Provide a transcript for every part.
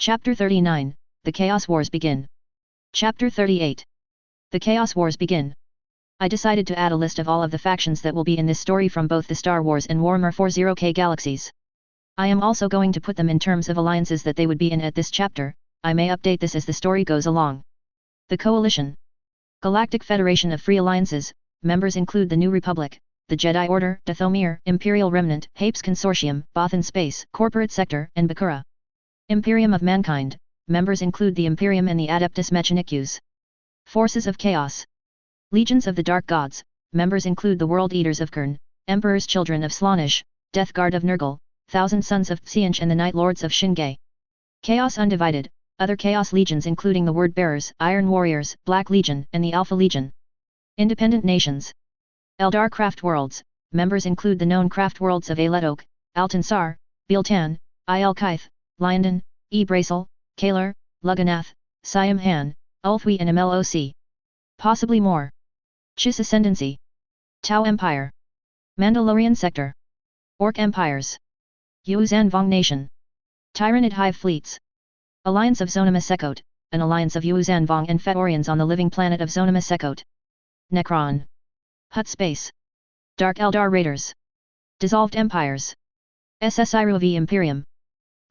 Chapter 39, The Chaos Wars begin. Chapter 38. The Chaos Wars begin. I decided to add a list of all of the factions that will be in this story from both the Star Wars and Warhammer40k galaxies. I am also going to put them in terms of alliances that they would be in at this chapter. I may update this as the story goes along. The Coalition. Galactic Federation of Free Alliances. Members include the New Republic, the Jedi Order, Dathomir, Imperial Remnant, Hapes Consortium, Bothan Space, Corporate Sector, and Bakura. Imperium of Mankind. Members include the Imperium and the Adeptus Mechanicus. Forces of Chaos. Legions of the Dark Gods. Members include the World Eaters of Khurn, Emperor's Children of Slaanesh, Death Guard of Nurgle, Thousand Sons of Tsianch and the Night Lords of Shingai. Chaos Undivided. Other Chaos Legions including the Word Bearers, Iron Warriors, Black Legion, and the Alpha Legion. Independent Nations. Eldar Craft Worlds. Members include the known craft worlds of Alet-Ok, Altansar, Biltan, Il-Kaith, Lyndon, E-Bracel, Kalar, Lugganath, Siam Han, Ulthwi and MLOC. Possibly more. Chiss Ascendancy. Tau Empire. Mandalorian Sector. Orc Empires. Yuuzhan Vong Nation. Tyranid Hive Fleets. Alliance of Zonima Sekot, an alliance of Yuuzhan Vong and Fetorians on the living planet of Zonima Sekot. Necron. Hutt Space. Dark Eldar Raiders. Dissolved Empires. SSIRU v Imperium.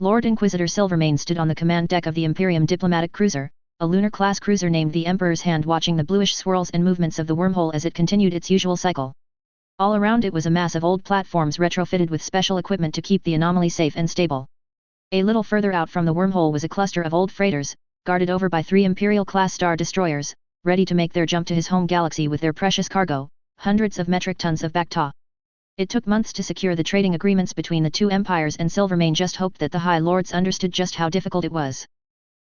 Lord Inquisitor Silvermane stood on the command deck of the Imperium diplomatic cruiser, a lunar-class cruiser named the Emperor's Hand, watching the bluish swirls and movements of the wormhole as it continued its usual cycle. All around it was a mass of old platforms retrofitted with special equipment to keep the anomaly safe and stable. A little further out from the wormhole was a cluster of old freighters, guarded over by 3 Imperial-class star destroyers, ready to make their jump to his home galaxy with their precious cargo, hundreds of metric tons of Bacta. It took months to secure the trading agreements between the two empires, and Silvermane just hoped that the High Lords understood just how difficult it was.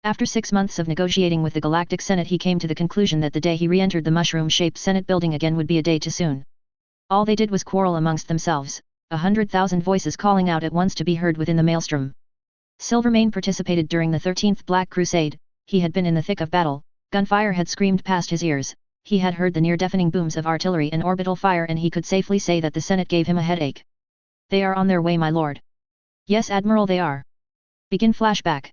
After 6 months of negotiating with the Galactic Senate, he came to the conclusion that the day he re-entered the mushroom-shaped Senate building again would be a day too soon. All they did was quarrel amongst themselves, 100,000 voices calling out at once to be heard within the maelstrom. Silvermane participated during the 13th Black Crusade. He had been in the thick of battle, gunfire had screamed past his ears, he had heard the near-deafening booms of artillery and orbital fire, and he could safely say that the Senate gave him a headache. They are on their way, my lord. Yes, Admiral, they are. Begin flashback.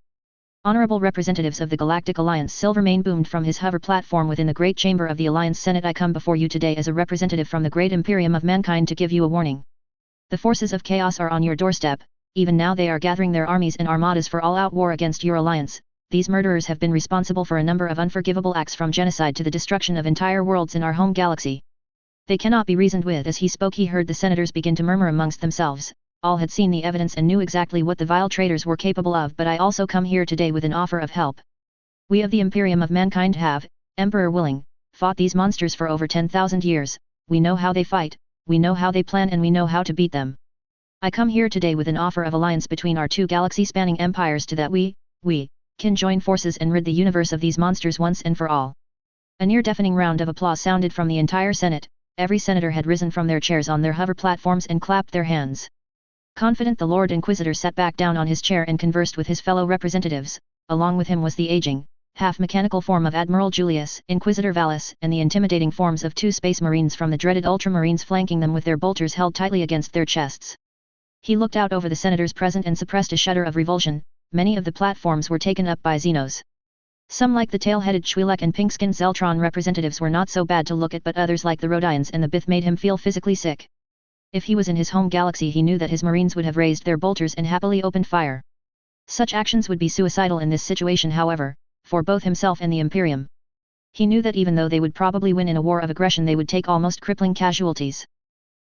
Honorable representatives of the Galactic Alliance, Silvermane boomed from his hover platform within the Great Chamber of the Alliance Senate. I come before you today as a representative from the Great Imperium of Mankind to give you a warning. The forces of chaos are on your doorstep. Even now they are gathering their armies and armadas for all-out war against your alliance. These murderers have been responsible for a number of unforgivable acts, from genocide to the destruction of entire worlds in our home galaxy. They cannot be reasoned with. As he spoke, he heard the senators begin to murmur amongst themselves. All had seen the evidence and knew exactly what the vile traitors were capable of, but I also come here today with an offer of help. We of the Imperium of Mankind have, Emperor willing, fought these monsters for over 10,000 years. We know how they fight, we know how they plan, and we know how to beat them. I come here today with an offer of alliance between our two galaxy-spanning empires, to that we can join forces and rid the universe of these monsters once and for all. A near-deafening round of applause sounded from the entire Senate. Every senator had risen from their chairs on their hover platforms and clapped their hands. Confident, the Lord Inquisitor sat back down on his chair and conversed with his fellow representatives. Along with him was the aging, half-mechanical form of Admiral Julius, Inquisitor Vallis, and the intimidating forms of 2 Space Marines from the dreaded Ultramarines, flanking them with their bolters held tightly against their chests. He looked out over the senators present and suppressed a shudder of revulsion. Many of the platforms were taken up by Xenos. Some, like the tail-headed Twi'lek and pink-skinned Zeltron representatives, were not so bad to look at, but others, like the Rodians and the Bith, made him feel physically sick. If he was in his home galaxy, he knew that his Marines would have raised their bolters and happily opened fire. Such actions would be suicidal in this situation, however, for both himself and the Imperium. He knew that even though they would probably win in a war of aggression, they would take almost crippling casualties.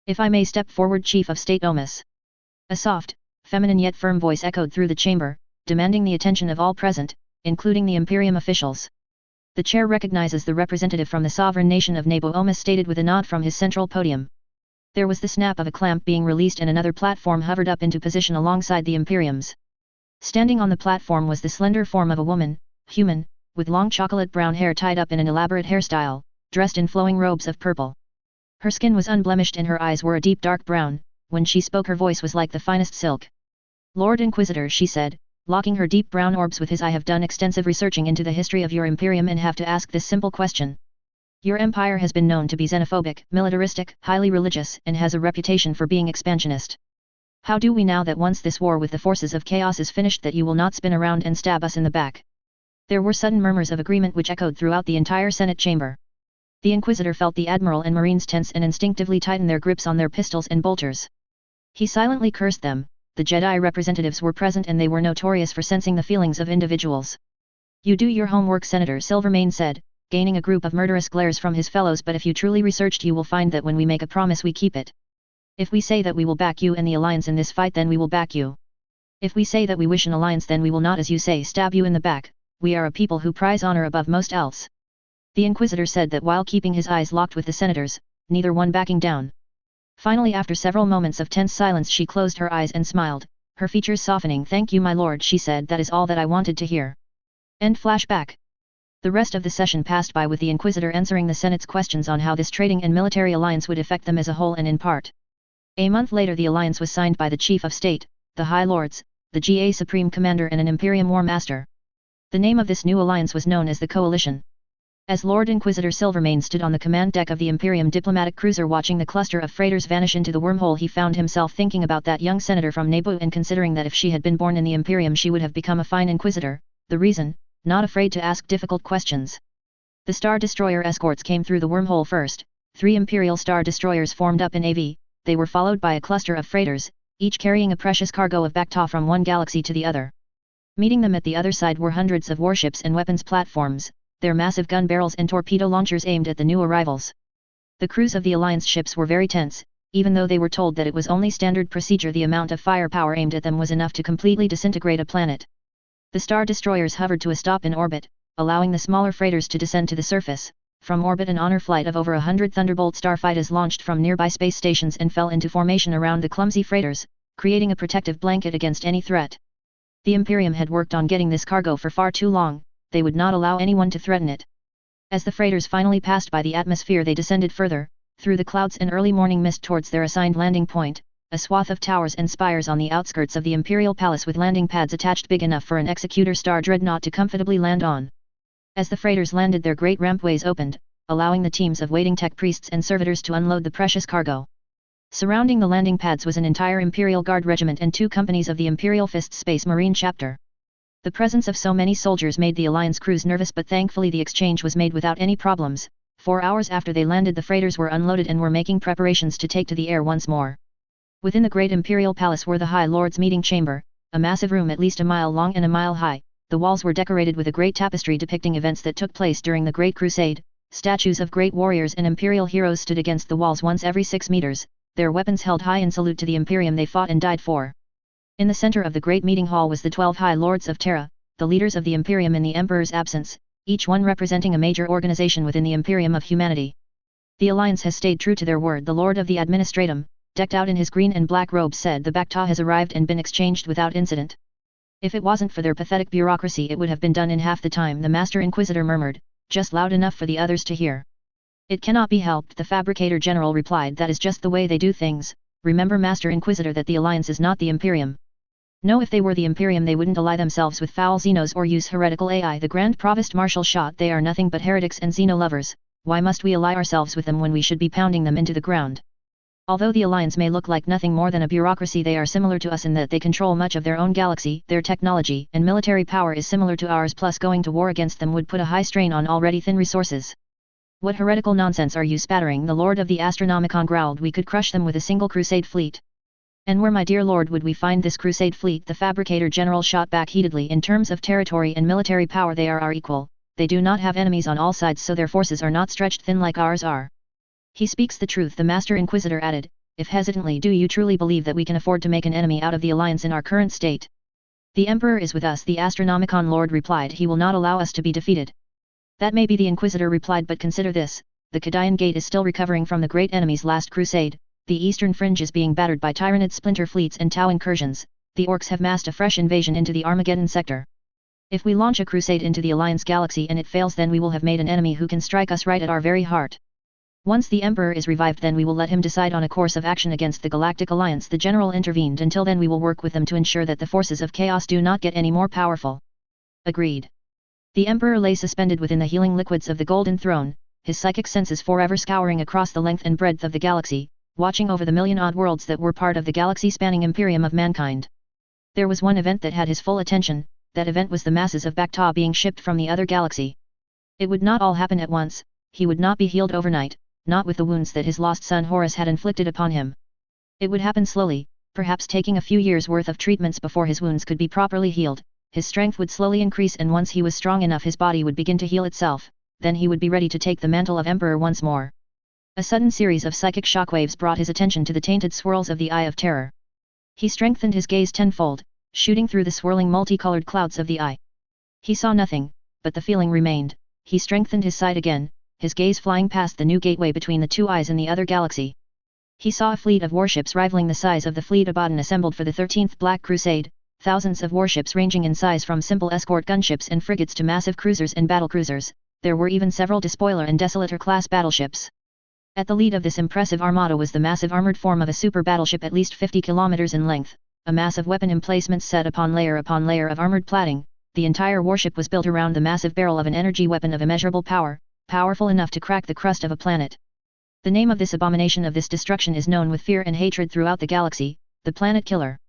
If I may step forward, Chief of State Omus. A soft, feminine yet firm voice echoed through the chamber, demanding the attention of all present, including the Imperium officials. The chair recognizes the representative from the sovereign nation of Nabo, Omus stated with a nod from his central podium. There was the snap of a clamp being released, and another platform hovered up into position alongside the Imperium's. Standing on the platform was the slender form of a woman, human, with long chocolate brown hair tied up in an elaborate hairstyle, dressed in flowing robes of purple. Her skin was unblemished and her eyes were a deep dark brown. When she spoke, her voice was like the finest silk. Lord Inquisitor, she said, locking her deep brown orbs with his, I have done extensive researching into the history of your Imperium and have to ask this simple question. Your empire has been known to be xenophobic, militaristic, highly religious, and has a reputation for being expansionist. How do we know that once this war with the forces of chaos is finished that you will not spin around and stab us in the back? There were sudden murmurs of agreement which echoed throughout the entire Senate chamber. The Inquisitor felt the Admiral and Marines tense and instinctively tighten their grips on their pistols and bolters. He silently cursed them. The Jedi representatives were present and they were notorious for sensing the feelings of individuals. You do your homework, Senator Silvermane said, gaining a group of murderous glares from his fellows, but if you truly researched you will find that when we make a promise we keep it. If we say that we will back you and the Alliance in this fight then we will back you. If we say that we wish an alliance then we will not, as you say, stab you in the back. We are a people who prize honor above most else. The Inquisitor said that while keeping his eyes locked with the senators, neither one backing down. Finally, after several moments of tense silence, she closed her eyes and smiled, her features softening. Thank you, my lord, she said, that is all that I wanted to hear. End flashback. The rest of the session passed by with the Inquisitor answering the Senate's questions on how this trading and military alliance would affect them as a whole and in part. A month later the alliance was signed by the Chief of State, the High Lords, the GA Supreme Commander and an Imperium War Master. The name of this new alliance was known as the Coalition. As Lord Inquisitor Silvermane stood on the command deck of the Imperium diplomatic cruiser watching the cluster of freighters vanish into the wormhole, he found himself thinking about that young senator from Naboo and considering that if she had been born in the Imperium she would have become a fine Inquisitor. The reason? Not afraid to ask difficult questions. The Star Destroyer escorts came through the wormhole first. 3 Imperial Star Destroyers formed up in AV. They were followed by a cluster of freighters, each carrying a precious cargo of Bacta from one galaxy to the other. Meeting them at the other side were hundreds of warships and weapons platforms, their massive gun barrels and torpedo launchers aimed at the new arrivals. The crews of the Alliance ships were very tense, even though they were told that it was only standard procedure. The amount of firepower aimed at them was enough to completely disintegrate a planet. The Star Destroyers hovered to a stop in orbit, allowing the smaller freighters to descend to the surface. From orbit an honor flight of over 100 Thunderbolt starfighters launched from nearby space stations and fell into formation around the clumsy freighters, creating a protective blanket against any threat. The Imperium had worked on getting this cargo for far too long, they would not allow anyone to threaten it. As the freighters finally passed by the atmosphere they descended further, through the clouds and early morning mist towards their assigned landing point, a swath of towers and spires on the outskirts of the Imperial Palace with landing pads attached big enough for an Executor Star Dreadnought to comfortably land on. As the freighters landed their great rampways opened, allowing the teams of waiting tech priests and servitors to unload the precious cargo. Surrounding the landing pads was an entire Imperial Guard regiment and 2 companies of the Imperial Fist Space Marine chapter. The presence of so many soldiers made the Alliance crews nervous, but thankfully the exchange was made without any problems. 4 hours after they landed the freighters were unloaded and were making preparations to take to the air once more. Within the great Imperial Palace were the High Lord's meeting chamber, a massive room at least a mile long and a mile high. The walls were decorated with a great tapestry depicting events that took place during the Great Crusade. Statues of great warriors and imperial heroes stood against the walls once every 6 meters, their weapons held high in salute to the Imperium they fought and died for. In the center of the great meeting hall was the 12 High Lords of Terra, the leaders of the Imperium in the Emperor's absence, each one representing a major organization within the Imperium of humanity. The Alliance has stayed true to their word. The Lord of the Administratum, decked out in his green and black robes, said the Bacta has arrived and been exchanged without incident. If it wasn't for their pathetic bureaucracy it would have been done in half the time, the Master Inquisitor murmured, just loud enough for the others to hear. It cannot be helped, the Fabricator General replied, that is just the way they do things. Remember, Master Inquisitor, that the Alliance is not the Imperium. No, if they were the Imperium they wouldn't ally themselves with foul Xenos or use heretical AI. The Grand Provost Marshal shot, they are nothing but heretics and Xeno lovers. Why must we ally ourselves with them when we should be pounding them into the ground? Although the Alliance may look like nothing more than a bureaucracy, they are similar to us in that they control much of their own galaxy, their technology and military power is similar to ours, plus going to war against them would put a high strain on already thin resources. What heretical nonsense are you spattering? The Lord of the Astronomicon growled. We could crush them with a single crusade fleet. And where, my dear lord, would we find this crusade fleet? The Fabricator General shot back heatedly. In terms of territory and military power they are our equal, they do not have enemies on all sides, so their forces are not stretched thin like ours are. He speaks the truth, the Master Inquisitor added, if hesitantly. Do you truly believe that we can afford to make an enemy out of the Alliance in our current state? The Emperor is with us, the Astronomicon Lord replied. He will not allow us to be defeated. That may be, the Inquisitor replied, but consider this, the Cadian Gate is still recovering from the great enemy's last crusade, the eastern fringe is being battered by Tyranid splinter fleets and Tau incursions, the Orcs have massed a fresh invasion into the Armageddon sector. If we launch a crusade into the Alliance galaxy and it fails, then we will have made an enemy who can strike us right at our very heart. Once the Emperor is revived, then we will let him decide on a course of action against the Galactic Alliance. The General intervened. Until then we will work with them to ensure that the forces of chaos do not get any more powerful. Agreed. The Emperor lay suspended within the healing liquids of the Golden Throne, his psychic senses forever scouring across the length and breadth of the galaxy, watching over the million-odd worlds that were part of the galaxy-spanning imperium of mankind. There was one event that had his full attention. That event was the masses of Bacta being shipped from the other galaxy. It would not all happen at once, he would not be healed overnight, not with the wounds that his lost son Horus had inflicted upon him. It would happen slowly, perhaps taking a few years' worth of treatments before his wounds could be properly healed. His strength would slowly increase, and once he was strong enough his body would begin to heal itself, then he would be ready to take the mantle of Emperor once more. A sudden series of psychic shockwaves brought his attention to the tainted swirls of the Eye of Terror. He strengthened his gaze tenfold, shooting through the swirling multicolored clouds of the eye. He saw nothing, but the feeling remained. He strengthened his sight again, his gaze flying past the new gateway between the two eyes in the other galaxy. He saw a fleet of warships rivaling the size of the fleet Abaddon assembled for the 13th Black Crusade, thousands of warships ranging in size from simple escort gunships and frigates to massive cruisers and battlecruisers. There were even several Despoiler and Desolator-class battleships. At the lead of this impressive armada was the massive armored form of a super battleship at least 50 kilometers in length, a mass of weapon emplacements set upon layer of armored plating. The entire warship was built around the massive barrel of an energy weapon of immeasurable power, powerful enough to crack the crust of a planet. The name of this abomination of this destruction is known with fear and hatred throughout the galaxy, the Planet Killer.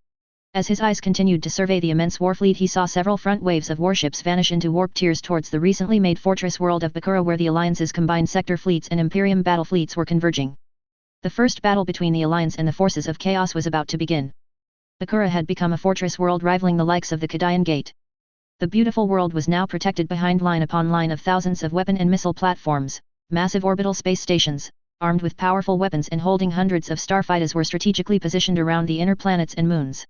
As his eyes continued to survey the immense warfleet, he saw several front waves of warships vanish into warp tiers towards the recently made fortress world of Bakura, where the Alliance's combined sector fleets and Imperium battle fleets were converging. The first battle between the Alliance and the forces of Chaos was about to begin. Bakura had become a fortress world rivaling the likes of the Kadayan Gate. The beautiful world was now protected behind line upon line of thousands of weapon and missile platforms. Massive orbital space stations, armed with powerful weapons and holding hundreds of starfighters, were strategically positioned around the inner planets and moons.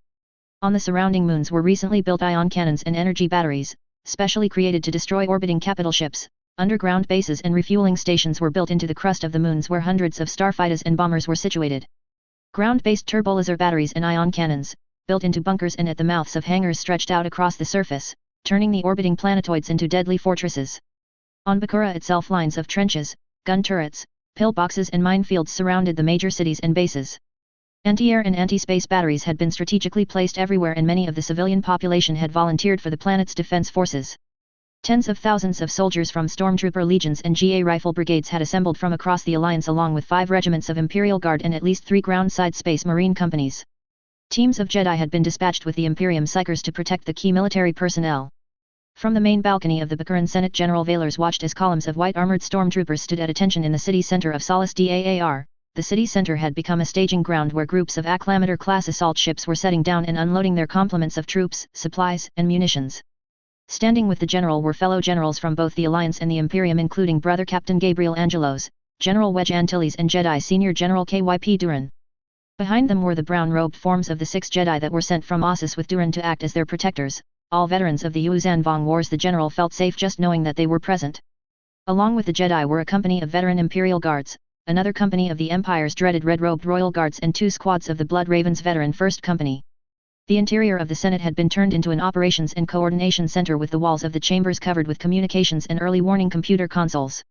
On the surrounding moons were recently built ion cannons and energy batteries, specially created to destroy orbiting capital ships. Underground bases and refueling stations were built into the crust of the moons, where hundreds of starfighters and bombers were situated. Ground-based turbolaser batteries and ion cannons, built into bunkers and at the mouths of hangars stretched out across the surface, turning the orbiting planetoids into deadly fortresses. On Bakura itself, lines of trenches, gun turrets, pillboxes and minefields surrounded the major cities and bases. Anti-air and anti-space batteries had been strategically placed everywhere, and many of the civilian population had volunteered for the planet's defense forces. Tens of thousands of soldiers from stormtrooper legions and GA rifle brigades had assembled from across the Alliance, along with 5 regiments of Imperial Guard and at least 3 ground-side space marine companies. Teams of Jedi had been dispatched with the Imperium Psychers to protect the key military personnel. From the main balcony of the Bakuran Senate, General Valers watched as columns of white armored stormtroopers stood at attention in the city center of Solace Daar. The city center had become a staging ground where groups of Acclamator-class assault ships were setting down and unloading their complements of troops, supplies, and munitions. Standing with the general were fellow generals from both the Alliance and the Imperium, including Brother Captain Gabriel Angelos, General Wedge Antilles and Jedi Senior General KYP Duran. Behind them were the brown-robed forms of the 6 Jedi that were sent from Ossus with Duran to act as their protectors, all veterans of the Yuuzhan Vong Wars. The general felt safe just knowing that they were present. Along with the Jedi were a company of veteran Imperial Guards, another company of the Empire's dreaded red-robed Royal Guards, and 2 squads of the Blood Ravens veteran First Company. The interior of the Senate had been turned into an operations and coordination center, with the walls of the chambers covered with communications and early warning computer consoles.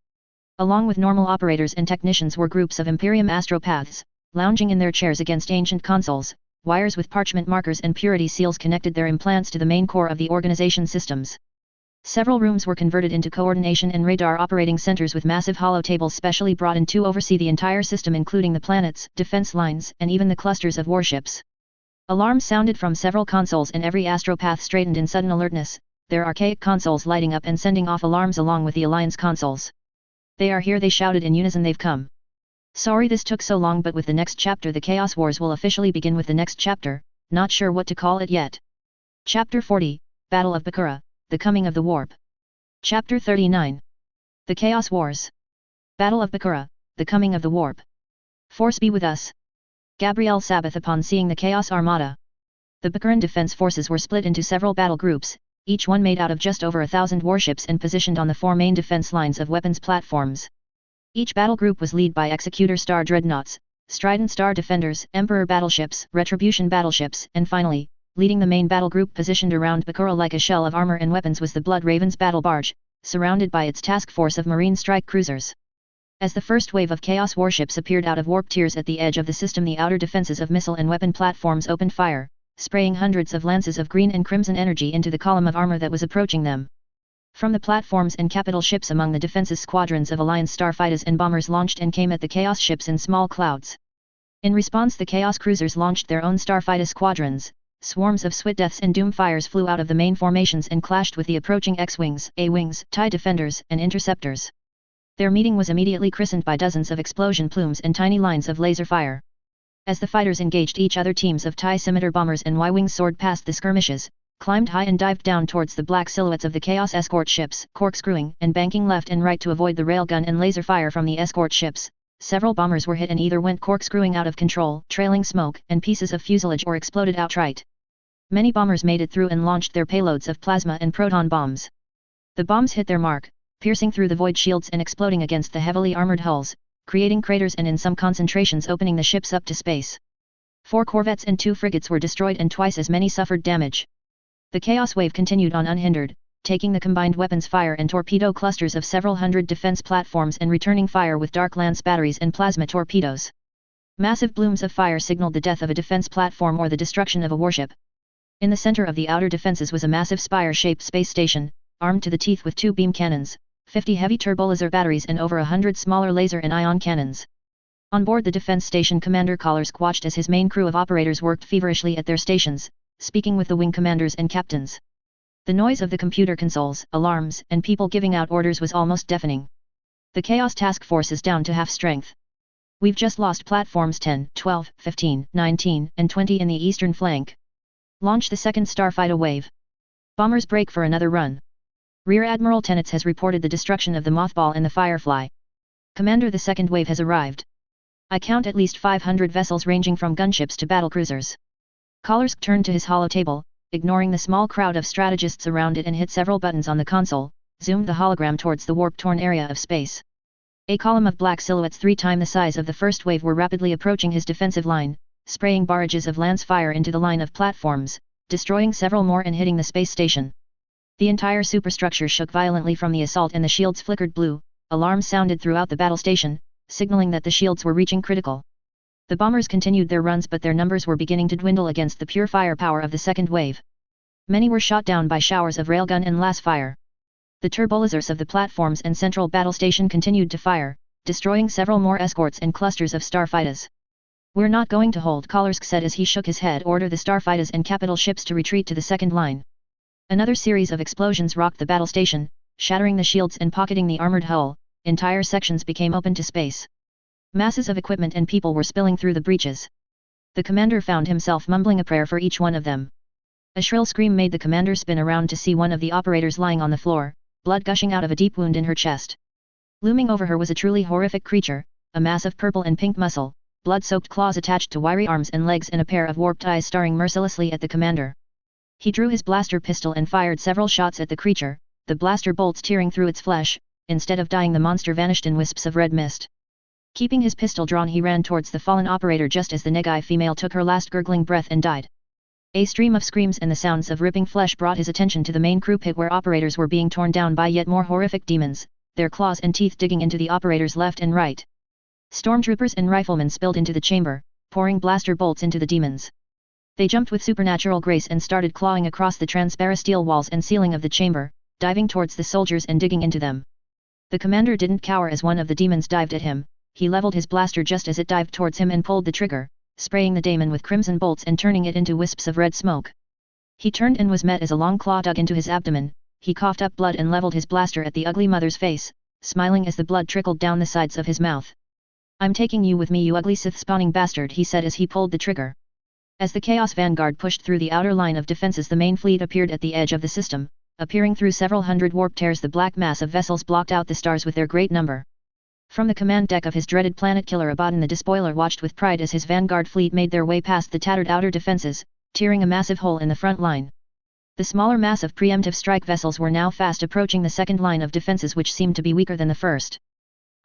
Along with normal operators and technicians were groups of Imperium astropaths, lounging in their chairs against ancient consoles. Wires with parchment markers and purity seals connected their implants to the main core of the organization systems. Several rooms were converted into coordination and radar operating centers, with massive hollow tables specially brought in to oversee the entire system, including the planets, defense lines, and even the clusters of warships. Alarms sounded from several consoles, and every astropath straightened in sudden alertness, their archaic consoles lighting up and sending off alarms along with the Alliance consoles. "They are here," they shouted in unison. "They've come. Sorry this took so long, but with the next chapter the Chaos Wars will officially begin with the next chapter, not sure what to call it yet." Chapter 40, Battle of Bakura, The Coming of the Warp. Chapter 39. The Chaos Wars. Battle of Bakura, The Coming of the Warp. Force be with us. Gabriel Sabbath. Upon seeing the Chaos Armada, the Bakuran defense forces were split into several battle groups, each one made out of just over 1,000 warships and positioned on the 4 main defense lines of weapons platforms. Each battle group was led by Executor Star Dreadnoughts, Strident Star Defenders, Emperor battleships, Retribution battleships, and finally, leading the main battle group positioned around Bakura like a shell of armor and weapons, was the Blood Ravens battle barge, surrounded by its task force of marine strike cruisers. As the first wave of Chaos warships appeared out of warp tiers at the edge of the system, the outer defenses of missile and weapon platforms opened fire, spraying hundreds of lances of green and crimson energy into the column of armor that was approaching them. From the platforms and capital ships among the defenses, squadrons of Alliance starfighters and bombers launched and came at the Chaos ships in small clouds. In response, the Chaos cruisers launched their own starfighter squadrons. Swarms of Switdeaths and Doomfires flew out of the main formations and clashed with the approaching X-Wings, A-Wings, TIE Defenders, and Interceptors. Their meeting was immediately christened by dozens of explosion plumes and tiny lines of laser fire. As the fighters engaged each other, teams of TIE Scimitar bombers and Y-Wings soared past the skirmishes, climbed high and dived down towards the black silhouettes of the Chaos escort ships, corkscrewing and banking left and right to avoid the railgun and laser fire from the escort ships. Several bombers were hit and either went corkscrewing out of control, trailing smoke and pieces of fuselage, or exploded outright. Many bombers made it through and launched their payloads of plasma and proton bombs. The bombs hit their mark, piercing through the void shields and exploding against the heavily armored hulls, creating craters and in some concentrations opening the ships up to space. 4 corvettes and 2 frigates were destroyed and twice as many suffered damage. The Chaos wave continued on unhindered, taking the combined weapons fire and torpedo clusters of several hundred defense platforms and returning fire with dark lance batteries and plasma torpedoes. Massive blooms of fire signaled the death of a defense platform or the destruction of a warship. In the center of the outer defenses was a massive spire-shaped space station, armed to the teeth with 2 beam cannons, 50 heavy turbolaser batteries and over 100 smaller laser and ion cannons. On board the defense station, Commander Kollersk watched as his main crew of operators worked feverishly at their stations, speaking with the wing commanders and captains. The noise of the computer consoles, alarms, and people giving out orders was almost deafening. The Chaos task force is down to half strength. We've just lost platforms 10, 12, 15, 19, and 20 in the eastern flank. Launch the second starfighter wave. Bombers break for another run. Rear Admiral Tenets has reported the destruction of the Mothball and the Firefly. Commander, the second wave has arrived. I count at least 500 vessels ranging from gunships to battlecruisers. Kollersk turned to his holotable, ignoring the small crowd of strategists around it, and hit several buttons on the console, zoomed the hologram towards the warp-torn area of space. A column of black silhouettes 3 times the size of the first wave were rapidly approaching his defensive line, spraying barrages of lance fire into the line of platforms, destroying several more and hitting the space station. The entire superstructure shook violently from the assault and the shields flickered blue. Alarms sounded throughout the battle station, signaling that the shields were reaching critical. The bombers continued their runs, but their numbers were beginning to dwindle against the pure firepower of the second wave. Many were shot down by showers of railgun and las fire. The turbolasers of the platforms and central battle station continued to fire, destroying several more escorts and clusters of starfighters. We're not going to hold, Kollersk said as he shook his head. Order the starfighters and capital ships to retreat to the second line. Another series of explosions rocked the battle station, shattering the shields and pocketing the armored hull. Entire sections became open to space. Masses of equipment and people were spilling through the breaches. The commander found himself mumbling a prayer for each one of them. A shrill scream made the commander spin around to see one of the operators lying on the floor, blood gushing out of a deep wound in her chest. Looming over her was a truly horrific creature, a mass of purple and pink muscle, blood-soaked claws attached to wiry arms and legs, and a pair of warped eyes staring mercilessly at the commander. He drew his blaster pistol and fired several shots at the creature, the blaster bolts tearing through its flesh. Instead of dying, the monster vanished in wisps of red mist. Keeping his pistol drawn, he ran towards the fallen operator just as the Negai female took her last gurgling breath and died. A stream of screams and the sounds of ripping flesh brought his attention to the main crew pit, where operators were being torn down by yet more horrific demons, their claws and teeth digging into the operators left and right. Stormtroopers and riflemen spilled into the chamber, pouring blaster bolts into the demons. They jumped with supernatural grace and started clawing across the transparent steel walls and ceiling of the chamber, diving towards the soldiers and digging into them. The commander didn't cower as one of the demons dived at him. He leveled his blaster just as it dived towards him and pulled the trigger, spraying the daemon with crimson bolts and turning it into wisps of red smoke. He turned and was met as a long claw dug into his abdomen. He coughed up blood and leveled his blaster at the ugly mother's face, smiling as the blood trickled down the sides of his mouth. "I'm taking you with me, you ugly Sith-spawning bastard," he said as he pulled the trigger. As the Chaos Vanguard pushed through the outer line of defenses, the main fleet appeared at the edge of the system. Appearing through several hundred warp tears, the black mass of vessels blocked out the stars with their great number. From the command deck of his dreaded planet killer, Abaddon the Despoiler watched with pride as his Vanguard fleet made their way past the tattered outer defenses, tearing a massive hole in the front line. The smaller mass of preemptive strike vessels were now fast approaching the second line of defenses, which seemed to be weaker than the first.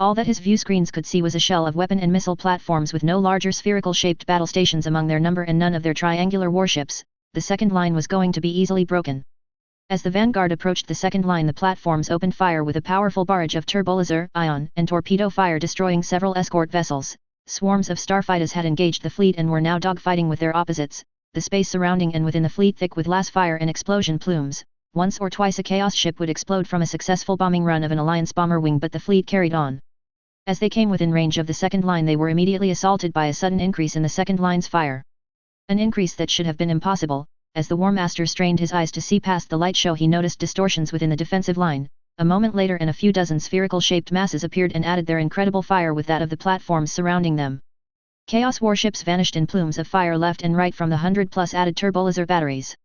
All that his view screens could see was a shell of weapon and missile platforms with no larger spherical-shaped battle stations among their number and none of their triangular warships. The second line was going to be easily broken. As the Vanguard approached the second line, the platforms opened fire with a powerful barrage of turbolaser, ion, and torpedo fire, destroying several escort vessels. Swarms of starfighters had engaged the fleet and were now dogfighting with their opposites, the space surrounding and within the fleet thick with las fire and explosion plumes. Once or twice a Chaos ship would explode from a successful bombing run of an Alliance bomber wing, but the fleet carried on. As they came within range of the second line, they were immediately assaulted by a sudden increase in the second line's fire. An increase that should have been impossible. As the War Master strained his eyes to see past the light show, he noticed distortions within the defensive line. A moment later, and a few dozen spherical-shaped masses appeared and added their incredible fire with that of the platforms surrounding them. Chaos warships vanished in plumes of fire left and right from the 100-plus added turbolaser batteries.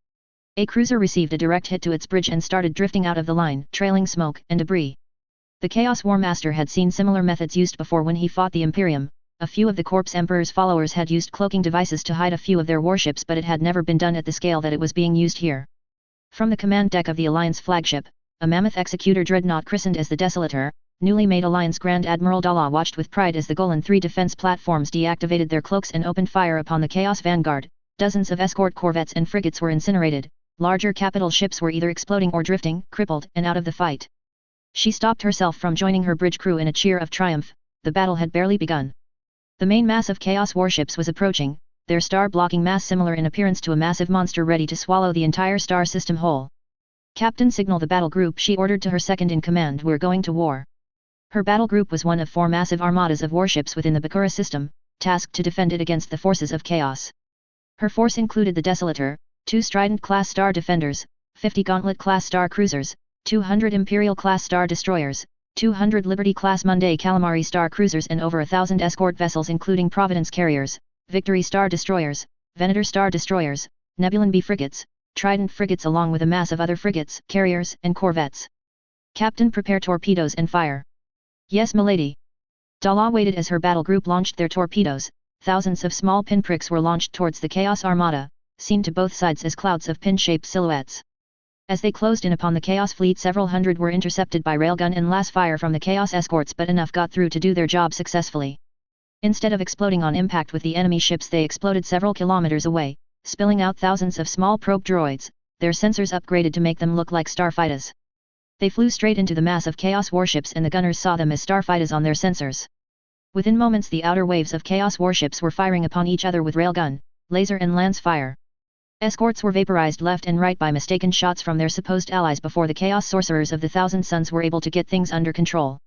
A cruiser received a direct hit to its bridge and started drifting out of the line, trailing smoke and debris. The Chaos War Master had seen similar methods used before when he fought the Imperium. A few of the Corpse Emperor's followers had used cloaking devices to hide a few of their warships, but it had never been done at the scale that it was being used here. From the command deck of the Alliance flagship, a mammoth executor dreadnought christened as the Desolator, newly made Alliance Grand Admiral Dala watched with pride as the Golan 3 defense platforms deactivated their cloaks and opened fire upon the Chaos Vanguard. Dozens of escort corvettes and frigates were incinerated. Larger capital ships were either exploding or drifting, crippled, and out of the fight. She stopped herself from joining her bridge crew in a cheer of triumph. The battle had barely begun. The main mass of Chaos warships was approaching, their star-blocking mass similar in appearance to a massive monster ready to swallow the entire star system whole. "Captain, signal the battle group," she ordered to her second-in-command. "We're going to war." Her battle group was one of 4 massive armadas of warships within the Bakura system, tasked to defend it against the forces of chaos. Her force included the Desolator, 2 Strident-class star defenders, 50 Gauntlet-class star cruisers, 200 Imperial-class star destroyers, 200 Liberty-class Monday Calamari star cruisers, and over 1,000 escort vessels including Providence carriers, Victory star destroyers, Venator star destroyers, Nebulan B frigates, Trident frigates, along with a mass of other frigates, carriers, and corvettes. "Captain, prepare torpedoes and fire." "Yes, milady." Dala waited as her battle group launched their torpedoes. Thousands of small pinpricks were launched towards the Chaos Armada, seen to both sides as clouds of pin-shaped silhouettes. As they closed in upon the Chaos fleet, several hundred were intercepted by railgun and las fire from the Chaos escorts, but enough got through to do their job successfully. Instead of exploding on impact with the enemy ships, they exploded several kilometers away, spilling out thousands of small probe droids, their sensors upgraded to make them look like starfighters. They flew straight into the mass of Chaos warships, and the gunners saw them as starfighters on their sensors. Within moments, the outer waves of Chaos warships were firing upon each other with railgun, laser and lance fire. Escorts were vaporized left and right by mistaken shots from their supposed allies before the Chaos Sorcerers of the Thousand Suns were able to get things under control.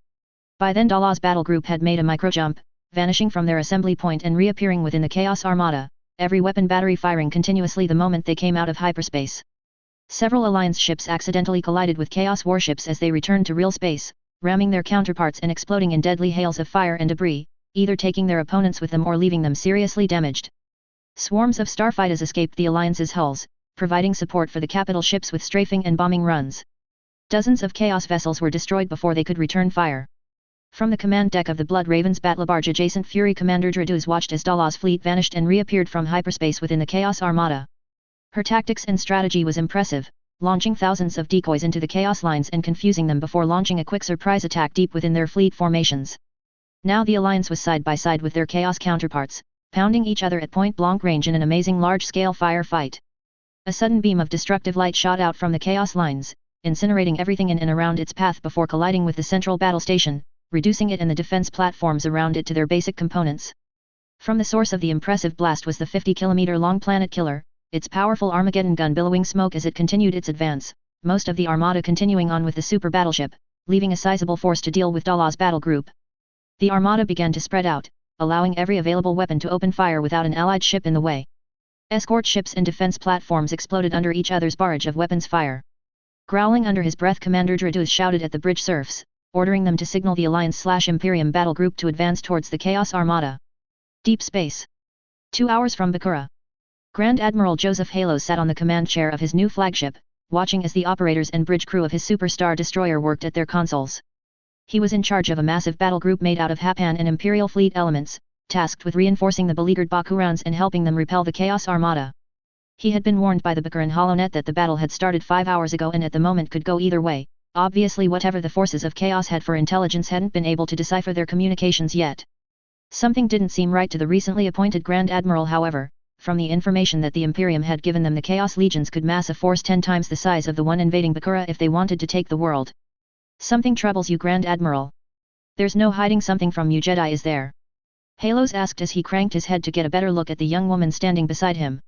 By then, Dala's battle group had made a microjump, vanishing from their assembly point and reappearing within the Chaos Armada, every weapon battery firing continuously the moment they came out of hyperspace. Several Alliance ships accidentally collided with Chaos warships as they returned to real space, ramming their counterparts and exploding in deadly hails of fire and debris, either taking their opponents with them or leaving them seriously damaged. Swarms of starfighters escaped the Alliance's hulls, providing support for the capital ships with strafing and bombing runs. Dozens of Chaos vessels were destroyed before they could return fire. From the command deck of the Blood Ravens battle barge adjacent, Fury Commander Draduz watched as Dala's fleet vanished and reappeared from hyperspace within the Chaos Armada. Her tactics and strategy was impressive, launching thousands of decoys into the Chaos lines and confusing them before launching a quick surprise attack deep within their fleet formations. Now the Alliance was side by side with their Chaos counterparts, pounding each other at point-blank range in an amazing large-scale firefight. A sudden beam of destructive light shot out from the Chaos lines, incinerating everything in and around its path before colliding with the central battle station, reducing it and the defense platforms around it to their basic components. From the source of the impressive blast was the 50-kilometer-long Planet Killer, its powerful Armageddon gun billowing smoke as it continued its advance, most of the armada continuing on with the super battleship, leaving a sizable force to deal with Dala's battle group. The armada began to spread out, allowing every available weapon to open fire without an allied ship in the way. Escort ships and defense platforms exploded under each other's barrage of weapons fire. Growling under his breath, Commander Draduz shouted at the bridge serfs, ordering them to signal the Alliance/Imperium battle group to advance towards the Chaos Armada. Deep space. 2 hours from Bakura. Grand Admiral Joseph Halos sat on the command chair of his new flagship, watching as the operators and bridge crew of his superstar destroyer worked at their consoles. He was in charge of a massive battle group made out of Hapan and Imperial fleet elements, tasked with reinforcing the beleaguered Bakurans and helping them repel the Chaos Armada. He had been warned by the Bakuran HoloNet that the battle had started 5 hours ago and at the moment could go either way. Obviously, whatever the forces of Chaos had for intelligence hadn't been able to decipher their communications yet. Something didn't seem right to the recently appointed Grand Admiral, however. From the information that the Imperium had given them, the Chaos Legions could mass a force 10 times the size of the one invading Bakura if they wanted to take the world. "Something troubles you, Grand Admiral. There's no hiding something from you, Jedi, is there?" Halos asked as he cranked his head to get a better look at the young woman standing beside him.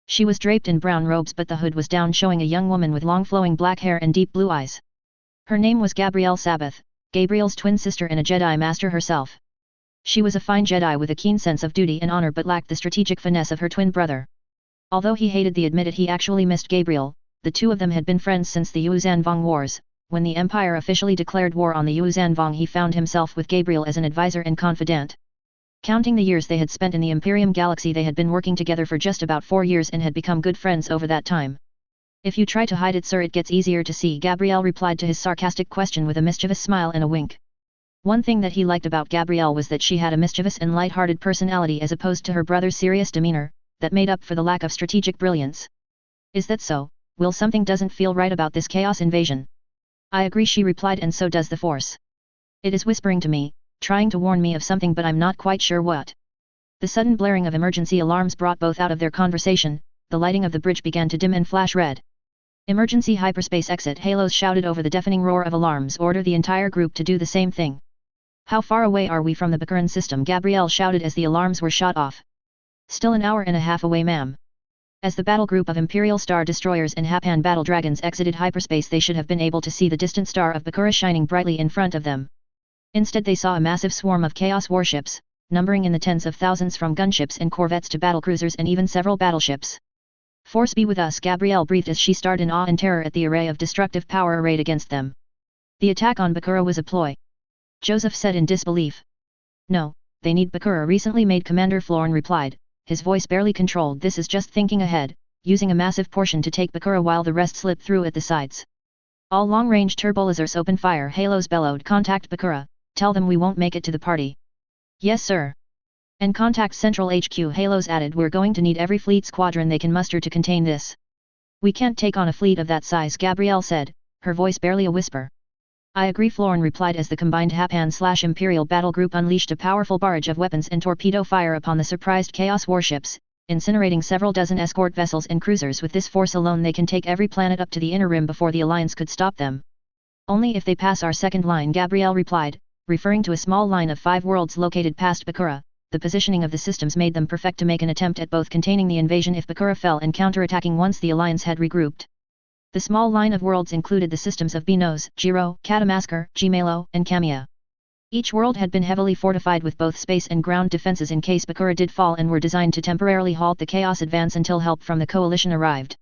She was draped in brown robes, but the hood was down, showing a young woman with long flowing black hair and deep blue eyes. Her name was Gabrielle Sabbath, Gabriel's twin sister and a Jedi Master herself. She was a fine Jedi with a keen sense of duty and honor but lacked the strategic finesse of her twin brother. Although he hated to admit it, he actually missed Gabriel. The two of them had been friends since the Yuuzhan Wars. When the Empire officially declared war on the Yuuzhan, he found himself with Gabriel as an advisor and confidant. Counting the years they had spent in the Imperium Galaxy, they had been working together for just about 4 years and had become good friends over that time. "If you try to hide it, sir, it gets easier to see," Gabrielle replied to his sarcastic question with a mischievous smile and a wink. One thing that he liked about Gabrielle was that she had a mischievous and light-hearted personality as opposed to her brother's serious demeanor, that made up for the lack of strategic brilliance. "Is that so? Will, something doesn't feel right about this chaos invasion." "I agree," she replied, "and so does the Force. It is whispering to me, trying to warn me of something, but I'm not quite sure what." The sudden blaring of emergency alarms brought both out of their conversation. The lighting of the bridge began to dim and flash red. "Emergency hyperspace exit!" Halos shouted over the deafening roar of alarms. "Order the entire group to do the same thing." "How far away are we from the Baccarin system?" Gabrielle shouted as the alarms were shot off. "Still an hour and a half away, ma'am." As the battle group of Imperial Star Destroyers and Hapan Battle Dragons exited hyperspace, they should have been able to see the distant star of Baccara shining brightly in front of them. Instead they saw a massive swarm of Chaos warships, numbering in the tens of thousands, from gunships and corvettes to battlecruisers and even several battleships. "Force be with us," Gabrielle breathed as she stared in awe and terror at the array of destructive power arrayed against them. "The attack on Baccara was a ploy," Joseph said in disbelief. "No, they need Baccara," recently made Commander Florin replied, his voice barely controlled. "This is just thinking ahead, using a massive portion to take Baccara while the rest slip through at the sides." "All long-range turbolasers open fire," Halos bellowed. "Contact Baccara, tell them we won't make it to the party." "Yes, sir." "And contact Central HQ," Halos added. "We're going to need every fleet squadron they can muster to contain this." "We can't take on a fleet of that size," Gabrielle said, her voice barely a whisper. "I agree," Florin replied as the combined Hapan/Imperial battle group unleashed a powerful barrage of weapons and torpedo fire upon the surprised Chaos warships, incinerating several dozen escort vessels and cruisers. "With this force alone they can take every planet up to the Inner Rim before the Alliance could stop them." "Only if they pass our second line," Gabrielle replied, referring to a small line of 5 worlds located past Baccara. The positioning of the systems made them perfect to make an attempt at both containing the invasion if Baccara fell and counterattacking once the Alliance had regrouped. The small line of worlds included the systems of Benos, Giro, Catamasker, Gmalo, and Camia. Each world had been heavily fortified with both space and ground defenses in case Baccara did fall, and were designed to temporarily halt the Chaos advance until help from the coalition arrived.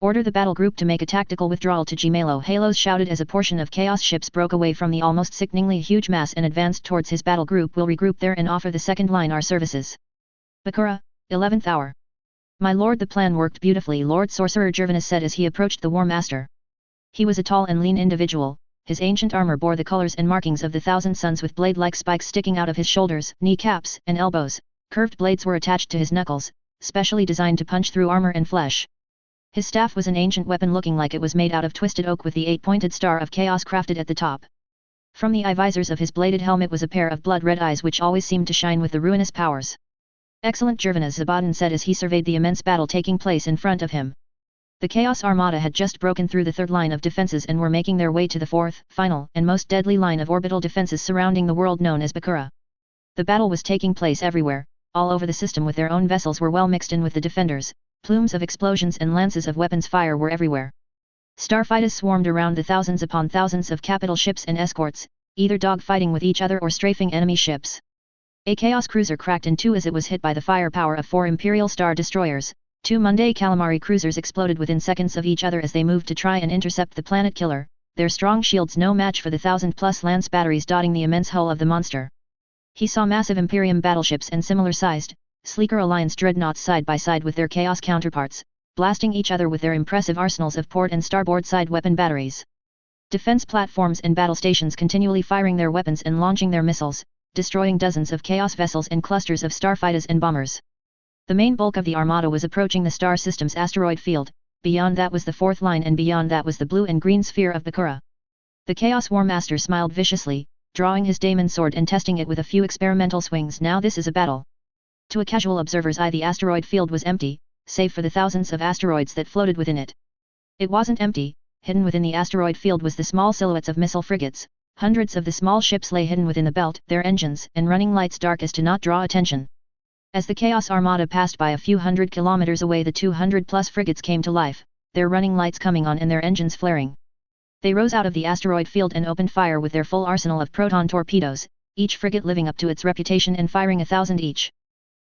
"Order the battle group to make a tactical withdrawal to Gmalo," Halos shouted as a portion of Chaos ships broke away from the almost sickeningly huge mass and advanced towards his battle group. "We'll regroup there and offer the second line our services." "Baccara, 11th hour." "My lord, the plan worked beautifully," Lord Sorcerer Gervinus said as he approached the War Master. He was a tall and lean individual. His ancient armor bore the colors and markings of the Thousand Suns, with blade-like spikes sticking out of his shoulders, kneecaps, and elbows. Curved blades were attached to his knuckles, specially designed to punch through armor and flesh. His staff was an ancient weapon looking like it was made out of twisted oak, with the 8-pointed star of chaos crafted at the top. From the eye visors of his bladed helmet was a pair of blood-red eyes which always seemed to shine with the ruinous powers. "Excellent, Gervinus," Zabadan said as he surveyed the immense battle taking place in front of him. The Chaos Armada had just broken through the third line of defenses and were making their way to the fourth, final, and most deadly line of orbital defenses surrounding the world known as Baccara. The battle was taking place everywhere, all over the system, with their own vessels were well mixed in with the defenders. Plumes of explosions and lances of weapons fire were everywhere. Starfighters swarmed around the thousands upon thousands of capital ships and escorts, either dogfighting with each other or strafing enemy ships. A Chaos cruiser cracked in two as it was hit by the firepower of 4 Imperial Star Destroyers. 2 Monday Calamari cruisers exploded within seconds of each other as they moved to try and intercept the planet killer, their strong shields no match for the 1,000-plus lance batteries dotting the immense hull of the monster. He saw massive Imperium battleships and similar-sized, sleeker Alliance dreadnoughts side by side with their Chaos counterparts, blasting each other with their impressive arsenals of port and starboard side weapon batteries. Defense platforms and battle stations continually firing their weapons and launching their missiles, destroying dozens of Chaos vessels and clusters of starfighters and bombers. The main bulk of the Armada was approaching the star system's asteroid field. Beyond that was the fourth line, and beyond that was the blue and green sphere of Baccara. The Chaos War Master smiled viciously, drawing his daemon sword and testing it with a few experimental swings. Now this is a battle. To a casual observer's eye, the asteroid field was empty, save for the thousands of asteroids that floated within it. It wasn't empty. Hidden within the asteroid field was the small silhouettes of missile frigates. Hundreds of the small ships lay hidden within the belt, their engines and running lights dark as to not draw attention. As the Chaos Armada passed by a few hundred kilometers away, the 200-plus frigates came to life, their running lights coming on and their engines flaring. They rose out of the asteroid field and opened fire with their full arsenal of proton torpedoes, each frigate living up to its reputation and firing 1,000 each.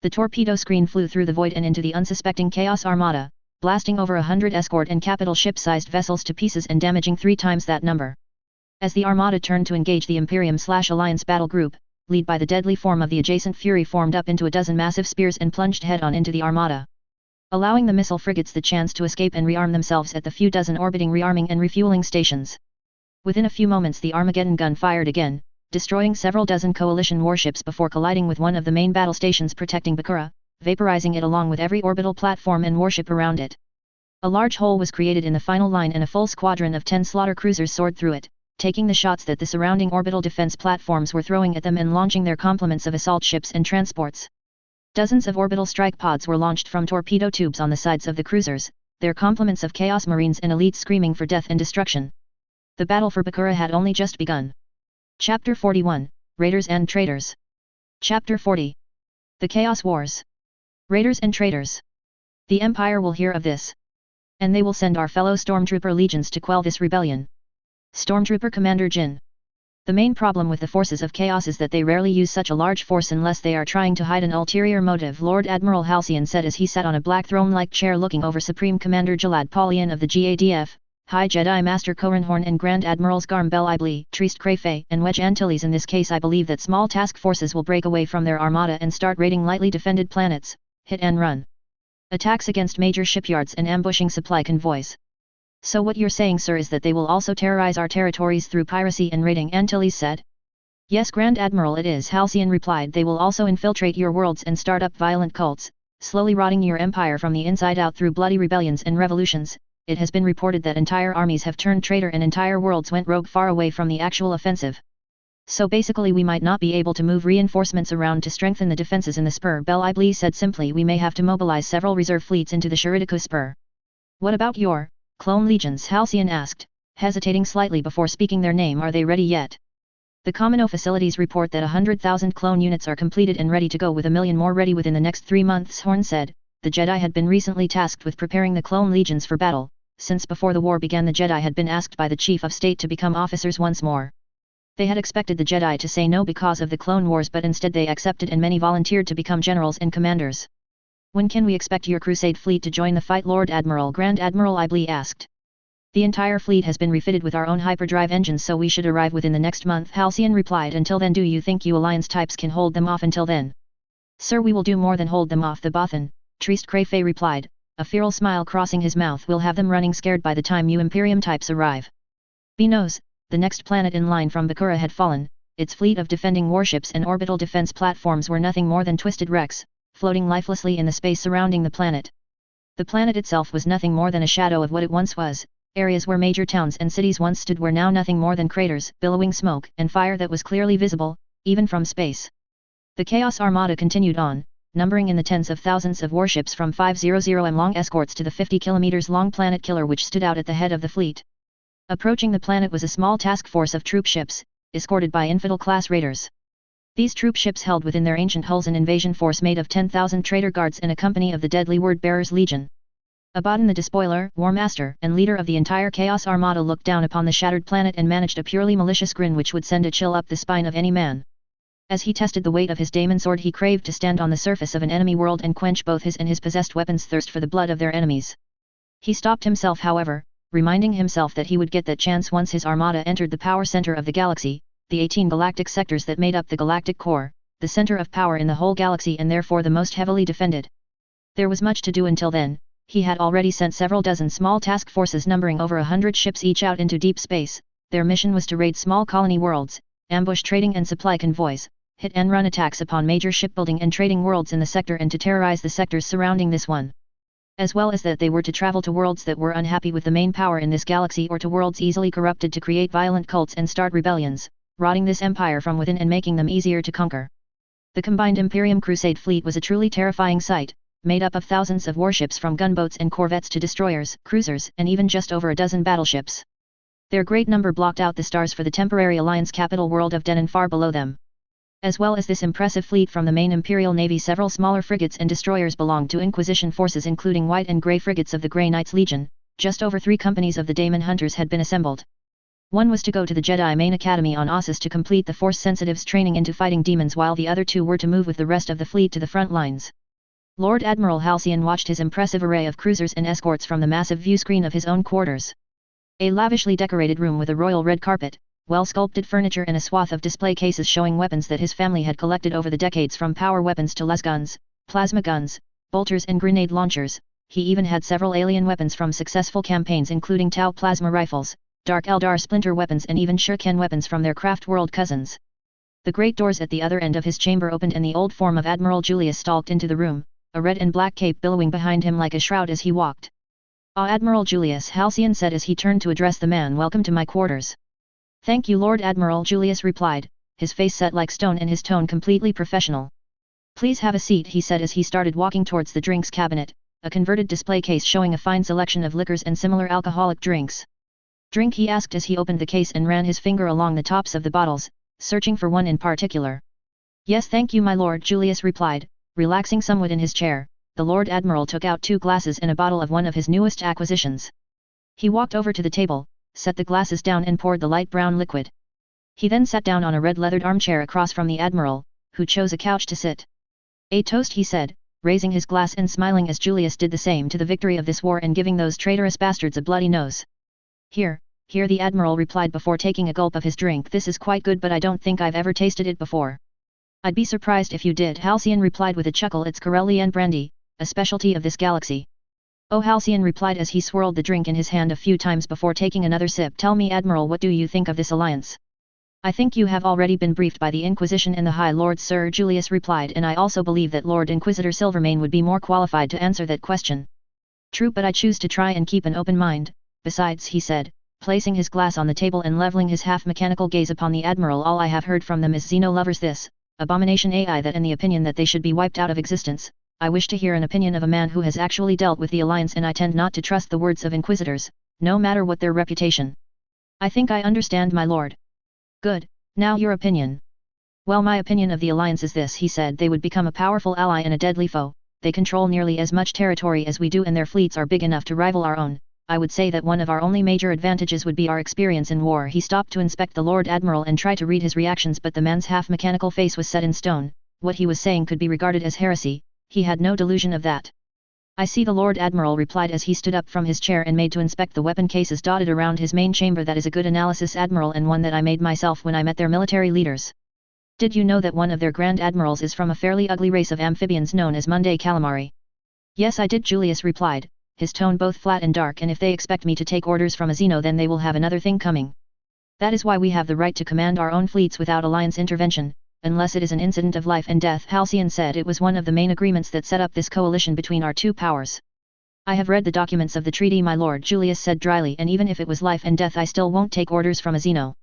The torpedo screen flew through the void and into the unsuspecting Chaos Armada, blasting over 100 escort and capital ship-sized vessels to pieces and damaging 3 times that number. As the Armada turned to engage the Imperium/Alliance battle group, led by the deadly form of the adjacent Fury, formed up into a dozen massive spears and plunged head-on into the Armada, allowing the missile frigates the chance to escape and rearm themselves at the few dozen orbiting rearming and refueling stations. Within a few moments the Armageddon gun fired again, destroying several dozen coalition warships before colliding with one of the main battle stations protecting Bakura, vaporizing it along with every orbital platform and warship around it. A large hole was created in the final line and a full squadron of 10 slaughter cruisers soared through it, taking the shots that the surrounding orbital defense platforms were throwing at them and launching their complements of assault ships and transports. Dozens of orbital strike pods were launched from torpedo tubes on the sides of the cruisers, their complements of Chaos Marines and elites screaming for death and destruction. The battle for Bakura had only just begun. Chapter 41, Raiders and Traitors. Chapter 40. The Chaos Wars. Raiders and Traitors. The Empire will hear of this. And they will send our fellow Stormtrooper legions to quell this rebellion. Stormtrooper Commander Jin. The main problem with the forces of Chaos is that they rarely use such a large force unless they are trying to hide an ulterior motive, Lord Admiral Halcyon said as he sat on a black throne-like chair looking over Supreme Commander Jalad Paulian of the GADF, High Jedi Master Corinhorn and Grand Admirals Garm Bel Ibli, Trieste Crayfay and Wedge Antilles. In this case I believe that small task forces will break away from their armada and start raiding lightly defended planets, hit and run. Attacks against major shipyards and ambushing supply convoys. So what you're saying, sir, is that they will also terrorize our territories through piracy and raiding, Antilles said. Yes, Grand Admiral, it is, Halcyon replied. They will also infiltrate your worlds and start up violent cults, slowly rotting your empire from the inside out through bloody rebellions and revolutions. It has been reported that entire armies have turned traitor and entire worlds went rogue far away from the actual offensive. So basically we might not be able to move reinforcements around to strengthen the defenses in the spur, Bel Ibli said simply. We may have to mobilize several reserve fleets into the Shiridiku spur. What about your clone legions? Halcyon asked, hesitating slightly before speaking their name. Are they ready yet? The Kamino facilities report that 100,000 clone units are completed and ready to go, with 1 million more ready within the next 3 months, Horn said. The Jedi had been recently tasked with preparing the clone legions for battle. Since before the war began the Jedi had been asked by the Chief of State to become officers once more. They had expected the Jedi to say no because of the Clone Wars, but instead they accepted and many volunteered to become generals and commanders. When can we expect your Crusade fleet to join the fight, Lord Admiral? Grand Admiral Ibli asked. The entire fleet has been refitted with our own hyperdrive engines, so we should arrive within the next month, Halcyon replied. Until then, do you think you Alliance types can hold them off until then? Sir, we will do more than hold them off, the Bothan, Trieste Crayfay replied, a feral smile crossing his mouth. We'll have them running scared by the time you Imperium types arrive. B knows, the next planet in line from Bakura had fallen. Its fleet of defending warships and orbital defense platforms were nothing more than twisted wrecks, floating lifelessly in the space surrounding the planet. The planet itself was nothing more than a shadow of what it once was. Areas where major towns and cities once stood were now nothing more than craters, billowing smoke and fire that was clearly visible, even from space. The Chaos Armada continued on, numbering in the tens of thousands of warships from 500m long escorts to the 50 km long Planet Killer, which stood out at the head of the fleet. Approaching the planet was a small task force of troop ships, escorted by Infidel-class raiders. These troop ships held within their ancient hulls an invasion force made of 10,000 traitor guards and a company of the deadly Word-Bearers Legion. Abaddon the Despoiler, War Master and leader of the entire Chaos Armada, looked down upon the shattered planet and managed a purely malicious grin which would send a chill up the spine of any man. As he tested the weight of his daemon sword, he craved to stand on the surface of an enemy world and quench both his and his possessed weapons' thirst for the blood of their enemies. He stopped himself, however, reminding himself that he would get that chance once his armada entered the power center of the galaxy, the 18 galactic sectors that made up the galactic core, the center of power in the whole galaxy and therefore the most heavily defended. There was much to do until then. He had already sent several dozen small task forces numbering over 100 ships each out into deep space. Their mission was to raid small colony worlds, ambush trading and supply convoys, hit and run attacks upon major shipbuilding and trading worlds in the sector and to terrorize the sectors surrounding this one. As well as that they were to travel to worlds that were unhappy with the main power in this galaxy or to worlds easily corrupted to create violent cults and start rebellions, rotting this empire from within and making them easier to conquer. The combined Imperium Crusade fleet was a truly terrifying sight, made up of thousands of warships from gunboats and corvettes to destroyers, cruisers and even just over a dozen battleships. Their great number blocked out the stars for the temporary Alliance capital world of Denon far below them. As well as this impressive fleet from the main Imperial Navy, several smaller frigates and destroyers belonged to Inquisition forces, including white and grey frigates of the Grey Knights Legion. Just over 3 companies of the Daemon Hunters had been assembled. One was to go to the Jedi main academy on Ossus to complete the Force Sensitives training into fighting demons, while the other two were to move with the rest of the fleet to the front lines. Lord Admiral Halcyon watched his impressive array of cruisers and escorts from the massive view screen of his own quarters. A lavishly decorated room with a royal red carpet, well-sculpted furniture and a swath of display cases showing weapons that his family had collected over the decades, from power weapons to las guns, plasma guns, bolters and grenade launchers. He even had several alien weapons from successful campaigns, including Tau plasma rifles, Dark Eldar splinter weapons and even shuriken weapons from their craft world cousins. The great doors at the other end of his chamber opened and the old form of Admiral Julius stalked into the room, a red and black cape billowing behind him like a shroud as he walked. "Ah, Admiral Julius," Halcyon said as he turned to address the man. "Welcome to my quarters." "Thank you, Lord Admiral," Julius replied, his face set like stone and his tone completely professional. "Please have a seat," he said as he started walking towards the drinks cabinet, a converted display case showing a fine selection of liquors and similar alcoholic drinks. "Drink?" he asked as he opened the case and ran his finger along the tops of the bottles, searching for one in particular. "Yes, thank you, my lord," Julius replied, relaxing somewhat in his chair. The Lord Admiral took out 2 glasses and a bottle of one of his newest acquisitions. He walked over to the table, set the glasses down and poured the light brown liquid. He then sat down on a red leathered armchair across from the Admiral, who chose a couch to sit. "A toast," he said, raising his glass and smiling as Julius did the same, "to the victory of this war and giving those traitorous bastards a bloody nose." Here, the Admiral replied before taking a gulp of his drink. "This is quite good, but I don't think I've ever tasted it before." "I'd be surprised if you did," Halcyon replied with a chuckle. "It's Corellian brandy, a specialty of this galaxy." "Oh," Halcyon replied as he swirled the drink in his hand a few times before taking another sip. "Tell me, Admiral, what do you think of this alliance?" "I think you have already been briefed by the Inquisition and the High Lord, sir," Julius replied, "and I also believe that Lord Inquisitor Silvermane would be more qualified to answer that question." "True, but I choose to try and keep an open mind. Besides," he said, placing his glass on the table and leveling his half-mechanical gaze upon the Admiral, "all I have heard from them is Xeno-lovers, this abomination AI, that, and the opinion that they should be wiped out of existence. I wish to hear an opinion of a man who has actually dealt with the Alliance, and I tend not to trust the words of Inquisitors, no matter what their reputation." "I think I understand, my lord." "Good, now your opinion." "Well, my opinion of the Alliance is this," he said. "They would become a powerful ally and a deadly foe. They control nearly as much territory as we do and their fleets are big enough to rival our own. I would say that one of our only major advantages would be our experience in war." He stopped to inspect the Lord Admiral and try to read his reactions, but the man's half-mechanical face was set in stone. What he was saying could be regarded as heresy. He had no delusion of that. "I see," the Lord Admiral replied as he stood up from his chair and made to inspect the weapon cases dotted around his main chamber. "That is a good analysis, Admiral, and one that I made myself when I met their military leaders. Did you know that one of their Grand Admirals is from a fairly ugly race of amphibians known as Munday Calamari?" "Yes, I did," Julius replied, his tone both flat and dark. "And if they expect me to take orders from a Xeno, then they will have another thing coming. That is why we have the right to command our own fleets without Alliance intervention, unless it is an incident of life and death," Halcyon said. "It was one of the main agreements that set up this coalition between our two powers." "I have read the documents of the treaty, my lord," Julius said dryly, "and even if it was life and death, I still won't take orders from a Xeno."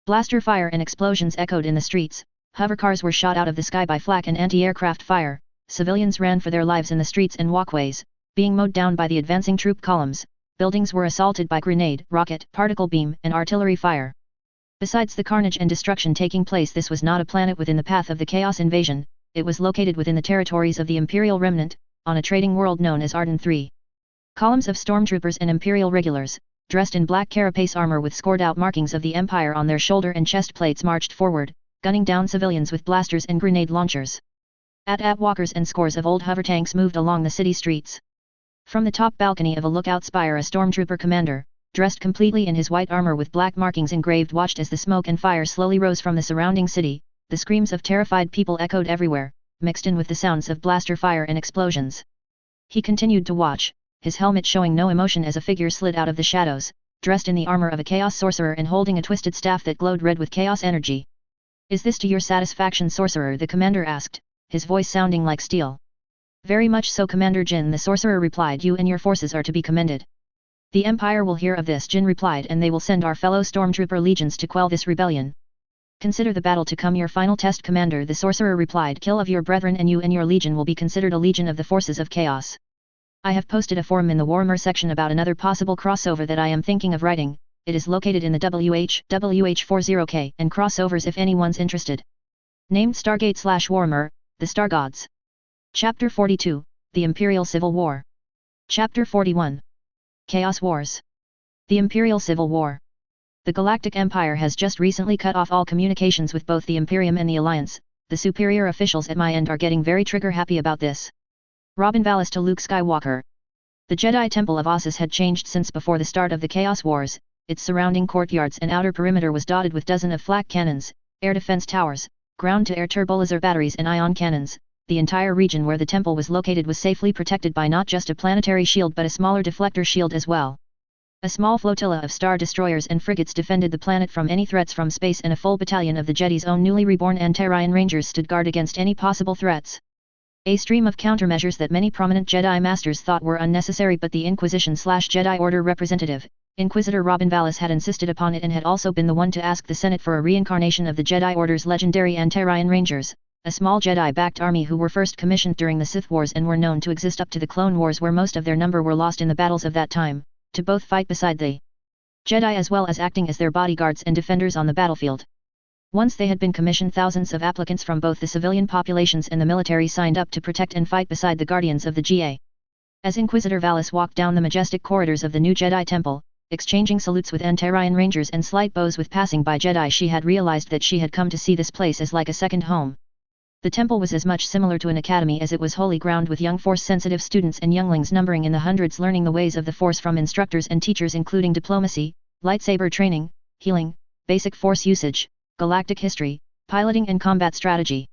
Blaster fire and explosions echoed in the streets, hovercars were shot out of the sky by flak and anti-aircraft fire, civilians ran for their lives in the streets and walkways, being mowed down by the advancing troop columns. Buildings were assaulted by grenade, rocket, particle beam, and artillery fire. Besides the carnage and destruction taking place, this was not a planet within the path of the Chaos invasion. It was located within the territories of the Imperial Remnant, on a trading world known as Arden III. Columns of stormtroopers and Imperial regulars, dressed in black carapace armor with scored-out markings of the Empire on their shoulder and chest plates, marched forward, gunning down civilians with blasters and grenade launchers. AT-AT walkers and scores of old hover tanks moved along the city streets. From the top balcony of a lookout spire, a stormtrooper commander, dressed completely in his white armor with black markings engraved, watched as the smoke and fire slowly rose from the surrounding city. The screams of terrified people echoed everywhere, mixed in with the sounds of blaster fire and explosions. He continued to watch, his helmet showing no emotion as a figure slid out of the shadows, dressed in the armor of a chaos sorcerer and holding a twisted staff that glowed red with chaos energy. "Is this to your satisfaction, sorcerer?" the commander asked, his voice sounding like steel. "Very much so, Commander Jin," the sorcerer replied. "You and your forces are to be commended." "The Empire will hear of this," Jin replied, "and they will send our fellow stormtrooper legions to quell this rebellion." "Consider the battle to come your final test, Commander," the sorcerer replied. "Kill of your brethren and you and your legion will be considered a legion of the forces of chaos." "I have posted a forum in the Warhammer section about another possible crossover that I am thinking of writing. It is located in the WH40k and crossovers if anyone's interested. Named Stargate/Warhammer, the Star Gods. Chapter 42, The Imperial Civil War. Chapter 41. Chaos Wars. The Imperial Civil War. The Galactic Empire has just recently cut off all communications with both the Imperium and the Alliance. The superior officials at my end are getting very trigger happy about this. Robin Vallis to Luke Skywalker. The Jedi Temple of Ossus had changed since before the start of the Chaos Wars. Its surrounding courtyards and outer perimeter was dotted with dozens of flak cannons, air defense towers, ground-to-air turbolaser batteries and ion cannons. The entire region where the temple was located was safely protected by not just a planetary shield but a smaller deflector shield as well. A small flotilla of star destroyers and frigates defended the planet from any threats from space, and a full battalion of the Jedi's own newly reborn Antarian Rangers stood guard against any possible threats. A stream of countermeasures that many prominent Jedi Masters thought were unnecessary, but the Inquisition/Jedi Order representative, Inquisitor Robin Vallis, had insisted upon it and had also been the one to ask the Senate for a reincarnation of the Jedi Order's legendary Antarian Rangers, a small Jedi-backed army who were first commissioned during the Sith Wars and were known to exist up to the Clone Wars, where most of their number were lost in the battles of that time, to both fight beside the Jedi as well as acting as their bodyguards and defenders on the battlefield. Once they had been commissioned, thousands of applicants from both the civilian populations and the military signed up to protect and fight beside the guardians of the GA. As Inquisitor Vallis walked down the majestic corridors of the new Jedi Temple, exchanging salutes with Antarian Rangers and slight bows with passing by Jedi, she had realized that she had come to see this place as like a second home. The temple was as much similar to an academy as it was holy ground, with young Force-sensitive students and younglings numbering in the hundreds learning the ways of the Force from instructors and teachers including diplomacy, lightsaber training, healing, basic Force usage, galactic history, piloting and combat strategy.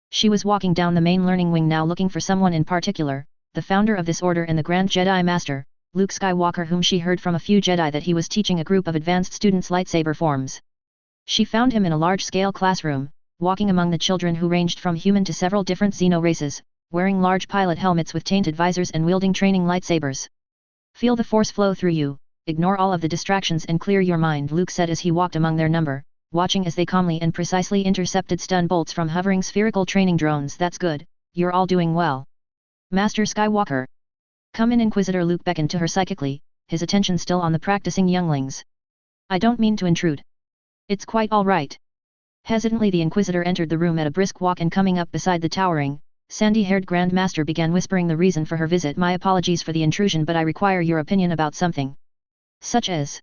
She was walking down the main learning wing now, looking for someone in particular, the founder of this order and the Grand Jedi Master, Luke Skywalker, whom she heard from a few Jedi that he was teaching a group of advanced students lightsaber forms. She found him in a large-scale classroom, walking among the children who ranged from human to several different xeno races, wearing large pilot helmets with tainted visors and wielding training lightsabers. Feel the Force flow through you, ignore all of the distractions and clear your mind, Luke said as he walked among their number, watching as they calmly and precisely intercepted stun bolts from hovering spherical training drones. That's good, you're all doing well. Master Skywalker. Come in. Inquisitor Luke beckoned to her psychically, his attention still on the practicing younglings. I don't mean to intrude. It's quite all right. Hesitantly the Inquisitor entered the room at a brisk walk, and coming up beside the towering, sandy-haired Grand Master began whispering the reason for her visit. My apologies for the intrusion, but I require your opinion about something. Such as?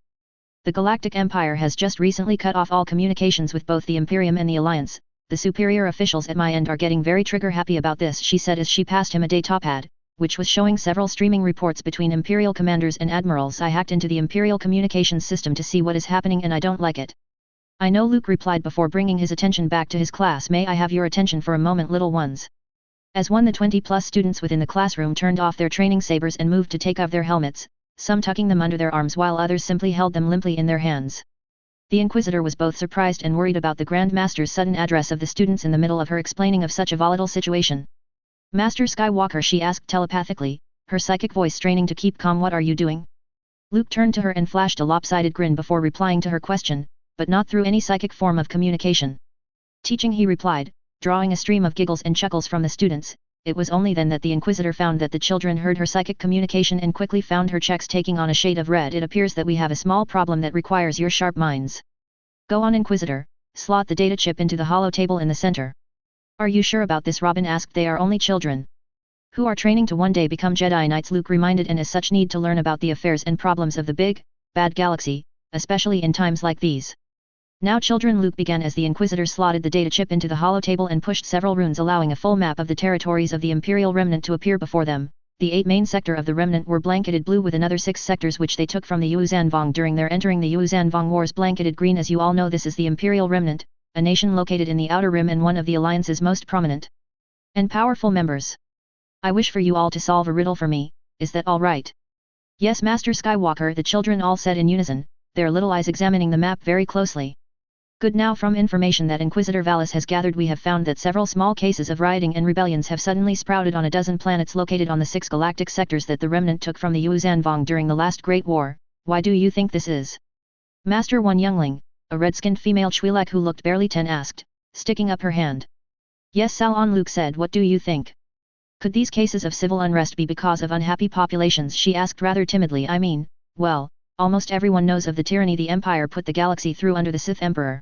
The Galactic Empire has just recently cut off all communications with both the Imperium and the Alliance. The superior officials at my end are getting very trigger happy about this, she said as she passed him a datapad, which was showing several streaming reports between Imperial commanders and admirals. I hacked into the Imperial communications system to see what is happening and I don't like it. I know, Luke replied before bringing his attention back to his class. May I have your attention for a moment, little ones? As the 20+ students within the classroom turned off their training sabers and moved to take off their helmets, some tucking them under their arms while others simply held them limply in their hands. The Inquisitor was both surprised and worried about the Grand Master's sudden address of the students in the middle of her explaining of such a volatile situation. Master Skywalker, she asked telepathically, her psychic voice straining to keep calm. What are you doing? Luke turned to her and flashed a lopsided grin before replying to her question, but not through any psychic form of communication. Teaching, he replied, drawing a stream of giggles and chuckles from the students. It was only then that the Inquisitor found that the children heard her psychic communication and quickly found her checks taking on a shade of red. It appears that we have a small problem that requires your sharp minds. Go on, Inquisitor, slot the data chip into the hollow table in the center. Are you sure about this? Robin asked. They are only children who are training to one day become Jedi Knights, Luke reminded, and as such need to learn about the affairs and problems of the big, bad galaxy, especially in times like these. Now children, Luke began as the Inquisitor slotted the data chip into the hollow table and pushed several runes allowing a full map of the territories of the Imperial Remnant to appear before them. The 8 main sector of the Remnant were blanketed blue, with another 6 sectors which they took from the Yuuzhan Vong during their entering the Yuuzhan Vong Wars blanketed green. As you all know, this is the Imperial Remnant, a nation located in the Outer Rim and one of the Alliance's most prominent and powerful members. I wish for you all to solve a riddle for me, is that all right? Yes, Master Skywalker, the children all said in unison, their little eyes examining the map very closely. Good. Now from information that Inquisitor Vallis has gathered, we have found that several small cases of rioting and rebellions have suddenly sprouted on a dozen planets located on the 6 galactic sectors that the Remnant took from the Yuuzhan Vong during the last Great War. Why do you think this is? Master, one youngling, a red-skinned female Twi'lek who looked barely 10, asked, sticking up her hand. Yes, Salon, Luke said. What do you think? Could these cases of civil unrest be because of unhappy populations? She asked rather timidly. I mean, well, almost everyone knows of the tyranny the Empire put the galaxy through under the Sith Emperor.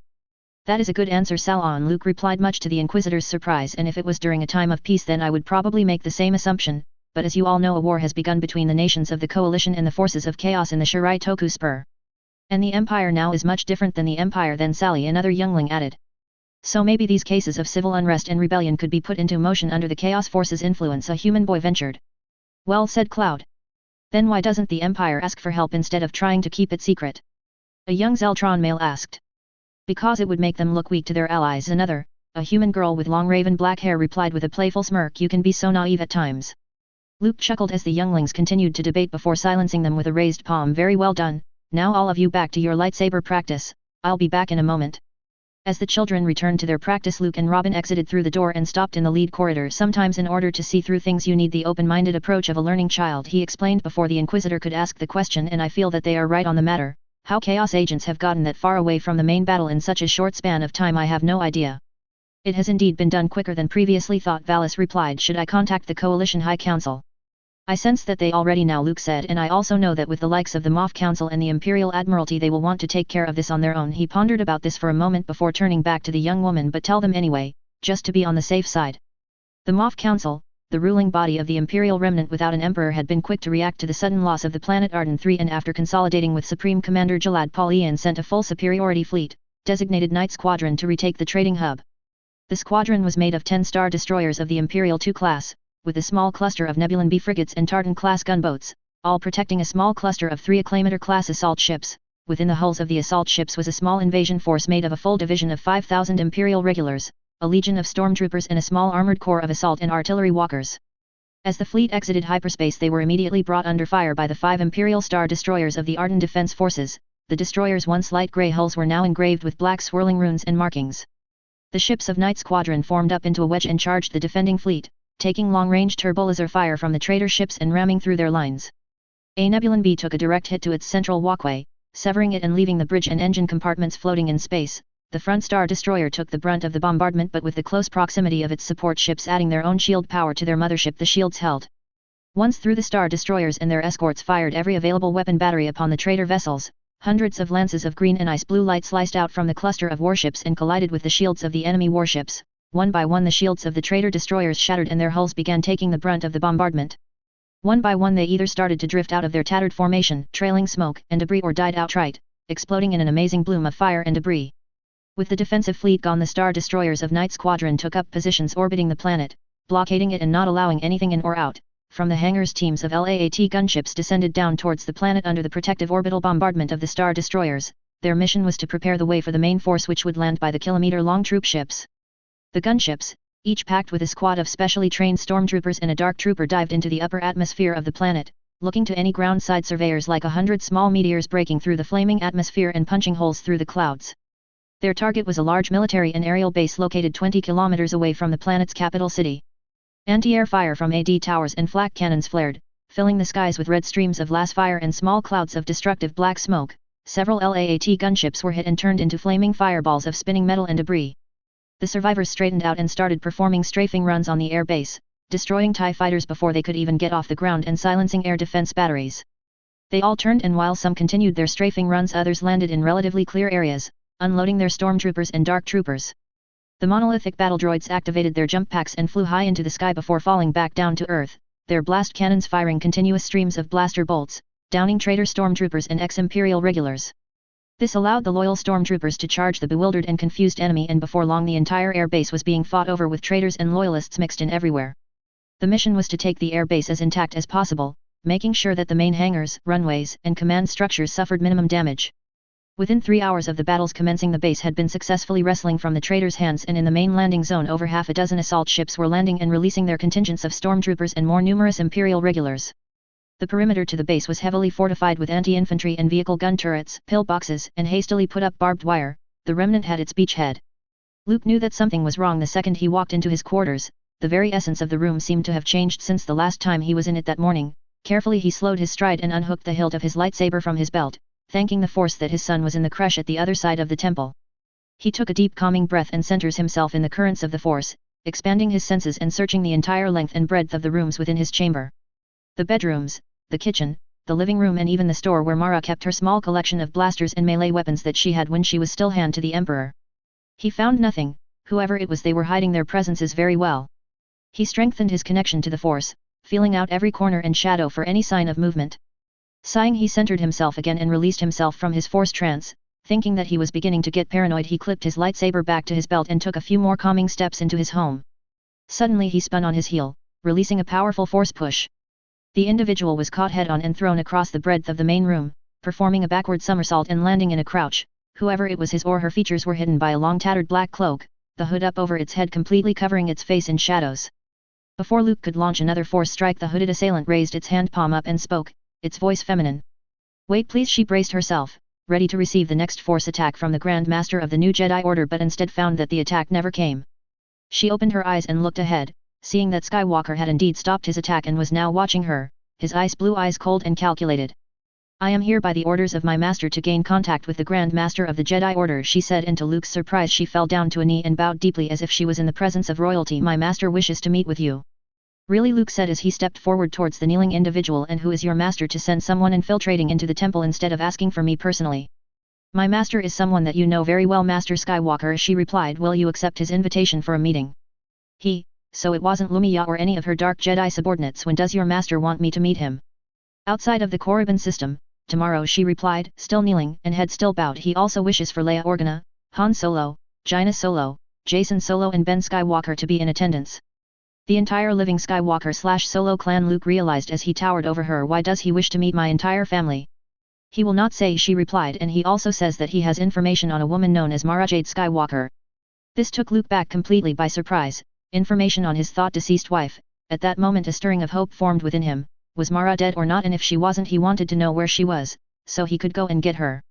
That is a good answer, Salon, Luke replied, much to the Inquisitor's surprise, and if it was during a time of peace then I would probably make the same assumption, but as you all know, a war has begun between the nations of the Coalition and the forces of chaos in the Shirai Toku Spur. And the Empire now is much different than the Empire then, Sally, another youngling added. So maybe these cases of civil unrest and rebellion could be put into motion under the Chaos Force's influence, a human boy ventured. Well said, Cloud. Then why doesn't the Empire ask for help instead of trying to keep it secret? A young Zeltron male asked. Because it would make them look weak to their allies, another, a human girl with long raven black hair, replied with a playful smirk. You can be so naive at times. Luke chuckled as the younglings continued to debate before silencing them with a raised palm. Very well done, now all of you back to your lightsaber practice, I'll be back in a moment. As the children returned to their practice, Luke and Robin exited through the door and stopped in the lead corridor. Sometimes in order to see through things you need the open-minded approach of a learning child, he explained before the Inquisitor could ask the question, and I feel that they are right on the matter. How Chaos agents have gotten that far away from the main battle in such a short span of time I have no idea. It has indeed been done quicker than previously thought, Valis replied. Should I contact the Coalition High Council? I sense that they already now, Luke said, and I also know that with the likes of the Moff Council and the Imperial Admiralty they will want to take care of this on their own. He pondered about this for a moment before turning back to the young woman. But tell them anyway, just to be on the safe side. The Moff Council, the ruling body of the Imperial Remnant without an emperor, had been quick to react to the sudden loss of the planet Arden III, and after consolidating with Supreme Commander Jalad Paulian sent a full superiority fleet, designated Night Squadron, to retake the trading hub. The squadron was made of 10 star destroyers of the Imperial II class, with a small cluster of Nebulan B frigates and Tartan-class gunboats, all protecting a small cluster of 3 Acclamator-class assault ships. Within the hulls of the assault ships was a small invasion force made of a full division of 5,000 Imperial regulars, a legion of stormtroopers and a small armored corps of assault and artillery walkers. As the fleet exited hyperspace they were immediately brought under fire by the 5 Imperial star destroyers of the Arden Defense Forces. The destroyers' once light grey hulls were now engraved with black swirling runes and markings. The ships of Night Squadron formed up into a wedge and charged the defending fleet, taking long-range turbolaser fire from the traitor ships and ramming through their lines. A Nebulan B took a direct hit to its central walkway, severing it and leaving the bridge and engine compartments floating in space. The front star destroyer took the brunt of the bombardment, but with the close proximity of its support ships adding their own shield power to their mothership, the shields held. Once through, the star destroyers and their escorts fired every available weapon battery upon the traitor vessels. Hundreds of lances of green and ice blue light sliced out from the cluster of warships and collided with the shields of the enemy warships. One by one the shields of the traitor destroyers shattered and their hulls began taking the brunt of the bombardment. One by one they either started to drift out of their tattered formation, trailing smoke and debris, or died outright, exploding in an amazing bloom of fire and debris. With the defensive fleet gone, the star destroyers of Night Squadron took up positions orbiting the planet, blockading it and not allowing anything in or out. From the hangars, teams of LAAT gunships descended down towards the planet under the protective orbital bombardment of the star destroyers. Their mission was to prepare the way for the main force, which would land by the kilometer-long troop ships. The gunships, each packed with a squad of specially trained stormtroopers and a dark trooper, dived into the upper atmosphere of the planet, looking to any ground-side surveyors like 100 small meteors breaking through the flaming atmosphere and punching holes through the clouds. Their target was a large military and aerial base located 20 kilometers away from the planet's capital city. Anti-air fire from AD towers and flak cannons flared, filling the skies with red streams of las fire and small clouds of destructive black smoke. Several LAAT gunships were hit and turned into flaming fireballs of spinning metal and debris. The survivors straightened out and started performing strafing runs on the air base, destroying TIE fighters before they could even get off the ground and silencing air defense batteries. They all turned, and while some continued their strafing runs, others landed in relatively clear areas, unloading their stormtroopers and dark troopers. The monolithic battle droids activated their jump packs and flew high into the sky before falling back down to Earth, their blast cannons firing continuous streams of blaster bolts, downing traitor stormtroopers and ex-Imperial regulars. This allowed the loyal stormtroopers to charge the bewildered and confused enemy, and before long the entire air base was being fought over with traitors and loyalists mixed in everywhere. The mission was to take the air base as intact as possible, making sure that the main hangars, runways, and command structures suffered minimum damage. Within 3 hours of the battles commencing, the base had been successfully wresting from the traitors' hands, and in the main landing zone over half a dozen assault ships were landing and releasing their contingents of stormtroopers and more numerous Imperial regulars. The perimeter to the base was heavily fortified with anti-infantry and vehicle gun turrets, pillboxes, and hastily put up barbed wire. The remnant had its beachhead. Luke knew that something was wrong the second he walked into his quarters. The very essence of the room seemed to have changed since the last time he was in it that morning. Carefully he slowed his stride and unhooked the hilt of his lightsaber from his belt, thanking the Force that his son was in the creche at the other side of the temple. He took a deep calming breath and centers himself in the currents of the Force, expanding his senses and searching the entire length and breadth of the rooms within his chamber. The bedrooms, the kitchen, the living room, and even the store where Mara kept her small collection of blasters and melee weapons that she had when she was still hand to the Emperor. He found nothing. Whoever it was, they were hiding their presences very well. He strengthened his connection to the Force, feeling out every corner and shadow for any sign of movement. Sighing, he centered himself again and released himself from his force trance. Thinking that he was beginning to get paranoid, he clipped his lightsaber back to his belt and took a few more calming steps into his home. Suddenly he spun on his heel, releasing a powerful force push. The individual was caught head-on and thrown across the breadth of the main room, performing a backward somersault and landing in a crouch. Whoever it was, his or her features were hidden by a long tattered black cloak, the hood up over its head completely covering its face in shadows. Before Luke could launch another force strike, the hooded assailant raised its hand palm up and spoke, its voice feminine. "Wait please." She braced herself, ready to receive the next force attack from the Grand Master of the New Jedi Order, but instead found that the attack never came. She opened her eyes and looked ahead, seeing that Skywalker had indeed stopped his attack and was now watching her, his ice blue eyes cold and calculated. "I am here by the orders of my master to gain contact with the Grand Master of the Jedi Order," she said, and to Luke's surprise she fell down to a knee and bowed deeply as if she was in the presence of royalty. "My master wishes to meet with you." "Really?" Luke said as he stepped forward towards the kneeling individual. "And who is your master to send someone infiltrating into the temple instead of asking for me personally?" "My master is someone that you know very well, Master Skywalker," she replied. "Will you accept his invitation for a meeting?" So it wasn't Lumia or any of her dark Jedi subordinates. "When does your master want me to meet him?" "Outside of the Korriban system, tomorrow," she replied, still kneeling and head still bowed. "He also wishes for Leia Organa, Han Solo, Jaina Solo, Jason Solo and Ben Skywalker to be in attendance. The entire living Skywalker/Solo clan," Luke realized as he towered over her. "Why does he wish to meet my entire family?" "He will not say," she replied, "and he also says that he has information on a woman known as Mara Jade Skywalker." This took Luke back completely by surprise. Information on his thought-deceased wife. At that moment a stirring of hope formed within him. Was Mara dead or not? And if she wasn't, he wanted to know where she was, so he could go and get her.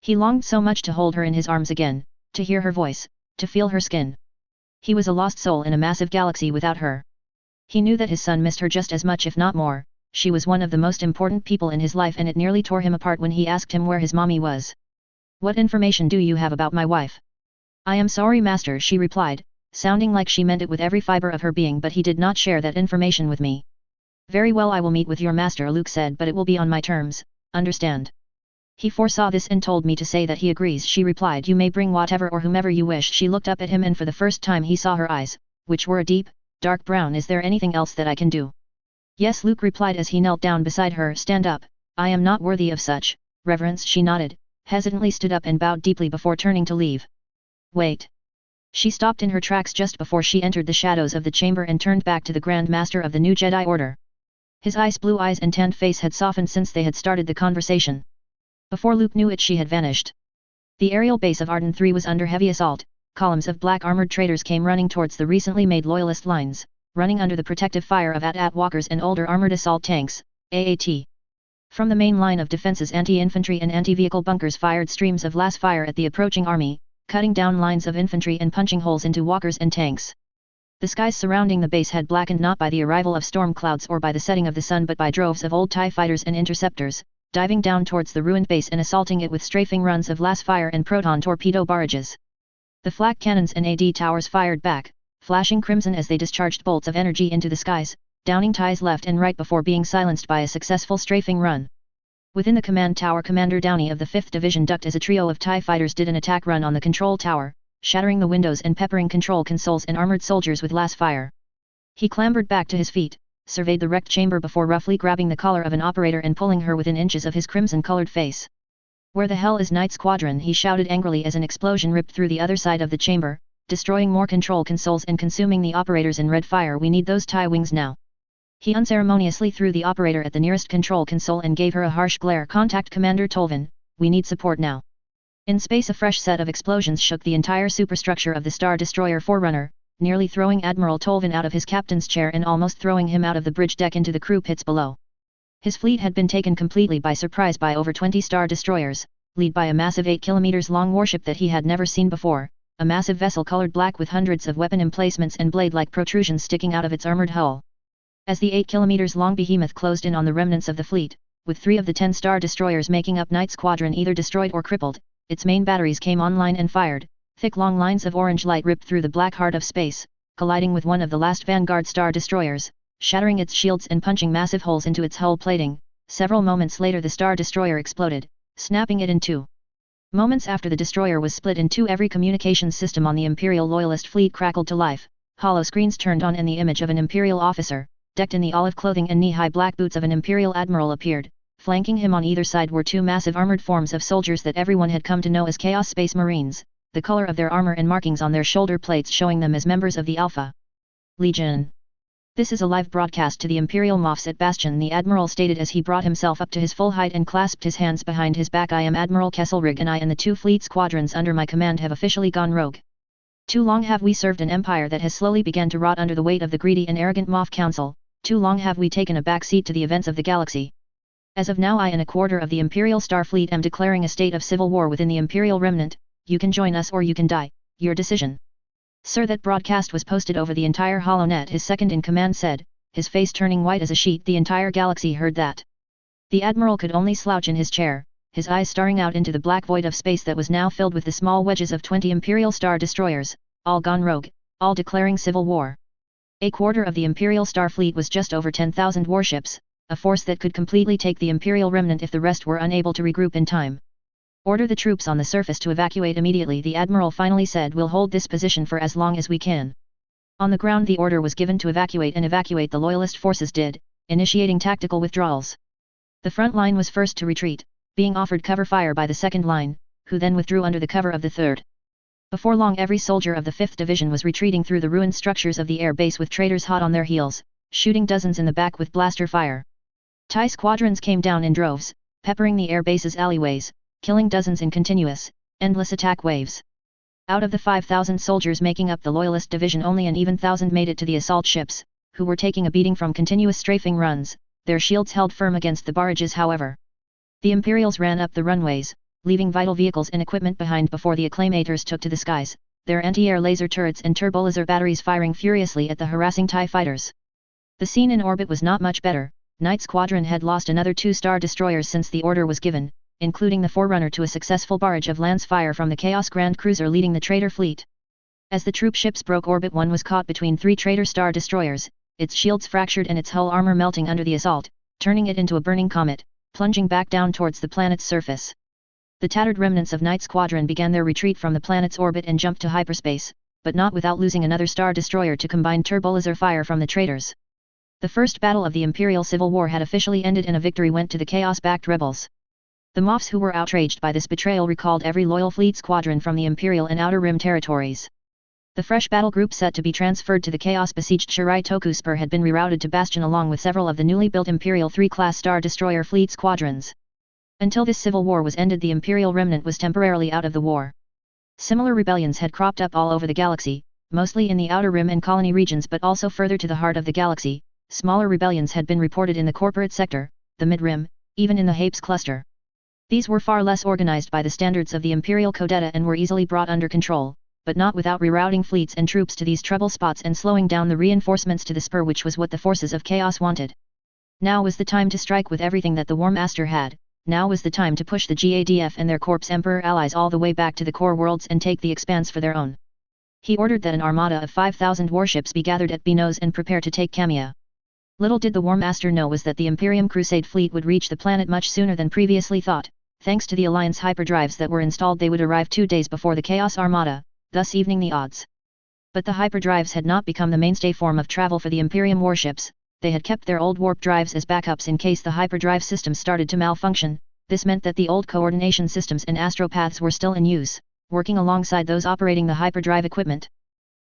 He longed so much to hold her in his arms again, to hear her voice, to feel her skin. He was a lost soul in a massive galaxy without her. He knew that his son missed her just as much, if not more. She was one of the most important people in his life, and it nearly tore him apart when he asked him where his mommy was. "What information do you have about my wife?" "I am sorry, Master," she replied, sounding like she meant it with every fiber of her being, "but he did not share that information with me." "Very well, I will meet with your master," Luke said, "but it will be on my terms, understand?" "He foresaw this and told me to say that he agrees," she replied. "You may bring whatever or whomever you wish." She looked up at him and for the first time he saw her eyes, which were a deep, dark brown. "Is there anything else that I can do?" "Yes," Luke replied as he knelt down beside her. "Stand up." "I am not worthy of such reverence," she nodded, hesitantly stood up and bowed deeply before turning to leave. "Wait." She stopped in her tracks just before she entered the shadows of the chamber and turned back to the Grand Master of the New Jedi Order. His ice blue eyes and tanned face had softened since they had started the conversation. Before Luke knew it, she had vanished. The aerial base of Arden III was under heavy assault. Columns of black armored traders came running towards the recently made loyalist lines, running under the protective fire of AT-AT walkers and older armored assault tanks, AAT. From the main line of defenses, anti-infantry and anti-vehicle bunkers fired streams of las fire at the approaching army, cutting down lines of infantry and punching holes into walkers and tanks. The skies surrounding the base had blackened not by the arrival of storm clouds or by the setting of the sun, but by droves of old TIE fighters and interceptors, diving down towards the ruined base and assaulting it with strafing runs of las fire and proton torpedo barrages. The flak cannons and AD towers fired back, flashing crimson as they discharged bolts of energy into the skies, downing TIEs left and right before being silenced by a successful strafing run. Within the command tower, Commander Downey of the 5th Division ducked as a trio of TIE fighters did an attack run on the control tower, shattering the windows and peppering control consoles and armored soldiers with las fire. He clambered back to his feet, surveyed the wrecked chamber before roughly grabbing the collar of an operator and pulling her within inches of his crimson-colored face. "Where the hell is Night Squadron?" he shouted angrily as an explosion ripped through the other side of the chamber, destroying more control consoles and consuming the operators in red fire. "We need those TIE wings now." He unceremoniously threw the operator at the nearest control console and gave her a harsh glare. "Contact Commander Tolvin, we need support now." In space, a fresh set of explosions shook the entire superstructure of the Star Destroyer Forerunner, nearly throwing Admiral Tolvin out of his captain's chair and almost throwing him out of the bridge deck into the crew pits below. His fleet had been taken completely by surprise by over 20 Star Destroyers, led by a massive 8 km long warship that he had never seen before, a massive vessel colored black with hundreds of weapon emplacements and blade-like protrusions sticking out of its armored hull. As the 8 km long behemoth closed in on the remnants of the fleet, with 3 of the 10 Star Destroyers making up Night Squadron either destroyed or crippled, its main batteries came online and fired. Thick long lines of orange light ripped through the black heart of space, colliding with one of the last Vanguard Star Destroyers, shattering its shields and punching massive holes into its hull plating. Several moments later the Star Destroyer exploded, snapping it in two. Moments after the destroyer was split in two, every communications system on the Imperial Loyalist fleet crackled to life, hollow screens turned on and the image of an Imperial officer, decked in the olive clothing and knee-high black boots of an Imperial admiral appeared, Flanking him on either side were two massive armored forms of soldiers that everyone had come to know as Chaos Space Marines, the color of their armor and markings on their shoulder plates showing them as members of the Alpha Legion. "This is a live broadcast to the Imperial Moffs at Bastion," the Admiral stated as he brought himself up to his full height and clasped his hands behind his back. "I am Admiral Kesselrig, and I and the 2 fleet squadrons under my command have officially gone rogue. Too long have we served an empire that has slowly begun to rot under the weight of the greedy and arrogant Moff Council, too long have we taken a back seat to the events of the galaxy. As of now I and a quarter of the Imperial Starfleet am declaring a state of civil war within the Imperial Remnant. You can join us or you can die, your decision." "Sir," that broadcast was posted over the entire HoloNet, his second-in-command said, his face turning white as a sheet. The entire galaxy heard that. The Admiral could only slouch in his chair, his eyes staring out into the black void of space that was now filled with the small wedges of 20 Imperial Star Destroyers, all gone rogue, all declaring civil war. A quarter of the Imperial Starfleet was just over 10,000 warships, a force that could completely take the Imperial Remnant if the rest were unable to regroup in time. "Order the troops on the surface to evacuate immediately," the Admiral finally said. "We'll hold this position for as long as we can." On the ground the order was given to evacuate, and evacuate the Loyalist forces did, initiating tactical withdrawals. The front line was first to retreat, being offered cover fire by the second line, who then withdrew under the cover of the third. Before long every soldier of the 5th Division was retreating through the ruined structures of the air base with traitors hot on their heels, shooting dozens in the back with blaster fire. TIE squadrons came down in droves, peppering the air base's alleyways, killing dozens in continuous, endless attack waves. Out of the 5,000 soldiers making up the Loyalist division, only an even 1,000 made it to the assault ships, who were taking a beating from continuous strafing runs, their shields held firm against the barrages. However, the Imperials ran up the runways, leaving vital vehicles and equipment behind before the Acclamators took to the skies, their anti-air laser turrets and turbolaser batteries firing furiously at the harassing TIE fighters. The scene in orbit was not much better. Night Squadron had lost another 2 Star Destroyers since the order was given, including the forerunner to a successful barrage of lance fire from the Chaos Grand Cruiser leading the traitor fleet. As the troop ships broke orbit, one was caught between 3 traitor Star Destroyers, its shields fractured and its hull armor melting under the assault, turning it into a burning comet, plunging back down towards the planet's surface. The tattered remnants of Night Squadron began their retreat from the planet's orbit and jumped to hyperspace, but not without losing another Star Destroyer to combined turbolaser fire from the traitors. The first battle of the Imperial Civil War had officially ended and a victory went to the Chaos-backed rebels. The Moffs, who were outraged by this betrayal, recalled every loyal fleet squadron from the Imperial and Outer Rim territories. The fresh battle group set to be transferred to the Chaos-besieged Shirai Toku Spur had been rerouted to Bastion along with several of the newly built Imperial 3-class Star Destroyer fleet squadrons. Until this civil war was ended, the Imperial Remnant was temporarily out of the war. Similar rebellions had cropped up all over the galaxy, mostly in the Outer Rim and colony regions, but also further to the heart of the galaxy. Smaller rebellions had been reported in the corporate sector, the Mid-Rim, even in the Hapes cluster. These were far less organized by the standards of the Imperial Codetta and were easily brought under control, but not without rerouting fleets and troops to these trouble spots and slowing down the reinforcements to the spur, which was what the forces of chaos wanted. Now was the time to strike with everything that the War Master had. Now was the time to push the GADF and their Corpse Emperor allies all the way back to the core worlds and take the expanse for their own. He ordered that an armada of 5,000 warships be gathered at Benos and prepare to take Kamia. Little did the War Master know was that the Imperium Crusade fleet would reach the planet much sooner than previously thought. Thanks to the Alliance hyperdrives that were installed, they would arrive 2 days before the Chaos Armada, thus evening the odds. But the hyperdrives had not become the mainstay form of travel for the Imperium warships. They had kept their old warp drives as backups in case the hyperdrive systems started to malfunction. This meant that the old coordination systems and astropaths were still in use, working alongside those operating the hyperdrive equipment.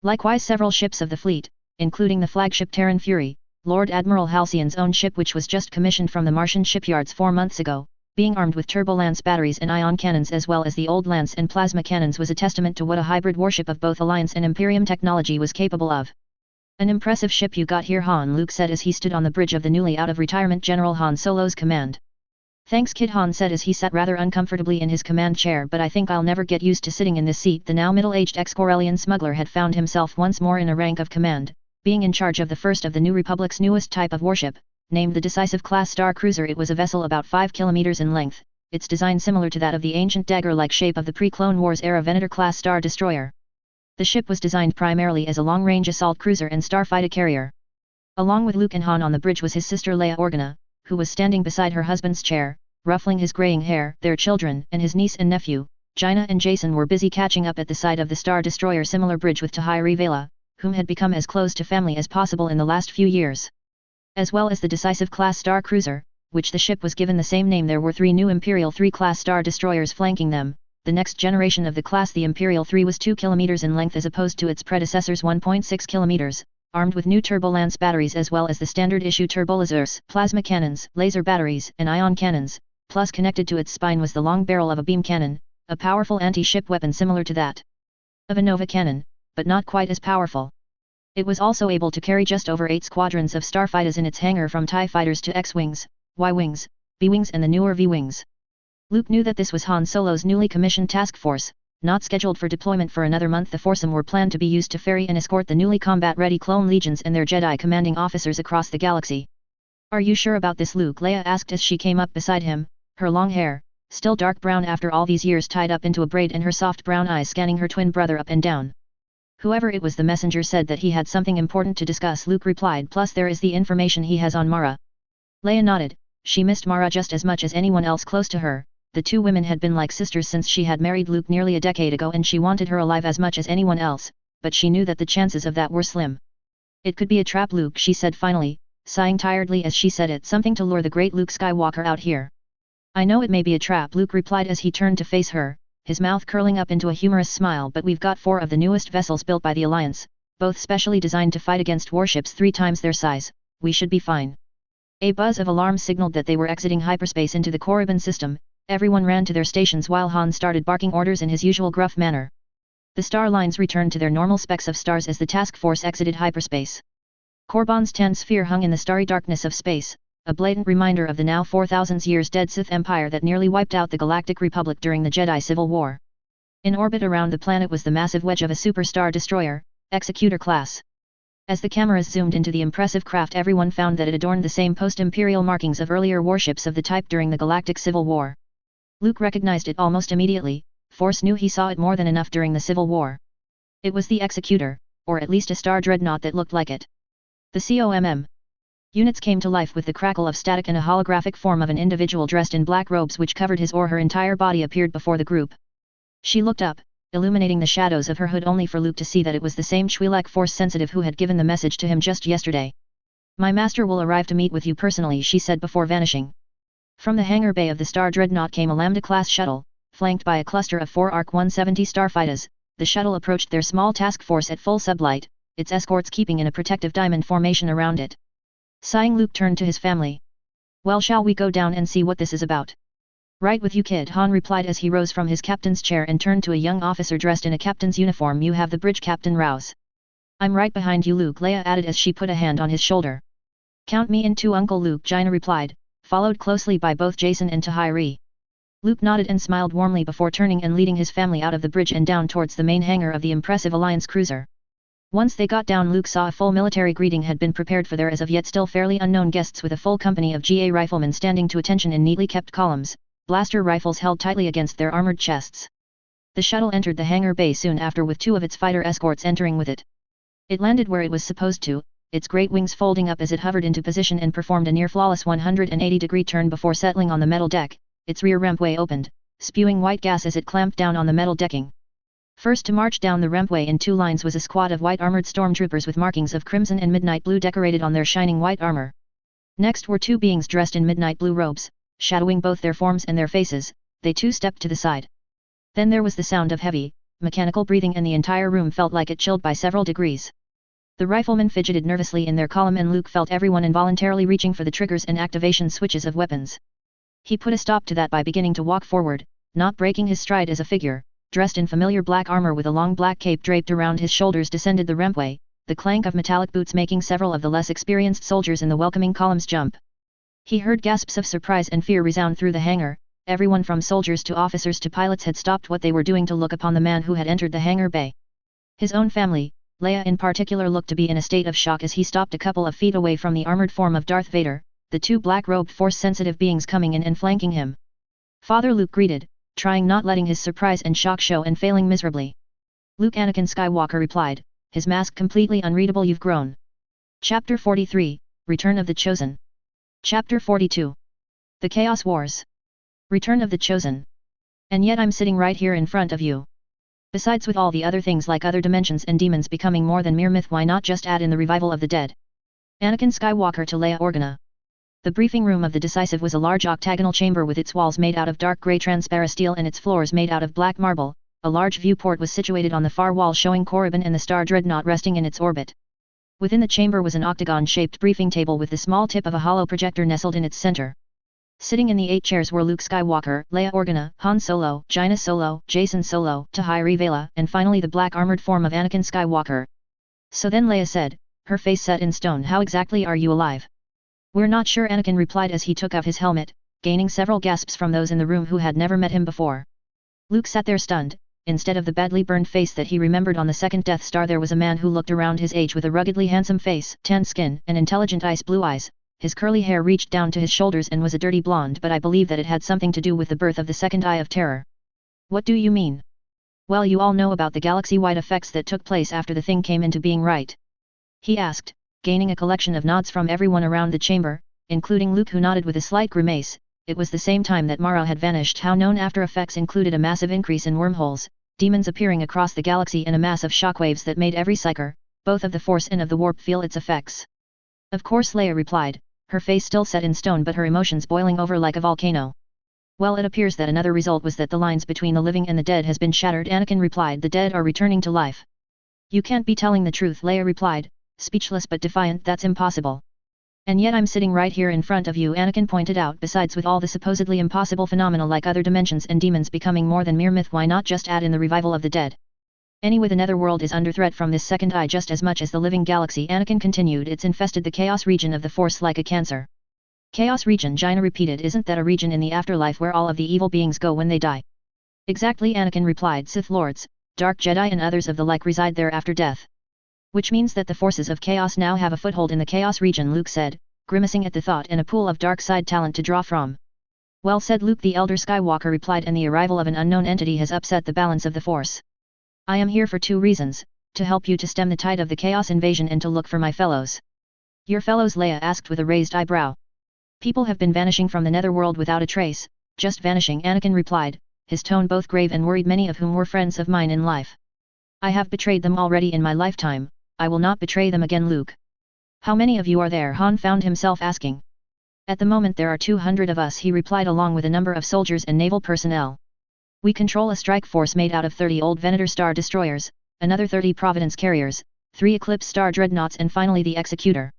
Likewise, several ships of the fleet, including the flagship Terran Fury, Lord Admiral Halcyon's own ship, which was just commissioned from the Martian shipyards 4 months ago, being armed with turbo-lance batteries and ion cannons as well as the old lance and plasma cannons, was a testament to what a hybrid warship of both Alliance and Imperium technology was capable of. "An impressive ship you got here, Han," Luke said as he stood on the bridge of the newly out-of-retirement General Han Solo's command. "Thanks, kid," Han said as he sat rather uncomfortably in his command chair, "but I think I'll never get used to sitting in this seat." The now middle-aged ex-Corellian smuggler had found himself once more in a rank of command, being in charge of the first of the New Republic's newest type of warship, named the Decisive Class Star Cruiser. It was a vessel about 5 kilometers in length, its design similar to that of the ancient dagger-like shape of the pre-Clone Wars era Venator-class Star Destroyer. The ship was designed primarily as a long-range assault cruiser and starfighter carrier. Along with Luke and Han on the bridge was his sister Leia Organa, who was standing beside her husband's chair, ruffling his graying hair. Their children and his niece and nephew, Jaina and Jason, were busy catching up at the side of the Star Destroyer similar bridge with Tahiri Vela, whom had become as close to family as possible in the last few years. As well as the Decisive Class Star Cruiser, which the ship was given the same name. There were 3 new Imperial 3 class star destroyers flanking them. The next generation of the class, the Imperial 3, was 2 km in length as opposed to its predecessor's 1.6 km, armed with new turbolance batteries as well as the standard issue turbolasers, plasma cannons, laser batteries, and ion cannons, plus connected to its spine was the long barrel of a beam cannon, a powerful anti-ship weapon similar to that of a Nova cannon, but not quite as powerful. It was also able to carry just over 8 squadrons of starfighters in its hangar, from TIE fighters to X-wings, Y-wings, B-wings and the newer V-wings. Luke knew that this was Han Solo's newly commissioned task force, not scheduled for deployment for another month. The foursome were planned to be used to ferry and escort the newly combat-ready clone legions and their Jedi commanding officers across the galaxy. "Are you sure about this, Luke?" Leia asked as she came up beside him, her long hair, still dark brown after all these years, tied up into a braid, and her soft brown eyes scanning her twin brother up and down. "Whoever it was, the messenger said that he had something important to discuss," Luke replied, "plus there is the information he has on Mara." Leia nodded. She missed Mara just as much as anyone else close to her. The two women had been like sisters since she had married Luke nearly a decade ago, and she wanted her alive as much as anyone else, but she knew that the chances of that were slim. "It could be a trap, Luke," she said finally, sighing tiredly as she said it, "something to lure the great Luke Skywalker out here." "I know it may be a trap," Luke replied as he turned to face her, his mouth curling up into a humorous smile, "but we've got 4 of the newest vessels built by the Alliance, both specially designed to fight against warships 3 times their size. We should be fine." A buzz of alarm signaled that they were exiting hyperspace into the Korriban system. Everyone ran to their stations while Han started barking orders in his usual gruff manner. The star lines returned to their normal specks of stars as the task force exited hyperspace. Korriban's tan sphere hung in the starry darkness of space, a blatant reminder of the now 4,000 years dead Sith Empire that nearly wiped out the Galactic Republic during the Jedi Civil War. In orbit around the planet was the massive wedge of a superstar destroyer, Executor class. As the cameras zoomed into the impressive craft, everyone found that it adorned the same post-imperial markings of earlier warships of the type during the Galactic Civil War. Luke recognized it almost immediately. Force knew he saw it more than enough during the Civil War. It was the Executor, or at least a star dreadnought that looked like it. The COMM units came to life with the crackle of static, and a holographic form of an individual dressed in black robes which covered his or her entire body appeared before the group. She looked up, illuminating the shadows of her hood, only for Luke to see that it was the same Twi'lek force sensitive who had given the message to him just yesterday. "My master will arrive to meet with you personally," she said before vanishing. From the hangar bay of the Star Dreadnought came a Lambda-class shuttle, flanked by a cluster of 4 ARC-170 starfighters. The shuttle approached their small task force at full sublight, its escorts keeping in a protective diamond formation around it. Sighing, Luke turned to his family. "Well, shall we go down and see what this is about?" "Right with you, kid," Han replied as he rose from his captain's chair and turned to a young officer dressed in a captain's uniform. "You have the bridge, Captain Rouse." "I'm right behind you, Luke," Leia added as she put a hand on his shoulder. "Count me in too, Uncle Luke," Jaina replied, followed closely by both Jason and Tahiri. Luke nodded and smiled warmly before turning and leading his family out of the bridge and down towards the main hangar of the impressive Alliance cruiser. Once they got down, Luke saw a full military greeting had been prepared for their as of yet still fairly unknown guests, with a full company of GA riflemen standing to attention in neatly kept columns, blaster rifles held tightly against their armored chests. The shuttle entered the hangar bay soon after, with 2 of its fighter escorts entering with it. It landed where it was supposed to, its great wings folding up as it hovered into position and performed a near-flawless 180-degree turn before settling on the metal deck. Its rear rampway opened, spewing white gas as it clamped down on the metal decking. First to march down the rampway in 2 lines was a squad of white armored stormtroopers with markings of crimson and midnight blue decorated on their shining white armor. Next were 2 beings dressed in midnight blue robes, shadowing both their forms and their faces. They too stepped to the side. Then there was the sound of heavy, mechanical breathing, and the entire room felt like it chilled by several degrees. The riflemen fidgeted nervously in their column, and Luke felt everyone involuntarily reaching for the triggers and activation switches of weapons. He put a stop to that by beginning to walk forward, not breaking his stride as a figure, dressed in familiar black armor with a long black cape draped around his shoulders, descended the rampway, the clank of metallic boots making several of the less experienced soldiers in the welcoming columns jump. He heard gasps of surprise and fear resound through the hangar. Everyone from soldiers to officers to pilots had stopped what they were doing to look upon the man who had entered the hangar bay. His own family, Leia in particular, looked to be in a state of shock as he stopped a couple of feet away from the armored form of Darth Vader, the 2 black-robed force-sensitive beings coming in and flanking him. "Father," Luke greeted, trying not letting his surprise and shock show and failing miserably. "Luke Anakin Skywalker," replied, his mask completely unreadable. "You've grown." Chapter 43, Return of the Chosen. Chapter 42. The Chaos Wars. Return of the Chosen. "And yet I'm sitting right here in front of you. Besides, with all the other things like other dimensions and demons becoming more than mere myth, why not just add in the revival of the dead?" Anakin Skywalker to Leia Organa. The briefing room of the Decisive was a large octagonal chamber with its walls made out of dark grey transparent steel and its floors made out of black marble. A large viewport was situated on the far wall showing Korriban and the Star Dreadnought resting in its orbit. Within the chamber was an octagon-shaped briefing table with the small tip of a hollow projector nestled in its center. Sitting in the 8 chairs were Luke Skywalker, Leia Organa, Han Solo, Jaina Solo, Jason Solo, Tahiri Vela, and finally the black armored form of Anakin Skywalker. So then Leia said, her face set in stone, "How exactly are you alive?" "We're not sure," Anakin replied as he took off his helmet, gaining several gasps from those in the room who had never met him before. Luke sat there stunned. Instead of the badly burned face that he remembered on the second Death Star, there was a man who looked around his age with a ruggedly handsome face, tan skin, and intelligent ice blue eyes. His curly hair reached down to his shoulders and was a dirty blonde, but I believe that it had something to do with the birth of the second Eye of Terror. "What do you mean?" "Well, you all know about the galaxy-wide effects that took place after the thing came into being, right?" he asked, gaining a collection of nods from everyone around the chamber, including Luke, who nodded with a slight grimace. It was the same time that Mara had vanished. How known after effects included a massive increase in wormholes, demons appearing across the galaxy, and a mass of shockwaves that made every psyker, both of the Force and of the Warp, feel its effects. "Of course," Leia replied, her face still set in stone but her emotions boiling over like a volcano. "Well, it appears that another result was that the lines between the living and the dead has been shattered," Anakin replied. "The dead are returning to life." "You can't be telling the truth," Leia replied, speechless but defiant. "That's impossible." "And yet I'm sitting right here in front of you," Anakin pointed out. "Besides, with all the supposedly impossible phenomena like other dimensions and demons becoming more than mere myth, why not just add in the revival of the dead? Anyway, the netherworld is under threat from this second eye just as much as the living galaxy," Anakin continued. "It's infested the chaos region of the Force like a cancer." "Chaos region?" Jaina repeated. "Isn't that a region in the afterlife where all of the evil beings go when they die?" "Exactly," Anakin replied. "Sith Lords, Dark Jedi and others of the like reside there after death." "Which means that the forces of chaos now have a foothold in the chaos region," Luke said, grimacing at the thought, "and a pool of dark side talent to draw from." "Well said, Luke," the elder Skywalker replied, "and the arrival of an unknown entity has upset the balance of the Force. I am here for 2 reasons, to help you to stem the tide of the chaos invasion and to look for my fellows." "Your fellows?" Leia asked with a raised eyebrow. "People have been vanishing from the netherworld without a trace." "Just vanishing," Anakin replied, his tone both grave and worried. "Many of whom were friends of mine in life. I have betrayed them already in my lifetime. I will not betray them again." "Luke, how many of you are there?" Han found himself asking. "At the moment there are 200 of us," he replied, along with a number of soldiers and naval personnel. "We control a strike force made out of 30 old Venator Star Destroyers, another 30 Providence Carriers, 3 Eclipse Star Dreadnoughts and finally the Executor."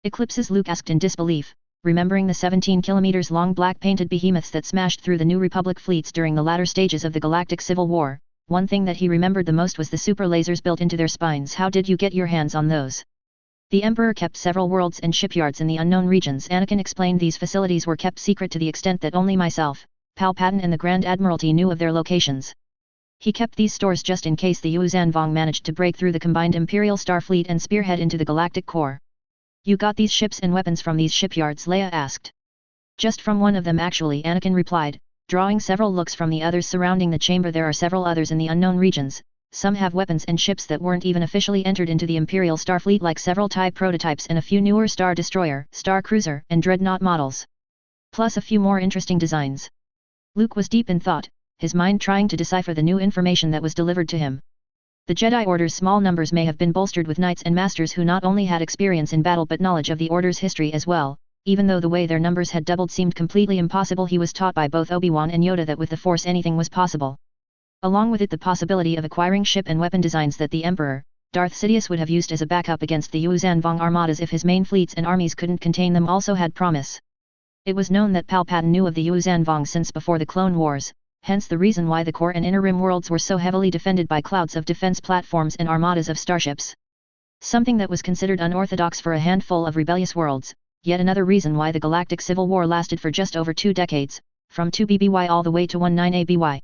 "Eclipses?" Luke asked in disbelief, remembering the 17 kilometers long black painted behemoths that smashed through the New Republic fleets during the latter stages of the Galactic Civil War. One thing that he remembered the most was the super lasers built into their spines. "How did you get your hands on those?" "The Emperor kept several worlds and shipyards in the unknown regions," Anakin explained. "These facilities were kept secret to the extent that only myself, Palpatine and the Grand Admiralty knew of their locations. He kept these stores just in case the Yuuzhan Vong managed to break through the combined Imperial Starfleet and spearhead into the Galactic Core." "You got these ships and weapons from these shipyards?" Leia asked. "Just from one of them actually," Anakin replied, drawing several looks from the others surrounding the chamber. "There are several others in the unknown regions. Some have weapons and ships that weren't even officially entered into the Imperial Starfleet, like several TIE prototypes and a few newer Star Destroyer, Star Cruiser, and Dreadnought models. Plus a few more interesting designs." Luke was deep in thought, his mind trying to decipher the new information that was delivered to him. The Jedi Order's small numbers may have been bolstered with knights and masters who not only had experience in battle but knowledge of the Order's history as well. Even though the way their numbers had doubled seemed completely impossible, he was taught by both Obi-Wan and Yoda that with the Force anything was possible. Along with it, the possibility of acquiring ship and weapon designs that the Emperor, Darth Sidious, would have used as a backup against the Yuuzhan Vong armadas if his main fleets and armies couldn't contain them also had promise. It was known that Palpatine knew of the Yuuzhan Vong since before the Clone Wars, hence the reason why the core and inner rim worlds were so heavily defended by clouds of defense platforms and armadas of starships. Something that was considered unorthodox for a handful of rebellious worlds. Yet another reason why the Galactic Civil War lasted for just over 2 decades, from 2 BBY all the way to 19 ABY.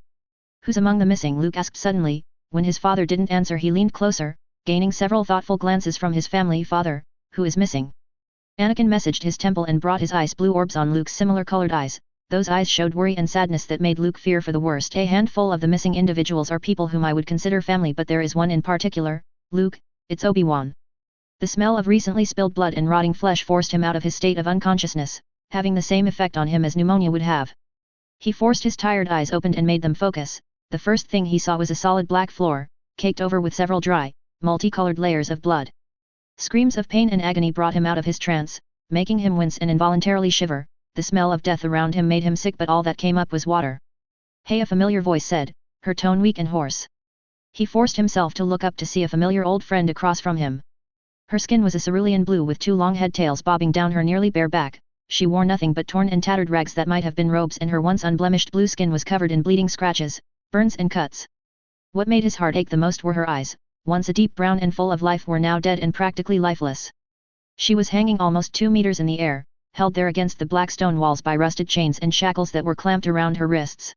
"Who's among the missing?" Luke asked suddenly. When his father didn't answer, he leaned closer, gaining several thoughtful glances from his family. "Father, who is missing?" Anakin messaged his temple and brought his ice blue orbs on Luke's similar colored eyes. Those eyes showed worry and sadness that made Luke fear for the worst. "A handful of the missing individuals are people whom I would consider family, but there is one in particular, Luke, it's Obi-Wan." The smell of recently spilled blood and rotting flesh forced him out of his state of unconsciousness, having the same effect on him as pneumonia would have. He forced his tired eyes open and made them focus. The first thing he saw was a solid black floor, caked over with several dry, multicolored layers of blood. Screams of pain and agony brought him out of his trance, making him wince and involuntarily shiver. The smell of death around him made him sick, but all that came up was water. "Hey," a familiar voice said, her tone weak and hoarse. He forced himself to look up to see a familiar old friend across from him. Her skin was a cerulean blue with two long head tails bobbing down her nearly bare back. She wore nothing but torn and tattered rags that might have been robes, and her once unblemished blue skin was covered in bleeding scratches, burns and cuts. What made his heart ache the most were her eyes, once a deep brown and full of life, were now dead and practically lifeless. She was hanging almost 2 meters in the air, held there against the black stone walls by rusted chains and shackles that were clamped around her wrists.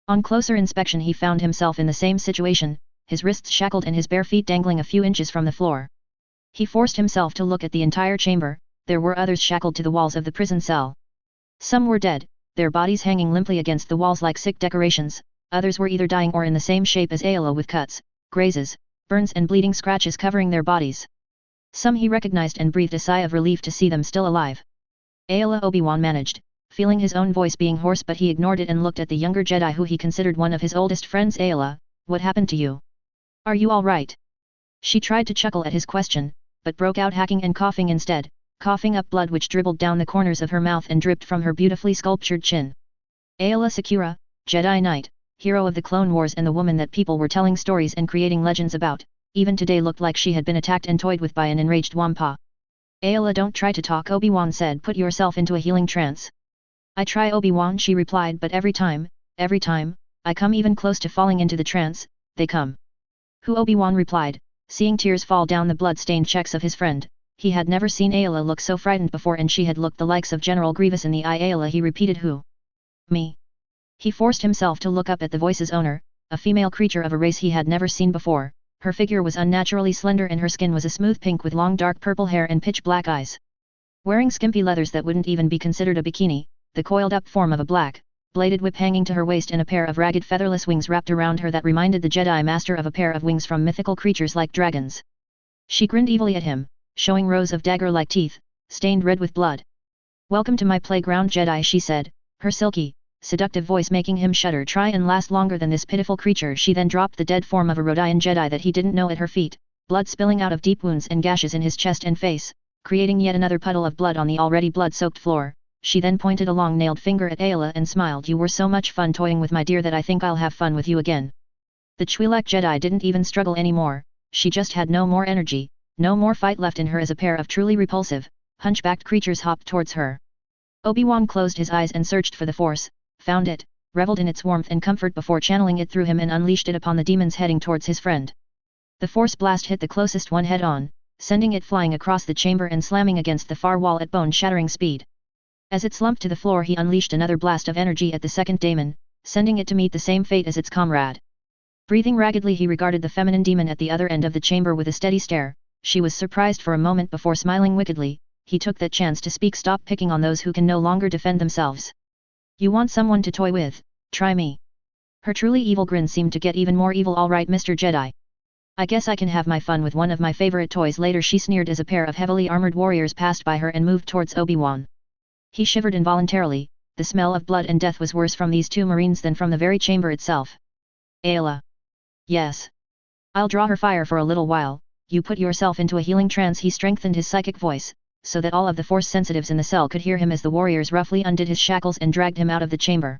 On closer inspection he found himself in the same situation, his wrists shackled and his bare feet dangling a few inches from the floor. He forced himself to look at the entire chamber. There were others shackled to the walls of the prison cell. Some were dead, their bodies hanging limply against the walls like sick decorations. Others were either dying or in the same shape as Ayla, with cuts, grazes, burns and bleeding scratches covering their bodies. Some he recognized and breathed a sigh of relief to see them still alive. Ayla, Obi-Wan managed, feeling his own voice being hoarse, but he ignored it and looked at the younger Jedi who he considered one of his oldest friends. "Ayla, what happened to you? Are you all right?" She tried to chuckle at his question, but broke out hacking and coughing instead, coughing up blood which dribbled down the corners of her mouth and dripped from her beautifully sculptured chin. Ayla Secura, Jedi Knight, hero of the Clone Wars and the woman that people were telling stories and creating legends about, even today looked like she had been attacked and toyed with by an enraged Wampa. "Ayla, don't try to talk," Obi-Wan said. "Put yourself into a healing trance." "I try, Obi-Wan," she replied, "but every time, I come even close to falling into the trance, they come." "Who?" Obi-Wan replied, seeing tears fall down the blood-stained checks of his friend. He had never seen Ayla look so frightened before, and she had looked the likes of General Grievous in the eye. "Ayla," he repeated. "Who?" "Me." He forced himself to look up at the voice's owner, a female creature of a race he had never seen before. Her figure was unnaturally slender and her skin was a smooth pink with long dark purple hair and pitch black eyes. Wearing skimpy leathers that wouldn't even be considered a bikini, the coiled-up form of a black, bladed whip hanging to her waist and a pair of ragged featherless wings wrapped around her that reminded the Jedi Master of a pair of wings from mythical creatures like dragons. She grinned evilly at him, showing rows of dagger-like teeth, stained red with blood. "Welcome to my playground, Jedi," she said, her silky, seductive voice making him shudder. "Try and last longer than this pitiful creature." She then dropped the dead form of a Rodian Jedi that he didn't know at her feet, blood spilling out of deep wounds and gashes in his chest and face, creating yet another puddle of blood on the already blood-soaked floor. She then pointed a long-nailed finger at Ayla and smiled. "You were so much fun toying with my dear that I think I'll have fun with you again." The Twi'lek Jedi didn't even struggle anymore, she just had no more energy, no more fight left in her as a pair of truly repulsive, hunchbacked creatures hopped towards her. Obi-Wan closed his eyes and searched for the Force, found it, reveled in its warmth and comfort before channeling it through him and unleashed it upon the demons heading towards his friend. The Force blast hit the closest one head-on, sending it flying across the chamber and slamming against the far wall at bone-shattering speed. As it slumped to the floor, he unleashed another blast of energy at the second demon, sending it to meet the same fate as its comrade. Breathing raggedly, he regarded the feminine demon at the other end of the chamber with a steady stare. She was surprised for a moment before smiling wickedly. He took that chance to speak. "Stop picking on those who can no longer defend themselves. You want someone to toy with? Try me." Her truly evil grin seemed to get even more evil. "All right, Mr. Jedi. I guess I can have my fun with one of my favorite toys later," she sneered as a pair of heavily armored warriors passed by her and moved towards Obi-Wan. He shivered involuntarily. The smell of blood and death was worse from these two Marines than from the very chamber itself. "Ayla." "Yes. I'll draw her fire for a little while. You put yourself into a healing trance." He strengthened his psychic voice, so that all of the Force sensitives in the cell could hear him as the warriors roughly undid his shackles and dragged him out of the chamber.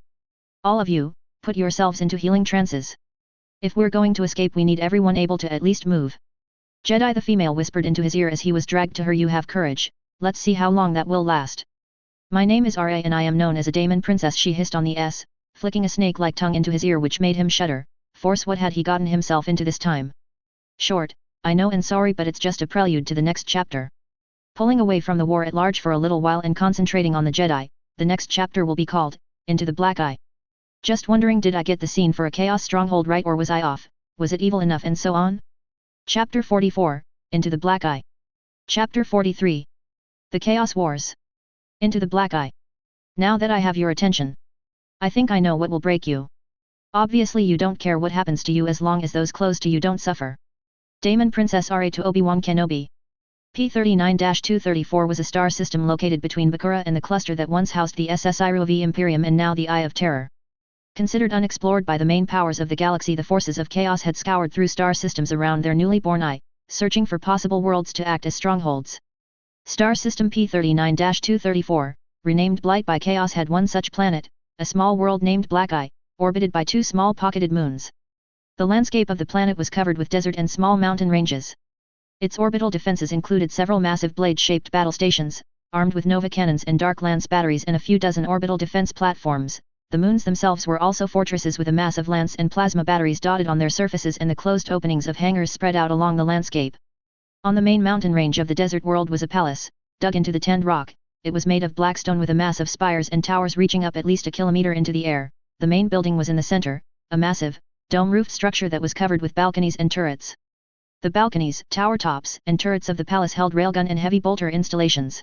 "All of you, put yourselves into healing trances. If we're going to escape, we need everyone able to at least move." Jedi, the female whispered into his ear as he was dragged to her. "You have courage, let's see how long that will last." "My name is Ra and I am known as a Daemon Princess," she hissed on the S, flicking a snake-like tongue into his ear which made him shudder. Force, what had he gotten himself into this time? "Short, I know and sorry, but it's just a prelude to the next chapter. Pulling away from the war at large for a little while and concentrating on the Jedi, the next chapter will be called, Into the Black Eye. Just wondering, did I get the scene for a Chaos Stronghold right, or was I off? Was it evil enough?" and so on? Chapter 44, Into the Black Eye. Chapter 43. The Chaos Wars. Into the Black Eye. "Now that I have your attention, I think I know what will break you. Obviously you don't care what happens to you as long as those close to you don't suffer." Daemon Princess Ra to Obi-Wan Kenobi. P-39-234 was a star system located between Bakura and the cluster that once housed the SS Iruv Imperium and now the Eye of Terror. Considered unexplored by the main powers of the galaxy, the forces of chaos had scoured through star systems around their newly born eye, searching for possible worlds to act as strongholds. Star System P39-234, renamed Blight by Chaos, had one such planet, a small world named Black Eye, orbited by two small pocketed moons. The landscape of the planet was covered with desert and small mountain ranges. Its orbital defenses included several massive blade-shaped battle stations, armed with nova cannons and dark lance batteries, and a few dozen orbital defense platforms. The moons themselves were also fortresses with a mass of lance and plasma batteries dotted on their surfaces and the closed openings of hangars spread out along the landscape. On the main mountain range of the desert world was a palace, dug into the tanned rock. It was made of black stone with a mass of spires and towers reaching up at least a kilometer into the air. The main building was in the center, a massive, dome-roofed structure that was covered with balconies and turrets. The balconies, tower tops, and turrets of the palace held railgun and heavy bolter installations.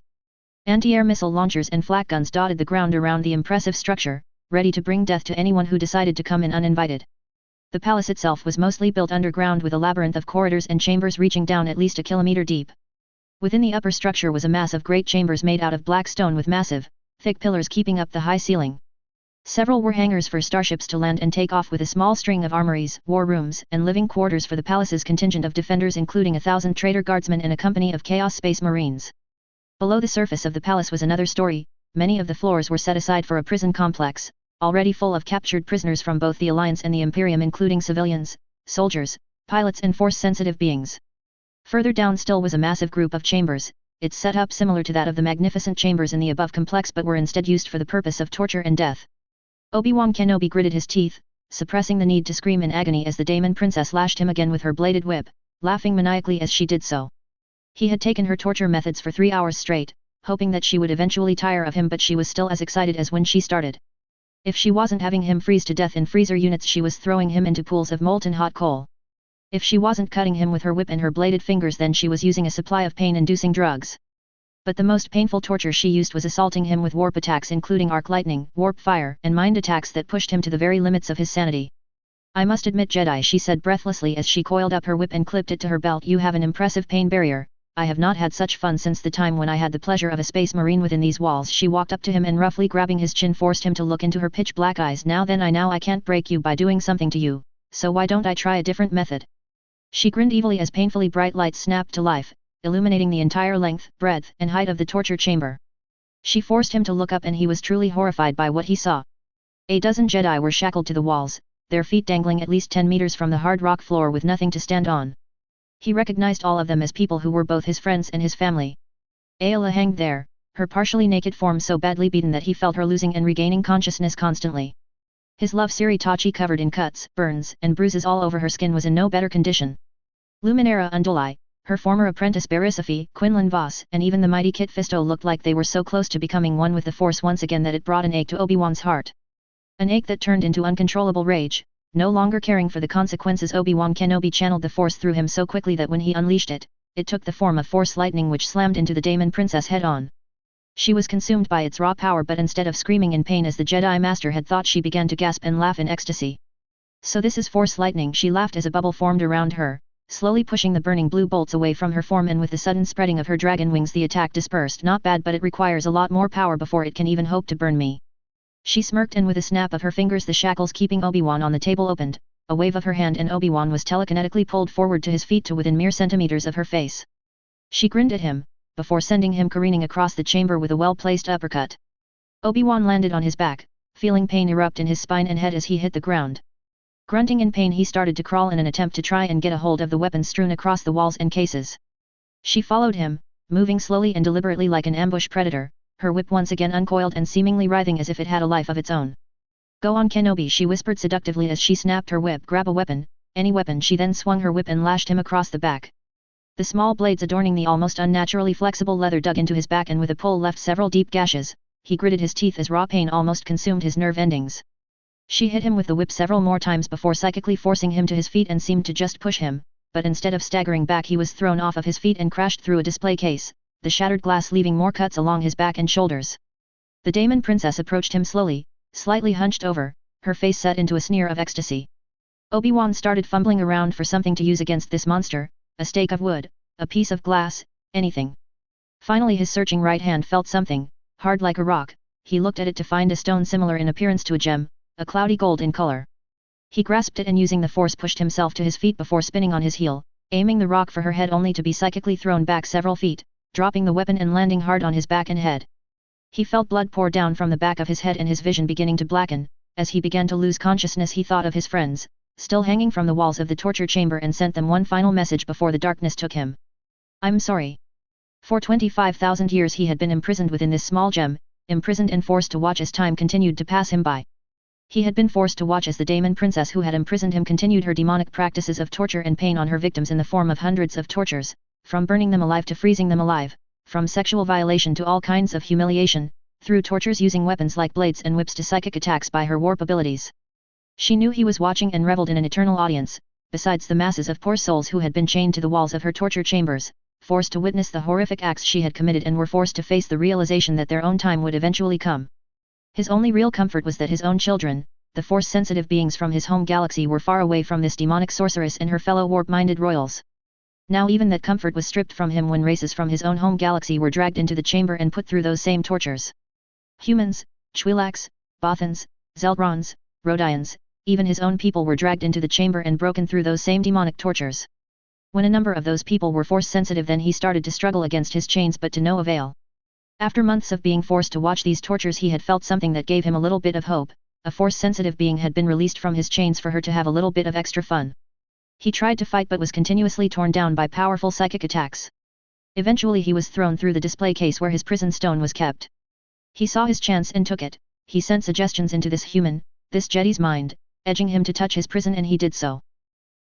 Anti-air missile launchers and flak guns dotted the ground around the impressive structure, ready to bring death to anyone who decided to come in uninvited. The palace itself was mostly built underground with a labyrinth of corridors and chambers reaching down at least a kilometer deep. Within the upper structure was a mass of great chambers made out of black stone with massive, thick pillars keeping up the high ceiling. Several were hangars for starships to land and take off, with a small string of armories, war rooms, and living quarters for the palace's contingent of defenders, including 1,000 traitor guardsmen and a company of Chaos Space Marines. Below the surface of the palace was another story. Many of the floors were set aside for a prison complex, already full of captured prisoners from both the Alliance and the Imperium, including civilians, soldiers, pilots and force-sensitive beings. Further down still was a massive group of chambers, its setup similar to that of the magnificent chambers in the above complex, but were instead used for the purpose of torture and death. Obi-Wan Kenobi gritted his teeth, suppressing the need to scream in agony as the Daemon Princess lashed him again with her bladed whip, laughing maniacally as she did so. He had taken her torture methods for 3 hours straight, hoping that she would eventually tire of him, but she was still as excited as when she started. If she wasn't having him freeze to death in freezer units, she was throwing him into pools of molten hot coal. If she wasn't cutting him with her whip and her bladed fingers, then she was using a supply of pain-inducing drugs. But the most painful torture she used was assaulting him with warp attacks, including arc lightning, warp fire, and mind attacks that pushed him to the very limits of his sanity. "I must admit, Jedi," she said breathlessly as she coiled up her whip and clipped it to her belt, "you have an impressive pain barrier. I have not had such fun since the time when I had the pleasure of a space marine within these walls." She walked up to him and roughly grabbing his chin forced him to look into her pitch black eyes. "Now then, I can't break you by doing something to you, so why don't I try a different method?" She grinned evilly as painfully bright lights snapped to life, illuminating the entire length, breadth, and height of the torture chamber. She forced him to look up, and he was truly horrified by what he saw. A dozen Jedi were shackled to the walls, their feet dangling at least 10 meters from the hard rock floor with nothing to stand on. He recognized all of them as people who were both his friends and his family. Ayla hanged there, her partially naked form so badly beaten that he felt her losing and regaining consciousness constantly. His love Siri Tachi, covered in cuts, burns, and bruises all over her skin, was in no better condition. Luminara Unduli, her former apprentice Barisifi, Quinlan Voss, and even the mighty Kit Fisto looked like they were so close to becoming one with the Force once again that it brought an ache to Obi-Wan's heart. An ache that turned into uncontrollable rage. No longer caring for the consequences, Obi-Wan Kenobi channeled the Force through him so quickly that when he unleashed it, it took the form of Force lightning, which slammed into the Daemon Princess head-on. She was consumed by its raw power, but instead of screaming in pain as the Jedi Master had thought, she began to gasp and laugh in ecstasy. "So this is Force lightning," she laughed as a bubble formed around her, slowly pushing the burning blue bolts away from her form, and with the sudden spreading of her dragon wings the attack dispersed. "Not bad, but it requires a lot more power before it can even hope to burn me." She smirked, and with a snap of her fingers the shackles keeping Obi-Wan on the table opened. A wave of her hand and Obi-Wan was telekinetically pulled forward to his feet to within mere centimeters of her face. She grinned at him, before sending him careening across the chamber with a well-placed uppercut. Obi-Wan landed on his back, feeling pain erupt in his spine and head as he hit the ground. Grunting in pain, he started to crawl in an attempt to try and get a hold of the weapons strewn across the walls and cases. She followed him, moving slowly and deliberately like an ambush predator, her whip once again uncoiled and seemingly writhing as if it had a life of its own. "Go on, Kenobi," she whispered seductively as she snapped her whip. "Grab a weapon, any weapon." She then swung her whip and lashed him across the back. The small blades adorning the almost unnaturally flexible leather dug into his back and with a pull left several deep gashes. He gritted his teeth as raw pain almost consumed his nerve endings. She hit him with the whip several more times before psychically forcing him to his feet and seemed to just push him, but instead of staggering back he was thrown off of his feet and crashed through a display case, the shattered glass leaving more cuts along his back and shoulders. The Daemon Princess approached him slowly, slightly hunched over, her face set into a sneer of ecstasy. Obi-Wan started fumbling around for something to use against this monster, a stake of wood, a piece of glass, anything. Finally his searching right hand felt something, hard like a rock. He looked at it to find a stone similar in appearance to a gem, a cloudy gold in color. He grasped it and using the Force pushed himself to his feet before spinning on his heel, aiming the rock for her head only to be psychically thrown back several feet, dropping the weapon and landing hard on his back and head. He felt blood pour down from the back of his head and his vision beginning to blacken. As he began to lose consciousness, he thought of his friends, still hanging from the walls of the torture chamber, and sent them one final message before the darkness took him. "I'm sorry." For 25,000 years he had been imprisoned within this small gem, imprisoned and forced to watch as time continued to pass him by. He had been forced to watch as the Daemon Princess who had imprisoned him continued her demonic practices of torture and pain on her victims in the form of hundreds of tortures, from burning them alive to freezing them alive, from sexual violation to all kinds of humiliation, through tortures using weapons like blades and whips to psychic attacks by her warp abilities. She knew he was watching and reveled in an eternal audience, besides the masses of poor souls who had been chained to the walls of her torture chambers, forced to witness the horrific acts she had committed and were forced to face the realization that their own time would eventually come. His only real comfort was that his own children, the Force-sensitive beings from his home galaxy, were far away from this demonic sorceress and her fellow warp-minded royals. Now even that comfort was stripped from him when races from his own home galaxy were dragged into the chamber and put through those same tortures. Humans, Twi'leks, Bothans, Zelrons, Rodians, even his own people were dragged into the chamber and broken through those same demonic tortures. When a number of those people were Force-sensitive, then he started to struggle against his chains, but to no avail. After months of being forced to watch these tortures, he had felt something that gave him a little bit of hope. A Force-sensitive being had been released from his chains for her to have a little bit of extra fun. He tried to fight but was continuously torn down by powerful psychic attacks. Eventually he was thrown through the display case where his prison stone was kept. He saw his chance and took it. He sent suggestions into this human, this Jedi's mind, edging him to touch his prison, and he did so.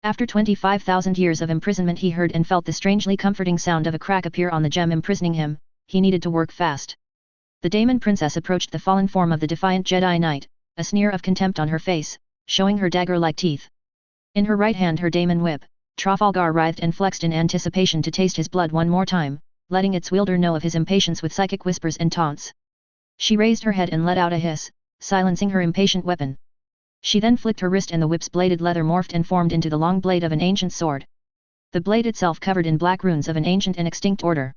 After 25,000 years of imprisonment, he heard and felt the strangely comforting sound of a crack appear on the gem imprisoning him. He needed to work fast. The Daemon Princess approached the fallen form of the defiant Jedi Knight, a sneer of contempt on her face, showing her dagger-like teeth. In her right hand her Daemon whip, Trafalgar writhed and flexed in anticipation to taste his blood one more time, letting its wielder know of his impatience with psychic whispers and taunts. She raised her head and let out a hiss, silencing her impatient weapon. She then flicked her wrist and the whip's bladed leather morphed and formed into the long blade of an ancient sword. The blade itself covered in black runes of an ancient and extinct order.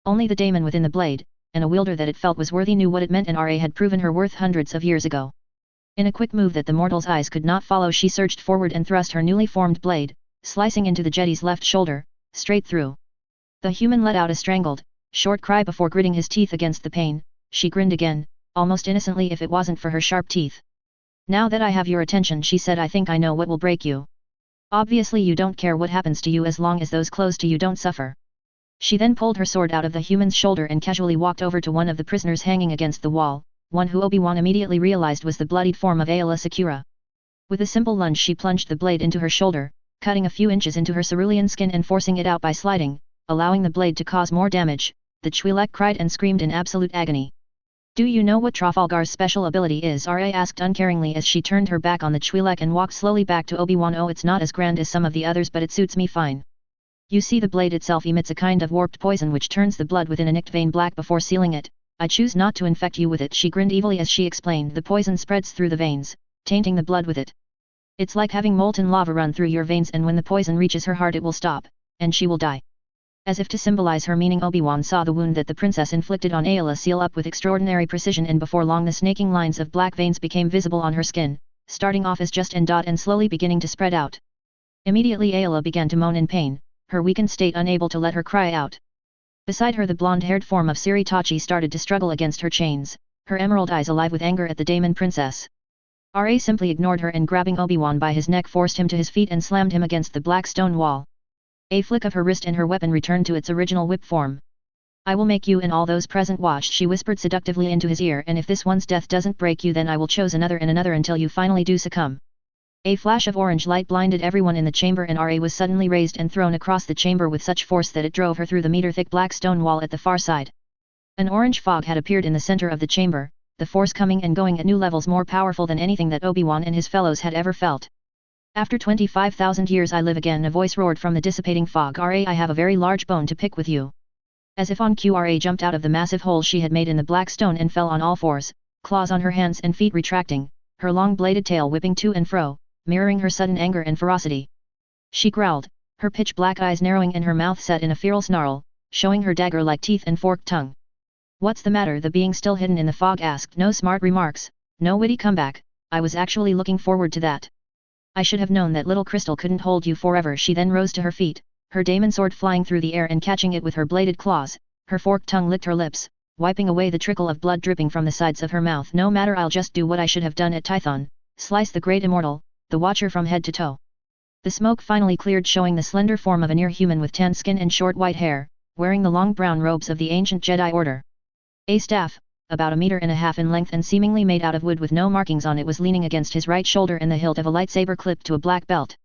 Only the daemon within the blade, and a wielder that it felt was worthy, knew what it meant, and Ra had proven her worth hundreds of years ago. In a quick move that the mortal's eyes could not follow, she surged forward and thrust her newly formed blade, slicing into the Jedi's left shoulder, straight through. The human let out a strangled, short cry before gritting his teeth against the pain. She grinned again, almost innocently if it wasn't for her sharp teeth. "Now that I have your attention," she said, "I think I know what will break you. Obviously you don't care what happens to you as long as those close to you don't suffer." She then pulled her sword out of the human's shoulder and casually walked over to one of the prisoners hanging against the wall, one who Obi-Wan immediately realized was the bloodied form of Aayla Secura. With a simple lunge she plunged the blade into her shoulder, cutting a few inches into her cerulean skin and forcing it out by sliding, allowing the blade to cause more damage. The Twi'lek cried and screamed in absolute agony. "Do you know what Trafalgar's special ability is?" Ra asked uncaringly as she turned her back on the Twi'lek and walked slowly back to Obi-Wan. "Oh, it's not as grand as some of the others, but it suits me fine. You see, the blade itself emits a kind of warped poison which turns the blood within a nicked vein black before sealing it. I choose not to infect you with it." She grinned evilly as she explained. "The poison spreads through the veins, tainting the blood with it. It's like having molten lava run through your veins, and when the poison reaches her heart it will stop, and she will die." As if to symbolize her meaning, Obi-Wan saw the wound that the princess inflicted on Aayla seal up with extraordinary precision, and before long the snaking lines of black veins became visible on her skin, starting off as just an dot and slowly beginning to spread out. Immediately Aayla began to moan in pain, her weakened state unable to let her cry out. Beside her the blonde-haired form of Siri Tachi started to struggle against her chains, her emerald eyes alive with anger at the Daemon Princess. Ra simply ignored her and grabbing Obi-Wan by his neck forced him to his feet and slammed him against the black stone wall. A flick of her wrist and her weapon returned to its original whip form. "I will make you and all those present watch," she whispered seductively into his ear, "and if this one's death doesn't break you, then I will choose another and another until you finally do succumb." A flash of orange light blinded everyone in the chamber, and Ra was suddenly raised and thrown across the chamber with such force that it drove her through the meter-thick black stone wall at the far side. An orange fog had appeared in the center of the chamber, the force coming and going at new levels more powerful than anything that Obi-Wan and his fellows had ever felt. "After 25,000 years I live again," a voice roared from the dissipating fog. "Ra, I have a very large bone to pick with you." As if on cue, Ra jumped out of the massive hole she had made in the black stone and fell on all fours, claws on her hands and feet retracting, her long bladed tail whipping to and fro, mirroring her sudden anger and ferocity. She growled, her pitch-black eyes narrowing and her mouth set in a feral snarl, showing her dagger-like teeth and forked tongue. "What's the matter?" the being still hidden in the fog asked. "No smart remarks, no witty comeback, I was actually looking forward to that. I should have known that little crystal couldn't hold you forever." She then rose to her feet, her daemon sword flying through the air and catching it with her bladed claws, Her forked tongue licked her lips, wiping away the trickle of blood dripping from the sides of her mouth. No matter, I'll just do what I should have done at Tython, slice the great immortal, the Watcher from head to toe. The smoke finally cleared, showing the slender form of a near-human with tan skin and short white hair, wearing the long brown robes of the ancient Jedi Order. A staff, about 1.5 meters in length and seemingly made out of wood with no markings on it, was leaning against his right shoulder, and the hilt of a lightsaber clipped to a black belt.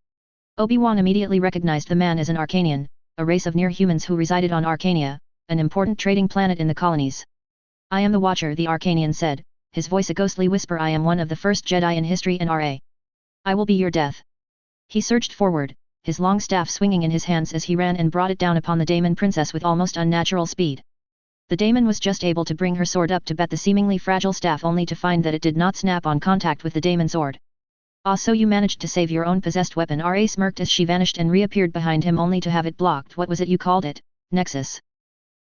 Obi-Wan immediately recognized the man as an Arcanian, a race of near-humans who resided on Arcania, an important trading planet in the colonies. I am the Watcher, the Arcanian said, his voice a ghostly whisper. I am one of the first Jedi in history in Ra. I will be your death. He surged forward, his long staff swinging in his hands as he ran and brought it down upon the Daemon princess with almost unnatural speed. The Daemon was just able to bring her sword up to bat the seemingly fragile staff, only to find that it did not snap on contact with the Daemon sword. Ah, so you managed to save your own possessed weapon. Ra smirked as she vanished and reappeared behind him, only to have it blocked. What was it you called it? Nexus.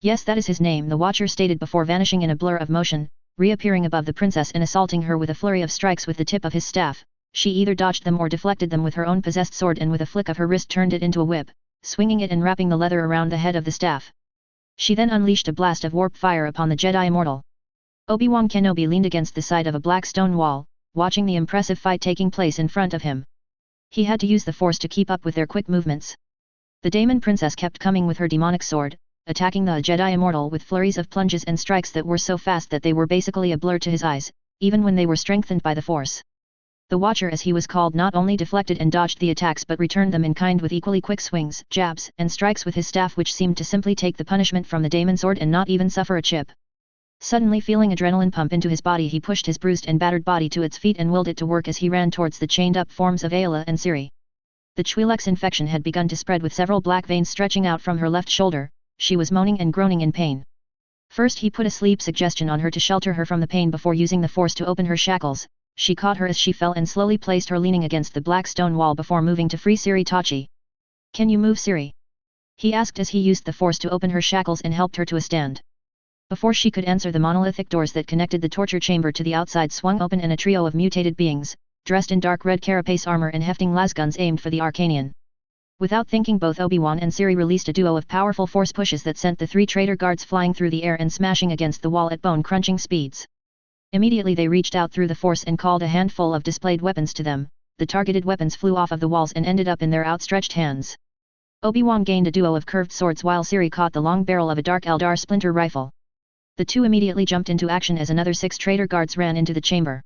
Yes, that is his name, the Watcher stated before vanishing in a blur of motion, reappearing above the princess and assaulting her with a flurry of strikes with the tip of his staff. She either dodged them or deflected them with her own possessed sword, and with a flick of her wrist turned it into a whip, swinging it and wrapping the leather around the head of the staff. She then unleashed a blast of warp fire upon the Jedi Immortal. Obi-Wan Kenobi leaned against the side of a black stone wall, watching the impressive fight taking place in front of him. He had to use the Force to keep up with their quick movements. The Daemon princess kept coming with her demonic sword, attacking the Jedi Immortal with flurries of plunges and strikes that were so fast that they were basically a blur to his eyes, even when they were strengthened by the Force. The Watcher, as he was called, not only deflected and dodged the attacks but returned them in kind with equally quick swings, jabs, and strikes with his staff, which seemed to simply take the punishment from the Daemon sword and not even suffer a chip. Suddenly feeling adrenaline pump into his body, he pushed his bruised and battered body to its feet and willed it to work as he ran towards the chained-up forms of Ayla and Ciri. The Twi'leks infection had begun to spread, with several black veins stretching out from her left shoulder. She was moaning and groaning in pain. First he put a sleep suggestion on her to shelter her from the pain before using the Force to open her shackles. She caught her as she fell and slowly placed her leaning against the black stone wall before moving to free Ciri. Tachi. Can you move, Ciri? He asked as he used the Force to open her shackles and helped her to a stand. Before she could answer, the monolithic doors that connected the torture chamber to the outside swung open, and a trio of mutated beings, dressed in dark red carapace armor and hefting lasguns, aimed for the Arcanian. Without thinking, both Obi-Wan and Ciri released a duo of powerful Force pushes that sent the 3 traitor guards flying through the air and smashing against the wall at bone-crunching speeds. Immediately they reached out through the Force and called a handful of displayed weapons to them. The targeted weapons flew off of the walls and ended up in their outstretched hands. Obi-Wan gained a duo of curved swords while Ciri caught the long barrel of a dark Eldar splinter rifle. The two immediately jumped into action as another 6 traitor guards ran into the chamber.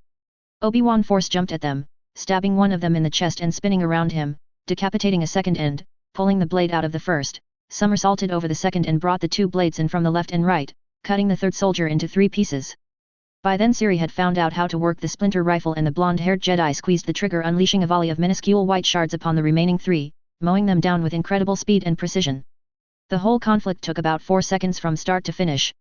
Obi-Wan Force jumped at them, stabbing one of them in the chest and spinning around him, decapitating a second and, pulling the blade out of the first, somersaulted over the second and brought the 2 blades in from the left and right, cutting the third soldier into 3 pieces. By then Ciri had found out how to work the splinter rifle, and the blonde-haired Jedi squeezed the trigger, unleashing a volley of minuscule white shards upon the remaining 3, mowing them down with incredible speed and precision. The whole conflict took about 4 seconds from start to finish.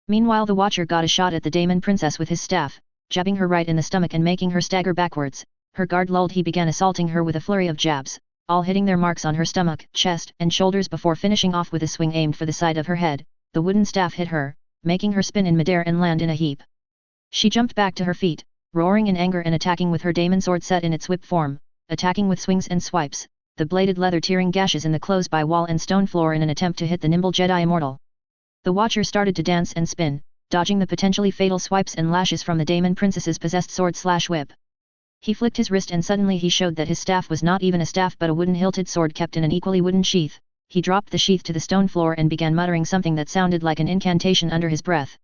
Meanwhile the Watcher got a shot at the Daemon princess with his staff, jabbing her right in the stomach and making her stagger backwards. Her guard lulled, he began assaulting her with a flurry of jabs, all hitting their marks on her stomach, chest, and shoulders before finishing off with a swing aimed for the side of her head. The wooden staff hit her, making her spin in midair and land in a heap. She jumped back to her feet, roaring in anger and attacking with her Daemon sword set in its whip form, attacking with swings and swipes, the bladed leather tearing gashes in the close by wall and stone floor in an attempt to hit the nimble Jedi Immortal. The Watcher started to dance and spin, dodging the potentially fatal swipes and lashes from the Daemon princess's possessed sword/whip. He flicked his wrist and suddenly he showed that his staff was not even a staff but a wooden hilted sword kept in an equally wooden sheath. He dropped the sheath to the stone floor and began muttering something that sounded like an incantation under his breath.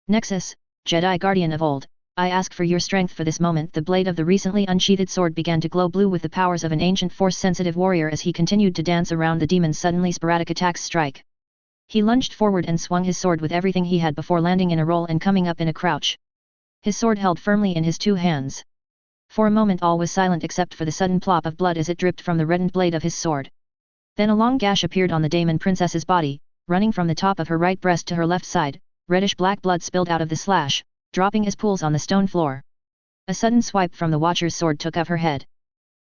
Nexus, Jedi Guardian of old, I ask for your strength for this moment. The blade of the recently unsheathed sword began to glow blue with the powers of an ancient Force-sensitive warrior as he continued to dance around the demon. Suddenly sporadic attacks strike. He lunged forward and swung his sword with everything he had before landing in a roll and coming up in a crouch. His sword held firmly in his 2 hands. For a moment all was silent except for the sudden plop of blood as it dripped from the reddened blade of his sword. Then a long gash appeared on the Daemon princess's body, running from the top of her right breast to her left side. Reddish-black blood spilled out of the slash, dropping as pools on the stone floor. A sudden swipe from the Watcher's sword took off her head.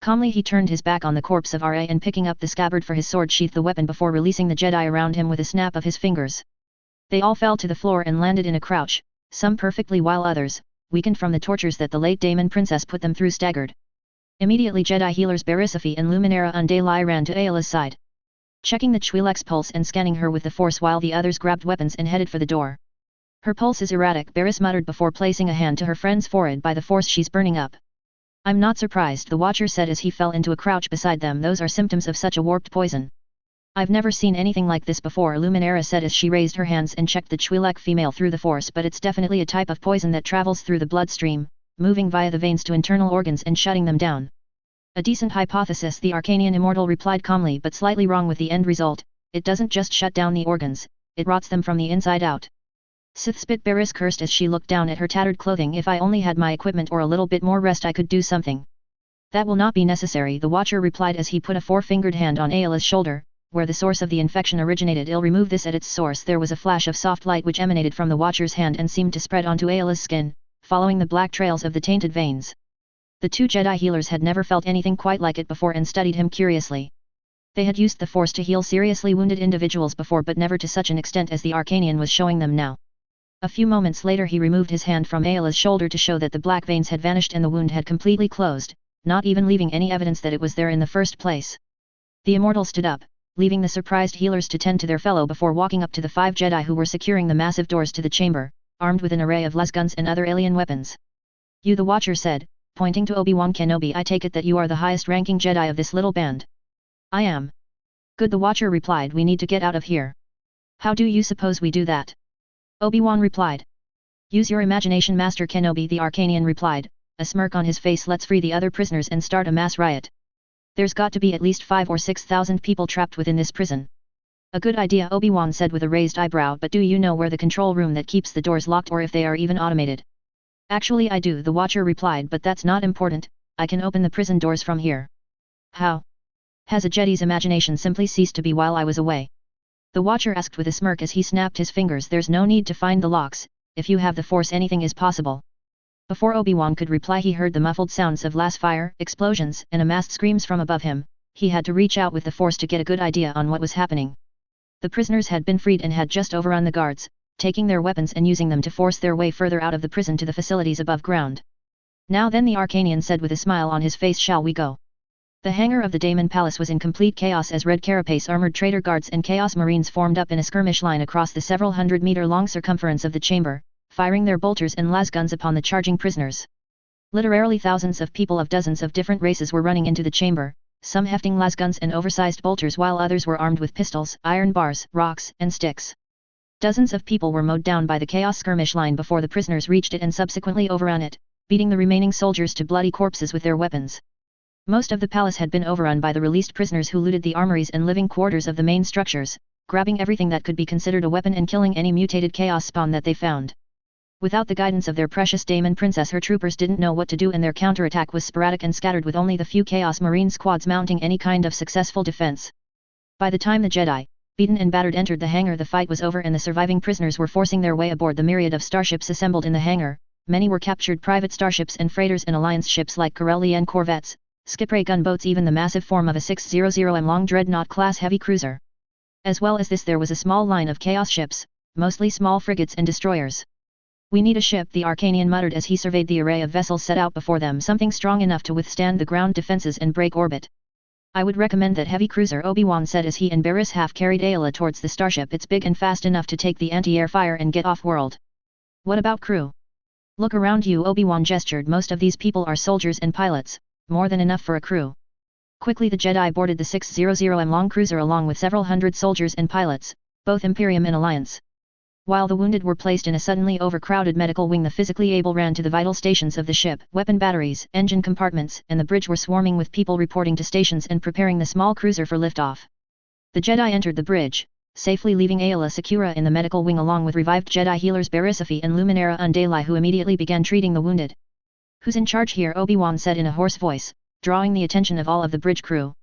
Calmly he turned his back on the corpse of Ra and picking up the scabbard for his sword sheathed the weapon before releasing the Jedi around him with a snap of his fingers. They all fell to the floor and landed in a crouch, some perfectly while others, weakened from the tortures that the late Daemon princess put them through, staggered. Immediately Jedi healers Berisophy and Luminara Undalai ran to Ayla's side. checking the Twi'lek's pulse and scanning her with the force while the others grabbed weapons and headed for the door. Her pulse is erratic, Barriss muttered before placing a hand to her friend's forehead. By the force, she's burning up. I'm not surprised, the Watcher said as he fell into a crouch beside them. Those are symptoms of such a warped poison. I've never seen anything like this before, Luminara said as she raised her hands and checked the Twi'lek female through the force, but it's definitely a type of poison that travels through the bloodstream, moving via the veins to internal organs and shutting them down. A decent hypothesis, the Arcanian immortal replied calmly, but slightly wrong with the end result. It doesn't just shut down the organs, it rots them from the inside out. Sith spit, Barriss cursed as she looked down at her tattered clothing. If I only had my equipment or a little bit more rest, I could do something. That will not be necessary, the Watcher replied as he put a four-fingered hand on Ayla's shoulder, where the source of the infection originated. I'll remove this at its source. There was a flash of soft light which emanated from the Watcher's hand and seemed to spread onto Ayla's skin, following the black trails of the tainted veins. The two Jedi healers had never felt anything quite like it before and studied him curiously. They had used the Force to heal seriously wounded individuals before, but never to such an extent as the Arcanian was showing them now. A few moments later he removed his hand from Ayla's shoulder to show that the black veins had vanished and the wound had completely closed, not even leaving any evidence that it was there in the first place. The immortal stood up, leaving the surprised healers to tend to their fellow before walking up to the 5 Jedi who were securing the massive doors to the chamber, armed with an array of lasguns and other alien weapons. You, the Watcher said, pointing to Obi-Wan Kenobi. I take it that you are the highest-ranking Jedi of this little band. I am. Good, the Watcher replied. We need to get out of here. How do you suppose we do that? Obi-Wan replied. Use your imagination, Master Kenobi, the Arcanian replied, a smirk on his face. Let's free the other prisoners and start a mass riot. There's got to be at least 5,000 or 6,000 people trapped within this prison. A good idea, Obi-Wan said with a raised eyebrow, but do you know where the control room that keeps the doors locked or if they are even automated? Actually I do, the Watcher replied, but that's not important. I can open the prison doors from here. How? Has a Jedi's imagination simply ceased to be while I was away? The Watcher asked with a smirk as he snapped his fingers. There's no need to find the locks, if you have the Force anything is possible. Before Obi-Wan could reply he heard the muffled sounds of blast fire, explosions, and amassed screams from above him. He had to reach out with the Force to get a good idea on what was happening. The prisoners had been freed and had just overrun the guards, taking their weapons and using them to force their way further out of the prison to the facilities above ground. Now then, the Arcanian said with a smile on his face, shall we go? The hangar of the Daemon Palace was in complete chaos as red carapace armored trader guards and Chaos Marines formed up in a skirmish line across the several hundred-meter-long circumference of the chamber, firing their bolters and lasguns upon the charging prisoners. Literally thousands of people of dozens of different races were running into the chamber, some hefting lasguns and oversized bolters while others were armed with pistols, iron bars, rocks, and sticks. Dozens of people were mowed down by the chaos skirmish line before the prisoners reached it and subsequently overran it, beating the remaining soldiers to bloody corpses with their weapons. Most of the palace had been overrun by the released prisoners who looted the armories and living quarters of the main structures, grabbing everything that could be considered a weapon and killing any mutated chaos spawn that they found. Without the guidance of their precious Daemon Princess, her troopers didn't know what to do and their counterattack was sporadic and scattered with only the few Chaos Marine squads mounting any kind of successful defense. By the time the Jedi, beaten and battered, entered the hangar, the fight was over and the surviving prisoners were forcing their way aboard the myriad of starships assembled in the hangar. Many were captured private starships and freighters and alliance ships like Corellian corvettes, skipray gunboats, even the massive form of a 600M long dreadnought-class heavy cruiser. As well as this, there was a small line of chaos ships, mostly small frigates and destroyers. We need a ship, the Arcanian muttered as he surveyed the array of vessels set out before them, something strong enough to withstand the ground defenses and break orbit. I would recommend that heavy cruiser, Obi-Wan said as he and Barriss half-carried Ayla towards the starship. It's big and fast enough to take the anti-air fire and get off-world. What about crew? Look around you, Obi-Wan gestured. Most of these people are soldiers and pilots, more than enough for a crew. Quickly the Jedi boarded the 600M long cruiser along with several hundred soldiers and pilots, both Imperium and Alliance. While the wounded were placed in a suddenly overcrowded medical wing, the physically able ran to the vital stations of the ship. Weapon batteries, engine compartments, and the bridge were swarming with people reporting to stations and preparing the small cruiser for liftoff. The Jedi entered the bridge, safely leaving Ayla secure in the medical wing along with revived Jedi healers Barrissifi and Luminara Undali, who immediately began treating the wounded. Who's in charge here? Obi-Wan said in a hoarse voice, drawing the attention of all of the bridge crew.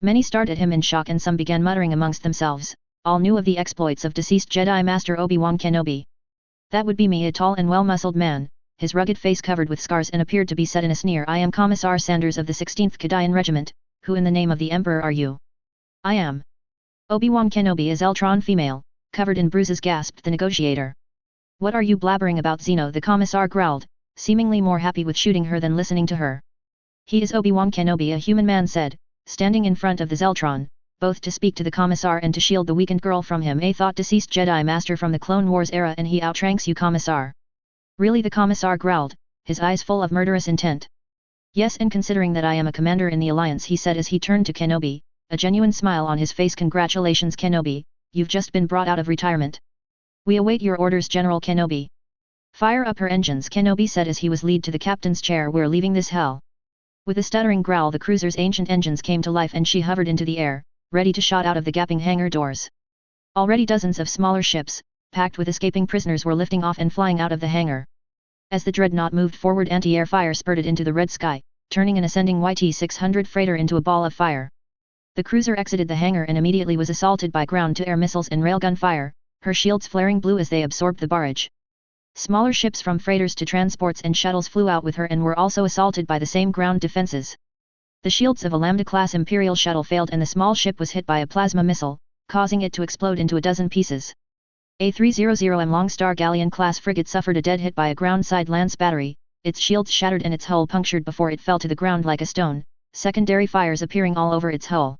Many stared at him in shock and some began muttering amongst themselves. All knew of the exploits of deceased Jedi Master Obi-Wan Kenobi. That would be me, a tall and well-muscled man, his rugged face covered with scars and appeared to be set in a sneer. I am Commissar Sanders of the 16th Kadian Regiment. Who in the name of the Emperor are you? I am Obi-Wan Kenobi, a Zeltron female, covered in bruises, gasped the negotiator. What are you blabbering about, Zeno? The Commissar growled, seemingly more happy with shooting her than listening to her. He is Obi-Wan Kenobi, a human man said, standing in front of the Zeltron, both to speak to the Commissar and to shield the weakened girl from him. A thought deceased Jedi Master from the Clone Wars era, and he outranks you, Commissar. Really? The Commissar growled, his eyes full of murderous intent. Yes, and considering that I am a commander in the Alliance, he said as he turned to Kenobi, a genuine smile on his face. Congratulations, Kenobi, you've just been brought out of retirement. We await your orders, General Kenobi. Fire up her engines, Kenobi said as he was led to the captain's chair. We're leaving this hell. With a stuttering growl, the cruiser's ancient engines came to life and she hovered into the air, ready to shoot out of the gaping hangar doors. Already dozens of smaller ships, packed with escaping prisoners, were lifting off and flying out of the hangar. As the dreadnought moved forward, anti-air fire spurted into the red sky, turning an ascending YT-600 freighter into a ball of fire. The cruiser exited the hangar and immediately was assaulted by ground-to-air missiles and railgun fire, her shields flaring blue as they absorbed the barrage. Smaller ships from freighters to transports and shuttles flew out with her and were also assaulted by the same ground defenses. The shields of a Lambda-class Imperial shuttle failed and the small ship was hit by a plasma missile, causing it to explode into a dozen pieces. A 300M Longstar Galleon-class frigate suffered a dead hit by a ground-side lance battery, its shields shattered and its hull punctured before it fell to the ground like a stone, secondary fires appearing all over its hull.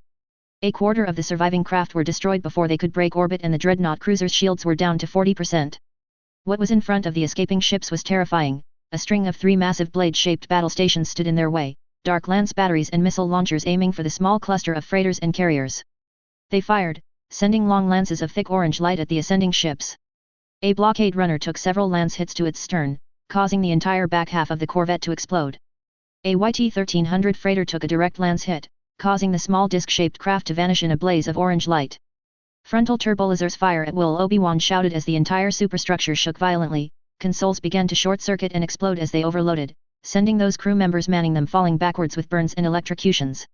A quarter of the surviving craft were destroyed before they could break orbit, and the dreadnought cruiser's shields were down to 40%. What was in front of the escaping ships was terrifying. A string of 3 massive blade-shaped battle stations stood in their way, dark lance batteries and missile launchers aiming for the small cluster of freighters and carriers. They fired, sending long lances of thick orange light at the ascending ships. A blockade runner took several lance hits to its stern, causing the entire back half of the corvette to explode. A YT-1300 freighter took a direct lance hit, causing the small disc-shaped craft to vanish in a blaze of orange light. Frontal turbolasers fire at will, Obi-Wan shouted as the entire superstructure shook violently. Consoles began to short-circuit and explode as they overloaded, sending those crew members manning them falling backwards with burns and electrocutions.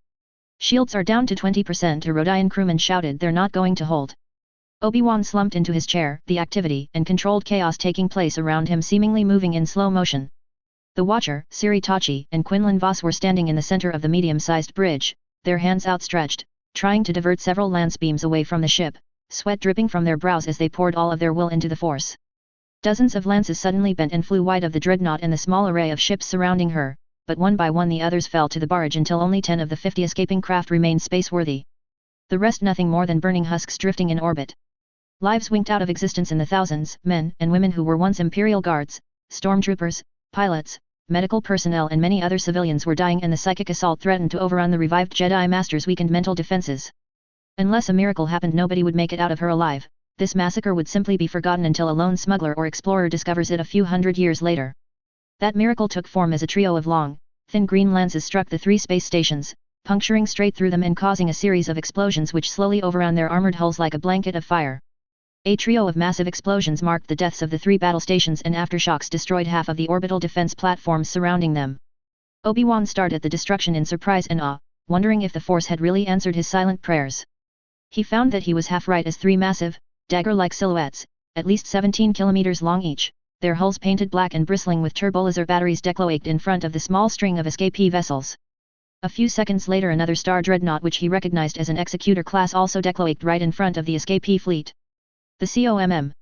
Shields are down to 20%, a Rodian crewman shouted. They're not going to hold. Obi-Wan slumped into his chair, the activity and controlled chaos taking place around him seemingly moving in slow motion. The Watcher, Siri Tachi, and Quinlan Vos were standing in the center of the medium-sized bridge, their hands outstretched, trying to divert several lance beams away from the ship, sweat dripping from their brows as they poured all of their will into the force. Dozens of lances suddenly bent and flew wide of the dreadnought and the small array of ships surrounding her, but one by one the others fell to the barrage until only 10 of the 50 escaping craft remained space-worthy. The rest nothing more than burning husks drifting in orbit. Lives winked out of existence in the thousands, men and women who were once Imperial guards, stormtroopers, pilots, medical personnel and many other civilians were dying, and the psychic assault threatened to overrun the revived Jedi Master's weakened mental defenses. Unless a miracle happened, nobody would make it out of her alive. This massacre would simply be forgotten until a lone smuggler or explorer discovers it a few hundred years later. That miracle took form as a trio of long, thin green lances struck the 3 space stations, puncturing straight through them and causing a series of explosions which slowly overran their armored hulls like a blanket of fire. A trio of massive explosions marked the deaths of the 3 battle stations, and aftershocks destroyed half of the orbital defense platforms surrounding them. Obi-Wan stared at the destruction in surprise and awe, wondering if the Force had really answered his silent prayers. He found that he was half right, as 3 massive, dagger-like silhouettes, at least 17 kilometers long each, their hulls painted black and bristling with turbolaser batteries, decloaked in front of the small string of escapee vessels. A few seconds later another star dreadnought which he recognized as an Executor class also decloaked right in front of the escapee fleet. The COMM.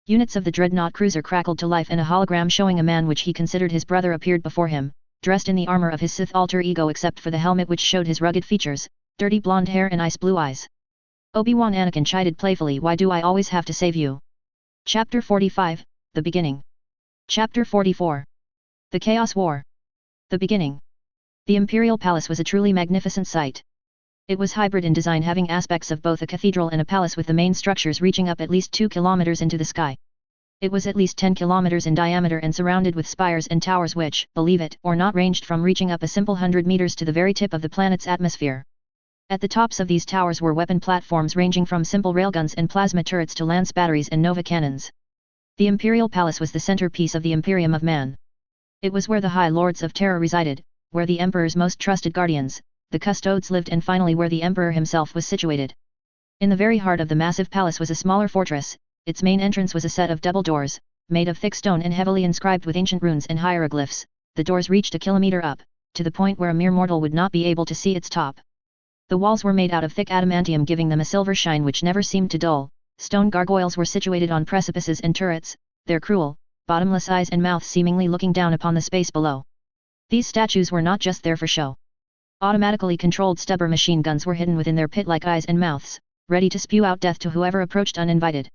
Units of the dreadnought cruiser crackled to life, and a hologram showing a man which he considered his brother appeared before him, dressed in the armor of his Sith alter ego except for the helmet which showed his rugged features, dirty blonde hair and ice blue eyes. Obi-Wan Anakin chided playfully, "Why do I always have to save you?" Chapter 45, The Beginning. Chapter 44. The Chaos War. The Beginning. The Imperial Palace was a truly magnificent sight. It was hybrid in design, having aspects of both a cathedral and a palace, with the main structures reaching up at least 2 kilometers into the sky. It was at least 10 kilometers in diameter and surrounded with spires and towers which, believe it or not, ranged from reaching up a simple 100 meters to the very tip of the planet's atmosphere. At the tops of these towers were weapon platforms ranging from simple railguns and plasma turrets to lance batteries and nova cannons. The Imperial Palace was the centerpiece of the Imperium of Man. It was where the High Lords of Terror resided, where the Emperor's most trusted guardians, the Custodes, lived, and finally where the Emperor himself was situated. In the very heart of the massive palace was a smaller fortress. Its main entrance was a set of double doors, made of thick stone and heavily inscribed with ancient runes and hieroglyphs. The doors reached a kilometer up, to the point where a mere mortal would not be able to see its top. The walls were made out of thick adamantium, giving them a silver shine which never seemed to dull. Stone gargoyles were situated on precipices and turrets, their cruel, bottomless eyes and mouths seemingly looking down upon the space below. These statues were not just there for show. Automatically controlled stubber machine guns were hidden within their pit-like eyes and mouths, ready to spew out death to whoever approached uninvited.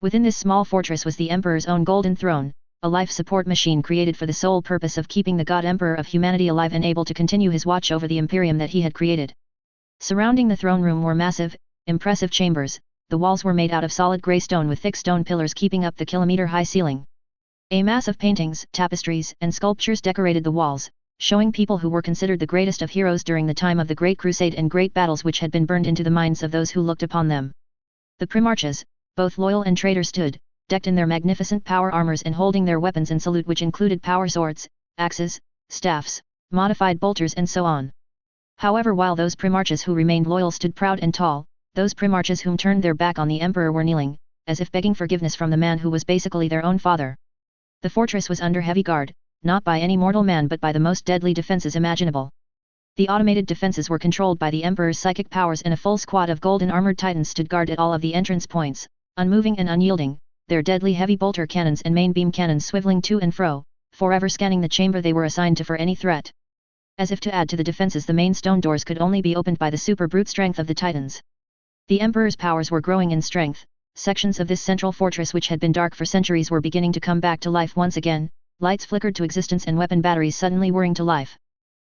Within this small fortress was the Emperor's own golden throne, a life support machine created for the sole purpose of keeping the God Emperor of humanity alive and able to continue his watch over the Imperium that he had created. Surrounding the throne room were massive, impressive chambers. The walls were made out of solid grey stone with thick stone pillars keeping up the kilometer-high ceiling. A mass of paintings, tapestries, and sculptures decorated the walls, showing people who were considered the greatest of heroes during the time of the Great Crusade and great battles which had been burned into the minds of those who looked upon them. The Primarchs, both loyal and traitor, stood, decked in their magnificent power armors and holding their weapons in salute, which included power swords, axes, staffs, modified bolters and so on. However, while those Primarchs who remained loyal stood proud and tall, those Primarchs whom turned their back on the Emperor were kneeling, as if begging forgiveness from the man who was basically their own father. The fortress was under heavy guard, not by any mortal man but by the most deadly defenses imaginable. The automated defenses were controlled by the Emperor's psychic powers, and a full squad of golden armored titans stood guard at all of the entrance points, unmoving and unyielding, their deadly heavy bolter cannons and main beam cannons swiveling to and fro, forever scanning the chamber they were assigned to for any threat. As if to add to the defenses, the main stone doors could only be opened by the super brute strength of the titans. The Emperor's powers were growing in strength. Sections of this central fortress which had been dark for centuries were beginning to come back to life once again, lights flickered to existence and weapon batteries suddenly whirring to life.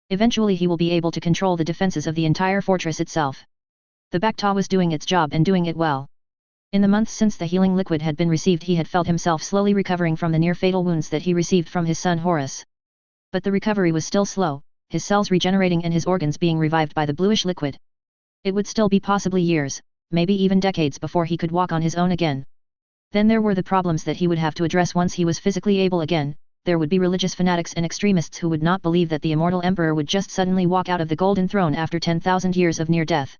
Eventually he will be able to control the defenses of the entire fortress itself. The Bacta was doing its job and doing it well. In the months since the healing liquid had been received, he had felt himself slowly recovering from the near-fatal wounds that he received from his son Horus. But the recovery was still slow, his cells regenerating and his organs being revived by the bluish liquid. It would still be possibly years, maybe even decades, before he could walk on his own again. Then there were the problems that he would have to address once he was physically able again. There would be religious fanatics and extremists who would not believe that the immortal emperor would just suddenly walk out of the golden throne after 10,000 years of near death.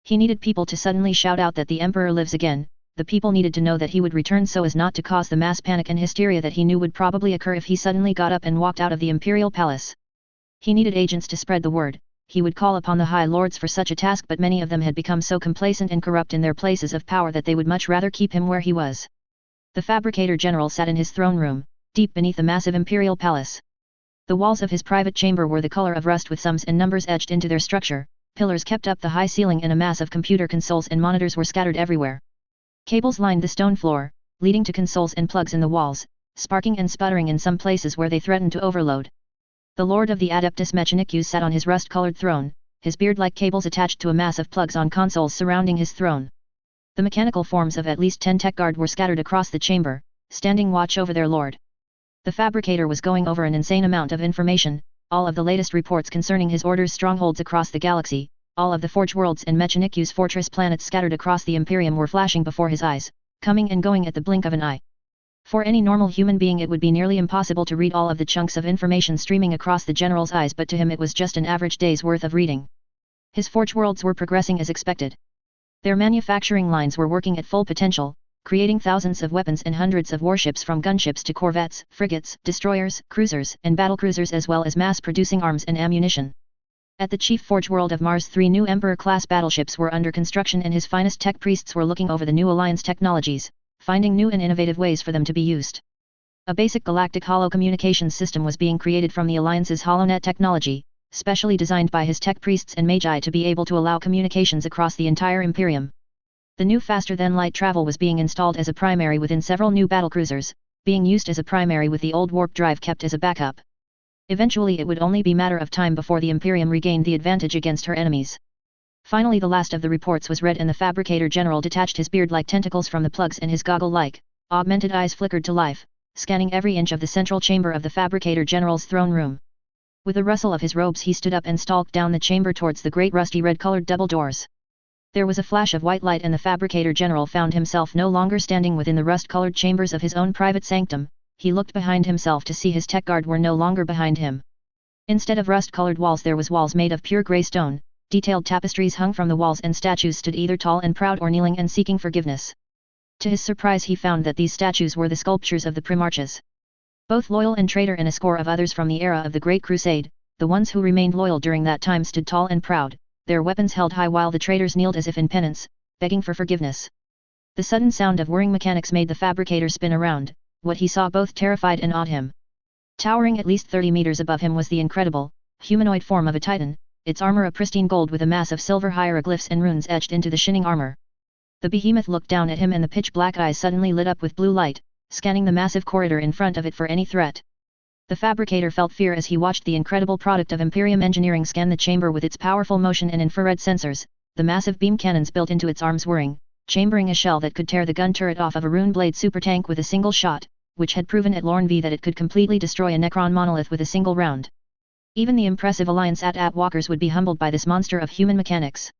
He needed people to suddenly shout out that the emperor lives again. The people needed to know that he would return so as not to cause the mass panic and hysteria that he knew would probably occur if he suddenly got up and walked out of the imperial palace. He needed agents to spread the word. He would call upon the High Lords for such a task, but many of them had become so complacent and corrupt in their places of power that they would much rather keep him where he was. The Fabricator General sat in his throne room, deep beneath the massive imperial palace. The walls of his private chamber were the color of rust with sums and numbers etched into their structure, pillars kept up the high ceiling, and a mass of computer consoles and monitors were scattered everywhere. Cables lined the stone floor, leading to consoles and plugs in the walls, sparking and sputtering in some places where they threatened to overload. The Lord of the Adeptus Mechanicus sat on his rust-colored throne, his beard-like cables attached to a mass of plugs on consoles surrounding his throne. The mechanical forms of at least 10 tech guard were scattered across the chamber, standing watch over their lord. The Fabricator was going over an insane amount of information, all of the latest reports concerning his order's strongholds across the galaxy, all of the Forge worlds and Mechanicus fortress planets scattered across the Imperium were flashing before his eyes, coming and going at the blink of an eye. For any normal human being it would be nearly impossible to read all of the chunks of information streaming across the general's eyes, but to him it was just an average day's worth of reading. His Forge worlds were progressing as expected. Their manufacturing lines were working at full potential, creating thousands of weapons and hundreds of warships, from gunships to corvettes, frigates, destroyers, cruisers, and battlecruisers, as well as mass-producing arms and ammunition. At the chief Forge world of Mars, 3 new Emperor-class battleships were under construction, and his finest tech priests were looking over the new Alliance technologies, finding new and innovative ways for them to be used. A basic galactic holo communications system was being created from the Alliance's HoloNet technology, specially designed by his tech priests and magi to be able to allow communications across the entire Imperium. The new faster-than-light travel was being installed as a primary within several new battlecruisers, being used as a primary with the old warp drive kept as a backup. Eventually it would only be a matter of time before the Imperium regained the advantage against her enemies. Finally the last of the reports was read, and the Fabricator General detached his beard-like tentacles from the plugs, and his goggle-like, augmented eyes flickered to life, scanning every inch of the central chamber of the Fabricator General's throne room. With a rustle of his robes he stood up and stalked down the chamber towards the great rusty red-colored double doors. There was a flash of white light, and the Fabricator General found himself no longer standing within the rust-colored chambers of his own private sanctum. He looked behind himself to see his tech guard were no longer behind him. Instead of rust-colored walls there was walls made of pure grey stone. Detailed tapestries hung from the walls, and statues stood either tall and proud or kneeling and seeking forgiveness. To his surprise he found that these statues were the sculptures of the Primarchs. Both loyal and traitor, and a score of others from the era of the Great Crusade, the ones who remained loyal during that time stood tall and proud, their weapons held high, while the traitors kneeled as if in penance, begging for forgiveness. The sudden sound of whirring mechanics made the Fabricator spin around. What he saw both terrified and awed him. Towering at least 30 meters above him was the incredible, humanoid form of a Titan, its armor a pristine gold with a mass of silver hieroglyphs and runes etched into the shining armor. The behemoth looked down at him and the pitch-black eyes suddenly lit up with blue light, scanning the massive corridor in front of it for any threat. The fabricator felt fear as he watched the incredible product of Imperium engineering scan the chamber with its powerful motion and infrared sensors, the massive beam cannons built into its arms whirring, chambering a shell that could tear the gun turret off of a rune blade supertank with a single shot, which had proven at Lorne V that it could completely destroy a Necron monolith with a single round. Even the impressive Alliance AT-AT walkers would be humbled by this monster of human mechanics.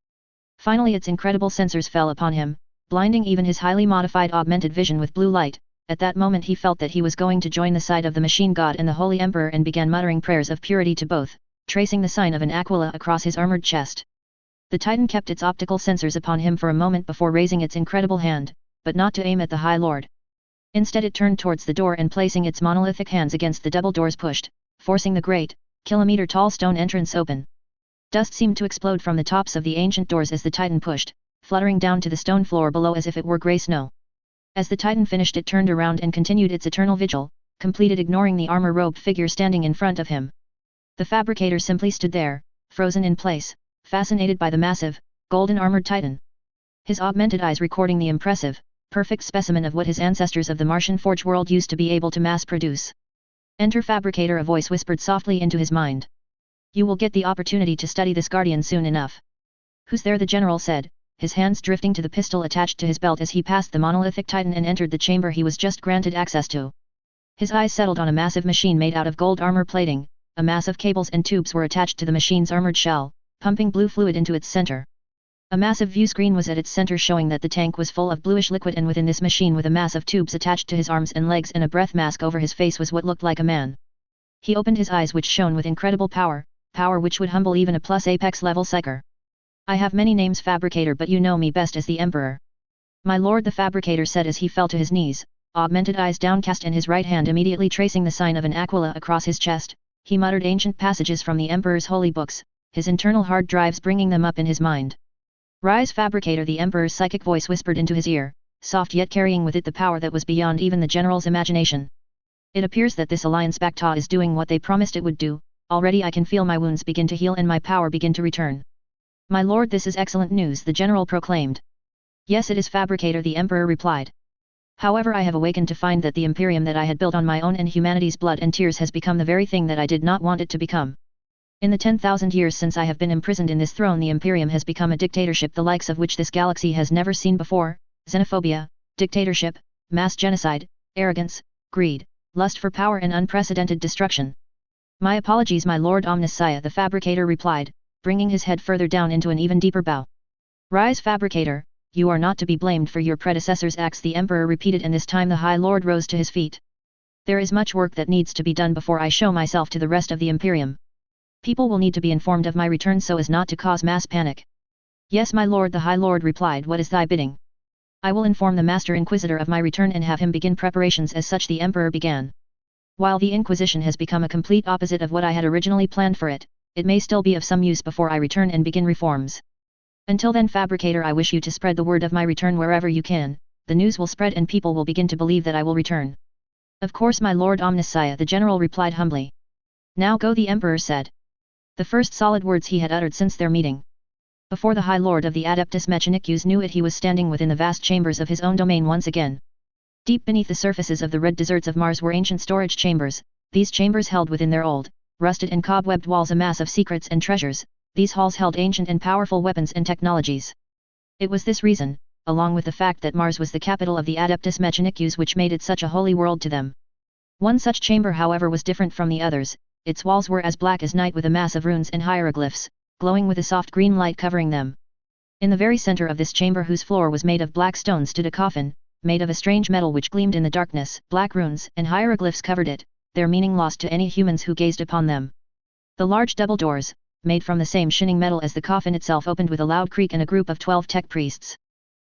Finally its incredible sensors fell upon him, blinding even his highly modified augmented vision with blue light. At that moment he felt that he was going to join the side of the machine god and the Holy Emperor and began muttering prayers of purity to both, tracing the sign of an aquila across his armored chest. The Titan kept its optical sensors upon him for a moment before raising its incredible hand, but not to aim at the High Lord. Instead it turned towards the door and placing its monolithic hands against the double doors pushed, forcing the great, kilometer-tall stone entrance open. Dust seemed to explode from the tops of the ancient doors as the Titan pushed, fluttering down to the stone floor below as if it were grey snow. As the Titan finished it turned around and continued its eternal vigil, completed ignoring the armor-robed figure standing in front of him. The fabricator simply stood there, frozen in place, fascinated by the massive, golden-armored Titan. His augmented eyes recording the impressive, perfect specimen of what his ancestors of the Martian Forge world used to be able to mass-produce. "Enter Fabricator," a voice whispered softly into his mind. "You will get the opportunity to study this guardian soon enough." "Who's there?" the general said, his hands drifting to the pistol attached to his belt as he passed the monolithic Titan and entered the chamber he was just granted access to. His eyes settled on a massive machine made out of gold armor plating. A mass of cables and tubes were attached to the machine's armored shell, pumping blue fluid into its center. A massive view screen was at its center showing that the tank was full of bluish liquid, and within this machine with a mass of tubes attached to his arms and legs and a breath mask over his face was what looked like a man. He opened his eyes, which shone with incredible power which would humble even a plus apex level psyker. "I have many names, Fabricator, but you know me best as the Emperor." "My lord," the Fabricator said as he fell to his knees, augmented eyes downcast and his right hand immediately tracing the sign of an aquila across his chest. He muttered ancient passages from the Emperor's holy books, his internal hard drives bringing them up in his mind. "Rise, Fabricator," the Emperor's psychic voice whispered into his ear, soft yet carrying with it the power that was beyond even the general's imagination. "It appears that this alliance Bacta is doing what they promised it would do. Already I can feel my wounds begin to heal and my power begin to return." "My lord, this is excellent news," the general proclaimed. "Yes, it is, Fabricator," the Emperor replied. "However, I have awakened to find that the Imperium that I had built on my own and humanity's blood and tears has become the very thing that I did not want it to become. In the 10,000 years since I have been imprisoned in this throne, the Imperium has become a dictatorship the likes of which this galaxy has never seen before. Xenophobia, dictatorship, mass genocide, arrogance, greed, lust for power and unprecedented destruction." "My apologies, my lord Omniscia," the Fabricator replied, bringing his head further down into an even deeper bow. "Rise, Fabricator, you are not to be blamed for your predecessor's acts," the Emperor repeated, and this time the High Lord rose to his feet. "There is much work that needs to be done before I show myself to the rest of the Imperium. People will need to be informed of my return so as not to cause mass panic." "Yes, my lord," the High Lord replied. "What is thy bidding?" "I will inform the Master Inquisitor of my return and have him begin preparations as such," the Emperor began. "While the Inquisition has become a complete opposite of what I had originally planned for it, it may still be of some use before I return and begin reforms. Until then, Fabricator, I wish you to spread the word of my return wherever you can. The news will spread and people will begin to believe that I will return." "Of course, my lord Omniscia," the general replied humbly. "Now go," the Emperor said. The first solid words he had uttered since their meeting. Before the High Lord of the Adeptus Mechanicus knew it, he was standing within the vast chambers of his own domain once again. Deep beneath the surfaces of the red deserts of Mars were ancient storage chambers. These chambers held within their old, rusted and cobwebbed walls a mass of secrets and treasures. These halls held ancient and powerful weapons and technologies. It was this reason, along with the fact that Mars was the capital of the Adeptus Mechanicus, which made it such a holy world to them. One such chamber, however, was different from the others. Its walls were as black as night with a mass of runes and hieroglyphs, glowing with a soft green light covering them. In the very center of this chamber, whose floor was made of black stone, stood a coffin, made of a strange metal which gleamed in the darkness. Black runes and hieroglyphs covered it, their meaning lost to any humans who gazed upon them. The large double doors, made from the same shining metal as the coffin itself, opened with a loud creak, and a group of 12 tech priests,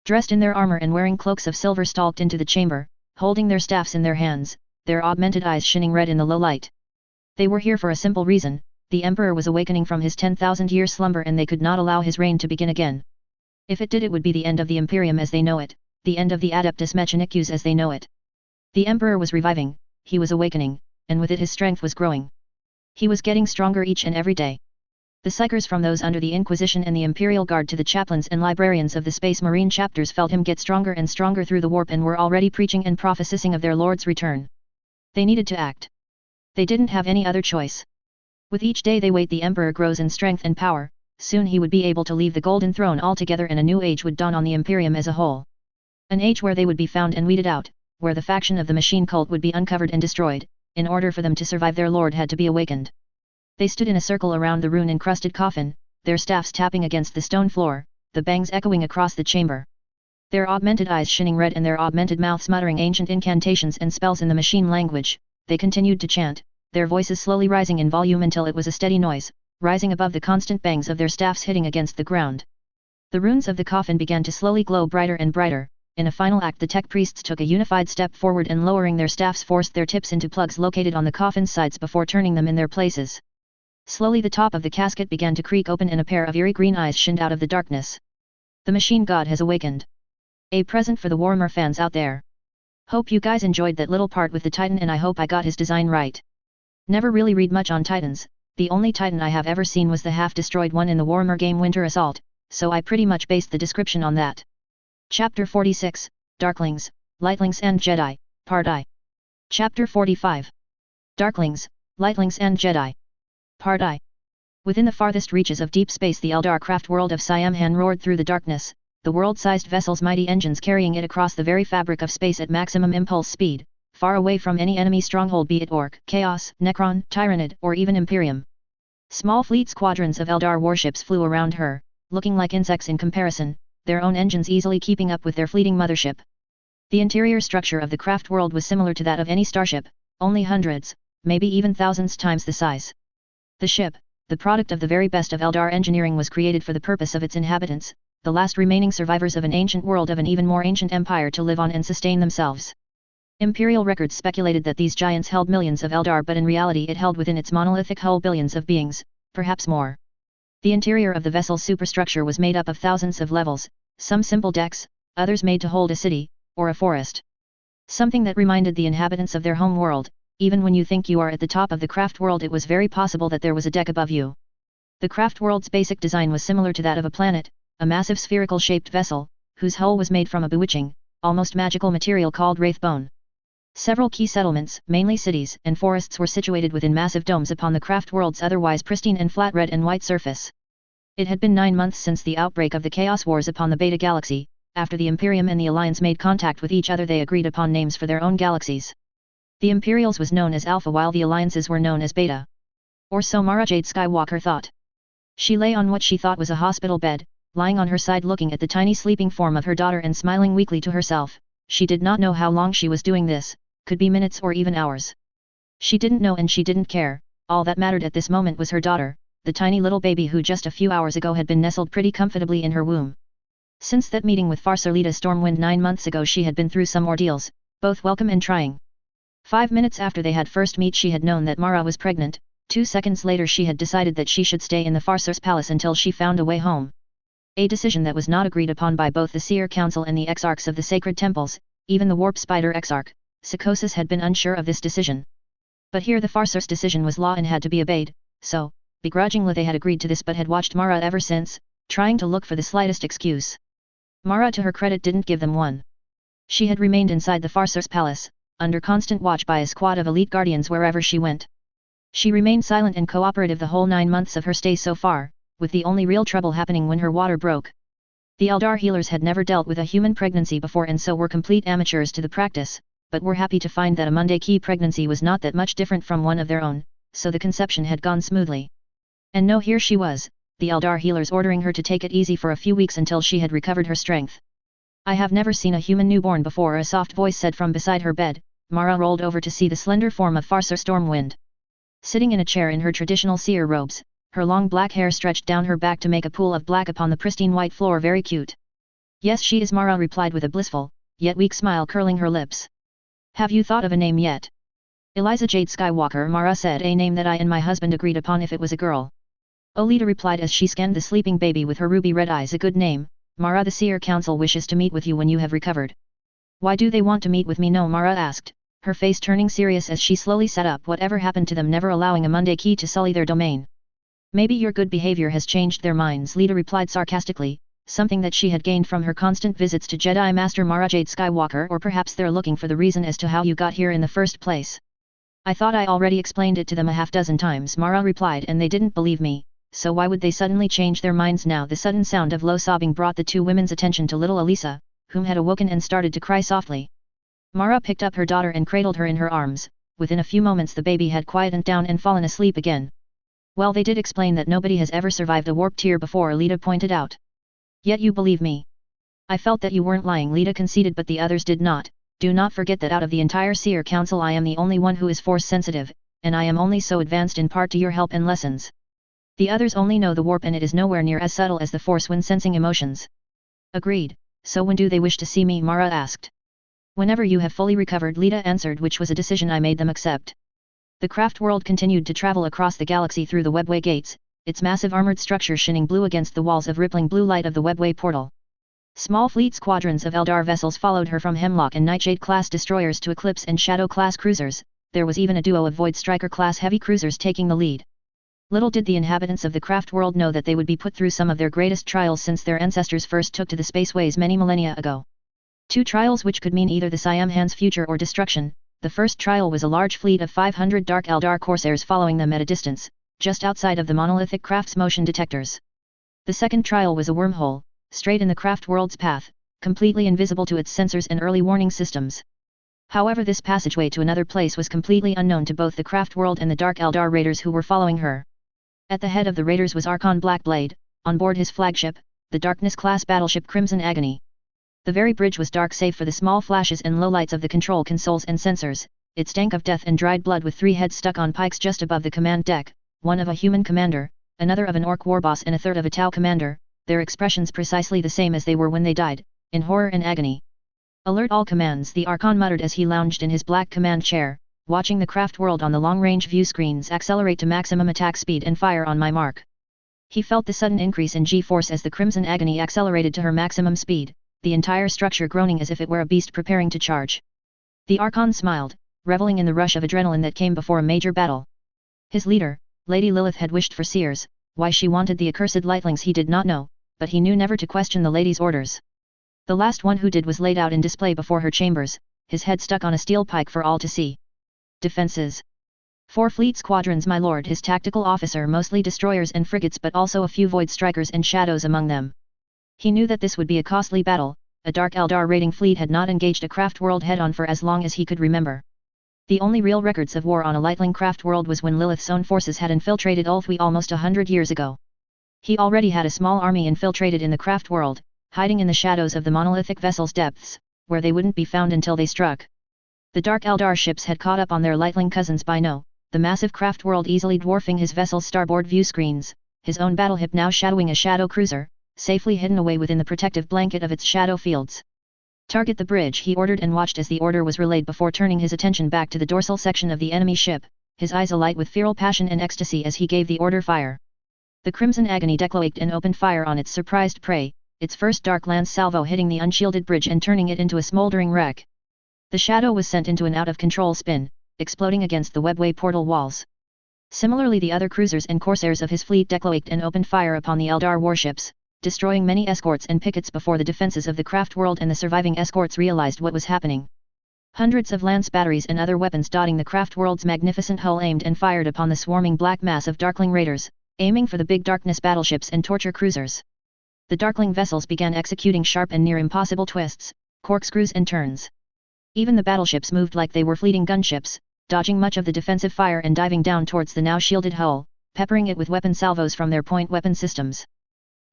dressed in their armor and wearing cloaks of silver, stalked into the chamber, holding their staffs in their hands, their augmented eyes shining red in the low light. They were here for a simple reason: the Emperor was awakening from his 10,000-year slumber and they could not allow his reign to begin again. If it did, it would be the end of the Imperium as they know it, the end of the Adeptus Mechanicus as they know it. The Emperor was reviving, he was awakening, and with it his strength was growing. He was getting stronger each and every day. The psychers from those under the Inquisition and the Imperial Guard to the chaplains and librarians of the Space Marine chapters felt him get stronger and stronger through the warp and were already preaching and prophesying of their Lord's return. They needed to act. They didn't have any other choice. With each day they wait, the Emperor grows in strength and power. Soon he would be able to leave the Golden Throne altogether and a new age would dawn on the Imperium as a whole. An age where they would be found and weeded out, where the faction of the machine cult would be uncovered and destroyed. In order for them to survive, their lord had to be awakened. They stood in a circle around the rune-encrusted coffin, their staffs tapping against the stone floor, the bangs echoing across the chamber. Their augmented eyes shining red and their augmented mouths muttering ancient incantations and spells in the machine language, they continued to chant, their voices slowly rising in volume until it was a steady noise, rising above the constant bangs of their staffs hitting against the ground. The runes of the coffin began to slowly glow brighter and brighter. In a final act, the tech priests took a unified step forward and lowering their staffs forced their tips into plugs located on the coffin's sides before turning them in their places. Slowly the top of the casket began to creak open and a pair of eerie green eyes shinned out of the darkness. The machine god has awakened. A present for the Warhammer fans out there. Hope you guys enjoyed that little part with the Titan and I hope I got his design right. Never really read much on Titans, the only Titan I have ever seen was the half-destroyed one in the Warhammer game Winter Assault, so I pretty much based the description on that. Chapter 46, Darklings, Lightlings and Jedi, Part I. Chapter 45. Darklings, Lightlings and Jedi. Part I. Within the farthest reaches of deep space, the Eldar craft world of Siamhan roared through the darkness, the world-sized vessel's mighty engines carrying it across the very fabric of space at maximum impulse speed, far away from any enemy stronghold, be it Orc, Chaos, Necron, Tyranid, or even Imperium. Small fleet squadrons of Eldar warships flew around her, looking like insects in comparison, their own engines easily keeping up with their fleeting mothership. The interior structure of the craft world was similar to that of any starship, only hundreds, maybe even thousands times the size. The ship, the product of the very best of Eldar engineering, was created for the purpose of its inhabitants, the last remaining survivors of an ancient world of an even more ancient empire, to live on and sustain themselves. Imperial records speculated that these giants held millions of Eldar, but in reality it held within its monolithic hull billions of beings, perhaps more. The interior of the vessel's superstructure was made up of thousands of levels, some simple decks, others made to hold a city, or a forest. Something that reminded the inhabitants of their home world. Even when you think you are at the top of the craft world, it was very possible that there was a deck above you. The craft world's basic design was similar to that of a planet, a massive spherical-shaped vessel, whose hull was made from a bewitching, almost magical material called wraith bone. Several key settlements, mainly cities and forests, were situated within massive domes upon the craft world's otherwise pristine and flat red and white surface. It had been 9 months since the outbreak of the Chaos Wars upon the Beta Galaxy. After the Imperium and the Alliance made contact with each other, they agreed upon names for their own galaxies. The Imperials was known as Alpha while the Alliances were known as Beta. Or so Mara Jade Skywalker thought. She lay on what she thought was a hospital bed, lying on her side looking at the tiny sleeping form of her daughter and smiling weakly to herself. She did not know how long she was doing this, could be minutes or even hours. She didn't know and she didn't care, all that mattered at this moment was her daughter, the tiny little baby who just a few hours ago had been nestled pretty comfortably in her womb. Since that meeting with Farsalita Stormwind 9 months ago, she had been through some ordeals, both welcome and trying. 5 minutes after they had first met, she had known that Mara was pregnant. 2 seconds later she had decided that she should stay in the Farsor's palace until she found a way home. A decision that was not agreed upon by both the Seer Council and the Exarchs of the Sacred Temples. Even the Warp Spider Exarch, Psychosis, had been unsure of this decision. But here the Farsor's decision was law and had to be obeyed, so, begrudgingly they had agreed to this, but had watched Mara ever since, trying to look for the slightest excuse. Mara, to her credit, didn't give them one. She had remained inside the Farsor's palace, under constant watch by a squad of elite guardians wherever she went. She remained silent and cooperative the whole 9 months of her stay so far, with the only real trouble happening when her water broke. The Eldar healers had never dealt with a human pregnancy before and so were complete amateurs to the practice, but were happy to find that a Monday Key pregnancy was not that much different from one of their own, so the conception had gone smoothly. And no, here she was, the Eldar healers ordering her to take it easy for a few weeks until she had recovered her strength. "I have never seen a human newborn before," a soft voice said from beside her bed. Mara rolled over to see the slender form of Farsar Stormwind. Sitting in a chair in her traditional seer robes, her long black hair stretched down her back to make a pool of black upon the pristine white floor. "Very cute." "Yes, she is," Mara replied with a blissful, yet weak smile curling her lips. "Have you thought of a name yet?" "Eliza Jade Skywalker," Mara said, "a name that I and my husband agreed upon if it was a girl." Olita replied as she scanned the sleeping baby with her ruby red eyes. "A good name, Mara. The Seer Council wishes to meet with you when you have recovered." "Why do they want to meet with me?" No, Mara asked, her face turning serious as she slowly sat up. Whatever happened to them, never allowing a Monday Key to sully their domain? Maybe your good behavior has changed their minds, Lita replied sarcastically, something that she had gained from her constant visits to Jedi Master Mara Jade Skywalker, or perhaps they're looking for the reason as to how you got here in the first place. I thought I already explained it to them a half-dozen times, Mara replied, and they didn't believe me, so why would they suddenly change their minds now? The sudden sound of low sobbing brought the two women's attention to little Elisa, whom had awoken and started to cry softly. Mara picked up her daughter and cradled her in her arms. Within a few moments the baby had quietened down and fallen asleep again. Well, they did explain that nobody has ever survived a warp tier before, Lita pointed out. Yet you believe me. I felt that you weren't lying, Lita conceded, but the others did not. Do not forget that out of the entire Seer Council I am the only one who is force sensitive, and I am only so advanced in part to your help and lessons. The others only know the warp, and it is nowhere near as subtle as the force when sensing emotions. Agreed. So when do they wish to see me? Mara asked. Whenever you have fully recovered, Lita answered, which was a decision I made them accept. The craft world continued to travel across the galaxy through the webway gates, its massive armored structure shining blue against the walls of rippling blue light of the webway portal. Small fleet squadrons of Eldar vessels followed her, from Hemlock and Nightshade-class destroyers to Eclipse and Shadow-class cruisers. There was even a duo of Void Striker-class heavy cruisers taking the lead. Little did the inhabitants of the craft world know that they would be put through some of their greatest trials since their ancestors first took to the spaceways many millennia ago. Two trials which could mean either the Siam Han's future or destruction. The first trial was a large fleet of 500 Dark Eldar Corsairs following them at a distance, just outside of the monolithic craft's motion detectors. The second trial was a wormhole, straight in the craft world's path, completely invisible to its sensors and early warning systems. However, this passageway to another place was completely unknown to both the craft world and the Dark Eldar raiders who were following her. At the head of the raiders was Archon Blackblade, on board his flagship, the Darkness-class battleship Crimson Agony. The very bridge was dark save for the small flashes and lowlights of the control consoles and sensors. It stank of death and dried blood, with 3 heads stuck on pikes just above the command deck, one of a human commander, another of an orc warboss, and a third of a Tau commander, their expressions precisely the same as they were when they died, in horror and agony. Alert all commands, the Archon muttered as he lounged in his black command chair, watching the craft world on the long-range view screens accelerate to maximum attack speed and fire on my mark. He felt the sudden increase in G-force as the Crimson Agony accelerated to her maximum speed, the entire structure groaning as if it were a beast preparing to charge. The Archon smiled, reveling in the rush of adrenaline that came before a major battle. His leader, Lady Lilith, had wished for seers. Why she wanted the accursed lightlings he did not know, but he knew never to question the lady's orders. The last one who did was laid out in display before her chambers, his head stuck on a steel pike for all to see. Defenses. 4 fleet squadrons, my lord. His tactical officer, mostly destroyers and frigates, but also a few void strikers and shadows among them. He knew that this would be a costly battle. A Dark Eldar raiding fleet had not engaged a craft world head-on for as long as he could remember. The only real records of war on a lightling craft world was when Lilith's own forces had infiltrated Ulthwi almost 100 years ago. He already had a small army infiltrated in the craft world, hiding in the shadows of the monolithic vessel's depths, where they wouldn't be found until they struck. The Dark Eldar ships had caught up on their lightling cousins by now, the massive craft world easily dwarfing his vessel's starboard view screens, his own battleship now shadowing a shadow cruiser, safely hidden away within the protective blanket of its shadow fields. Target the bridge, he ordered, and watched as the order was relayed before turning his attention back to the dorsal section of the enemy ship, his eyes alight with feral passion and ecstasy as he gave the order fire. The Crimson Agony decloaked and opened fire on its surprised prey, its first dark lance salvo hitting the unshielded bridge and turning it into a smoldering wreck. The shadow was sent into an out-of-control spin, exploding against the webway portal walls. Similarly, the other cruisers and corsairs of his fleet decloaked and opened fire upon the Eldar warships, destroying many escorts and pickets before the defenses of the craft world and the surviving escorts realized what was happening. Hundreds of lance batteries and other weapons dotting the craft world's magnificent hull aimed and fired upon the swarming black mass of Darkling raiders, aiming for the big darkness battleships and torture cruisers. The Darkling vessels began executing sharp and near impossible twists, corkscrews and turns. Even the battleships moved like they were fleeting gunships, dodging much of the defensive fire and diving down towards the now shielded hull, peppering it with weapon salvos from their point weapon systems.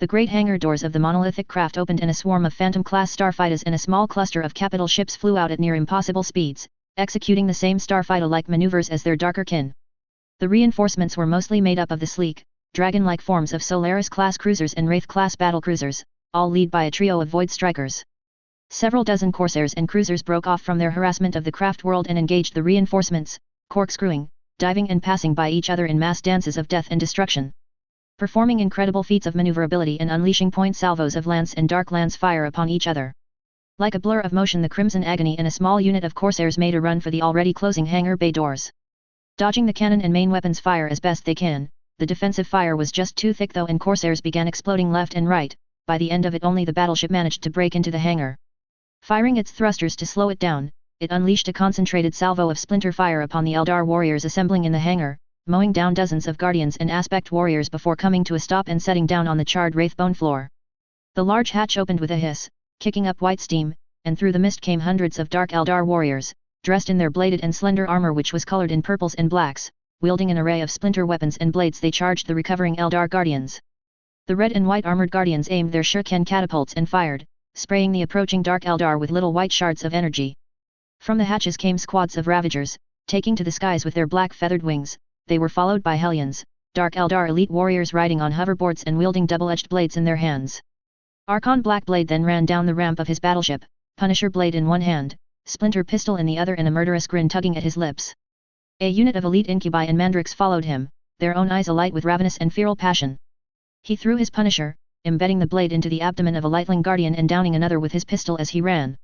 The great hangar doors of the monolithic craft opened and a swarm of Phantom-class starfighters and a small cluster of capital ships flew out at near impossible speeds, executing the same starfighter-like maneuvers as their darker kin. The reinforcements were mostly made up of the sleek, dragon-like forms of Solaris-class cruisers and Wraith-class battlecruisers, all led by a trio of Void Strikers. Several dozen corsairs and cruisers broke off from their harassment of the craft world and engaged the reinforcements, corkscrewing, diving and passing by each other in mass dances of death and destruction. Performing incredible feats of maneuverability and unleashing point salvos of lance and dark lance fire upon each other. Like a blur of motion, the Crimson Agony and a small unit of corsairs made a run for the already closing hangar bay doors. Dodging the cannon and main weapons fire as best they can, the defensive fire was just too thick though, and corsairs began exploding left and right. By the end of it only the battleship managed to break into the hangar. Firing its thrusters to slow it down, it unleashed a concentrated salvo of splinter fire upon the Eldar warriors assembling in the hangar, mowing down dozens of guardians and aspect warriors before coming to a stop and setting down on the charred wraithbone floor. The large hatch opened with a hiss, kicking up white steam, and through the mist came hundreds of dark Eldar warriors, dressed in their bladed and slender armor which was colored in purples and blacks. Wielding an array of splinter weapons and blades, they charged the recovering Eldar guardians. The red and white armored guardians aimed their shuriken catapults and fired, spraying the approaching dark Eldar with little white shards of energy. From the hatches came squads of ravagers, taking to the skies with their black feathered wings. They were followed by Hellions, dark Eldar elite warriors riding on hoverboards and wielding double-edged blades in their hands. Archon Blackblade then ran down the ramp of his battleship, Punisher blade in one hand, Splinter pistol in the other, and a murderous grin tugging at his lips. A unit of elite incubi and mandrakes followed him, their own eyes alight with ravenous and feral passion. He threw his Punisher, embedding the blade into the abdomen of a lightling guardian and downing another with his pistol as he ran.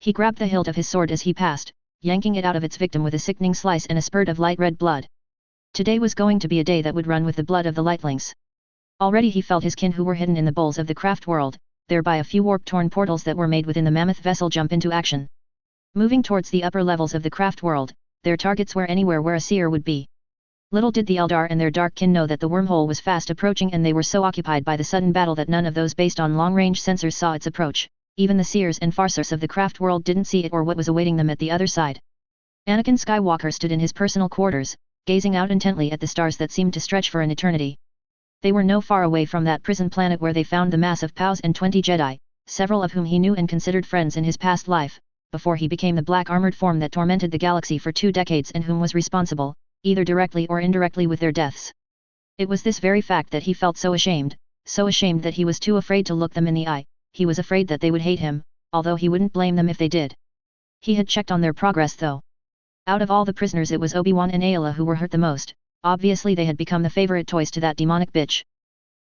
He grabbed the hilt of his sword as he passed, yanking it out of its victim with a sickening slice and a spurt of light red blood. Today was going to be a day that would run with the blood of the lightlings. Already he felt his kin who were hidden in the bowls of the craft world, thereby a few warp-torn portals that were made within the mammoth vessel jump into action. Moving towards the upper levels of the craft world, their targets were anywhere where a seer would be. Little did the Eldar and their dark kin know that the wormhole was fast approaching, and they were so occupied by the sudden battle that none of those based on long-range sensors saw its approach. Even the seers and farseers of the craft world didn't see it or what was awaiting them at the other side. Anakin Skywalker stood in his personal quarters, gazing out intently at the stars that seemed to stretch for an eternity. They were no far away from that prison planet where they found the mass of POWs and 20 Jedi, several of whom he knew and considered friends in his past life, before he became the black armored form that tormented the galaxy for 2 decades and whom was responsible, either directly or indirectly, with their deaths. It was this very fact that he felt so ashamed that he was too afraid to look them in the eye. He was afraid that they would hate him, although he wouldn't blame them if they did. He had checked on their progress though. Out of all the prisoners it was Obi-Wan and Ayla who were hurt the most. Obviously they had become the favorite toys to that demonic bitch.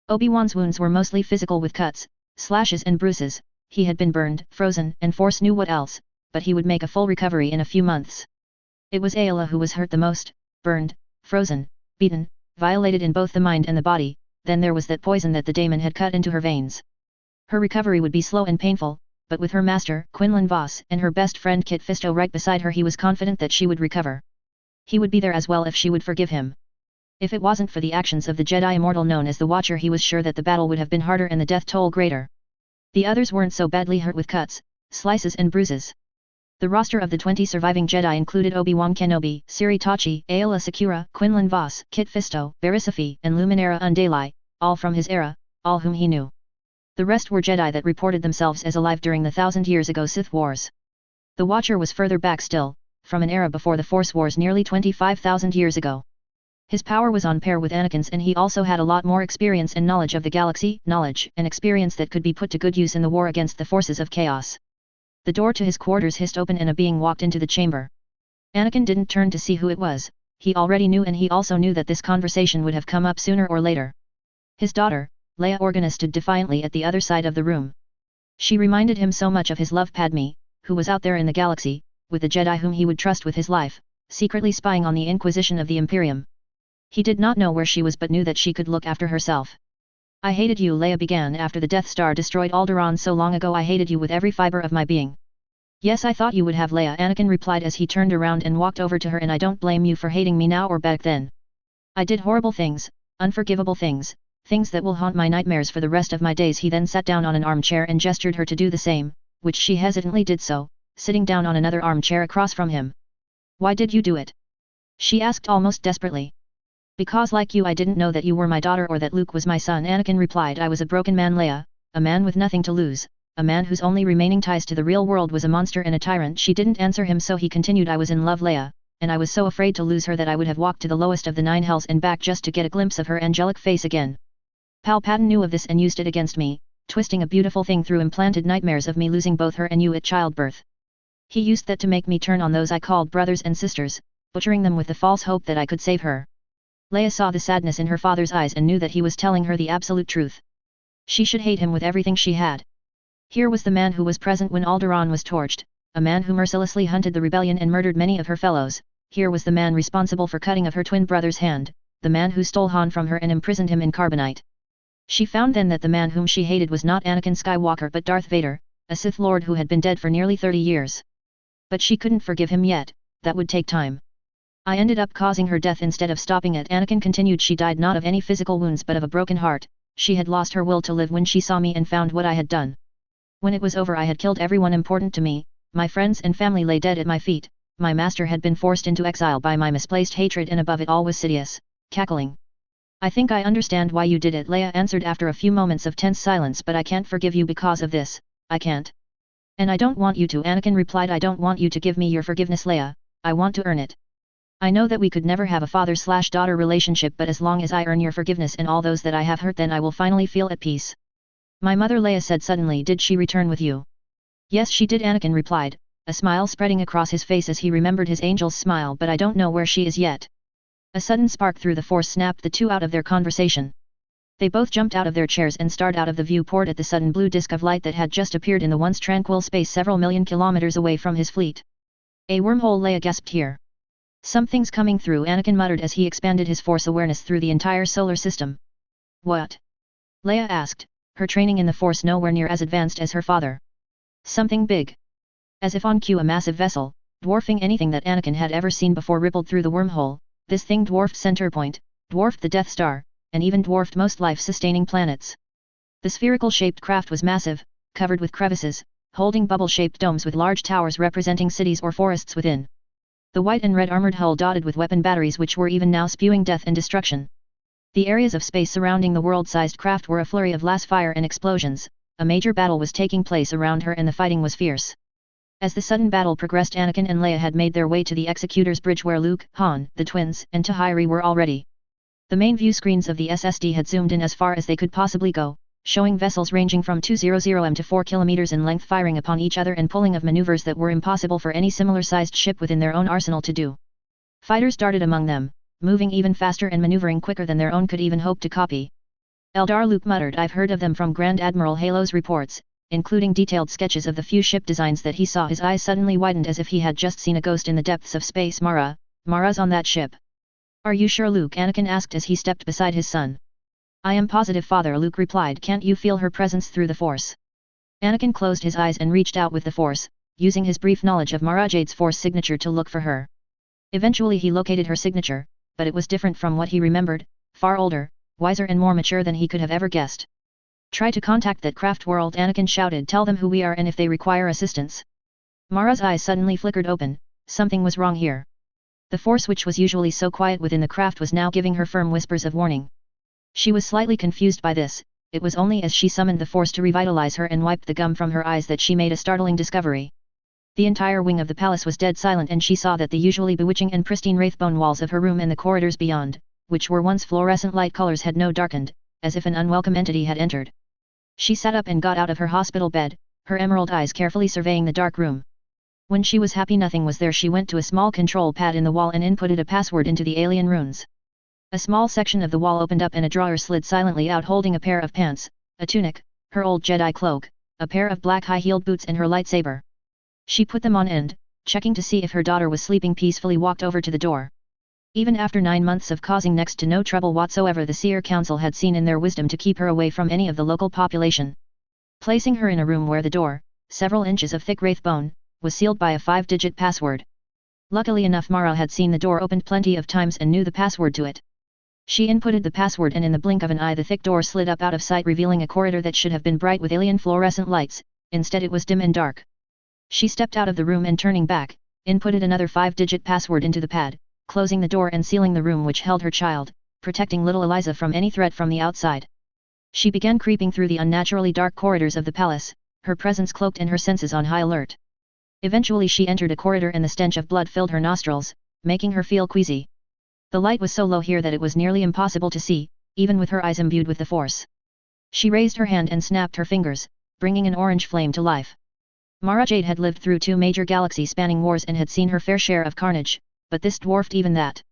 Obi-Wan's wounds were mostly physical with cuts, slashes and bruises. He had been burned, frozen, and Force knew what else, but he would make a full recovery in a few months. It was Ayla who was hurt the most, burned, frozen, beaten, violated in both the mind and the body. Then there was that poison that the daemon had cut into her veins. Her recovery would be slow and painful, but with her master, Quinlan Vos, and her best friend Kit Fisto right beside her, he was confident that she would recover. He would be there as well if she would forgive him. If it wasn't for the actions of the Jedi Immortal known as the Watcher, he was sure that the battle would have been harder and the death toll greater. The others weren't so badly hurt with cuts, slices and bruises. The roster of the 20 surviving Jedi included Obi-Wan Kenobi, Siri Tachi, Aayla Secura, Quinlan Vos, Kit Fisto, Barisifi, and Luminara Undalai, all from his era, all whom he knew. The rest were Jedi that reported themselves as alive during the 1,000 years ago Sith Wars. The Watcher was further back still, from an era before the Force Wars nearly 25,000 years ago. His power was on par with Anakin's, and he also had a lot more experience and knowledge of the galaxy, knowledge and experience that could be put to good use in the war against the forces of chaos. The door to his quarters hissed open and a being walked into the chamber. Anakin didn't turn to see who it was. He already knew, and he also knew that this conversation would have come up sooner or later. His daughter, Leia Organa, stood defiantly at the other side of the room. She reminded him so much of his love Padme, who was out there in the galaxy, with the Jedi whom he would trust with his life, secretly spying on the Inquisition of the Imperium. He did not know where she was but knew that she could look after herself. "I hated you," Leia began. "After the Death Star destroyed Alderaan so long ago, I hated you with every fiber of my being." "Yes, I thought you would have, Leia," Anakin replied as he turned around and walked over to her, "and I don't blame you for hating me now or back then. I did horrible things, unforgivable things, things that will haunt my nightmares for the rest of my days." He then sat down on an armchair and gestured her to do the same, which she hesitantly did so, sitting down on another armchair across from him. "Why did you do it?" she asked almost desperately. "Because like you I didn't know that you were my daughter or that Luke was my son," Anakin replied. "I was a broken man, Leia, a man with nothing to lose, a man whose only remaining ties to the real world was a monster and a tyrant." She didn't answer him, so he continued, "I was in love, Leia, and I was so afraid to lose her that I would have walked to the lowest of the 9 hells and back just to get a glimpse of her angelic face again. Palpatine knew of this and used it against me, twisting a beautiful thing through implanted nightmares of me losing both her and you at childbirth. He used that to make me turn on those I called brothers and sisters, butchering them with the false hope that I could save her." Leia saw the sadness in her father's eyes and knew that he was telling her the absolute truth. She should hate him with everything she had. Here was the man who was present when Alderaan was torched, a man who mercilessly hunted the rebellion and murdered many of her fellows. Here was the man responsible for cutting of her twin brother's hand, the man who stole Han from her and imprisoned him in carbonite. She found then that the man whom she hated was not Anakin Skywalker but Darth Vader, a Sith Lord who had been dead for nearly 30 years. But she couldn't forgive him yet, that would take time. I ended up causing her death instead of stopping it. Anakin continued. She died not of any physical wounds but of a broken heart. She had lost her will to live when she saw me and found what I had done. When it was over I had killed everyone important to me, my friends and family lay dead at my feet, my master had been forced into exile by my misplaced hatred and above it all was Sidious, cackling. I think I understand why you did it, Leia answered after a few moments of tense silence, but I can't forgive you because of this, I can't. And I don't want you to, Anakin replied. I don't want you to give me your forgiveness, Leia, I want to earn it. I know that we could never have a father-slash-daughter relationship, but as long as I earn your forgiveness and all those that I have hurt, then I will finally feel at peace. My mother, Leia said suddenly. Did she return with you? Yes, she did, Anakin replied, a smile spreading across his face as he remembered his angel's smile, but I don't know where she is yet. A sudden spark through the Force snapped the two out of their conversation. They both jumped out of their chairs and stared out of the viewport at the sudden blue disk of light that had just appeared in the once tranquil space several million kilometers away from his fleet. A wormhole, Leia gasped. Here. Something's coming through, Anakin muttered as he expanded his Force awareness through the entire solar system. What? Leia asked, her training in the Force nowhere near as advanced as her father. Something big. As if on cue, a massive vessel, dwarfing anything that Anakin had ever seen before, rippled through the wormhole. This thing dwarfed Centerpoint, dwarfed the Death Star, and even dwarfed most life-sustaining planets. The spherical-shaped craft was massive, covered with crevices, holding bubble-shaped domes with large towers representing cities or forests within. The white and red armored hull dotted with weapon batteries which were even now spewing death and destruction. The areas of space surrounding the world-sized craft were a flurry of blast fire and explosions. A major battle was taking place around her and the fighting was fierce. As the sudden battle progressed, Anakin and Leia had made their way to the Executor's Bridge where Luke, Han, the twins, and Tahiri were already. The main view screens of the SSD had zoomed in as far as they could possibly go, showing vessels ranging from 200m to 4 km in length firing upon each other and pulling of maneuvers that were impossible for any similar-sized ship within their own arsenal to do. Fighters darted among them, moving even faster and maneuvering quicker than their own could even hope to copy. Eldar, Luke muttered. I've heard of them from Grand Admiral Halo's reports, including detailed sketches of the few ship designs that he saw. His eyes suddenly widened as if he had just seen a ghost in the depths of space. Mara's on that ship. Are you sure, Luke? Anakin asked as he stepped beside his son. I am positive, Father, Luke replied. Can't you feel her presence through the Force? Anakin closed his eyes and reached out with the Force, using his brief knowledge of Mara Jade's Force signature to look for her. Eventually he located her signature, but it was different from what he remembered, far older, wiser and more mature than he could have ever guessed. Try to contact that craft world, Anakin shouted. Tell them who we are and if they require assistance. Mara's eyes suddenly flickered open. Something was wrong here. The Force, which was usually so quiet within the craft, was now giving her firm whispers of warning. She was slightly confused by this. It was only as she summoned the Force to revitalize her and wiped the gum from her eyes that she made a startling discovery. The entire wing of the palace was dead silent, and she saw that the usually bewitching and pristine wraithbone walls of her room and the corridors beyond, which were once fluorescent light colors, had now darkened, as if an unwelcome entity had entered. She sat up and got out of her hospital bed, her emerald eyes carefully surveying the dark room. When she was happy nothing was there, she went to a small control pad in the wall and inputted a password into the alien runes. A small section of the wall opened up and a drawer slid silently out, holding a pair of pants, a tunic, her old Jedi cloak, a pair of black high-heeled boots and her lightsaber. She put them on and, checking to see if her daughter was sleeping peacefully, walked over to the door. Even after 9 months of causing next to no trouble whatsoever, the Seer Council had seen in their wisdom to keep her away from any of the local population. Placing her in a room where the door, several inches of thick wraith bone, was sealed by a 5-digit password. Luckily enough, Mara had seen the door opened plenty of times and knew the password to it. She inputted the password, and in the blink of an eye the thick door slid up out of sight, revealing a corridor that should have been bright with alien fluorescent lights. Instead it was dim and dark. She stepped out of the room and, turning back, inputted another 5-digit password into the pad, closing the door and sealing the room which held her child, protecting little Eliza from any threat from the outside. She began creeping through the unnaturally dark corridors of the palace, her presence cloaked and her senses on high alert. Eventually she entered a corridor and the stench of blood filled her nostrils, making her feel queasy. The light was so low here that it was nearly impossible to see, even with her eyes imbued with the Force. She raised her hand and snapped her fingers, bringing an orange flame to life. Mara Jade had lived through 2 major galaxy-spanning wars and had seen her fair share of carnage, but this dwarfed even that.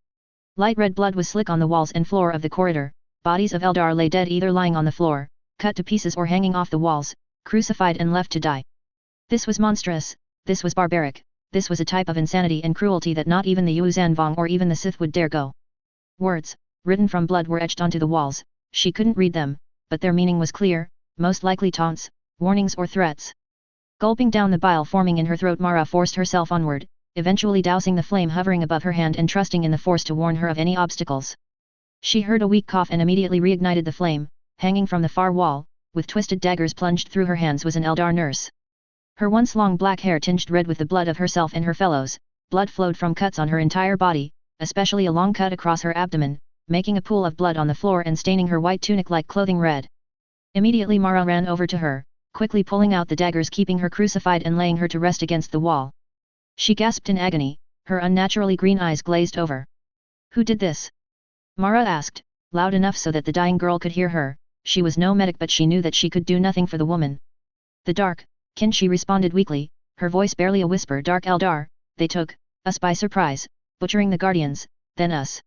Light red blood was slick on the walls and floor of the corridor. Bodies of Eldar lay dead, either lying on the floor, cut to pieces, or hanging off the walls, crucified and left to die. This was monstrous, this was barbaric, this was a type of insanity and cruelty that not even the Yuuzhan Vong or even the Sith would dare go. Words, written from blood, were etched onto the walls. She couldn't read them, but their meaning was clear, most likely taunts, warnings or threats. Gulping down the bile forming in her throat, Mara forced herself onward, eventually dousing the flame hovering above her hand and trusting in the force to warn her of any obstacles. She heard a weak cough and immediately reignited the flame. Hanging from the far wall, with twisted daggers plunged through her hands, was an Eldar nurse. Her once long black hair tinged red with the blood of herself and her fellows, blood flowed from cuts on her entire body, especially a long cut across her abdomen, making a pool of blood on the floor and staining her white tunic-like clothing red. Immediately Mara ran over to her, quickly pulling out the daggers, keeping her crucified and laying her to rest against the wall. She gasped in agony, her unnaturally green eyes glazed over. "Who did this?" Mara asked, loud enough so that the dying girl could hear her. She was no medic, but she knew that she could do nothing for the woman. "The Dark Kin," she responded weakly, her voice barely a whisper. "Dark Eldar, they took us by surprise, butchering the Guardians, then us."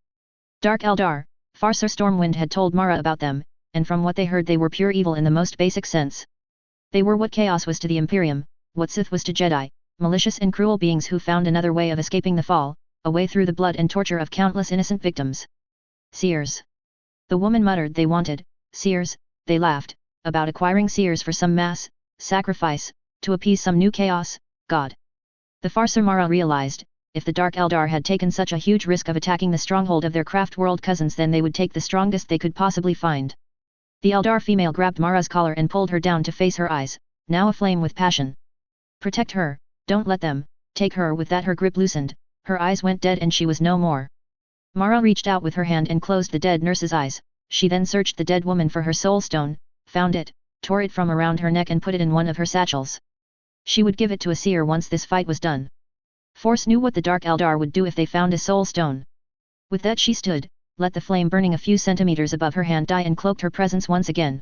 Dark Eldar, Farser Stormwind had told Mara about them, and from what they heard they were pure evil in the most basic sense. They were what chaos was to the Imperium, what Sith was to Jedi, malicious and cruel beings who found another way of escaping the fall, a way through the blood and torture of countless innocent victims. "Seers," the woman muttered. "They wanted seers," they laughed, "about acquiring seers for some mass sacrifice, to appease some new chaos god." The Farser Mara realized, if the Dark Eldar had taken such a huge risk of attacking the stronghold of their craft world cousins, then they would take the strongest they could possibly find. The Eldar female grabbed Mara's collar and pulled her down to face her eyes, now aflame with passion. "Protect her, don't let them take her." With that her grip loosened, her eyes went dead and she was no more. Mara reached out with her hand and closed the dead nurse's eyes. She then searched the dead woman for her soul stone, found it, tore it from around her neck and put it in one of her satchels. She would give it to a seer once this fight was done. Force knew what the Dark Eldar would do if they found a soul stone. With that she stood, let the flame burning a few centimeters above her hand die and cloaked her presence once again.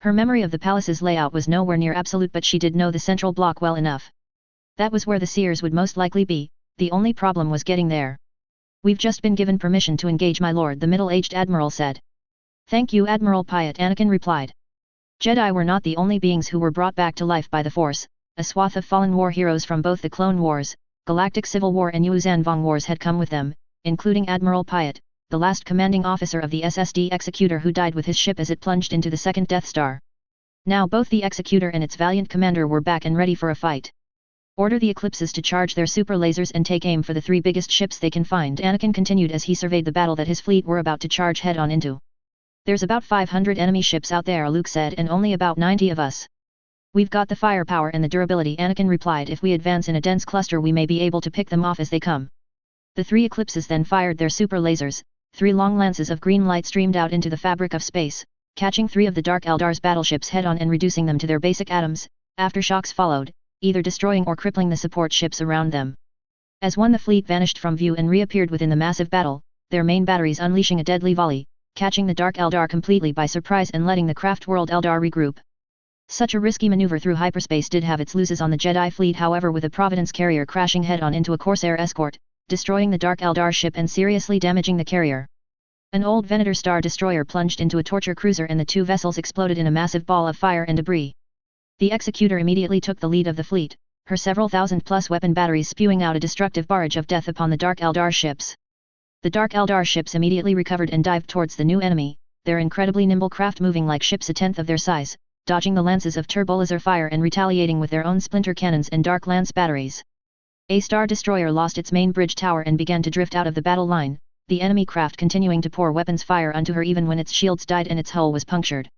Her memory of the palace's layout was nowhere near absolute, but she did know the central block well enough. That was where the seers would most likely be. The only problem was getting there. "We've just been given permission to engage, my lord," the middle-aged admiral said. "Thank you, Admiral Piet," Anakin replied. Jedi were not the only beings who were brought back to life by the Force. A swath of fallen war heroes from both the Clone Wars, Galactic Civil War and Yuuzhan Vong Wars had come with them, including Admiral Piet, the last commanding officer of the SSD Executor who died with his ship as it plunged into the second Death Star. Now both the Executor and its valiant commander were back and ready for a fight. "Order the Eclipses to charge their super lasers and take aim for the 3 biggest ships they can find," Anakin continued as he surveyed the battle that his fleet were about to charge head-on into. "There's about 500 enemy ships out there," Luke said, "and only about 90 of us." "We've got the firepower and the durability," Anakin replied. "If we advance in a dense cluster we may be able to pick them off as they come." The 3 Eclipses then fired their super lasers. 3 long lances of green light streamed out into the fabric of space, catching 3 of the Dark Eldar's battleships head-on and reducing them to their basic atoms. Aftershocks followed, either destroying or crippling the support ships around them. As one, the fleet vanished from view and reappeared within the massive battle, their main batteries unleashing a deadly volley, catching the Dark Eldar completely by surprise and letting the craft world Eldar regroup. Such a risky maneuver through hyperspace did have its losses on the Jedi fleet, however, with a Providence carrier crashing head-on into a Corsair escort, destroying the Dark Eldar ship and seriously damaging the carrier. An old Venator Star Destroyer plunged into a torture cruiser and the 2 vessels exploded in a massive ball of fire and debris. The Executor immediately took the lead of the fleet, her several thousand-plus weapon batteries spewing out a destructive barrage of death upon the Dark Eldar ships. The Dark Eldar ships immediately recovered and dived towards the new enemy, their incredibly nimble craft moving like ships a tenth of their size, dodging the lances of turbolaser fire and retaliating with their own splinter cannons and dark lance batteries. A Star Destroyer lost its main bridge tower and began to drift out of the battle line, the enemy craft continuing to pour weapons fire onto her even when its shields died and its hull was punctured.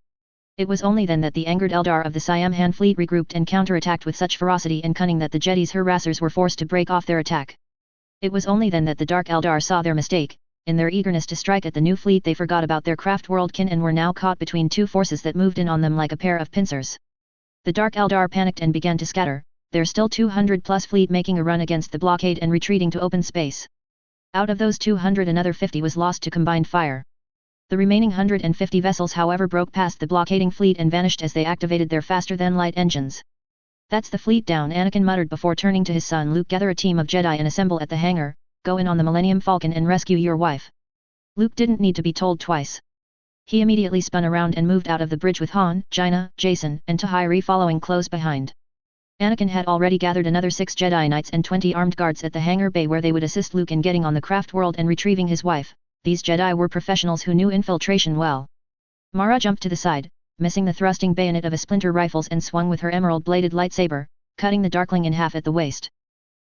It was only then that the angered Eldar of the Siam Han fleet regrouped and counterattacked with such ferocity and cunning that the Jedi's harassers were forced to break off their attack. It was only then that the Dark Eldar saw their mistake. In their eagerness to strike at the new fleet they forgot about their craft world kin and were now caught between 2 forces that moved in on them like a pair of pincers. The Dark Eldar panicked and began to scatter, their still 200-plus fleet making a run against the blockade and retreating to open space. Out of those 200 another 50 was lost to combined fire. The remaining 150 vessels however broke past the blockading fleet and vanished as they activated their faster-than-light engines. "That's the fleet down," Anakin muttered before turning to his son Luke. "Gather a team of Jedi and assemble at the hangar, go in on the Millennium Falcon and rescue your wife." Luke didn't need to be told twice. He immediately spun around and moved out of the bridge with Han, Jaina, Jason, and Tahiri following close behind. Anakin had already gathered another 6 Jedi Knights and 20 armed guards at the hangar bay where they would assist Luke in getting on the craft world and retrieving his wife, these Jedi were professionals who knew infiltration well. Mara jumped to the side, missing the thrusting bayonet of a splinter rifles and swung with her emerald-bladed lightsaber, cutting the Darkling in half at the waist.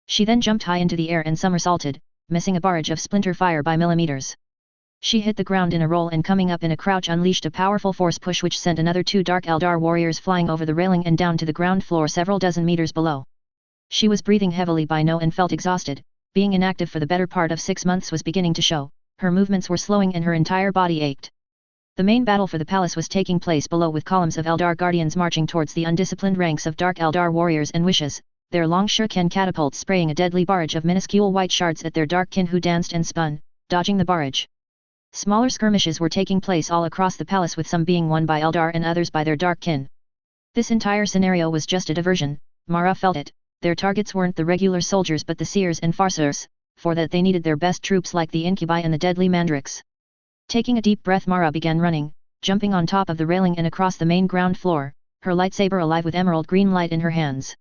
She then jumped high into the air and somersaulted, missing a barrage of splinter fire by millimeters. She hit the ground in a roll and coming up in a crouch unleashed a powerful force push which sent another 2 Dark Eldar warriors flying over the railing and down to the ground floor several dozen meters below. She was breathing heavily by now and felt exhausted, being inactive for the better part of 6 months was beginning to show, her movements were slowing and her entire body ached. The main battle for the palace was taking place below with columns of Eldar guardians marching towards the undisciplined ranks of Dark Eldar warriors and wishes, their long shuriken catapults spraying a deadly barrage of minuscule white shards at their dark kin who danced and spun, dodging the barrage. Smaller skirmishes were taking place all across the palace with some being won by Eldar and others by their dark kin. This entire scenario was just a diversion, Mara felt it, their targets weren't the regular soldiers but the seers and farseers, for that they needed their best troops like the incubi and the deadly mandrakes. Taking a deep breath Mara began running, jumping on top of the railing and across the main ground floor, her lightsaber alive with emerald green light in her hands.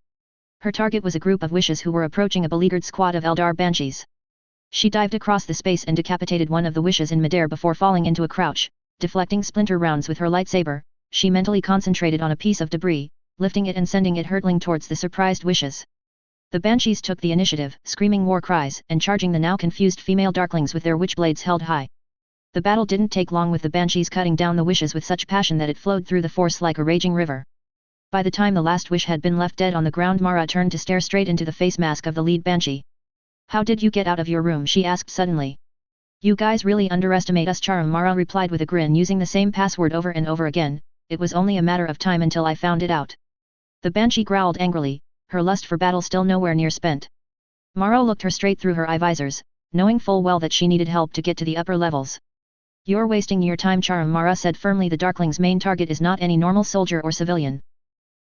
Her target was a group of wishes who were approaching a beleaguered squad of Eldar banshees. She dived across the space and decapitated one of the wishes in midair before falling into a crouch, deflecting splinter rounds with her lightsaber. She mentally concentrated on a piece of debris, lifting it and sending it hurtling towards the surprised wishes. The banshees took the initiative, screaming war cries and charging the now confused female darklings with their witchblades held high. The battle didn't take long with the banshees cutting down the wishes with such passion that it flowed through the force like a raging river. By the time the last wish had been left dead on the ground Mara turned to stare straight into the face mask of the lead banshee. "How did you get out of your room?" she asked suddenly. "You guys really underestimate us," Charum Mara replied with a grin using the same password over and over again. "It was only a matter of time until I found it out." The banshee growled angrily, her lust for battle still nowhere near spent. Mara looked her straight through her eye visors, knowing full well that she needed help to get to the upper levels. "You're wasting your time," Charum Mara said firmly. "The Darkling's main target is not any normal soldier or civilian.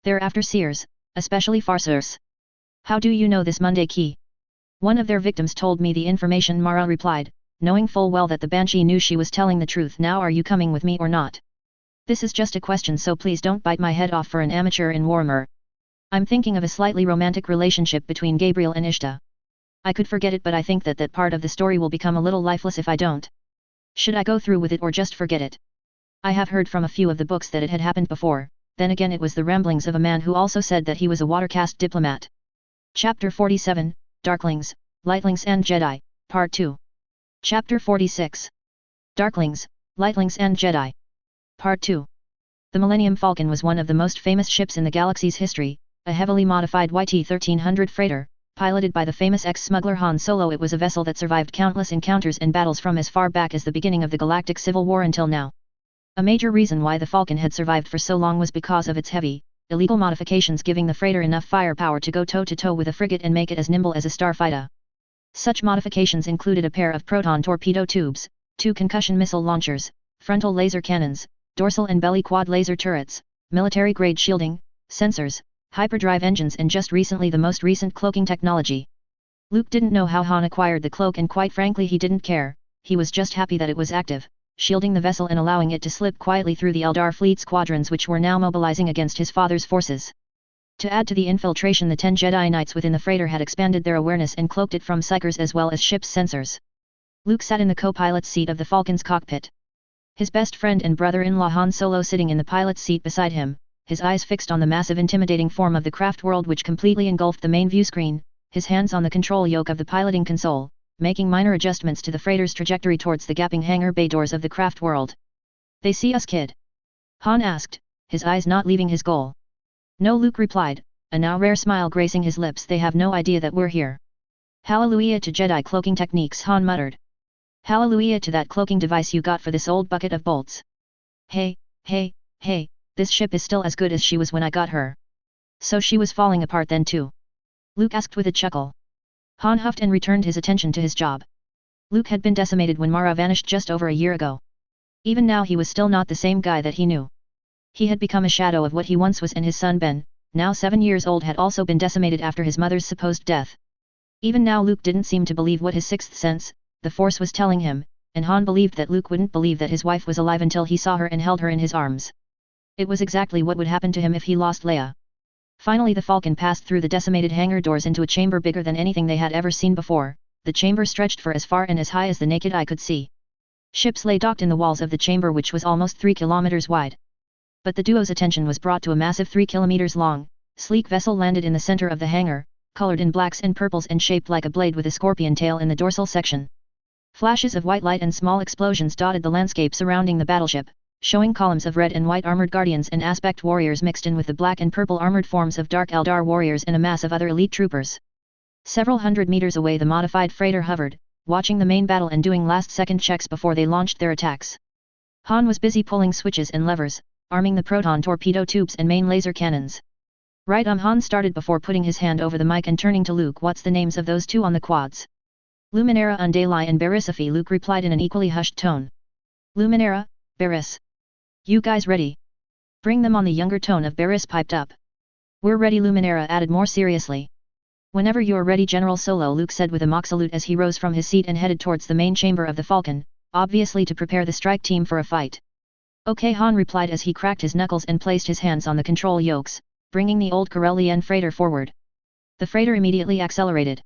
They're after seers, especially farseers." "How do you know this, Monday Key?" "One of their victims told me the information," Mara replied, knowing full well that the banshee knew she was telling the truth. "Now are you coming with me or not? This is just a question, so please don't bite my head off for an amateur in Warhammer. I'm thinking of a slightly romantic relationship between Gabriel and Ishta. I could forget it, but I think that part of the story will become a little lifeless if I don't. Should I go through with it or just forget it? I have heard from a few of the books that it had happened before, then again it was the ramblings of a man who also said that he was a water-caste diplomat." Chapter 47, Darklings, Lightlings and Jedi, Part 2. Chapter 46. Darklings, Lightlings and Jedi. Part 2. The Millennium Falcon was one of the most famous ships in the galaxy's history, a heavily modified YT-1300 freighter, piloted by the famous ex-smuggler Han Solo. It was a vessel that survived countless encounters and battles from as far back as the beginning of the Galactic Civil War until now. A major reason why the Falcon had survived for so long was because of its heavy, illegal modifications, giving the freighter enough firepower to go toe-to-toe with a frigate and make it as nimble as a starfighter. Such modifications included a pair of proton torpedo tubes, 2 concussion missile launchers, frontal laser cannons, dorsal and belly quad laser turrets, military-grade shielding, sensors, hyperdrive engines and just recently the most recent cloaking technology. Luke didn't know how Han acquired the cloak, and quite frankly he didn't care. He was just happy that it was active, shielding the vessel and allowing it to slip quietly through the Eldar fleet squadrons which were now mobilizing against his father's forces. To add to the infiltration, the 10 Jedi Knights within the freighter had expanded their awareness and cloaked it from psychers as well as ship's sensors. Luke sat in the co-pilot's seat of the Falcon's cockpit. His best friend and brother-in-law Han Solo sitting in the pilot's seat beside him, his eyes fixed on the massive intimidating form of the craft world which completely engulfed the main view screen, his hands on the control yoke of the piloting console, making minor adjustments to the freighter's trajectory towards the gaping hangar bay doors of the craft world. "They see us, kid?" Han asked, his eyes not leaving his goal. "No," Luke replied, a now rare smile gracing his lips. "They have no idea that we're here." "Hallelujah to Jedi cloaking techniques," Han muttered. "Hallelujah to that cloaking device you got for this old bucket of bolts. Hey, this ship is still as good as she was when I got her. So she was falling apart then too?" Luke asked with a chuckle. Han huffed and returned his attention to his job. Luke had been decimated when Mara vanished just over a year ago. Even now he was still not the same guy that he knew. He had become a shadow of what he once was, and his son Ben, now 7 years old, had also been decimated after his mother's supposed death. Even now Luke didn't seem to believe what his sixth sense, the Force, was telling him, and Han believed that Luke wouldn't believe that his wife was alive until he saw her and held her in his arms. It was exactly what would happen to him if he lost Leia. Finally the Falcon passed through the decimated hangar doors into a chamber bigger than anything they had ever seen before. The chamber stretched for as far and as high as the naked eye could see. Ships lay docked in the walls of the chamber, which was almost 3 kilometers wide. But the duo's attention was brought to a massive 3 kilometers long, sleek vessel landed in the center of the hangar, colored in blacks and purples and shaped like a blade with a scorpion tail in the dorsal section. Flashes of white light and small explosions dotted the landscape surrounding the battleship, showing columns of red and white armored guardians and aspect warriors mixed in with the black and purple armored forms of dark Eldar warriors and a mass of other elite troopers. Several hundred meters away, the modified freighter hovered, watching the main battle and doing last-second checks before they launched their attacks. Han was busy pulling switches and levers, arming the proton torpedo tubes and main laser cannons. Right, Han started before putting his hand over the mic and turning to Luke. What's the names of those two on the quads? Luminera Undalai and Barisifi, Luke replied in an equally hushed tone. Luminera, Baris. You guys ready? Bring them on, the younger tone of Baris piped up. We're ready, Luminera added more seriously. Whenever you're ready, General Solo, Luke said with a mock salute as he rose from his seat and headed towards the main chamber of the Falcon, obviously to prepare the strike team for a fight. Okay, Han replied as he cracked his knuckles and placed his hands on the control yokes, bringing the old Corellian freighter forward. The freighter immediately accelerated.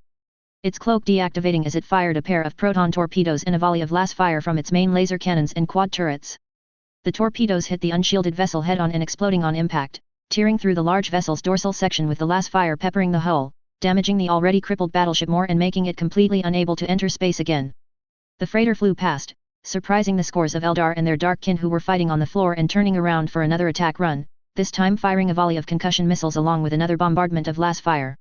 Its cloak deactivating as it fired a pair of proton torpedoes and a volley of blast fire from its main laser cannons and quad turrets. The torpedoes hit the unshielded vessel head-on and exploding on impact, tearing through the large vessel's dorsal section with the last fire peppering the hull, damaging the already crippled battleship more and making it completely unable to enter space again. The freighter flew past, surprising the scores of Eldar and their dark kin who were fighting on the floor and turning around for another attack run, this time firing a volley of concussion missiles along with another bombardment of last fire.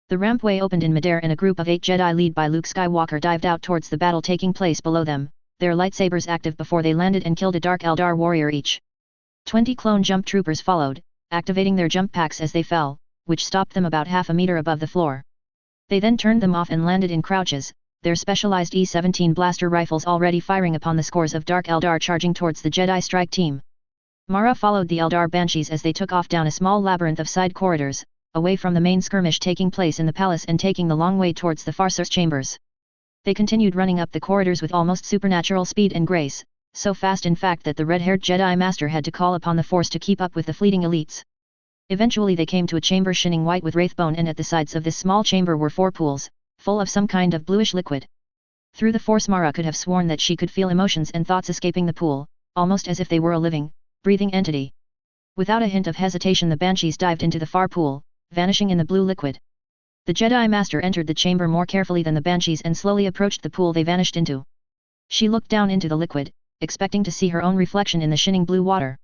The rampway opened in midair and a group of 8 Jedi led by Luke Skywalker dived out towards the battle taking place below them, their lightsabers active before they landed and killed a dark Eldar warrior each. 20 clone jump troopers followed, activating their jump packs as they fell, which stopped them about half a meter above the floor. They then turned them off and landed in crouches, their specialized E-17 blaster rifles already firing upon the scores of dark Eldar charging towards the Jedi strike team. Mara followed the Eldar Banshees as they took off down a small labyrinth of side corridors, away from the main skirmish taking place in the palace and taking the long way towards the Farseer's chambers. They continued running up the corridors with almost supernatural speed and grace, so fast in fact that the red-haired Jedi Master had to call upon the Force to keep up with the fleeting elites. Eventually they came to a chamber shining white with wraithbone, and at the sides of this small chamber were 4 pools, full of some kind of bluish liquid. Through the Force, Mara could have sworn that she could feel emotions and thoughts escaping the pool, almost as if they were a living, breathing entity. Without a hint of hesitation, the Banshees dived into the far pool, vanishing in the blue liquid. The Jedi Master entered the chamber more carefully than the Banshees and slowly approached the pool they vanished into. She looked down into the liquid, expecting to see her own reflection in the shining blue water.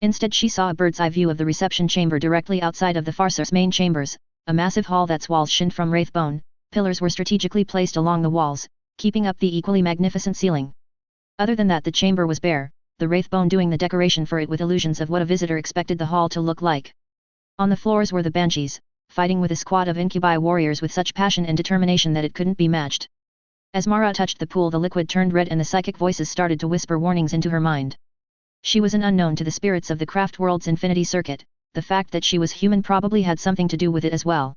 Instead she saw a bird's-eye view of the reception chamber directly outside of the Farseer's main chambers, a massive hall that's walls shined from wraithbone, pillars were strategically placed along the walls, keeping up the equally magnificent ceiling. Other than that, the chamber was bare, the wraithbone doing the decoration for it with illusions of what a visitor expected the hall to look like. On the floors were the Banshees, fighting with a squad of incubi warriors with such passion and determination that it couldn't be matched. As Mara touched the pool, the liquid turned red and the psychic voices started to whisper warnings into her mind. She was an unknown to the spirits of the craft world's infinity circuit, the fact that she was human probably had something to do with it as well.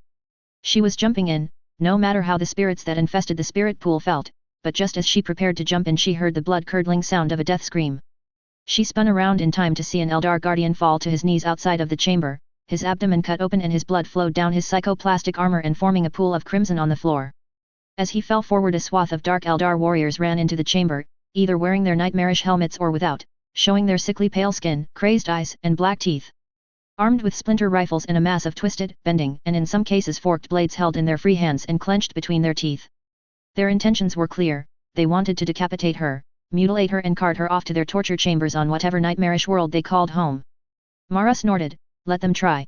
She was jumping in, no matter how the spirits that infested the spirit pool felt, but just as she prepared to jump in, she heard the blood-curdling sound of a death scream. She spun around in time to see an Eldar guardian fall to his knees outside of the chamber, his abdomen cut open and his blood flowed down his psychoplastic armor and forming a pool of crimson on the floor. As he fell forward, a swath of dark Eldar warriors ran into the chamber, either wearing their nightmarish helmets or without, showing their sickly pale skin, crazed eyes, and black teeth. Armed with splinter rifles and a mass of twisted, bending, and in some cases forked blades held in their free hands and clenched between their teeth. Their intentions were clear: they wanted to decapitate her, mutilate her and cart her off to their torture chambers on whatever nightmarish world they called home. Mara snorted, "Let them try."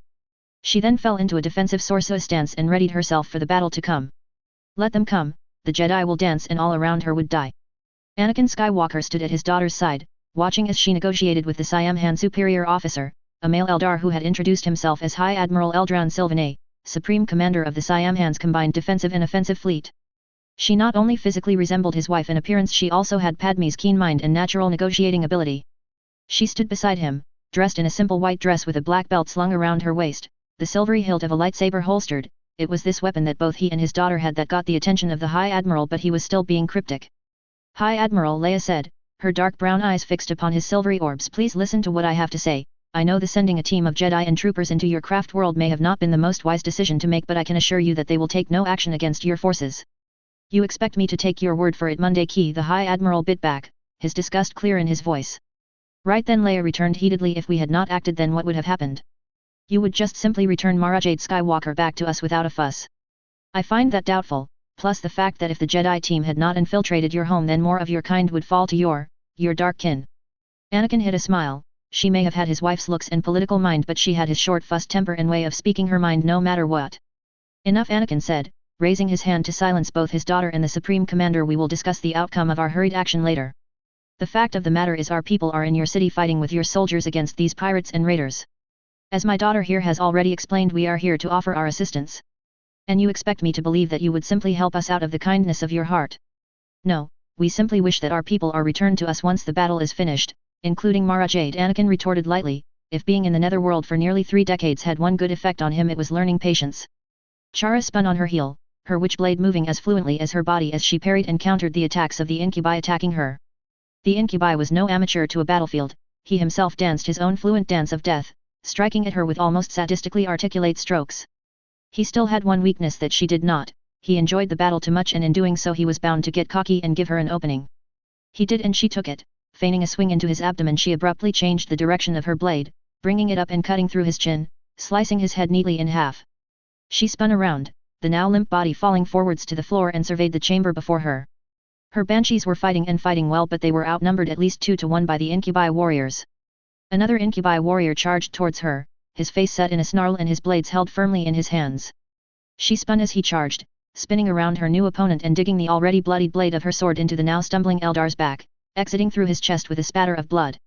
She then fell into a defensive Sorcerer stance and readied herself for the battle to come. Let them come, the Jedi will dance and all around her would die. Anakin Skywalker stood at his daughter's side, watching as she negotiated with the Siamhan superior officer, a male Eldar who had introduced himself as High Admiral Eldran Sylvanet, Supreme Commander of the Siamhan's combined defensive and offensive fleet. She not only physically resembled his wife in appearance, she also had Padme's keen mind and natural negotiating ability. She stood beside him, dressed in a simple white dress with a black belt slung around her waist, the silvery hilt of a lightsaber holstered. It was this weapon that both he and his daughter had that got the attention of the High Admiral, but he was still being cryptic. "High Admiral," Leia said, her dark brown eyes fixed upon his silvery orbs, "please listen to what I have to say. I know that sending a team of Jedi and troopers into your craft world may have not been the most wise decision to make, but I can assure you that they will take no action against your forces." "You expect me to take your word for it, Monday Key?" the High Admiral bit back, his disgust clear in his voice. Right then, Leia returned heatedly. If we had not acted, then what would have happened? You would just simply return Mara Jade Skywalker back to us without a fuss. I find that doubtful, plus the fact that if the Jedi team had not infiltrated your home, then more of your kind would fall to your dark kin. Anakin hid a smile. She may have had his wife's looks and political mind, but she had his short-fussed temper and way of speaking her mind no matter what. Enough, Anakin said, raising his hand to silence both his daughter and the Supreme Commander. We will discuss the outcome of our hurried action later. The fact of the matter is our people are in your city fighting with your soldiers against these pirates and raiders. As my daughter here has already explained, we are here to offer our assistance. And you expect me to believe that you would simply help us out of the kindness of your heart? No, we simply wish that our people are returned to us once the battle is finished, including Mara Jade. Anakin retorted lightly. If being in the netherworld for nearly 3 decades had one good effect on him, it was learning patience. Chara spun on her heel, her witchblade moving as fluently as her body as she parried and countered the attacks of the incubi attacking her. The incubi was no amateur to a battlefield. He himself danced his own fluent dance of death, striking at her with almost sadistically articulate strokes. He still had one weakness that she did not. He enjoyed the battle too much, and in doing so he was bound to get cocky and give her an opening. He did, and she took it. Feigning a swing into his abdomen, she abruptly changed the direction of her blade, bringing it up and cutting through his chin, slicing his head neatly in half. She spun around, the now limp body falling forwards to the floor, and surveyed the chamber before her. Her banshees were fighting and fighting well, but they were outnumbered at least 2 to 1 by the incubi warriors. Another incubi warrior charged towards her, his face set in a snarl and his blades held firmly in his hands. She spun as he charged, spinning around her new opponent and digging the already bloodied blade of her sword into the now stumbling Eldar's back, exiting through his chest with a spatter of blood.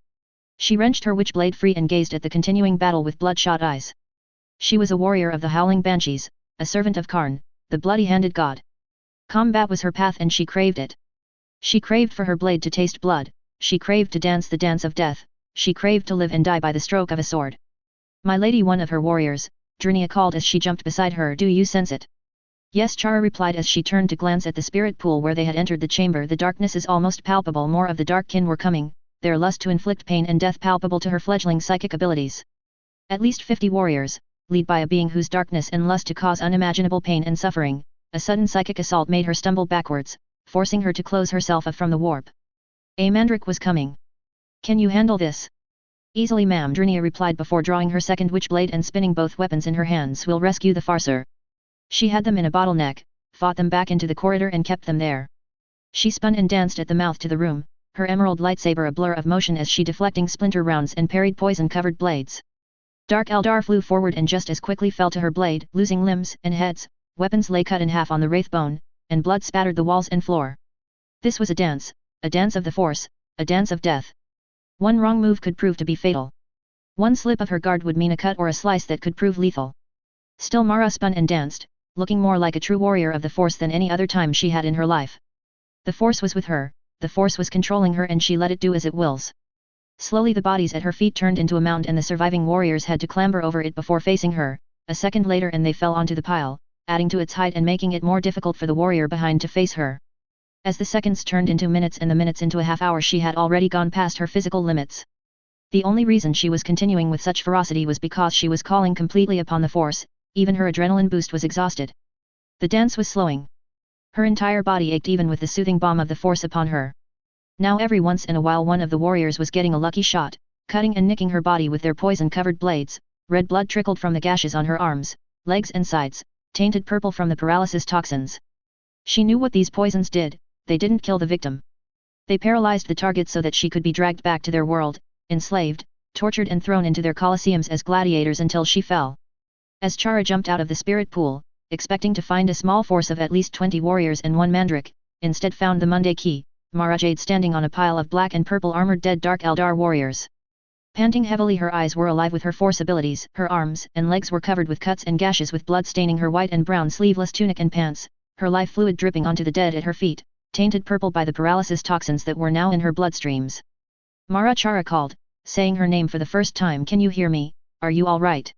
She wrenched her witchblade free and gazed at the continuing battle with bloodshot eyes. She was a warrior of the Howling Banshees, a servant of Karn, the bloody-handed god. Combat was her path, and she craved it. She craved for her blade to taste blood, she craved to dance the dance of death, she craved to live and die by the stroke of a sword. My lady, one of her warriors, Drnia called as she jumped beside her. Do you sense it? Yes, Chara replied as she turned to glance at the spirit pool where they had entered the chamber. The darkness is almost palpable. More of the dark kin were coming, their lust to inflict pain and death palpable to her fledgling psychic abilities. At least 50 warriors, led by a being whose darkness and lust to cause unimaginable pain and suffering. A sudden psychic assault made her stumble backwards, forcing her to close herself off from the warp. A Mandric was coming. Can you handle this? Easily, ma'am, Drnia replied before drawing her second witchblade and spinning both weapons in her hands. We'll rescue the farcer. She had them in a bottleneck, fought them back into the corridor and kept them there. She spun and danced at the mouth to the room, her emerald lightsaber a blur of motion as she deflecting splinter rounds and parried poison-covered blades. Dark Eldar flew forward and just as quickly fell to her blade, losing limbs and heads. Weapons lay cut in half on the wraith bone, and blood spattered the walls and floor. This was a dance of the Force, a dance of death. One wrong move could prove to be fatal. One slip of her guard would mean a cut or a slice that could prove lethal. Still, Mara spun and danced, looking more like a true warrior of the Force than any other time she had in her life. The Force was with her, the Force was controlling her, and she let it do as it wills. Slowly the bodies at her feet turned into a mound and the surviving warriors had to clamber over it before facing her. A second later and they fell onto the pile, adding to its height and making it more difficult for the warrior behind to face her. As the seconds turned into minutes and the minutes into a half hour, she had already gone past her physical limits. The only reason she was continuing with such ferocity was because she was calling completely upon the Force. Even her adrenaline boost was exhausted. The dance was slowing. Her entire body ached even with the soothing balm of the Force upon her. Now every once in a while one of the warriors was getting a lucky shot, cutting and nicking her body with their poison-covered blades. Red blood trickled from the gashes on her arms, legs and sides, tainted purple from the paralysis toxins. She knew what these poisons did. They didn't kill the victim. They paralyzed the target so that she could be dragged back to their world, enslaved, tortured and thrown into their colosseums as gladiators until she fell. As Chara jumped out of the spirit pool, expecting to find a small force of at least 20 warriors and 1 Mandric, instead found the Monday Key, Mara Jade standing on a pile of black and purple armored dead Dark Eldar warriors. Panting heavily, her eyes were alive with her Force abilities. Her arms and legs were covered with cuts and gashes with blood staining her white and brown sleeveless tunic and pants, her life fluid dripping onto the dead at her feet, tainted purple by the paralysis toxins that were now in her bloodstreams. Mara, Chara called, saying her name for the first time. Can you hear me? Are you all right?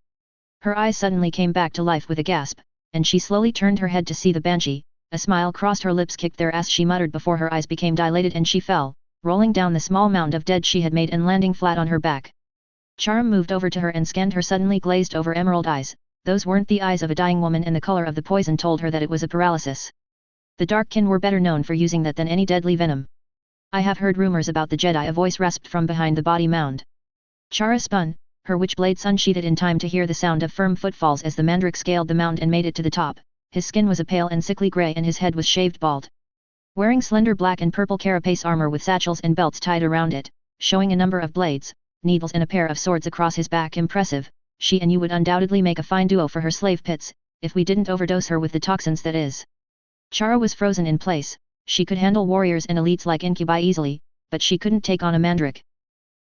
Her eyes suddenly came back to life with a gasp, and she slowly turned her head to see the Banshee. A smile crossed her lips. Kicked their ass, she muttered before her eyes became dilated and she fell, rolling down the small mound of dead she had made and landing flat on her back. Chara moved over to her and scanned her suddenly glazed over emerald eyes. Those weren't the eyes of a dying woman, and the color of the poison told her that it was a paralysis. The Dark Kin were better known for using that than any deadly venom. I have heard rumors about the Jedi, a voice rasped from behind the body mound. Chara spun, her witchblades unsheathed in time to hear the sound of firm footfalls as the Mandrake scaled the mound and made it to the top. His skin was a pale and sickly grey and his head was shaved bald. Wearing slender black and purple carapace armor with satchels and belts tied around it, showing a number of blades, needles and a pair of swords across his back. Impressive, she and you would undoubtedly make a fine duo for her slave pits, if we didn't overdose her with the toxins that is. Chara was frozen in place. She could handle warriors and elites like incubi easily, but she couldn't take on a Mandrake.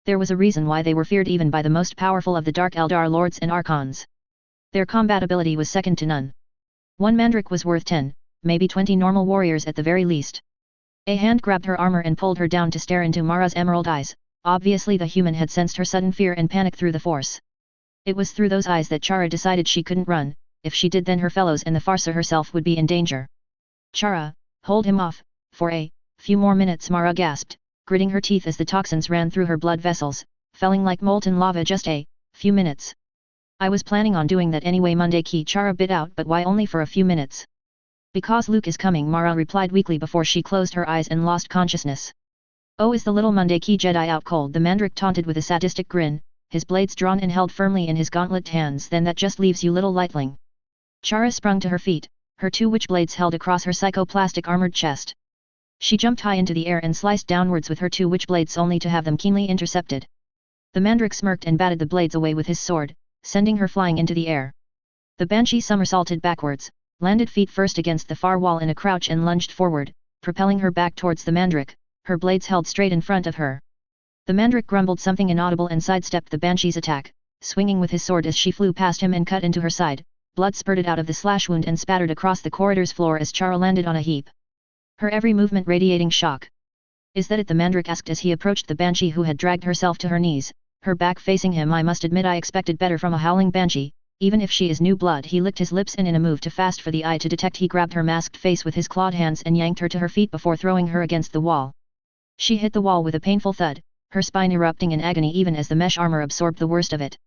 There was a reason why they were feared even by the most powerful of the Dark Eldar lords and archons. Their combat ability was second to none. One Mandrake was worth 10, maybe 20 normal warriors at the very least. A hand grabbed her armor and pulled her down to stare into Mara's emerald eyes. Obviously the human had sensed her sudden fear and panic through the Force. It was through those eyes that Chara decided she couldn't run. If she did, then her fellows and the Farsa herself would be in danger. Chara, hold him off. For a few more minutes, Mara gasped, gritting her teeth as the toxins ran through her blood vessels, felling like molten lava. Just a few minutes. I was planning on doing that anyway, Mundaki, Chara bit out, but why only for a few minutes? Because Luke is coming, Mara replied weakly before she closed her eyes and lost consciousness. Oh, is the little Mundaki Jedi out cold? The Mandrake taunted with a sadistic grin, his blades drawn and held firmly in his gauntlet hands. Then that just leaves you, little lightling. Chara sprung to her feet, her two witchblades held across her psychoplastic armored chest. She jumped high into the air and sliced downwards with her two witchblades only to have them keenly intercepted. The Mandrake smirked and batted the blades away with his sword, sending her flying into the air. The Banshee somersaulted backwards, landed feet first against the far wall in a crouch and lunged forward, propelling her back towards the Mandrake, her blades held straight in front of her. The Mandrake grumbled something inaudible and sidestepped the Banshee's attack, swinging with his sword as she flew past him and cut into her side. Blood spurted out of the slash wound and spattered across the corridor's floor as Chara landed on a heap, her every movement radiating shock. Is that it? The Mandrake asked as he approached the Banshee, who had dragged herself to her knees, her back facing him. I must admit I expected better from a howling Banshee, even if she is new blood. He licked his lips and in a move too fast for the eye to detect, he grabbed her masked face with his clawed hands and yanked her to her feet before throwing her against the wall. She hit the wall with a painful thud, her spine erupting in agony even as the mesh armor absorbed the worst of it.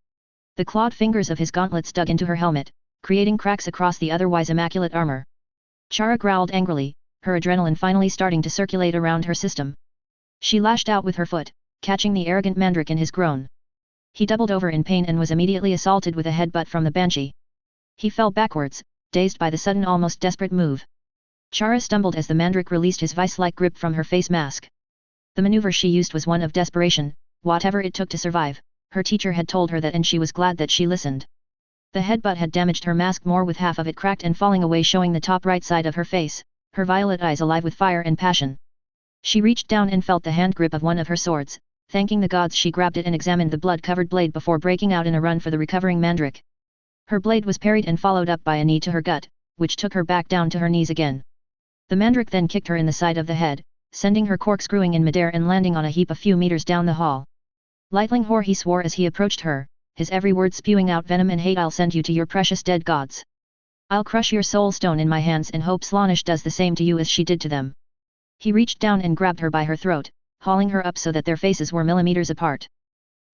The clawed fingers of his gauntlets dug into her helmet, creating cracks across the otherwise immaculate armor. Chara growled angrily, her adrenaline finally starting to circulate around her system. She lashed out with her foot, catching the arrogant Mandrake in his groin. He doubled over in pain and was immediately assaulted with a headbutt from the Banshee. He fell backwards, dazed by the sudden, almost desperate move. Chara stumbled as the Mandrake released his vice-like grip from her face mask. The maneuver she used was one of desperation, whatever it took to survive. Her teacher had told her that, and she was glad that she listened. The headbutt had damaged her mask more, with half of it cracked and falling away, showing the top right side of her face, her violet eyes alive with fire and passion. She reached down and felt the hand grip of one of her swords. Thanking the gods, she grabbed it and examined the blood-covered blade before breaking out in a run for the recovering Mandrake. Her blade was parried and followed up by a knee to her gut, which took her back down to her knees again. The Mandrake then kicked her in the side of the head, sending her corkscrewing in midair and landing on a heap a few meters down the hall. Lightling whore, he swore as he approached her, his every word spewing out venom and hate. I'll send you to your precious dead gods. I'll crush your soul stone in my hands and hope Slaanesh does the same to you as she did to them. He reached down and grabbed her by her throat, hauling her up so that their faces were millimeters apart.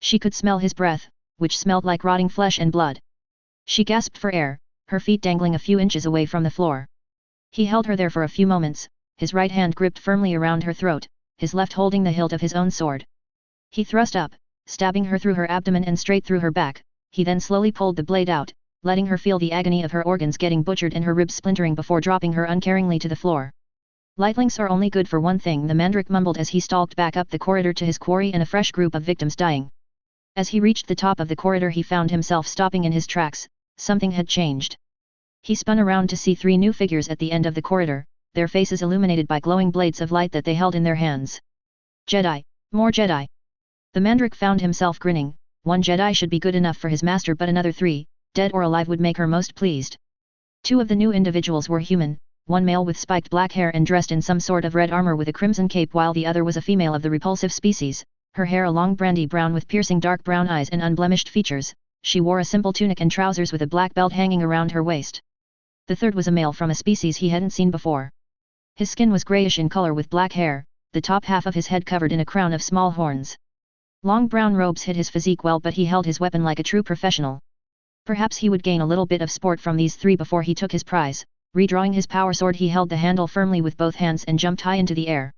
She could smell his breath, which smelled like rotting flesh and blood. She gasped for air, her feet dangling a few inches away from the floor. He held her there for a few moments, his right hand gripped firmly around her throat, his left holding the hilt of his own sword. He thrust up, stabbing her through her abdomen and straight through her back. He then slowly pulled the blade out, letting her feel the agony of her organs getting butchered and her ribs splintering before dropping her uncaringly to the floor. Lightlings are only good for one thing, the Mandrake mumbled as he stalked back up the corridor to his quarry and a fresh group of victims dying. As he reached the top of the corridor, he found himself stopping in his tracks. Something had changed. He spun around to see three new figures at the end of the corridor, their faces illuminated by glowing blades of light that they held in their hands. Jedi, more Jedi. The Mandrake found himself grinning. One Jedi should be good enough for his master, but another three, dead or alive, would make her most pleased. Two of the new individuals were human, one male with spiked black hair and dressed in some sort of red armor with a crimson cape, while the other was a female of the repulsive species, her hair a long brandy brown with piercing dark brown eyes and unblemished features. She wore a simple tunic and trousers with a black belt hanging around her waist. The third was a male from a species he hadn't seen before. His skin was grayish in color with black hair, the top half of his head covered in a crown of small horns. Long brown robes hid his physique well, but he held his weapon like a true professional. Perhaps he would gain a little bit of sport from these three before he took his prize. Redrawing his power sword, he held the handle firmly with both hands and jumped high into the air.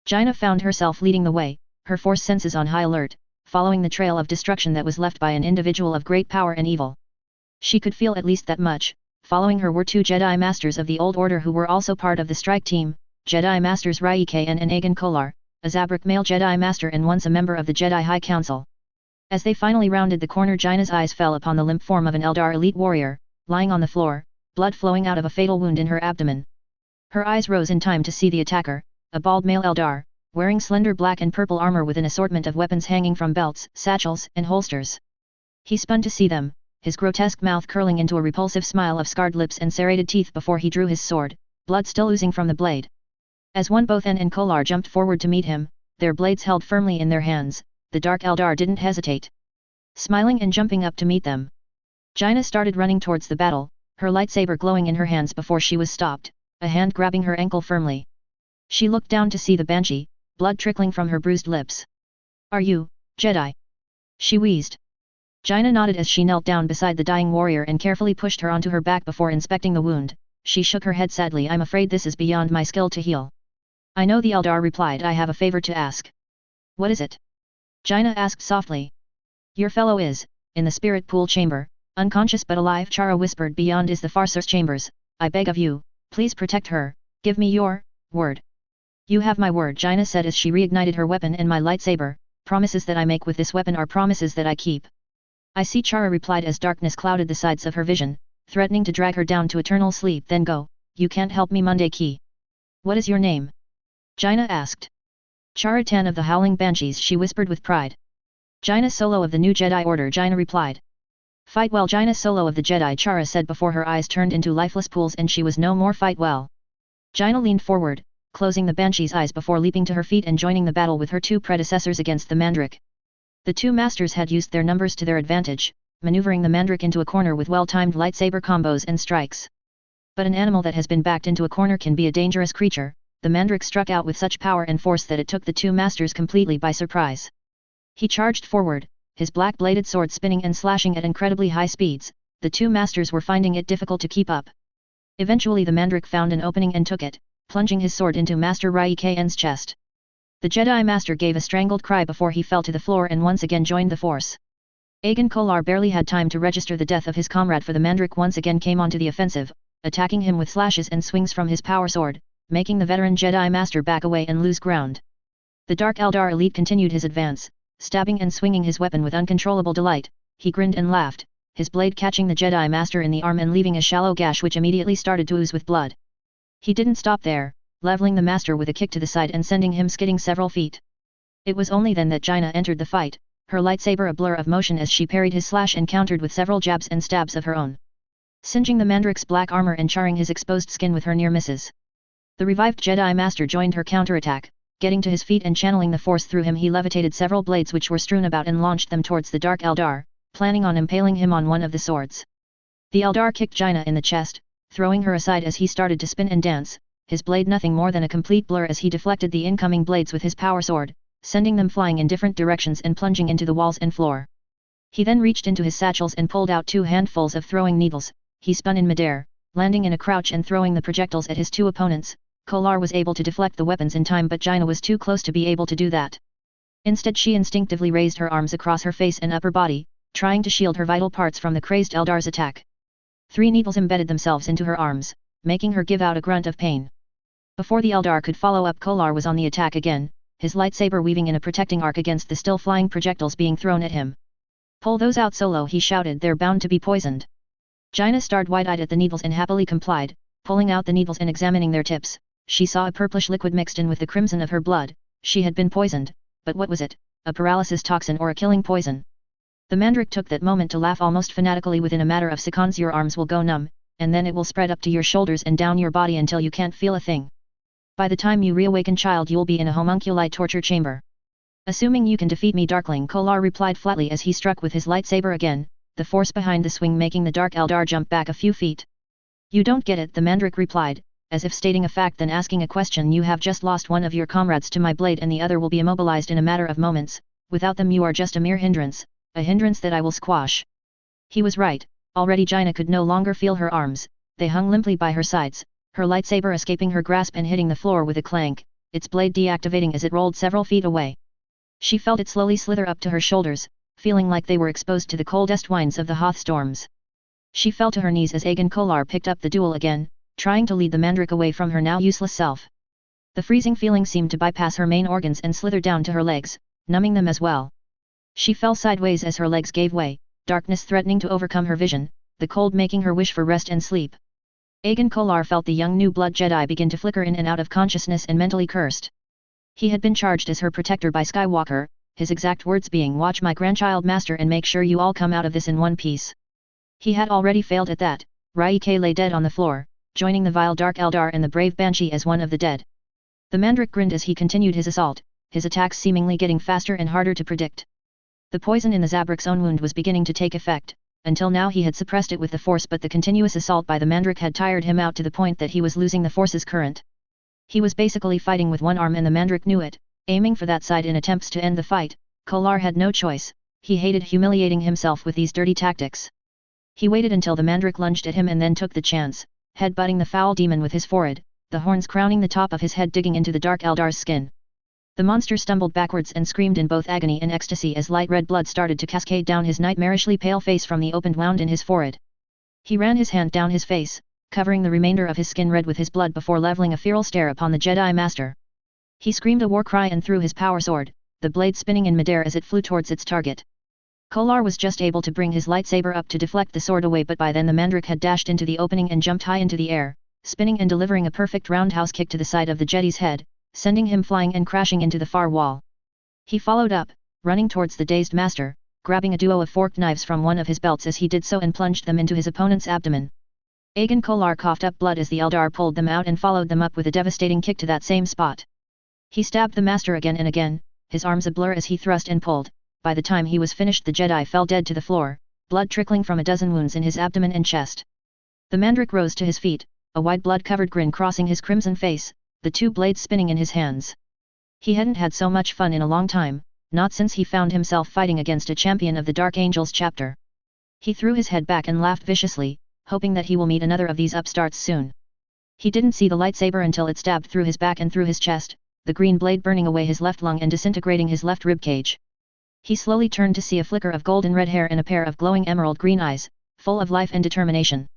Jaina found herself leading the way, her force senses on high alert, following the trail of destruction that was left by an individual of great power and evil. She could feel at least that much. Following her were two Jedi Masters of the Old Order who were also part of the strike team, Jedi Masters Raike and Aegon Kolar, a Zabrak male Jedi Master and once a member of the Jedi High Council. As they finally rounded the corner, Jaina's eyes fell upon the limp form of an Eldar elite warrior, lying on the floor, blood flowing out of a fatal wound in her abdomen. Her eyes rose in time to see the attacker, a bald male Eldar, wearing slender black and purple armor with an assortment of weapons hanging from belts, satchels, and holsters. He spun to see them, his grotesque mouth curling into a repulsive smile of scarred lips and serrated teeth before he drew his sword, blood still oozing from the blade. As both Aegon and Kolar jumped forward to meet him, their blades held firmly in their hands, the Dark Eldar didn't hesitate. Smiling and jumping up to meet them, Jaina started running towards the battle, her lightsaber glowing in her hands before she was stopped, a hand grabbing her ankle firmly. She looked down to see the Banshee, blood trickling from her bruised lips. "Are you, Jedi?" she wheezed. Jaina nodded as she knelt down beside the dying warrior and carefully pushed her onto her back before inspecting the wound. She shook her head sadly. "I'm afraid this is beyond my skill to heal." "I know," the Eldar replied. "I have a favor to ask." "What is it?" Jaina asked softly. "Your fellow is, in the spirit pool chamber, unconscious but alive," Chara whispered. "Beyond is the Farseer's chambers. I beg of you, please protect her. Give me your word." "You have my word," Jaina said as she reignited her weapon and my lightsaber. "Promises that I make with this weapon are promises that I keep." "I see," Chara replied as darkness clouded the sides of her vision, threatening to drag her down to eternal sleep. "Then go, you can't help me, Monday Key." "What is your name?" Jaina asked. "Chara Tan of the Howling Banshees," she whispered with pride. "Jaina Solo of the New Jedi Order," Jaina replied. "Fight well." "Jaina Solo of the Jedi," Chara said before her eyes turned into lifeless pools and she was no more. "Fight well." Jaina leaned forward, closing the Banshee's eyes before leaping to her feet and joining the battle with her two predecessors against the Mandrake. The two masters had used their numbers to their advantage, maneuvering the Mandrake into a corner with well-timed lightsaber combos and strikes. But an animal that has been backed into a corner can be a dangerous creature. The Mandrake struck out with such power and force that it took the two masters completely by surprise. He charged forward, his black-bladed sword spinning and slashing at incredibly high speeds. The two masters were finding it difficult to keep up. Eventually the Mandrake found an opening and took it, plunging his sword into Master Raikaen's chest. The Jedi Master gave a strangled cry before he fell to the floor and once again joined the force. Aegon Kolar barely had time to register the death of his comrade, for the Mandrake once again came onto the offensive, attacking him with slashes and swings from his power sword, making the veteran Jedi Master back away and lose ground. The Dark Eldar elite continued his advance, stabbing and swinging his weapon with uncontrollable delight. He grinned and laughed, his blade catching the Jedi Master in the arm and leaving a shallow gash which immediately started to ooze with blood. He didn't stop there, leveling the Master with a kick to the side and sending him skidding several feet. It was only then that Jaina entered the fight, her lightsaber a blur of motion as she parried his slash and countered with several jabs and stabs of her own, singeing the Mandrake's black armor and charring his exposed skin with her near misses. The revived Jedi Master joined her counterattack, getting to his feet and channeling the force through him. He levitated several blades which were strewn about and launched them towards the Dark Eldar, planning on impaling him on one of the swords. The Eldar kicked Jaina in the chest, throwing her aside as he started to spin and dance, his blade nothing more than a complete blur as he deflected the incoming blades with his power sword, sending them flying in different directions and plunging into the walls and floor. He then reached into his satchels and pulled out 2 handfuls of throwing needles. He spun in midair, landing in a crouch and throwing the projectiles at his two opponents. Kolar was able to deflect the weapons in time, but Jaina was too close to be able to do that. Instead she instinctively raised her arms across her face and upper body, trying to shield her vital parts from the crazed Eldar's attack. 3 needles embedded themselves into her arms, making her give out a grunt of pain. Before the Eldar could follow up, Kolar was on the attack again, his lightsaber weaving in a protecting arc against the still flying projectiles being thrown at him. "Pull those out, Solo," he shouted. "They're bound to be poisoned." Jaina stared wide-eyed at the needles and happily complied, pulling out the needles and examining their tips. She saw a purplish liquid mixed in with the crimson of her blood. She had been poisoned, but what was it? A paralysis toxin or a killing poison? The Mandrake took that moment to laugh almost fanatically. "Within a matter of seconds your arms will go numb, and then it will spread up to your shoulders and down your body until you can't feel a thing. By the time you reawaken, child, you'll be in a homunculi torture chamber." "Assuming you can defeat me, Darkling," Kolar replied flatly as he struck with his lightsaber again, the force behind the swing making the Dark Eldar jump back a few feet. "You don't get it," the Mandrake replied, as if stating a fact then asking a question. "You have just lost one of your comrades to my blade and the other will be immobilized in a matter of moments. Without them you are just a mere hindrance, a hindrance that I will squash." He was right. Already Jaina could no longer feel her arms, they hung limply by her sides, her lightsaber escaping her grasp and hitting the floor with a clank. its blade deactivating as it rolled several feet away. She felt it slowly slither up to her shoulders, feeling like they were exposed to the coldest winds of the Hoth storms. She fell to her knees as Aegon Kolar picked up the duel again, trying to lead the Mandrake away from her now useless self. The freezing feeling seemed to bypass her main organs and slither down to her legs, numbing them as well. She fell sideways as her legs gave way, darkness threatening to overcome her vision, the cold making her wish for rest and sleep. Aegon Kolar felt the young new blood Jedi begin to flicker in and out of consciousness and mentally cursed. He had been charged as her protector by Skywalker, his exact words being, "Watch my grandchild master and make sure you all come out of this in one piece." He had already failed at that. Raike lay dead on the floor, joining the vile Dark Eldar and the brave Banshee as one of the dead. The Mandrake grinned as he continued his assault, his attacks seemingly getting faster and harder to predict. The poison in the Zabrak's own wound was beginning to take effect. Until now he had suppressed it with the Force, but the continuous assault by the Mandrake had tired him out to the point that he was losing the Force's current. He was basically fighting with one arm and the Mandrake knew it, aiming for that side in attempts to end the fight. Kolar had no choice, he hated humiliating himself with these dirty tactics. He waited until the Mandrake lunged at him and then took the chance, head-butting the foul demon with his forehead, the horns crowning the top of his head digging into the Dark Eldar's skin. The monster stumbled backwards and screamed in both agony and ecstasy as light red blood started to cascade down his nightmarishly pale face from the opened wound in his forehead. He ran his hand down his face, covering the remainder of his skin red with his blood before leveling a feral stare upon the Jedi Master. He screamed a war cry and threw his power sword, the blade spinning in midair as it flew towards its target. Kolar was just able to bring his lightsaber up to deflect the sword away, but by then the Mandrake had dashed into the opening and jumped high into the air, spinning and delivering a perfect roundhouse kick to the side of the Jedi's head, sending him flying and crashing into the far wall. He followed up, running towards the dazed master, grabbing a duo of forked knives from one of his belts as he did so and plunged them into his opponent's abdomen. Aegon Kolar coughed up blood as the Eldar pulled them out and followed them up with a devastating kick to that same spot. He stabbed the master again and again, his arms a blur as he thrust and pulled. By the time he was finished the Jedi fell dead to the floor, blood trickling from a dozen wounds in his abdomen and chest. The Mandrake rose to his feet, a wide blood-covered grin crossing his crimson face, the two blades spinning in his hands. He hadn't had so much fun in a long time, not since he found himself fighting against a champion of the Dark Angels chapter. He threw his head back and laughed viciously, hoping that he will meet another of these upstarts soon. He didn't see the lightsaber until it stabbed through his back and through his chest, the green blade burning away his left lung and disintegrating his left ribcage. He slowly turned to see a flicker of golden red hair and a pair of glowing emerald green eyes, full of life and determination.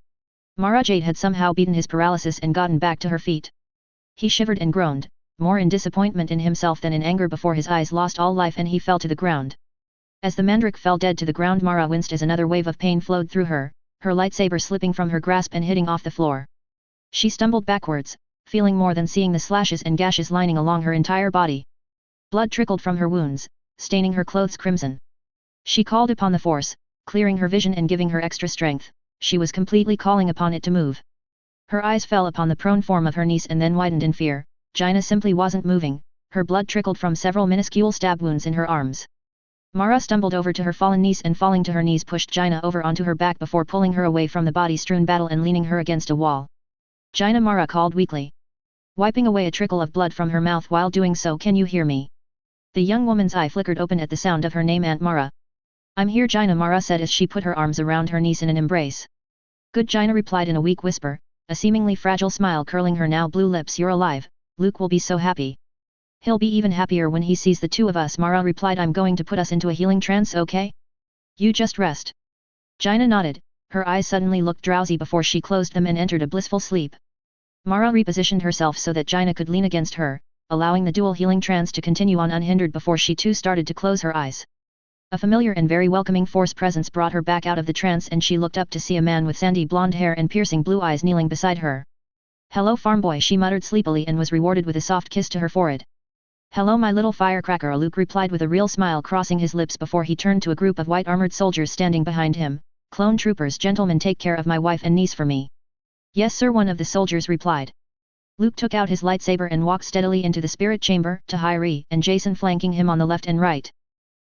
Mara Jade had somehow beaten his paralysis and gotten back to her feet. He shivered and groaned, more in disappointment in himself than in anger before his eyes lost all life and he fell to the ground. As the Mandrake fell dead to the ground, Mara winced as another wave of pain flowed through her, her lightsaber slipping from her grasp and hitting off the floor. She stumbled backwards, feeling more than seeing the slashes and gashes lining along her entire body. Blood trickled from her wounds, staining her clothes crimson. She called upon the Force, clearing her vision and giving her extra strength. She was completely calling upon it to move. Her eyes fell upon the prone form of her niece and then widened in fear. Jaina simply wasn't moving, her blood trickled from several minuscule stab wounds in her arms. Mara stumbled over to her fallen niece and falling to her knees pushed Jaina over onto her back before pulling her away from the body-strewn battle and leaning her against a wall. "Jaina," Mara called weakly, wiping away a trickle of blood from her mouth while doing so. "Can you hear me?" The young woman's eye flickered open at the sound of her name, Aunt Mara. "I'm here, Jaina," Mara said as she put her arms around her niece in an embrace. "Good," Jaina replied in a weak whisper, a seemingly fragile smile curling her now blue lips. "You're alive, Luke will be so happy." "He'll be even happier when he sees the two of us," Mara replied. "I'm going to put us into a healing trance, okay? You just rest." Jaina nodded, her eyes suddenly looked drowsy before she closed them and entered a blissful sleep. Mara repositioned herself so that Jaina could lean against her, allowing the dual healing trance to continue on unhindered before she too started to close her eyes. A familiar and very welcoming Force presence brought her back out of the trance and she looked up to see a man with sandy blonde hair and piercing blue eyes kneeling beside her. "Hello, farm boy," she muttered sleepily and was rewarded with a soft kiss to her forehead. "Hello, my little firecracker," Luke replied with a real smile crossing his lips before he turned to a group of white-armored soldiers standing behind him. "Clone troopers, gentlemen, take care of my wife and niece for me." "Yes sir," one of the soldiers replied. Luke took out his lightsaber and walked steadily into the spirit chamber, Tahiri and Jason flanking him on the left and right.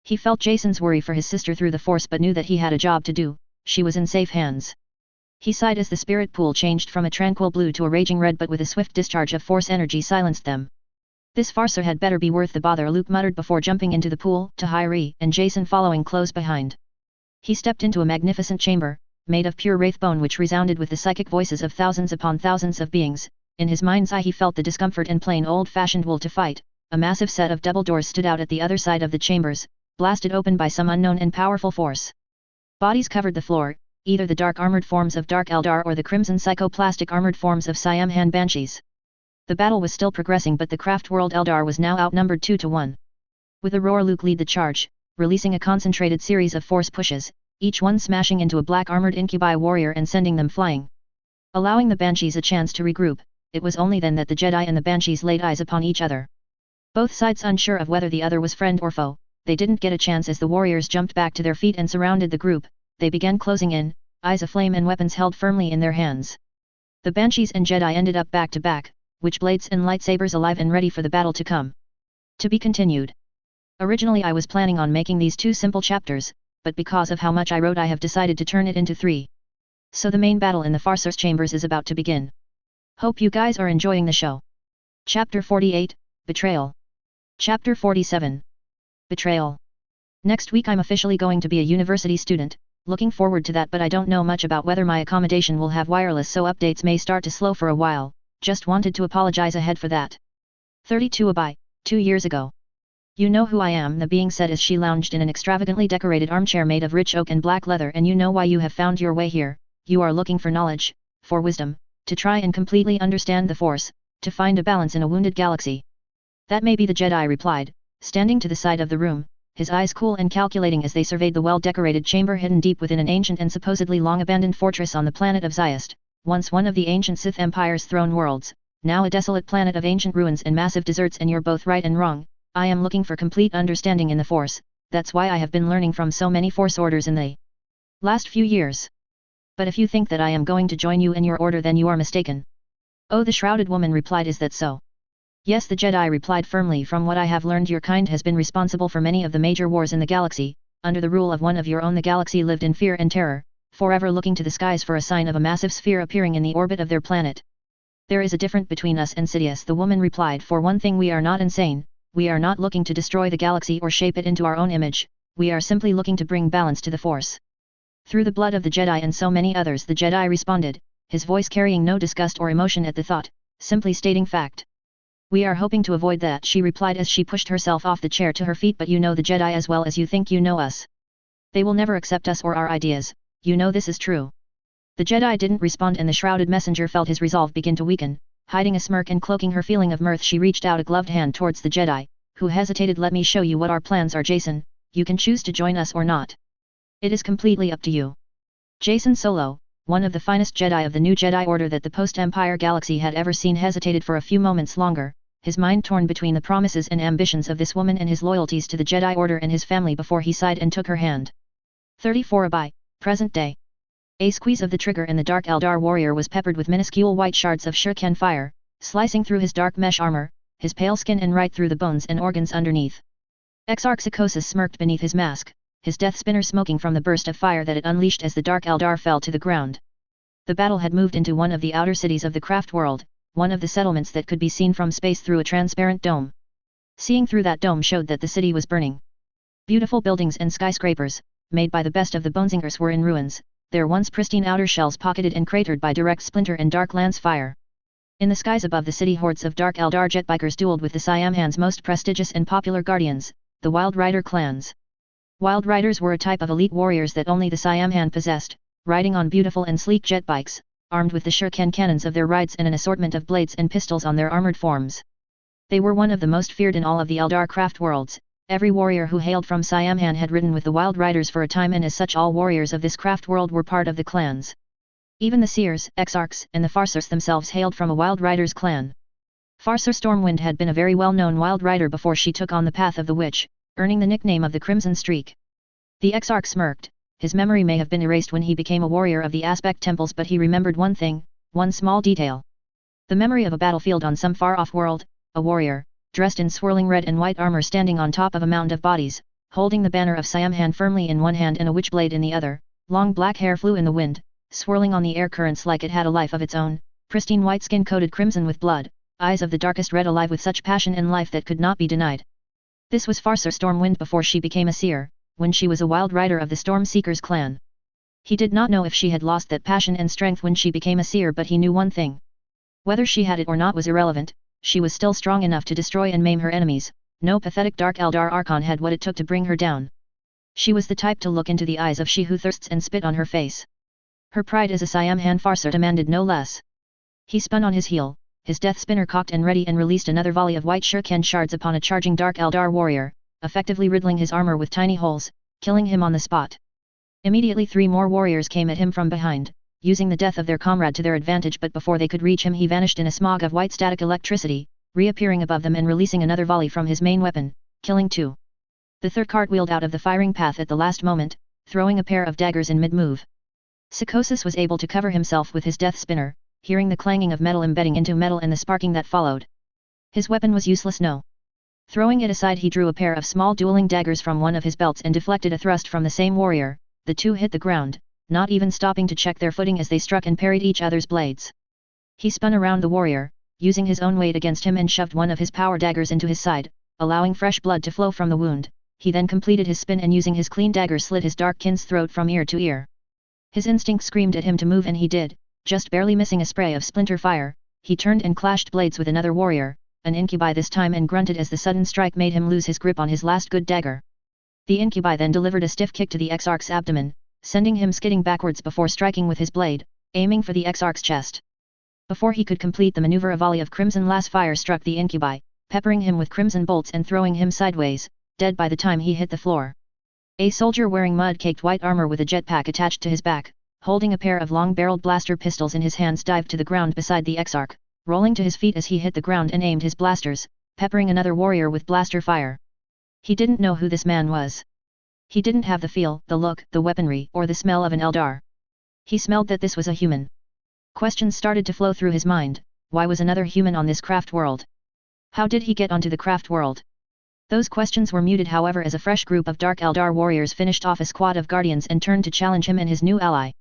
He felt Jason's worry for his sister through the Force but knew that he had a job to do. She was in safe hands. He sighed as the spirit pool changed from a tranquil blue to a raging red, but with a swift discharge of Force energy silenced them. "This farcer had better be worth the bother," Luke muttered before jumping into the pool, Tahiri and Jason following close behind. He stepped into a magnificent chamber, made of pure wraith bone which resounded with the psychic voices of thousands upon thousands of beings, In his mind's eye he felt the discomfort and plain old-fashioned will to fight. A massive set of double doors stood out at the other side of the chambers, blasted open by some unknown and powerful force. Bodies covered the floor, either the dark armored forms of Dark Eldar or the crimson psychoplastic armored forms of Siamhan Banshees. The battle was still progressing, but the craft world Eldar was now outnumbered 2-1. With a roar, Luke led the charge, releasing a concentrated series of force pushes, each one smashing into a black armored incubi warrior and sending them flying. Allowing the Banshees a chance to regroup, it was only then that the Jedi and the Banshees laid eyes upon each other. Both sides unsure of whether the other was friend or foe, they didn't get a chance as the warriors jumped back to their feet and surrounded the group. They began closing in, eyes aflame and weapons held firmly in their hands. The Banshees and Jedi ended up back to back, witchblades and lightsabers alive and ready for the battle to come. To be continued. Originally I was planning on making these 2 simple chapters, but because of how much I wrote I have decided to turn it into 3. So the main battle in the Farseer's chambers is about to begin. Hope you guys are enjoying the show. Chapter 48, Betrayal. Chapter 47. Betrayal. Next week I'm officially going to be a university student, looking forward to that, but I don't know much about whether my accommodation will have wireless, so updates may start to slow for a while. Just wanted to apologize ahead for that. 32 Abai, 2 years ago. You know who I am, the being said as she lounged in an extravagantly decorated armchair made of rich oak and black leather, and you know why you have found your way here. You are looking for knowledge, for wisdom, to try and completely understand the Force, to find a balance in a wounded galaxy. That may be, the Jedi replied, standing to the side of the room, his eyes cool and calculating as they surveyed the well-decorated chamber hidden deep within an ancient and supposedly long-abandoned fortress on the planet of Zyast, once one of the ancient Sith Empire's throne worlds, now a desolate planet of ancient ruins and massive deserts. And you're both right and wrong. I am looking for complete understanding in the Force, that's why I have been learning from so many Force orders in the last few years. But if you think that I am going to join you in your order, then you are mistaken. Oh, the shrouded woman replied, is that so? Yes, the Jedi replied firmly, from what I have learned your kind has been responsible for many of the major wars in the galaxy. Under the rule of one of your own, the galaxy lived in fear and terror, forever looking to the skies for a sign of a massive sphere appearing in the orbit of their planet. There is a difference between us and Sidious, the woman replied. For one thing, we are not insane, we are not looking to destroy the galaxy or shape it into our own image, we are simply looking to bring balance to the Force. Through the blood of the Jedi and so many others, the Jedi responded, his voice carrying no disgust or emotion at the thought, simply stating fact. We are hoping to avoid that, she replied as she pushed herself off the chair to her feet. But you know the Jedi as well as you think you know us. They will never accept us or our ideas, you know this is true. The Jedi didn't respond, and the shrouded messenger felt his resolve begin to weaken. Hiding a smirk and cloaking her feeling of mirth, she reached out a gloved hand towards the Jedi, who hesitated. Let me show you what our plans are, Jason. You can choose to join us or not. It is completely up to you. Jason Solo, one of the finest Jedi of the new Jedi Order that the post-Empire galaxy had ever seen, hesitated for a few moments longer, his mind torn between the promises and ambitions of this woman and his loyalties to the Jedi Order and his family before he sighed and took her hand. 34 Abai, present day. A squeeze of the trigger and the Dark Eldar warrior was peppered with minuscule white shards of shuriken fire, slicing through his dark mesh armor, his pale skin and right through the bones and organs underneath. Exarch Psychosis smirked beneath his mask, his death spinner smoking from the burst of fire that it unleashed as the Dark Eldar fell to the ground. The battle had moved into one of the outer cities of the craft world, one of the settlements that could be seen from space through a transparent dome. Seeing through that dome showed that the city was burning. Beautiful buildings and skyscrapers, made by the best of the Bonezingers, were in ruins, their once pristine outer shells pocketed and cratered by direct splinter and dark lance fire. In the skies above the city, hordes of Dark Eldar jetbikers dueled with the Siamhan's most prestigious and popular guardians, the Wild Rider clans. Wild Riders were a type of elite warriors that only the Siamhan possessed, riding on beautiful and sleek jet bikes, armed with the shuriken cannons of their rides and an assortment of blades and pistols on their armored forms. They were one of the most feared in all of the Eldar craft worlds. Every warrior who hailed from Siamhan had ridden with the Wild Riders for a time, and as such all warriors of this craft world were part of the clans. Even the Seers, Exarchs, and the Farseers themselves hailed from a Wild Riders clan. Farseer Stormwind had been a very well-known Wild Rider before she took on the path of the Witch, earning the nickname of the Crimson Streak. The Exarch smirked. His memory may have been erased when he became a warrior of the Aspect Temples, but he remembered one thing, one small detail. The memory of a battlefield on some far-off world, a warrior, dressed in swirling red and white armor, standing on top of a mound of bodies, holding the banner of Siamhan firmly in one hand and a witchblade in the other. Long black hair flew in the wind, swirling on the air currents like it had a life of its own, pristine white skin coated crimson with blood, eyes of the darkest red alive with such passion and life that could not be denied. This was Farseer Stormwind before she became a seer, when she was a Wild Rider of the Storm Seekers clan. He did not know if she had lost that passion and strength when she became a seer, but he knew one thing. Whether she had it or not was irrelevant, she was still strong enough to destroy and maim her enemies. No pathetic Dark Eldar Archon had what it took to bring her down. She was the type to look into the eyes of she who thirsts and spit on her face. Her pride as a Siam Han-Farser demanded no less. He spun on his heel, his death spinner cocked and ready, and released another volley of white shuriken shards upon a charging Dark Eldar warrior, effectively riddling his armor with tiny holes, killing him on the spot. Immediately 3 more warriors came at him from behind, using the death of their comrade to their advantage, but before they could reach him he vanished in a smog of white static electricity, reappearing above them and releasing another volley from his main weapon, killing 2. The third cartwheeled out of the firing path at the last moment, throwing a pair of daggers in mid-move. Psychosis was able to cover himself with his death spinner, hearing the clanging of metal embedding into metal and the sparking that followed. His weapon was useless no. Throwing it aside, he drew a pair of small dueling daggers from one of his belts and deflected a thrust from the same warrior. The 2 hit the ground, not even stopping to check their footing as they struck and parried each other's blades. He spun around the warrior, using his own weight against him, and shoved one of his power daggers into his side, allowing fresh blood to flow from the wound. He then completed his spin and using his clean dagger slit his dark kin's throat from ear to ear. His instinct screamed at him to move, and he did, just barely missing a spray of splinter fire. He turned and clashed blades with another warrior, an incubi this time, and grunted as the sudden strike made him lose his grip on his last good dagger. The incubi then delivered a stiff kick to the Exarch's abdomen, sending him skidding backwards before striking with his blade, aiming for the Exarch's chest. Before he could complete the maneuver, a volley of crimson lass fire struck the incubi, peppering him with crimson bolts and throwing him sideways, dead by the time he hit the floor. A soldier wearing mud-caked white armor with a jetpack attached to his back, holding a pair of long-barreled blaster pistols in his hands, dived to the ground beside the Exarch, rolling to his feet as he hit the ground and aimed his blasters, peppering another warrior with blaster fire. He didn't know who this man was. He didn't have the feel, the look, the weaponry, or the smell of an Eldar. He smelled that this was a human. Questions started to flow through his mind. Why was another human on this craft world? How did he get onto the craft world? Those questions were muted, however, as a fresh group of Dark Eldar warriors finished off a squad of guardians and turned to challenge him and his new ally.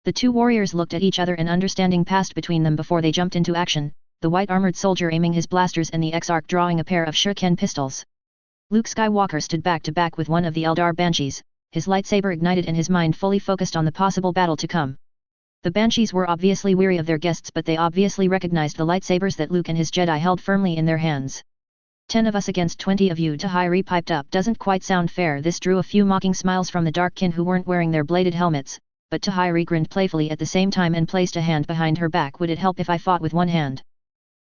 The 2 warriors looked at each other, and understanding passed between them before they jumped into action, the white-armored soldier aiming his blasters and the Exarch drawing a pair of shuriken pistols. Luke Skywalker stood back to back with one of the Eldar Banshees, his lightsaber ignited and his mind fully focused on the possible battle to come. The Banshees were obviously weary of their guests, but they obviously recognized the lightsabers that Luke and his Jedi held firmly in their hands. 10 of us against 20 of you, Tahiri piped up. Doesn't quite sound fair. This drew a few mocking smiles from the dark kin who weren't wearing their bladed helmets, but Tahiri grinned playfully at the same time and placed a hand behind her back. Would it help if I fought with one hand?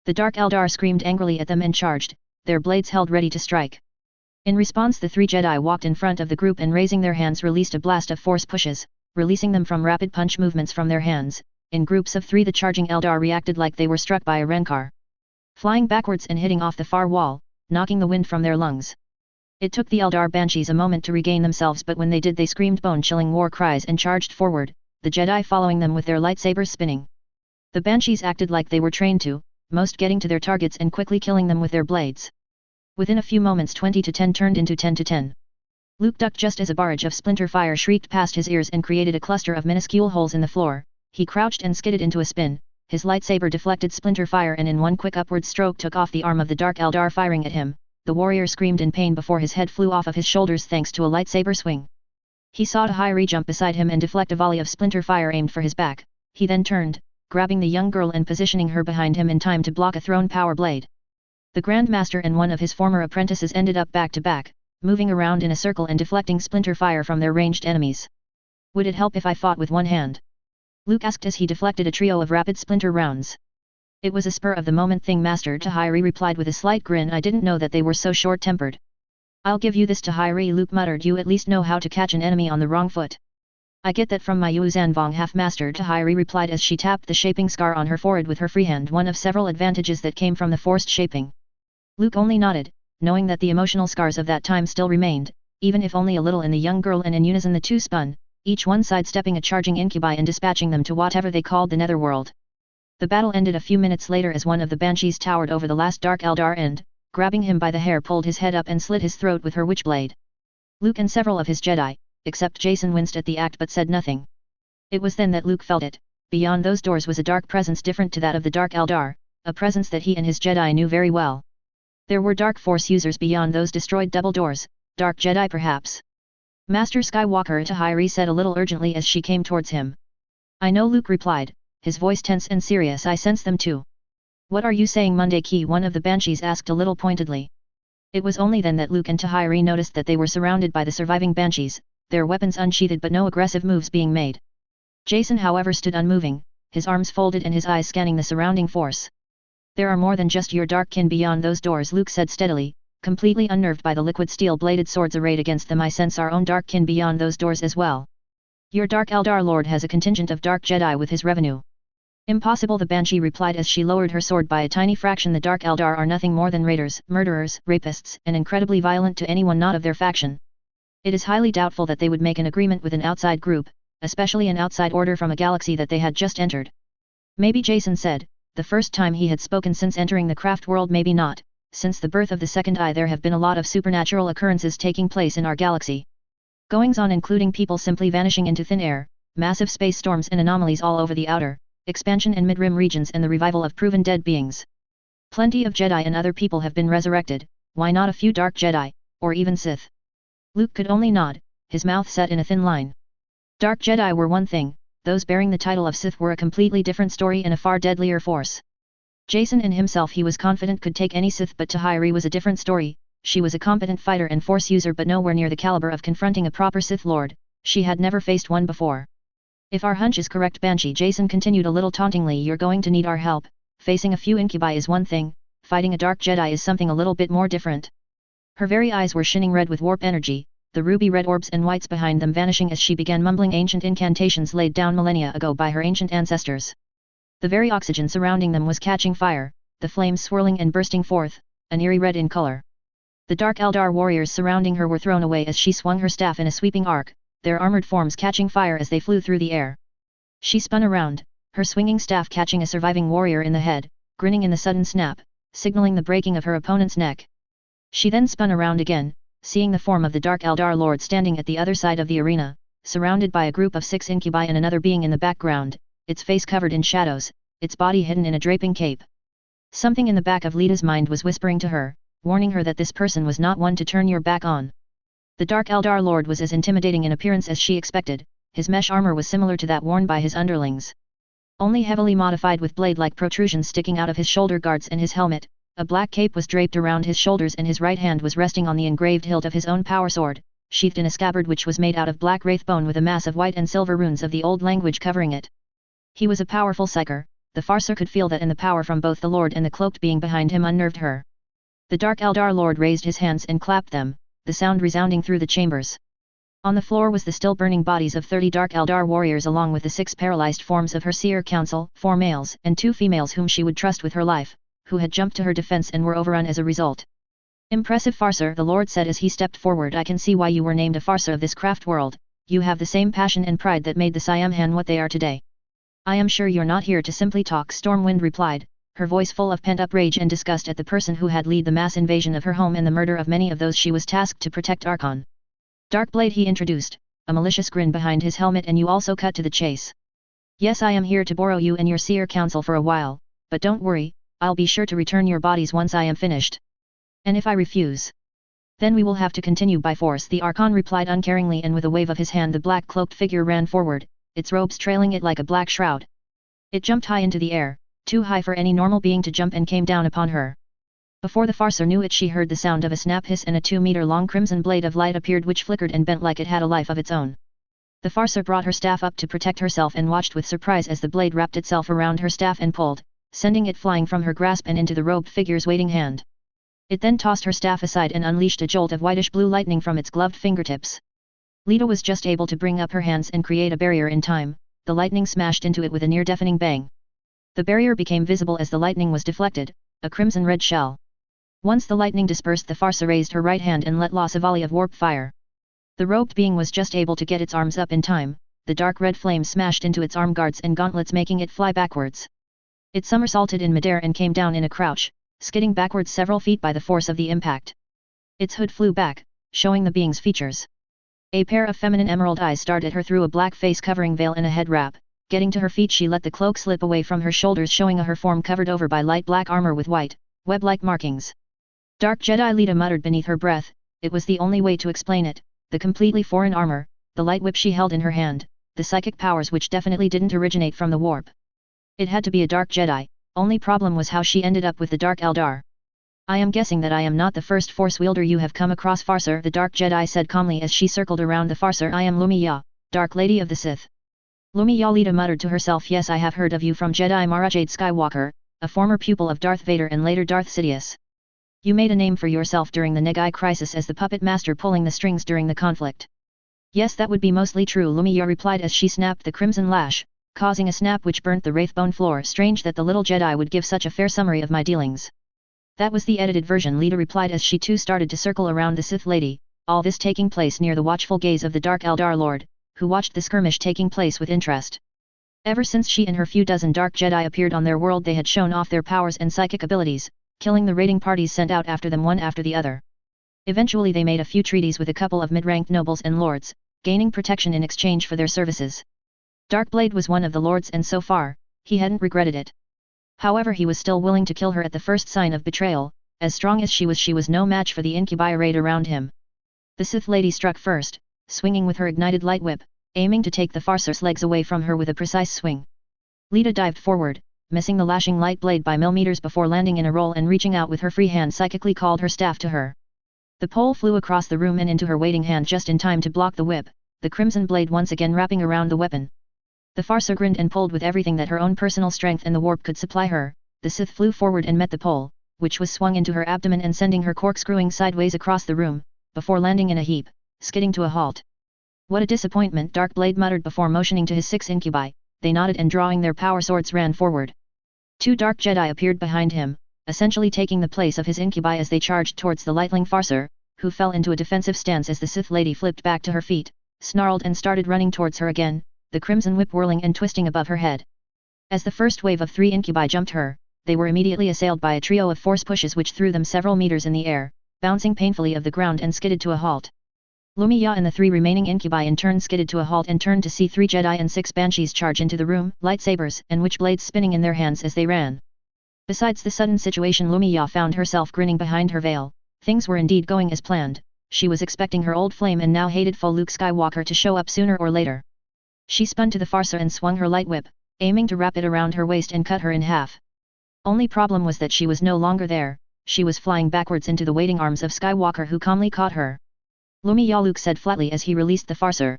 The Dark Eldar screamed angrily at them and charged, their blades held ready to strike. In response, the 3 Jedi walked in front of the group and raising their hands released a blast of force pushes, releasing them from rapid punch movements from their hands. In groups of 3 the charging Eldar reacted like they were struck by a Renkar, flying backwards and hitting off the far wall, knocking the wind from their lungs. It took the Eldar Banshees a moment to regain themselves, but when they did they screamed bone-chilling war cries and charged forward, the Jedi following them with their lightsabers spinning. The Banshees acted like they were trained to, most getting to their targets and quickly killing them with their blades. Within a few moments 20-10 turned into 10-10. Luke ducked just as a barrage of splinter fire shrieked past his ears and created a cluster of minuscule holes in the floor. He crouched and skidded into a spin, his lightsaber deflected splinter fire and in one quick upward stroke took off the arm of the Dark Eldar firing at him. The warrior screamed in pain before his head flew off of his shoulders thanks to a lightsaber swing. He saw Tahiri jump beside him and deflect a volley of splinter fire aimed for his back. He then turned, grabbing the young girl and positioning her behind him in time to block a thrown power blade. The Grand Master and one of his former apprentices ended up back to back, moving around in a circle and deflecting splinter fire from their ranged enemies. Would it help if I fought with one hand? Luke asked as he deflected a trio of rapid splinter rounds. It was a spur-of-the-moment thing, Master, Tahiri replied with a slight grin. I didn't know that they were so short-tempered. I'll give you this, Tahiri, Luke muttered. You at least know how to catch an enemy on the wrong foot. I get that from my Yuzanvong half-master, Tahiri replied as she tapped the shaping scar on her forehead with her freehand, one of several advantages that came from the forced shaping. Luke only nodded, knowing that the emotional scars of that time still remained, even if only a little, in the young girl, and in unison the two spun, each one sidestepping a charging incubi and dispatching them to whatever they called the netherworld. The battle ended a few minutes later as one of the Banshees towered over the last Dark Eldar and, grabbing him by the hair, pulled his head up and slit his throat with her witchblade. Luke and several of his Jedi, except Jason, winced at the act but said nothing. It was then that Luke felt it. Beyond those doors was a dark presence different to that of the Dark Eldar, a presence that he and his Jedi knew very well. There were Dark Force users beyond those destroyed double doors, Dark Jedi perhaps. Master Skywalker, Tahiri said a little urgently as she came towards him. I know, Luke replied, his voice tense and serious. I sense them too. What are you saying, Monday Key? One of the banshees asked a little pointedly. It was only then that Luke and Tahiri noticed that they were surrounded by the surviving banshees, their weapons unsheathed but no aggressive moves being made. Jason however stood unmoving, his arms folded and his eyes scanning the surrounding force. There are more than just your dark kin beyond those doors, Luke said steadily, completely unnerved by the liquid steel-bladed swords arrayed against them. I sense our own dark kin beyond those doors as well. Your Dark Eldar Lord has a contingent of dark Jedi with his revenue. Impossible, the Banshee replied as she lowered her sword by a tiny fraction. The Dark Eldar are nothing more than raiders, murderers, rapists, and incredibly violent to anyone not of their faction. It is highly doubtful that they would make an agreement with an outside group, especially an outside order from a galaxy that they had just entered. Maybe, Jason said, the first time he had spoken since entering the craft world. Maybe not. Since the birth of the Second Eye there have been a lot of supernatural occurrences taking place in our galaxy. Goings-on including people simply vanishing into thin air, massive space storms and anomalies all over the outer, expansion and mid-rim regions, and the revival of proven dead beings. Plenty of Jedi and other people have been resurrected, why not a few Dark Jedi, or even Sith? Luke could only nod, his mouth set in a thin line. Dark Jedi were one thing, those bearing the title of Sith were a completely different story and a far deadlier force. Jason in himself, he was confident, could take any Sith, but Tahiri was a different story. She was a competent fighter and force user but nowhere near the caliber of confronting a proper Sith Lord. She had never faced one before. If our hunch is correct, Banshee, Jason continued a little tauntingly, you're going to need our help. Facing a few incubi is one thing, fighting a Dark Jedi is something a little bit more different. Her very eyes were shining red with warp energy, the ruby red orbs and whites behind them vanishing as she began mumbling ancient incantations laid down millennia ago by her ancient ancestors. The very oxygen surrounding them was catching fire, the flames swirling and bursting forth, an eerie red in color. The Dark Eldar warriors surrounding her were thrown away as she swung her staff in a sweeping arc, their armored forms catching fire as they flew through the air. She spun around, her swinging staff catching a surviving warrior in the head, grinning in the sudden snap, signaling the breaking of her opponent's neck. She then spun around again, seeing the form of the Dark Eldar Lord standing at the other side of the arena, surrounded by a group of 6 incubi and another being in the background, its face covered in shadows, its body hidden in a draping cape. Something in the back of Lita's mind was whispering to her, warning her that this person was not one to turn your back on. The Dark Eldar Lord was as intimidating in appearance as she expected. His mesh armor was similar to that worn by his underlings, only heavily modified with blade-like protrusions sticking out of his shoulder guards and his helmet. A black cape was draped around his shoulders and his right hand was resting on the engraved hilt of his own power sword, sheathed in a scabbard which was made out of black wraith bone with a mass of white and silver runes of the old language covering it. He was a powerful psyker. The Farser could feel that, and the power from both the Lord and the cloaked being behind him unnerved her. The Dark Eldar Lord raised his hands and clapped them, the sound resounding through the chambers. On the floor was the still burning bodies of 30 Dark Eldar warriors along with the 6 paralyzed forms of her Seer Council, 4 males and 2 females whom she would trust with her life, who had jumped to her defense and were overrun as a result. Impressive Farser, the Lord said as he stepped forward. I can see why you were named a Farser of this craft world. You have the same passion and pride that made the Siamhan what they are today. I am sure you're not here to simply talk, Stormwind replied, her voice full of pent-up rage and disgust at the person who had led the mass invasion of her home and the murder of many of those she was tasked to protect. Archon. Darkblade, he introduced, a malicious grin behind his helmet. And you also cut to the chase. Yes, I am here to borrow you and your Seer Council for a while, but don't worry, I'll be sure to return your bodies once I am finished. And if I refuse, then we will have to continue by force, the Archon replied uncaringly, and with a wave of his hand the black cloaked figure ran forward, its robes trailing it like a black shroud. It jumped high into the air, too high for any normal being to jump, and came down upon her. Before the Farser knew it, she heard the sound of a snap hiss and a 2-meter-long crimson blade of light appeared which flickered and bent like it had a life of its own. The Farser brought her staff up to protect herself and watched with surprise as the blade wrapped itself around her staff and pulled, sending it flying from her grasp and into the robed figure's waiting hand. It then tossed her staff aside and unleashed a jolt of whitish-blue lightning from its gloved fingertips. Lita was just able to bring up her hands and create a barrier in time. The lightning smashed into it with a near-deafening bang. The barrier became visible as the lightning was deflected, a crimson-red shell. Once the lightning dispersed, the Farsa raised her right hand and let loss a volley of warp fire. The robed being was just able to get its arms up in time. The dark red flame smashed into its arm guards and gauntlets, making it fly backwards. It somersaulted in midair and came down in a crouch, skidding backwards several feet by the force of the impact. Its hood flew back, showing the being's features. A pair of feminine emerald eyes stared at her through a black face covering veil and a head wrap. Getting to her feet, she let the cloak slip away from her shoulders, showing her form covered over by light black armor with white, web-like markings. Dark Jedi, Lita muttered beneath her breath. It was the only way to explain it. The completely foreign armor, the light whip she held in her hand, the psychic powers which definitely didn't originate from the warp. It had to be a Dark Jedi. Only problem was how she ended up with the Dark Eldar. I am guessing that I am not the first Force wielder you have come across, Farser, the Dark Jedi said calmly as she circled around the Farser. I am Lumiya, Dark Lady of the Sith. Lumiya Lita muttered to herself. Yes, I have heard of you from Jedi Marajade Skywalker, a former pupil of Darth Vader and later Darth Sidious. You made a name for yourself during the Negai crisis as the puppet master pulling the strings during the conflict. Yes, that would be mostly true, Lumiya replied as she snapped the crimson lash, causing a snap which burnt the Wraithbone floor. Strange that the little Jedi would give such a fair summary of my dealings. That was the edited version, Lita replied as she too started to circle around the Sith lady, all this taking place near the watchful gaze of the Dark Eldar Lord, who watched the skirmish taking place with interest. Ever since she and her few dozen Dark Jedi appeared on their world, they had shown off their powers and psychic abilities, killing the raiding parties sent out after them one after the other. Eventually they made a few treaties with a couple of mid-ranked nobles and lords, gaining protection in exchange for their services. Darkblade was one of the lords and so far, he hadn't regretted it. However, he was still willing to kill her at the first sign of betrayal. As strong as she was no match for the incubi arrayed around him. The Sith lady struck first, swinging with her ignited light whip, aiming to take the Farser's legs away from her with a precise swing. Lita dived forward, missing the lashing light blade by millimeters before landing in a roll and reaching out with her free hand psychically called her staff to her. The pole flew across the room and into her waiting hand just in time to block the whip, the crimson blade once again wrapping around the weapon. The Farser grinned and pulled with everything that her own personal strength and the warp could supply her. The Sith flew forward and met the pole, which was swung into her abdomen and sending her corkscrewing sideways across the room, before landing in a heap, skidding to a halt. What a disappointment, Darkblade muttered before motioning to his 6 incubi. They nodded and drawing their power swords ran forward. 2 Dark Jedi appeared behind him, essentially taking the place of his incubi as they charged towards the lightling Farser, who fell into a defensive stance as the Sith lady flipped back to her feet, snarled and started running towards her again, the crimson whip whirling and twisting above her head. As the first wave of 3 incubi jumped her, they were immediately assailed by a trio of force pushes which threw them several meters in the air, bouncing painfully of the ground and skidded to a halt. Lumiya and the 3 remaining incubi in turn skidded to a halt and turned to see 3 Jedi and 6 Banshees charge into the room, lightsabers and witchblades spinning in their hands as they ran. Besides the sudden situation, Lumiya found herself grinning behind her veil. Things were indeed going as planned. She was expecting her old flame and now hated foe Luke Skywalker to show up sooner or later. She spun to the Farser and swung her light whip, aiming to wrap it around her waist and cut her in half. Only problem was that she was no longer there. She was flying backwards into the waiting arms of Skywalker, who calmly caught her. Lumiya, Luke said flatly as he released the Farser.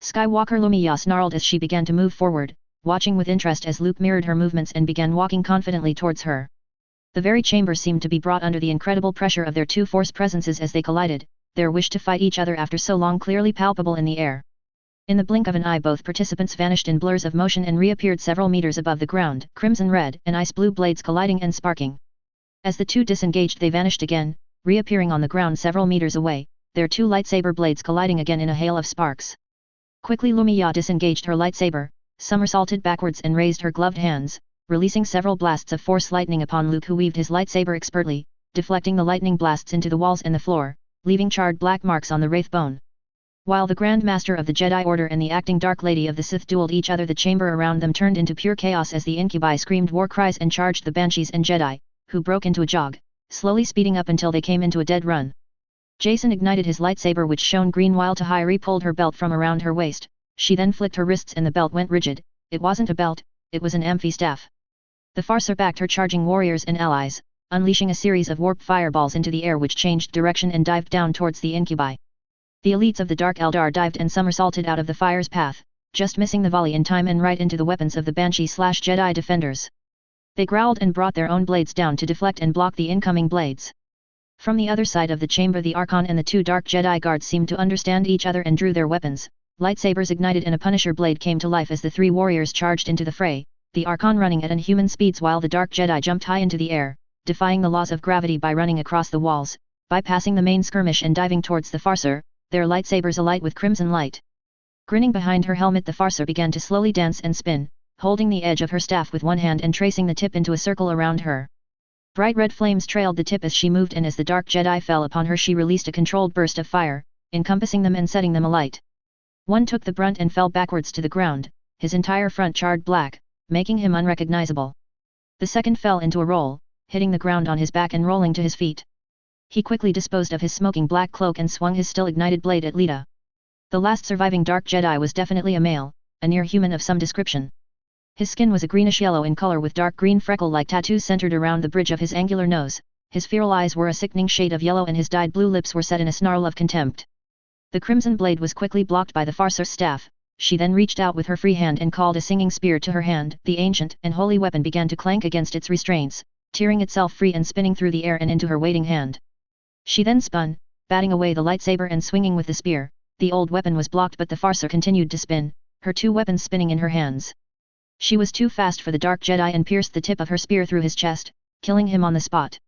Skywalker, Lumiya snarled as she began to move forward, watching with interest as Luke mirrored her movements and began walking confidently towards her. The very chamber seemed to be brought under the incredible pressure of their 2 force presences as they collided, their wish to fight each other after so long clearly palpable in the air. In the blink of an eye, both participants vanished in blurs of motion and reappeared several meters above the ground, crimson red and ice blue blades colliding and sparking. As the 2 disengaged, they vanished again, reappearing on the ground several meters away, their 2 lightsaber blades colliding again in a hail of sparks. Quickly Lumiya disengaged her lightsaber, somersaulted backwards and raised her gloved hands, releasing several blasts of force lightning upon Luke, who weaved his lightsaber expertly, deflecting the lightning blasts into the walls and the floor, leaving charred black marks on the wraithbone. While the Grand Master of the Jedi Order and the acting Dark Lady of the Sith dueled each other, the chamber around them turned into pure chaos as the incubi screamed war cries and charged the Banshees and Jedi, who broke into a jog, slowly speeding up until they came into a dead run. Jason ignited his lightsaber, which shone green, while Tahiri pulled her belt from around her waist. She then flicked her wrists and the belt went rigid. It wasn't a belt, it was an amphi-staff. The Farser backed her charging warriors and allies, unleashing a series of warp fireballs into the air which changed direction and dived down towards the incubi. The elites of the Dark Eldar dived and somersaulted out of the fire's path, just missing the volley in time and right into the weapons of the Banshee/Jedi defenders. They growled and brought their own blades down to deflect and block the incoming blades. From the other side of the chamber, the Archon and the 2 Dark Jedi guards seemed to understand each other and drew their weapons. Lightsabers ignited and a Punisher blade came to life as the 3 warriors charged into the fray, the Archon running at inhuman speeds while the Dark Jedi jumped high into the air, defying the laws of gravity by running across the walls, bypassing the main skirmish and diving towards the Farser, their lightsabers alight with crimson light. Grinning behind her helmet, the Farser began to slowly dance and spin, holding the edge of her staff with one hand and tracing the tip into a circle around her. Bright red flames trailed the tip as she moved, and as the Dark Jedi fell upon her, she released a controlled burst of fire, encompassing them and setting them alight. One took the brunt and fell backwards to the ground, his entire front charred black, making him unrecognizable. The second fell into a roll, hitting the ground on his back and rolling to his feet. He quickly disposed of his smoking black cloak and swung his still ignited blade at Lita. The last surviving Dark Jedi was definitely a male, a near human of some description. His skin was a greenish-yellow in color with dark green freckle-like tattoos centered around the bridge of his angular nose, his feral eyes were a sickening shade of yellow and his dyed blue lips were set in a snarl of contempt. The crimson blade was quickly blocked by the Farser's staff. She then reached out with her free hand and called a singing spear to her hand. The ancient and holy weapon began to clank against its restraints, tearing itself free and spinning through the air and into her waiting hand. She then spun, batting away the lightsaber and swinging with the spear. The old weapon was blocked but the Farser continued to spin, her two weapons spinning in her hands. She was too fast for the Dark Jedi and pierced the tip of her spear through his chest, killing him on the spot.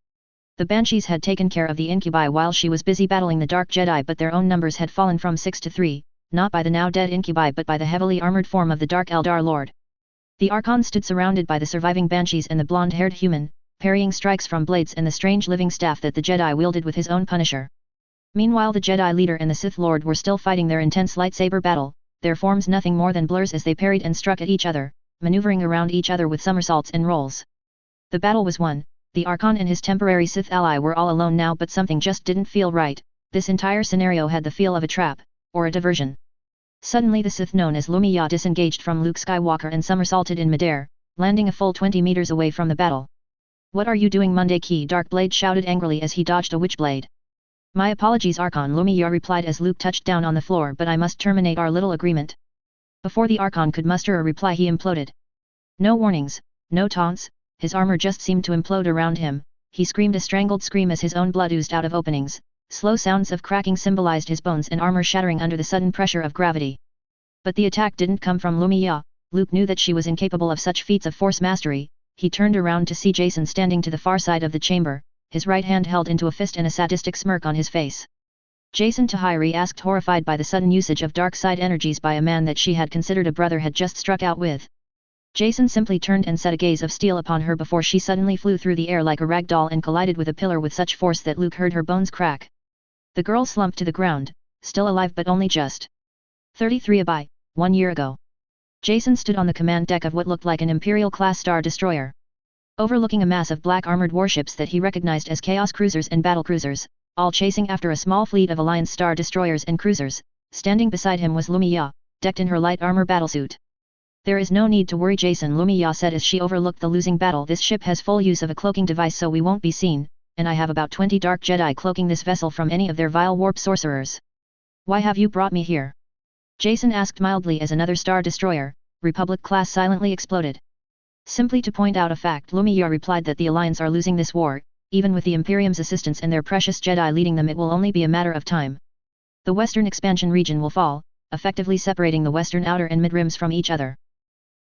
The Banshees had taken care of the incubi while she was busy battling the Dark Jedi, but their own numbers had fallen from 6 to 3, not by the now dead incubi but by the heavily armored form of the Dark Eldar Lord. The Archon stood surrounded by the surviving Banshees and the blonde-haired human, parrying strikes from blades and the strange living staff that the Jedi wielded with his own Punisher. Meanwhile the Jedi leader and the Sith Lord were still fighting their intense lightsaber battle, their forms nothing more than blurs as they parried and struck at each other, maneuvering around each other with somersaults and rolls. The battle was won. The Archon and his temporary Sith ally were all alone now, but something just didn't feel right. This entire scenario had the feel of a trap, or a diversion. Suddenly the Sith known as Lumiya disengaged from Luke Skywalker and somersaulted in midair, landing a full 20 meters away from the battle. "What are you doing, Monday Key?" Darkblade shouted angrily as he dodged a witchblade. "My apologies, Archon," Lumiya replied as Luke touched down on the floor, "but I must terminate our little agreement." Before the Archon could muster a reply he imploded. No warnings, no taunts, his armor just seemed to implode around him. He screamed a strangled scream as his own blood oozed out of openings. Slow sounds of cracking symbolized his bones and armor shattering under the sudden pressure of gravity. But the attack didn't come from Lumiya. Luke knew that she was incapable of such feats of force mastery. He turned around to see Jason standing to the far side of the chamber, his right hand held into a fist and a sadistic smirk on his face. Jason Tahiri asked, horrified by the sudden usage of dark side energies by a man that she had considered a brother had just struck out with. Jason simply turned and set a gaze of steel upon her before she suddenly flew through the air like a rag doll and collided with a pillar with such force that Luke heard her bones crack. The girl slumped to the ground, still alive but only just 33 by 1 year ago. Jason stood on the command deck of what looked like an Imperial-class Star Destroyer. Overlooking a mass of black armored warships that he recognized as Chaos Cruisers and Battlecruisers, all chasing after a small fleet of Alliance Star Destroyers and Cruisers, standing beside him was Lumiya, decked in her light armor battlesuit. "There is no need to worry, Jason," Lumiya said as she overlooked the losing battle. "This ship has full use of a cloaking device so we won't be seen, and I have about 20 Dark Jedi cloaking this vessel from any of their vile warp sorcerers." "Why have you brought me here?" Jason asked mildly as another Star Destroyer, Republic class, silently exploded. "Simply to point out a fact," Lumiya replied, "that the Alliance are losing this war. Even with the Imperium's assistance and their precious Jedi leading them, it will only be a matter of time. The Western expansion region will fall, effectively separating the Western outer and mid-rims from each other.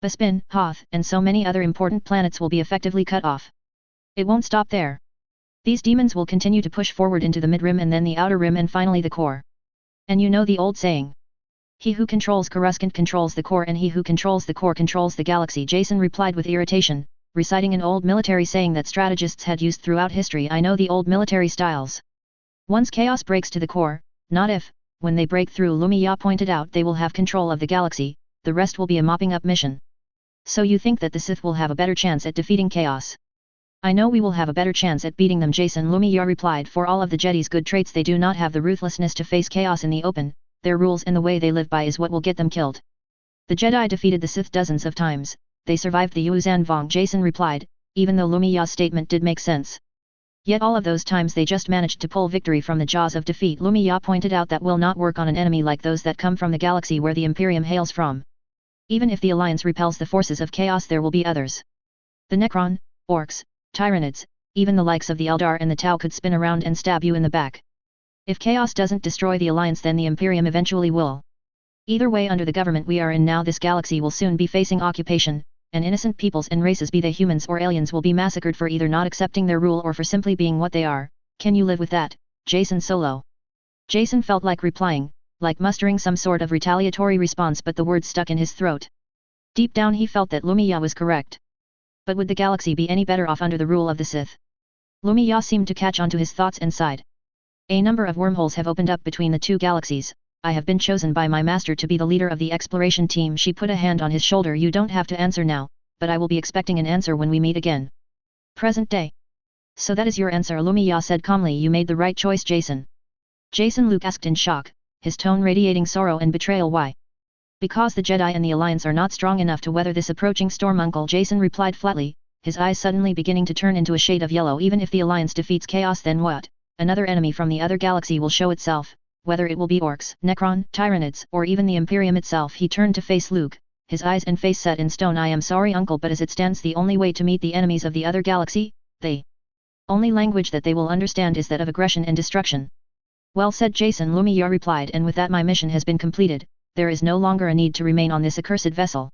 Bespin, Hoth, and so many other important planets will be effectively cut off. It won't stop there. These demons will continue to push forward into the mid-rim and then the outer rim and finally the core. And you know the old saying, he who controls Coruscant controls the core and he who controls the core controls the galaxy." Jason replied with irritation, reciting an old military saying that strategists had used throughout history. "I know the old military styles. Once chaos breaks to the core, not if, when they break through," Lumiya pointed out, "they will have control of the galaxy, the rest will be a mopping up mission." "So you think that the Sith will have a better chance at defeating chaos?" "I know we will have a better chance at beating them, Jason," Lumiya replied. "For all of the Jedi's good traits, they do not have the ruthlessness to face chaos in the open. Their rules and the way they live by is what will get them killed. The Jedi defeated the Sith dozens of times, they survived the Yuuzhan Vong," Jason replied, even though Lumiya's statement did make sense. "Yet all of those times they just managed to pull victory from the jaws of defeat." Lumiya pointed out, "That will not work on an enemy like those that come from the galaxy where the Imperium hails from. Even if the Alliance repels the forces of chaos, there will be others. The Necron, Orcs, Tyranids, even the likes of the Eldar and the Tau could spin around and stab you in the back. If chaos doesn't destroy the Alliance, then the Imperium eventually will. Either way, under the government we are in now, this galaxy will soon be facing occupation, and innocent peoples and races, be they humans or aliens, will be massacred for either not accepting their rule or for simply being what they are. Can you live with that, Jason Solo?" Jason felt like replying, like mustering some sort of retaliatory response, but the words stuck in his throat. Deep down he felt that Lumiya was correct. But would the galaxy be any better off under the rule of the Sith? Lumiya seemed to catch on to his thoughts and sighed. "A number of wormholes have opened up between the two galaxies. I have been chosen by my master to be the leader of the exploration team." She put a hand on his shoulder. "You don't have to answer now, but I will be expecting an answer when we meet again." "Present day." "So that is your answer," Lumiya said calmly. "You made the right choice, Jason." Jason, Luke asked in shock, his tone radiating sorrow and betrayal. "Why?" Because the Jedi and the Alliance are not strong enough to weather this approaching storm, Uncle Jason replied flatly, his eyes suddenly beginning to turn into a shade of yellow. Even if the Alliance defeats Chaos, then what? Another enemy from the other galaxy will show itself, whether it will be orcs, Necron, Tyranids, or even the Imperium itself. He turned to face Luke, his eyes and face set in stone. I am sorry, Uncle, but as it stands, the only way to meet the enemies of the other galaxy, the only language that they will understand is that of aggression and destruction. Well said, Jason, Lumiya replied, and with that my mission has been completed. There is no longer a need to remain on this accursed vessel.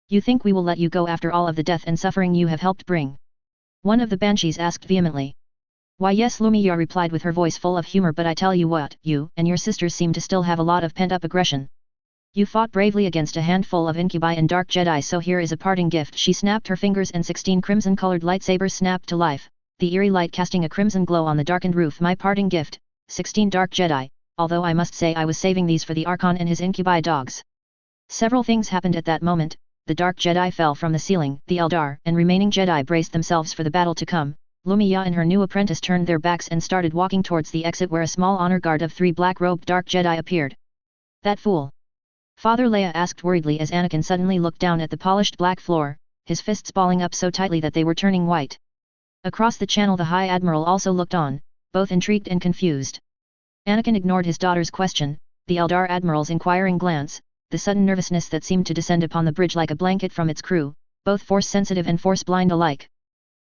You think we will let you go after all of the death and suffering you have helped bring? One of the Banshees asked vehemently. Why yes, Lumiya replied with her voice full of humor, but I tell you what, you and your sisters seem to still have a lot of pent-up aggression. You fought bravely against a handful of Incubi and Dark Jedi, so here is a parting gift. She snapped her fingers and 16 crimson-colored lightsabers snapped to life, the eerie light casting a crimson glow on the darkened roof. My parting gift, 16 Dark Jedi, although I must say I was saving these for the Archon and his Incubi dogs. Several things happened at that moment. The Dark Jedi fell from the ceiling, the Eldar and remaining Jedi braced themselves for the battle to come. Lumiya and her new apprentice turned their backs and started walking towards the exit, where a small honor guard of 3 black-robed Dark Jedi appeared. That fool! Father Leia asked worriedly as Anakin suddenly looked down at the polished black floor, his fists balling up so tightly that they were turning white. Across the channel the High Admiral also looked on, both intrigued and confused. Anakin ignored his daughter's question, the Eldar Admiral's inquiring glance, the sudden nervousness that seemed to descend upon the bridge like a blanket from its crew, both force-sensitive and force-blind alike.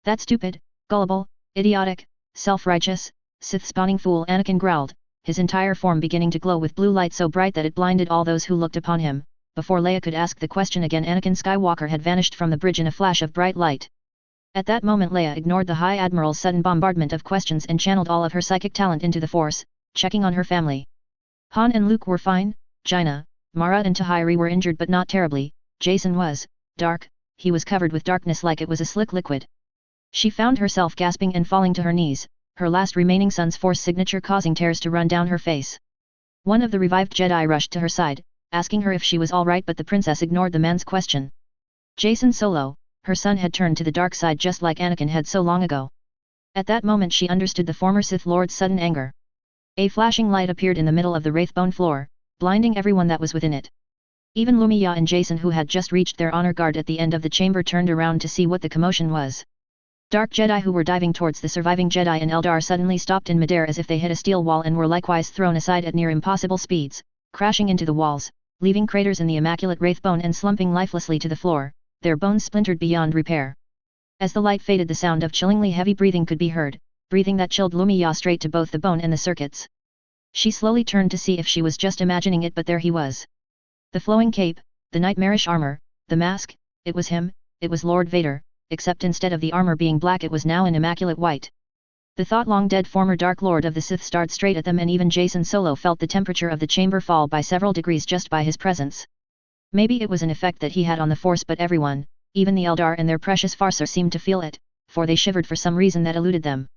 That stupid, gullible, idiotic, self-righteous, Sith-spawning fool, Anakin growled, his entire form beginning to glow with blue light so bright that it blinded all those who looked upon him. Before Leia could ask the question again, Anakin Skywalker had vanished from the bridge in a flash of bright light. At that moment Leia ignored the High Admiral's sudden bombardment of questions and channeled all of her psychic talent into the Force, checking on her family. Han and Luke were fine, Jaina, Mara and Tahiri were injured but not terribly. Jason was dark, he was covered with darkness like it was a slick liquid. She found herself gasping and falling to her knees, her last remaining Sun's Force signature causing tears to run down her face. One of the revived Jedi rushed to her side, asking her if she was alright, but the princess ignored the man's question. Jason Solo, her son, had turned to the dark side just like Anakin had so long ago. At that moment she understood the former Sith Lord's sudden anger. A flashing light appeared in the middle of the Wraithbone floor, blinding everyone that was within it. Even Lumiya and Jason, who had just reached their honor guard at the end of the chamber, turned around to see what the commotion was. Dark Jedi who were diving towards the surviving Jedi and Eldar suddenly stopped in midair as if they hit a steel wall and were likewise thrown aside at near impossible speeds, crashing into the walls, leaving craters in the immaculate Wraithbone and slumping lifelessly to the floor, their bones splintered beyond repair. As the light faded, the sound of chillingly heavy breathing could be heard, breathing that chilled Lumiya straight to both the bone and the circuits. She slowly turned to see if she was just imagining it, but there he was. The flowing cape, the nightmarish armor, the mask, it was him, it was Lord Vader, except instead of the armor being black it was now in immaculate white. The thought-long-dead former Dark Lord of the Sith stared straight at them, and even Jason Solo felt the temperature of the chamber fall by several degrees just by his presence. Maybe it was an effect that he had on the Force, but everyone, even the Eldar and their precious Farser, seemed to feel it, for they shivered for some reason that eluded them.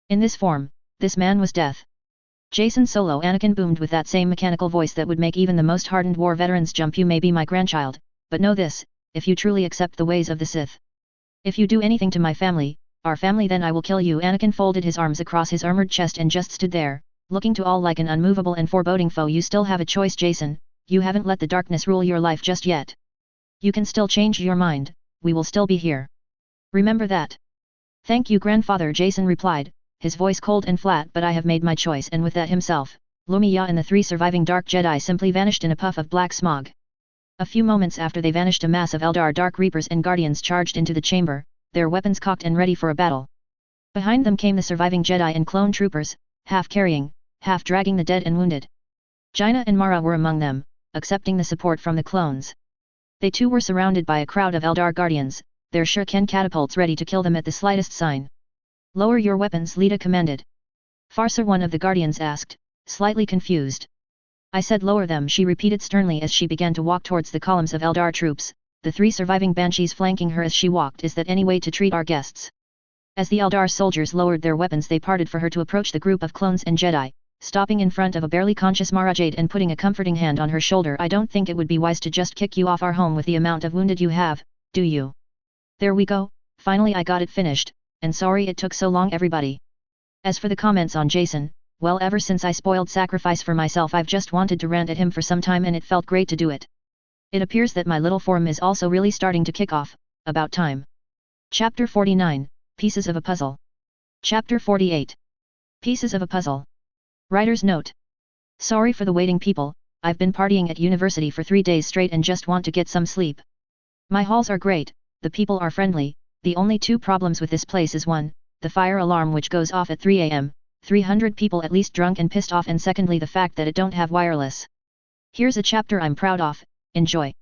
In this form, this man was death. Jason Solo, Anakin boomed with that same mechanical voice that would make even the most hardened war veterans jump. You may be my grandchild, but know this, if you truly accept the ways of the Sith. If you do anything to my family, our family, then I will kill you. Anakin folded his arms across his armored chest and just stood there, looking to all like an unmovable and foreboding foe. You still have a choice, Jason, you haven't let the darkness rule your life just yet. You can still change your mind, we will still be here. Remember that. Thank you, grandfather, Jason replied, his voice cold and flat, but I have made my choice. And with that himself, Lumiya and the 3 surviving Dark Jedi simply vanished in a puff of black smog. A few moments after they vanished, a mass of Eldar Dark Reapers and Guardians charged into the chamber, their weapons cocked and ready for a battle. Behind them came the surviving Jedi and clone troopers, half carrying, half dragging the dead and wounded. Jaina and Mara were among them, accepting the support from the clones. They too were surrounded by a crowd of Eldar Guardians, their shuriken catapults ready to kill them at the slightest sign. Lower your weapons, Lita commanded. Farsa, one of the Guardians, asked, slightly confused. I said lower them, she repeated sternly as she began to walk towards the columns of Eldar troops, the 3 surviving Banshees flanking her as she walked. Is that any way to treat our guests? As the Eldar soldiers lowered their weapons, they parted for her to approach the group of clones and Jedi, stopping in front of a barely conscious Mara Jade and putting a comforting hand on her shoulder. I don't think it would be wise to just kick you off our home with the amount of wounded you have, do you? There we go, finally I got it finished, and sorry it took so long, everybody. As for the comments on Jason, well, ever since I spoiled Sacrifice for myself, I've just wanted to rant at him for some time, and it felt great to do it. It appears that my little form is also really starting to kick off, about time. Chapter 49, Pieces of a Puzzle. Chapter 48. Pieces of a Puzzle. Writer's Note. Sorry for the waiting people, I've been partying at university for 3 days straight and just want to get some sleep. My halls are great, the people are friendly, the only 2 problems with this place is 1, the fire alarm which goes off at 3 am, 300 people at least drunk and pissed off, and secondly the fact that it don't have wireless. Here's a chapter I'm proud of, enjoy.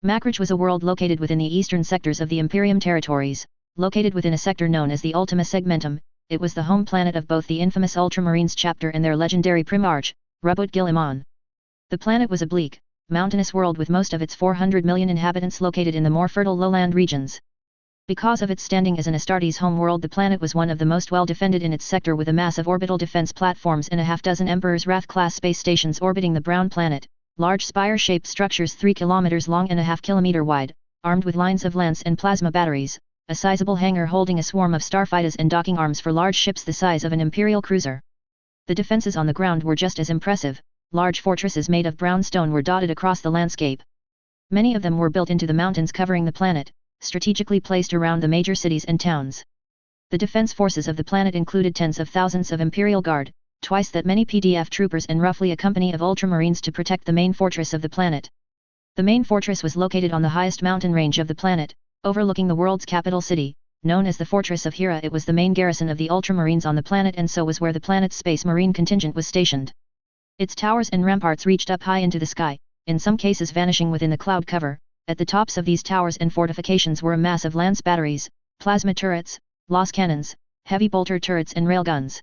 Macridge was a world located within the eastern sectors of the Imperium territories, located within a sector known as the Ultima Segmentum. It was the home planet of both the infamous Ultramarines chapter and their legendary Primarch, Rubut Gilimon. The planet was a bleak, mountainous world with most of its 400 million inhabitants located in the more fertile lowland regions. Because of its standing as an Astartes home world, the planet was one of the most well defended in its sector, with a mass of orbital defense platforms and a half-dozen Emperor's Wrath-class space stations orbiting the brown planet, large spire-shaped structures 3 kilometers long and a half kilometer wide, armed with lines of lance and plasma batteries, a sizable hangar holding a swarm of starfighters and docking arms for large ships the size of an imperial cruiser. The defenses on the ground were just as impressive. Large fortresses made of brown stone were dotted across the landscape. Many of them were built into the mountains covering the planet, strategically placed around the major cities and towns. The defense forces of the planet included tens of thousands of Imperial Guard, twice that many PDF troopers, and roughly a company of Ultramarines to protect the main fortress of the planet. The main fortress was located on the highest mountain range of the planet, overlooking the world's capital city, known as the Fortress of Hera. It was the main garrison of the Ultramarines on the planet, and so was where the planet's Space Marine contingent was stationed. Its towers and ramparts reached up high into the sky, in some cases vanishing within the cloud cover. At the tops of these towers and fortifications were a mass of lance batteries, plasma turrets, las cannons, heavy bolter turrets and railguns.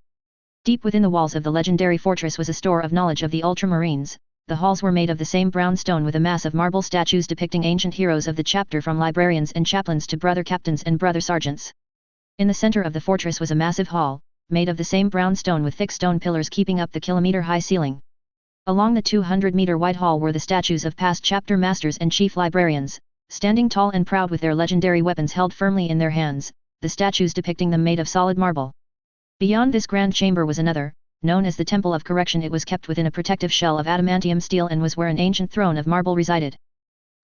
Deep within the walls of the legendary fortress was a store of knowledge of the Ultramarines. The halls were made of the same brown stone with a mass of marble statues depicting ancient heroes of the chapter, from librarians and chaplains to brother captains and brother sergeants. In the center of the fortress was a massive hall, made of the same brown stone with thick stone pillars keeping up the kilometer-high ceiling. Along the 200-meter-wide hall were the statues of past chapter masters and chief librarians, standing tall and proud with their legendary weapons held firmly in their hands, the statues depicting them made of solid marble. Beyond this grand chamber was another, known as the Temple of Correction. It was kept within a protective shell of adamantium steel and was where an ancient throne of marble resided.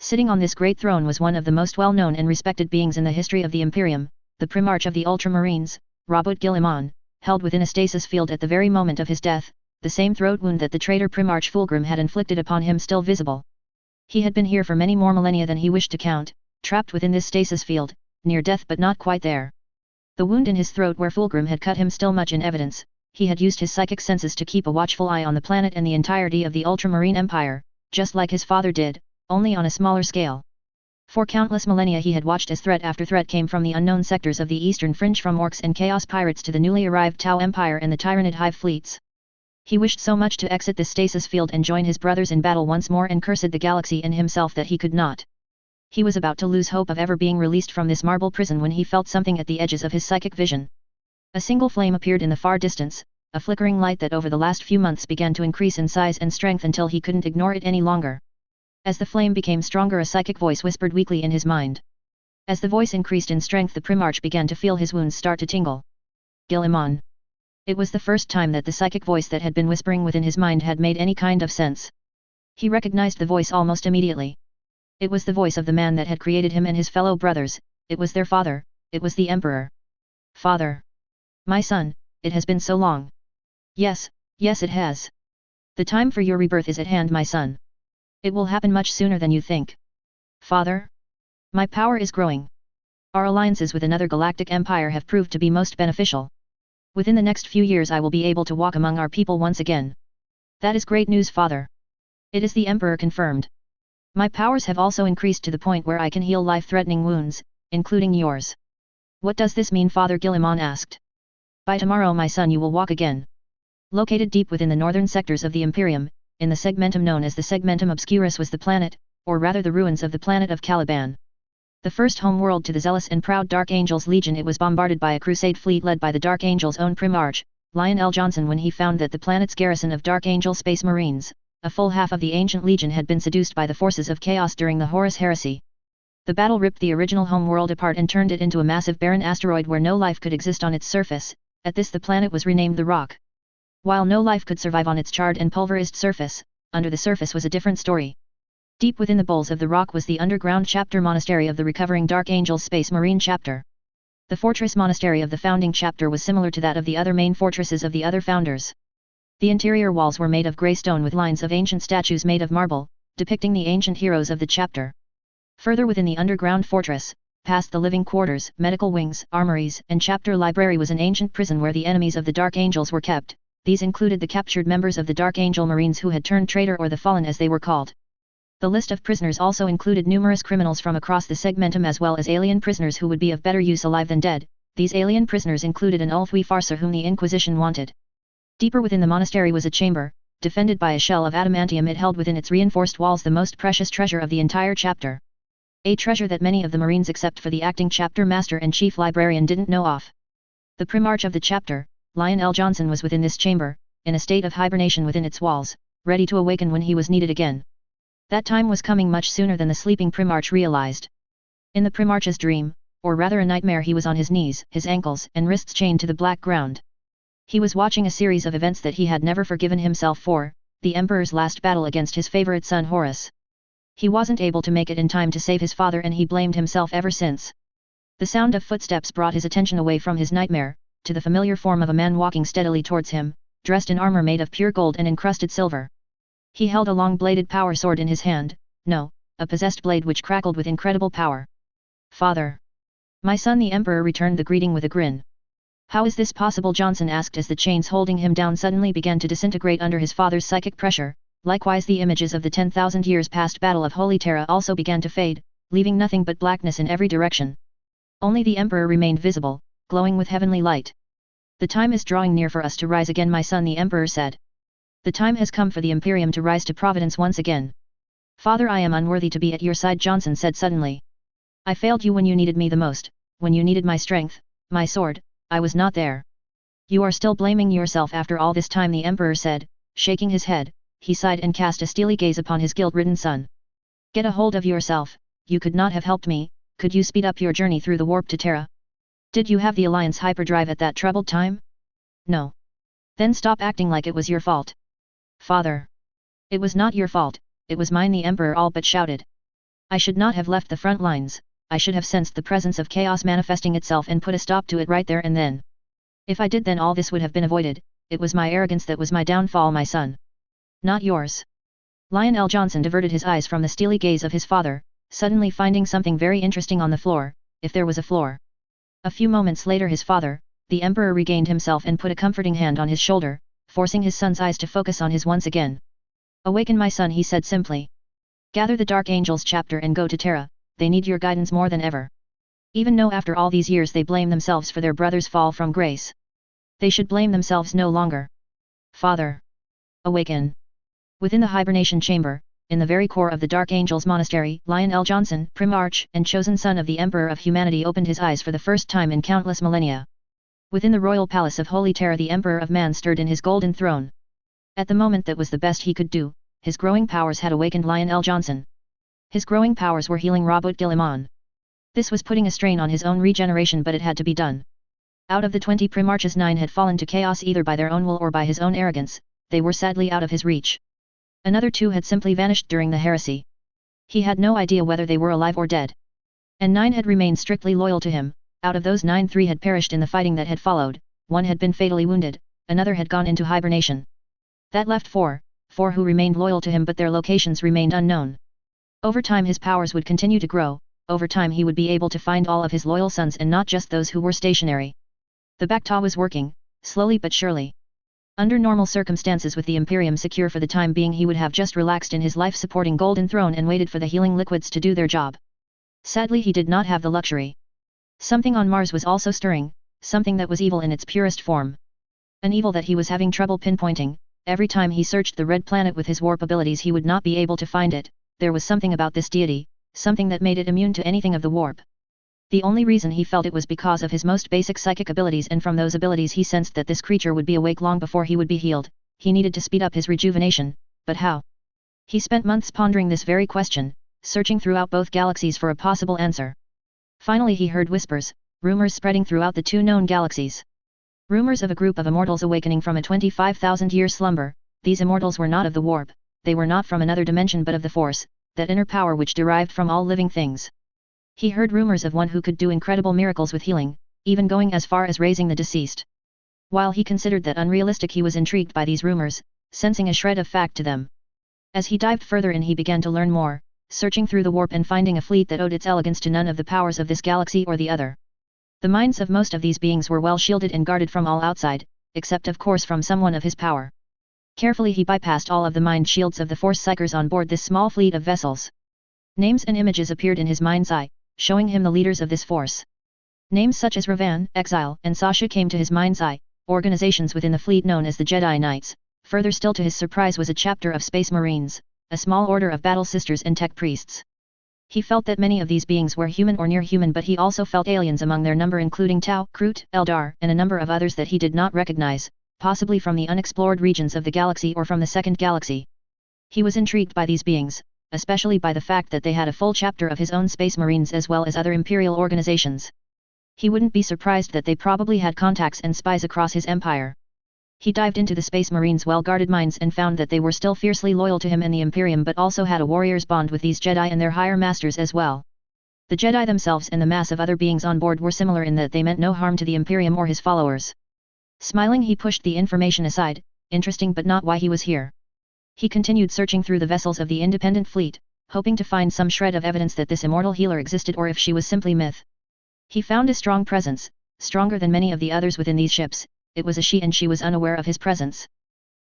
Sitting on this great throne was one of the most well-known and respected beings in the history of the Imperium, the Primarch of the Ultramarines, Rubut Gilimon, held within a stasis field at the very moment of his death, the same throat wound that the traitor Primarch Fulgrim had inflicted upon him still visible. He had been here for many more millennia than he wished to count, trapped within this stasis field, near death but not quite there. The wound in his throat where Fulgrim had cut him still much in evidence. He had used his psychic senses to keep a watchful eye on the planet and the entirety of the Ultramarine Empire, just like his father did, only on a smaller scale. For countless millennia he had watched as threat after threat came from the unknown sectors of the eastern fringe, from orcs and chaos pirates to the newly arrived Tau Empire and the Tyranid Hive fleets. He wished so much to exit this stasis field and join his brothers in battle once more, and cursed the galaxy and himself that he could not. He was about to lose hope of ever being released from this marble prison when he felt something at the edges of his psychic vision. A single flame appeared in the far distance, a flickering light that over the last few months began to increase in size and strength until he couldn't ignore it any longer. As the flame became stronger, a psychic voice whispered weakly in his mind. As the voice increased in strength, the Primarch began to feel his wounds start to tingle. Gilimon. It was the first time that the psychic voice that had been whispering within his mind had made any kind of sense. He recognized the voice almost immediately. It was the voice of the man that had created him and his fellow brothers. It was their father, it was the Emperor. Father. My son, it has been so long. Yes, yes it has. The time for your rebirth is at hand, my son. It will happen much sooner than you think. Father? My power is growing. Our alliances with another galactic empire have proved to be most beneficial. Within the next few years I will be able to walk among our people once again. That is great news, father. It is the Emperor confirmed. My powers have also increased to the point where I can heal life-threatening wounds, including yours. What does this mean, Father Gilimon asked. By tomorrow, my son, you will walk again. Located deep within the northern sectors of the Imperium, in the segmentum known as the Segmentum Obscurus, was the planet, or rather the ruins of the planet of Caliban. The first homeworld to the zealous and proud Dark Angels Legion. It was bombarded by a crusade fleet led by the Dark Angels' own Primarch, Lion L. Johnson, when he found that the planet's garrison of Dark Angel Space Marines, a full half of the ancient legion, had been seduced by the forces of chaos during the Horus Heresy. The battle ripped the original homeworld apart and turned it into a massive barren asteroid where no life could exist on its surface. At this the planet was renamed the Rock. While no life could survive on its charred and pulverized surface, under the surface was a different story. Deep within the bowls of the rock was the underground chapter monastery of the recovering Dark Angels Space Marine chapter. The fortress monastery of the founding chapter was similar to that of the other main fortresses of the other founders. The interior walls were made of grey stone with lines of ancient statues made of marble, depicting the ancient heroes of the chapter. Further within the underground fortress, past the living quarters, medical wings, armories, and chapter library was an ancient prison where the enemies of the Dark Angels were kept. These included the captured members of the Dark Angel Marines who had turned traitor or the Fallen as they were called. The list of prisoners also included numerous criminals from across the segmentum as well as alien prisoners who would be of better use alive than dead. These alien prisoners included an Ulfwi farser whom the Inquisition wanted. Deeper within the monastery was a chamber, defended by a shell of adamantium. It held within its reinforced walls the most precious treasure of the entire chapter. A treasure that many of the Marines except for the acting chapter master and chief librarian didn't know of. The Primarch of the chapter, Lionel Johnson, was within this chamber, in a state of hibernation within its walls, ready to awaken when he was needed again. That time was coming much sooner than the sleeping Primarch realized. In the Primarch's dream, or rather a nightmare, he was on his knees, his ankles and wrists chained to the black ground. He was watching a series of events that he had never forgiven himself for, the Emperor's last battle against his favorite son Horus. He wasn't able to make it in time to save his father and he blamed himself ever since. The sound of footsteps brought his attention away from his nightmare, to the familiar form of a man walking steadily towards him, dressed in armor made of pure gold and encrusted silver. He held a long-bladed power sword in his hand, no, a possessed blade which crackled with incredible power. "Father." "My son," the Emperor returned the greeting with a grin. "How is this possible?" Johnson asked as the chains holding him down suddenly began to disintegrate under his father's psychic pressure. Likewise the images of the 10,000 years past battle of Holy Terra also began to fade, leaving nothing but blackness in every direction. Only the Emperor remained visible, glowing with heavenly light. "The time is drawing near for us to rise again, my son," the Emperor said. "The time has come for the Imperium to rise to providence once again." "Father, I am unworthy to be at your side," Johnson said suddenly. "I failed you when you needed me the most, when you needed my strength, my sword, I was not there." "You are still blaming yourself after all this time," the Emperor said, shaking his head. He sighed and cast a steely gaze upon his guilt-ridden son. "Get a hold of yourself, you could not have helped me. Could you speed up your journey through the warp to Terra? Did you have the Alliance hyperdrive at that troubled time? No. Then stop acting like it was your fault." "Father. It was not your fault, it was mine," the Emperor all but shouted. "I should not have left the front lines, I should have sensed the presence of chaos manifesting itself and put a stop to it right there and then. If I did, then all this would have been avoided. It was my arrogance that was my downfall, my son. Not yours." Lionel Johnson diverted his eyes from the steely gaze of his father, suddenly finding something very interesting on the floor, if there was a floor. A few moments later his father, the Emperor, regained himself and put a comforting hand on his shoulder, forcing his son's eyes to focus on his once again. "Awaken, my son," he said simply. "Gather the Dark Angels chapter and go to Terra, they need your guidance more than ever. Even though after all these years they blame themselves for their brother's fall from grace. They should blame themselves no longer. Father. Awaken." Within the hibernation chamber, in the very core of the Dark Angels Monastery, Lionel Johnson, Primarch and chosen son of the Emperor of Humanity, opened his eyes for the first time in countless millennia. Within the royal palace of Holy Terra, the Emperor of Man stirred in his golden throne. At the moment that was the best he could do, his growing powers had awakened Lionel Johnson. His growing powers were healing Robot Gilliman. This was putting a strain on his own regeneration, but it had to be done. Out of the 20 Primarches, 9 had fallen to chaos either by their own will or by his own arrogance. They were sadly out of his reach. Another 2 had simply vanished during the heresy. He had no idea whether they were alive or dead. And 9 had remained strictly loyal to him. Out of those 9, 3 had perished in the fighting that had followed, 1 had been fatally wounded, another had gone into hibernation. That left 4 who remained loyal to him, but their locations remained unknown. Over time his powers would continue to grow, over time he would be able to find all of his loyal sons and not just those who were stationary. The Bacta was working, slowly but surely. Under normal circumstances, with the Imperium secure for the time being, he would have just relaxed in his life-supporting golden throne and waited for the healing liquids to do their job. Sadly he did not have the luxury. Something on Mars was also stirring, something that was evil in its purest form. An evil that he was having trouble pinpointing. Every time he searched the red planet with his warp abilities he would not be able to find it. There was something about this deity, something that made it immune to anything of the warp. The only reason he felt it was because of his most basic psychic abilities, and from those abilities he sensed that this creature would be awake long before he would be healed. He needed to speed up his rejuvenation, but how? He spent months pondering this very question, searching throughout both galaxies for a possible answer. Finally he heard whispers, rumors spreading throughout the 2 known galaxies. Rumors of a group of immortals awakening from a 25,000-year slumber. These immortals were not of the warp, they were not from another dimension but of the Force. that inner power which derived from all living things. He heard rumors of one who could do incredible miracles with healing, even going as far as raising the deceased. While he considered that unrealistic, he was intrigued by these rumors, sensing a shred of fact to them. As he dived further in, he began to learn more, searching through the warp and finding a fleet that owed its elegance to none of the powers of this galaxy or the other. The minds of most of these beings were well shielded and guarded from all outside, except of course from someone of his power. Carefully he bypassed all of the mind shields of the Force Psychers on board this small fleet of vessels. Names and images appeared in his mind's eye, showing him the leaders of this force. Names such as Ravan, Exile, and Sasha came to his mind's eye, organizations within the fleet known as the Jedi Knights. Further still to his surprise was a chapter of Space Marines, a small order of battle sisters and tech priests. He felt that many of these beings were human or near human, but he also felt aliens among their number, including Tau, Kroot, Eldar, and a number of others that he did not recognize, possibly from the unexplored regions of the galaxy or from the second galaxy. He was intrigued by these beings, especially by the fact that they had a full chapter of his own Space Marines as well as other Imperial organizations. He wouldn't be surprised that they probably had contacts and spies across his empire. He dived into the Space Marines' well-guarded minds and found that they were still fiercely loyal to him and the Imperium, but also had a warrior's bond with these Jedi and their higher masters as well. The Jedi themselves and the mass of other beings on board were similar in that they meant no harm to the Imperium or his followers. Smiling, he pushed the information aside, interesting but not why he was here. He continued searching through the vessels of the independent fleet, hoping to find some shred of evidence that this immortal healer existed or if she was simply myth. He found a strong presence, stronger than many of the others within these ships. It was a she and she was unaware of his presence.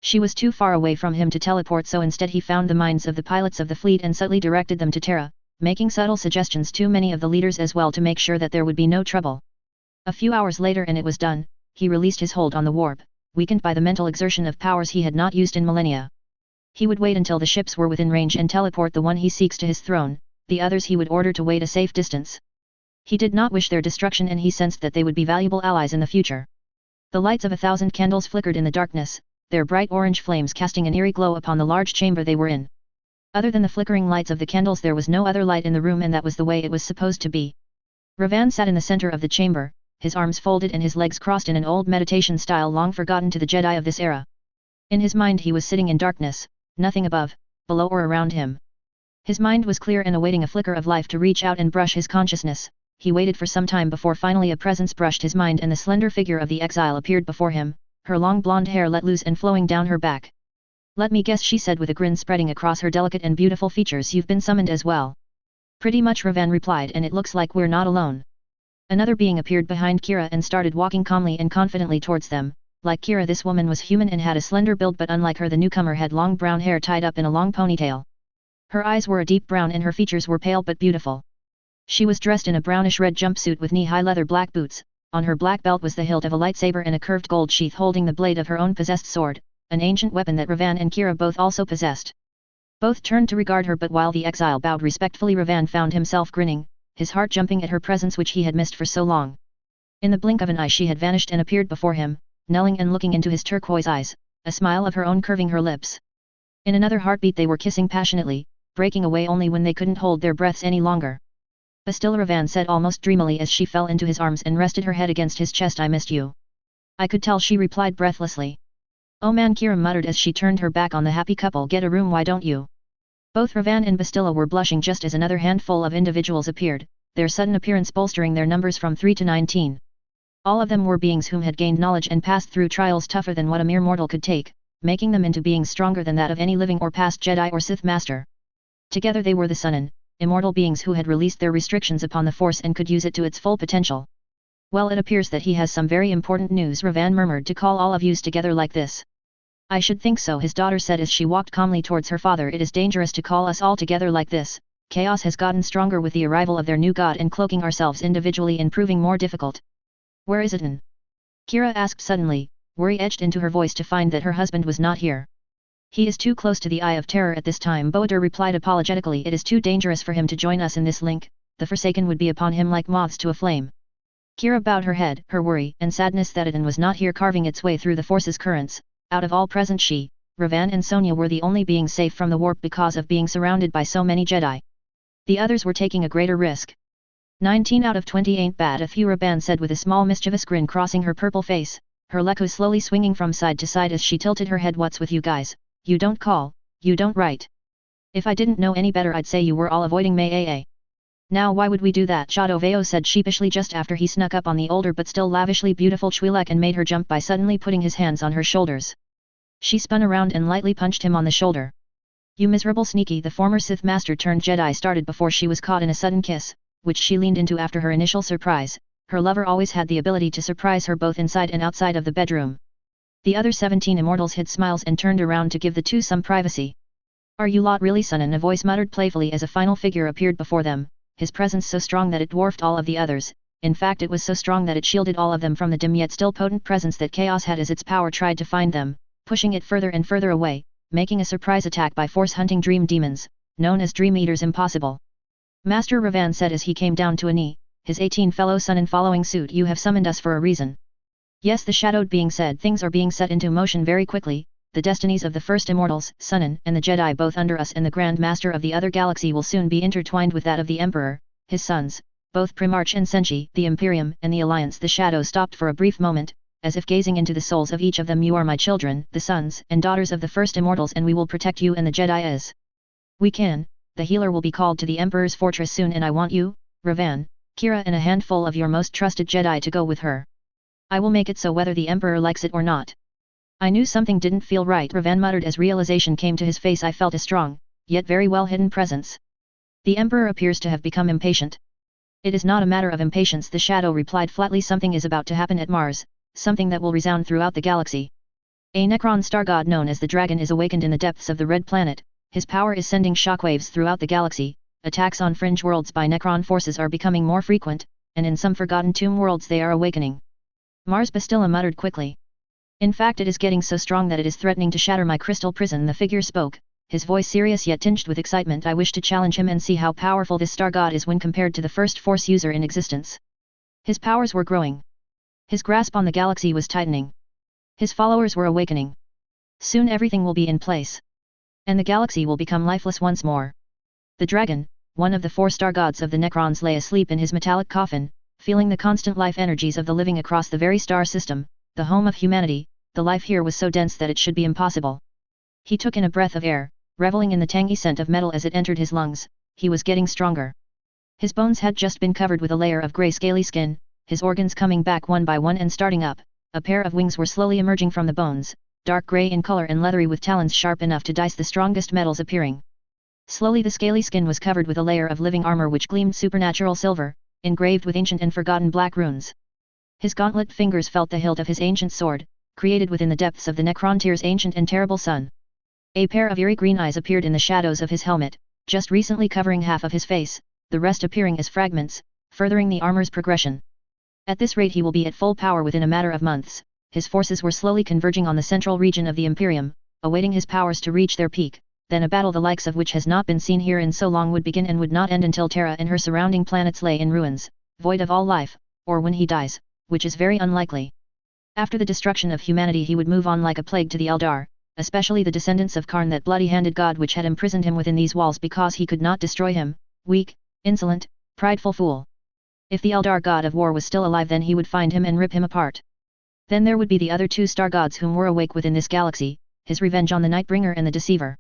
She was too far away from him to teleport, so instead he found the minds of the pilots of the fleet and subtly directed them to Terra, making subtle suggestions to many of the leaders as well to make sure that there would be no trouble. A few hours later and it was done, he released his hold on the warp, weakened by the mental exertion of powers he had not used in millennia. He would wait until the ships were within range and teleport the one he seeks to his throne, the others he would order to wait a safe distance. He did not wish their destruction and he sensed that they would be valuable allies in the future. The lights of 1,000 candles flickered in the darkness, their bright orange flames casting an eerie glow upon the large chamber they were in. Other than the flickering lights of the candles there was no other light in the room, and that was the way it was supposed to be. Ravan sat in the center of the chamber, his arms folded and his legs crossed in an old meditation style long forgotten to the Jedi of this era. In his mind he was sitting in darkness, nothing above, below or around him. His mind was clear and awaiting a flicker of life to reach out and brush his consciousness. He waited for some time before finally a presence brushed his mind and the slender figure of the exile appeared before him, her long blonde hair let loose and flowing down her back. "Let me guess," she said with a grin spreading across her delicate and beautiful features, "you've been summoned as well." "Pretty much," Ravan replied, "and it looks like we're not alone." Another being appeared behind Kira and started walking calmly and confidently towards them. Like Kira, this woman was human and had a slender build, but unlike her the newcomer had long brown hair tied up in a long ponytail. Her eyes were a deep brown and her features were pale but beautiful. She was dressed in a brownish-red jumpsuit with knee-high leather black boots. On her black belt was the hilt of a lightsaber and a curved gold sheath holding the blade of her own possessed sword, an ancient weapon that Ravan and Kira both also possessed. Both turned to regard her, but while the exile bowed respectfully, Ravan found himself grinning, his heart jumping at her presence which he had missed for so long. In the blink of an eye she had vanished and appeared before him, knelling and looking into his turquoise eyes, a smile of her own curving her lips. In another heartbeat they were kissing passionately, breaking away only when they couldn't hold their breaths any longer. "But still," Ravan said almost dreamily as she fell into his arms and rested her head against his chest, "I missed you." "I could tell," she replied breathlessly. "Oh man," Kira muttered as she turned her back on the happy couple, "get a room, why don't you?" Both Ravan and Bastilla were blushing just as another handful of individuals appeared, their sudden appearance bolstering their numbers from 3 to 19. All of them were beings whom had gained knowledge and passed through trials tougher than what a mere mortal could take, making them into beings stronger than that of any living or past Jedi or Sith master. Together they were the Sunan, immortal beings who had released their restrictions upon the Force and could use it to its full potential. "Well, it appears that he has some very important news," Ravan murmured, "to call all of yous together like this." "I should think so," his daughter said as she walked calmly towards her father. "It is dangerous to call us all together like this. Chaos has gotten stronger with the arrival of their new god, and cloaking ourselves individually in proving more difficult." "Where is Iten?" Kira asked suddenly, worry etched into her voice to find that her husband was not here. "He is too close to the Eye of Terror at this time," Boader replied apologetically. "It is too dangerous for him to join us in this link. The Forsaken would be upon him like moths to a flame." Kira bowed her head, her worry and sadness that Iten was not here carving its way through the Force's currents. Out of all present, she, Ravan and Sonia were the only beings safe from the warp because of being surrounded by so many Jedi. The others were taking a greater risk. 19 out of 20 ain't bad, a few, Ravan said with a small mischievous grin crossing her purple face, her leku slowly swinging from side to side as she tilted her head. "What's with you guys? You don't call, you don't write. If I didn't know any better I'd say you were all avoiding me. Now why would we do that? Shadowveo said sheepishly just after he snuck up on the older but still lavishly beautiful Twi'lek and made her jump by suddenly putting his hands on her shoulders. She spun around and lightly punched him on the shoulder. You miserable sneaky! The former Sith master turned Jedi started before she was caught in a sudden kiss, which she leaned into after her initial surprise. Her lover always had the ability to surprise her both inside and outside of the bedroom. The other 17 immortals hid smiles and turned around to give the two some privacy. Are you lot really son? A voice muttered playfully as a final figure appeared before them, his presence so strong that it dwarfed all of the others. In fact it was so strong that it shielded all of them from the dim yet still potent presence that chaos had as its power tried to find them, pushing it further and further away, making a surprise attack by force-hunting dream demons, known as Dream Eaters, impossible. Master Ravan said as he came down to a knee, his 18 fellow son in following suit. You have summoned us for a reason. Yes, the shadowed being said. Things are being set into motion very quickly. The destinies of the first immortals, Sunan, and the Jedi both under us and the Grand Master of the other galaxy will soon be intertwined with that of the Emperor, his sons, both Primarch and Senshi, the Imperium and the Alliance. The shadow stopped for a brief moment, as if gazing into the souls of each of them. You are my children, the sons and daughters of the first immortals, and we will protect you and the Jedi as we can. The healer will be called to the Emperor's fortress soon, and I want you, Ravan, Kira and a handful of your most trusted Jedi to go with her. I will make it so whether the Emperor likes it or not. I knew something didn't feel right, Ravan muttered as realization came to his face. I felt a strong, yet very well hidden presence. The Emperor appears to have become impatient. It is not a matter of impatience, the shadow replied flatly. Something is about to happen at Mars, something that will resound throughout the galaxy. A Necron star god known as the Dragon is awakened in the depths of the Red Planet. His power is sending shockwaves throughout the galaxy. Attacks on fringe worlds by Necron forces are becoming more frequent, and in some forgotten tomb worlds they are awakening. Mars Bastilla muttered quickly. In fact it is getting so strong that it is threatening to shatter my crystal prison. The figure spoke, his voice serious yet tinged with excitement. I wish to challenge him and see how powerful this star god is when compared to the first Force user in existence. His powers were growing. His grasp on the galaxy was tightening. His followers were awakening. Soon everything will be in place. And the galaxy will become lifeless once more. The dragon, one of the 4 star gods of the Necrons, lay asleep in his metallic coffin, feeling the constant life energies of the living across the very star system, the home of humanity. The life here was so dense that it should be impossible. He took in a breath of air, reveling in the tangy scent of metal as it entered his lungs. He was getting stronger. His bones had just been covered with a layer of grey scaly skin, his organs coming back one by one and starting up. A pair of wings were slowly emerging from the bones, dark grey in color and leathery with talons sharp enough to dice the strongest metals appearing. Slowly the scaly skin was covered with a layer of living armor which gleamed supernatural silver, engraved with ancient and forgotten black runes. His gauntlet fingers felt the hilt of his ancient sword, created within the depths of the Necrontier's ancient and terrible sun. A pair of eerie green eyes appeared in the shadows of his helmet, just recently covering half of his face, the rest appearing as fragments, furthering the armor's progression. At this rate he will be at full power within a matter of months. His forces were slowly converging on the central region of the Imperium, awaiting his powers to reach their peak. Then a battle the likes of which has not been seen here in so long would begin and would not end until Terra and her surrounding planets lay in ruins, void of all life, or when he dies, which is very unlikely. After the destruction of humanity he would move on like a plague to the Eldar, especially the descendants of Karn, that bloody-handed god which had imprisoned him within these walls because he could not destroy him. Weak, insolent, prideful fool. If the Eldar god of war was still alive, then he would find him and rip him apart. Then there would be the other 2 star gods whom were awake within this galaxy, his revenge on the Nightbringer and the Deceiver.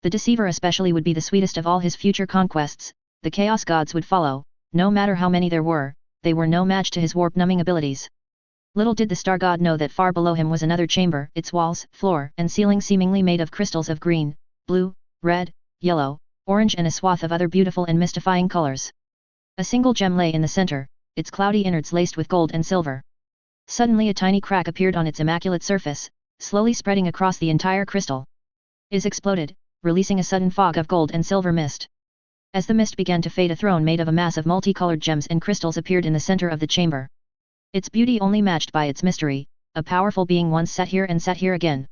The Deceiver especially would be the sweetest of all his future conquests. The Chaos gods would follow. No matter how many there were, they were no match to his warp-numbing abilities. Little did the star god know that far below him was another chamber, its walls, floor, and ceiling seemingly made of crystals of green, blue, red, yellow, orange and a swath of other beautiful and mystifying colors. A single gem lay in the center, its cloudy innards laced with gold and silver. Suddenly a tiny crack appeared on its immaculate surface, slowly spreading across the entire crystal. It exploded, releasing a sudden fog of gold and silver mist. As the mist began to fade, a throne made of a mass of multicolored gems and crystals appeared in the center of the chamber. Its beauty only matched by its mystery. A powerful being once sat here and sat here again.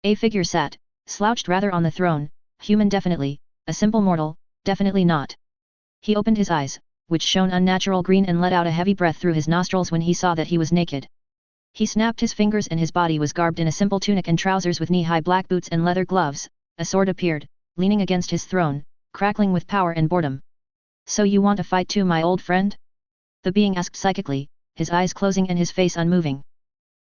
A figure sat, slouched rather on the throne, human definitely, a simple mortal, definitely not. He opened his eyes, which shone unnatural green, and let out a heavy breath through his nostrils when he saw that he was naked. He snapped his fingers and his body was garbed in a simple tunic and trousers with knee-high black boots and leather gloves. A sword appeared, leaning against his throne, crackling with power and boredom. So you want to fight too, my old friend? The being asked psychically, his eyes closing and his face unmoving.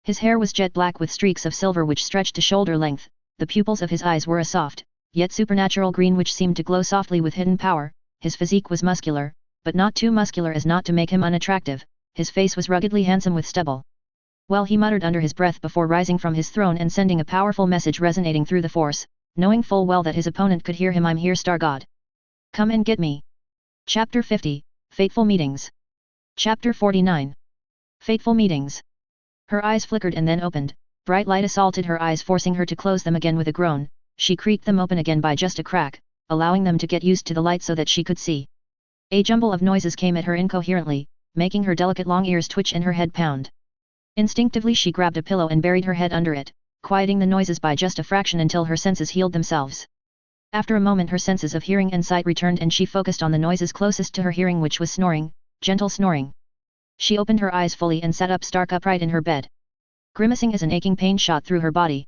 His hair was jet black with streaks of silver which stretched to shoulder length. The pupils of his eyes were a soft, yet supernatural green which seemed to glow softly with hidden power. His physique was muscular, but not too muscular as not to make him unattractive. His face was ruggedly handsome with stubble. Well, he muttered under his breath before rising from his throne and sending a powerful message resonating through the force, knowing full well that his opponent could hear him. I'm here, Star God. Come and get me. Chapter 50, Fateful Meetings. Chapter 49. Fateful Meetings. Her eyes flickered and then opened, bright light assaulted her eyes forcing her to close them again with a groan. She creaked them open again by just a crack, allowing them to get used to the light so that she could see. A jumble of noises came at her incoherently, making her delicate long ears twitch and her head pound. Instinctively she grabbed a pillow and buried her head under it, quieting the noises by just a fraction until her senses healed themselves. After a moment her senses of hearing and sight returned and she focused on the noises closest to her hearing, which was snoring, gentle snoring. She opened her eyes fully and sat up stark upright in her bed. Grimacing as an aching pain shot through her body.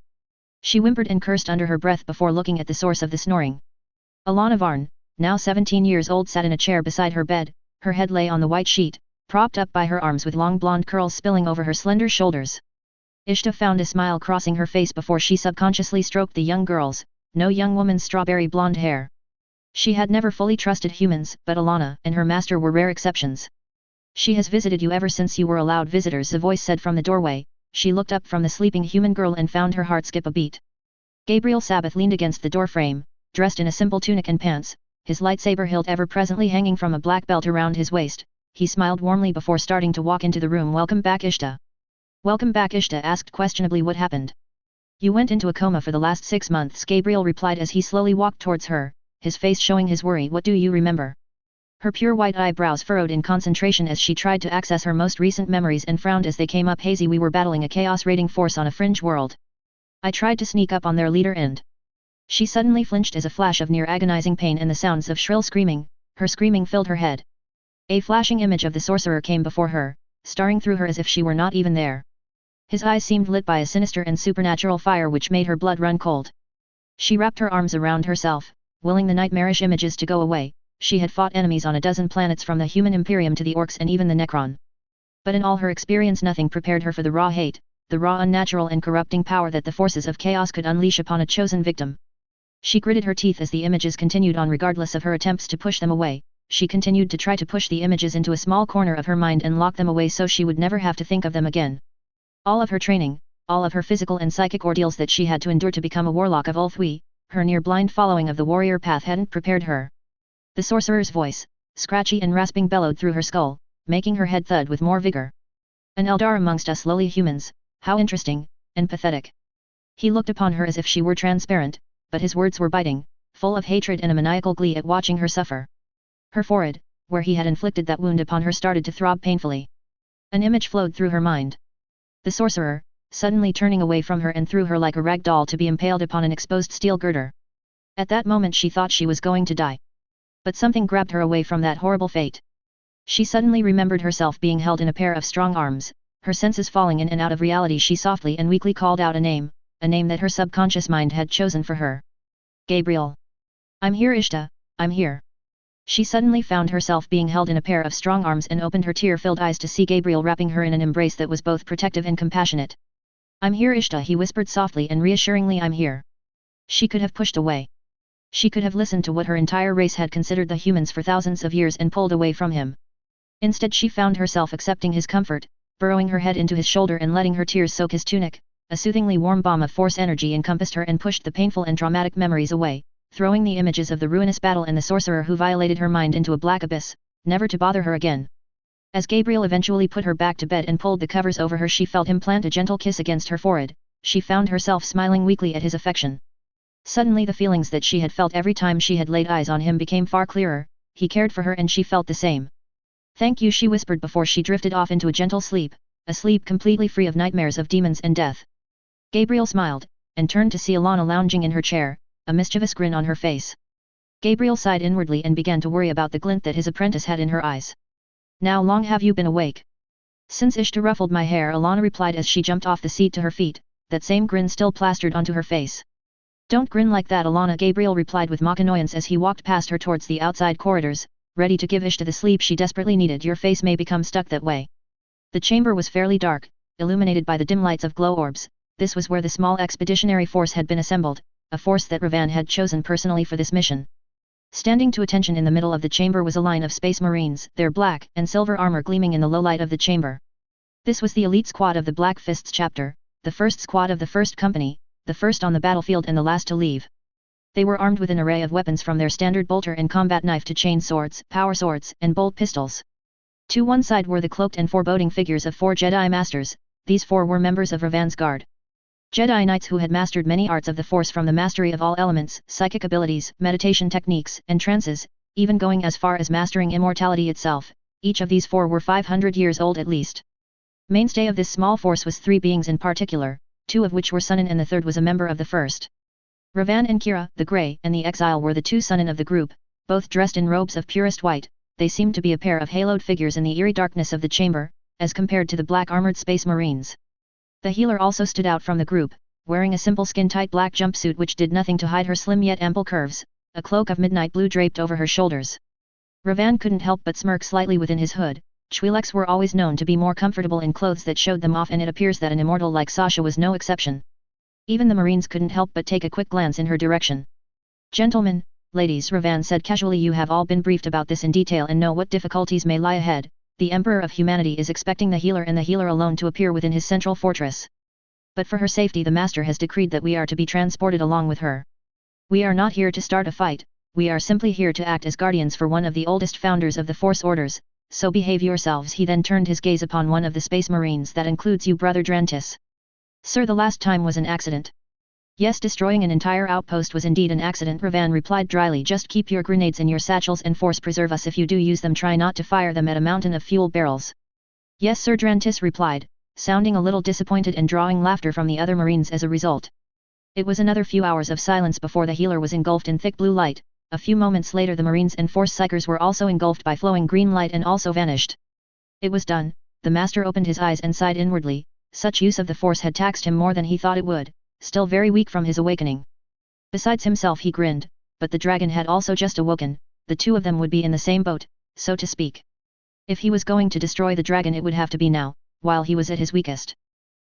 She whimpered and cursed under her breath before looking at the source of the snoring. Alana Varn, now 17 years old, sat in a chair beside her bed. Her head lay on the white sheet, propped up by her arms with long blonde curls spilling over her slender shoulders. Ishta found a smile crossing her face before she subconsciously stroked the young girl's, no young woman's strawberry blonde hair. She had never fully trusted humans, but Alana and her master were rare exceptions. She has visited you ever since you were allowed visitors, a voice said from the doorway. She looked up from the sleeping human girl and found her heart skip a beat. Gabriel Sabbath leaned against the doorframe, dressed in a simple tunic and pants, his lightsaber hilt ever presently hanging from a black belt around his waist. He smiled warmly before starting to walk into the room. Welcome back, Ishta. Welcome back, Ishta asked questionably. What happened? You went into a coma for the last 6 months, Gabriel replied as he slowly walked towards her, his face showing his worry. What do you remember? Her pure white eyebrows furrowed in concentration as she tried to access her most recent memories and frowned as they came up hazy. We were battling a chaos raiding force on a fringe world. I tried to sneak up on their leader and... She suddenly flinched as a flash of near agonizing pain and the sounds of shrill screaming. Her screaming filled her head. A flashing image of the sorcerer came before her, staring through her as if she were not even there. His eyes seemed lit by a sinister and supernatural fire which made her blood run cold. She wrapped her arms around herself, willing the nightmarish images to go away. She had fought enemies on a dozen planets from the human Imperium to the Orcs and even the Necron. But in all her experience nothing prepared her for the raw hate, the raw unnatural and corrupting power that the forces of chaos could unleash upon a chosen victim. She gritted her teeth as the images continued on. Regardless of her attempts to push them away, she continued to try to push the images into a small corner of her mind and lock them away so she would never have to think of them again. All of her training, all of her physical and psychic ordeals that she had to endure to become a warlock of Ulthui, her near-blind following of the warrior path hadn't prepared her. The sorcerer's voice, scratchy and rasping, bellowed through her skull, making her head thud with more vigor. An Eldar amongst us lowly humans, how interesting, and pathetic. He looked upon her as if she were transparent, but his words were biting, full of hatred and a maniacal glee at watching her suffer. Her forehead, where he had inflicted that wound upon her, started to throb painfully. An image flowed through her mind. The sorcerer, suddenly turning away from her and threw her like a rag doll to be impaled upon an exposed steel girder. At that moment she thought she was going to die. But something grabbed her away from that horrible fate. She suddenly remembered herself being held in a pair of strong arms, her senses falling in and out of reality. She softly and weakly called out a name that her subconscious mind had chosen for her. Gabriel. I'm here, Ishta, I'm here. She suddenly found herself being held in a pair of strong arms and opened her tear-filled eyes to see Gabriel wrapping her in an embrace that was both protective and compassionate. I'm here, Ishta, he whispered softly and reassuringly. I'm here. She could have pushed away. She could have listened to what her entire race had considered the humans for thousands of years and pulled away from him. Instead she found herself accepting his comfort, burrowing her head into his shoulder and letting her tears soak his tunic. A soothingly warm balm of force energy encompassed her and pushed the painful and traumatic memories away, throwing the images of the ruinous battle and the sorcerer who violated her mind into a black abyss, never to bother her again. As Gabriel eventually put her back to bed and pulled the covers over her, she felt him plant a gentle kiss against her forehead. She found herself smiling weakly at his affection. Suddenly the feelings that she had felt every time she had laid eyes on him became far clearer. He cared for her and she felt the same. Thank you, she whispered before she drifted off into a gentle sleep, a sleep completely free of nightmares of demons and death. Gabriel smiled, and turned to see Alana lounging in her chair, a mischievous grin on her face. Gabriel sighed inwardly and began to worry about the glint that his apprentice had in her eyes. Now long have you been awake? Since Ishta ruffled my hair, Alana replied as she jumped off the seat to her feet, that same grin still plastered onto her face. Don't grin like that, Alana, Gabriel replied with mock annoyance as he walked past her towards the outside corridors, ready to give Ishta the sleep she desperately needed. Your face may become stuck that way. The chamber was fairly dark, illuminated by the dim lights of glow orbs. This was where the small expeditionary force had been assembled, a force that Ravan had chosen personally for this mission. Standing to attention in the middle of the chamber was a line of Space Marines, their black and silver armor gleaming in the low light of the chamber. This was the elite squad of the Black Fists chapter, the first squad of the first company, the first on the battlefield and the last to leave. They were armed with an array of weapons from their standard bolter and combat knife to chain swords, power swords, and bolt pistols. To one side were the cloaked and foreboding figures of 4 Jedi Masters. These 4 were members of Ravan's Guard. Jedi Knights who had mastered many arts of the Force, from the mastery of all elements, psychic abilities, meditation techniques, and trances, even going as far as mastering immortality itself. Each of these 4 were 500 years old at least. Mainstay of this small force was 3 beings in particular, 2 of which were Sunin and the third was a member of the first. Ravan and Kira, the Grey and the Exile, were the 2 Sunin of the group, both dressed in robes of purest white. They seemed to be a pair of haloed figures in the eerie darkness of the chamber, as compared to the black armored Space Marines. The healer also stood out from the group, wearing a simple skin-tight black jumpsuit which did nothing to hide her slim yet ample curves, a cloak of midnight blue draped over her shoulders. Ravan couldn't help but smirk slightly within his hood. Twi'leks were always known to be more comfortable in clothes that showed them off, and it appears that an immortal like Sasha was no exception. Even the Marines couldn't help but take a quick glance in her direction. "Gentlemen, ladies," Ravan said casually, "you have all been briefed about this in detail and know what difficulties may lie ahead. The Emperor of Humanity is expecting the healer and the healer alone to appear within his central fortress. But for her safety the Master has decreed that we are to be transported along with her. We are not here to start a fight, we are simply here to act as guardians for one of the oldest founders of the Force orders, so behave yourselves." He then turned his gaze upon one of the Space Marines. "That includes you, Brother Drantis." "Sir, the last time was an accident." "Yes, destroying an entire outpost was indeed an accident," Ravan replied dryly. "Just keep your grenades in your satchels and Force preserve us. If you do use them, try not to fire them at a mountain of fuel barrels." "Yes, Sir," Drantis replied, sounding a little disappointed and drawing laughter from the other Marines as a result. It was another few hours of silence before the healer was engulfed in thick blue light. A few moments later the Marines and Force Psychers were also engulfed by flowing green light and also vanished. It was done. The Master opened his eyes and sighed inwardly. Such use of the Force had taxed him more than he thought it would, still very weak from his awakening. Besides himself, he grinned, but the dragon had also just awoken. The 2 of them would be in the same boat, so to speak. If he was going to destroy the dragon, it would have to be now, while he was at his weakest.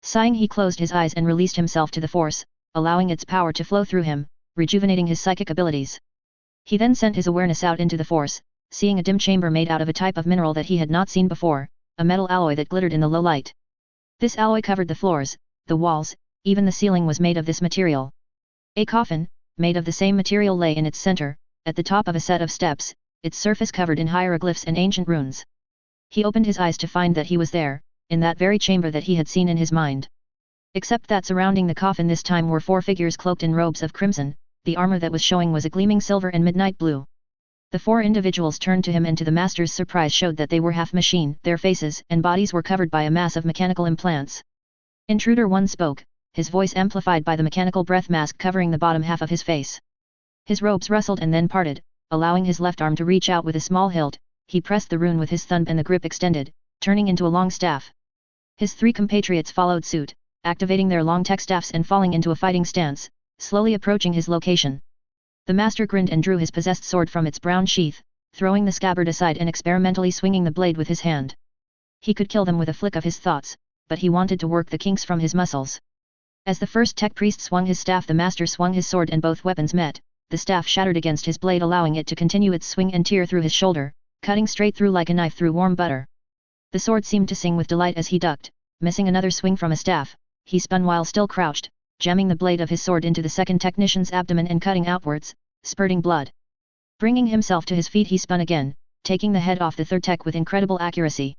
Sighing, he closed his eyes and released himself to the Force, allowing its power to flow through him, rejuvenating his psychic abilities. He then sent his awareness out into the Force, seeing a dim chamber made out of a type of mineral that he had not seen before, a metal alloy that glittered in the low light. This alloy covered the floors, the walls, even the ceiling was made of this material. A coffin, made of the same material, lay in its center, at the top of a set of steps, its surface covered in hieroglyphs and ancient runes. He opened his eyes to find that he was there, in that very chamber that he had seen in his mind. Except that surrounding the coffin this time were 4 figures cloaked in robes of crimson. The armor that was showing was a gleaming silver and midnight blue. The 4 individuals turned to him, and to the Master's surprise showed that they were half machine. Their faces and bodies were covered by a mass of mechanical implants. Intruder 1 spoke, his voice amplified by the mechanical breath mask covering the bottom half of his face. His robes rustled and then parted, allowing his left arm to reach out with a small hilt. He pressed the rune with his thumb and the grip extended, turning into a long staff. His 3 compatriots followed suit, activating their long tech staffs and falling into a fighting stance, slowly approaching his location. The Master grinned and drew his possessed sword from its brown sheath, throwing the scabbard aside and experimentally swinging the blade with his hand. He could kill them with a flick of his thoughts, but he wanted to work the kinks from his muscles. As the first tech priest swung his staff, the Master swung his sword and both weapons met. The staff shattered against his blade, allowing it to continue its swing and tear through his shoulder, cutting straight through like a knife through warm butter. The sword seemed to sing with delight as he ducked, missing another swing from a staff. He spun while still crouched, jamming the blade of his sword into the second technician's abdomen and cutting outwards, spurting blood. Bringing himself to his feet, he spun again, taking the head off the third tech with incredible accuracy.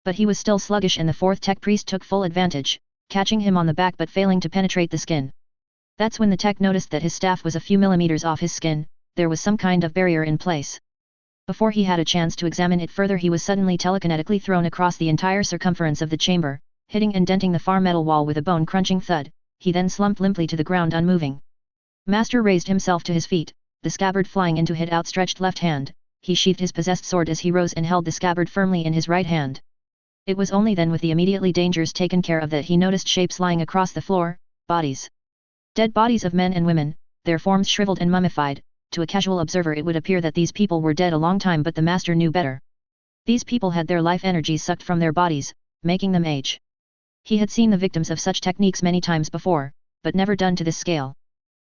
But he was still sluggish, and the 4th tech priest took full advantage, catching him on the back but failing to penetrate the skin. That's when the tech noticed that his staff was a few millimeters off his skin. There was some kind of barrier in place. Before he had a chance to examine it further, he was suddenly telekinetically thrown across the entire circumference of the chamber, hitting and denting the far metal wall with a bone-crunching thud. He then slumped limply to the ground, unmoving. Master raised himself to his feet, the scabbard flying into his outstretched left hand. He sheathed his possessed sword as he rose and held the scabbard firmly in his right hand. It was only then, with the immediately dangers taken care of, that he noticed shapes lying across the floor, bodies. Dead bodies of men and women, their forms shriveled and mummified. To a casual observer it would appear that these people were dead a long time, but the Master knew better. These people had their life energy sucked from their bodies, making them age. He had seen the victims of such techniques many times before, but never done to this scale.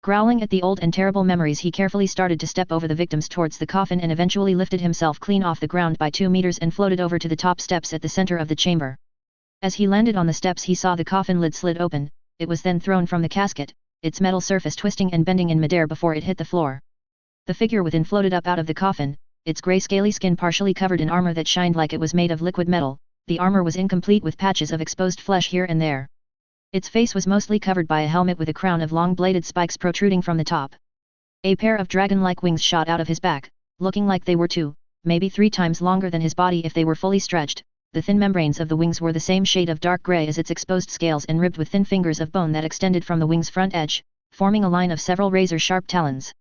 Growling at the old and terrible memories, he carefully started to step over the victims towards the coffin and eventually lifted himself clean off the ground by 2 meters and floated over to the top steps at the center of the chamber. As he landed on the steps, he saw the coffin lid slid open. It was then thrown from the casket, its metal surface twisting and bending in midair before it hit the floor. The figure within floated up out of the coffin, its grey scaly skin partially covered in armor that shined like it was made of liquid metal. The armor was incomplete with patches of exposed flesh here and there. Its face was mostly covered by a helmet with a crown of long-bladed spikes protruding from the top. A pair of dragon-like wings shot out of his back, looking like they were 2, maybe 3 times longer than his body if they were fully stretched. The thin membranes of the wings were the same shade of dark grey as its exposed scales and ribbed with thin fingers of bone that extended from the wing's front edge, forming a line of several razor-sharp talons.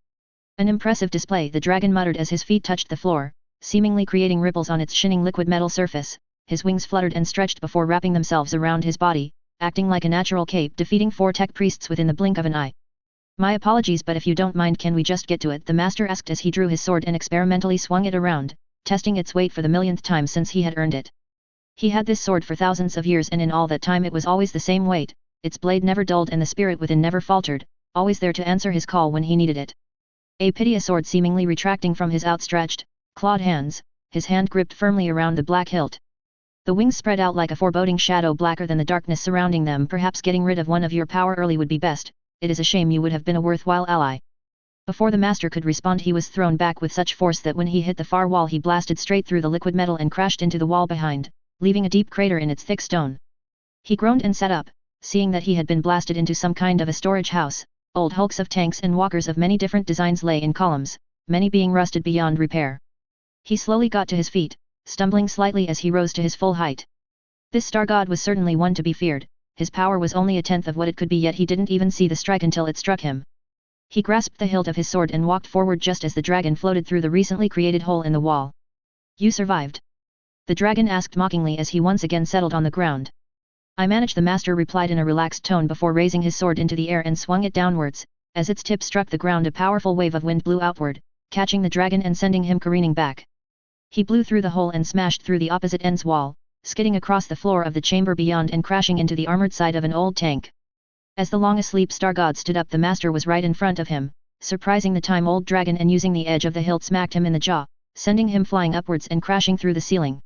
An impressive display, the dragon muttered as his feet touched the floor, seemingly creating ripples on its shining liquid metal surface. His wings fluttered and stretched before wrapping themselves around his body, acting like a natural cape, defeating 4 tech priests within the blink of an eye. My apologies, but if you don't mind, can we just get to it? The master asked as he drew his sword and experimentally swung it around, testing its weight for the millionth time since he had earned it. He had this sword for thousands of years, and in all that time it was always the same weight. Its blade never dulled and the spirit within never faltered, always there to answer his call when he needed it. A piteous sword seemingly retracting from his outstretched, clawed hands, his hand gripped firmly around the black hilt. The wings spread out like a foreboding shadow, blacker than the darkness surrounding them. Perhaps getting rid of one of your power early would be best. It is a shame you would have been a worthwhile ally. Before the master could respond, he was thrown back with such force that when he hit the far wall he blasted straight through the liquid metal and crashed into the wall behind, leaving a deep crater in its thick stone. He groaned and sat up, seeing that he had been blasted into some kind of a storage house. Old hulks of tanks and walkers of many different designs lay in columns, many being rusted beyond repair. He slowly got to his feet, stumbling slightly as he rose to his full height. This star god was certainly one to be feared. His power was only a tenth of what it could be, yet he didn't even see the strike until it struck him. He grasped the hilt of his sword and walked forward just as the dragon floated through the recently created hole in the wall. You survived? The dragon asked mockingly as he once again settled on the ground. I managed, the master replied in a relaxed tone before raising his sword into the air and swung it downwards. As its tip struck the ground, a powerful wave of wind blew outward, catching the dragon and sending him careening back. He blew through the hole and smashed through the opposite end's wall, skidding across the floor of the chamber beyond and crashing into the armored side of an old tank. As the long-asleep star god stood up, the master was right in front of him, surprising the time-old dragon, and using the edge of the hilt smacked him in the jaw, sending him flying upwards and crashing through the ceiling.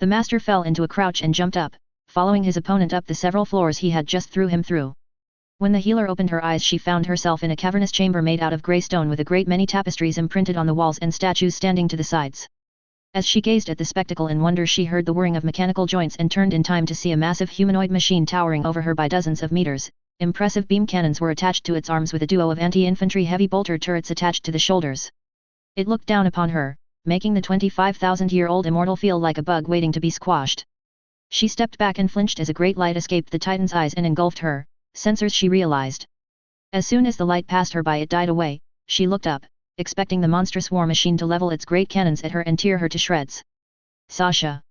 The master fell into a crouch and jumped up, following his opponent up the several floors he had just threw him through. When the healer opened her eyes, she found herself in a cavernous chamber made out of grey stone with a great many tapestries imprinted on the walls and statues standing to the sides. As she gazed at the spectacle in wonder, she heard the whirring of mechanical joints and turned in time to see a massive humanoid machine towering over her by dozens of meters. Impressive beam cannons were attached to its arms with a duo of anti-infantry heavy bolter turrets attached to the shoulders. It looked down upon her, making the 25,000-year-old immortal feel like a bug waiting to be squashed. She stepped back and flinched as a great light escaped the Titan's eyes and engulfed her. Sensors, she realized. As soon as the light passed her by, it died away. She looked up, expecting the monstrous war machine to level its great cannons at her and tear her to shreds. Sasha.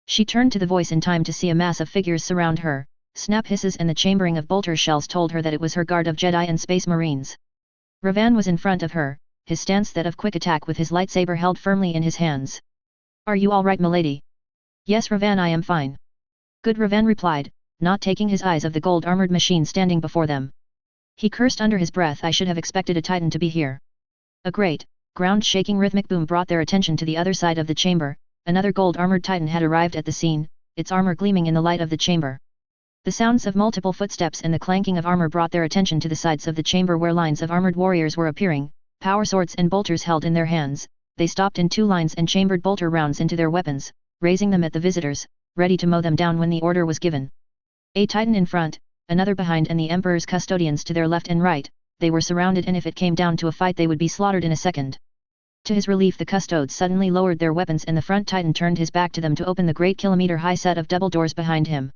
She turned to the voice in time to see a mass of figures surround her. Snap hisses and the chambering of bolter shells told her that it was her guard of Jedi and Space Marines. Ravan was in front of her, his stance that of quick attack with his lightsaber held firmly in his hands. Are you all right, milady? Yes, Ravan, I am fine. Good, Ravan replied, not taking his eyes off the gold-armored machine standing before them. He cursed under his breath. I should have expected a Titan to be here. A great, ground-shaking rhythmic boom brought their attention to the other side of the chamber. Another gold-armored Titan had arrived at the scene, its armor gleaming in the light of the chamber. The sounds of multiple footsteps and the clanking of armor brought their attention to the sides of the chamber where lines of armored warriors were appearing, power swords and bolters held in their hands. They stopped in 2 lines and chambered bolter rounds into their weapons, raising them at the visitors, ready to mow them down when the order was given. A Titan in front, another behind, and the Emperor's custodians to their left and right. They were surrounded, and if it came down to a fight they would be slaughtered in a second. To his relief, the custodes suddenly lowered their weapons and the front Titan turned his back to them to open the great kilometer-high set of double doors behind him.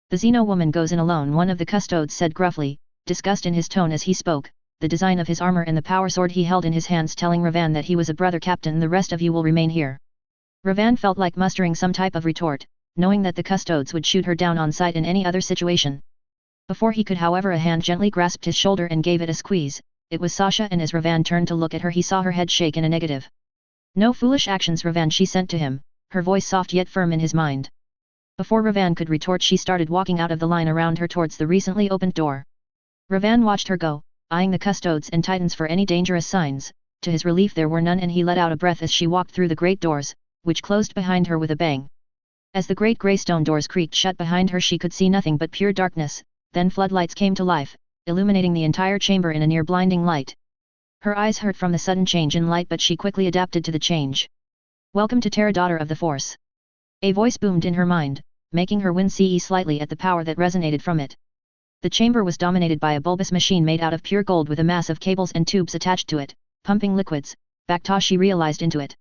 The Xeno woman goes in alone, one of the custodes said gruffly, disgust in his tone as he spoke, the design of his armor and the power sword he held in his hands telling Ravan that he was a brother captain. The rest of you will remain here. Ravan felt like mustering some type of retort, knowing that the custodes would shoot her down on sight in any other situation. Before he could, however, a hand gently grasped his shoulder and gave it a squeeze. It was Sasha, and as Ravan turned to look at her he saw her head shake in a negative. No foolish actions, Ravan, she sent to him, her voice soft yet firm in his mind. Before Ravan could retort, she started walking out of the line around her towards the recently opened door. Ravan watched her go, eyeing the custodes and titans for any dangerous signs. To his relief there were none, and he let out a breath as she walked through the great doors, which closed behind her with a bang. As the great grey stone doors creaked shut behind her she could see nothing but pure darkness, then floodlights came to life, illuminating the entire chamber in a near blinding light. Her eyes hurt from the sudden change in light, but she quickly adapted to the change. "Welcome to Terra, daughter of the Force." A voice boomed in her mind, making her wince slightly at the power that resonated from it. The chamber was dominated by a bulbous machine made out of pure gold with a mass of cables and tubes attached to it, pumping liquids, Bacta she realized, into it.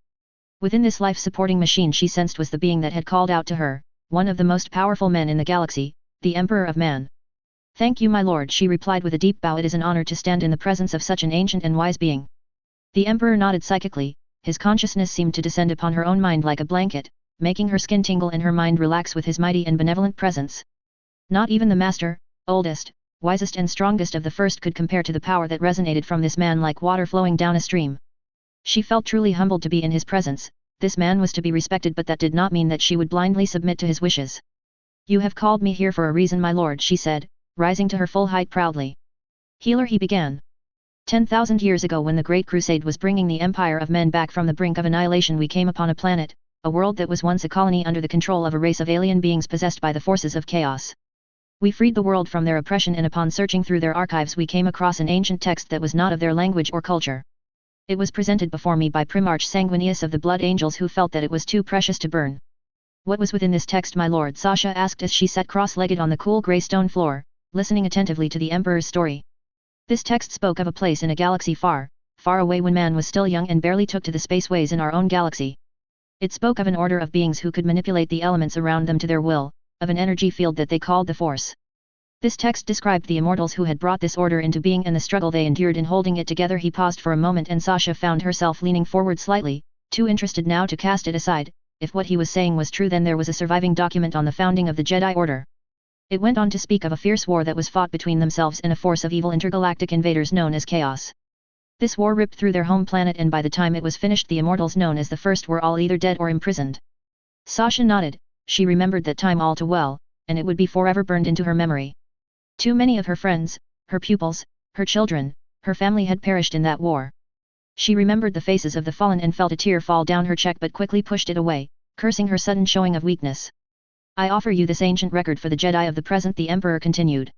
Within this life-supporting machine she sensed was the being that had called out to her, one of the most powerful men in the galaxy, the Emperor of Man. "Thank you, my lord," she replied with a deep bow. "It is an honor to stand in the presence of such an ancient and wise being." The Emperor nodded psychically, his consciousness seemed to descend upon her own mind like a blanket, making her skin tingle and her mind relax with his mighty and benevolent presence. Not even the master, oldest, wisest and strongest of the first could compare to the power that resonated from this man like water flowing down a stream. She felt truly humbled to be in his presence. This man was to be respected, but that did not mean that she would blindly submit to his wishes. "You have called me here for a reason, my lord," she said, rising to her full height proudly. "Healer," he began. 10,000 years ago, when the Great Crusade was bringing the Empire of Men back from the brink of annihilation, we came upon a planet, a world that was once a colony under the control of a race of alien beings possessed by the forces of chaos. We freed the world from their oppression, and upon searching through their archives we came across an ancient text that was not of their language or culture. It was presented before me by Primarch Sanguinius of the Blood Angels, who felt that it was too precious to burn." "What was within this text, my lord?" Sasha asked as she sat cross-legged on the cool grey stone floor, listening attentively to the Emperor's story. This text spoke of a place in a galaxy far, far away when man was still young and barely took to the spaceways in our own galaxy. It spoke of an order of beings who could manipulate the elements around them to their will, of an energy field that they called the Force. This text described the immortals who had brought this order into being and the struggle they endured in holding it together. He paused for a moment, and Sasha found herself leaning forward slightly, too interested now to cast it aside. If what he was saying was true, then there was a surviving document on the founding of the Jedi Order. It went on to speak of a fierce war that was fought between themselves and a force of evil intergalactic invaders known as Chaos. This war ripped through their home planet, and by the time it was finished the immortals known as the First were all either dead or imprisoned. Sasha nodded. She remembered that time all too well, and it would be forever burned into her memory. Too many of her friends, her pupils, her children, her family had perished in that war. She remembered the faces of the fallen and felt a tear fall down her cheek, but quickly pushed it away, cursing her sudden showing of weakness. "I offer you this ancient record for the Jedi of the present," the Emperor continued.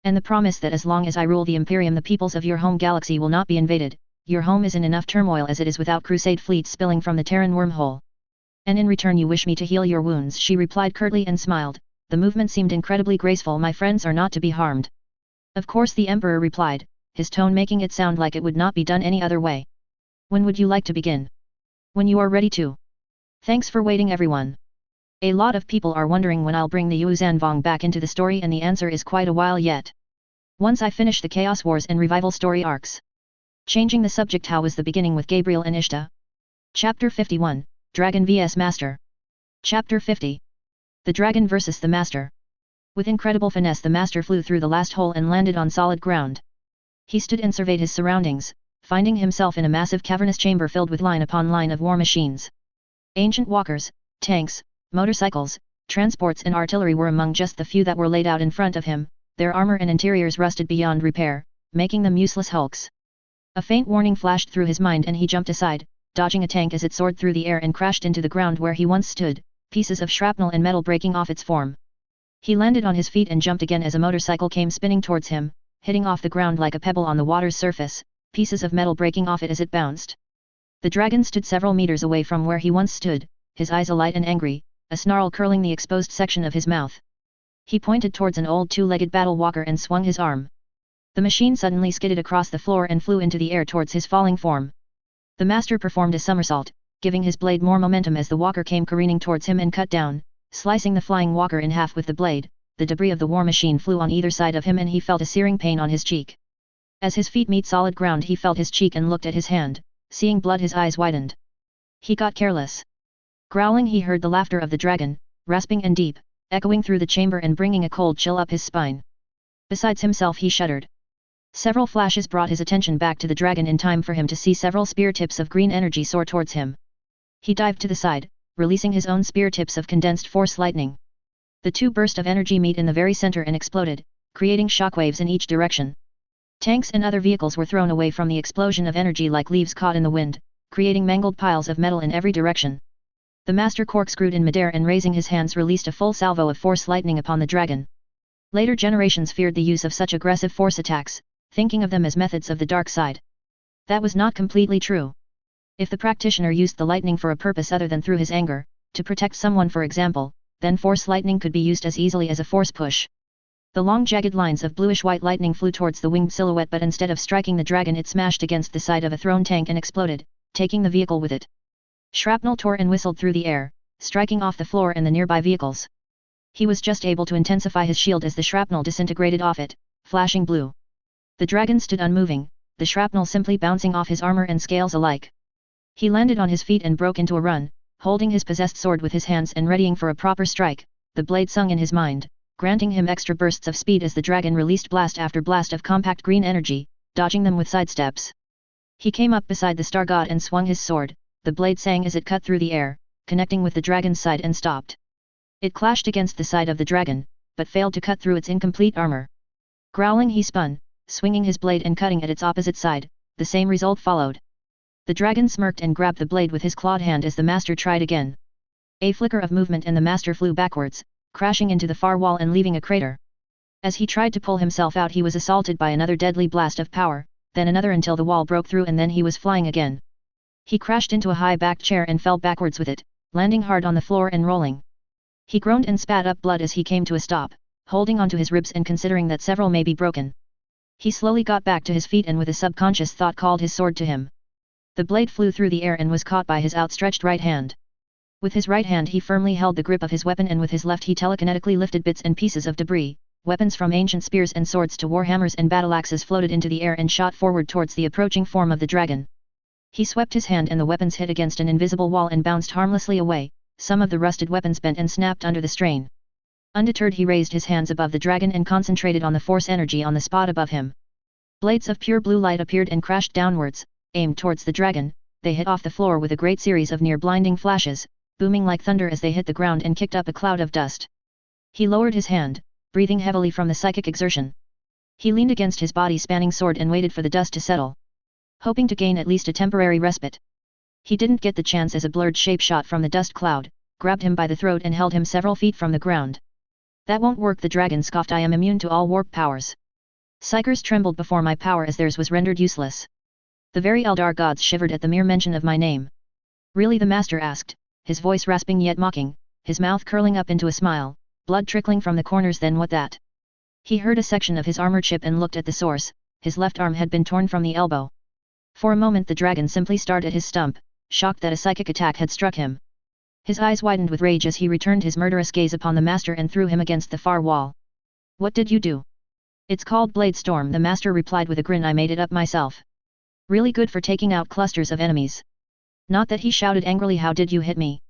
"And the promise that as long as I rule the Imperium the peoples of your home galaxy will not be invaded. Your home is in enough turmoil as it is without Crusade fleets spilling from the Terran wormhole. And in return you wish me to heal your wounds," she replied curtly and smiled. The movement seemed incredibly graceful. "My friends are not to be harmed." "Of course," the Emperor replied, his tone making it sound like it would not be done any other way. "When would you like to begin?" "When you are ready to." "Thanks for waiting, everyone. A lot of people are wondering when I'll bring the Yuuzhanvong back into the story, and the answer is quite a while yet. Once I finish the Chaos Wars and Revival story arcs." Changing the subject, how was the beginning with Gabriel and Ishta? Chapter 51, Dragon vs Master. Chapter 50. The Dragon vs the Master. With incredible finesse the Master flew through the last hole and landed on solid ground. He stood and surveyed his surroundings, finding himself in a massive cavernous chamber filled with line upon line of war machines. Ancient walkers, tanks, motorcycles, transports and artillery were among just the few that were laid out in front of him, their armor and interiors rusted beyond repair, making them useless hulks. A faint warning flashed through his mind and he jumped aside, dodging a tank as it soared through the air and crashed into the ground where he once stood, pieces of shrapnel and metal breaking off its form. He landed on his feet and jumped again as a motorcycle came spinning towards him, hitting off the ground like a pebble on the water's surface, pieces of metal breaking off it as it bounced. The dragon stood several meters away from where he once stood, his eyes alight and angry, a snarl curling the exposed section of his mouth. He pointed towards an old two-legged battle walker and swung his arm. The machine suddenly skidded across the floor and flew into the air towards his falling form. The Master performed a somersault, giving his blade more momentum as the walker came careening towards him and cut down, slicing the flying walker in half with the blade. The debris of the war machine flew on either side of him and he felt a searing pain on his cheek. As his feet meet solid ground he felt his cheek and looked at his hand, seeing blood his eyes widened. He got careless. Growling he heard the laughter of the dragon, rasping and deep, echoing through the chamber and bringing a cold chill up his spine. Besides himself he shuddered. Several flashes brought his attention back to the dragon in time for him to see several spear tips of green energy soar towards him. He dived to the side, releasing his own spear tips of condensed force lightning. The two bursts of energy meet in the very center and exploded, creating shockwaves in each direction. Tanks and other vehicles were thrown away from the explosion of energy like leaves caught in the wind, creating mangled piles of metal in every direction. The master corkscrewed in midair and raising his hands released a full salvo of force lightning upon the dragon. Later generations feared the use of such aggressive force attacks, thinking of them as methods of the dark side. That was not completely true. If the practitioner used the lightning for a purpose other than through his anger, to protect someone for example, then force lightning could be used as easily as a force push. The long jagged lines of bluish-white lightning flew towards the winged silhouette, but instead of striking the dragon it smashed against the side of a thrown tank and exploded, taking the vehicle with it. Shrapnel tore and whistled through the air, striking off the floor and the nearby vehicles. He was just able to intensify his shield as the shrapnel disintegrated off it, flashing blue. The dragon stood unmoving, the shrapnel simply bouncing off his armor and scales alike. He landed on his feet and broke into a run, holding his possessed sword with his hands and readying for a proper strike, the blade sung in his mind, granting him extra bursts of speed as the dragon released blast after blast of compact green energy, dodging them with sidesteps. He came up beside the star god and swung his sword, the blade sang as it cut through the air, connecting with the dragon's side and stopped. It clashed against the side of the dragon, but failed to cut through its incomplete armor. Growling he spun, swinging his blade and cutting at its opposite side, the same result followed. The dragon smirked and grabbed the blade with his clawed hand as the master tried again. A flicker of movement and the master flew backwards, crashing into the far wall and leaving a crater. As he tried to pull himself out he was assaulted by another deadly blast of power, then another until the wall broke through and then he was flying again. He crashed into a high-backed chair and fell backwards with it, landing hard on the floor and rolling. He groaned and spat up blood as he came to a stop, holding onto his ribs and considering that several may be broken. He slowly got back to his feet and with a subconscious thought called his sword to him. The blade flew through the air and was caught by his outstretched right hand. With his right hand he firmly held the grip of his weapon and with his left he telekinetically lifted bits and pieces of debris, weapons from ancient spears and swords to warhammers and battle-axes floated into the air and shot forward towards the approaching form of the dragon. He swept his hand and the weapons hit against an invisible wall and bounced harmlessly away, some of the rusted weapons bent and snapped under the strain. Undeterred he raised his hands above the dragon and concentrated on the force energy on the spot above him. Blades of pure blue light appeared and crashed downwards, aimed towards the dragon, they hit off the floor with a great series of near-blinding flashes, booming like thunder as they hit the ground and kicked up a cloud of dust. He lowered his hand, breathing heavily from the psychic exertion. He leaned against his body-spanning sword and waited for the dust to settle, hoping to gain at least a temporary respite. He didn't get the chance as a blurred shape shot from the dust cloud, grabbed him by the throat and held him several feet from the ground. That won't work, the dragon scoffed. I am immune to all warp powers. Psychers trembled before my power as theirs was rendered useless. The very Eldar gods shivered at the mere mention of my name. Really, the master asked, his voice rasping yet mocking, his mouth curling up into a smile, blood trickling from the corners. Then what that? He heard a section of his armor chip and looked at the source, his left arm had been torn from the elbow. For a moment the dragon simply stared at his stump, shocked that a psychic attack had struck him. His eyes widened with rage as he returned his murderous gaze upon the master and threw him against the far wall. What did you do? It's called Blade Storm, the master replied with a grin. I made it up myself. Really good for taking out clusters of enemies. Not that, he shouted angrily. How did you hit me?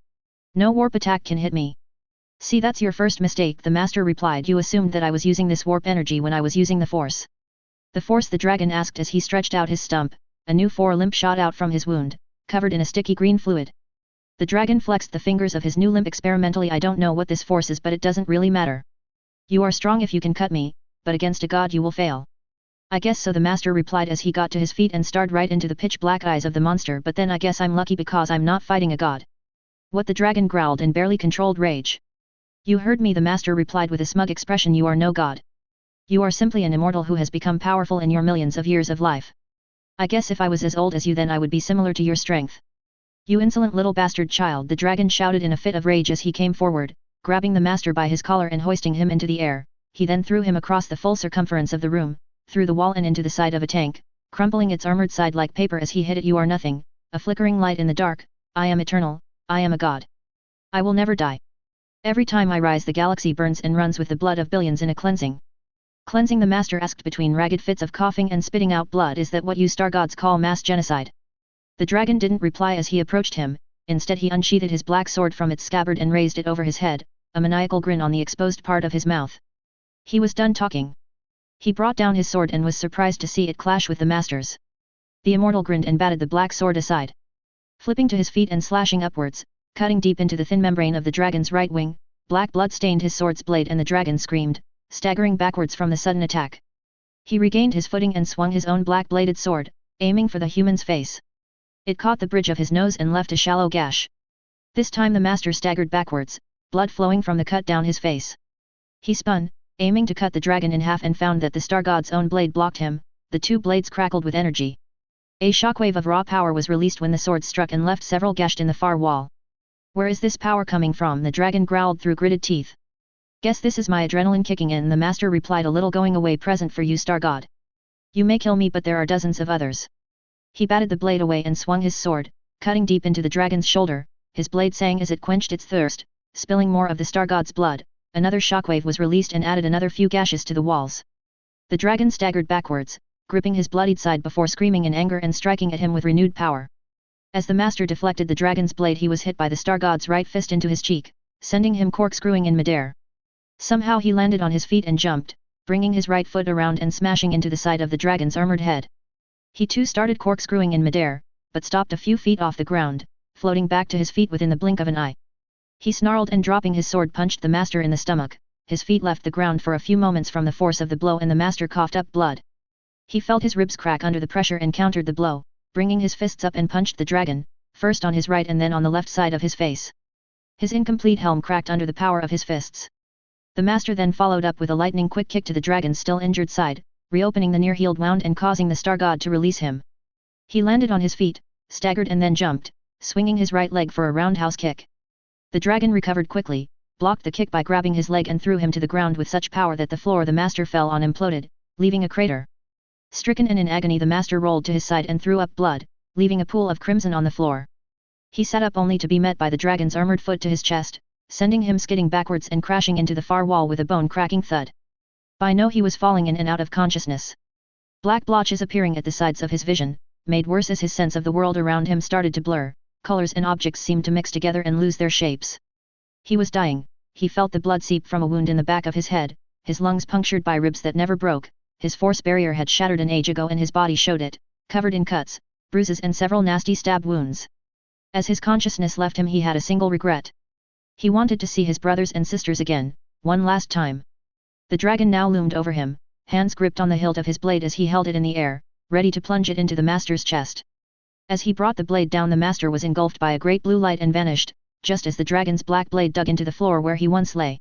No warp attack can hit me. See, that's your first mistake, the master replied. You assumed that I was using this warp energy when I was using the force. The force, the dragon asked as he stretched out his stump. A new forelimb shot out from his wound, covered in a sticky green fluid. The dragon flexed the fingers of his new limb experimentally. I don't know what this force is, but it doesn't really matter. You are strong if you can cut me, but against a god you will fail. I guess so, the master replied as he got to his feet and stared right into the pitch black eyes of the monster. But then I guess I'm lucky because I'm not fighting a god. What, the dragon growled in barely controlled rage. You heard me, the master replied with a smug expression. You are no god. You are simply an immortal who has become powerful in your millions of years of life. I guess if I was as old as you then I would be similar to your strength. You insolent little bastard child, the dragon shouted in a fit of rage as he came forward, grabbing the master by his collar and hoisting him into the air. He then threw him across the full circumference of the room, through the wall and into the side of a tank, crumpling its armored side like paper as he hit it. You are nothing, a flickering light in the dark. I am eternal, I am a god. I will never die. Every time I rise the galaxy burns and runs with the blood of billions in a cleansing. Cleansing, the master asked between ragged fits of coughing and spitting out blood. Is that what you star gods call mass genocide? The dragon didn't reply as he approached him, instead he unsheathed his black sword from its scabbard and raised it over his head, a maniacal grin on the exposed part of his mouth. He was done talking. He brought down his sword and was surprised to see it clash with the master's. The immortal grinned and batted the black sword aside. Flipping to his feet and slashing upwards, cutting deep into the thin membrane of the dragon's right wing, black blood stained his sword's blade and the dragon screamed, staggering backwards from the sudden attack. He regained his footing and swung his own black-bladed sword, aiming for the human's face. It caught the bridge of his nose and left a shallow gash. This time the master staggered backwards, blood flowing from the cut down his face. He spun, aiming to cut the dragon in half and found that the star god's own blade blocked him. The two blades crackled with energy. A shockwave of raw power was released when the sword struck and left several gashed in the far wall. Where is this power coming from? The dragon growled through gritted teeth. Guess this is my adrenaline kicking in, the master replied, a little going away present for you, star god. You may kill me, but there are dozens of others. He batted the blade away and swung his sword, cutting deep into the dragon's shoulder. His blade sang as it quenched its thirst, spilling more of the star god's blood. Another shockwave was released and added another few gashes to the walls. The dragon staggered backwards, gripping his bloodied side before screaming in anger and striking at him with renewed power. As the master deflected the dragon's blade, he was hit by the star god's right fist into his cheek, sending him corkscrewing in midair. Somehow he landed on his feet and jumped, bringing his right foot around and smashing into the side of the dragon's armored head. He too started corkscrewing in midair, but stopped a few feet off the ground, floating back to his feet within the blink of an eye. He snarled and dropping his sword punched the master in the stomach. His feet left the ground for a few moments from the force of the blow and the master coughed up blood. He felt his ribs crack under the pressure and countered the blow, bringing his fists up and punched the dragon, first on his right and then on the left side of his face. His incomplete helm cracked under the power of his fists. The master then followed up with a lightning-quick kick to the dragon's still injured side, reopening the near-healed wound and causing the star god to release him. He landed on his feet, staggered and then jumped, swinging his right leg for a roundhouse kick. The dragon recovered quickly, blocked the kick by grabbing his leg and threw him to the ground with such power that the floor the master fell on imploded, leaving a crater. Stricken and in agony, the master rolled to his side and threw up blood, leaving a pool of crimson on the floor. He sat up only to be met by the dragon's armored foot to his chest, sending him skidding backwards and crashing into the far wall with a bone-cracking thud. By now he was falling in and out of consciousness. Black blotches appearing at the sides of his vision, made worse as his sense of the world around him started to blur. Colors and objects seemed to mix together and lose their shapes. He was dying. He felt the blood seep from a wound in the back of his head, his lungs punctured by ribs that never broke. His force barrier had shattered an age ago and his body showed it, covered in cuts, bruises and several nasty stab wounds. As his consciousness left him, he had a single regret. He wanted to see his brothers and sisters again, one last time. The dragon now loomed over him, hands gripped on the hilt of his blade as he held it in the air, ready to plunge it into the master's chest. As he brought the blade down, the master was engulfed by a great blue light and vanished, just as the dragon's black blade dug into the floor where he once lay.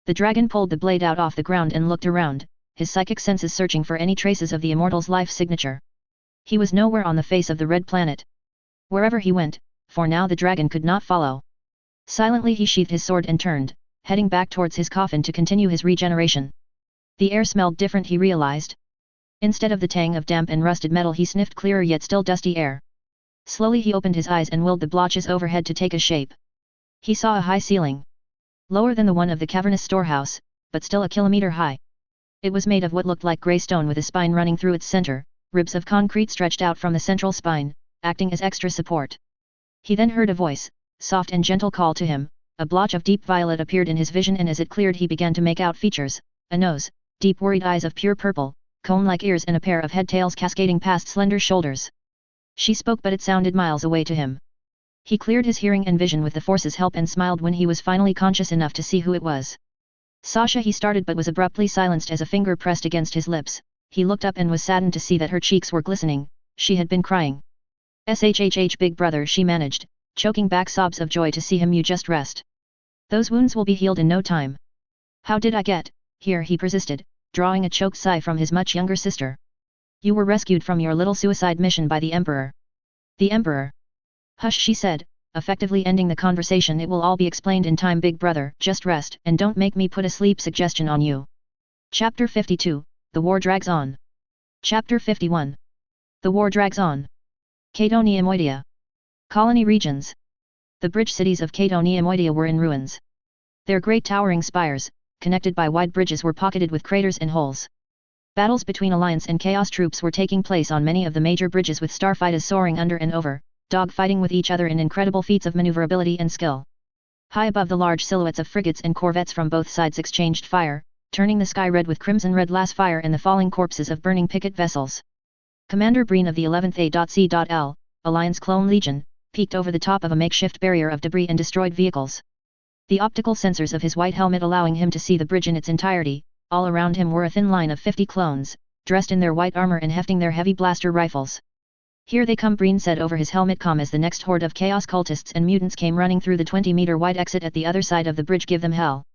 The dragon pulled the blade out off the ground and looked around, his psychic senses searching for any traces of the immortal's life signature. He was nowhere on the face of the red planet. Wherever he went, for now the dragon could not follow. Silently he sheathed his sword and turned, heading back towards his coffin to continue his regeneration. The air smelled different, he realized. Instead of the tang of damp and rusted metal, he sniffed clearer yet still dusty air. Slowly he opened his eyes and willed the blotches overhead to take a shape. He saw a high ceiling. Lower than the one of the cavernous storehouse, but still a kilometer high. It was made of what looked like grey stone with a spine running through its center, ribs of concrete stretched out from the central spine, acting as extra support. He then heard a voice, soft and gentle, call to him. A blotch of deep violet appeared in his vision, and as it cleared he began to make out features, a nose, deep worried eyes of pure purple, comb-like ears and a pair of head tails cascading past slender shoulders. She spoke, but it sounded miles away to him. He cleared his hearing and vision with the Force's help and smiled when he was finally conscious enough to see who it was. Sasha, he started, but was abruptly silenced as a finger pressed against his lips. He looked up and was saddened to see that her cheeks were glistening. She had been crying. "Shhh, big brother," she managed, choking back sobs of joy to see him. "You just rest. Those wounds will be healed in no time." "How did I get here?" he persisted, drawing a choked sigh from his much younger sister. "You were rescued from your little suicide mission by the Emperor." "The Emperor?" "Hush," she said, effectively ending the conversation. "It will all be explained in time, big brother. Just rest and don't make me put a sleep suggestion on you." Chapter 52, The War Drags On. Chapter 51. The War Drags On. Cato Neimoidia. Colony regions. The bridge cities of Cato Neimoidia were in ruins. Their great towering spires, connected by wide bridges, were pocketed with craters and holes. Battles between Alliance and Chaos troops were taking place on many of the major bridges, with starfighters soaring under and over, dog-fighting with each other in incredible feats of maneuverability and skill. High above, the large silhouettes of frigates and corvettes from both sides exchanged fire, turning the sky red with crimson-red las fire and the falling corpses of burning picket vessels. Commander Breen of the 11th A.C.L, Alliance Clone Legion, peeked over the top of a makeshift barrier of debris and destroyed vehicles. The optical sensors of his white helmet allowing him to see the bridge in its entirety. All around him were a thin line of 50 clones, dressed in their white armor and hefting their heavy blaster rifles. "Here they come," Breen said over his helmet comm as the next horde of chaos cultists and mutants came running through the 20-meter wide exit at the other side of the bridge. "Give them hell."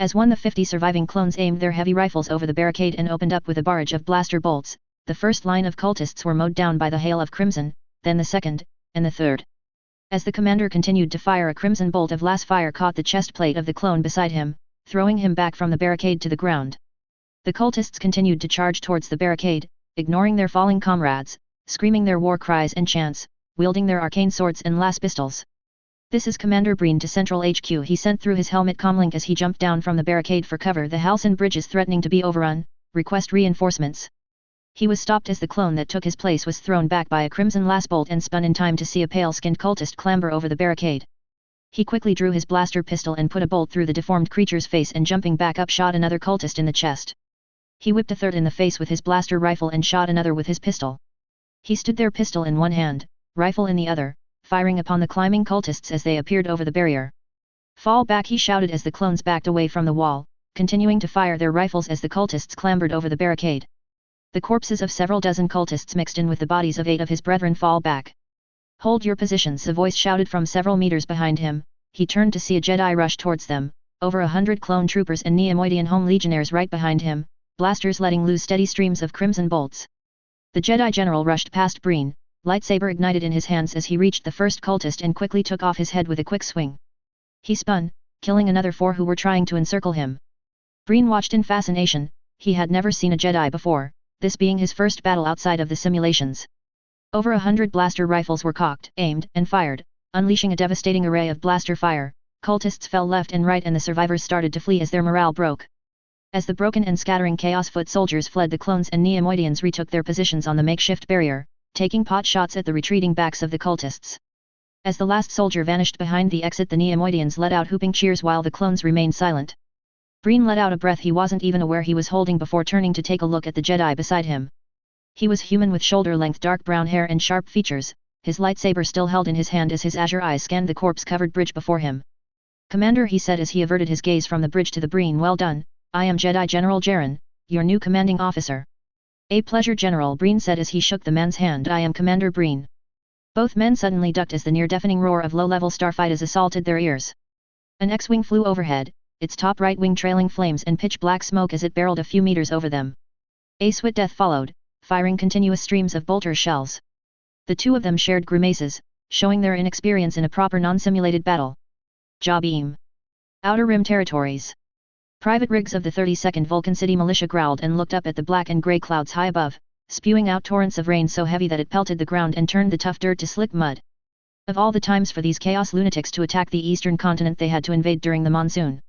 As the 50 surviving clones aimed their heavy rifles over the barricade and opened up with a barrage of blaster bolts, the first line of cultists were mowed down by the hail of crimson, then the second, and the third. As the commander continued to fire, a crimson bolt of las fire caught the chest plate of the clone beside him, throwing him back from the barricade to the ground. The cultists continued to charge towards the barricade, ignoring their falling comrades, screaming their war cries and chants, wielding their arcane swords and las pistols. "This is Commander Breen to Central HQ," he sent through his helmet comlink as he jumped down from the barricade for cover. "The Halcyon Bridge is threatening to be overrun, request reinforcements." He was stopped as the clone that took his place was thrown back by a crimson las bolt and spun in time to see a pale-skinned cultist clamber over the barricade. He quickly drew his blaster pistol and put a bolt through the deformed creature's face and jumping back up shot another cultist in the chest. He whipped a third in the face with his blaster rifle and shot another with his pistol. He stood there, pistol in one hand, rifle in the other, firing upon the climbing cultists as they appeared over the barrier. "Fall back," he shouted as the clones backed away from the wall, continuing to fire their rifles as the cultists clambered over the barricade. The corpses of several dozen cultists mixed in with the bodies of 8 of his brethren. "Fall back. Hold your positions," a voice shouted from several meters behind him. He turned to see a Jedi rush towards them, over 100 clone troopers and Neimoidian home legionnaires right behind him, blasters letting loose steady streams of crimson bolts. The Jedi general rushed past Breen, lightsaber ignited in his hands as he reached the first cultist and quickly took off his head with a quick swing. He spun, killing another 4 who were trying to encircle him. Breen watched in fascination. He had never seen a Jedi before, this being his first battle outside of the simulations. Over 100 blaster rifles were cocked, aimed, and fired, unleashing a devastating array of blaster fire. Cultists fell left and right and the survivors started to flee as their morale broke. As the broken and scattering Chaos Foot soldiers fled, the clones and Neimoidians retook their positions on the makeshift barrier, taking pot shots at the retreating backs of the cultists. As the last soldier vanished behind the exit, the Neimoidians let out whooping cheers while the clones remained silent. Breen let out a breath he wasn't even aware he was holding before turning to take a look at the Jedi beside him. He was human with shoulder-length dark brown hair and sharp features, his lightsaber still held in his hand as his azure eyes scanned the corpse-covered bridge before him. "Commander," he said as he averted his gaze from the bridge to the Breen. "Well done, I am Jedi General Jaren, your new commanding officer." "A pleasure, General," Breen said as he shook the man's hand. "I am Commander Breen." Both men suddenly ducked as the near-deafening roar of low-level starfighters assaulted their ears. An X-wing flew overhead, its top right wing trailing flames and pitch-black smoke as it barreled a few meters over them. A swift death followed, firing continuous streams of bolter shells. The two of them shared grimaces, showing their inexperience in a proper non-simulated battle. "Jabeam. Outer Rim Territories." Private Riggs of the 32nd Vulcan City Militia growled and looked up at the black and grey clouds high above, spewing out torrents of rain so heavy that it pelted the ground and turned the tough dirt to slick mud. Of all the times for these chaos lunatics to attack the eastern continent, they had to invade during the monsoon.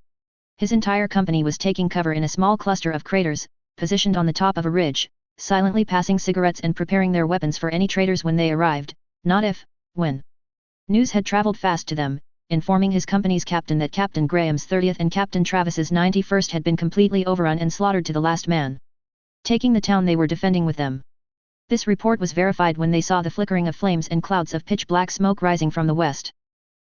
His entire company was taking cover in a small cluster of craters, positioned on the top of a ridge, silently passing cigarettes and preparing their weapons for any traitors when they arrived, not if, when. News had traveled fast to them, informing his company's captain that Captain Graham's 30th and Captain Travis's 91st had been completely overrun and slaughtered to the last man, taking the town they were defending with them. This report was verified when they saw the flickering of flames and clouds of pitch-black smoke rising from the west.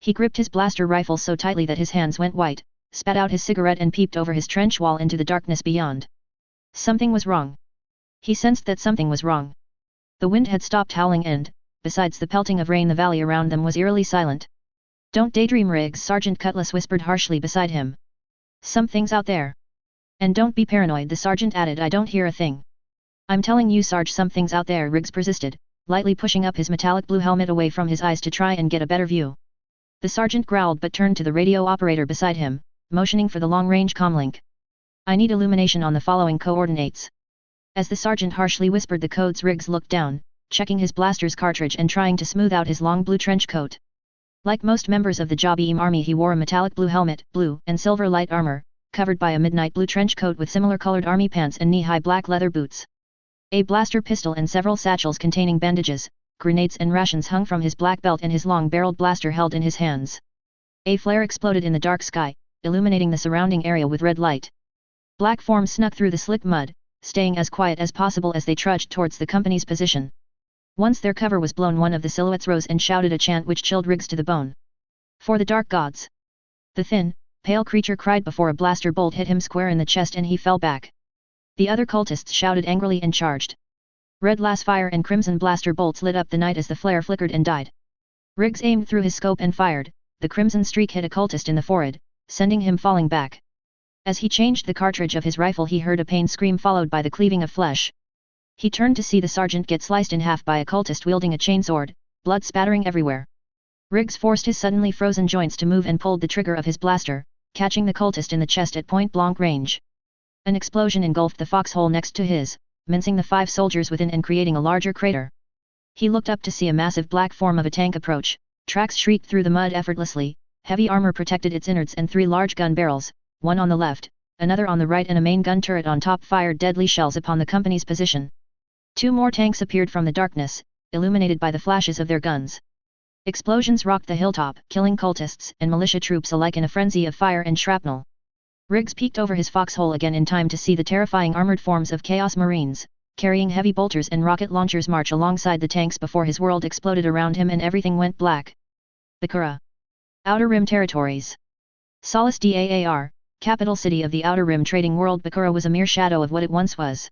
He gripped his blaster rifle so tightly that his hands went white, spat out his cigarette and peeped over his trench wall into the darkness beyond. Something was wrong. He sensed that something was wrong. The wind had stopped howling and, besides the pelting of rain, the valley around them was eerily silent. "Don't daydream, Riggs," Sergeant Cutlass whispered harshly beside him. "Something's out there. And don't be paranoid," the sergeant added. "I don't hear a thing." "I'm telling you, Sarge, something's out there," Riggs persisted, lightly pushing up his metallic blue helmet away from his eyes to try and get a better view. The sergeant growled but turned to the radio operator beside him, motioning for the long-range comlink. "I need illumination on the following coordinates." As the sergeant harshly whispered the codes, Riggs looked down, checking his blaster's cartridge and trying to smooth out his long blue trench coat. Like most members of the Jabeam army, he wore a metallic blue helmet, blue and silver light armor, covered by a midnight blue trench coat with similar colored army pants and knee-high black leather boots. A blaster pistol and several satchels containing bandages, grenades and rations hung from his black belt, and his long-barreled blaster held in his hands. A flare exploded in the dark sky, illuminating the surrounding area with red light. Black forms snuck through the slick mud, staying as quiet as possible as they trudged towards the company's position. Once their cover was blown, one of the silhouettes rose and shouted a chant which chilled Riggs to the bone. "For the dark gods!" The thin, pale creature cried before a blaster bolt hit him square in the chest and he fell back. The other cultists shouted angrily and charged. Red lass fire and crimson blaster bolts lit up the night as the flare flickered and died. Riggs aimed through his scope and fired. The crimson streak hit a cultist in the forehead, sending him falling back. As he changed the cartridge of his rifle he heard a pain scream followed by the cleaving of flesh. He turned to see the sergeant get sliced in half by a cultist wielding a chainsword, blood spattering everywhere. Riggs forced his suddenly frozen joints to move and pulled the trigger of his blaster, catching the cultist in the chest at point-blank range. An explosion engulfed the foxhole next to his, mincing the 5 soldiers within and creating a larger crater. He looked up to see a massive black form of a tank approach. Tracks shrieked through the mud effortlessly, heavy armor protected its innards and 3 large gun barrels, one on the left, another on the right and a main gun turret on top fired deadly shells upon the company's position. 2 more tanks appeared from the darkness, illuminated by the flashes of their guns. Explosions rocked the hilltop, killing cultists and militia troops alike in a frenzy of fire and shrapnel. Riggs peeked over his foxhole again in time to see the terrifying armored forms of Chaos Marines, carrying heavy bolters and rocket launchers march alongside the tanks before his world exploded around him and everything went black. Bakura. Outer Rim Territories. Solace Daar, capital city of the Outer Rim trading world. Bakura was a mere shadow of what it once was.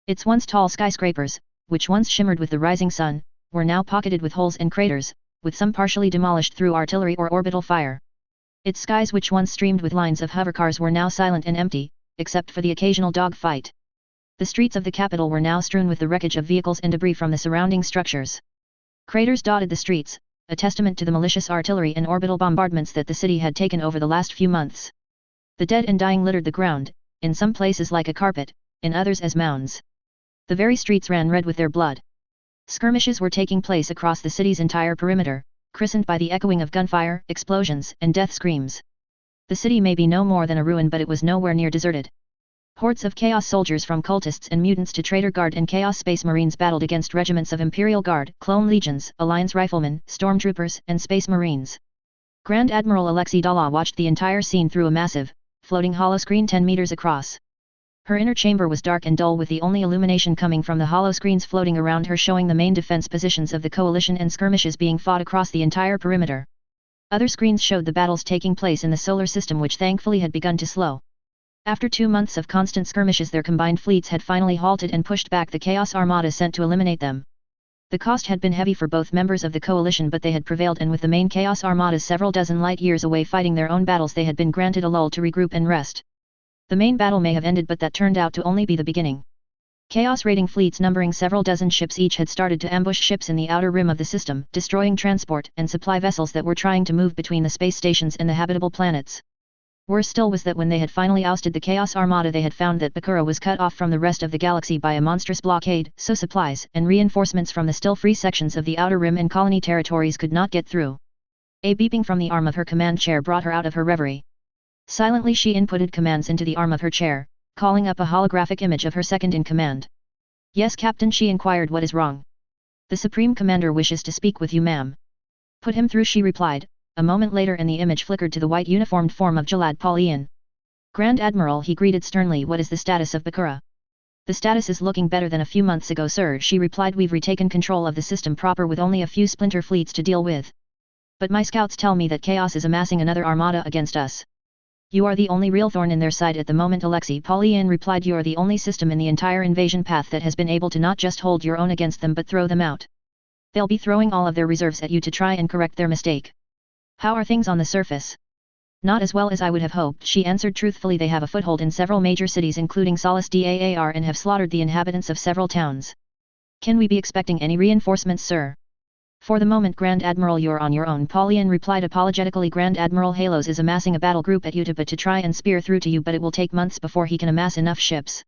Its once tall skyscrapers, which once shimmered with the rising sun, were now pocketed with holes and craters, with some partially demolished through artillery or orbital fire. Its skies which once streamed with lines of hovercars were now silent and empty, except for the occasional dogfight. The streets of the capital were now strewn with the wreckage of vehicles and debris from the surrounding structures. Craters dotted the streets, a testament to the malicious artillery and orbital bombardments that the city had taken over the last few months. The dead and dying littered the ground, in some places like a carpet, in others as mounds. The very streets ran red with their blood. Skirmishes were taking place across the city's entire perimeter, christened by the echoing of gunfire, explosions, and death screams. The city may be no more than a ruin, but it was nowhere near deserted. Hordes of Chaos soldiers from cultists and mutants to Traitor Guard and Chaos Space Marines battled against regiments of Imperial Guard, Clone Legions, Alliance Riflemen, Stormtroopers, and Space Marines. Grand Admiral Alexei Dala watched the entire scene through a massive, floating holoscreen 10 meters across. Her inner chamber was dark and dull with the only illumination coming from the holoscreens floating around her showing the main defense positions of the coalition and skirmishes being fought across the entire perimeter. Other screens showed the battles taking place in the solar system which thankfully had begun to slow. After 2 months of constant skirmishes their combined fleets had finally halted and pushed back the Chaos Armada sent to eliminate them. The cost had been heavy for both members of the coalition but they had prevailed, and with the main Chaos Armadas several dozen light years away fighting their own battles they had been granted a lull to regroup and rest. The main battle may have ended but that turned out to only be the beginning. Chaos raiding fleets numbering several dozen ships each had started to ambush ships in the outer rim of the system, destroying transport and supply vessels that were trying to move between the space stations and the habitable planets. Worse still was that when they had finally ousted the Chaos Armada they had found that Bakura was cut off from the rest of the galaxy by a monstrous blockade, so supplies and reinforcements from the still free sections of the outer rim and colony territories could not get through. A beeping from the arm of her command chair brought her out of her reverie. Silently she inputted commands into the arm of her chair, calling up a holographic image of her second-in-command. "Yes, Captain," she inquired. "What is wrong?" "The Supreme Commander wishes to speak with you, ma'am." "Put him through," she replied. A moment later and the image flickered to the white uniformed form of Jalad Paulian. "Grand Admiral," he greeted sternly, "what is the status of Bakura?" "The status is looking better than a few months ago, sir," she replied. "We've retaken control of the system proper with only a few splinter fleets to deal with. But my scouts tell me that Chaos is amassing another armada against us." "You are the only real thorn in their side at the moment," Alexei Paulian replied. "You are the only system in the entire invasion path that has been able to not just hold your own against them but throw them out. They'll be throwing all of their reserves at you to try and correct their mistake." "How are things on the surface?" "Not as well as I would have hoped," she answered truthfully. "They have a foothold in several major cities including Solace Daar and have slaughtered the inhabitants of several towns." "Can we be expecting any reinforcements, sir?" "For the moment, Grand Admiral, you're on your own," Paulian replied apologetically. "Grand Admiral Halos is amassing a battle group at Utah to try and spear through to you, but it will take months before he can amass enough ships.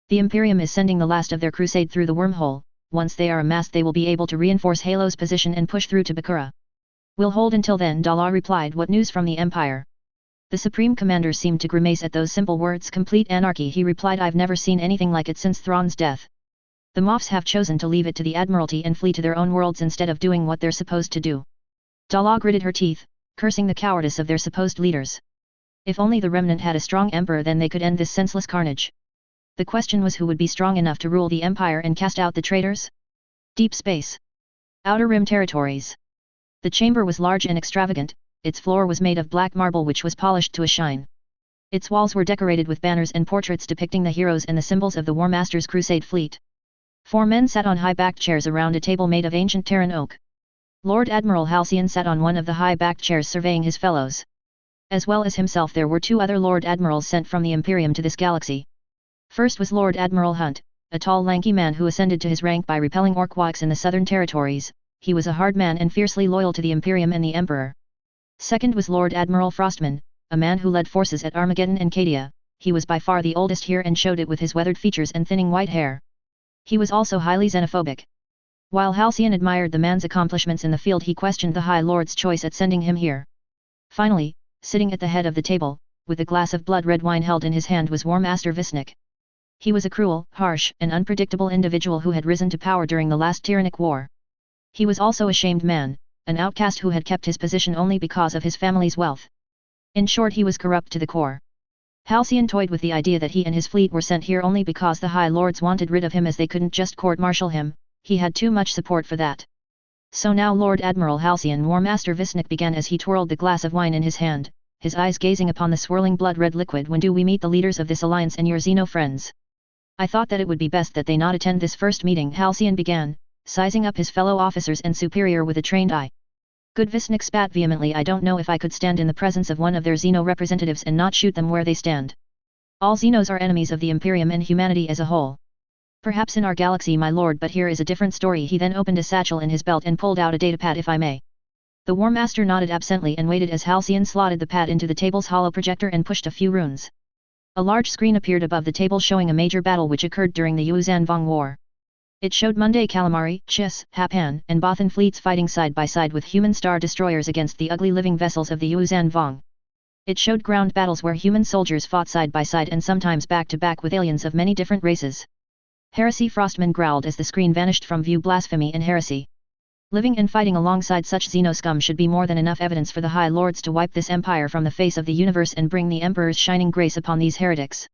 The Imperium is sending the last of their crusade through the wormhole. Once they are amassed they will be able to reinforce Halos' position and push through to Bakura." "We'll hold until then," Dala replied. "What news from the Empire?" The Supreme Commander seemed to grimace at those simple words. "Complete anarchy," he replied. "I've never seen anything like it since Thrawn's death. The Moffs have chosen to leave it to the Admiralty and flee to their own worlds instead of doing what they're supposed to do." Dala gritted her teeth, cursing the cowardice of their supposed leaders. If only the Remnant had a strong emperor, then they could end this senseless carnage. The question was, who would be strong enough to rule the Empire and cast out the traitors? Deep space. Outer Rim Territories. The chamber was large and extravagant. Its floor was made of black marble which was polished to a shine. Its walls were decorated with banners and portraits depicting the heroes and the symbols of the War Master's crusade fleet. 4 men sat on high-backed chairs around a table made of ancient Terran oak. Lord Admiral Halcyon sat on one of the high-backed chairs surveying his fellows. As well as himself, there were 2 other Lord Admirals sent from the Imperium to this galaxy. First was Lord Admiral Hunt, a tall lanky man who ascended to his rank by repelling Orkwaks in the southern territories. He was a hard man and fiercely loyal to the Imperium and the Emperor. Second was Lord Admiral Frostman, a man who led forces at Armageddon and Cadia. He was by far the oldest here and showed it with his weathered features and thinning white hair. He was also highly xenophobic. While Halcyon admired the man's accomplishments in the field, he questioned the High Lord's choice at sending him here. Finally, sitting at the head of the table, with a glass of blood-red wine held in his hand, was War Master Visnik. He was a cruel, harsh, and unpredictable individual who had risen to power during the last tyrannic war. He was also a shamed man, an outcast who had kept his position only because of his family's wealth. In short, he was corrupt to the core. Halcyon toyed with the idea that he and his fleet were sent here only because the High Lords wanted rid of him, as they couldn't just court-martial him. He had too much support for that. So now Lord Admiral Halcyon, War Master Visnik began as he twirled the glass of wine in his hand, his eyes gazing upon the swirling blood-red liquid. When do we meet the leaders of this alliance and your Xeno friends? I thought that it would be best that they not attend this first meeting, Halcyon began, sizing up his fellow officers and superior with a trained eye. Good, Visnik spat vehemently. I don't know if I could stand in the presence of one of their Xeno representatives and not shoot them where they stand. All Xenos are enemies of the Imperium and humanity as a whole. Perhaps in our galaxy, my lord, but here is a different story. He then opened a satchel in his belt and pulled out a datapad. If I may. The War Master nodded absently and waited as Halcyon slotted the pad into the table's hollow projector and pushed a few runes. A large screen appeared above the table showing a major battle which occurred during the Yuuzhan Vong War. It showed Monday Calamari, Chiss, Hapan, and Bothan fleets fighting side by side with human star destroyers against the ugly living vessels of the Yuuzhan Vong. It showed ground battles where human soldiers fought side by side and sometimes back to back with aliens of many different races. Heresy, Frostman growled as the screen vanished from view. Blasphemy and heresy. Living and fighting alongside such Xeno scum should be more than enough evidence for the High Lords to wipe this empire from the face of the universe and bring the Emperor's shining grace upon these heretics.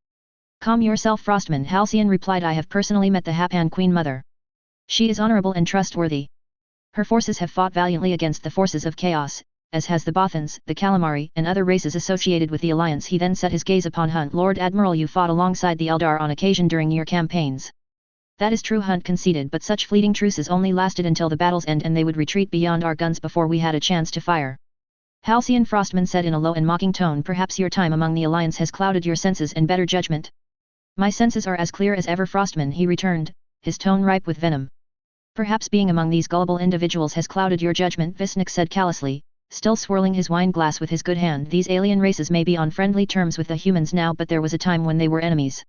Calm yourself, Frostman, Halcyon replied. I have personally met the Hapan Queen Mother. She is honorable and trustworthy. Her forces have fought valiantly against the forces of chaos, as has the Bothans, the Calamari, and other races associated with the alliance. He then set his gaze upon Hunt. Lord Admiral, you fought alongside the Eldar on occasion during your campaigns. That is true, Hunt conceded, but such fleeting truces only lasted until the battle's end and they would retreat beyond our guns before we had a chance to fire. Halcyon, Frostman said in a low and mocking tone. Perhaps your time among the alliance has clouded your senses and better judgment. My senses are as clear as ever, Frostman, he returned, his tone ripe with venom. Perhaps being among these gullible individuals has clouded your judgment, Visnik said callously, still swirling his wine glass with his good hand. These alien races may be on friendly terms with the humans now, but there was a time when they were enemies.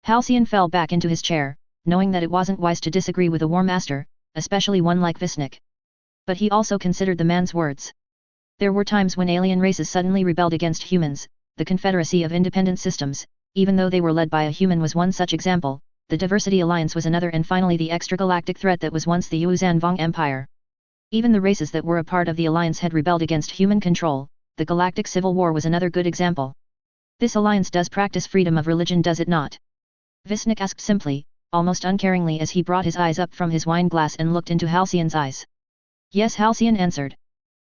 Halcyon fell back into his chair, knowing that it wasn't wise to disagree with a War Master, especially one like Visnik. But he also considered the man's words. There were times when alien races suddenly rebelled against humans. The Confederacy of Independent Systems, even though they were led by a human, was one such example. The Diversity Alliance was another, and finally the extragalactic threat that was once the Yuuzhan Vong Empire. Even the races that were a part of the alliance had rebelled against human control. The Galactic Civil War was another good example. This alliance does practice freedom of religion, does it not? Visnik asked simply, almost uncaringly, as he brought his eyes up from his wine glass and looked into Halcyon's eyes. Yes, Halcyon answered.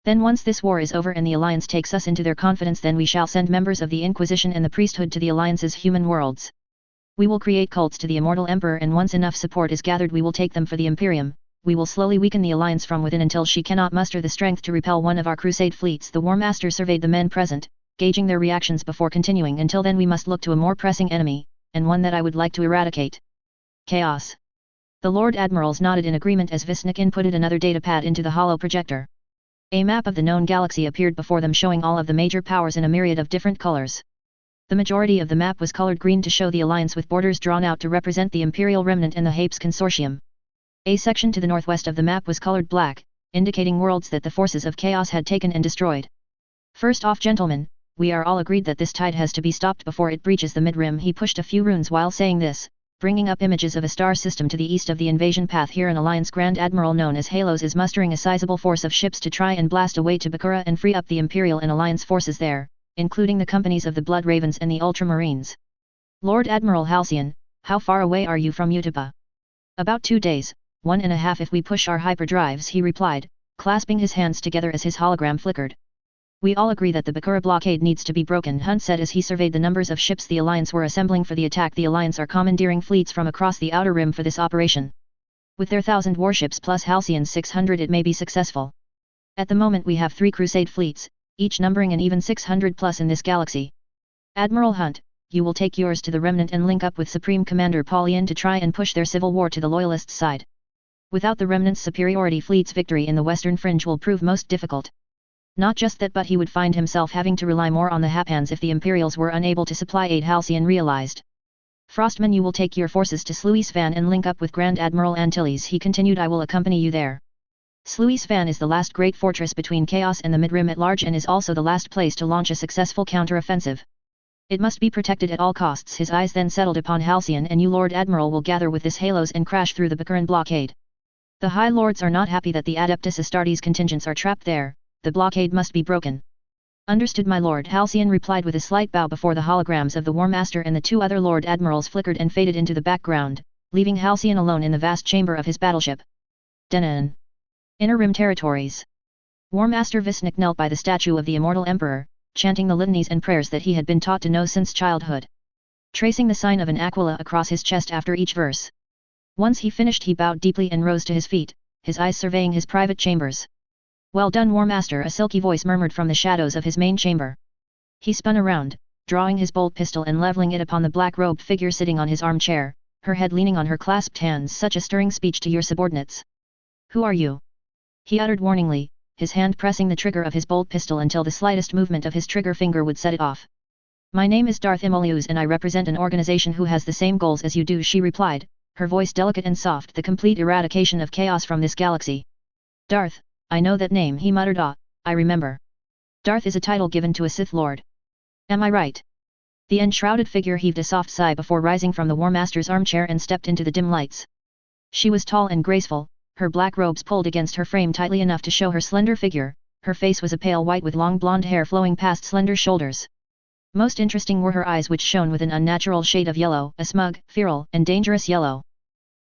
Then once this war is over and the Alliance takes us into their confidence, then we shall send members of the Inquisition and the priesthood to the Alliance's human worlds. We will create cults to the immortal Emperor, and once enough support is gathered we will take them for the Imperium. We will slowly weaken the Alliance from within until she cannot muster the strength to repel one of our crusade fleets. The War Master surveyed the men present, gauging their reactions before continuing. Until then we must look to a more pressing enemy, and one that I would like to eradicate. Chaos. The Lord Admirals nodded in agreement as Visnik inputted another datapad into the hollow projector. A map of the known galaxy appeared before them, showing all of the major powers in a myriad of different colors. The majority of the map was colored green to show the Alliance, with borders drawn out to represent the Imperial Remnant and the Hapes Consortium. A section to the northwest of the map was colored black, indicating worlds that the forces of chaos had taken and destroyed. First off, gentlemen, we are all agreed that this tide has to be stopped before it breaches the mid-rim. He pushed a few runes while saying this, bringing up images of a star system to the east of the invasion path. Here an Alliance Grand Admiral known as Halos is mustering a sizable force of ships to try and blast away to Bakura and free up the Imperial and Alliance forces there, including the companies of the Blood Ravens and the Ultramarines. Lord Admiral Halcyon, how far away are you from Utapa? About 2 days, 1.5 if we push our hyperdrives, he replied, clasping his hands together as his hologram flickered. We all agree that the Bakura blockade needs to be broken, Hunt said as he surveyed the numbers of ships the Alliance were assembling for the attack. The Alliance are commandeering fleets from across the Outer Rim for this operation. With their 1,000 warships plus Halcyon's 600 it may be successful. At the moment we have 3 Crusade fleets, each numbering an even 600 plus in this galaxy. Admiral Hunt, you will take yours to the Remnant and link up with Supreme Commander Paulian to try and push their civil war to the Loyalists' side. Without the Remnant's superiority, fleet's victory in the Western Fringe will prove most difficult. Not just that, but he would find himself having to rely more on the Haphans if the Imperials were unable to supply aid. Halcyon realized. Frostman, you will take your forces to Sluisvan and link up with Grand Admiral Antilles, he continued. I will accompany you there. Sluisvan is the last great fortress between Chaos and the Midrim at large and is also the last place to launch a successful counter-offensive. It must be protected at all costs. His eyes then settled upon Halcyon. And you, Lord Admiral, will gather with this Halos and crash through the Bakuran blockade. The High Lords are not happy that the Adeptus Astartes contingents are trapped there. The blockade must be broken. Understood, my lord, Halcyon replied with a slight bow before the holograms of the War Master and the 2 other Lord Admirals flickered and faded into the background, leaving Halcyon alone in the vast chamber of his battleship. Denan. Inner Rim territories. War Master Visnik knelt by the statue of the immortal Emperor, chanting the litanies and prayers that he had been taught to know since childhood. Tracing the sign of an aquila across his chest after each verse. Once he finished he bowed deeply and rose to his feet, his eyes surveying his private chambers. Well done, War Master, a silky voice murmured from the shadows of his main chamber. He spun around, drawing his bolt pistol and leveling it upon the black-robed figure sitting on his armchair, her head leaning on her clasped hands. Such a stirring speech to your subordinates. Who are you? He uttered warningly, his hand pressing the trigger of his bolt pistol until the slightest movement of his trigger finger would set it off. My name is Darth Malleus and I represent an organization who has the same goals as you do, she replied, her voice delicate and soft. The complete eradication of chaos from this galaxy. Darth, I know that name, he muttered. Ah, I remember. Darth is a title given to a Sith Lord. Am I right? The enshrouded figure heaved a soft sigh before rising from the War Master's armchair and stepped into the dim lights. She was tall and graceful, her black robes pulled against her frame tightly enough to show her slender figure. Her face was a pale white with long blonde hair flowing past slender shoulders. Most interesting were her eyes, which shone with an unnatural shade of yellow, a smug, feral, and dangerous yellow.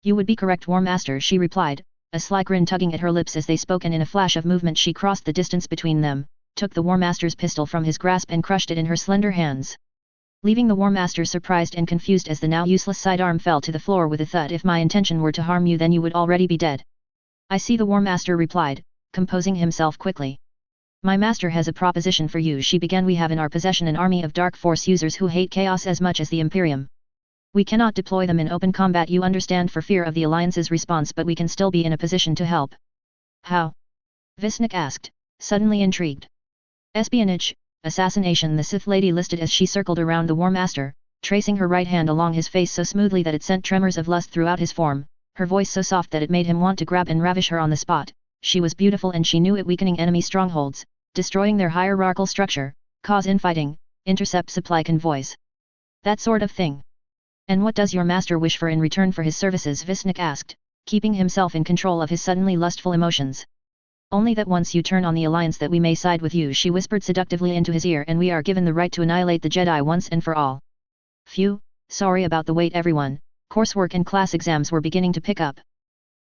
You would be correct, War Master, she replied, a sly grin tugging at her lips as they spoke, and in a flash of movement she crossed the distance between them, took the War Master's pistol from his grasp and crushed it in her slender hands. Leaving the War Master surprised and confused as the now useless sidearm fell to the floor with a thud. If my intention were to harm you, then you would already be dead. I see, the War Master replied, composing himself quickly. My master has a proposition for you, she began. We have in our possession an army of Dark Force users who hate chaos as much as the Imperium. We cannot deploy them in open combat, you understand, for fear of the Alliance's response, but we can still be in a position to help. How? Visnik asked, suddenly intrigued. Espionage, assassination, the Sith lady listed as she circled around the War Master, tracing her right hand along his face so smoothly that it sent tremors of lust throughout his form, her voice so soft that it made him want to grab and ravish her on the spot. She was beautiful and she knew it, weakening enemy strongholds, destroying their hierarchical structure, cause infighting, intercept supply convoys. That sort of thing. And what does your master wish for in return for his services? Visnik asked, keeping himself in control of his suddenly lustful emotions. Only that once you turn on the Alliance that we may side with you, she whispered seductively into his ear, and we are given the right to annihilate the Jedi once and for all. Phew, sorry about the wait everyone, coursework and class exams were beginning to pick up.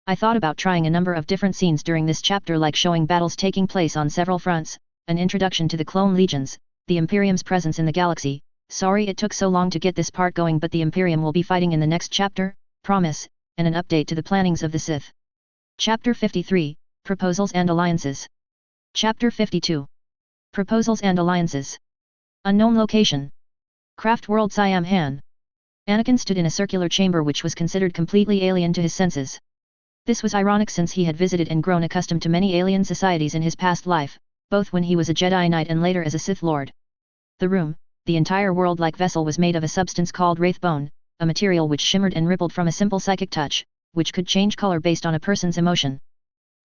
I thought about trying a number of different scenes during this chapter, like showing battles taking place on several fronts, an introduction to the clone legions, the Imperium's presence in the galaxy. Sorry it took so long to get this part going, but the Imperium will be fighting in the next chapter, promise, and an update to the plannings of the Sith. Chapter 53, Proposals and Alliances. Chapter 52. Proposals and Alliances. Unknown location. Craft World Siam Han. Anakin stood in a circular chamber which was considered completely alien to his senses. This was ironic since he had visited and grown accustomed to many alien societies in his past life, both when he was a Jedi Knight and later as a Sith Lord. The room, the entire world-like vessel, was made of a substance called wraithbone, a material which shimmered and rippled from a simple psychic touch, which could change color based on a person's emotion.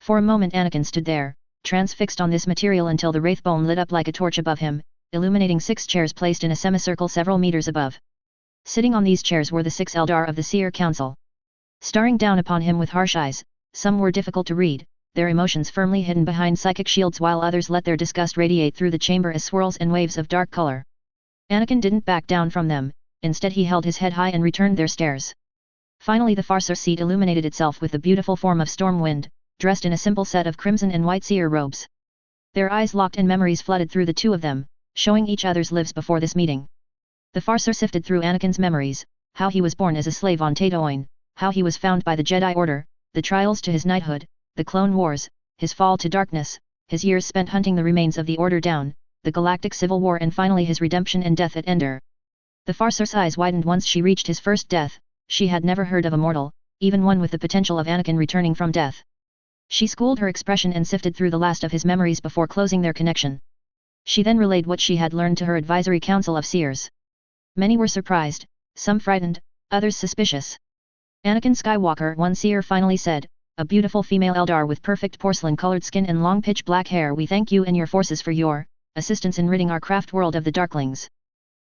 For a moment Anakin stood there, transfixed on this material, until the wraithbone lit up like a torch above him, illuminating 6 chairs placed in a semicircle several meters above. Sitting on these chairs were the 6 Eldar of the Seer Council. Staring down upon him with harsh eyes, some were difficult to read, their emotions firmly hidden behind psychic shields, while others let their disgust radiate through the chamber as swirls and waves of dark color. Anakin didn't back down from them, instead he held his head high and returned their stares. Finally the Farseer seat illuminated itself with the beautiful form of Stormwind, dressed in a simple set of crimson and white seer robes. Their eyes locked and memories flooded through the two of them, showing each other's lives before this meeting. The Farseer sifted through Anakin's memories, how he was born as a slave on Tatooine, how he was found by the Jedi Order, the trials to his knighthood, the Clone Wars, his fall to darkness, his years spent hunting the remains of the Order down, the Galactic Civil War and finally his redemption and death at Endor. The Farseer's eyes widened once she reached his first death. She had never heard of a mortal, even one with the potential of Anakin returning from death. She schooled her expression and sifted through the last of his memories before closing their connection. She then relayed what she had learned to her advisory council of seers. Many were surprised, some frightened, others suspicious. Anakin Skywalker, one seer finally said, a beautiful female Eldar with perfect porcelain-colored skin and long pitch black hair. We thank you and your forces for your assistance in ridding our craft world of the Darklings.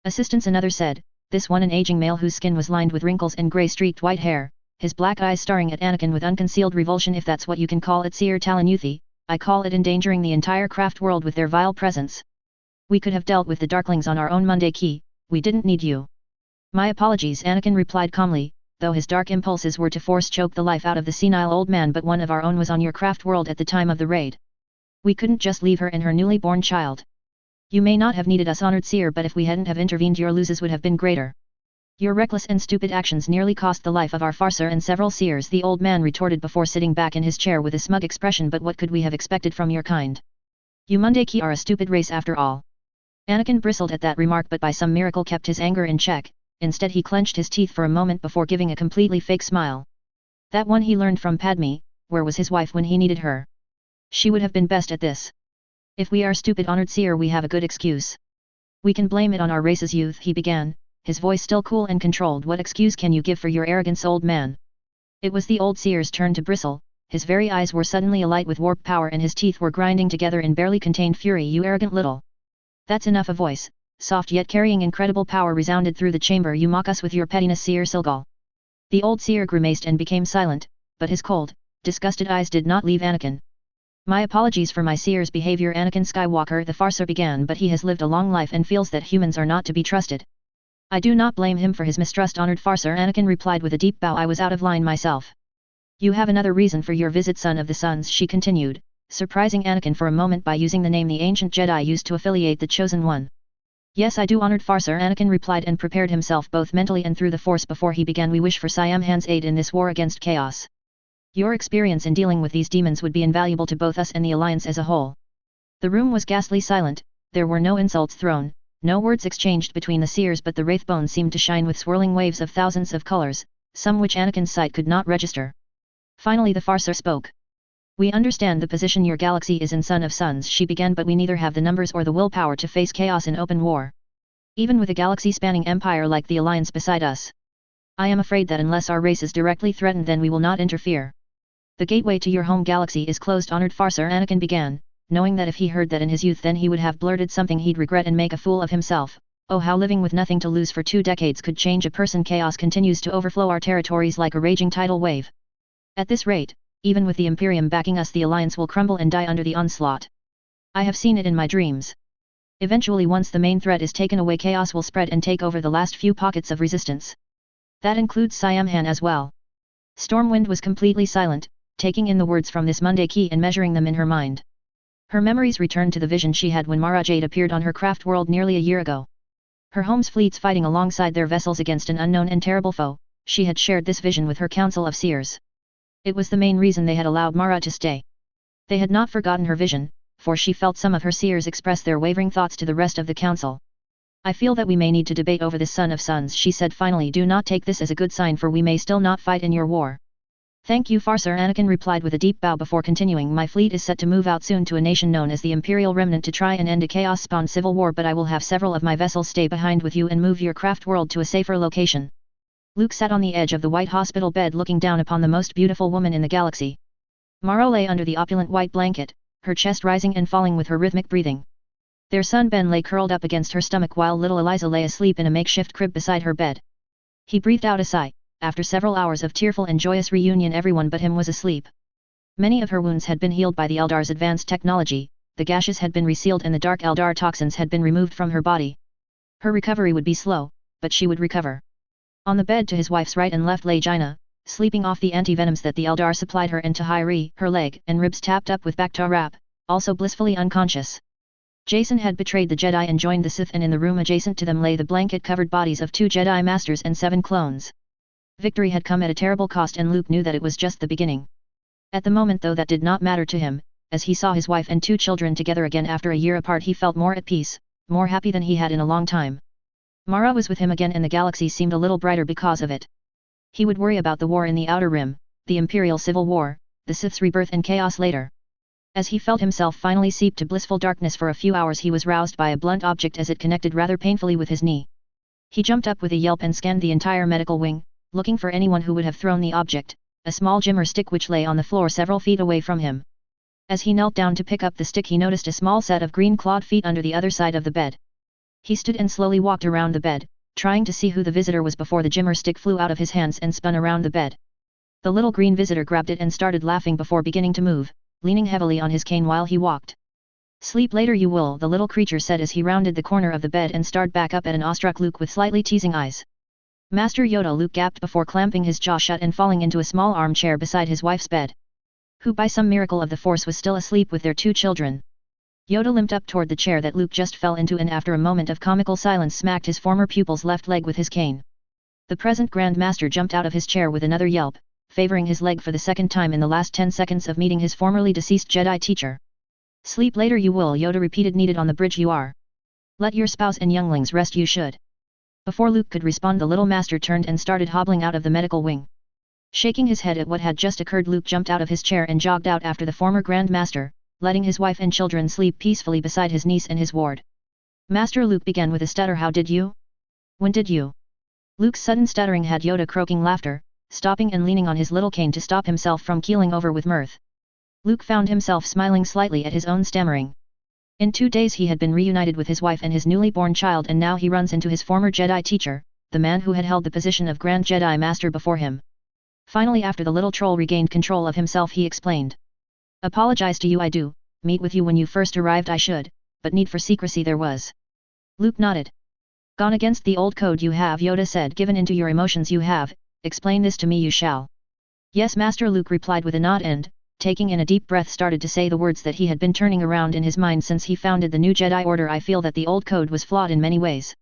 Assistance, another said, this one an aging male whose skin was lined with wrinkles and grey-streaked white hair, his black eyes staring at Anakin with unconcealed revulsion. If that's what you can call it, Seer Talon Yuthi, I call it endangering the entire craft world with their vile presence. We could have dealt with the Darklings on our own Monday Key, we didn't need you. My apologies, Anakin replied calmly, though his dark impulses were to force choke the life out of the senile old man, but one of our own was on your craft world at the time of the raid. We couldn't just leave her and her newly born child. You may not have needed us, honored seer, but if we hadn't have intervened your losses would have been greater. Your reckless and stupid actions nearly cost the life of our Farseer and several seers, the old man retorted before sitting back in his chair with a smug expression. But what could we have expected from your kind? You Mundaki are a stupid race after all. Anakin bristled at that remark, but by some miracle kept his anger in check. Instead he clenched his teeth for a moment before giving a completely fake smile. That one he learned from Padme. Where was his wife when he needed her? She would have been best at this. If we are stupid, honored seer, we have a good excuse. We can blame it on our race's youth, he began, his voice still cool and controlled. What excuse can you give for your arrogance, old man? It was the old seer's turn to bristle. His very eyes were suddenly alight with warp power and his teeth were grinding together in barely contained fury. You arrogant little. That's enough. A voice, soft yet carrying incredible power, resounded through the chamber. You mock us with your pettiness, Seer Silgal. The old seer grimaced and became silent, but his cold, disgusted eyes did not leave Anakin. My apologies for my seer's behavior, Anakin Skywalker, the Farseer began, but he has lived a long life and feels that humans are not to be trusted. I do not blame him for his mistrust, honored Farseer, Anakin replied with a deep bow. I was out of line myself. You have another reason for your visit, son of the suns, she continued, surprising Anakin for a moment by using the name the ancient Jedi used to affiliate the Chosen One. Yes, I do, honored Farseer, Anakin replied and prepared himself both mentally and through the Force before he began. We wish for Siam Han's aid in this war against chaos. Your experience in dealing with these demons would be invaluable to both us and the Alliance as a whole. The room was ghastly silent, there were no insults thrown, no words exchanged between the seers, but the wraithbone seemed to shine with swirling waves of thousands of colors, some which Anakin's sight could not register. Finally the Farseer spoke. We understand the position your galaxy is in, son of suns, she began, but we neither have the numbers or the willpower to face chaos in open war. Even with a galaxy-spanning empire like the Alliance beside us. I am afraid that unless our race is directly threatened, then we will not interfere. The gateway to your home galaxy is closed, honored Farseer, Anakin began, knowing that if he heard that in his youth, then he would have blurted something he'd regret and make a fool of himself. Oh, how living with nothing to lose for 2 decades could change a person. Chaos continues to overflow our territories like a raging tidal wave. At this rate, even with the Imperium backing us, the Alliance will crumble and die under the onslaught. I have seen it in my dreams. Eventually, once the main threat is taken away, chaos will spread and take over the last few pockets of resistance. That includes Siam Han as well. Stormwind was completely silent, taking in the words from this Monday Key and measuring them in her mind. Her memories returned to the vision she had when Mara Jade appeared on her craft world nearly a year ago. Her home's fleets fighting alongside their vessels against an unknown and terrible foe. She had shared this vision with her council of seers. It was the main reason they had allowed Mara to stay. They had not forgotten her vision, for she felt some of her seers express their wavering thoughts to the rest of the council. I feel that we may need to debate over this, son of suns, she said finally. Do not take this as a good sign, for we may still not fight in your war. Thank you, Farseer, Anakin replied with a deep bow before continuing. My fleet is set to move out soon to a nation known as the Imperial Remnant to try and end a chaos-spawned civil war, but I will have several of my vessels stay behind with you and move your craft world to a safer location. Luke sat on the edge of the white hospital bed looking down upon the most beautiful woman in the galaxy. Mara lay under the opulent white blanket, her chest rising and falling with her rhythmic breathing. Their son Ben lay curled up against her stomach while little Eliza lay asleep in a makeshift crib beside her bed. He breathed out a sigh. After several hours of tearful and joyous reunion, everyone but him was asleep. Many of her wounds had been healed by the Eldar's advanced technology, the gashes had been resealed and the dark Eldar toxins had been removed from her body. Her recovery would be slow, but she would recover. On the bed to his wife's right and left lay Jaina, sleeping off the anti-venoms that the Eldar supplied her, and Tahiri, her leg and ribs tapped up with Bacta wrap, also blissfully unconscious. Jason had betrayed the Jedi and joined the Sith, and in the room adjacent to them lay the blanket-covered bodies of 2 Jedi Masters and 7 clones. Victory had come at a terrible cost, and Luke knew that it was just the beginning. At the moment though, that did not matter to him. As he saw his wife and 2 children together again after a year apart, he felt more at peace, more happy than he had in a long time. Mara was with him again, and the galaxy seemed a little brighter because of it. He would worry about the war in the Outer Rim, the Imperial Civil War, the Sith's rebirth and chaos later. As he felt himself finally seep to blissful darkness for a few hours, he was roused by a blunt object as it connected rather painfully with his knee. He jumped up with a yelp and scanned the entire medical wing, looking for anyone who would have thrown the object, a small jimmer stick which lay on the floor several feet away from him. As he knelt down to pick up the stick, he noticed a small set of green clawed feet under the other side of the bed. He stood and slowly walked around the bed, trying to see who the visitor was before the jimmer stick flew out of his hands and spun around the bed. The little green visitor grabbed it and started laughing before beginning to move, leaning heavily on his cane while he walked. "Sleep later you will," the little creature said as he rounded the corner of the bed and stared back up at an awestruck Luke with slightly teasing eyes. "Master Yoda," Luke gasped before clamping his jaw shut and falling into a small armchair beside his wife's bed, who by some miracle of the Force was still asleep with their 2 children. Yoda limped up toward the chair that Luke just fell into and after a moment of comical silence smacked his former pupil's left leg with his cane. The present Grand Master jumped out of his chair with another yelp, favoring his leg for the second time in the last 10 seconds of meeting his formerly deceased Jedi teacher. "Sleep later you will," Yoda repeated. "Needed on the bridge you are. Let your spouse and younglings rest you should." Before Luke could respond, the little master turned and started hobbling out of the medical wing. Shaking his head at what had just occurred, Luke jumped out of his chair and jogged out after the former Grand Master, letting his wife and children sleep peacefully beside his niece and his ward. "Master," Luke began with a stutter. "How did you? When did you?" Luke's sudden stuttering had Yoda croaking laughter, stopping and leaning on his little cane to stop himself from keeling over with mirth. Luke found himself smiling slightly at his own stammering. In 2 days he had been reunited with his wife and his newly born child, and now he runs into his former Jedi teacher, the man who had held the position of Grand Jedi Master before him. Finally, after the little troll regained control of himself, he explained. "Apologize to you I do, meet with you when you first arrived I should, but need for secrecy there was." Luke nodded. "Gone against the old code you have," Yoda said. "Given into your emotions you have, explain this to me you shall." "Yes, Master," Luke replied with a nod and, taking in a deep breath, started to say the words that he had been turning around in his mind since he founded the new Jedi Order. "I feel that the old code was flawed in many ways.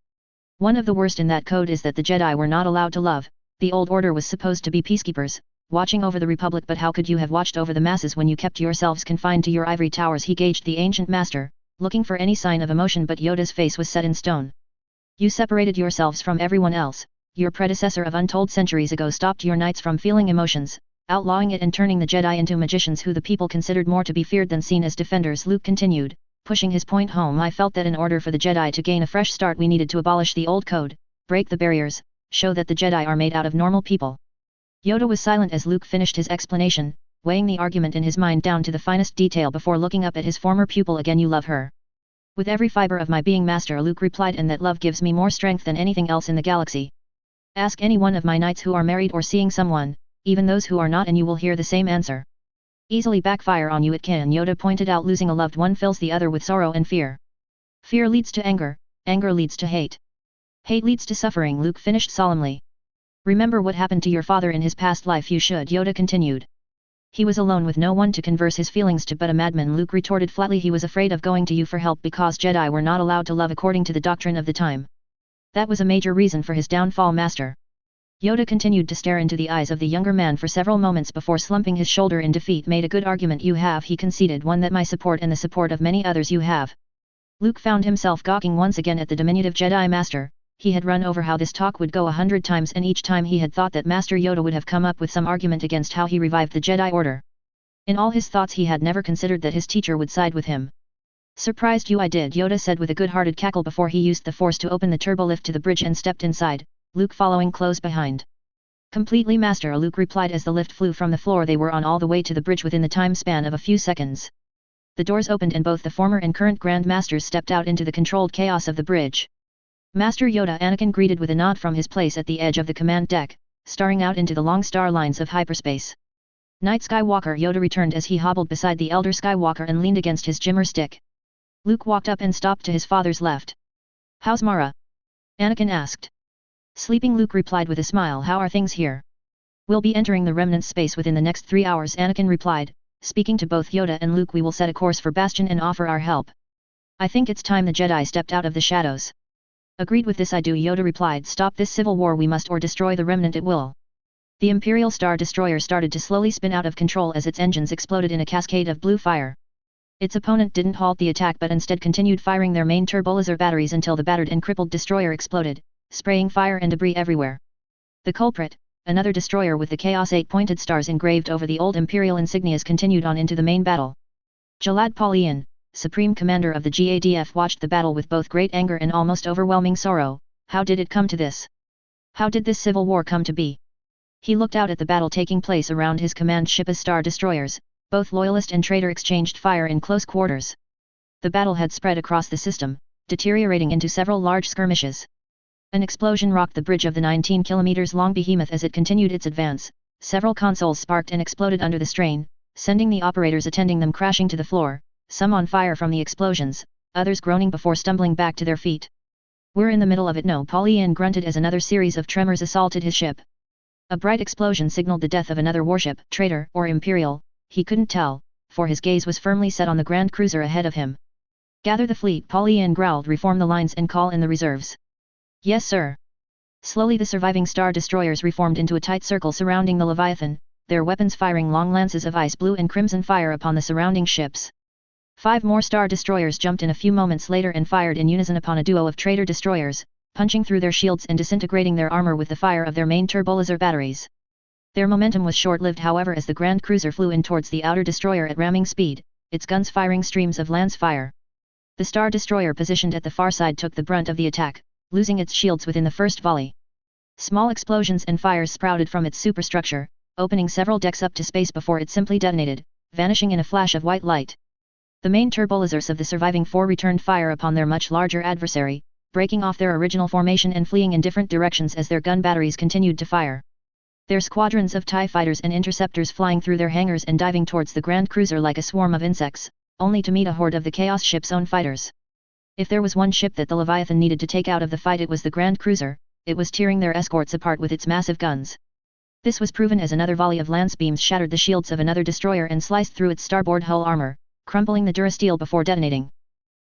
One of the worst in that code is that the Jedi were not allowed to love. The old order was supposed to be peacekeepers, watching over the Republic, but how could you have watched over the masses when you kept yourselves confined to your ivory towers?" He gauged the ancient master, looking for any sign of emotion, but Yoda's face was set in stone. "You separated yourselves from everyone else. Your predecessor of untold centuries ago stopped your knights from feeling emotions, outlawing it and turning the Jedi into magicians who the people considered more to be feared than seen as defenders." Luke continued, pushing his point home. "I felt that in order for the Jedi to gain a fresh start we needed to abolish the old code, break the barriers, show that the Jedi are made out of normal people." Yoda was silent as Luke finished his explanation, weighing the argument in his mind down to the finest detail before looking up at his former pupil again. "You love her." "With every fiber of my being, Master," Luke replied, "and that love gives me more strength than anything else in the galaxy. Ask any one of my knights who are married or seeing someone, even those who are not, and you will hear the same answer. Easily backfire on you it can," Yoda pointed out. "Losing a loved one fills the other with sorrow and fear. Fear leads to anger, anger leads to hate. Hate leads to suffering," Luke finished solemnly. "Remember what happened to your father in his past life you should," Yoda continued. "He was alone with no one to converse his feelings to but a madman," Luke retorted flatly. "He was afraid of going to you for help because Jedi were not allowed to love according to the doctrine of the time. That was a major reason for his downfall, Master." Yoda continued to stare into the eyes of the younger man for several moments before slumping his shoulder in defeat. "Made a good argument you have," he conceded, "one that my support and the support of many others you have." Luke found himself gawking once again at the diminutive Jedi Master. He had run over how this talk would go 100 times, and each time he had thought that Master Yoda would have come up with some argument against how he revived the Jedi Order. In all his thoughts he had never considered that his teacher would side with him. "Surprised you I did," Yoda said with a good-hearted cackle before he used the Force to open the turbo lift to the bridge and stepped inside, Luke following close behind. "Completely, Master," Luke replied as the lift flew from the floor they were on all the way to the bridge within the time span of a few seconds. The doors opened and both the former and current Grand Masters stepped out into the controlled chaos of the bridge. "Master Yoda," Anakin greeted with a nod from his place at the edge of the command deck, staring out into the long star lines of hyperspace. "Knight Skywalker," Yoda returned as he hobbled beside the elder Skywalker and leaned against his jimmer stick. Luke walked up and stopped to his father's left. "How's Mara?" Anakin asked. "Sleeping," Luke replied with a smile. "How are things here?" "We'll be entering the Remnant space within the next 3 hours," Anakin replied, speaking to both Yoda and Luke, we will set a course for Bastion and offer our help. I think it's time the Jedi stepped out of the shadows. Agreed with this I do, Yoda replied. Stop this civil war we must, or destroy the remnant it will. The Imperial Star Destroyer started to slowly spin out of control as its engines exploded in a cascade of blue fire. Its opponent didn't halt the attack but instead continued firing their main turbolaser batteries until the battered and crippled destroyer exploded, spraying fire and debris everywhere. The culprit, another destroyer with the Chaos 8 pointed stars engraved over the old Imperial insignias, continued on into the main battle. Jalad Paulian, Supreme Commander of the GADF, watched the battle with both great anger and almost overwhelming sorrow. How did it come to this? How did this civil war come to be? He looked out at the battle taking place around his command ship as star destroyers, both loyalist and traitor, exchanged fire in close quarters. The battle had spread across the system, deteriorating into several large skirmishes. An explosion rocked the bridge of the 19 km long behemoth as it continued its advance. Several consoles sparked and exploded under the strain, sending the operators attending them crashing to the floor, some on fire from the explosions, others groaning before stumbling back to their feet. We're in the middle of it, no, Paulian grunted as another series of tremors assaulted his ship. A bright explosion signaled the death of another warship, traitor or Imperial, he couldn't tell, for his gaze was firmly set on the Grand Cruiser ahead of him. Gather the fleet, Paulian growled. Reform the lines and call in the reserves. Yes sir. Slowly the surviving star destroyers reformed into a tight circle surrounding the Leviathan, their weapons firing long lances of ice blue and crimson fire upon the surrounding ships. 5 more star destroyers jumped in a few moments later and fired in unison upon a duo of traitor destroyers, punching through their shields and disintegrating their armor with the fire of their main turbolaser batteries. Their momentum was short-lived, however, as the Grand Cruiser flew in towards the outer destroyer at ramming speed, its guns firing streams of lance fire. The star destroyer positioned at the far side took the brunt of the attack, losing its shields within the first volley. Small explosions and fires sprouted from its superstructure, opening several decks up to space before it simply detonated, vanishing in a flash of white light. The main turbolasers of the surviving 4 returned fire upon their much larger adversary, breaking off their original formation and fleeing in different directions as their gun batteries continued to fire. Their squadrons of TIE fighters and interceptors flying through their hangars and diving towards the Grand Cruiser like a swarm of insects, only to meet a horde of the Chaos ship's own fighters. If there was one ship that the Leviathan needed to take out of the fight, it was the Grand Cruiser. It was tearing their escorts apart with its massive guns. This was proven as another volley of lance beams shattered the shields of another destroyer and sliced through its starboard hull armor, crumpling the durasteel before detonating.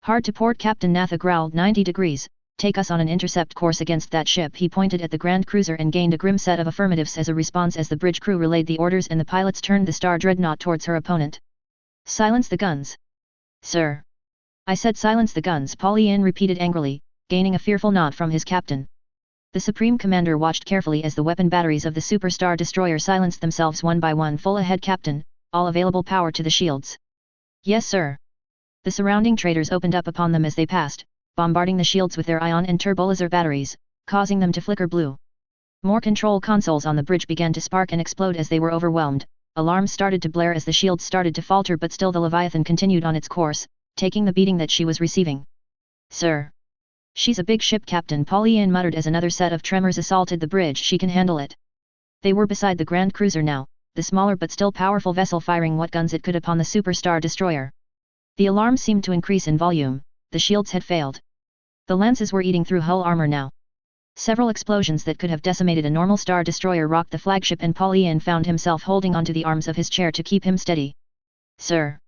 Hard to port, Captain Natha growled. 90 degrees, take us on an intercept course against that ship. He pointed at the Grand Cruiser and gained a grim set of affirmatives as a response as the bridge crew relayed the orders and the pilots turned the Star Dreadnought towards her opponent. Silence the guns. Sir. I said silence the guns, Paulian repeated angrily, gaining a fearful nod from his captain. The Supreme Commander watched carefully as the weapon batteries of the Super Star Destroyer silenced themselves one by one. Full ahead, Captain, all available power to the shields. Yes sir. The surrounding traitors opened up upon them as they passed, bombarding the shields with their ion and turbolaser batteries, causing them to flicker blue. More control consoles on the bridge began to spark and explode as they were overwhelmed. Alarms started to blare as the shields started to falter, but still the Leviathan continued on its course, taking the beating that she was receiving. Sir. She's a big ship, Captain, Paulian muttered as another set of tremors assaulted the bridge. She can handle it. They were beside the Grand Cruiser now, the smaller but still powerful vessel firing what guns it could upon the Super Star Destroyer. The alarm seemed to increase in volume. The shields had failed. The lances were eating through hull armor now. Several explosions that could have decimated a normal Star Destroyer rocked the flagship, and Paulian found himself holding onto the arms of his chair to keep him steady. Sir.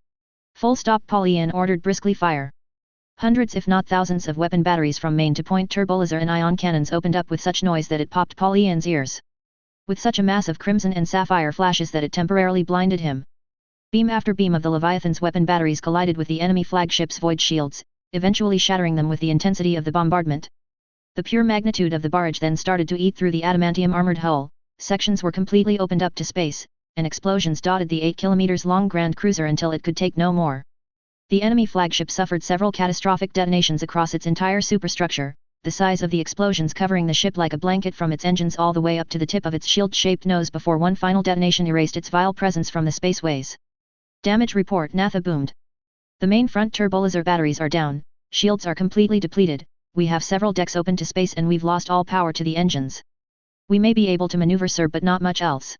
Full stop, Paulian ordered briskly. Fire. Hundreds if not thousands of weapon batteries from main to point turbolaser and ion cannons opened up with such noise that it popped Paulian's ears. With such a mass of crimson and sapphire flashes that it temporarily blinded him. Beam after beam of the Leviathan's weapon batteries collided with the enemy flagship's void shields, eventually shattering them with the intensity of the bombardment. The pure magnitude of the barrage then started to eat through the adamantium armored hull, sections were completely opened up to space, and explosions dotted the 8 km long Grand Cruiser until it could take no more. The enemy flagship suffered several catastrophic detonations across its entire superstructure, the size of the explosions covering the ship like a blanket from its engines all the way up to the tip of its shield-shaped nose before one final detonation erased its vile presence from the spaceways. Damage report, Natha boomed. The main front turbolaser batteries are down, shields are completely depleted, we have several decks open to space and we've lost all power to the engines. We may be able to maneuver, sir, but not much else.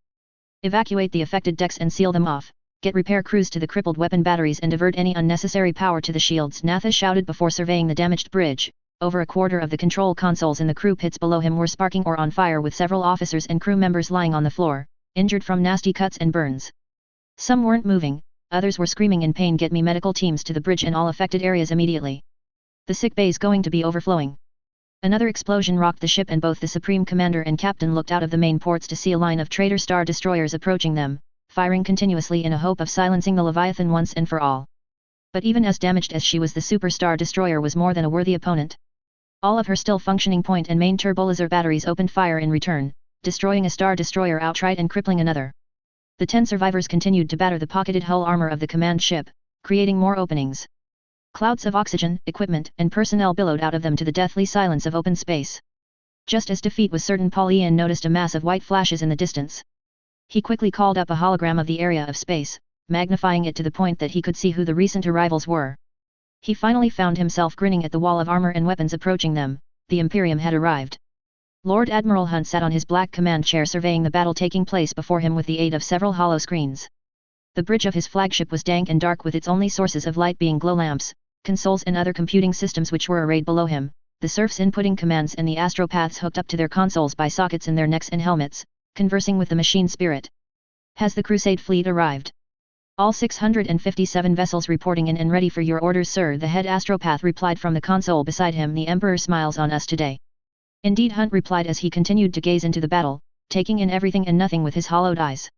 Evacuate the affected decks and seal them off. Get repair crews to the crippled weapon batteries and divert any unnecessary power to the shields, Natha shouted before surveying the damaged bridge. Over a quarter of the control consoles in the crew pits below him were sparking or on fire, with several officers and crew members lying on the floor, injured from nasty cuts and burns. Some weren't moving, others were screaming in pain. Get me medical teams to the bridge and all affected areas immediately. The sick bay's going to be overflowing. Another explosion rocked the ship and both the Supreme Commander and Captain looked out of the main ports to see a line of traitor star destroyers approaching them, firing continuously in a hope of silencing the Leviathan once and for all. But even as damaged as she was, the Super Star Destroyer was more than a worthy opponent. All of her still functioning point and main turbolaser batteries opened fire in return, destroying a Star Destroyer outright and crippling another. The 10 survivors continued to batter the pocketed hull armor of the command ship, creating more openings. Clouds of oxygen, equipment, and personnel billowed out of them to the deathly silence of open space. Just as defeat was certain, Paul Ian noticed a mass of white flashes in the distance. He quickly called up a hologram of the area of space, magnifying it to the point that he could see who the recent arrivals were. He finally found himself grinning at the wall of armor and weapons approaching them. The Imperium had arrived. Lord Admiral Hunt sat on his black command chair surveying the battle taking place before him with the aid of several hollow screens. The bridge of his flagship was dank and dark, with its only sources of light being glow lamps, consoles and other computing systems which were arrayed below him, the serfs inputting commands and the astropaths hooked up to their consoles by sockets in their necks and helmets, conversing with the machine spirit. Has the Crusade fleet arrived? All 657 vessels reporting in and ready for your orders, sir, the head astropath replied from the console beside him. The Emperor smiles on us today. Indeed, Hunt replied as he continued to gaze into the battle, taking in everything and nothing with his hollowed eyes.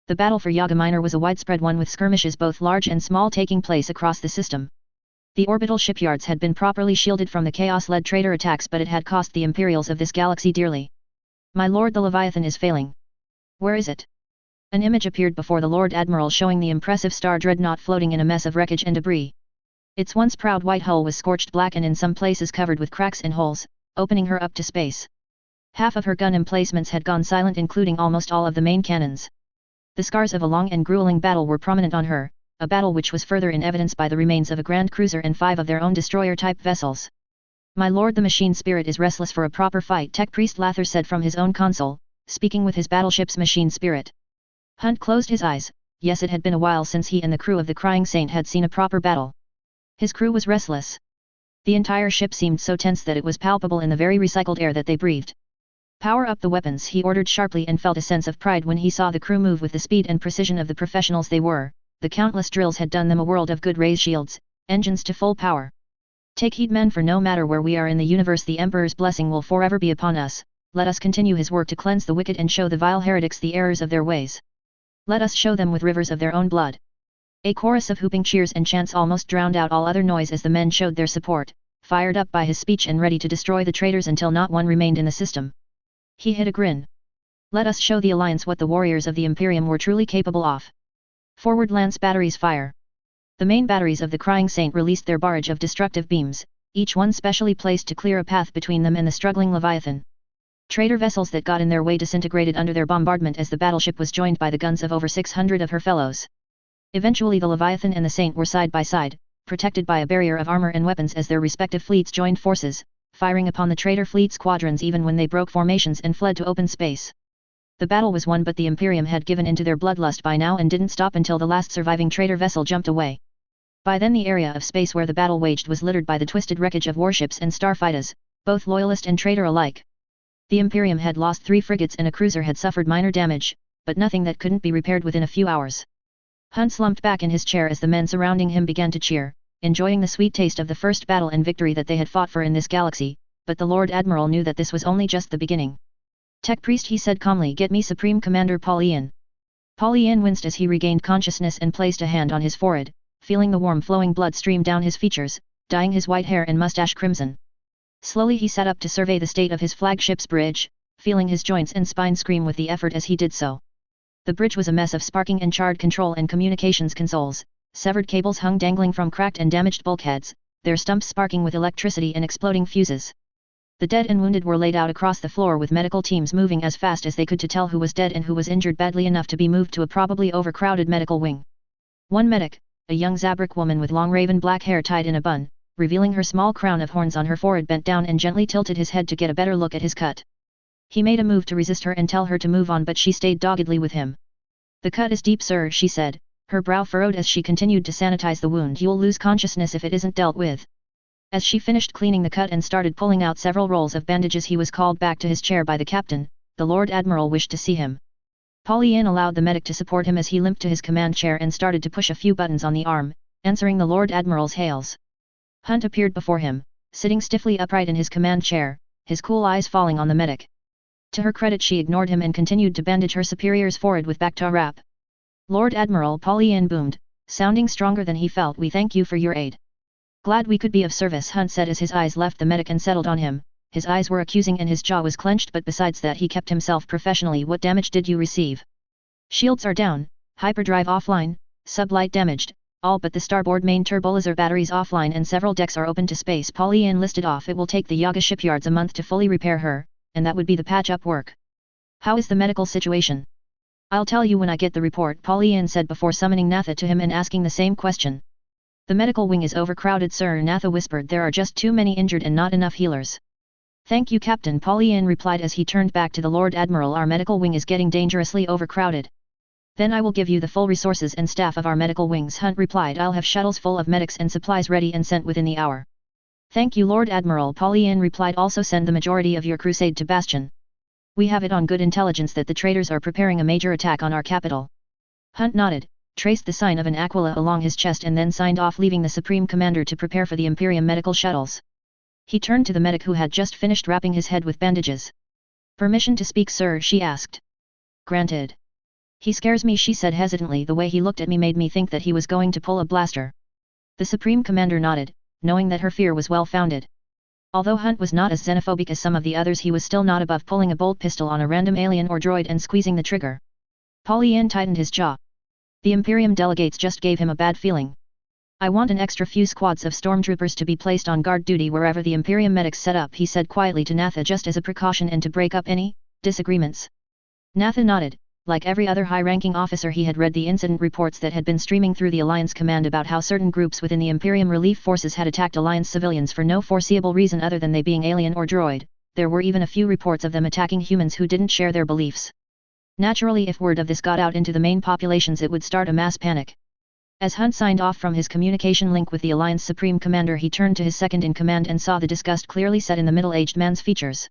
The battle for Yaga Minor was a widespread one, with skirmishes both large and small taking place across the system. The orbital shipyards had been properly shielded from the chaos-led traitor attacks, but it had cost the Imperials of this galaxy dearly. My lord, the Leviathan is failing. Where is it? An image appeared before the Lord Admiral showing the impressive Star Dreadnought floating in a mess of wreckage and debris. Its once proud white hull was scorched black and in some places covered with cracks and holes, opening her up to space. Half of her gun emplacements had gone silent, including almost all of the main cannons. The scars of a long and grueling battle were prominent on her, a battle which was further in evidence by the remains of a Grand Cruiser and 5 of their own destroyer-type vessels. My lord, the machine spirit is restless for a proper fight, Tech Priest Lather said from his own console, speaking with his battleship's machine spirit. Hunt closed his eyes. Yes, it had been a while since he and the crew of the Crying Saint had seen a proper battle. His crew was restless. The entire ship seemed so tense that it was palpable in the very recycled air that they breathed. Power up the weapons, he ordered sharply, and felt a sense of pride when he saw the crew move with the speed and precision of the professionals they were. The countless drills had done them a world of good. Raise shields, engines to full power. Take heed, men, for no matter where we are in the universe, the Emperor's blessing will forever be upon us. Let us continue his work to cleanse the wicked and show the vile heretics the errors of their ways. Let us show them with rivers of their own blood. A chorus of whooping cheers and chants almost drowned out all other noise as the men showed their support, fired up by his speech and ready to destroy the traitors until not one remained in the system. He hid a grin. Let us show the Alliance what the warriors of the Imperium were truly capable of. Forward lance batteries fire. The main batteries of the Crying Saint released their barrage of destructive beams, each one specially placed to clear a path between them and the struggling Leviathan. Traitor vessels that got in their way disintegrated under their bombardment as the battleship was joined by the guns of over 600 of her fellows. Eventually the Leviathan and the Saint were side by side, protected by a barrier of armor and weapons as their respective fleets joined forces, firing upon the traitor fleet squadrons even when they broke formations and fled to open space. The battle was won, but the Imperium had given into their bloodlust by now and didn't stop until the last surviving traitor vessel jumped away. By then the area of space where the battle waged was littered by the twisted wreckage of warships and starfighters, both loyalist and traitor alike. The Imperium had lost 3 frigates and a cruiser had suffered minor damage, but nothing that couldn't be repaired within a few hours. Hunt slumped back in his chair as the men surrounding him began to cheer, enjoying the sweet taste of the first battle and victory that they had fought for in this galaxy, but the Lord Admiral knew that this was only just the beginning. Tech Priest, he said calmly, get me Supreme Commander Paul Ian. Paul Ian winced as he regained consciousness and placed a hand on his forehead, feeling the warm flowing blood stream down his features, dyeing his white hair and mustache crimson. Slowly he sat up to survey the state of his flagship's bridge, feeling his joints and spine scream with the effort as he did so. The bridge was a mess of sparking and charred control and communications consoles, severed cables hung dangling from cracked and damaged bulkheads, their stumps sparking with electricity and exploding fuses. The dead and wounded were laid out across the floor with medical teams moving as fast as they could to tell who was dead and who was injured badly enough to be moved to a probably overcrowded medical wing. One medic, a young Zabrak woman with long raven black hair tied in a bun, revealing her small crown of horns on her forehead, bent down and gently tilted his head to get a better look at his cut. He made a move to resist her and tell her to move on, but she stayed doggedly with him. The cut is deep, sir, she said, her brow furrowed as she continued to sanitize the wound. You'll lose consciousness if it isn't dealt with. As she finished cleaning the cut and started pulling out several rolls of bandages, he was called back to his chair by the captain. The Lord Admiral wished to see him. Polly-Ann allowed the medic to support him as he limped to his command chair and started to push a few buttons on the arm, answering the Lord Admiral's hails. Hunt appeared before him, sitting stiffly upright in his command chair, his cool eyes falling on the medic. To her credit, she ignored him and continued to bandage her superior's forehead with Bacta wrap. Lord Admiral, Polly-Ann boomed, sounding stronger than he felt. "We thank you for your aid." "Glad we could be of service," Hunt said as his eyes left the medic and settled on him. His eyes were accusing and his jaw was clenched, but besides that he kept himself professionally. "What damage did you receive?" "Shields are down, hyperdrive offline, sublight damaged, all but the starboard main turbolaser batteries offline, and several decks are open to space." Polly-Ann listed off. "It will take the Yaga shipyards a month to fully repair her, and that would be the patch-up work." "How is the medical situation?" "I'll tell you when I get the report," Polly-Ann said before summoning Natha to him and asking the same question. "The medical wing is overcrowded, sir," Natha whispered. "There are just too many injured and not enough healers." "Thank you, Captain," Polly-Ann replied as he turned back to the Lord Admiral. "Our medical wing is getting dangerously overcrowded." "Then I will give you the full resources and staff of our medical wings," Hunt replied. "I'll have shuttles full of medics and supplies ready and sent within the hour." "Thank you, Lord Admiral," Polly-Ann replied. "Also send the majority of your crusade to Bastion. We have it on good intelligence that the traitors are preparing a major attack on our capital." Hunt nodded, traced the sign of an aquila along his chest and then signed off, leaving the Supreme Commander to prepare for the Imperium medical shuttles. He turned to the medic who had just finished wrapping his head with bandages. "Permission to speak, sir?" she asked. "Granted." "He scares me," she said hesitantly. "The way he looked at me made me think that he was going to pull a blaster." The Supreme Commander nodded, knowing that her fear was well-founded. Although Hunt was not as xenophobic as some of the others, he was still not above pulling a bolt pistol on a random alien or droid and squeezing the trigger. Polly-Ann tightened his jaw. The Imperium delegates just gave him a bad feeling. "I want an extra few squads of stormtroopers to be placed on guard duty wherever the Imperium medics set up," he said quietly to Natha, "just as a precaution and to break up any disagreements." Natha nodded. Like every other high-ranking officer, he had read the incident reports that had been streaming through the Alliance command about how certain groups within the Imperium relief forces had attacked Alliance civilians for no foreseeable reason other than they being alien or droid. There were even a few reports of them attacking humans who didn't share their beliefs. Naturally, if word of this got out into the main populations, it would start a mass panic. As Hunt signed off from his communication link with the Alliance Supreme Commander, he turned to his second-in-command and saw the disgust clearly set in the middle-aged man's features.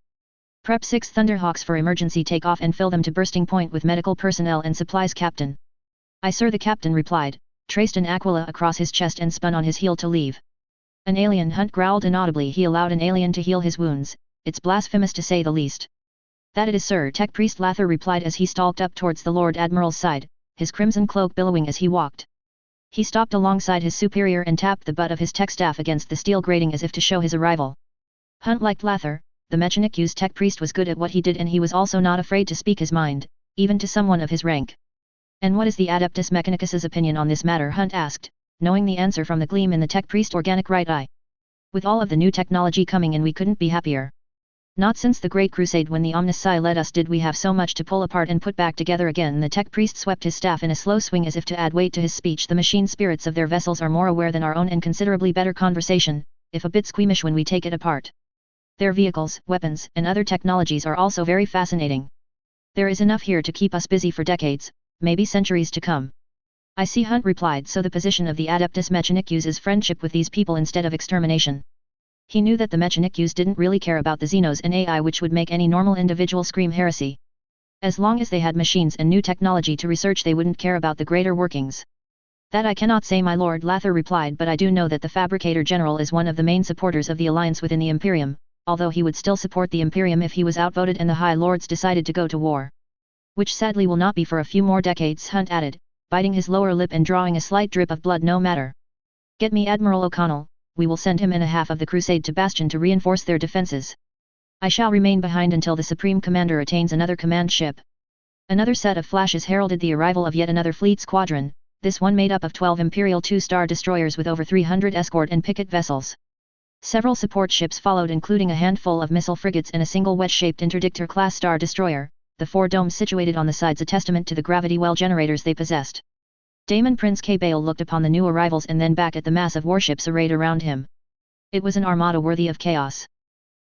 "Prep 6 Thunderhawks for emergency takeoff and fill them to bursting point with medical personnel and supplies, Captain." "Aye, sir," the captain replied, traced an aquila across his chest and spun on his heel to leave. "An alien," Hunt growled inaudibly. He allowed an alien to heal his wounds. "It's blasphemous to say the least." "That it is, sir," Tech Priest Lather replied as he stalked up towards the Lord Admiral's side, his crimson cloak billowing as he walked. He stopped alongside his superior and tapped the butt of his tech staff against the steel grating as if to show his arrival. Hunt liked Lather. The Mechaniku's tech priest was good at what he did, and he was also not afraid to speak his mind, even to someone of his rank. "And what is the Adeptus Mechanicus's opinion on this matter?" Hunt asked, knowing the answer from the gleam in the tech priest's organic right eye. "With all of the new technology coming in, we couldn't be happier. Not since the Great Crusade when the Omnisci led us did we have so much to pull apart and put back together again." The tech priest swept his staff in a slow swing as if to add weight to his speech. "The machine spirits of their vessels are more aware than our own, and considerably better conversation, if a bit squeamish when we take it apart. Their vehicles, weapons, and other technologies are also very fascinating. There is enough here to keep us busy for decades, maybe centuries to come." "I see," Hunt replied. "So the position of the Adeptus Mechanicus is friendship with these people instead of extermination." He knew that the Mechanicus didn't really care about the Xenos and AI, which would make any normal individual scream heresy. As long as they had machines and new technology to research, they wouldn't care about the greater workings. "That I cannot say, my lord," Lather replied, "but I do know that the Fabricator General is one of the main supporters of the Alliance within the Imperium, although he would still support the Imperium if he was outvoted and the High Lords decided to go to war. Which sadly will not be for a few more decades," Hunt added, biting his lower lip and drawing a slight drip of blood. "No matter. Get me Admiral O'Connell. We will send him and a half of the Crusade to Bastion to reinforce their defenses. I shall remain behind until the Supreme Commander attains another command ship." Another set of flashes heralded the arrival of yet another fleet squadron, this one made up of 12 Imperial 2-star destroyers with over 300 escort and picket vessels. Several support ships followed, including a handful of missile frigates and a single wedge-shaped Interdictor-class star destroyer, the 4 domes situated on the sides a testament to the gravity well generators they possessed. Daemon Prince K. Bale looked upon the new arrivals and then back at the mass of warships arrayed around him. It was an armada worthy of chaos.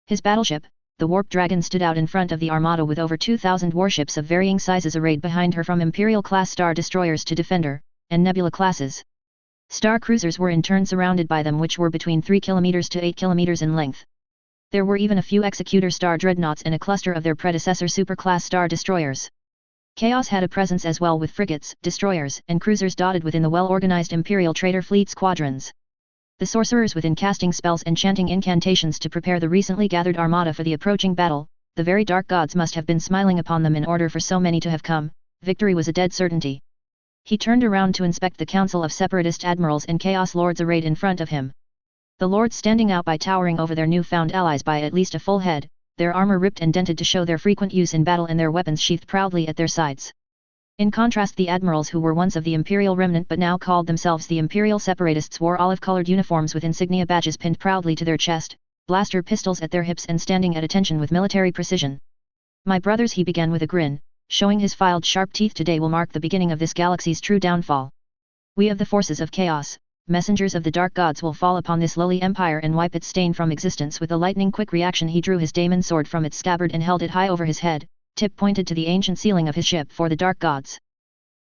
His battleship, the Warp Dragon, stood out in front of the armada with over 2,000 warships of varying sizes arrayed behind her, from Imperial-class star destroyers to Defender, and Nebula classes. Star cruisers were in turn surrounded by them, which were between 3 km to 8 km in length. There were even a few Executor star dreadnoughts and a cluster of their predecessor superclass star destroyers. Chaos had a presence as well, with frigates, destroyers, and cruisers dotted within the well-organized Imperial trader fleet squadrons. The sorcerers within casting spells and chanting incantations to prepare the recently gathered armada for the approaching battle. The very dark gods must have been smiling upon them in order for so many to have come. Victory was a dead certainty. He turned around to inspect the council of separatist admirals and chaos lords arrayed in front of him. The lords standing out by towering over their newfound allies by at least a full head, their armor ripped and dented to show their frequent use in battle and their weapons sheathed proudly at their sides. In contrast, the admirals who were once of the Imperial remnant but now called themselves the Imperial Separatists wore olive-colored uniforms with insignia badges pinned proudly to their chest, blaster pistols at their hips and standing at attention with military precision. "My brothers," he began with a grin, showing his filed sharp teeth, "today will mark the beginning of this galaxy's true downfall. We of the forces of chaos, messengers of the dark gods, will fall upon this lowly empire and wipe its stain from existence." With a lightning-quick reaction, he drew his daemon sword from its scabbard and held it high over his head, tip pointed to the ancient ceiling of his ship for the dark gods.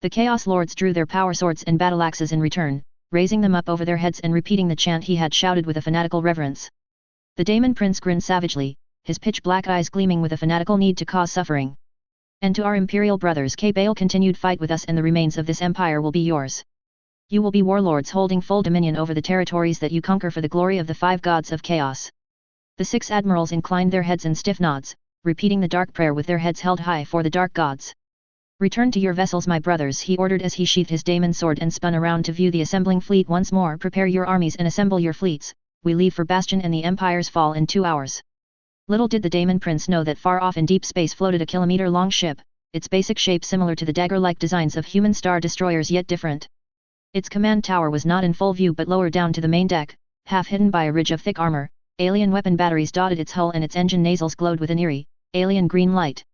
The Chaos Lords drew their power swords and battle axes in return, raising them up over their heads and repeating the chant he had shouted with a fanatical reverence. The Daemon Prince grinned savagely, his pitch-black eyes gleaming with a fanatical need to cause suffering. "And to our Imperial brothers," K. Bale continued, "fight with us and the remains of this empire will be yours. You will be warlords holding full dominion over the territories that you conquer for the glory of the 5 gods of chaos." The 6 admirals inclined their heads in stiff nods, repeating the dark prayer with their heads held high for the dark gods. "Return to your vessels, my brothers," he ordered as he sheathed his daemon sword and spun around to view the assembling fleet once more. "Prepare your armies and assemble your fleets. We leave for Bastion and the Empire's fall in 2 hours. Little did the Daemon Prince know that far off in deep space floated a kilometer-long ship, its basic shape similar to the dagger-like designs of human star destroyers, yet different. Its command tower was not in full view but lower down to the main deck, half hidden by a ridge of thick armor. Alien weapon batteries dotted its hull and its engine nasals glowed with an eerie, alien green light.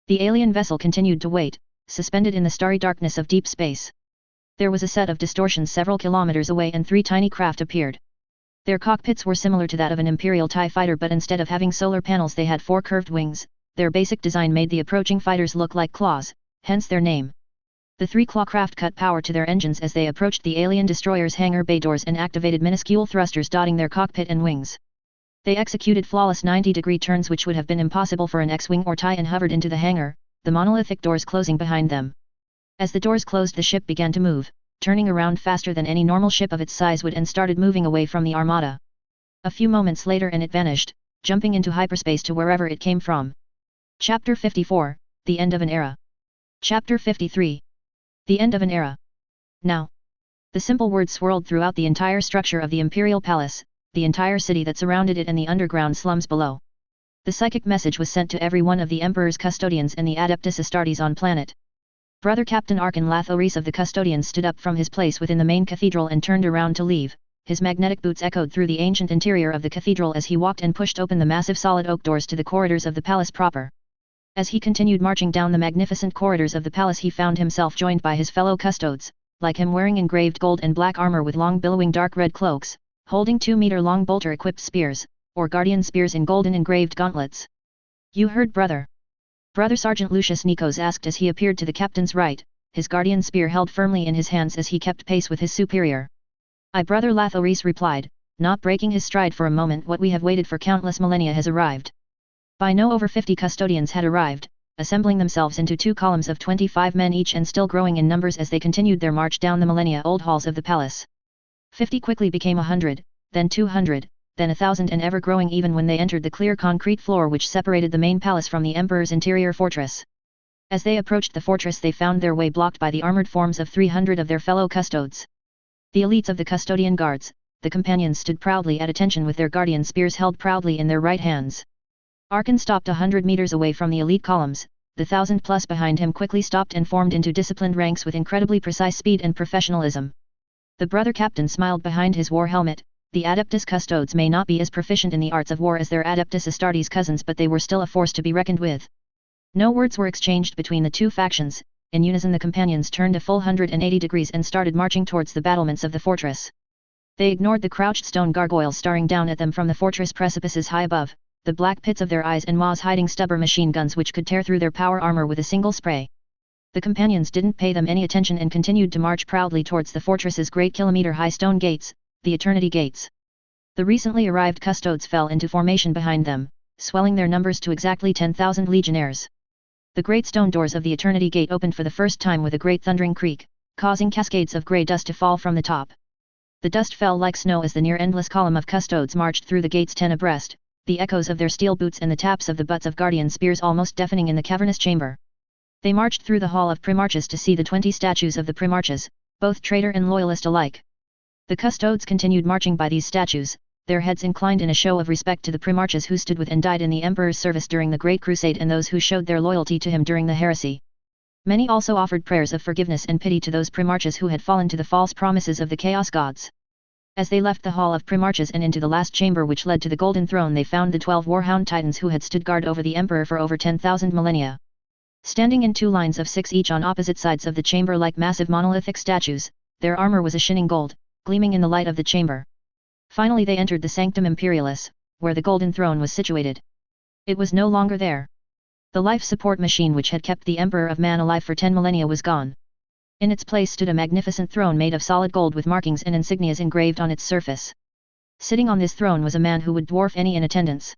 The alien vessel continued to wait, suspended in the starry darkness of deep space. There was a set of distortions several kilometers away and 3 tiny craft appeared. Their cockpits were similar to that of an Imperial TIE fighter, but instead of having solar panels they had 4 curved wings. Their basic design made the approaching fighters look like claws, hence their name. The 3 claw craft cut power to their engines as they approached the alien destroyer's hangar bay doors and activated minuscule thrusters dotting their cockpit and wings. They executed flawless 90-degree turns which would have been impossible for an X-wing or TIE and hovered into the hangar, the monolithic doors closing behind them. As the doors closed, the ship began to move, turning around faster than any normal ship of its size would, and started moving away from the armada. A few moments later and it vanished, jumping into hyperspace to wherever it came from. Chapter 54, The End of an Era. Chapter 53. The End of an Era. Now. The simple words swirled throughout the entire structure of the Imperial Palace, the entire city that surrounded it and the underground slums below. The psychic message was sent to every one of the Emperor's custodians and the Adeptus Astartes on planet. Brother Captain Arkan Lathoris of the custodians stood up from his place within the main cathedral and turned around to leave. His magnetic boots echoed through the ancient interior of the cathedral as he walked and pushed open the massive solid oak doors to the corridors of the palace proper. As he continued marching down the magnificent corridors of the palace, he found himself joined by his fellow custodes, like him wearing engraved gold and black armor with long billowing dark red cloaks, holding 2-meter-long bolter-equipped spears, or guardian spears in golden engraved gauntlets. "You heard, brother?" Brother Sergeant Lucius Nikos asked as he appeared to the captain's right, his guardian spear held firmly in his hands as he kept pace with his superior. "Aye," Brother Lathoris replied, not breaking his stride for a moment. "What we have waited for countless millennia has arrived." By now over 50 custodians had arrived, assembling themselves into 2 columns of 25 men each and still growing in numbers as they continued their march down the millennia-old halls of the palace. 50 quickly became 100, then 200, then 1,000, and ever growing even when they entered the clear concrete floor which separated the main palace from the Emperor's interior fortress. As they approached the fortress they found their way blocked by the armored forms of 300 of their fellow custodes. The elites of the custodian guards, the companions, stood proudly at attention with their guardian spears held proudly in their right hands. Arkan stopped 100 meters away from the elite columns. The 1,000 plus behind him quickly stopped and formed into disciplined ranks with incredibly precise speed and professionalism. The brother captain smiled behind his war helmet. The Adeptus Custodes may not be as proficient in the arts of war as their Adeptus Astartes cousins, but they were still a force to be reckoned with. No words were exchanged between the 2 factions. In unison the companions turned a full 180 degrees and started marching towards the battlements of the fortress. They ignored the crouched stone gargoyles staring down at them from the fortress precipices high above, the black pits of their eyes and maws hiding stubborn machine guns which could tear through their power armor with a single spray. The companions didn't pay them any attention and continued to march proudly towards the fortress's great kilometer-high stone gates, the Eternity Gates. The recently arrived custodes fell into formation behind them, swelling their numbers to exactly 10,000 legionnaires. The great stone doors of the Eternity Gate opened for the first time with a great thundering creak, causing cascades of grey dust to fall from the top. The dust fell like snow as the near-endless column of custodes marched through the gates 10 abreast, the echoes of their steel boots and the taps of the butts of guardian spears almost deafening in the cavernous chamber. They marched through the hall of Primarchs to see the 20 statues of the Primarchs, both traitor and loyalist alike. The custodes continued marching by these statues, their heads inclined in a show of respect to the Primarchs who stood with and died in the Emperor's service during the Great Crusade and those who showed their loyalty to him during the heresy. Many also offered prayers of forgiveness and pity to those Primarchs who had fallen to the false promises of the Chaos Gods. As they left the hall of Primarchs and into the last chamber which led to the Golden Throne, they found the 12 Warhound Titans who had stood guard over the Emperor for over 10,000 millennia. Standing in 2 lines of 6 each on opposite sides of the chamber like massive monolithic statues, their armor was a shining gold, gleaming in the light of the chamber. Finally they entered the Sanctum Imperialis, where the Golden Throne was situated. It was no longer there. The life support machine which had kept the Emperor of Man alive for 10 millennia was gone. In its place stood a magnificent throne made of solid gold with markings and insignias engraved on its surface. Sitting on this throne was a man who would dwarf any in attendance.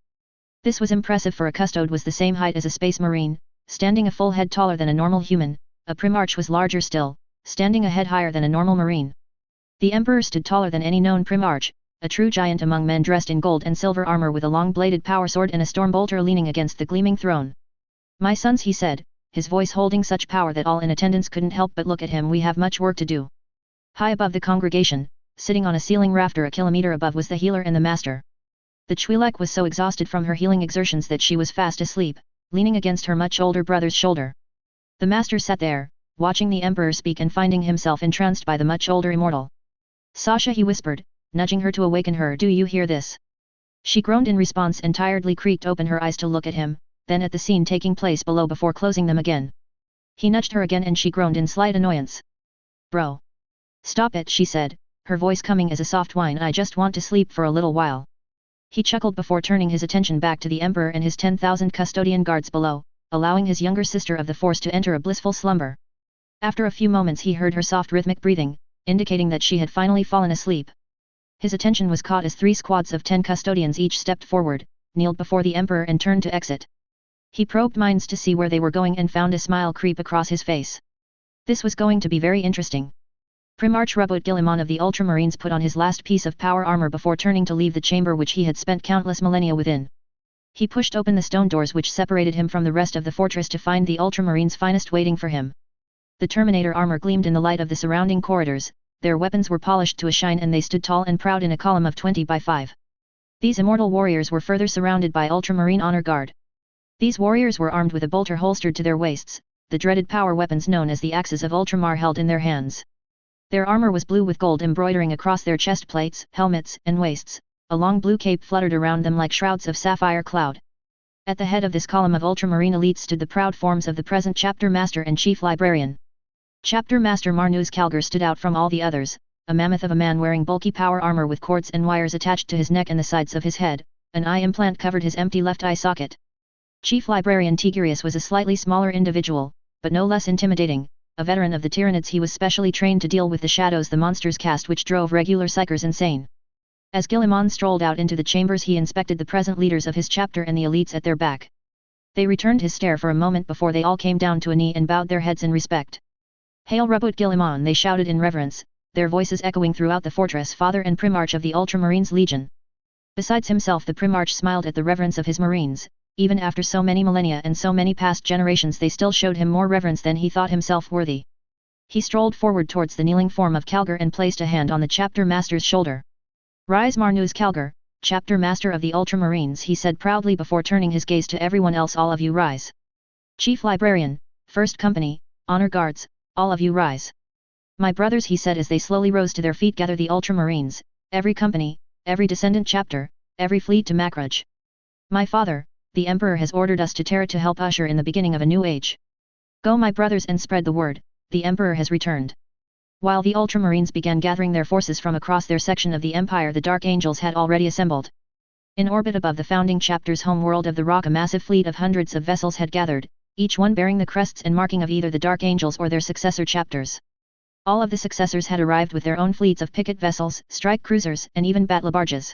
This was impressive, for a custode was the same height as a space marine, standing a full head taller than a normal human. A Primarch was larger still, standing a head higher than a normal marine. The Emperor stood taller than any known Primarch, a true giant among men dressed in gold and silver armor with a long-bladed power sword and a stormbolter leaning against the gleaming throne. "My sons," he said, his voice holding such power that all in attendance couldn't help but look at him, "we have much work to do." High above the congregation, sitting on a ceiling rafter a kilometer above, was the healer and the master. The Twi'lek was so exhausted from her healing exertions that she was fast asleep, leaning against her much older brother's shoulder. The master sat there, watching the Emperor speak and finding himself entranced by the much older immortal. "Sasha," he whispered, nudging her to awaken her, "do you hear this?" She groaned in response and tiredly creaked open her eyes to look at him, then at the scene taking place below before closing them again. He nudged her again and she groaned in slight annoyance. "Bro. Stop it," she said, her voice coming as a soft whine, "I just want to sleep for a little while." He chuckled before turning his attention back to the Emperor and his 10,000 custodian guards below, allowing his younger sister of the Force to enter a blissful slumber. After a few moments he heard her soft rhythmic breathing, indicating that she had finally fallen asleep. His attention was caught as 3 squads of 10 custodians each stepped forward, kneeled before the Emperor and turned to exit. He probed minds to see where they were going and found a smile creep across his face. This was going to be very interesting. Primarch Rubut Gilliman of the Ultramarines put on his last piece of power armor before turning to leave the chamber which he had spent countless millennia within. He pushed open the stone doors which separated him from the rest of the fortress to find the Ultramarines' finest waiting for him. The Terminator armor gleamed in the light of the surrounding corridors, their weapons were polished to a shine and they stood tall and proud in a column of 20 by 5. These immortal warriors were further surrounded by Ultramarine honor guard. These warriors were armed with a bolter holstered to their waists, the dreaded power weapons known as the axes of Ultramar held in their hands. Their armor was blue with gold embroidering across their chest plates, helmets, and waists. A long blue cape fluttered around them like shrouds of sapphire cloud. At the head of this column of Ultramarine elites stood the proud forms of the present Chapter Master and Chief Librarian. Chapter Master Marnus Calgar stood out from all the others, a mammoth of a man wearing bulky power armor with cords and wires attached to his neck and the sides of his head. An eye implant covered his empty left eye socket. Chief Librarian Tigurius was a slightly smaller individual, but no less intimidating. A veteran of the Tyranids, he was specially trained to deal with the shadows the monsters cast which drove regular psychers insane. As Gilliman strolled out into the chambers he inspected the present leaders of his chapter and the elites at their back. They returned his stare for a moment before they all came down to a knee and bowed their heads in respect. "Hail Rubut Gilliman," they shouted in reverence, their voices echoing throughout the fortress. "Father and Primarch of the Ultramarines Legion." Besides himself the Primarch smiled at the reverence of his Marines. Even after so many millennia and so many past generations they still showed him more reverence than he thought himself worthy. He strolled forward towards the kneeling form of Calgar and placed a hand on the Chapter Master's shoulder. "Rise, Marnus Calgar, Chapter Master of the Ultramarines," he said proudly before turning his gaze to everyone else. "All of you rise. Chief Librarian, First Company, Honor Guards, all of you rise." "My brothers," he said as they slowly rose to their feet, "gather the Ultramarines, every company, every descendant chapter, every fleet to Makraj. My father, the Emperor, has ordered us to Terra to help usher in the beginning of a new age. Go, my brothers, and spread the word, the Emperor has returned." While the Ultramarines began gathering their forces from across their section of the Empire, the Dark Angels had already assembled. In orbit above the founding chapter's home world of the Rock, a massive fleet of hundreds of vessels had gathered, each one bearing the crests and marking of either the Dark Angels or their successor chapters. All of the successors had arrived with their own fleets of picket vessels, strike cruisers, and even battle barges.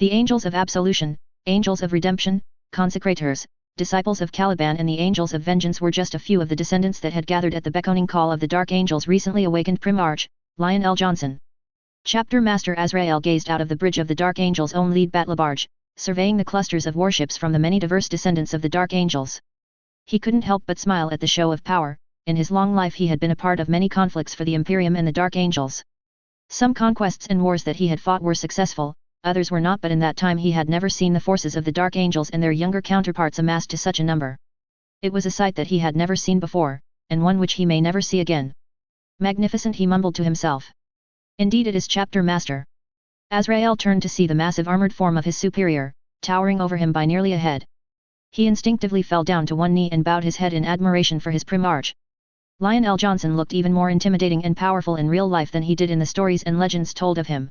The Angels of Absolution, Angels of Redemption, Consecrators, disciples of Caliban and the Angels of Vengeance were just a few of the descendants that had gathered at the beckoning call of the Dark Angel's recently awakened Primarch, Lionel Johnson. Chapter Master Azrael gazed out of the bridge of the Dark Angel's own lead battle barge, surveying the clusters of warships from the many diverse descendants of the Dark Angels. He couldn't help but smile at the show of power. In his long life he had been a part of many conflicts for the Imperium and the Dark Angels. Some conquests and wars that he had fought were successful, others were not, but in that time he had never seen the forces of the Dark Angels and their younger counterparts amassed to such a number. It was a sight that he had never seen before, and one which he may never see again. Magnificent, he mumbled to himself. Indeed it is, Chapter Master. Azrael turned to see the massive armored form of his superior, towering over him by nearly a head. He instinctively fell down to one knee and bowed his head in admiration for his Primarch. Lionel Johnson looked even more intimidating and powerful in real life than he did in the stories and legends told of him.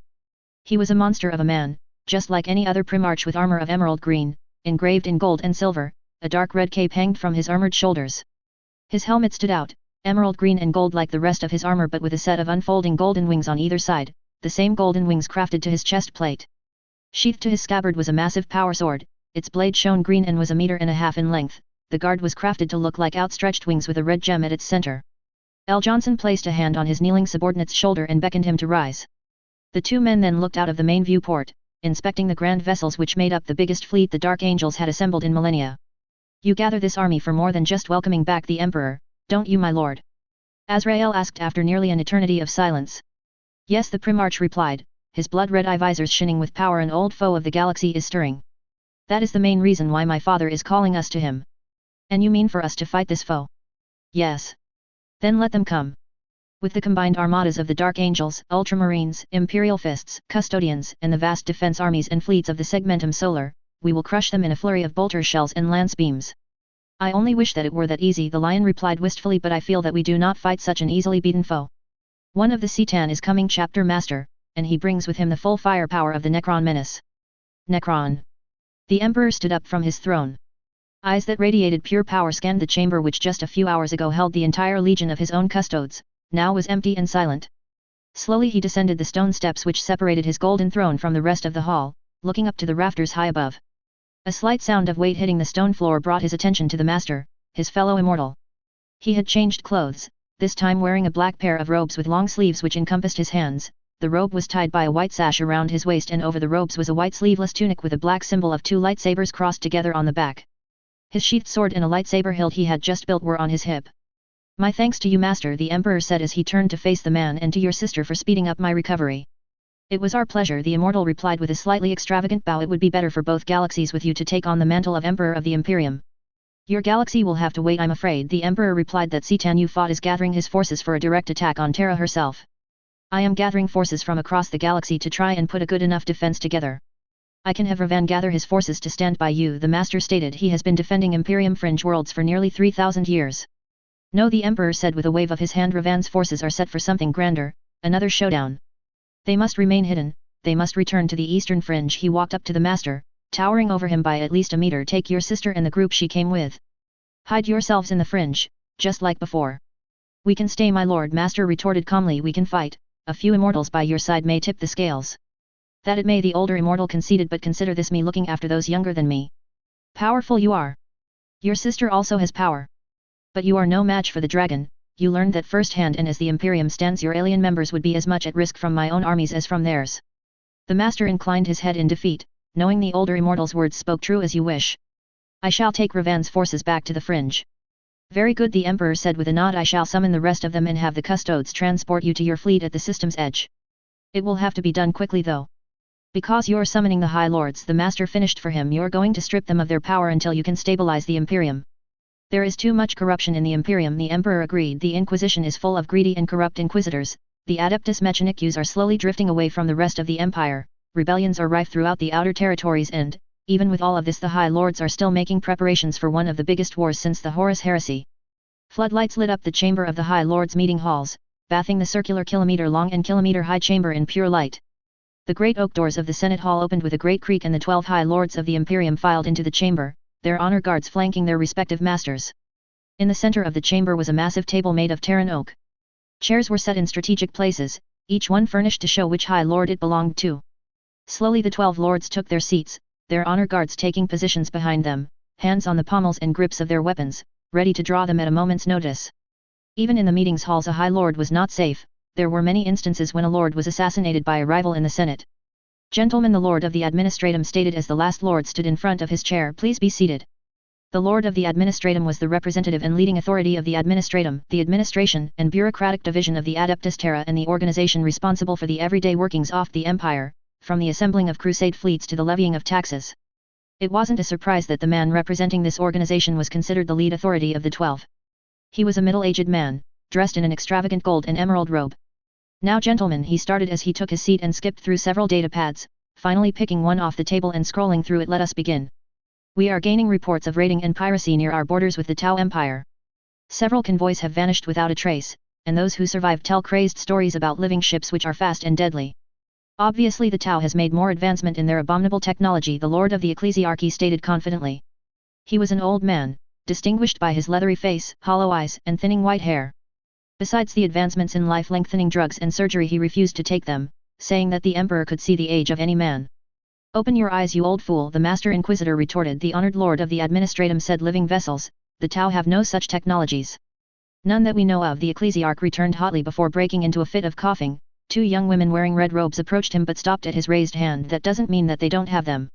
He was a monster of a man, just like any other Primarch, with armor of emerald green, engraved in gold and silver, a dark red cape hanged from his armored shoulders. His helmet stood out, emerald green and gold like the rest of his armor, but with a set of unfolding golden wings on either side, the same golden wings crafted to his chest plate. Sheathed to his scabbard was a massive power sword, its blade shone green and was 1.5 meters in length. The guard was crafted to look like outstretched wings with a red gem at its center. L. Johnson placed a hand on his kneeling subordinate's shoulder and beckoned him to rise. The two men then looked out of the main viewport, inspecting the grand vessels which made up the biggest fleet the Dark Angels had assembled in millennia. You gather this army for more than just welcoming back the Emperor, don't you, my lord? Azrael asked after nearly an eternity of silence. Yes, the Primarch replied, his blood-red eye visors shining with power. An old foe of the galaxy is stirring. That is the main reason why my father is calling us to him. And you mean for us to fight this foe? Yes. Then let them come. With the combined armadas of the Dark Angels, Ultramarines, Imperial Fists, Custodians, and the vast defense armies and fleets of the Segmentum Solar, we will crush them in a flurry of bolter shells and lance beams. I only wish that it were that easy, the Lion replied wistfully, but I feel that we do not fight such an easily beaten foe. One of the Citan is coming, Chapter Master, and he brings with him the full firepower of the Necron menace. Necron. The Emperor stood up from his throne. Eyes that radiated pure power scanned the chamber which just a few hours ago held the entire legion of his own custodes, now was empty and silent. Slowly he descended the stone steps which separated his golden throne from the rest of the hall, looking up to the rafters high above. A slight sound of weight hitting the stone floor brought his attention to the master, his fellow immortal. He had changed clothes, this time wearing a black pair of robes with long sleeves which encompassed his hands. The robe was tied by a white sash around his waist, and over the robes was a white sleeveless tunic with a black symbol of two lightsabers crossed together on the back. His sheathed sword and a lightsaber hilt he had just built were on his hip. My thanks to you, Master, the Emperor said as he turned to face the man, and to your sister for speeding up my recovery. It was our pleasure, the immortal replied with a slightly extravagant bow. It would be better for both galaxies with you to take on the mantle of Emperor of the Imperium. Your galaxy will have to wait, I'm afraid, the Emperor replied. That Citan you fought is gathering his forces for a direct attack on Terra herself. I am gathering forces from across the galaxy to try and put a good enough defense together. I can have Ravan gather his forces to stand by you, the Master stated. He has been defending Imperium fringe worlds for nearly 3,000 years. No, the Emperor said with a wave of his hand. Ravan's forces are set for something grander, another showdown. They must remain hidden, they must return to the eastern fringe. He walked up to the Master, towering over him by at least a meter. Take your sister and the group she came with. Hide yourselves in the fringe, just like before. We can stay, my lord, Master retorted calmly. We can fight. A few immortals by your side may tip the scales. That it may, the older immortal conceded, but consider this, me looking after those younger than me. Powerful you are. Your sister also has power. But you are no match for the dragon. You learned that firsthand, and as the Imperium stands, your alien members would be as much at risk from my own armies as from theirs. The Master inclined his head in defeat, knowing the older immortal's words spoke true. As you wish. I shall take Ravan's forces back to the fringe. Very good, the Emperor said with a nod. I shall summon the rest of them and have the custodes transport you to your fleet at the system's edge. It will have to be done quickly though. Because you're summoning the High Lords, the Master finished for him. You're going to strip them of their power until you can stabilize the Imperium. There is too much corruption in the Imperium, the Emperor agreed. The Inquisition is full of greedy and corrupt inquisitors. The Adeptus Mechanicus are slowly drifting away from the rest of the Empire. Rebellions are rife throughout the outer territories, and, even with all of this, the High Lords are still making preparations for one of the biggest wars since the Horus Heresy. Floodlights lit up the chamber of the High Lords' meeting halls, bathing the circular kilometer-long and kilometer-high chamber in pure light. The great oak doors of the Senate Hall opened with a great creak, and the 12 High Lords of the Imperium filed into the chamber, their honor guards flanking their respective masters. In the center of the chamber was a massive table made of Terran oak. Chairs were set in strategic places, each one furnished to show which High Lord it belonged to. Slowly the 12 Lords took their seats, their honor guards taking positions behind them, hands on the pommels and grips of their weapons, ready to draw them at a moment's notice. Even in the meetings halls a High Lord was not safe. There were many instances when a Lord was assassinated by a rival in the Senate. "Gentlemen, the Lord of the Administratum," stated as the last Lord stood in front of his chair. "Please be seated." The Lord of the Administratum was the representative and leading authority of the Administratum, the administration and bureaucratic division of the Adeptus Terra, and the organization responsible for the everyday workings of the Empire, from the assembling of crusade fleets to the levying of taxes. It wasn't a surprise that the man representing this organization was considered the lead authority of the 12. He was a middle-aged man, dressed in an extravagant gold and emerald robe. "Now gentlemen," he started as he took his seat and skipped through several data pads, finally picking one off the table and scrolling through it. "Let us begin. We are gaining reports of raiding and piracy near our borders with the Tau Empire. Several convoys have vanished without a trace, and those who survived tell crazed stories about living ships which are fast and deadly. Obviously the Tau has made more advancement in their abominable technology," the Lord of the Ecclesiarchy stated confidently. He was an old man, distinguished by his leathery face, hollow eyes, and thinning white hair. Besides the advancements in life-lengthening drugs and surgery, he refused to take them, saying that the Emperor could see the age of any man. "Open your eyes, you old fool," the Master Inquisitor retorted. "The honored Lord of the Administratum said living vessels, the Tau have no such technologies." "None that we know of," the Ecclesiarch returned hotly before breaking into a fit of coughing. Two young women wearing red robes approached him but stopped at his raised hand. "That doesn't mean that they don't have them."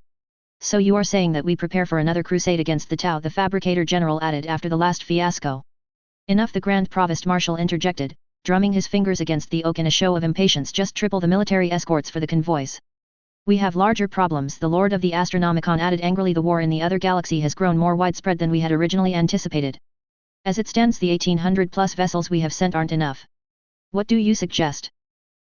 "So you are saying that we prepare for another crusade against the Tau?" the Fabricator General added after the last fiasco. "Enough," the Grand Provost Marshal interjected, drumming his fingers against the oak in a show of impatience. "Just triple the military escorts for the convoys. We have larger problems," the Lord of the Astronomicon added angrily. "The war in the other galaxy has grown more widespread than we had originally anticipated. As it stands, the 1800+ vessels we have sent aren't enough. What do you suggest?"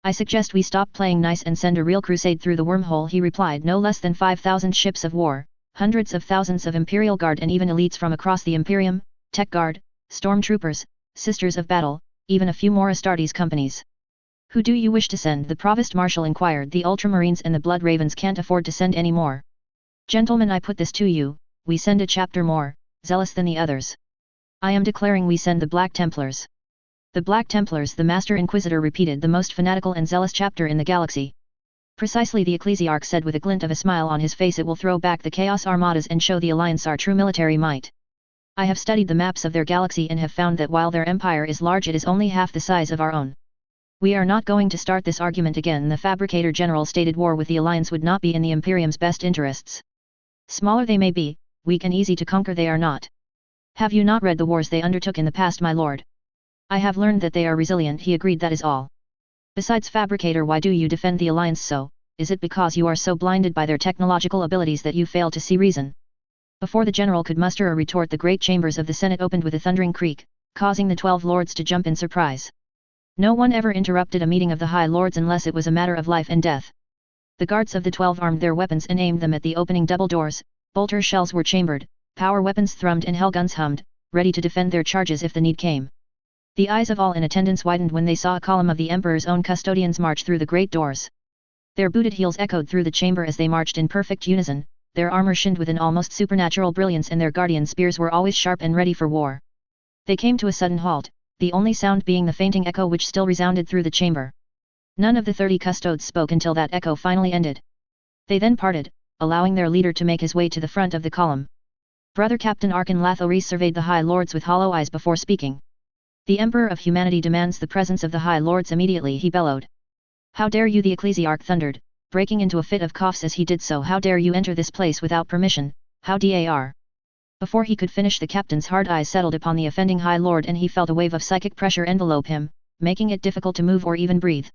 "I suggest we stop playing nice and send a real crusade through the wormhole," he replied. "No less than 5,000 ships of war, hundreds of thousands of Imperial Guard, and even elites from across the Imperium, Tech Guard, Stormtroopers, Sisters of Battle, even a few more Astartes companies." "Who do you wish to send?" the Provost Marshal inquired. "The Ultramarines and the Blood Ravens can't afford to send any more. Gentlemen, I put this to you, we send a chapter more, zealous than the others. I am declaring we send the Black Templars." "The Black Templars," the Master Inquisitor repeated. "The most fanatical and zealous chapter in the galaxy." "Precisely," the Ecclesiarch said with a glint of a smile on his face. "It will throw back the Chaos Armadas and show the Alliance our true military might. I have studied the maps of their galaxy and have found that while their empire is large, it is only half the size of our own. We are not going to start this argument again," the Fabricator General stated. "War with the Alliance would not be in the Imperium's best interests. Smaller they may be, weak and easy to conquer they are not. Have you not read the wars they undertook in the past, my lord?" "I have learned that they are resilient," he agreed. "That is all. Besides, Fabricator, why do you defend the Alliance so? Is it because you are so blinded by their technological abilities that you fail to see reason?" Before the general could muster a retort, the great chambers of the Senate opened with a thundering creak, causing the 12 lords to jump in surprise. No one ever interrupted a meeting of the High Lords unless it was a matter of life and death. The guards of the 12 armed their weapons and aimed them at the opening double doors. Bolter shells were chambered, power weapons thrummed, and hellguns hummed, ready to defend their charges if the need came. The eyes of all in attendance widened when they saw a column of the Emperor's own custodians march through the great doors. Their booted heels echoed through the chamber as they marched in perfect unison, their armor shined with an almost supernatural brilliance, and their guardian spears were always sharp and ready for war. They came to a sudden halt, the only sound being the fainting echo which still resounded through the chamber. None of the 30 custodes spoke until that echo finally ended. They then parted, allowing their leader to make his way to the front of the column. Brother Captain Arkan Lathoris surveyed the High Lords with hollow eyes before speaking. "The Emperor of Humanity demands the presence of the High Lords immediately," he bellowed. "How dare you!" the Ecclesiarch thundered, breaking into a fit of coughs as he did so. "How dare you enter this place without permission? How dar!" Before he could finish, the captain's hard eyes settled upon the offending High Lord and he felt a wave of psychic pressure envelope him, making it difficult to move or even breathe.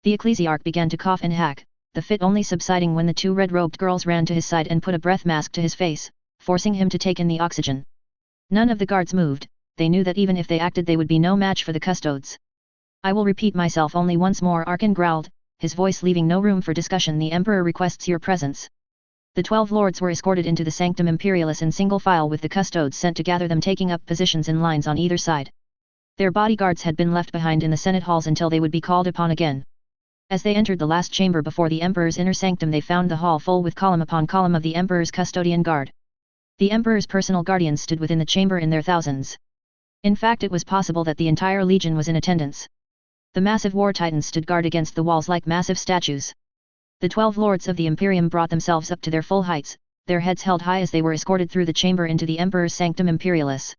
The Ecclesiarch began to cough and hack, the fit only subsiding when the two red-robed girls ran to his side and put a breath mask to his face, forcing him to take in the oxygen. None of the guards moved. They knew that even if they acted they would be no match for the custodes. "I will repeat myself only once more," Arkan growled, his voice leaving no room for discussion. "The Emperor requests your presence." The 12 lords were escorted into the Sanctum Imperialis in single file, with the custodes sent to gather them, taking up positions in lines on either side. Their bodyguards had been left behind in the Senate halls until they would be called upon again. As they entered the last chamber before the Emperor's inner sanctum, they found the hall full with column upon column of the Emperor's custodian guard. The Emperor's personal guardians stood within the chamber in their thousands. In fact, it was possible that the entire legion was in attendance. The massive war titans stood guard against the walls like massive statues. The 12 lords of the Imperium brought themselves up to their full heights, their heads held high as they were escorted through the chamber into the Emperor's Sanctum Imperialis.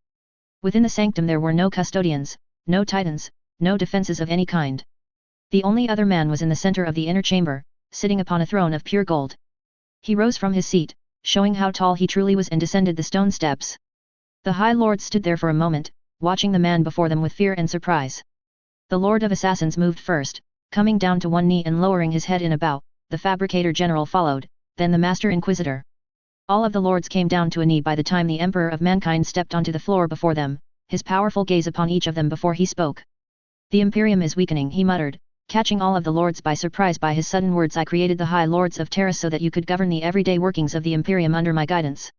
Within the sanctum there were no custodians, no titans, no defenses of any kind. The only other man was in the center of the inner chamber, sitting upon a throne of pure gold. He rose from his seat, showing how tall he truly was, and descended the stone steps. The High Lord stood there for a moment, watching the man before them with fear and surprise. The Lord of Assassins moved first, coming down to one knee and lowering his head in a bow. The Fabricator General followed, then the Master Inquisitor. All of the lords came down to a knee by the time the Emperor of Mankind stepped onto the floor before them, his powerful gaze upon each of them before he spoke. "The Imperium is weakening," he muttered, catching all of the lords by surprise by his sudden words. "I created the High Lords of Terra so that you could govern the everyday workings of the Imperium under my guidance.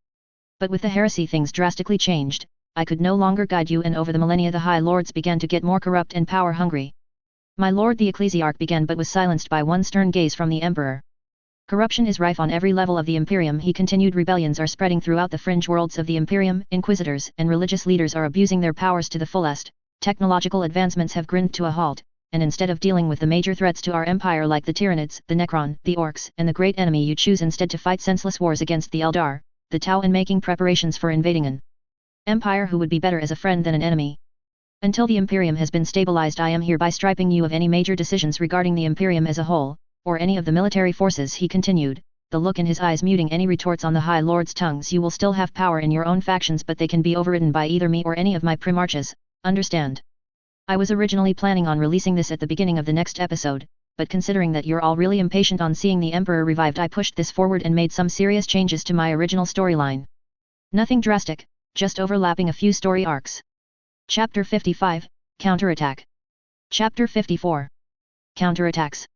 But with the heresy things drastically changed. I could no longer guide you, and over the millennia the High Lords began to get more corrupt and power-hungry." "My lord," the Ecclesiarch began, but was silenced by one stern gaze from the Emperor. "Corruption is rife on every level of the Imperium," he continued. "Rebellions are spreading throughout the fringe worlds of the Imperium, inquisitors and religious leaders are abusing their powers to the fullest, technological advancements have grind to a halt, and instead of dealing with the major threats to our empire like the Tyranids, the Necron, the Orcs, and the great enemy, you choose instead to fight senseless wars against the Eldar, the Tau, and making preparations for invading an empire who would be better as a friend than an enemy. Until the Imperium has been stabilized, I am hereby stripping you of any major decisions regarding the Imperium as a whole, or any of the military forces," he continued, the look in his eyes muting any retorts on the High Lords' tongues. "You will still have power in your own factions, but they can be overridden by either me or any of my primarches, understand? I was originally planning on releasing this at the beginning of the next episode, but considering that you're all really impatient on seeing the Emperor revived, I pushed this forward and made some serious changes to my original storyline. Nothing drastic, just overlapping a few story arcs." Chapter 55, Counterattack. Chapter 54. Counterattacks.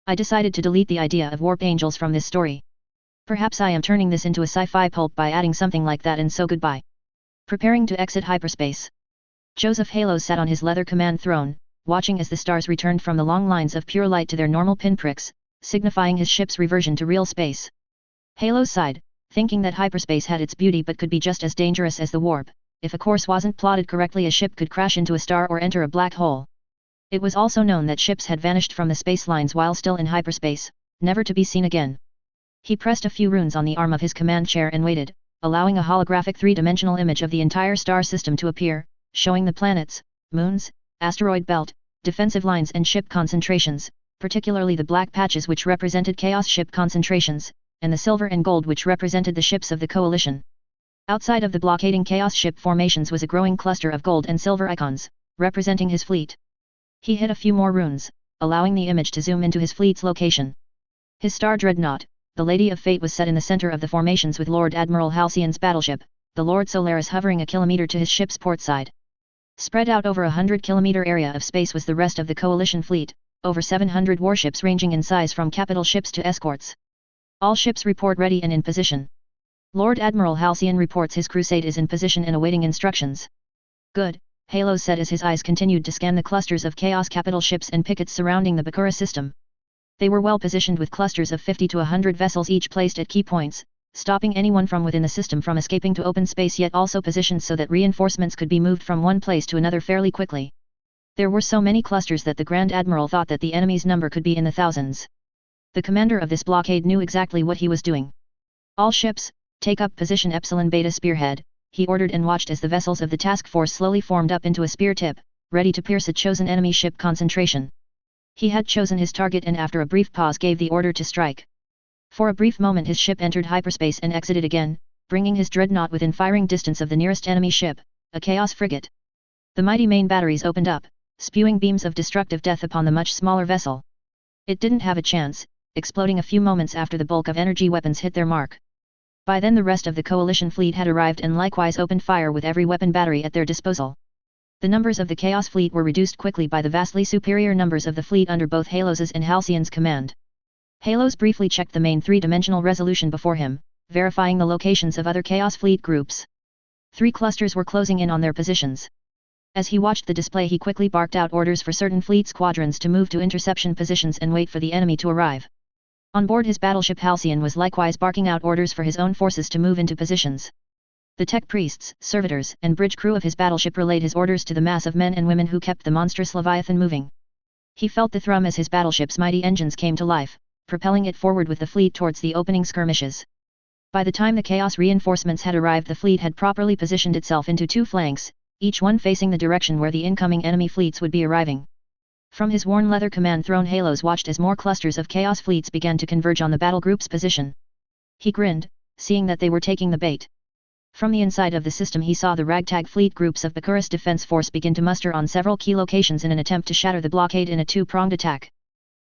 I decided to delete the idea of warp angels from this story. Perhaps I am turning this into a sci-fi pulp by adding something like that, and so goodbye. Preparing to exit hyperspace. Joseph Halos sat on his leather command throne, watching as the stars returned from the long lines of pure light to their normal pinpricks, signifying his ship's reversion to real space. Halos sighed, thinking that hyperspace had its beauty but could be just as dangerous as the warp. If a course wasn't plotted correctly, a ship could crash into a star or enter a black hole. It was also known that ships had vanished from the space lines while still in hyperspace, never to be seen again. He pressed a few runes on the arm of his command chair and waited, allowing a holographic three-dimensional image of the entire star system to appear, showing the planets, moons, asteroid belt, defensive lines and ship concentrations, particularly the black patches which represented Chaos ship concentrations, and the silver and gold which represented the ships of the Coalition. Outside of the blockading Chaos ship formations was a growing cluster of gold and silver icons, representing his fleet. He hit a few more runes, allowing the image to zoom into his fleet's location. His star dreadnought, the Lady of Fate, was set in the center of the formations with Lord Admiral Halcyon's battleship, the Lord Solaris, hovering a kilometer to his ship's port side. Spread out over a 100-kilometer area of space was the rest of the Coalition fleet, over 700 warships ranging in size from capital ships to escorts. All ships report ready and in position. Lord Admiral Halcyon reports his crusade is in position and awaiting instructions. Good, Halos said as his eyes continued to scan the clusters of Chaos capital ships and pickets surrounding the Bakura system. They were well positioned with clusters of 50 to 100 vessels each placed at key points, stopping anyone from within the system from escaping to open space, yet also positioned so that reinforcements could be moved from one place to another fairly quickly. There were so many clusters that the Grand Admiral thought that the enemy's number could be in the thousands. The commander of this blockade knew exactly what he was doing. "All ships, take up position Epsilon Beta Spearhead," he ordered, and watched as the vessels of the task force slowly formed up into a spear tip, ready to pierce a chosen enemy ship concentration. He had chosen his target and after a brief pause gave the order to strike. For a brief moment his ship entered hyperspace and exited again, bringing his dreadnought within firing distance of the nearest enemy ship, a Chaos frigate. The mighty main batteries opened up, spewing beams of destructive death upon the much smaller vessel. It didn't have a chance, exploding a few moments after the bulk of energy weapons hit their mark. By then the rest of the Coalition fleet had arrived and likewise opened fire with every weapon battery at their disposal. The numbers of the Chaos fleet were reduced quickly by the vastly superior numbers of the fleet under both Halos's and Halcyon's command. Halos briefly checked the main three-dimensional resolution before him, verifying the locations of other Chaos fleet groups. 3 clusters were closing in on their positions. As he watched the display he quickly barked out orders for certain fleet squadrons to move to interception positions and wait for the enemy to arrive. On board his battleship Halcyon was likewise barking out orders for his own forces to move into positions. The tech priests, servitors, and bridge crew of his battleship relayed his orders to the mass of men and women who kept the monstrous Leviathan moving. He felt the thrum as his battleship's mighty engines came to life, propelling it forward with the fleet towards the opening skirmishes. By the time the Chaos reinforcements had arrived, the fleet had properly positioned itself into two flanks, each one facing the direction where the incoming enemy fleets would be arriving. From his worn leather command throne, Halos watched as more clusters of Chaos fleets began to converge on the battle group's position. He grinned, seeing that they were taking the bait. From the inside of the system he saw the ragtag fleet groups of Bakura's defense force begin to muster on several key locations in an attempt to shatter the blockade in a two-pronged attack.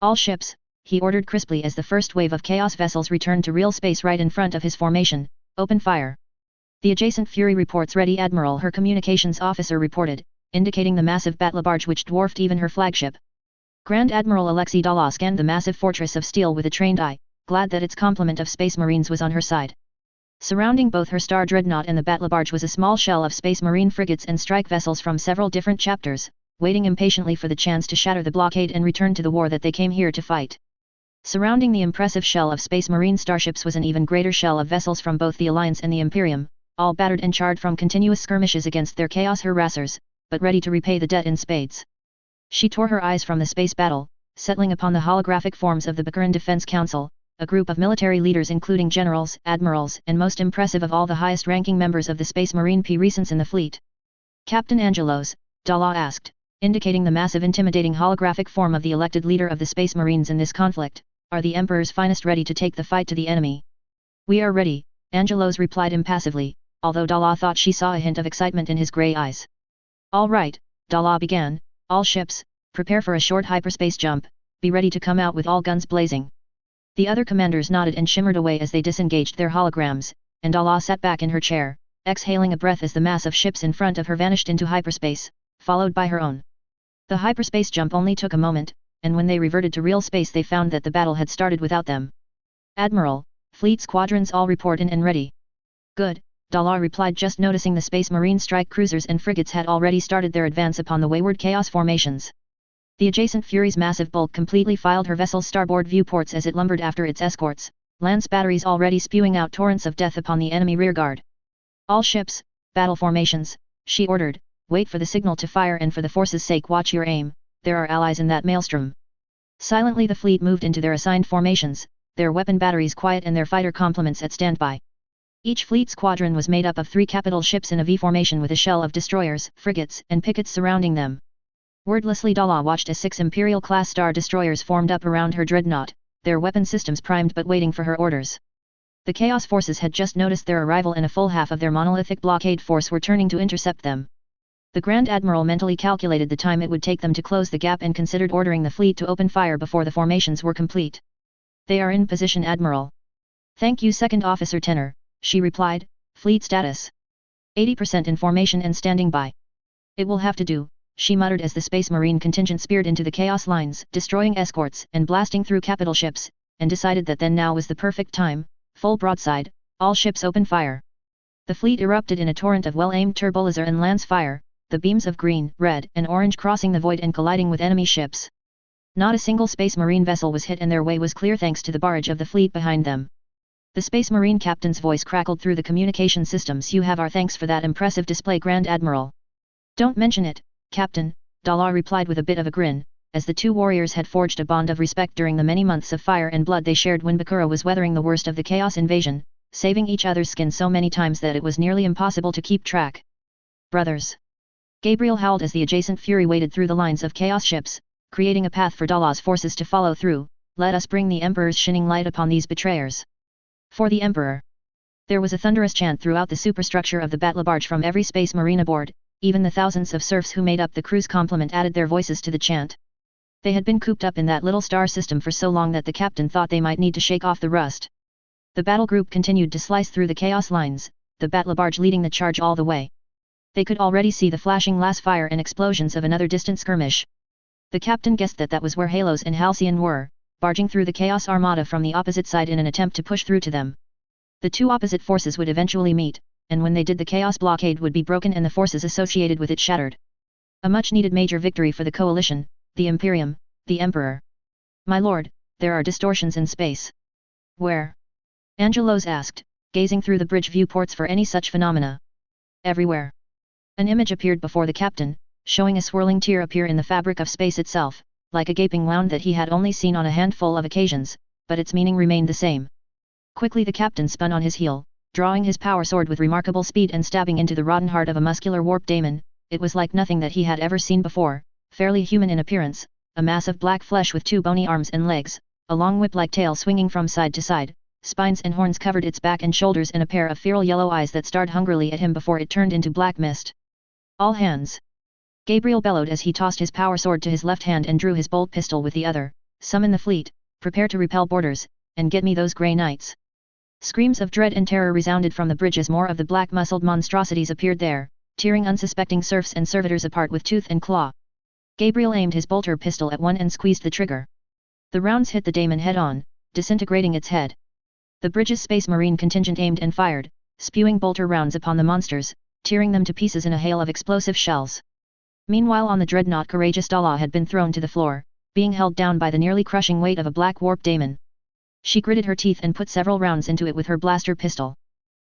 All ships, he ordered crisply as the first wave of Chaos vessels returned to real space right in front of his formation, open fire. The adjacent Fury reports ready, Admiral, her communications officer reported, indicating the massive battle barge which dwarfed even her flagship. Grand Admiral Alexei Dala scanned the massive fortress of steel with a trained eye, glad that its complement of Space Marines was on her side. Surrounding both her Star Dreadnought and the battle barge was a small shell of Space Marine frigates and strike vessels from several different chapters, waiting impatiently for the chance to shatter the blockade and return to the war that they came here to fight. Surrounding the impressive shell of Space Marine starships was an even greater shell of vessels from both the Alliance and the Imperium, all battered and charred from continuous skirmishes against their Chaos harassers, but ready to repay the debt in spades. She tore her eyes from the space battle, settling upon the holographic forms of the Bakuran Defense Council, a group of military leaders including generals, admirals, and most impressive of all, the highest-ranking members of the Space Marine Puissance in the fleet. Captain Angelos, Dala asked, indicating the massive intimidating holographic form of the elected leader of the Space Marines in this conflict, are the Emperor's finest ready to take the fight to the enemy? We are ready, Angelos replied impassively, although Dala thought she saw a hint of excitement in his grey eyes. All right, Dala began, all ships, prepare for a short hyperspace jump, be ready to come out with all guns blazing. The other commanders nodded and shimmered away as they disengaged their holograms, and Dala sat back in her chair, exhaling a breath as the mass of ships in front of her vanished into hyperspace, followed by her own. The hyperspace jump only took a moment, and when they reverted to real space they found that the battle had started without them. Admiral, fleet squadrons all report in and ready. Good, Dala replied, just noticing the Space Marine strike cruisers and frigates had already started their advance upon the wayward Chaos formations. The adjacent Fury's massive bulk completely filed her vessel's starboard viewports as it lumbered after its escorts, lance batteries already spewing out torrents of death upon the enemy rearguard. All ships, battle formations, she ordered, wait for the signal to fire, and for the force's sake watch your aim, there are allies in that maelstrom. Silently the fleet moved into their assigned formations, their weapon batteries quiet and their fighter complements at standby. Each fleet squadron was made up of 3 capital ships in a V formation with a shell of destroyers, frigates, and pickets surrounding them. Wordlessly Dala watched as 6 Imperial-class star destroyers formed up around her dreadnought, their weapon systems primed but waiting for her orders. The Chaos forces had just noticed their arrival and a full half of their monolithic blockade force were turning to intercept them. The Grand Admiral mentally calculated the time it would take them to close the gap and considered ordering the fleet to open fire before the formations were complete. They are in position, Admiral. Thank you, Second Officer Tenor, she replied, fleet status. 80% in formation and standing by. It will have to do, she muttered as the Space Marine contingent speared into the Chaos lines, destroying escorts and blasting through capital ships, and decided that then now was the perfect time, full broadside, all ships open fire. The fleet erupted in a torrent of well-aimed turbolaser and lance fire, the beams of green, red, and orange crossing the void and colliding with enemy ships. Not a single Space Marine vessel was hit and their way was clear thanks to the barrage of the fleet behind them. The Space Marine captain's voice crackled through the communication systems. You have our thanks for that impressive display, Grand Admiral. Don't mention it, Captain, Dala replied with a bit of a grin, as the two warriors had forged a bond of respect during the many months of fire and blood they shared when Bakura was weathering the worst of the Chaos invasion, saving each other's skin so many times that it was nearly impossible to keep track. Brothers. Gabriel howled as the adjacent Fury waded through the lines of Chaos ships, creating a path for Dala's forces to follow through. Let us bring the Emperor's shining light upon these betrayers. For the Emperor. There was a thunderous chant throughout the superstructure of the battle barge from every Space Marine aboard. Even the thousands of serfs who made up the crew's complement added their voices to the chant. They had been cooped up in that little star system for so long that the captain thought they might need to shake off the rust. The battle group continued to slice through the Chaos lines, the battle barge leading the charge all the way. They could already see the flashing last fire and explosions of another distant skirmish. The captain guessed that that was where Halos and Halcyon were, barging through the Chaos armada from the opposite side in an attempt to push through to them. The two opposite forces would eventually meet, and when they did the Chaos blockade would be broken and the forces associated with it shattered. A much-needed major victory for the coalition, the Imperium, the Emperor. My lord, there are distortions in space. Where? Angelos asked, gazing through the bridge viewports for any such phenomena. Everywhere. An image appeared before the captain, showing a swirling tear appear in the fabric of space itself, like a gaping wound that he had only seen on a handful of occasions, but its meaning remained the same. Quickly the captain spun on his heel, drawing his power sword with remarkable speed and stabbing into the rotten heart of a muscular warp daemon. It was like nothing that he had ever seen before, fairly human in appearance, a mass of black flesh with 2 bony arms and legs, a long whip-like tail swinging from side to side, spines and horns covered its back and shoulders, and a pair of feral yellow eyes that stared hungrily at him before it turned into black mist. All hands! Gabriel bellowed as he tossed his power sword to his left hand and drew his bolt pistol with the other. Summon the fleet, prepare to repel boarders, and get me those grey knights. Screams of dread and terror resounded from the bridge as more of the black-muscled monstrosities appeared there, tearing unsuspecting serfs and servitors apart with tooth and claw. Gabriel aimed his bolter pistol at one and squeezed the trigger. The rounds hit the daemon head-on, disintegrating its head. The bridge's Space Marine contingent aimed and fired, spewing bolter rounds upon the monsters, tearing them to pieces in a hail of explosive shells. Meanwhile on the dreadnought courageous Dala had been thrown to the floor, being held down by the nearly crushing weight of a black warp daemon. She gritted her teeth and put several rounds into it with her blaster pistol.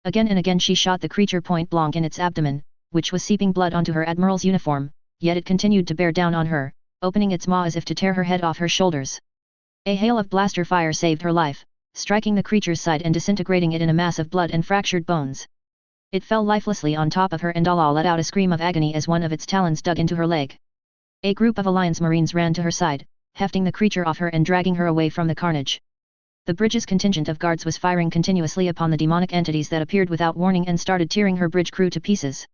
Again and again she shot the creature point blank in its abdomen, which was seeping blood onto her admiral's uniform, yet it continued to bear down on her, opening its maw as if to tear her head off her shoulders. A hail of blaster fire saved her life, striking the creature's side and disintegrating it in a mass of blood and fractured bones. It fell lifelessly on top of her and Dala let out a scream of agony as one of its talons dug into her leg. A group of Alliance Marines ran to her side, hefting the creature off her and dragging her away from the carnage. The bridge's contingent of guards was firing continuously upon the demonic entities that appeared without warning and started tearing her bridge crew to pieces.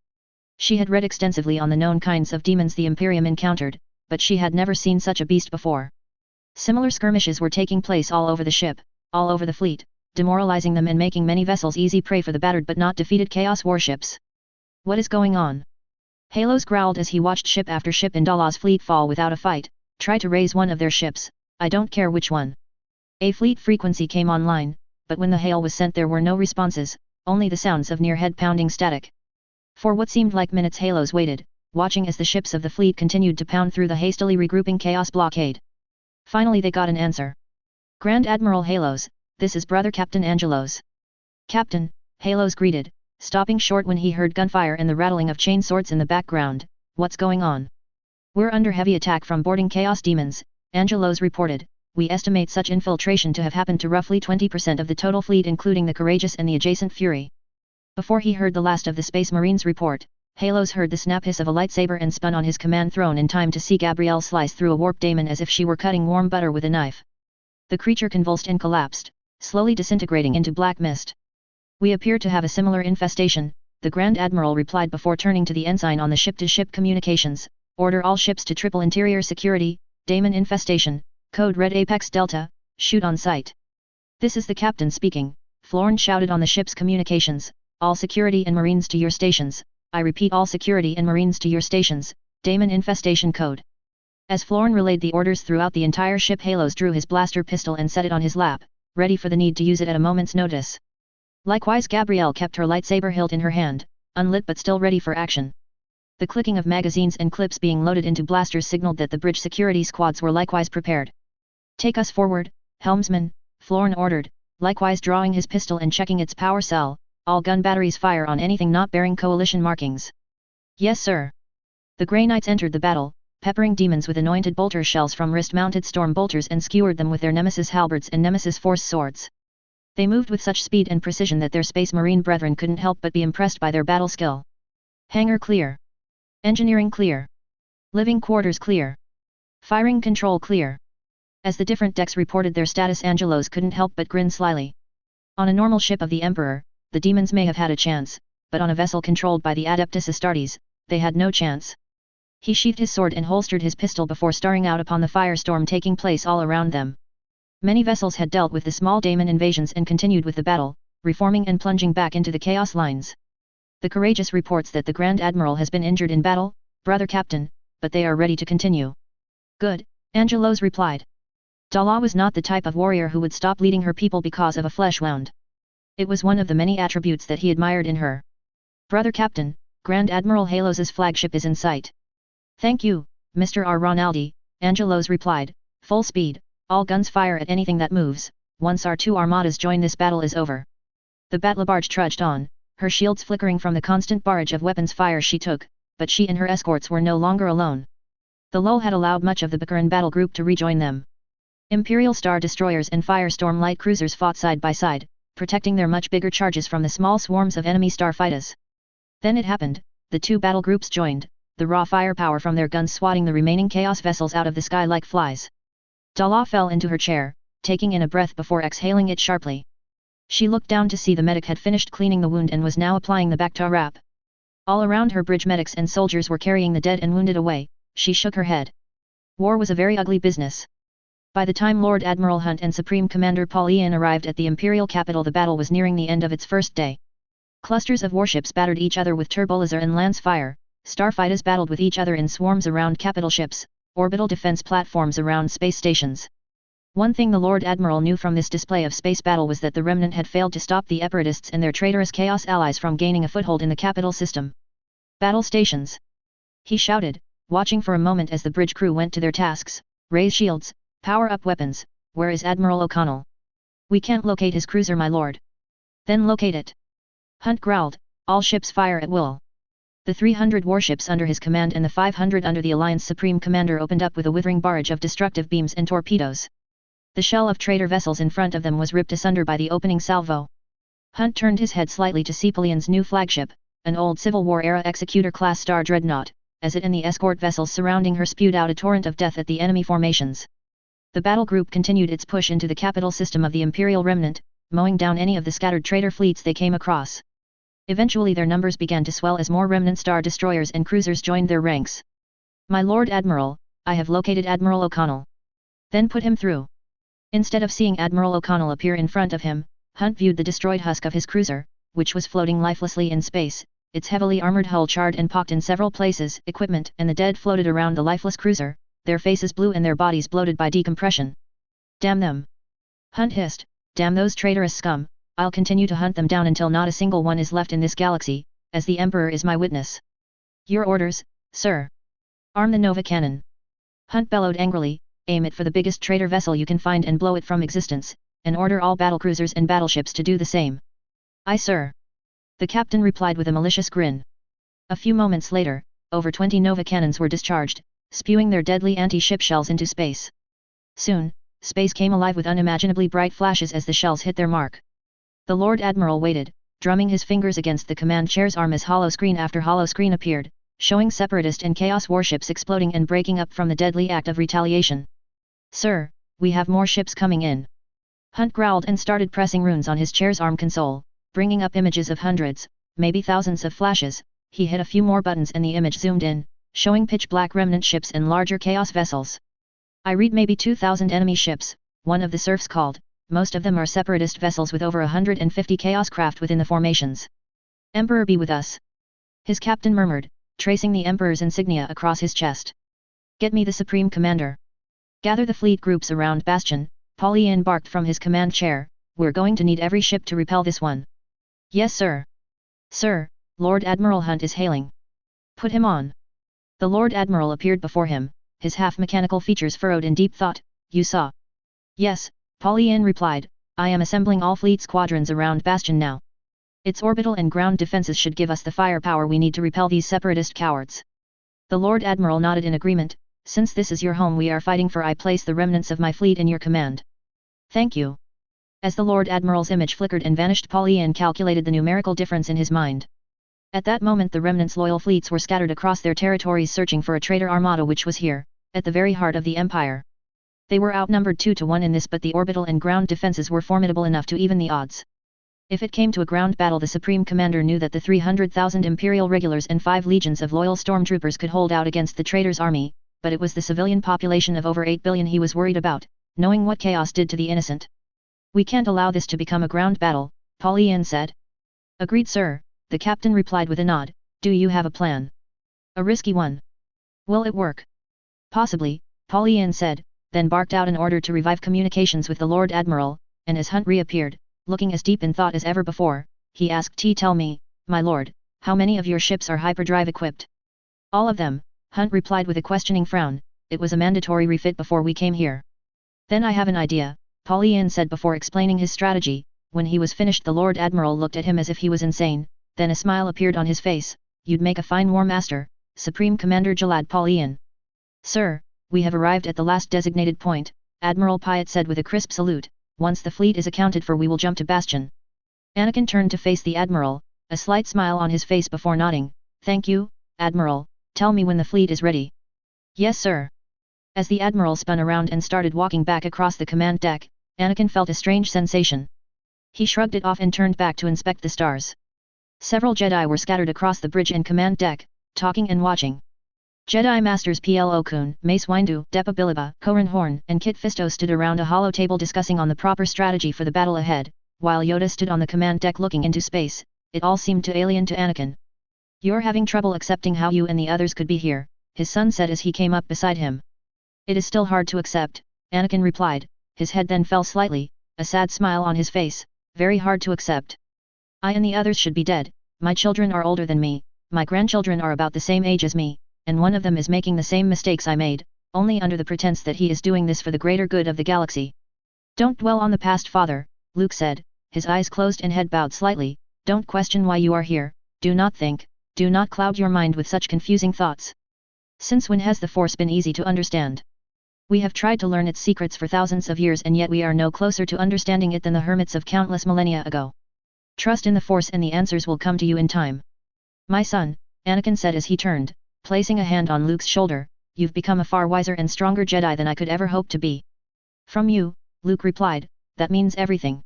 She had read extensively on the known kinds of demons the Imperium encountered, but she had never seen such a beast before. Similar skirmishes were taking place all over the ship, all over the fleet, demoralizing them and making many vessels easy prey for the battered but not defeated Chaos warships. What is going on? Halos growled as he watched ship after ship in Dala's fleet fall without a fight. Try to raise one of their ships, I don't care which one. A fleet frequency came online, but when the hail was sent there were no responses, only the sounds of near head-pounding static. For what seemed like minutes Halos waited, watching as the ships of the fleet continued to pound through the hastily regrouping Chaos blockade. Finally they got an answer. Grand Admiral Halos, this is Brother Captain Angelos. Captain, Halos greeted, stopping short when he heard gunfire and the rattling of chain swords in the background. What's going on? We're under heavy attack from boarding Chaos demons, Angelos reported. We estimate such infiltration to have happened to roughly 20% of the total fleet including the Courageous and the adjacent Fury. Before he heard the last of the Space Marines' report, Halos heard the snap hiss of a lightsaber and spun on his command throne in time to see Gabrielle slice through a warp daemon as if she were cutting warm butter with a knife. The creature convulsed and collapsed, slowly disintegrating into black mist. We appear to have a similar infestation, the Grand Admiral replied before turning to the ensign on the ship-to-ship communications. Order all ships to triple interior security, daemon infestation. Code Red Apex Delta, shoot on sight. This is the captain speaking, Florn shouted on the ship's communications, all security and marines to your stations, I repeat all security and marines to your stations, daemon infestation code. As Florn relayed the orders throughout the entire ship Halos drew his blaster pistol and set it on his lap, ready for the need to use it at a moment's notice. Likewise Gabrielle kept her lightsaber hilt in her hand, unlit but still ready for action. The clicking of magazines and clips being loaded into blasters signaled that the bridge security squads were likewise prepared. Take us forward, helmsman, Florn ordered, likewise drawing his pistol and checking its power cell. All gun batteries fire on anything not bearing coalition markings. Yes sir. The Grey Knights entered the battle, peppering demons with anointed bolter shells from wrist-mounted storm bolters and skewered them with their Nemesis halberds and Nemesis force swords. They moved with such speed and precision that their Space Marine brethren couldn't help but be impressed by their battle skill. Hangar clear. Engineering clear. Living quarters clear. Firing control clear. As the different decks reported their status Angelos couldn't help but grin slyly. On a normal ship of the Emperor, the demons may have had a chance, but on a vessel controlled by the Adeptus Astartes, they had no chance. He sheathed his sword and holstered his pistol before staring out upon the firestorm taking place all around them. Many vessels had dealt with the small daemon invasions and continued with the battle, reforming and plunging back into the Chaos lines. The Courageous reports that the Grand Admiral has been injured in battle, Brother Captain, but they are ready to continue. Good, Angelos replied. Dala was not the type of warrior who would stop leading her people because of a flesh wound. It was one of the many attributes that he admired in her. Brother Captain, Grand Admiral Halos's flagship is in sight. Thank you, Mr. R. Ronaldi, Angelos replied, full speed, all guns fire at anything that moves, once our two armadas join this battle is over. The battle barge trudged on, her shields flickering from the constant barrage of weapons fire she took, but she and her escorts were no longer alone. The lull had allowed much of the Bakaran battle group to rejoin them. Imperial Star destroyers and Firestorm light cruisers fought side by side, protecting their much bigger charges from the small swarms of enemy starfighters. Then it happened, the two battle groups joined, the raw firepower from their guns swatting the remaining chaos vessels out of the sky like flies. Dala fell into her chair, taking in a breath before exhaling it sharply. She looked down to see the medic had finished cleaning the wound and was now applying the Bacta wrap. All around her bridge medics and soldiers were carrying the dead and wounded away. She shook her head. War was a very ugly business. By the time Lord Admiral Hunt and Supreme Commander Paul Ian arrived at the Imperial capital, the battle was nearing the end of its first day. Clusters of warships battered each other with turbolaser and lance fire, starfighters battled with each other in swarms around capital ships, orbital defense platforms around space stations. One thing the Lord Admiral knew from this display of space battle was that the Remnant had failed to stop the Eparatists and their traitorous Chaos allies from gaining a foothold in the capital system. Battle stations! He shouted, watching for a moment as the bridge crew went to their tasks. Raise shields, power up weapons. Where is Admiral O'Connell? We can't locate his cruiser, my lord. Then locate it. Hunt growled, all ships fire at will. The 300 warships under his command and the 500 under the Alliance Supreme Commander opened up with a withering barrage of destructive beams and torpedoes. The shell of traitor vessels in front of them was ripped asunder by the opening salvo. Hunt turned his head slightly to see Pallion's new flagship, an old Civil War-era Executor-class Star Dreadnought, as it and the escort vessels surrounding her spewed out a torrent of death at the enemy formations. The battle group continued its push into the capital system of the Imperial Remnant, mowing down any of the scattered traitor fleets they came across. Eventually their numbers began to swell as more Remnant Star destroyers and cruisers joined their ranks. My Lord Admiral, I have located Admiral O'Connell. Then put him through. Instead of seeing Admiral O'Connell appear in front of him, Hunt viewed the destroyed husk of his cruiser, which was floating lifelessly in space, its heavily armored hull charred and pocked in several places. Equipment and the dead floated around the lifeless cruiser, their faces blue and their bodies bloated by decompression. Damn them! Hunt hissed, damn those traitorous scum, I'll continue to hunt them down until not a single one is left in this galaxy, as the Emperor is my witness. Your orders, sir. Arm the Nova Cannon. Hunt bellowed angrily, aim it for the biggest traitor vessel you can find and blow it from existence, and order all battlecruisers and battleships to do the same. Aye, sir. The captain replied with a malicious grin. A few moments later, over 20 Nova cannons were discharged, spewing their deadly anti-ship shells into space. Soon, space came alive with unimaginably bright flashes as the shells hit their mark. The Lord Admiral waited, drumming his fingers against the command chair's arm as hollow screen after hollow screen appeared, showing Separatist and Chaos warships exploding and breaking up from the deadly act of retaliation. Sir, we have more ships coming in. Hunt growled and started pressing runes on his chair's arm console, bringing up images of hundreds, maybe thousands of flashes. He hit a few more buttons and the image zoomed in, showing pitch-black Remnant ships and larger Chaos vessels. I read maybe 2,000 enemy ships, one of the serfs called. Most of them are Separatist vessels with over 150 Chaos craft within the formations. Emperor be with us. His captain murmured, tracing the Emperor's insignia across his chest. Get me the Supreme Commander. Gather the fleet groups around Bastion. Paul Ian barked from his command chair, we're going to need every ship to repel this one. Yes, sir. Sir, Lord Admiral Hunt is hailing. Put him on. The Lord Admiral appeared before him, his half-mechanical features furrowed in deep thought. You saw? Yes, Paul Ian replied, I am assembling all fleet squadrons around Bastion now. Its orbital and ground defenses should give us the firepower we need to repel these Separatist cowards. The Lord Admiral nodded in agreement. Since this is your home we are fighting for, I place the remnants of my fleet in your command. Thank you. As the Lord Admiral's image flickered and vanished, Paul Ian calculated the numerical difference in his mind. At that moment the remnants' loyal fleets were scattered across their territories searching for a traitor armada which was here, at the very heart of the Empire. They were outnumbered 2-1 in this, but the orbital and ground defenses were formidable enough to even the odds. If it came to a ground battle, the Supreme Commander knew that the 300,000 Imperial regulars and 5 legions of loyal stormtroopers could hold out against the traitor's army, but it was the civilian population of over 8 billion he was worried about, knowing what chaos did to the innocent. We can't allow this to become a ground battle, Paul Ian said. Agreed, sir, the captain replied with a nod. Do you have a plan? A risky one. Will it work? Possibly, Paul Ian said, then barked out an order to revive communications with the Lord Admiral, and as Hunt reappeared, looking as deep in thought as ever before, he asked, Tell me, my lord, how many of your ships are hyperdrive equipped? All of them, Hunt replied with a questioning frown. It was a mandatory refit before we came here. Then I have an idea, Paul Ian said before explaining his strategy. When he was finished the Lord Admiral looked at him as if he was insane, then a smile appeared on his face. You'd make a fine war master, Supreme Commander Jalad Paul Ian. Sir, we have arrived at the last designated point, Admiral Pyatt said with a crisp salute. Once the fleet is accounted for we will jump to Bastion. Anakin turned to face the Admiral, a slight smile on his face before nodding. "Thank you, Admiral, tell me when the fleet is ready." "Yes sir." As the Admiral spun around and started walking back across the command deck, Anakin felt a strange sensation. He shrugged it off and turned back to inspect the stars. Several Jedi were scattered across the bridge and command deck, talking and watching. Jedi Masters Plo Koon, Mace Windu, Depa Billaba, Corran Horn, and Kit Fisto stood around a hollow table discussing on the proper strategy for the battle ahead, while Yoda stood on the command deck looking into space. It all seemed too alien to Anakin. "You're having trouble accepting how you and the others could be here," his son said as he came up beside him. "It is still hard to accept," Anakin replied, his head then fell slightly, a sad smile on his face. "Very hard to accept. I and the others should be dead, my children are older than me, my grandchildren are about the same age as me, and one of them is making the same mistakes I made, only under the pretense that he is doing this for the greater good of the galaxy." "Don't dwell on the past, father," Luke said, his eyes closed and head bowed slightly. "Don't question why you are here, do not think, do not cloud your mind with such confusing thoughts. Since when has the Force been easy to understand? We have tried to learn its secrets for thousands of years and yet we are no closer to understanding it than the hermits of countless millennia ago. Trust in the Force and the answers will come to you in time." "My son," Anakin said as he turned, placing a hand on Luke's shoulder, "you've become a far wiser and stronger Jedi than I could ever hope to be." "From you," Luke replied, "that means everything."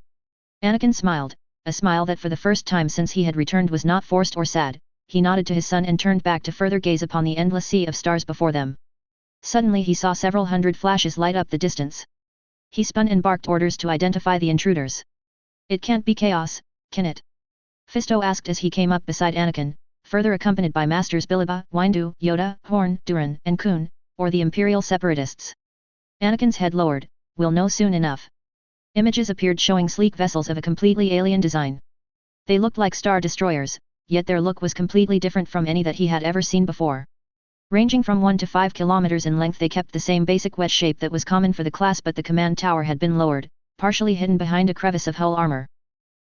Anakin smiled, a smile that for the first time since he had returned was not forced or sad. He nodded to his son and turned back to further gaze upon the endless sea of stars before them. Suddenly he saw several hundred flashes light up the distance. He spun and barked orders to identify the intruders. "It can't be chaos, can it?" Fisto asked as he came up beside Anakin, further accompanied by Masters Billaba, Windu, Yoda, Horn, Duran, and Koon, or the Imperial Separatists. Anakin's head lowered. "We'll know soon enough." Images appeared showing sleek vessels of a completely alien design. They looked like star destroyers, yet their look was completely different from any that he had ever seen before. Ranging from 1 to 5 kilometers in length, they kept the same basic wedge shape that was common for the class, but the command tower had been lowered, partially hidden behind a crevice of hull armor.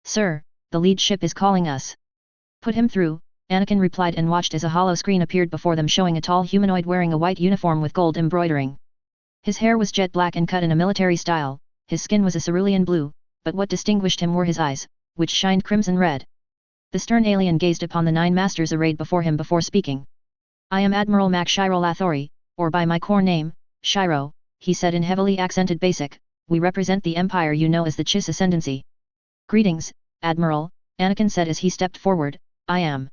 "Sir, the lead ship is calling us." "Put him through," Anakin replied and watched as a hollow screen appeared before them showing a tall humanoid wearing a white uniform with gold embroidering. His hair was jet black and cut in a military style, his skin was a cerulean blue, but what distinguished him were his eyes, which shined crimson red. The stern alien gazed upon the 9 masters arrayed before him before speaking. "I am Admiral Mac Shiro Lathori, or by my core name, Shiro," he said in heavily accented basic. "We represent the Empire you know as the Chiss Ascendancy." "Greetings, Admiral," Anakin said as he stepped forward. "I am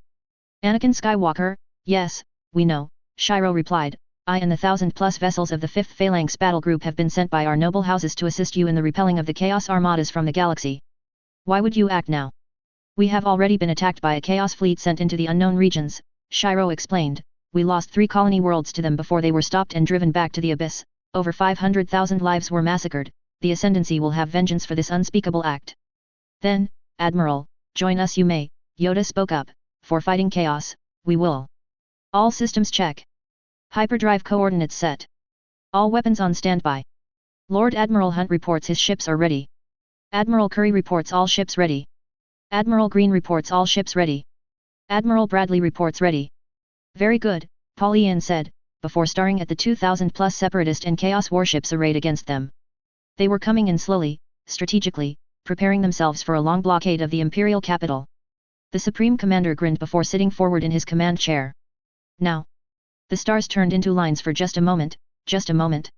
Anakin Skywalker." "Yes, we know," Shiro replied. "I and the 1,000+ vessels of the 5th Phalanx Battle Group have been sent by our noble houses to assist you in the repelling of the Chaos Armadas from the galaxy. Why would you act now?" "We have already been attacked by a Chaos fleet sent into the unknown regions," Shiro explained. "We lost 3 colony worlds to them before they were stopped and driven back to the abyss. Over 500,000 lives were massacred. The Ascendancy will have vengeance for this unspeakable act." "Then, Admiral, join us you may," Yoda spoke up. "For fighting chaos, we will." "All systems check. Hyperdrive coordinates set. All weapons on standby. Lord Admiral Hunt reports his ships are ready. Admiral Curry reports all ships ready. Admiral Green reports all ships ready. Admiral Bradley reports ready." "Very good," Paul Ian said, before staring at the 2,000+ separatist and chaos warships arrayed against them. They were coming in slowly, strategically, preparing themselves for a long blockade of the Imperial capital. The Supreme Commander grinned before sitting forward in his command chair. "Now." The stars turned into lines for just a moment, just a moment.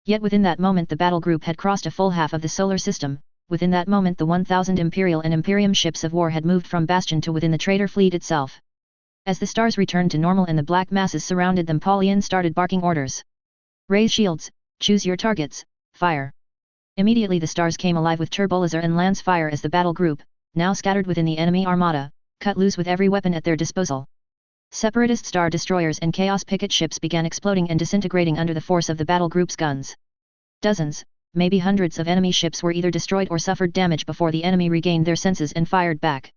Yet within that moment the battle group had crossed a full half of the solar system. Within that moment the 1,000 Imperial and Imperium ships of war had moved from Bastion to within the traitor fleet itself. As the stars returned to normal and the black masses surrounded them, Paulian started barking orders. "Raise shields, choose your targets, fire." Immediately the stars came alive with turbolaser and lance fire as the battle group, now scattered within the enemy armada, cut loose with every weapon at their disposal. Separatist star destroyers and chaos picket ships began exploding and disintegrating under the force of the battle group's guns. Dozens, maybe hundreds of enemy ships were either destroyed or suffered damage before the enemy regained their senses and fired back.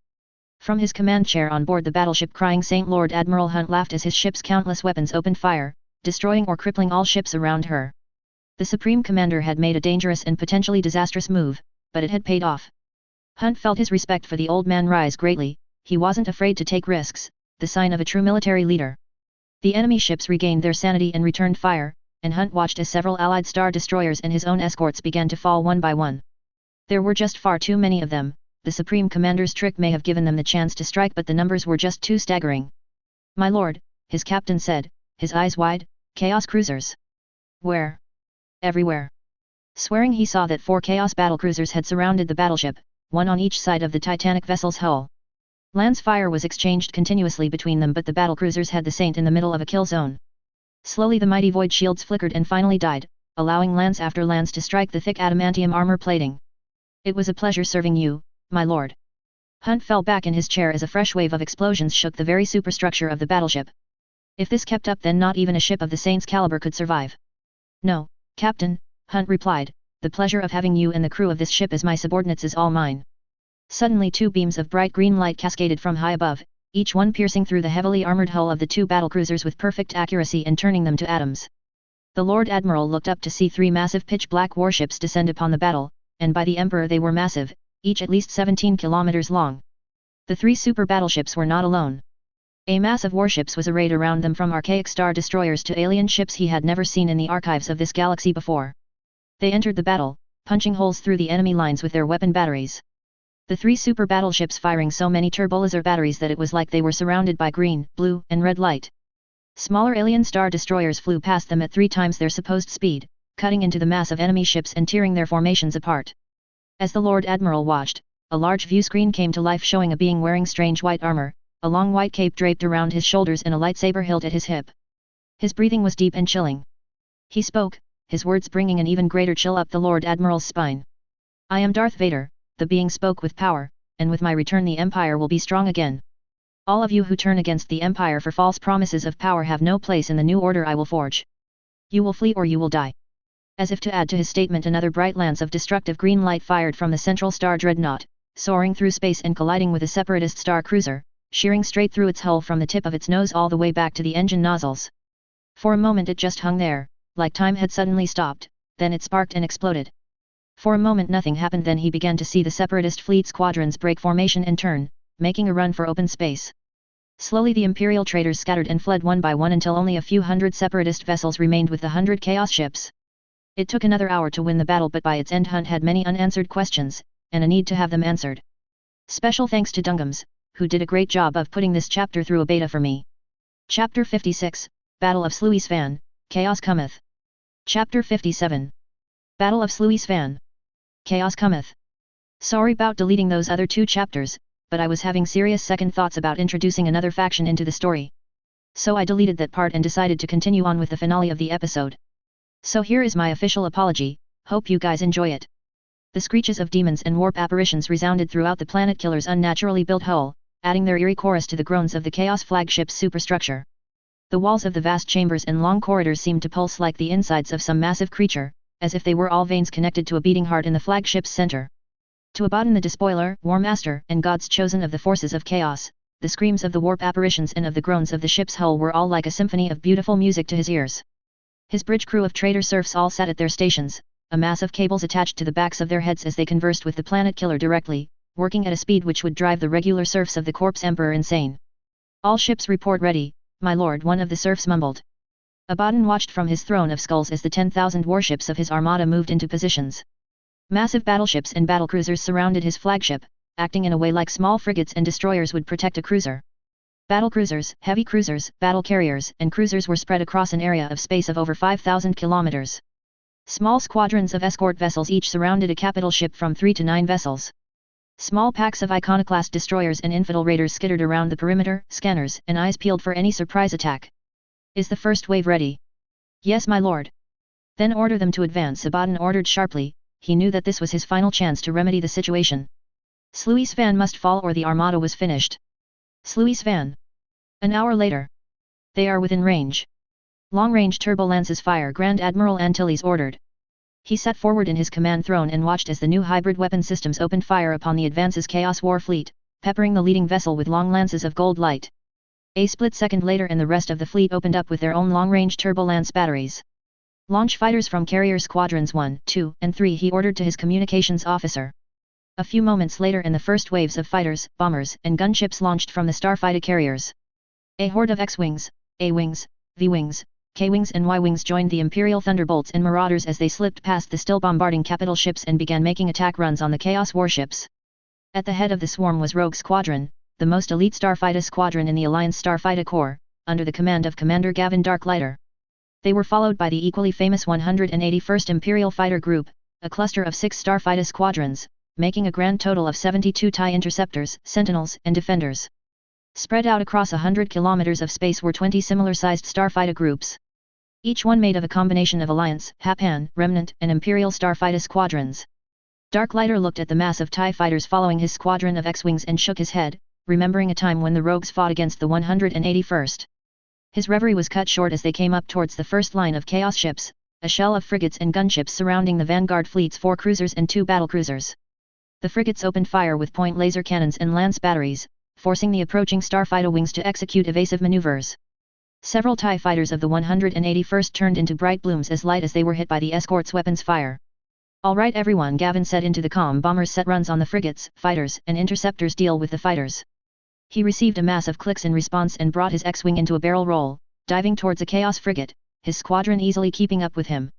From his command chair on board the battleship Crying Saint, Lord Admiral Hunt laughed as his ship's countless weapons opened fire, destroying or crippling all ships around her. The Supreme Commander had made a dangerous and potentially disastrous move, but it had paid off. Hunt felt his respect for the old man rise greatly. He wasn't afraid to take risks, the sign of a true military leader. The enemy ships regained their sanity and returned fire, and Hunt watched as several allied star destroyers and his own escorts began to fall one by one. There were just far too many of them, the Supreme Commander's trick may have given them the chance to strike, but the numbers were just too staggering. "My lord," his captain said, his eyes wide, "Chaos cruisers." "Where?" "Everywhere." Swearing, he saw that 4 Chaos battlecruisers had surrounded the battleship, one on each side of the Titanic vessel's hull. Lance fire was exchanged continuously between them, but the battlecruisers had the Saint in the middle of a kill zone. Slowly the mighty void shields flickered and finally died, allowing lance after lance to strike the thick adamantium armor plating. "It was a pleasure serving you, my lord." Hunt fell back in his chair as a fresh wave of explosions shook the very superstructure of the battleship. If this kept up, then not even a ship of the Saint's caliber could survive. "No, Captain," Hunt replied, "the pleasure of having you and the crew of this ship as my subordinates is all mine." Suddenly 2 beams of bright green light cascaded from high above, each one piercing through the heavily armored hull of the 2 battlecruisers with perfect accuracy and turning them to atoms. The Lord Admiral looked up to see 3 massive pitch-black warships descend upon the battle, and by the Emperor they were massive, each at least 17 kilometers long. The 3 super battleships were not alone. A mass of warships was arrayed around them, from archaic star destroyers to alien ships he had never seen in the archives of this galaxy before. They entered the battle, punching holes through the enemy lines with their weapon batteries. The 3 super battleships firing so many turbolaser batteries that it was like they were surrounded by green, blue, and red light. Smaller alien star destroyers flew past them at 3 times their supposed speed, cutting into the mass of enemy ships and tearing their formations apart. As the Lord Admiral watched, a large view screen came to life, showing a being wearing strange white armor, a long white cape draped around his shoulders and a lightsaber hilt at his hip. His breathing was deep and chilling. He spoke, his words bringing an even greater chill up the Lord Admiral's spine. "I am Darth Vader," the being spoke with power, "and with my return the Empire will be strong again. All of you who turn against the Empire for false promises of power have no place in the new order I will forge. You will flee or you will die." As if to add to his statement, another bright lance of destructive green light fired from the Central Star Dreadnought, soaring through space and colliding with a Separatist star cruiser, shearing straight through its hull from the tip of its nose all the way back to the engine nozzles. For a moment it just hung there, like time had suddenly stopped, then it sparked and exploded. For a moment nothing happened, then he began to see the Separatist fleet squadrons break formation and turn, making a run for open space. Slowly the Imperial traders scattered and fled one by one until only a few hundred Separatist vessels remained with the 100 Chaos ships. It took another hour to win the battle, but by its end Hunt had many unanswered questions, and a need to have them answered. Special thanks to Dungams, who did a great job of putting this chapter through a beta for me. Chapter 56, Battle of Sluisvan, Chaos Cometh. Chapter 57. Battle of Sluisvan. Chaos Cometh. Sorry about deleting those other 2 chapters, but I was having serious second thoughts about introducing another faction into the story. So I deleted that part and decided to continue on with the finale of the episode. So here is my official apology, hope you guys enjoy it. The screeches of demons and warp apparitions resounded throughout the planet killer's unnaturally built hull, adding their eerie chorus to the groans of the Chaos flagship's superstructure. The walls of the vast chambers and long corridors seemed to pulse like the insides of some massive creature, as if they were all veins connected to a beating heart in the flagship's center. To Abaddon the Despoiler, War Master, and Gods chosen of the forces of chaos, the screams of the warp apparitions and of the groans of the ship's hull were all like a symphony of beautiful music to his ears. His bridge crew of traitor serfs all sat at their stations, a mass of cables attached to the backs of their heads as they conversed with the planet killer directly, working at a speed which would drive the regular serfs of the Corpse Emperor insane. "All ships report ready, my lord," one of the serfs mumbled. Abaddon watched from his throne of skulls as the 10,000 warships of his armada moved into positions. Massive battleships and battlecruisers surrounded his flagship, acting in a way like small frigates and destroyers would protect a cruiser. Battlecruisers, heavy cruisers, battle carriers, and cruisers were spread across an area of space of over 5,000 kilometers. Small squadrons of escort vessels each surrounded a capital ship from 3 to 9 vessels. Small packs of iconoclast destroyers and infidel raiders skittered around the perimeter, scanners and eyes peeled for any surprise attack. "Is the first wave ready?" "Yes, my lord." "Then order them to advance," Abaddon ordered sharply. He knew that this was his final chance to remedy the situation. Sluisvan must fall or the armada was finished. Sluisvan. An hour later. "They are within range." "Long-range turbolances fire," Grand Admiral Antilles ordered. He sat forward in his command throne and watched as the new hybrid weapon systems opened fire upon the Advance's Chaos War fleet, peppering the leading vessel with long lances of gold light. A split second later and the rest of the fleet opened up with their own long-range turbolance batteries. "Launch fighters from carrier squadrons 1, 2, and 3, he ordered to his communications officer. A few moments later and the first waves of fighters, bombers, and gunships launched from the starfighter carriers. A horde of X-Wings, A-Wings, V-Wings, K-Wings and Y-Wings joined the Imperial Thunderbolts and Marauders as they slipped past the still bombarding capital ships and began making attack runs on the Chaos warships. At the head of the swarm was Rogue Squadron, the most elite starfighter squadron in the Alliance Starfighter Corps, under the command of Commander Gavin Darklighter. They were followed by the equally famous 181st Imperial Fighter Group, a cluster of 6 starfighter squadrons, making a grand total of 72 TIE interceptors, sentinels, and defenders. Spread out across 100 kilometers of space were 20 similar-sized starfighter groups. Each one made of a combination of Alliance, Hapan, Remnant, and Imperial starfighter squadrons. Darklighter looked at the mass of TIE fighters following his squadron of X-Wings and shook his head, remembering a time when the Rogues fought against the 181st. His reverie was cut short as they came up towards the first line of Chaos ships, a shell of frigates and gunships surrounding the Vanguard fleet's 4 cruisers and 2 battlecruisers. The frigates opened fire with point laser cannons and lance batteries, forcing the approaching starfighter wings to execute evasive maneuvers. Several TIE fighters of the 181st turned into bright blooms as light as they were hit by the escort's weapons fire. "All right everyone," Gavin said into the comm. "Bombers set runs on the frigates, fighters, and interceptors. Deal with the fighters." He received a mass of clicks in response and brought his X-Wing into a barrel roll, diving towards a Chaos frigate, his squadron easily keeping up with him.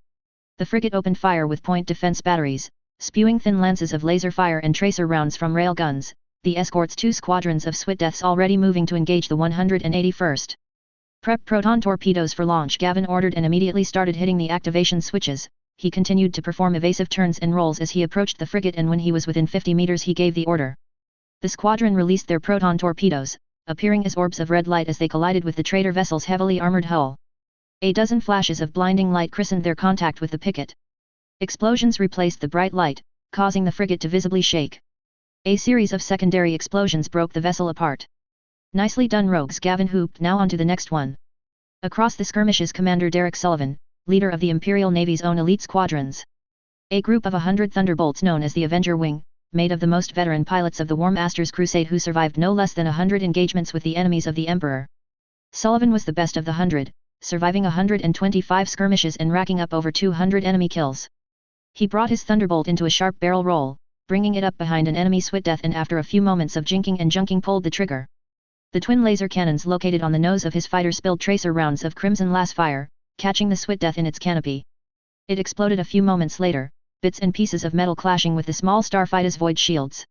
The frigate opened fire with point defense batteries, spewing thin lances of laser fire and tracer rounds from rail guns, the escort's 2 squadrons of Switdeaths already moving to engage the 181st. "Prep proton torpedoes for launch," Gavin ordered and immediately started hitting the activation switches. He continued to perform evasive turns and rolls as he approached the frigate, and when he was within 50 meters he gave the order. The squadron released their proton torpedoes, appearing as orbs of red light as they collided with the trader vessel's heavily armored hull. A dozen flashes of blinding light christened their contact with the picket. Explosions replaced the bright light, causing the frigate to visibly shake. A series of secondary explosions broke the vessel apart. "Nicely done, Rogues," Gavin whooped. "Now on to the next one." Across the skirmishes, Commander Derek Sullivan, leader of the Imperial Navy's own elite squadrons. A group of 100 Thunderbolts known as the Avenger Wing, made of the most veteran pilots of the War Master's Crusade who survived no less than 100 engagements with the enemies of the Emperor. Sullivan was the best of the 100, surviving 125 skirmishes and racking up over 200 enemy kills. He brought his Thunderbolt into a sharp barrel roll, bringing it up behind an enemy Switdeath, and after a few moments of jinking and junking pulled the trigger. The twin laser cannons located on the nose of his fighter spilled tracer rounds of crimson las fire, catching the Switdeath in its canopy. It exploded a few moments later, bits and pieces of metal clashing with the small starfighter's void shields.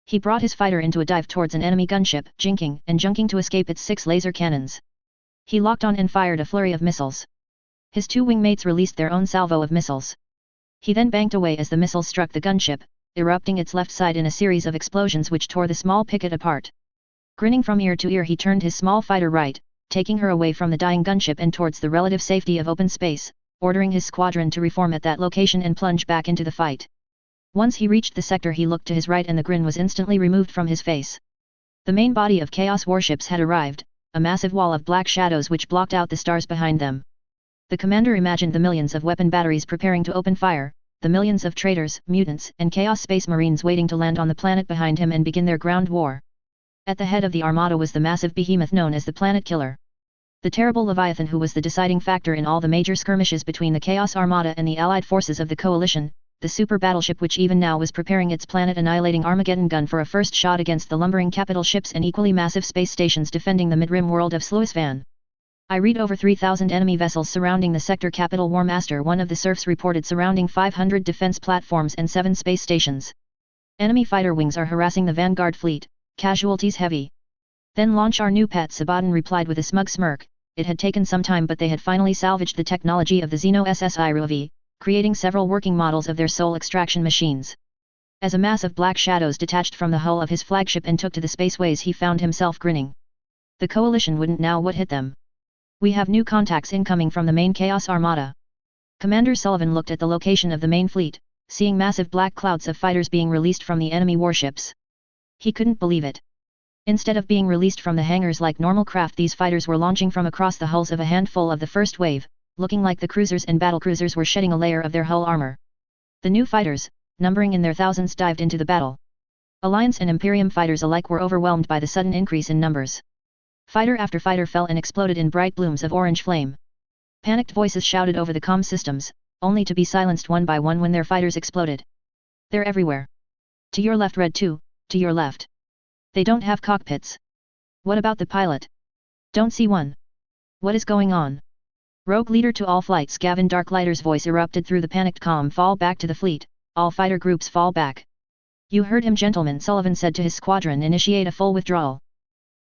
He brought his fighter into a dive towards an enemy gunship, jinking and junking to escape its 6 laser cannons. He locked on and fired a flurry of missiles. His 2 wingmates released their own salvo of missiles. He then banked away as the missiles struck the gunship, erupting its left side in a series of explosions which tore the small picket apart. Grinning from ear to ear, he turned his small fighter right, taking her away from the dying gunship and towards the relative safety of open space, ordering his squadron to reform at that location and plunge back into the fight. Once he reached the sector, he looked to his right and the grin was instantly removed from his face. The main body of Chaos warships had arrived, a massive wall of black shadows which blocked out the stars behind them. The commander imagined the millions of weapon batteries preparing to open fire, the millions of traitors, mutants, and Chaos Space Marines waiting to land on the planet behind him and begin their ground war. At the head of the armada was the massive behemoth known as the Planet Killer. The terrible Leviathan who was the deciding factor in all the major skirmishes between the Chaos Armada and the allied forces of the coalition, the super battleship which even now was preparing its planet-annihilating Armageddon gun for a first shot against the lumbering capital ships and equally massive space stations defending the mid-rim world of Sluisvan. I read over 3,000 enemy vessels surrounding the sector capital. War Master, one of the serfs, reported surrounding 500 defense platforms and 7 space stations. Enemy fighter wings are harassing the Vanguard fleet, casualties heavy. Then launch our new pet, Sabaddon replied with a smug smirk. It had taken some time, but they had finally salvaged the technology of the Xeno SSI Ruvi, creating several working models of their soul extraction machines. As a mass of black shadows detached from the hull of his flagship and took to the spaceways, he found himself grinning. The coalition wouldn't know what hit them. "We have new contacts incoming from the main Chaos Armada." Commander Sullivan looked at the location of the main fleet, seeing massive black clouds of fighters being released from the enemy warships. He couldn't believe it. Instead of being released from the hangars like normal craft, these fighters were launching from across the hulls of a handful of the first wave, looking like the cruisers and battlecruisers were shedding a layer of their hull armor. The new fighters, numbering in their thousands, dived into the battle. Alliance and Imperium fighters alike were overwhelmed by the sudden increase in numbers. Fighter after fighter fell and exploded in bright blooms of orange flame. Panicked voices shouted over the comm systems, only to be silenced one by one when their fighters exploded. "They're everywhere. To your left, Red 2, to your left. They don't have cockpits. What about the pilot? Don't see one. What is going on?" "Rogue leader to all flights," Gavin Darklighter's voice erupted through the panicked comm. "Fall back to the fleet, all fighter groups fall back. You heard him, gentlemen, Sullivan said to his squadron. Initiate a full withdrawal.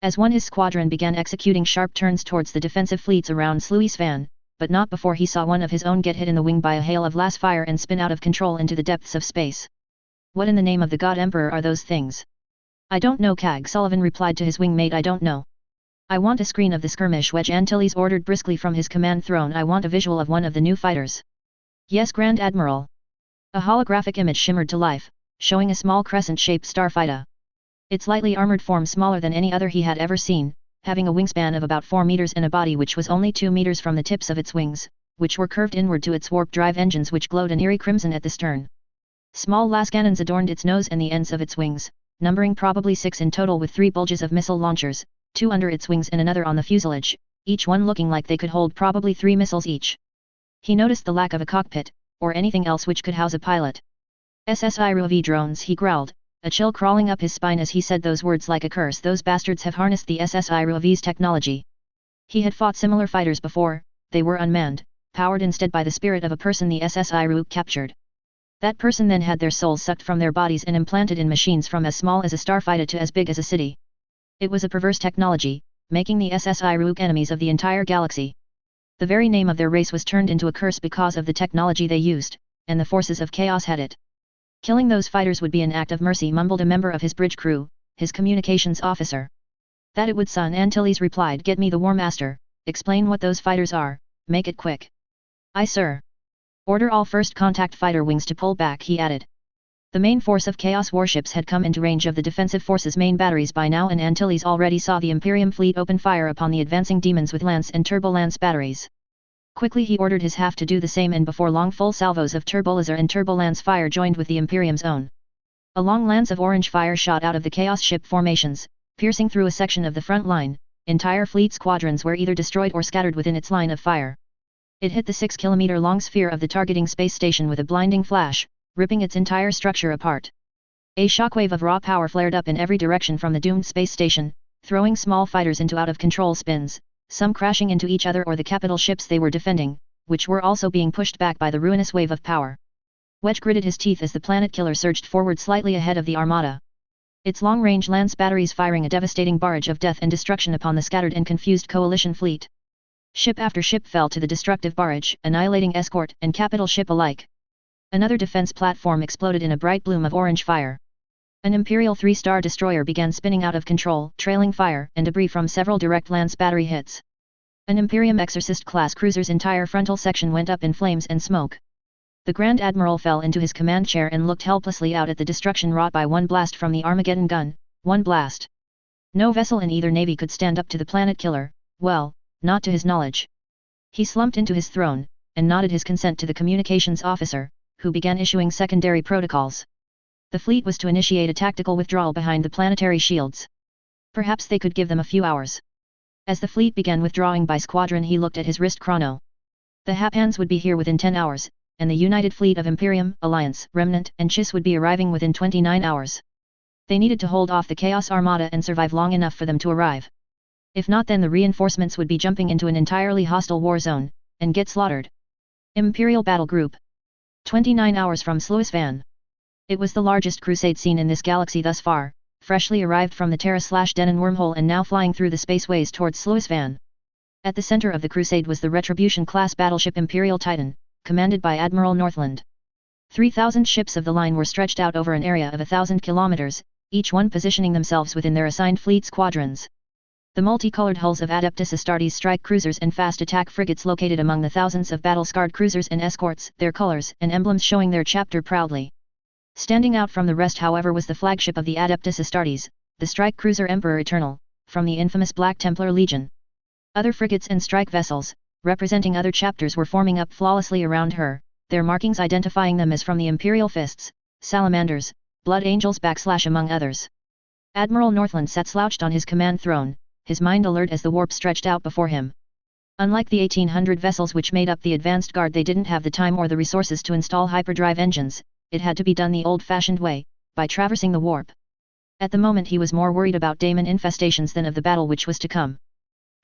As one, his squadron began executing sharp turns towards the defensive fleets around Sluisvan, but not before he saw one of his own get hit in the wing by a hail of las fire and spin out of control into the depths of space. What in the name of the God Emperor are those things? I don't know, Cag, Sullivan replied to his wingmate. I don't know. I want a screen of the skirmish, Wedge Antilles ordered briskly from his command throne. I want a visual of one of the new fighters. Yes, Grand Admiral. A holographic image shimmered to life, showing a small crescent-shaped starfighter. Its lightly armored form smaller than any other he had ever seen, having a wingspan of about 4 meters and a body which was only 2 meters from the tips of its wings, which were curved inward to its warp drive engines which glowed an eerie crimson at the stern. Small las cannons adorned its nose and the ends of its wings, numbering probably 6 in total, with 3 bulges of missile launchers, 2 under its wings and another on the fuselage, each one looking like they could hold probably 3 missiles each. He noticed the lack of a cockpit, or anything else which could house a pilot. SSI RUAV drones, he growled, a chill crawling up his spine as he said those words like a curse. Those bastards have harnessed the SSI RUAV's technology. He had fought similar fighters before. They were unmanned, powered instead by the spirit of a person the SSI RUAV captured. That person then had their souls sucked from their bodies and implanted in machines from as small as a starfighter to as big as a city. It was a perverse technology, making the SSI RUAV enemies of the entire galaxy. The very name of their race was turned into a curse because of the technology they used, and the forces of chaos had it. Killing those fighters would be an act of mercy, mumbled a member of his bridge crew, his communications officer. That it would, son, Antilles replied. Get me the War Master, explain what those fighters are, make it quick. Aye, sir. Order all first contact fighter wings to pull back, he added. The main force of Chaos warships had come into range of the defensive force's main batteries by now, and Antilles already saw the Imperium fleet open fire upon the advancing demons with lance and turbo-lance batteries. Quickly he ordered his half to do the same, and before long full salvos of turbo-laser and turbo-lance fire joined with the Imperium's own. A long lance of orange fire shot out of the Chaos ship formations, piercing through a section of the front line. Entire fleet squadrons were either destroyed or scattered within its line of fire. It hit the 6-kilometer-long sphere of the targeting space station with a blinding flash, ripping its entire structure apart. A shockwave of raw power flared up in every direction from the doomed space station, throwing small fighters into out-of-control spins, some crashing into each other or the capital ships they were defending, which were also being pushed back by the ruinous wave of power. Wedge gritted his teeth as the planet killer surged forward slightly ahead of the armada. Its long-range lance batteries firing a devastating barrage of death and destruction upon the scattered and confused coalition fleet. Ship after ship fell to the destructive barrage, annihilating escort and capital ship alike. Another defense platform exploded in a bright bloom of orange fire. An Imperial 3-star destroyer began spinning out of control, trailing fire and debris from several direct lance battery hits. An Imperium Exorcist-class cruiser's entire frontal section went up in flames and smoke. The Grand Admiral fell into his command chair and looked helplessly out at the destruction wrought by one blast from the Armageddon gun. One blast. No vessel in either navy could stand up to the planet killer, well, not to his knowledge. He slumped into his throne, and nodded his consent to the communications officer, who began issuing secondary protocols. The fleet was to initiate a tactical withdrawal behind the planetary shields. Perhaps they could give them a few hours. As the fleet began withdrawing by squadron, he looked at his wrist chrono. The Hapans would be here within 10 hours, and the united fleet of Imperium, Alliance, Remnant and Chiss would be arriving within 29 hours. They needed to hold off the Chaos Armada and survive long enough for them to arrive. If not, then the reinforcements would be jumping into an entirely hostile war zone, and get slaughtered. Imperial Battle Group. 29 hours from Sluisvan. It was the largest crusade seen in this galaxy thus far, freshly arrived from the Terra/Denon wormhole and now flying through the spaceways towards Sluisvan. At the center of the crusade was the Retribution-class battleship Imperial Titan, commanded by Admiral Northland. 3,000 ships of the line were stretched out over an area of 1,000 kilometers, each one positioning themselves within their assigned fleet squadrons. The multicolored hulls of Adeptus Astartes strike cruisers and fast attack frigates located among the thousands of battle-scarred cruisers and escorts, their colors and emblems showing their chapter proudly. Standing out from the rest, however, was the flagship of the Adeptus Astartes, the strike cruiser Emperor Eternal, from the infamous Black Templar Legion. Other frigates and strike vessels, representing other chapters, were forming up flawlessly around her, their markings identifying them as from the Imperial Fists, Salamanders, Blood Angels among others. Admiral Northland sat slouched on his command throne, his mind alert as the warp stretched out before him. Unlike the 1,800 vessels which made up the advanced guard, they didn't have the time or the resources to install hyperdrive engines. It had to be done the old-fashioned way, by traversing the warp. At the moment he was more worried about daemon infestations than of the battle which was to come.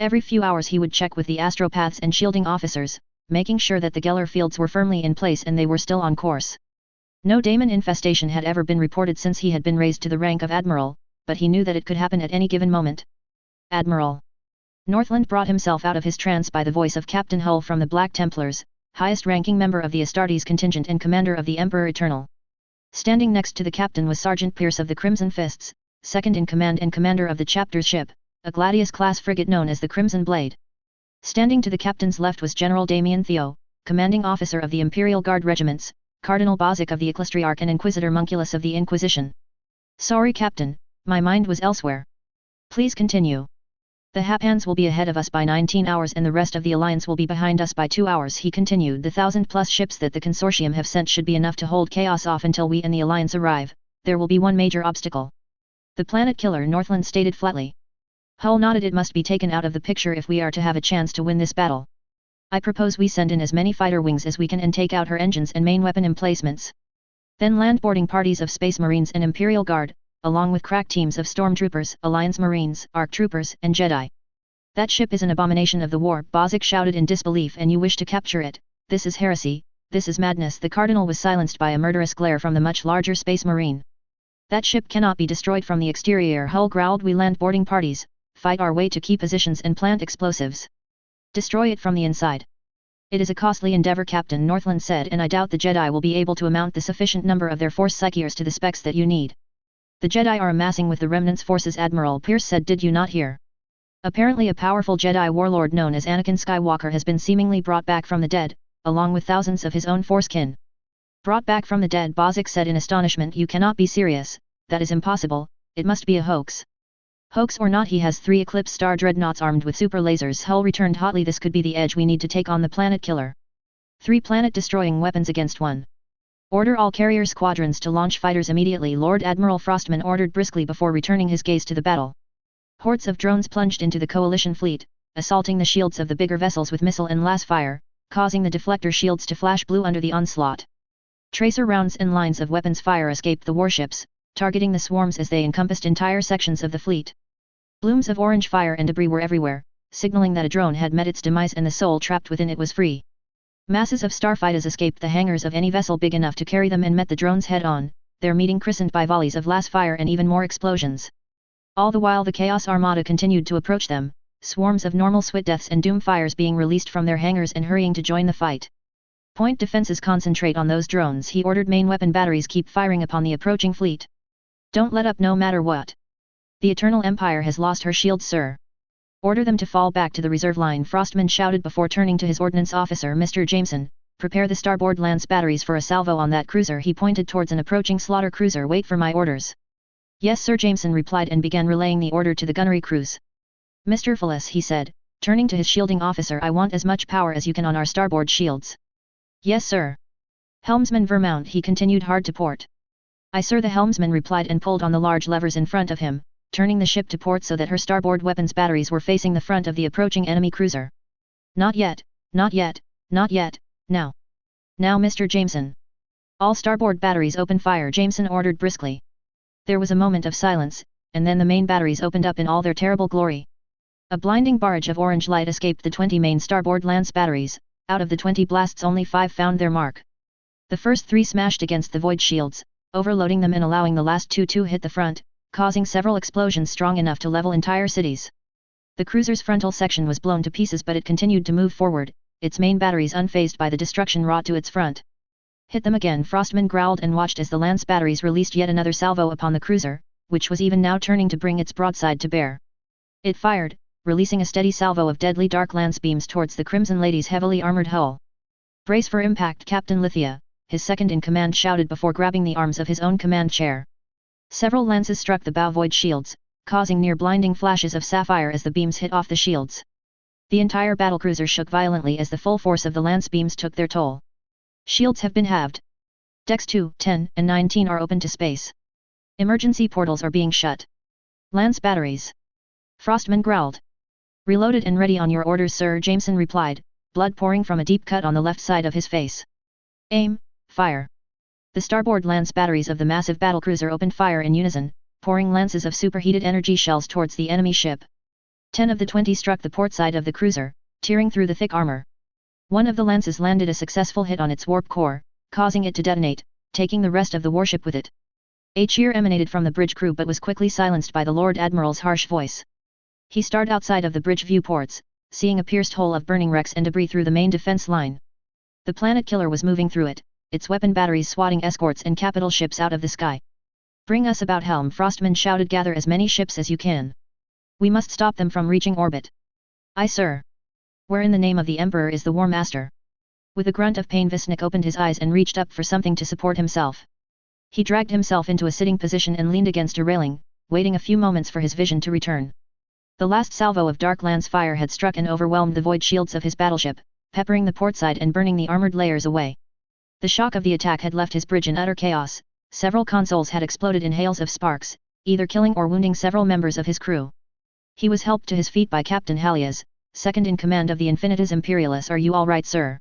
Every few hours he would check with the astropaths and shielding officers, making sure that the Geller fields were firmly in place and they were still on course. No daemon infestation had ever been reported since he had been raised to the rank of Admiral, but he knew that it could happen at any given moment. Admiral. Northland brought himself out of his trance by the voice of Captain Hull from the Black Templars, highest-ranking member of the Astartes contingent and commander of the Emperor Eternal. Standing next to the captain was Sergeant Pierce of the Crimson Fists, second in command and commander of the chapter's ship, a Gladius-class frigate known as the Crimson Blade. Standing to the captain's left was General Damien Theo, commanding officer of the Imperial Guard regiments, Cardinal Bozic of the Ecclesiarch and Inquisitor Munculus of the Inquisition. Sorry Captain, my mind was elsewhere. Please continue. The Hapans will be ahead of us by 19 hours and the rest of the Alliance will be behind us by 2 hours, he continued. The 1,000+ ships that the Consortium have sent should be enough to hold chaos off until we and the Alliance arrive. There will be one major obstacle. The planet killer, Northland stated flatly. Hull nodded. It must be taken out of the picture if we are to have a chance to win this battle. I propose we send in as many fighter wings as we can and take out her engines and main weapon emplacements. Then land boarding parties of Space Marines and Imperial Guard, along with crack teams of Stormtroopers, Alliance Marines, ARC Troopers, and Jedi. That ship is an abomination of the war, Bozic shouted in disbelief, and you wish to capture it. This is heresy, this is madness. The Cardinal was silenced by a murderous glare from the much larger Space Marine. That ship cannot be destroyed from the exterior, Hull growled. We land boarding parties, fight our way to key positions and plant explosives. Destroy it from the inside. It is a costly endeavor, Captain, Northland said, and I doubt the Jedi will be able to amount the sufficient number of their Force Psycheers to the specs that you need. The Jedi are amassing with the Remnant's forces, Admiral Pierce said. Did you not hear? Apparently a powerful Jedi warlord known as Anakin Skywalker has been seemingly brought back from the dead, along with thousands of his own Force kin. Brought back from the dead, Bozic said in astonishment. You cannot be serious, that is impossible, it must be a hoax. Hoax or not, he has 3 Eclipse Star Dreadnoughts armed with super lasers, Hull returned hotly. This could be the edge we need to take on the planet killer. 3 planet-destroying weapons against 1. Order all carrier squadrons to launch fighters immediately, Lord Admiral Frostman ordered briskly before returning his gaze to the battle. Hordes of drones plunged into the coalition fleet, assaulting the shields of the bigger vessels with missile and las fire, causing the deflector shields to flash blue under the onslaught. Tracer rounds and lines of weapons fire escaped the warships, targeting the swarms as they encompassed entire sections of the fleet. Blooms of orange fire and debris were everywhere, signaling that a drone had met its demise and the soul trapped within it was free. Masses of starfighters escaped the hangars of any vessel big enough to carry them and met the drones head-on, their meeting christened by volleys of las fire and even more explosions. All the while the Chaos Armada continued to approach them, swarms of normal Swit Deaths and Doom Fires being released from their hangars and hurrying to join the fight. Point defenses, concentrate on those drones, he ordered. Main weapon batteries, keep firing upon the approaching fleet. Don't let up no matter what. The Eternal Empire has lost her shields, sir. Order them to fall back to the reserve line, Frostman shouted before turning to his ordnance officer, Mr. Jameson. Prepare the starboard lance batteries for a salvo on that cruiser. He pointed towards an approaching slaughter cruiser. Wait for my orders. Yes sir, Jameson replied and began relaying the order to the gunnery crews. Mr. Phyllis, he said, turning to his shielding officer, I want as much power as you can on our starboard shields. Yes sir. Helmsman Vermount, he continued, hard to port. Aye sir, the helmsman replied and pulled on the large levers in front of him, turning the ship to port so that her starboard weapons batteries were facing the front of the approaching enemy cruiser. Not yet, not yet, not yet, now. Now Mr. Jameson. All starboard batteries open fire, Jameson ordered briskly. There was a moment of silence, and then the main batteries opened up in all their terrible glory. A blinding barrage of orange light escaped the 20 main starboard lance batteries. Out of the 20 blasts only 5 found their mark. The first 3 smashed against the void shields, overloading them and allowing the last 2 to hit the front, causing several explosions strong enough to level entire cities. The cruiser's frontal section was blown to pieces, but it continued to move forward, its main batteries unfazed by the destruction wrought to its front. Hit them again, Frostman growled and watched as the lance batteries released yet another salvo upon the cruiser, which was even now turning to bring its broadside to bear. It fired, releasing a steady salvo of deadly dark lance beams towards the Crimson Lady's heavily armored hull. Brace for impact, Captain Lithia, his second-in-command shouted before grabbing the arms of his own command chair. Several lances struck the bow void shields, causing near-blinding flashes of sapphire as the beams hit off the shields. The entire battlecruiser shook violently as the full force of the lance beams took their toll. Shields have been halved. Decks 2, 10, and 19 are open to space. Emergency portals are being shut. Lance batteries. Frostman growled. Reloaded and ready on your orders, sir, Jameson replied, blood pouring from a deep cut on the left side of his face. Aim, fire. The starboard lance batteries of the massive battlecruiser opened fire in unison, pouring lances of superheated energy shells towards the enemy ship. 10 of the 20 struck the port side of the cruiser, tearing through the thick armor. One of the lances landed a successful hit on its warp core, causing it to detonate, taking the rest of the warship with it. A cheer emanated from the bridge crew but was quickly silenced by the Lord Admiral's harsh voice. He stared outside of the bridge viewports, seeing a pierced hole of burning wrecks and debris through the main defense line. The planet killer was moving through it, its weapon batteries swatting escorts and capital ships out of the sky. "Bring us about helm," Frostman shouted. "Gather as many ships as you can. We must stop them from reaching orbit." "Aye, sir." "Where in the name of the Emperor is the War Master?" With a grunt of pain Visnik opened his eyes and reached up for something to support himself. He dragged himself into a sitting position and leaned against a railing, waiting a few moments for his vision to return. The last salvo of Dark Lance fire had struck and overwhelmed the void shields of his battleship, peppering the portside and burning the armored layers away. The shock of the attack had left his bridge in utter chaos. Several consoles had exploded in hails of sparks, either killing or wounding several members of his crew. He was helped to his feet by Captain Malleus, second in command of the Infinitus Imperialis. "Are you all right, sir?"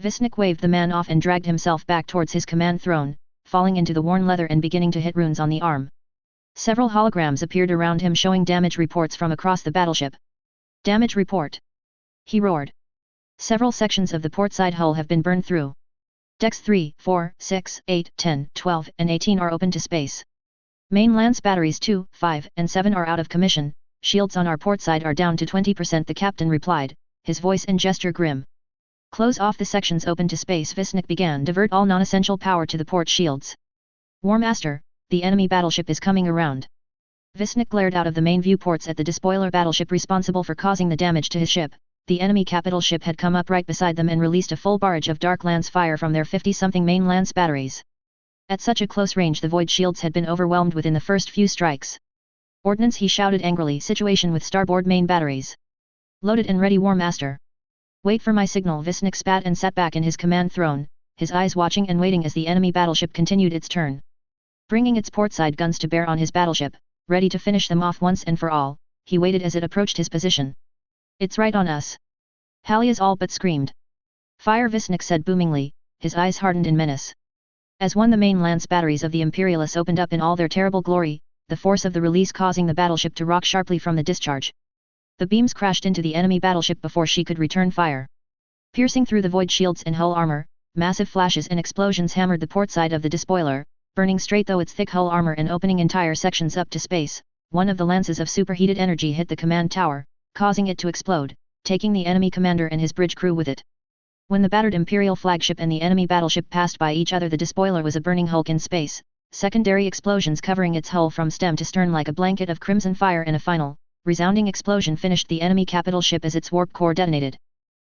Visnik waved the man off and dragged himself back towards his command throne, falling into the worn leather and beginning to hit runes on the arm. Several holograms appeared around him showing damage reports from across the battleship. "Damage report!" he roared. "Several sections of the portside hull have been burned through. Decks 3, 4, 6, 8, 10, 12, and 18 are open to space. Main lance batteries 2, 5, and 7 are out of commission. Shields on our portside are down to 20%, the captain replied, his voice and gesture grim. "Close off the sections open to space," Visnik began. "Divert all non-essential power to the port shields. War Master, the enemy battleship is coming around." Visnik glared out of the main viewports at the despoiler battleship responsible for causing the damage to his ship. The enemy capital ship had come up right beside them and released a full barrage of Dark Lance fire from their 50-something main lance batteries. At such a close range the void shields had been overwhelmed within the first few strikes. "Ordnance," he shouted angrily. "Situation with starboard main batteries. Loaded and ready, War Master." "Wait for my signal." Visnik spat and sat back in his command throne, his eyes watching and waiting as the enemy battleship continued its turn. Bringing its portside guns to bear on his battleship, ready to finish them off once and for all, he waited as it approached his position. "It's right on us." Malleus all but screamed. "Fire!" Visnik said boomingly, his eyes hardened in menace. As one the main lance batteries of the Imperialis opened up in all their terrible glory, the force of the release causing the battleship to rock sharply from the discharge. The beams crashed into the enemy battleship before she could return fire. Piercing through the void shields and hull armor, massive flashes and explosions hammered the portside of the despoiler, burning straight through its thick hull armor and opening entire sections up to space. One of the lances of superheated energy hit the command tower, causing it to explode, taking the enemy commander and his bridge crew with it. When the battered Imperial flagship and the enemy battleship passed by each other, the despoiler was a burning hulk in space, secondary explosions covering its hull from stem to stern like a blanket of crimson fire, and a final, resounding explosion finished the enemy capital ship as its warp core detonated.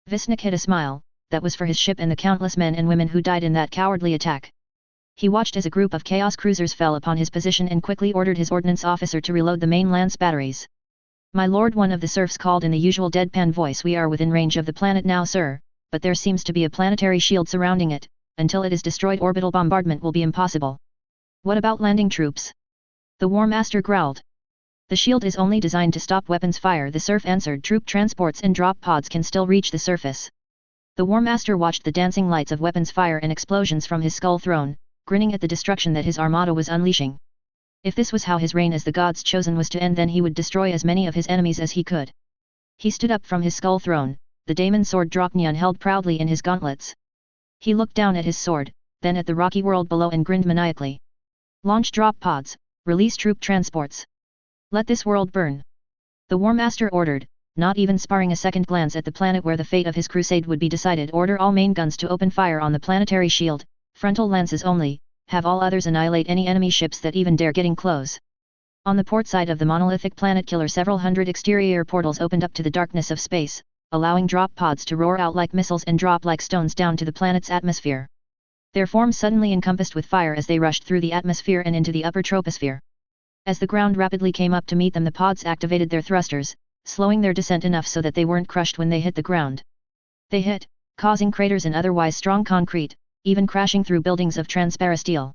Visnik hid a smile. That was for his ship and the countless men and women who died in that cowardly attack. He watched as a group of Chaos cruisers fell upon his position and quickly ordered his ordnance officer to reload the main lance batteries. "My lord," one of the serfs called in the usual deadpan voice, "we are within range of the planet now, sir, but there seems to be a planetary shield surrounding it. Until it is destroyed, orbital bombardment will be impossible." "What about landing troops?" the War Master growled. "The shield is only designed to stop weapons fire," the serf answered. "Troop transports and drop pods can still reach the surface." The War Master watched the dancing lights of weapons fire and explosions from his skull throne, grinning at the destruction that his armada was unleashing. If this was how his reign as the God's chosen was to end, then he would destroy as many of his enemies as he could. He stood up from his skull throne, the daemon sword Dropneon held proudly in his gauntlets. He looked down at his sword, then at the rocky world below, and grinned maniacally. "Launch drop pods, release troop transports. Let this world burn," the War Master ordered, not even sparing a second glance at the planet where the fate of his crusade would be decided. "Order all main guns to open fire on the planetary shield, frontal lances only. Have all others annihilate any enemy ships that even dare getting close." On the port side of the monolithic planet killer, several hundred exterior portals opened up to the darkness of space, allowing drop pods to roar out like missiles and drop like stones down to the planet's atmosphere. Their forms suddenly encompassed with fire as they rushed through the atmosphere and into the upper troposphere. As the ground rapidly came up to meet them, the pods activated their thrusters, slowing their descent enough so that they weren't crushed when they hit the ground. They hit, causing craters in otherwise strong concrete, even crashing through buildings of transparent steel.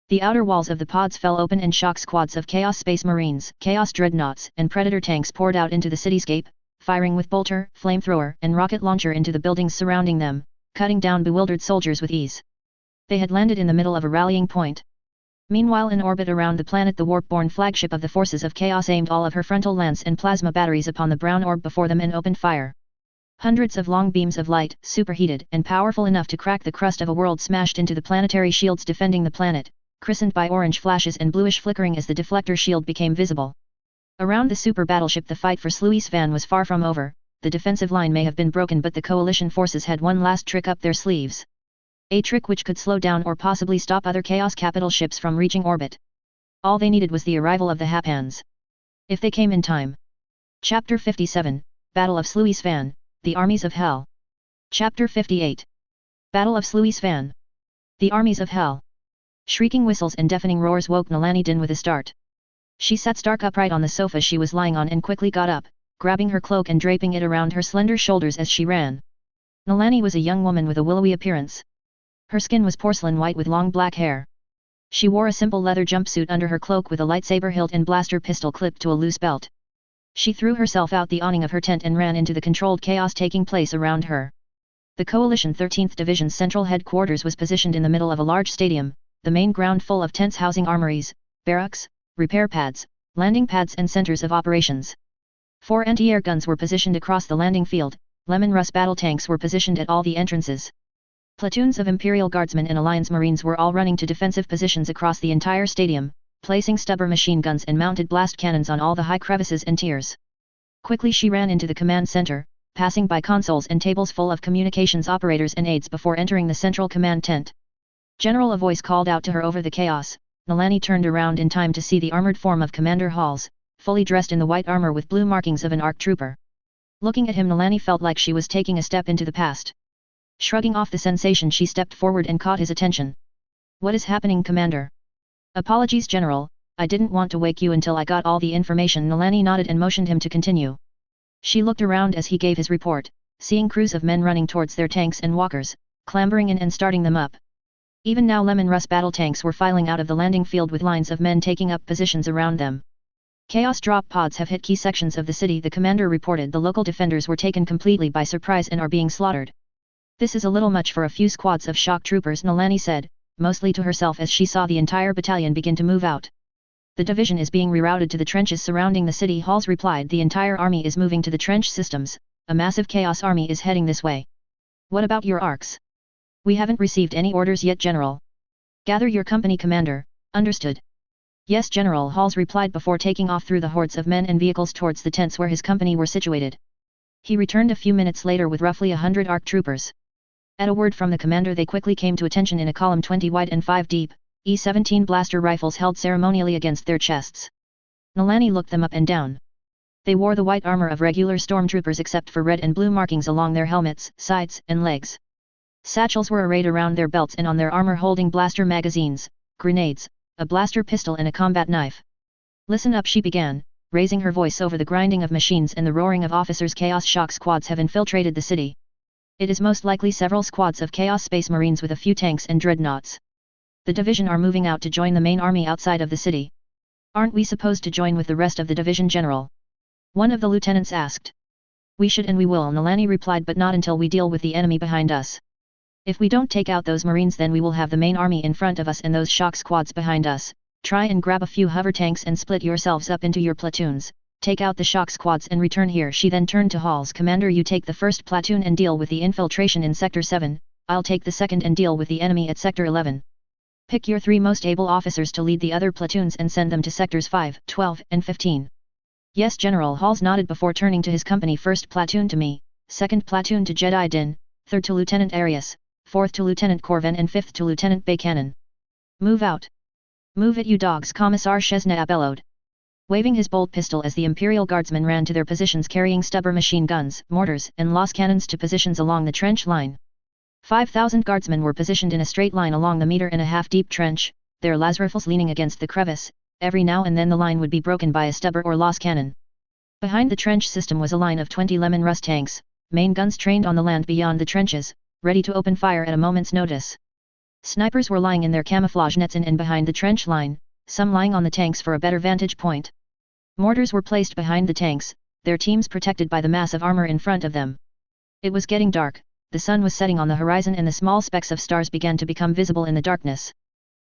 The outer walls of the pods fell open and shock squads of Chaos Space Marines, Chaos Dreadnoughts, and Predator tanks poured out into the cityscape, firing with bolter, flamethrower, and rocket launcher into the buildings surrounding them, cutting down bewildered soldiers with ease. They had landed in the middle of a rallying point. Meanwhile, in orbit around the planet, the warp-borne flagship of the forces of Chaos aimed all of her frontal lance and plasma batteries upon the brown orb before them and opened fire. Hundreds of long beams of light, superheated and powerful enough to crack the crust of a world, smashed into the planetary shields defending the planet, christened by orange flashes and bluish flickering as the deflector shield became visible. Around the super battleship the fight for Sluisvan was far from over. The defensive line may have been broken, but the coalition forces had one last trick up their sleeves. A trick which could slow down or possibly stop other Chaos capital ships from reaching orbit. All they needed was the arrival of the Hapans. If they came in time. Chapter 57, Battle of Sluisvan, The Armies of Hell. Chapter 58. Battle of Sluisvan. The Armies of Hell. Shrieking whistles and deafening roars woke Nalani Din with a start. She sat stark upright on the sofa she was lying on and quickly got up, grabbing her cloak and draping it around her slender shoulders as she ran. Nalani was a young woman with a willowy appearance. Her skin was porcelain white with long black hair. She wore a simple leather jumpsuit under her cloak with a lightsaber hilt and blaster pistol clipped to a loose belt. She threw herself out the awning of her tent and ran into the controlled chaos taking place around her. The Coalition 13th Division's central headquarters was positioned in the middle of a large stadium, the main ground full of tents housing armories, barracks, repair pads, landing pads and centers of operations. 4 anti-air guns were positioned across the landing field, Lemon Russ battle tanks were positioned at all the entrances. Platoons of Imperial Guardsmen and Alliance Marines were all running to defensive positions across the entire stadium, placing stubber machine guns and mounted blast cannons on all the high crevices and tiers. Quickly she ran into the command center, passing by consoles and tables full of communications operators and aides before entering the central command tent. General, a voice called out to her over the chaos. Nalani turned around in time to see the armored form of Commander Halls, fully dressed in the white armor with blue markings of an ARC trooper. Looking at him, Nalani felt like she was taking a step into the past. Shrugging off the sensation, she stepped forward and caught his attention. "What is happening, Commander?" "Apologies, General, I didn't want to wake you until I got all the information." Nalani nodded and motioned him to continue. She looked around as he gave his report, seeing crews of men running towards their tanks and walkers, clambering in and starting them up. Even now Lemon Russ battle tanks were filing out of the landing field with lines of men taking up positions around them. Chaos drop pods have hit key sections of the city, the commander reported. The local defenders were taken completely by surprise and are being slaughtered. "This is a little much for a few squads of shock troopers," Nalani said, mostly to herself as she saw the entire battalion begin to move out. "The division is being rerouted to the trenches surrounding the city." Halls replied, "The entire army is moving to the trench systems, a massive chaos army is heading this way." "What about your arcs?" "We haven't received any orders yet, General." "Gather your company, Commander." "Understood." "Yes, General," Halls replied before taking off through the hordes of men and vehicles towards the tents where his company were situated. He returned a few minutes later with roughly 100 ARC troopers. At a word from the commander, they quickly came to attention in a column 20 wide and 5 deep, E-17 blaster rifles held ceremonially against their chests. Nalani looked them up and down. They wore the white armor of regular stormtroopers except for red and blue markings along their helmets, sides, and legs. Satchels were arrayed around their belts and on their armor holding blaster magazines, grenades, a blaster pistol and a combat knife. "Listen up," she began, raising her voice over the grinding of machines and the roaring of officers. "Chaos shock squads have infiltrated the city. It is most likely several squads of Chaos Space Marines with a few tanks and dreadnoughts. The division are moving out to join the main army outside of the city." "Aren't we supposed to join with the rest of the division, General?" one of the lieutenants asked. "We should and we will," Nalani replied, "but not until we deal with the enemy behind us. If we don't take out those Marines, then we will have the main army in front of us and those shock squads behind us. Try and grab a few hover tanks and split yourselves up into your platoons, take out the shock squads and return here." She then turned to Halls. "Commander, you take the first platoon and deal with the infiltration in Sector 7, I'll take the second and deal with the enemy at Sector 11. Pick your 3 most able officers to lead the other platoons and send them to Sectors 5, 12, and 15. "Yes, General." Halls nodded before turning to his company. "First platoon to me, second platoon to Jedi Din, third to Lieutenant Arius, fourth to Lieutenant Corvin and fifth to Lieutenant Baycanon. Move out. Move it, you dogs," Commissar Chesnea bellowed, waving his bolt pistol as the Imperial Guardsmen ran to their positions carrying stubber machine guns, mortars, and loss cannons to positions along the trench line. 5,000 guardsmen were positioned in a straight line along the meter-and-a-half deep trench, their las rifles leaning against the crevice. Every now and then the line would be broken by a stubber or loss cannon. Behind the trench system was a line of 20 Lemon Russ tanks, main guns trained on the land beyond the trenches, ready to open fire at a moment's notice. Snipers were lying in their camouflage nets in and behind the trench line, some lying on the tanks for a better vantage point. Mortars were placed behind the tanks, their teams protected by the mass of armor in front of them. It was getting dark, the sun was setting on the horizon and the small specks of stars began to become visible in the darkness.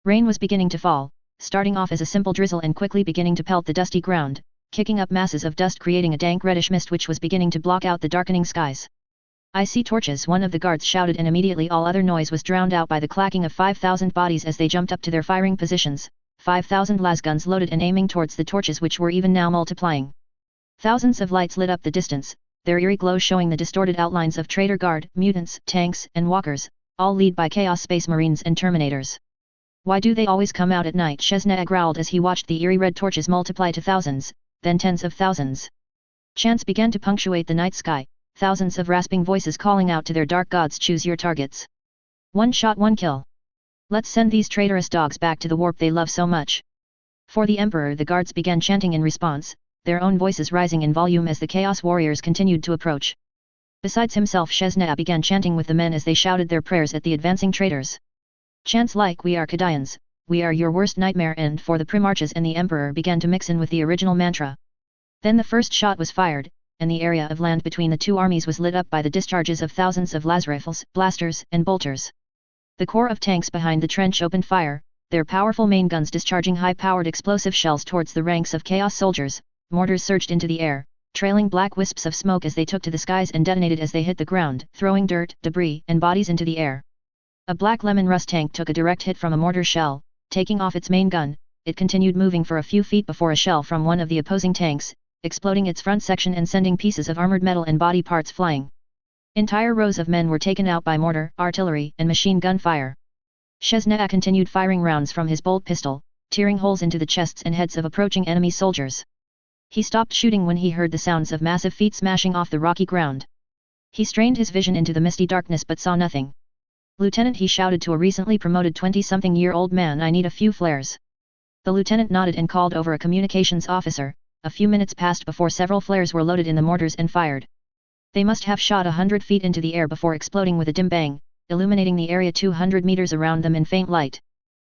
Rain was beginning to fall, starting off as a simple drizzle and quickly beginning to pelt the dusty ground, kicking up masses of dust creating a dank reddish mist which was beginning to block out the darkening skies. "I see torches," one of the guards shouted, and immediately all other noise was drowned out by the clacking of 5,000 bodies as they jumped up to their firing positions, 5,000 lasguns loaded and aiming towards the torches, which were even now multiplying. Thousands of lights lit up the distance, their eerie glow showing the distorted outlines of traitor guard, mutants, tanks, and walkers, all led by Chaos Space Marines and Terminators. "Why do they always come out at night?" Shesnea growled as he watched the eerie red torches multiply to thousands, then tens of thousands. Chants began to punctuate the night sky, thousands of rasping voices calling out to their dark gods, "Choose your targets. One shot, one kill. Let's send these traitorous dogs back to the warp they love so much." For the Emperor, the guards began chanting in response, their own voices rising in volume as the Chaos Warriors continued to approach. Besides himself, Shesnea began chanting with the men as they shouted their prayers at the advancing traitors. Chants like, "We are Kadians, we are your worst nightmare," and "For the Primarchs," and the Emperor began to mix in with the original mantra. Then the first shot was fired, and the area of land between the two armies was lit up by the discharges of thousands of las rifles, blasters, and bolters. The corps of tanks behind the trench opened fire, their powerful main guns discharging high-powered explosive shells towards the ranks of Chaos soldiers. Mortars surged into the air, trailing black wisps of smoke as they took to the skies and detonated as they hit the ground, throwing dirt, debris, and bodies into the air. A black lemon rust tank took a direct hit from a mortar shell, taking off its main gun. It continued moving for a few feet before a shell from one of the opposing tanks, exploding its front section and sending pieces of armored metal and body parts flying. Entire rows of men were taken out by mortar, artillery, and machine gun fire. Shesnea continued firing rounds from his bolt pistol, tearing holes into the chests and heads of approaching enemy soldiers. He stopped shooting when he heard the sounds of massive feet smashing off the rocky ground. He strained his vision into the misty darkness but saw nothing. "Lieutenant," he shouted to a recently promoted 20-something-year-old man, "I need a few flares." The lieutenant nodded and called over a communications officer. A few minutes passed before several flares were loaded in the mortars and fired. They must have shot 100 feet into the air before exploding with a dim bang, illuminating the area 200 meters around them in faint light.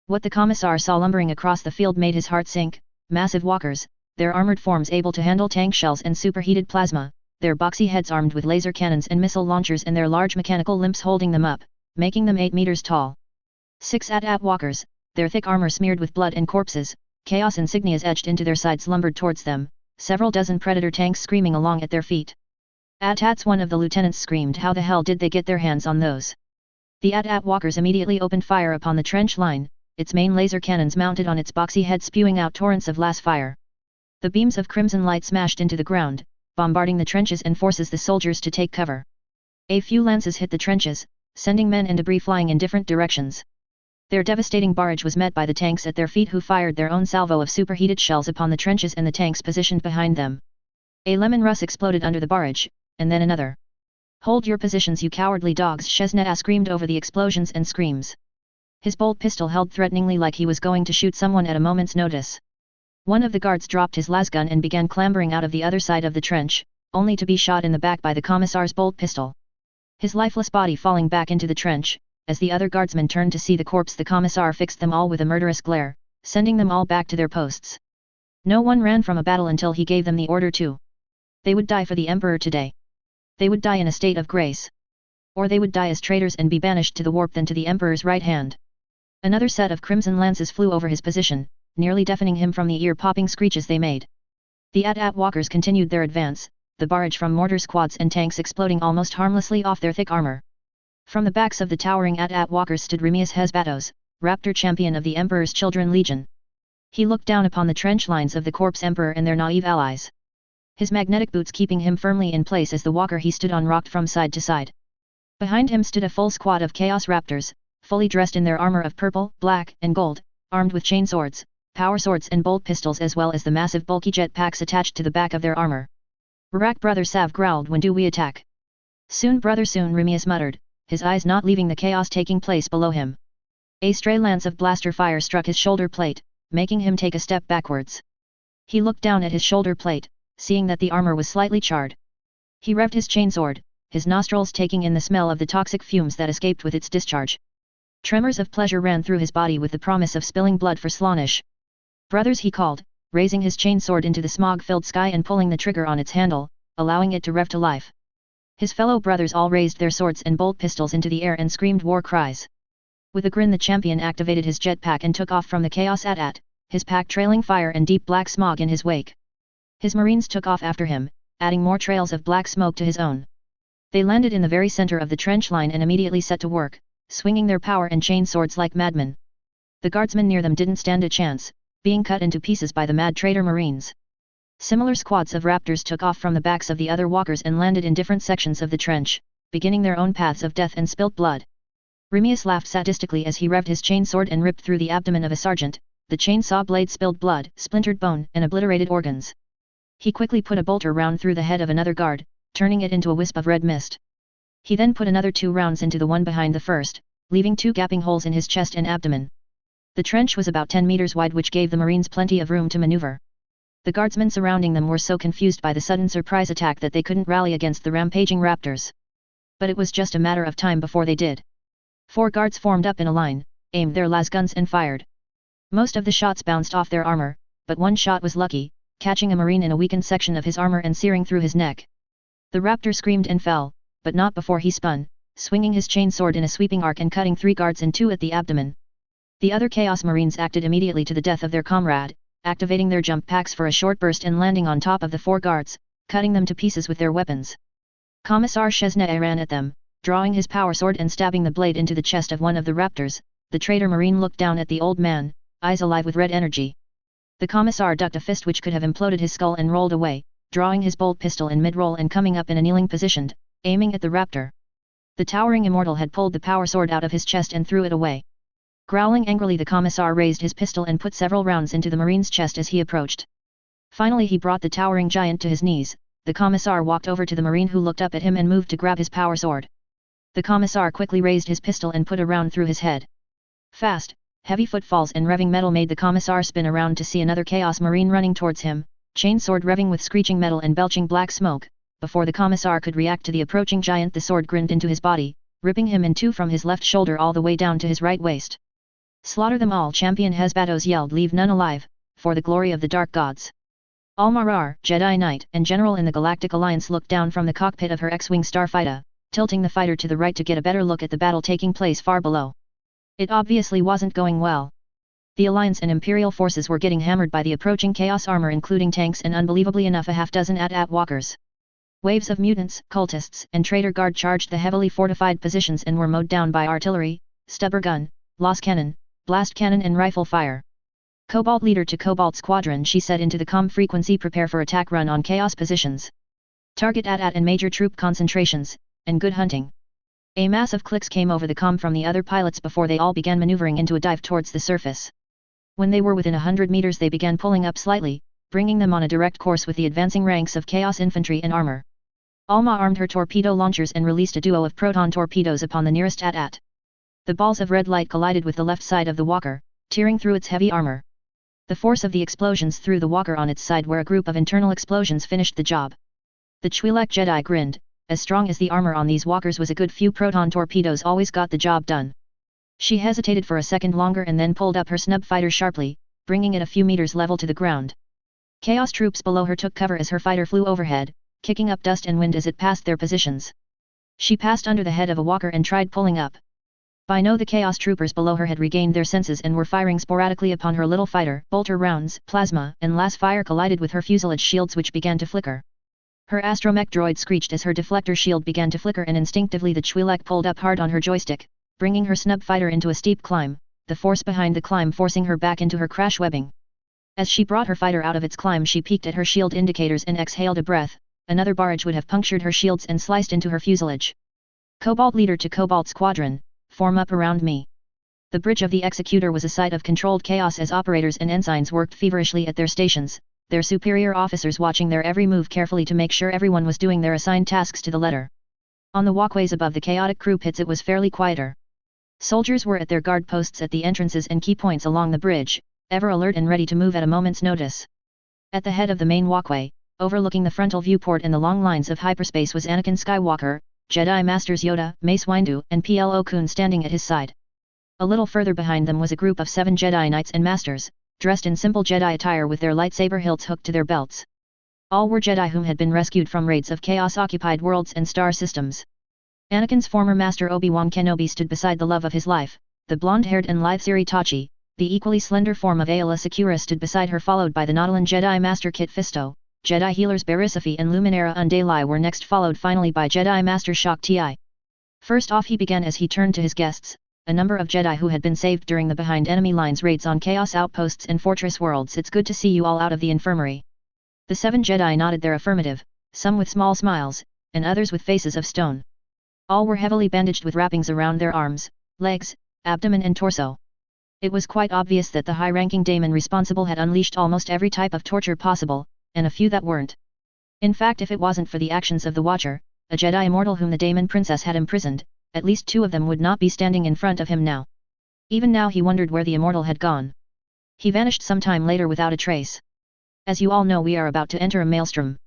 What the commissar saw lumbering across the field made his heart sink. Massive walkers, their armored forms able to handle tank shells and superheated plasma, their boxy heads armed with laser cannons and missile launchers and their large mechanical limbs holding them up, making them 8 meters tall. 6 AT-AT walkers, their thick armor smeared with blood and corpses, chaos insignias etched into their sides, lumbered towards them, several dozen predator tanks screaming along at their feet. "AT-ATs," one of the lieutenants screamed. "How the hell did they get their hands on those?" The AT-AT walkers immediately opened fire upon the trench line, its main laser cannons mounted on its boxy head spewing out torrents of las fire. The beams of crimson light smashed into the ground, bombarding the trenches and forces the soldiers to take cover. A few lances hit the trenches, sending men and debris flying in different directions. Their devastating barrage was met by the tanks at their feet, who fired their own salvo of superheated shells upon the trenches and the tanks positioned behind them. A lemon rust exploded under the barrage, and then another. "Hold your positions, you cowardly dogs!" Shesnea screamed over the explosions and screams. His bolt pistol held threateningly like he was going to shoot someone at a moment's notice. One of the guards dropped his lasgun and began clambering out of the other side of the trench, only to be shot in the back by the commissar's bolt pistol. His lifeless body falling back into the trench. As the other guardsmen turned to see the corpse, the commissar fixed them all with a murderous glare, sending them all back to their posts. No one ran from a battle until he gave them the order to. They would die for the Emperor today. They would die in a state of grace. Or they would die as traitors and be banished to the warp, then to the Emperor's right hand. Another set of crimson lances flew over his position, nearly deafening him from the ear-popping screeches they made. The AT-AT walkers continued their advance, the barrage from mortar squads and tanks exploding almost harmlessly off their thick armor. From the backs of the towering AT-AT walkers stood Remius Hesbatos, Raptor champion of the Emperor's Children Legion. He looked down upon the trench lines of the corpse Emperor and their naive allies. His magnetic boots keeping him firmly in place as the walker he stood on rocked from side to side. Behind him stood a full squad of Chaos Raptors, fully dressed in their armor of purple, black, and gold, armed with chain swords, power swords and bolt pistols, as well as the massive bulky jet packs attached to the back of their armor. "Rarak, brother," Sav growled. "When do we attack?" "Soon, brother, soon," Remius muttered, his eyes not leaving the chaos taking place below him. A stray lance of blaster fire struck his shoulder plate, making him take a step backwards. He looked down at his shoulder plate, seeing that the armor was slightly charred. He revved his chainsword, his nostrils taking in the smell of the toxic fumes that escaped with its discharge. Tremors of pleasure ran through his body with the promise of spilling blood for Slaanesh. "Brothers," he called, raising his chainsword into the smog-filled sky and pulling the trigger on its handle, allowing it to rev to life. His fellow brothers all raised their swords and bolt pistols into the air and screamed war cries. With a grin, the champion activated his jetpack and took off from the Chaos AT-AT, his pack trailing fire and deep black smog in his wake. His marines took off after him, adding more trails of black smoke to his own. They landed in the very center of the trench line and immediately set to work, swinging their power and chain swords like madmen. The guardsmen near them didn't stand a chance, being cut into pieces by the mad traitor marines. Similar squads of raptors took off from the backs of the other walkers and landed in different sections of the trench, beginning their own paths of death and spilt blood. Remius laughed sadistically as he revved his chainsword and ripped through the abdomen of a sergeant. The chainsaw blade spilled blood, splintered bone, and obliterated organs. He quickly put a bolter round through the head of another guard, turning it into a wisp of red mist. He then put another 2 rounds into the one behind the first, leaving 2 gaping holes in his chest and abdomen. The trench was about 10 meters wide, which gave the marines plenty of room to maneuver. The guardsmen surrounding them were so confused by the sudden surprise attack that they couldn't rally against the rampaging raptors. But it was just a matter of time before they did. 4 guards formed up in a line, aimed their las guns and fired. Most of the shots bounced off their armor, but one shot was lucky, catching a marine in a weakened section of his armor and searing through his neck. The raptor screamed and fell, but not before he spun, swinging his chainsword in a sweeping arc and cutting 3 guards in 2 at the abdomen. The other Chaos Marines acted immediately to the death of their comrade, activating their jump packs for a short burst and landing on top of the 4 guards, cutting them to pieces with their weapons. Commissar Chesnay ran at them, drawing his power sword and stabbing the blade into the chest of one of the raptors. The traitor marine looked down at the old man, eyes alive with red energy. The commissar ducked a fist which could have imploded his skull and rolled away, drawing his bolt pistol in mid-roll and coming up in a kneeling position, aiming at the raptor. The towering immortal had pulled the power sword out of his chest and threw it away. Growling angrily, the commissar raised his pistol and put several rounds into the marine's chest as he approached. Finally he brought the towering giant to his knees. The commissar walked over to the marine, who looked up at him and moved to grab his power sword. The commissar quickly raised his pistol and put a round through his head. Fast, heavy footfalls and revving metal made the commissar spin around to see another Chaos Marine running towards him, chainsword revving with screeching metal and belching black smoke. Before the commissar could react to the approaching giant, the sword grinned into his body, ripping him in 2 from his left shoulder all the way down to his right waist. "Slaughter them all!" Champion Hesbatos yelled. "Leave none alive, for the glory of the Dark Gods!" Almarar, Jedi Knight and General in the Galactic Alliance, looked down from the cockpit of her X-Wing starfighter, tilting the fighter to the right to get a better look at the battle taking place far below. It obviously wasn't going well. The Alliance and Imperial forces were getting hammered by the approaching Chaos armor, including tanks and unbelievably enough a half-dozen AT-AT walkers. Waves of mutants, cultists, and traitor guard charged the heavily fortified positions and were mowed down by artillery, stubber gun, las cannon, blast cannon and rifle fire. "Cobalt leader to Cobalt Squadron," she said into the comm frequency. "Prepare for attack run on Chaos positions. Target AT-AT and major troop concentrations, and good hunting." A mass of clicks came over the comm from the other pilots before they all began maneuvering into a dive towards the surface. When they were within 100 meters they began pulling up slightly, bringing them on a direct course with the advancing ranks of Chaos infantry and armor. Alma armed her torpedo launchers and released a duo of proton torpedoes upon the nearest AT-AT. The balls of red light collided with the left side of the walker, tearing through its heavy armor. The force of the explosions threw the walker on its side, where a group of internal explosions finished the job. The Twi'lek Jedi grinned. As strong as the armor on these walkers was, a good few proton torpedoes always got the job done. She hesitated for a second longer and then pulled up her snub fighter sharply, bringing it a few meters level to the ground. Chaos troops below her took cover as her fighter flew overhead, kicking up dust and wind as it passed their positions. She passed under the head of a walker and tried pulling up. By now the Chaos troopers below her had regained their senses and were firing sporadically upon her little fighter. Bolter rounds, plasma, and las fire collided with her fuselage shields, which began to flicker. Her astromech droid screeched as her deflector shield began to flicker, and instinctively the Twi'lek pulled up hard on her joystick, bringing her snub fighter into a steep climb, the force behind the climb forcing her back into her crash webbing. As she brought her fighter out of its climb, she peeked at her shield indicators and exhaled a breath. Another barrage would have punctured her shields and sliced into her fuselage. "Cobalt leader to Cobalt Squadron, form up around me." The bridge of the Executor was a site of controlled chaos as operators and ensigns worked feverishly at their stations, their superior officers watching their every move carefully to make sure everyone was doing their assigned tasks to the letter. On the walkways above the chaotic crew pits it was fairly quieter. Soldiers were at their guard posts at the entrances and key points along the bridge, ever alert and ready to move at a moment's notice. At the head of the main walkway, overlooking the frontal viewport and the long lines of hyperspace, was Anakin Skywalker, Jedi Masters Yoda, Mace Windu, and Plo Koon standing at his side. A little further behind them was a group of 7 Jedi Knights and Masters, dressed in simple Jedi attire with their lightsaber hilts hooked to their belts. All were Jedi whom had been rescued from raids of chaos-occupied worlds and star systems. Anakin's former master Obi-Wan Kenobi stood beside the love of his life, the blonde-haired and lithe Siri Tachi. The equally slender form of Aayla Secura stood beside her, followed by the Nautolan Jedi Master Kit Fisto, Jedi healers Berisophy and Luminara Undalai were next, followed finally by Jedi Master Shock Ti. First off he began as he turned to his guests, a number of Jedi who had been saved during the behind enemy lines raids on Chaos outposts and Fortress worlds. It's good to see you all out of the infirmary. The 7 Jedi nodded their affirmative, some with small smiles, and others with faces of stone. All were heavily bandaged with wrappings around their arms, legs, abdomen and torso. It was quite obvious that the high-ranking daemon responsible had unleashed almost every type of torture possible, and a few that weren't. In fact, if it wasn't for the actions of the Watcher, a Jedi immortal whom the daemon princess had imprisoned, at least 2 of them would not be standing in front of him now. Even now he wondered where the immortal had gone. He vanished some time later without a trace. As you all know, we are about to enter a maelstrom.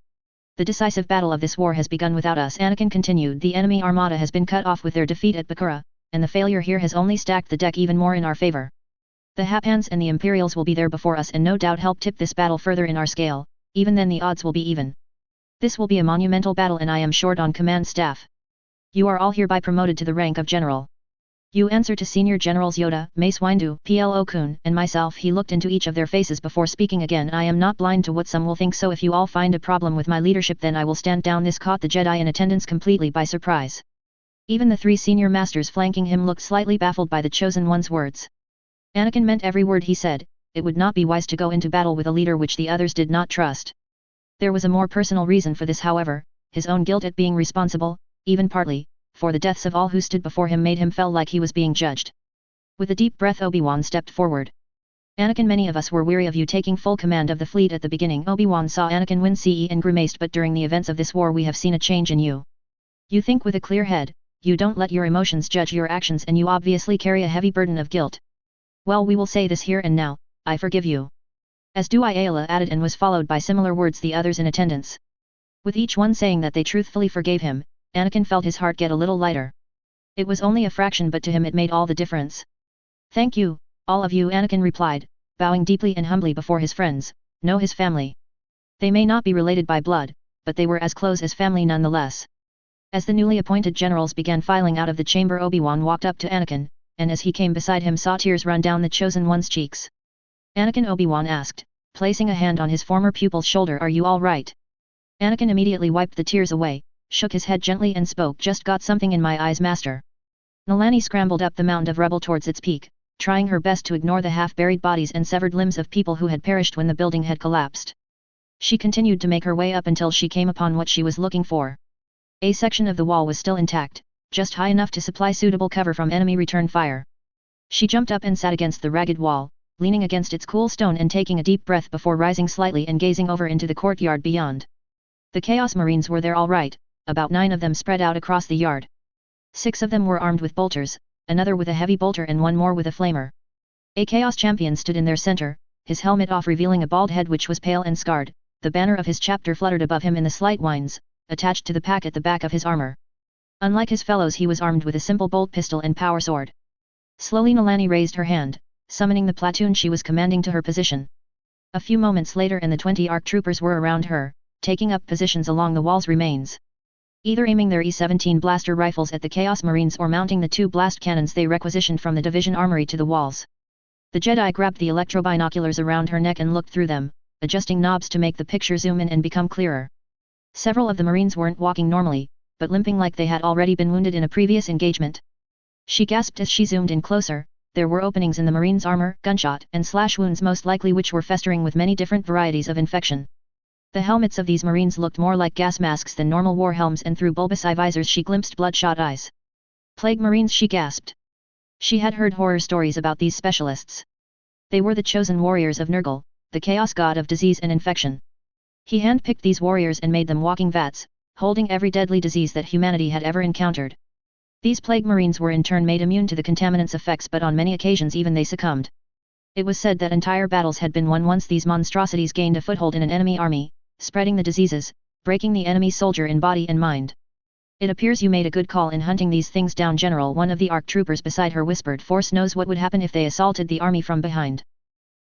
The decisive battle of this war has begun without us. Anakin continued. The enemy armada has been cut off with their defeat at Bakura, and the failure here has only stacked the deck even more in our favor. The Hapans and the Imperials will be there before us and no doubt help tip this battle further in our scale. Even then the odds will be even. This will be a monumental battle and I am short on command staff. You are all hereby promoted to the rank of General. You answer to Senior Generals Yoda, Mace Windu, Plo Koon, and myself. He looked into each of their faces before speaking again. I am not blind to what some will think, so if you all find a problem with my leadership then I will stand down. This caught the Jedi in attendance completely by surprise. Even the 3 senior masters flanking him looked slightly baffled by the Chosen One's words. Anakin meant every word he said. It would not be wise to go into battle with a leader which the others did not trust. There was a more personal reason for this, however. His own guilt at being responsible, even partly, for the deaths of all who stood before him made him feel like he was being judged. With a deep breath Obi-Wan stepped forward. Anakin, many of us were weary of you taking full command of the fleet at the beginning. Obi-Wan saw Anakin wince and grimaced, but during the events of this war we have seen a change in you. You think with a clear head, you don't let your emotions judge your actions, and you obviously carry a heavy burden of guilt. Well, we will say this here and now, I forgive you. As do I, Ayla added, and was followed by similar words the others in attendance. With each one saying that they truthfully forgave him, Anakin felt his heart get a little lighter. It was only a fraction, but to him it made all the difference. Thank you, all of you, Anakin replied, bowing deeply and humbly before his friends, no, his family. They may not be related by blood, but they were as close as family nonetheless. As the newly appointed generals began filing out of the chamber, Obi-Wan walked up to Anakin, and as he came beside him saw tears run down the Chosen One's cheeks. Anakin, Obi-Wan asked, placing a hand on his former pupil's shoulder, are you all right? Anakin immediately wiped the tears away, shook his head gently and spoke, just got something in my eyes, Master. Nalani scrambled up the mound of rubble towards its peak, trying her best to ignore the half-buried bodies and severed limbs of people who had perished when the building had collapsed. She continued to make her way up until she came upon what she was looking for. A section of the wall was still intact, just high enough to supply suitable cover from enemy return fire. She jumped up and sat against the ragged wall, leaning against its cool stone and taking a deep breath before rising slightly and gazing over into the courtyard beyond. The Chaos Marines were there all right, about 9 of them spread out across the yard. 6 of them were armed with bolters, another with a heavy bolter and 1 more with a flamer. A Chaos Champion stood in their center, his helmet off, revealing a bald head which was pale and scarred. The banner of his chapter fluttered above him in the slight winds, attached to the pack at the back of his armor. Unlike his fellows, he was armed with a simple bolt pistol and power sword. Slowly Nalani raised her hand, summoning the platoon she was commanding to her position. A few moments later and the 20 ARC troopers were around her, taking up positions along the wall's remains. Either aiming their E-17 blaster rifles at the Chaos Marines or mounting the 2 blast cannons they requisitioned from the division armory to the walls. The Jedi grabbed the electrobinoculars around her neck and looked through them, adjusting knobs to make the picture zoom in and become clearer. Several of the Marines weren't walking normally, but limping like they had already been wounded in a previous engagement. She gasped as she zoomed in closer. There were openings in the Marines' armor, gunshot and slash wounds most likely, which were festering with many different varieties of infection. The helmets of these Marines looked more like gas masks than normal war helms, and through bulbous eye visors she glimpsed bloodshot eyes. Plague Marines, she gasped. She had heard horror stories about these specialists. They were the chosen warriors of Nurgle, the chaos god of disease and infection. He handpicked these warriors and made them walking vats, holding every deadly disease that humanity had ever encountered. These plague Marines were in turn made immune to the contaminant's effects, but on many occasions even they succumbed. It was said that entire battles had been won once these monstrosities gained a foothold in an enemy army, spreading the diseases, breaking the enemy soldier in body and mind. It appears you made a good call in hunting these things down, General, one of the ARC troopers beside her whispered. Force knows what would happen if they assaulted the army from behind.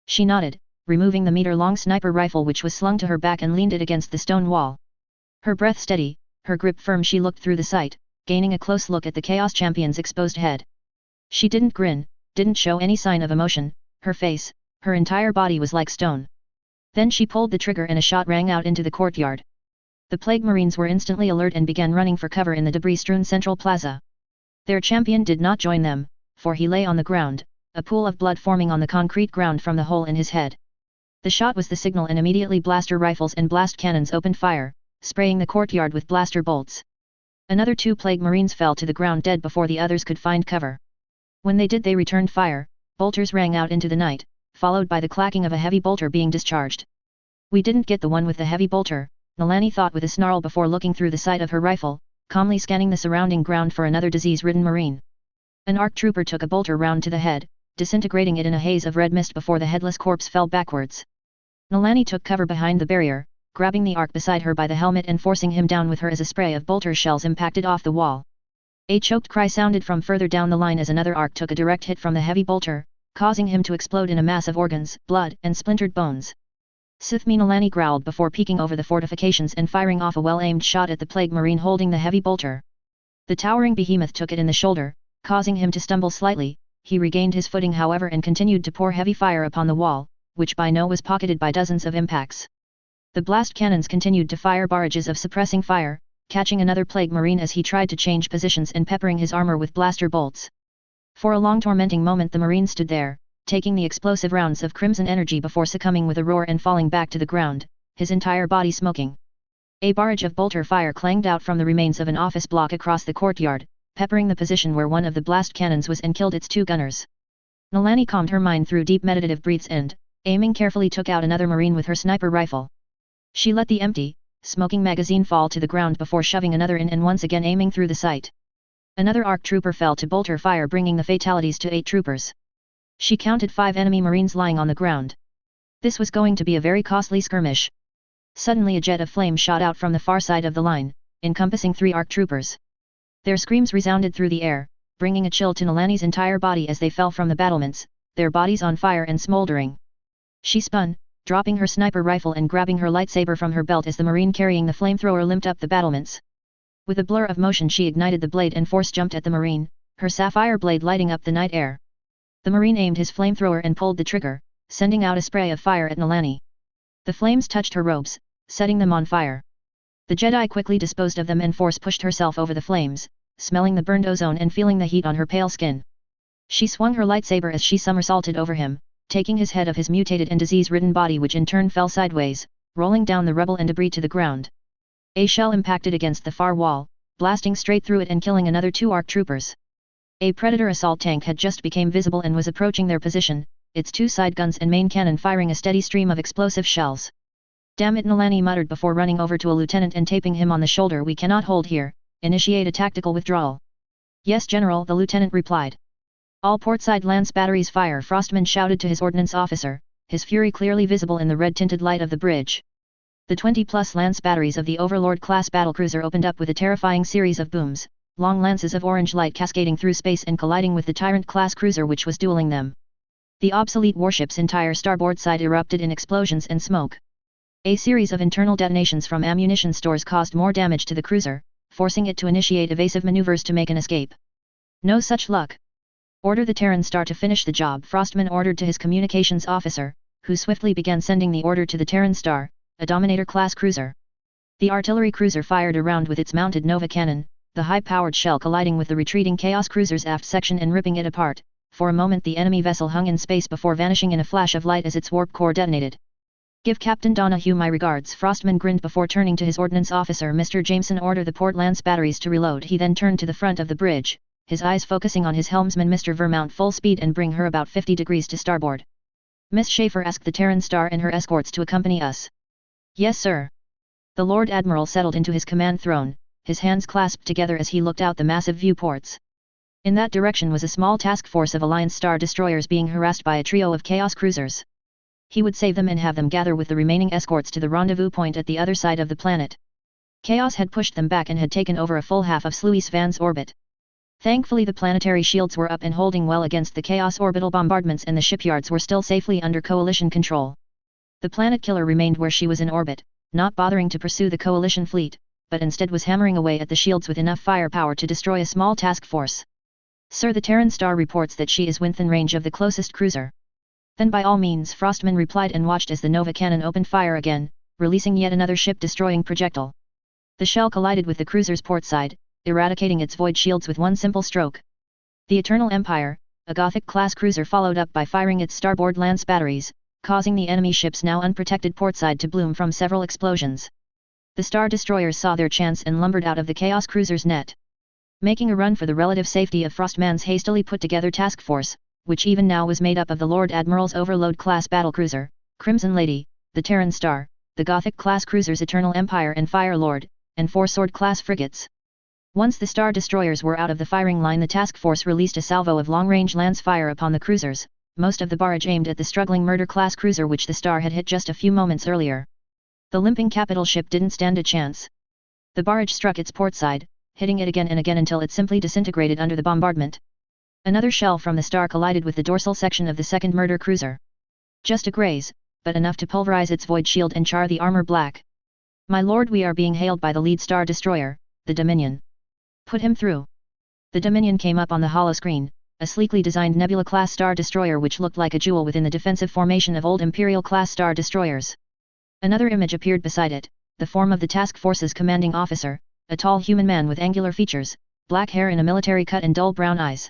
She nodded, removing the meter-long sniper rifle which was slung to her back and leaned it against the stone wall. Her breath steady, her grip firm, she looked through the sight, gaining a close look at the Chaos Champion's exposed head. She didn't grin, didn't show any sign of emotion. Her face, her entire body was like stone. Then she pulled the trigger and a shot rang out into the courtyard. The Plague Marines were instantly alert and began running for cover in the debris-strewn central plaza. Their champion did not join them, for he lay on the ground, a pool of blood forming on the concrete ground from the hole in his head. The shot was the signal and immediately blaster rifles and blast cannons opened fire, spraying the courtyard with blaster bolts. Another 2 Plague Marines fell to the ground dead before the others could find cover. When they did, they returned fire, bolters rang out into the night, followed by the clacking of a heavy bolter being discharged. We didn't get the one with the heavy bolter, Nalani thought with a snarl before looking through the sight of her rifle, calmly scanning the surrounding ground for another disease-ridden Marine. An ARC trooper took a bolter round to the head, disintegrating it in a haze of red mist before the headless corpse fell backwards. Nalani took cover behind the barrier, grabbing the ARC beside her by the helmet and forcing him down with her as a spray of bolter shells impacted off the wall. A choked cry sounded from further down the line as another ARC took a direct hit from the heavy bolter, causing him to explode in a mass of organs, blood, and splintered bones. Sithmi Nalani growled before peeking over the fortifications and firing off a well-aimed shot at the Plague Marine holding the heavy bolter. The towering behemoth took it in the shoulder, causing him to stumble slightly. He regained his footing however and continued to pour heavy fire upon the wall, which by now was pocketed by dozens of impacts. The blast cannons continued to fire barrages of suppressing fire, catching another Plague Marine as he tried to change positions and peppering his armor with blaster bolts. For a long tormenting moment the Marine stood there, taking the explosive rounds of crimson energy before succumbing with a roar and falling back to the ground, his entire body smoking. A barrage of bolter fire clanged out from the remains of an office block across the courtyard, peppering the position where one of the blast cannons was and killed its 2 gunners. Nalani calmed her mind through deep meditative breaths and, aiming carefully, took out another Marine with her sniper rifle. She let the empty, smoking magazine fall to the ground before shoving another in and once again aiming through the sight. Another ARC trooper fell to bolter fire, bringing the fatalities to 8 troopers. She counted 5 enemy Marines lying on the ground. This was going to be a very costly skirmish. Suddenly a jet of flame shot out from the far side of the line, encompassing 3 ARC troopers. Their screams resounded through the air, bringing a chill to Nalani's entire body as they fell from the battlements, their bodies on fire and smoldering. She spun, dropping her sniper rifle and grabbing her lightsaber from her belt as the Marine carrying the flamethrower limped up the battlements. With a blur of motion she ignited the blade and force jumped at the Marine, her sapphire blade lighting up the night air. The Marine aimed his flamethrower and pulled the trigger, sending out a spray of fire at Nalani. The flames touched her robes, setting them on fire. The Jedi quickly disposed of them and force pushed herself over the flames, smelling the burned ozone and feeling the heat on her pale skin. She swung her lightsaber as she somersaulted over him, taking his head of his mutated and disease-ridden body, which in turn fell sideways, rolling down the rubble and debris to the ground. A shell impacted against the far wall, blasting straight through it and killing another 2 ARC troopers. A Predator assault tank had just become visible and was approaching their position, its 2 side guns and main cannon firing a steady stream of explosive shells. "Damn it," Nalani muttered before running over to a lieutenant and taping him on the shoulder. "We cannot hold here, initiate a tactical withdrawal." "Yes, General," the lieutenant replied. "All portside lance batteries fire," Frostman shouted to his ordnance officer, his fury clearly visible in the red-tinted light of the bridge. The 20-plus lance batteries of the Overlord-class battlecruiser opened up with a terrifying series of booms, long lances of orange light cascading through space and colliding with the Tyrant-class cruiser which was dueling them. The obsolete warship's entire starboard side erupted in explosions and smoke. A series of internal detonations from ammunition stores caused more damage to the cruiser, forcing it to initiate evasive maneuvers to make an escape. "No such luck. Order the Terran Star to finish the job," Frostman ordered to his communications officer, who swiftly began sending the order to the Terran Star, a Dominator-class cruiser. The artillery cruiser fired a round with its mounted Nova cannon, the high-powered shell colliding with the retreating Chaos cruiser's aft section and ripping it apart. For a moment the enemy vessel hung in space before vanishing in a flash of light as its warp core detonated. "Give Captain Donahue my regards," Frostman grinned before turning to his ordnance officer, "Mr. Jameson, order the port lance batteries to reload." He then turned to the front of the bridge, his eyes focusing on his helmsman, "Mr. Vermount, full speed and bring her about 50 degrees to starboard." "Miss Schaefer, ask the Terran Star and her escorts to accompany us." "Yes, sir." The Lord Admiral settled into his command throne, his hands clasped together as he looked out the massive viewports. In that direction was a small task force of Alliance Star destroyers being harassed by a trio of Chaos cruisers. He would save them and have them gather with the remaining escorts to the rendezvous point at the other side of the planet. Chaos had pushed them back and had taken over a full half of Sluis Van's orbit. Thankfully the planetary shields were up and holding well against the Chaos orbital bombardments, and the shipyards were still safely under Coalition control. The planet killer remained where she was in orbit, not bothering to pursue the Coalition fleet, but instead was hammering away at the shields with enough firepower to destroy a small task force. "Sir, the Terran Star reports that she is within range of the closest cruiser." Then by all means, Frostman replied and watched as the Nova cannon opened fire again, releasing yet another ship-destroying projectile. The shell collided with the cruiser's port side, eradicating its void shields with one simple stroke. The Eternal Empire, a Gothic-class cruiser, followed up by firing its starboard lance batteries, causing the enemy ship's now unprotected portside to bloom from several explosions. The Star Destroyers saw their chance and lumbered out of the Chaos Cruiser's net. Making a run for the relative safety of Frostman's hastily put-together task force, which even now was made up of the Lord Admiral's Overload-class battlecruiser, Crimson Lady, the Terran Star, the Gothic-class cruisers Eternal Empire and Fire Lord, and 4 Sword-class frigates. Once the Star Destroyers were out of the firing line, the task force released a salvo of long-range lance fire upon the cruisers, most of the barrage aimed at the struggling Murder-class cruiser which the Star had hit just a few moments earlier. The limping capital ship didn't stand a chance. The barrage struck its port side, hitting it again and again until it simply disintegrated under the bombardment. Another shell from the Star collided with the dorsal section of the second Murder cruiser. Just a graze, but enough to pulverize its void shield and char the armor black. "My lord, we are being hailed by the lead Star Destroyer, the Dominion. Put him through." The Dominion came up on the hollow screen, a sleekly designed Nebula-class Star Destroyer which looked like a jewel within the defensive formation of old Imperial-class Star Destroyers. Another image appeared beside it, the form of the task force's commanding officer, a tall human man with angular features, black hair in a military cut and dull brown eyes.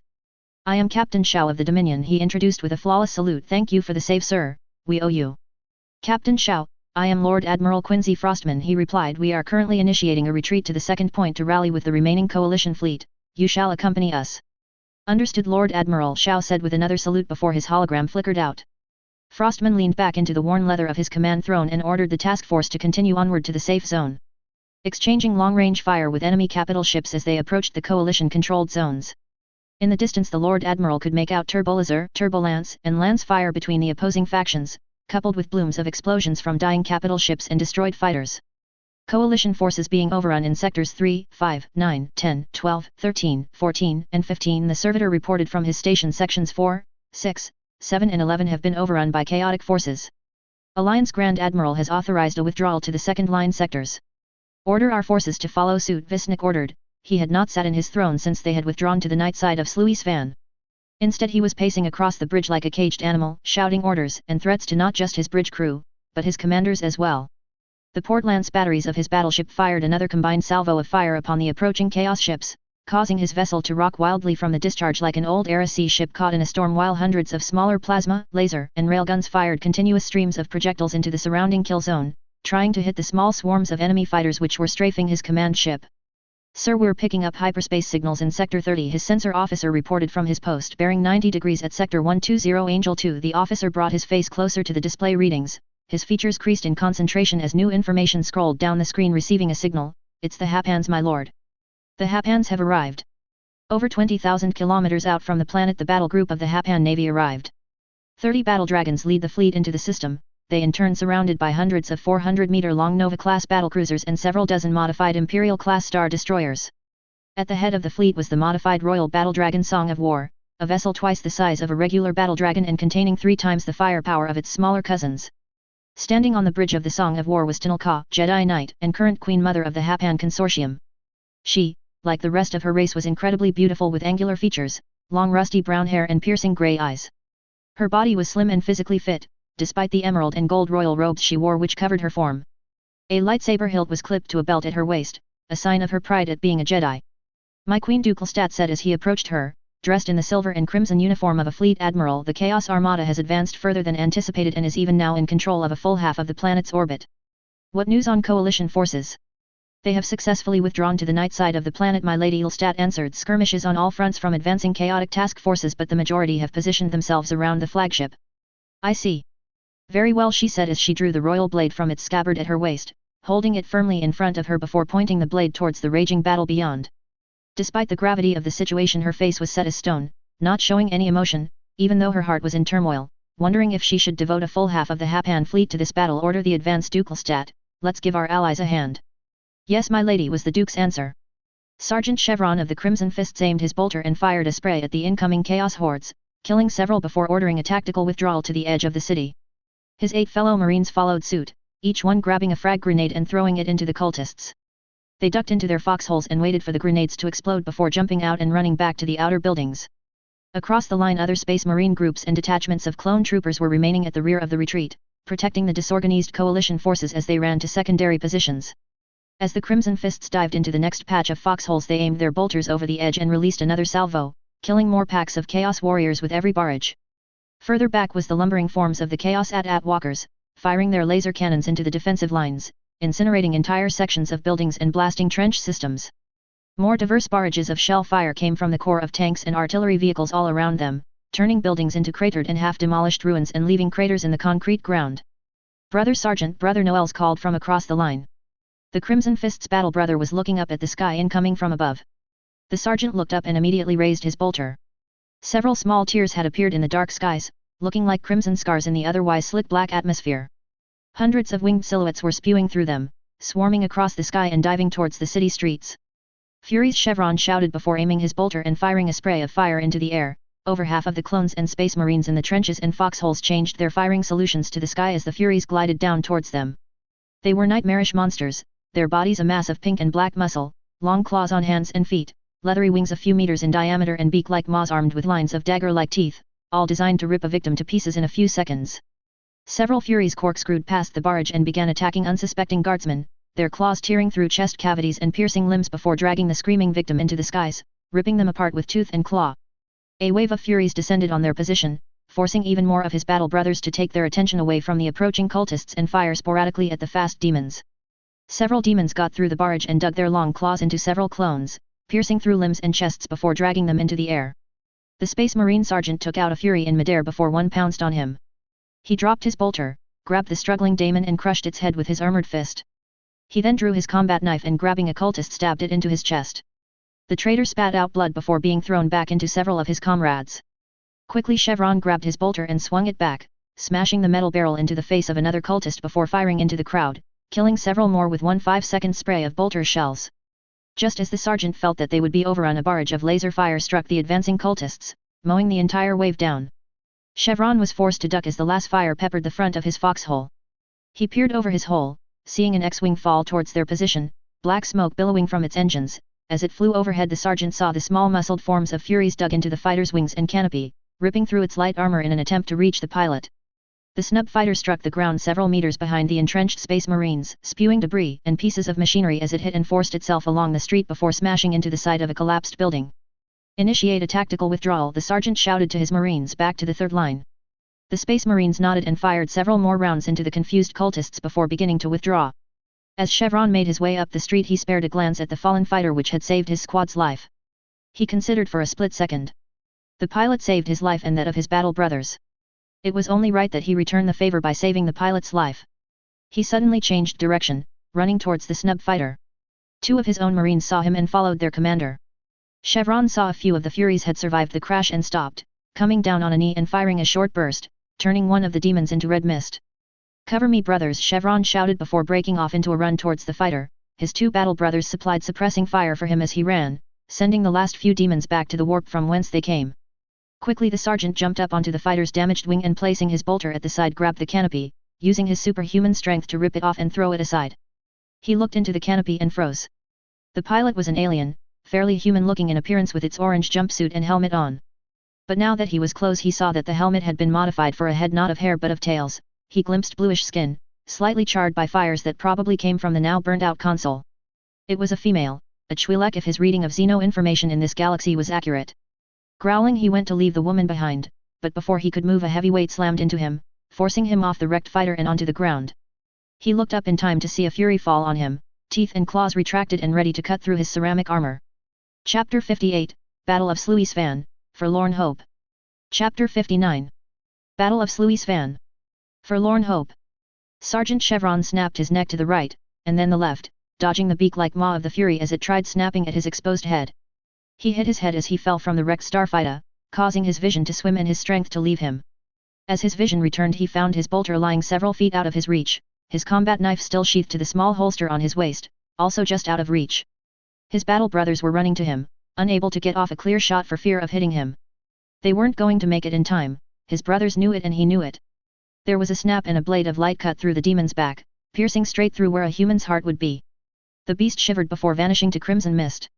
"I am Captain Shao of the Dominion," he introduced with a flawless salute. "Thank you for the save, sir, we owe you." "Captain Shao, I am Lord Admiral Quincy Frostman," he replied. "We are currently initiating a retreat to the second point to rally with the remaining coalition fleet. You shall accompany us." "Understood, Lord Admiral," Shao said with another salute before his hologram flickered out. Frostman leaned back into the worn leather of his command throne and ordered the task force to continue onward to the safe zone, exchanging long-range fire with enemy capital ships as they approached the coalition-controlled zones. In the distance the Lord Admiral could make out turbolaser, turbolance, and lance fire between the opposing factions, coupled with blooms of explosions from dying capital ships and destroyed fighters. Coalition forces being overrun in sectors 3, 5, 9, 10, 12, 13, 14, and 15. The servitor reported from his station. Sections 4, 6, 7 and 11 have been overrun by chaotic forces. Alliance Grand Admiral has authorized a withdrawal to the second-line sectors. "Order our forces to follow suit," Visnik ordered. He had not sat in his throne since they had withdrawn to the night side of Sluis Van. Instead he was pacing across the bridge like a caged animal, shouting orders and threats to not just his bridge crew, but his commanders as well. The port lance batteries of his battleship fired another combined salvo of fire upon the approaching chaos ships, causing his vessel to rock wildly from the discharge like an old era sea ship caught in a storm, while hundreds of smaller plasma, laser, and railguns fired continuous streams of projectiles into the surrounding kill zone, trying to hit the small swarms of enemy fighters which were strafing his command ship. "Sir, we're picking up hyperspace signals in Sector 30, his sensor officer reported from his post bearing 90 degrees at Sector 120 Angel 2. The officer brought his face closer to the display readings, his features creased in concentration as new information scrolled down the screen. "Receiving a signal, it's the Hapans, my lord. The Hapans have arrived." Over 20,000 kilometers out from the planet the battle group of the Hapan Navy arrived. 30 battle dragons lead the fleet into the system, they in turn surrounded by hundreds of 400-meter-long Nova-class battlecruisers and several dozen modified Imperial-class Star Destroyers. At the head of the fleet was the modified Royal Battle Dragon Song of War, a vessel twice the size of a regular battle dragon and containing 3 times the firepower of its smaller cousins. Standing on the bridge of the Song of War was Tenel Ka, Jedi Knight and current Queen Mother of the Hapan Consortium. She, like the rest of her race, was incredibly beautiful with angular features, long rusty brown hair and piercing grey eyes. Her body was slim and physically fit, despite the emerald and gold royal robes she wore which covered her form. A lightsaber hilt was clipped to a belt at her waist, a sign of her pride at being a Jedi. "My Queen," Dukelstadt said as he approached her, dressed in the silver and crimson uniform of a fleet admiral. "The Chaos Armada has advanced further than anticipated and is even now in control of a full half of the planet's orbit." "What news on coalition forces?" "They have successfully withdrawn to the night side of the planet," my Lady Ilstadt answered. "Skirmishes on all fronts from advancing chaotic task forces, but the majority have positioned themselves around the flagship." "I see. Very well," she said as she drew the royal blade from its scabbard at her waist, holding it firmly in front of her before pointing the blade towards the raging battle beyond. Despite the gravity of the situation, her face was set as stone, not showing any emotion, even though her heart was in turmoil, wondering if she should devote a full half of the Hapan fleet to this battle. "Order the advance, Dukelstadt, let's give our allies a hand." "Yes, my lady," was the Duke's answer. Sergeant Chevron of the Crimson Fists aimed his bolter and fired a spray at the incoming chaos hordes, killing several before ordering a tactical withdrawal to the edge of the city. His 8 fellow Marines followed suit, each one grabbing a frag grenade and throwing it into the cultists. They ducked into their foxholes and waited for the grenades to explode before jumping out and running back to the outer buildings. Across the line other Space Marine groups and detachments of clone troopers were remaining at the rear of the retreat, protecting the disorganized coalition forces as they ran to secondary positions. As the Crimson Fists dived into the next patch of foxholes they aimed their bolters over the edge and released another salvo, killing more packs of Chaos Warriors with every barrage. Further back was the lumbering forms of the Chaos AT-AT walkers, firing their laser cannons into the defensive lines, incinerating entire sections of buildings and blasting trench systems. More diverse barrages of shell fire came from the core of tanks and artillery vehicles all around them, turning buildings into cratered and half-demolished ruins and leaving craters in the concrete ground. "Brother Sergeant," Brother Noels called from across the line. The Crimson Fist's battle brother was looking up at the sky incoming from above. The sergeant looked up and immediately raised his bolter. Several small tears had appeared in the dark skies, looking like crimson scars in the otherwise slick black atmosphere. Hundreds of winged silhouettes were spewing through them, swarming across the sky and diving towards the city streets. Fury's Chevron shouted before aiming his bolter and firing a spray of fire into the air. Over half of the clones and Space Marines in the trenches and foxholes changed their firing solutions to the sky as the Furies glided down towards them. They were nightmarish monsters, their bodies a mass of pink and black muscle, long claws on hands and feet, leathery wings a few meters in diameter and beak-like maws armed with lines of dagger-like teeth, all designed to rip a victim to pieces in a few seconds. Several Furies corkscrewed past the barrage and began attacking unsuspecting guardsmen, their claws tearing through chest cavities and piercing limbs before dragging the screaming victim into the skies, ripping them apart with tooth and claw. A wave of Furies descended on their position, forcing even more of his battle brothers to take their attention away from the approaching cultists and fire sporadically at the fast demons. Several demons got through the barrage and dug their long claws into several clones, piercing through limbs and chests before dragging them into the air. The Space Marine sergeant took out a Fury in midair before one pounced on him. He dropped his bolter, grabbed the struggling daemon and crushed its head with his armored fist. He then drew his combat knife and grabbing a cultist stabbed it into his chest. The traitor spat out blood before being thrown back into several of his comrades. Quickly Chevron grabbed his bolter and swung it back, smashing the metal barrel into the face of another cultist before firing into the crowd, killing several more with one 5-second spray of bolter shells. Just as the sergeant felt that they would be overrun, a barrage of laser fire struck the advancing cultists, mowing the entire wave down. Chevron was forced to duck as the last fire peppered the front of his foxhole. He peered over his hole, seeing an X-wing fall towards their position, black smoke billowing from its engines. As it flew overhead, the sergeant saw the small muscled forms of Furies dug into the fighter's wings and canopy, ripping through its light armor in an attempt to reach the pilot. The snub fighter struck the ground several meters behind the entrenched Space Marines, spewing debris and pieces of machinery as it hit and forced itself along the street before smashing into the side of a collapsed building. "Initiate a tactical withdrawal," the sergeant shouted to his Marines back to the third line. The Space Marines nodded and fired several more rounds into the confused cultists before beginning to withdraw. As Chevron made his way up the street, he spared a glance at the fallen fighter which had saved his squad's life. He considered for a split second. The pilot saved his life and that of his battle brothers. It was only right that he return the favor by saving the pilot's life. He suddenly changed direction, running towards the snub fighter. Two of his own Marines saw him and followed their commander. Chevron saw a few of the Furies had survived the crash and stopped, coming down on a knee and firing a short burst, turning one of the demons into red mist. "Cover me, brothers," Chevron shouted before breaking off into a run towards the fighter. His two battle brothers supplied suppressing fire for him as he ran, sending the last few demons back to the warp from whence they came. Quickly the sergeant jumped up onto the fighter's damaged wing and placing his bolter at the side grabbed the canopy, using his superhuman strength to rip it off and throw it aside. He looked into the canopy and froze. The pilot was an alien, fairly human-looking in appearance with its orange jumpsuit and helmet on. But now that he was close, he saw that the helmet had been modified for a head not of hair but of tails. He glimpsed bluish skin, slightly charred by fires that probably came from the now burned-out console. It was a female, a Twi'lek if his reading of Xeno information in this galaxy was accurate. Growling, he went to leave the woman behind, but before he could move, a heavy weight slammed into him, forcing him off the wrecked fighter and onto the ground. He looked up in time to see a Fury fall on him, teeth and claws retracted and ready to cut through his ceramic armor. Chapter 58, Battle of Sluis Van, Forlorn Hope. Chapter 59. Battle of Sluis Van. Forlorn Hope. Sergeant Chevron snapped his neck to the right, and then the left, dodging the beak-like maw of the Fury as it tried snapping at his exposed head. He hit his head as he fell from the wrecked starfighter, causing his vision to swim and his strength to leave him. As his vision returned, he found his bolter lying several feet out of his reach, his combat knife still sheathed to the small holster on his waist, also just out of reach. His battle brothers were running to him, unable to get off a clear shot for fear of hitting him. They weren't going to make it in time, his brothers knew it and he knew it. There was a snap and a blade of light cut through the demon's back, piercing straight through where a human's heart would be. The beast shivered before vanishing to crimson mist.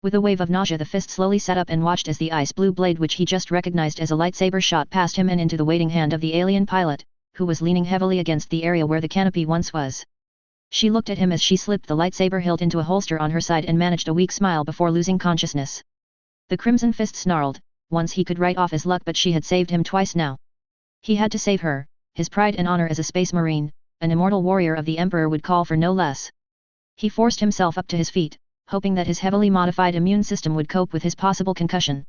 With a wave of nausea the fist slowly sat up and watched as the ice blue blade which he just recognized as a lightsaber shot past him and into the waiting hand of the alien pilot, who was leaning heavily against the area where the canopy once was. She looked at him as she slipped the lightsaber hilt into a holster on her side and managed a weak smile before losing consciousness. The Crimson Fist snarled, once he could write off his luck, but she had saved him twice now. He had to save her, his pride and honor as a space marine, an immortal warrior of the Emperor would call for no less. He forced himself up to his feet, hoping that his heavily modified immune system would cope with his possible concussion.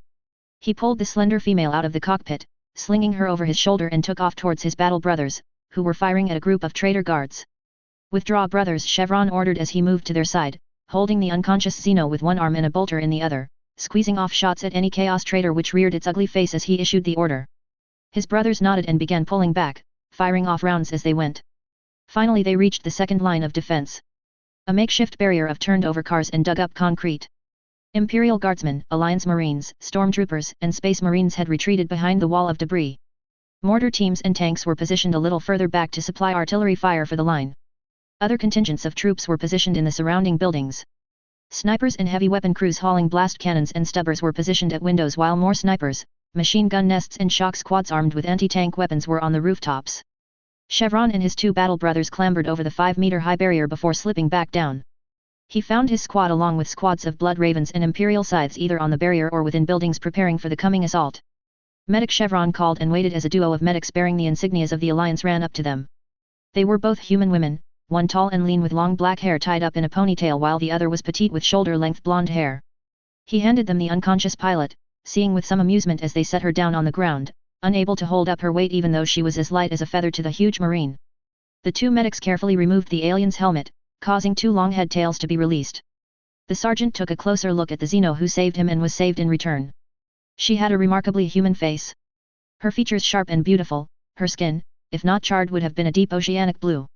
He pulled the slender female out of the cockpit, slinging her over his shoulder, and took off towards his battle brothers, who were firing at a group of traitor guards. "Withdraw, brothers," Chevron ordered as he moved to their side, holding the unconscious Xeno with one arm and a bolter in the other, squeezing off shots at any Chaos traitor which reared its ugly face as he issued the order. His brothers nodded and began pulling back, firing off rounds as they went. Finally they reached the second line of defense. A makeshift barrier of turned-over cars and dug-up concrete. Imperial Guardsmen, Alliance Marines, Stormtroopers, and Space Marines had retreated behind the wall of debris. Mortar teams and tanks were positioned a little further back to supply artillery fire for the line. Other contingents of troops were positioned in the surrounding buildings. Snipers and heavy weapon crews hauling blast cannons and stubbers were positioned at windows, while more snipers, machine gun nests and shock squads armed with anti-tank weapons were on the rooftops. Chevron and his two battle brothers clambered over the 5-meter-high barrier before slipping back down. He found his squad along with squads of Blood Ravens and Imperial Scythes either on the barrier or within buildings preparing for the coming assault. Medic Chevron called and waited as a duo of medics bearing the insignias of the Alliance ran up to them. They were both human women, one tall and lean with long black hair tied up in a ponytail while the other was petite with shoulder-length blonde hair. He handed them the unconscious pilot, seeing with some amusement as they set her down on the ground, unable to hold up her weight even though she was as light as a feather to the huge marine. The two medics carefully removed the alien's helmet, causing two long head tails to be released. The sergeant took a closer look at the Xeno who saved him and was saved in return. She had a remarkably human face. Her features sharp and beautiful, her skin, if not charred, would have been a deep oceanic blue.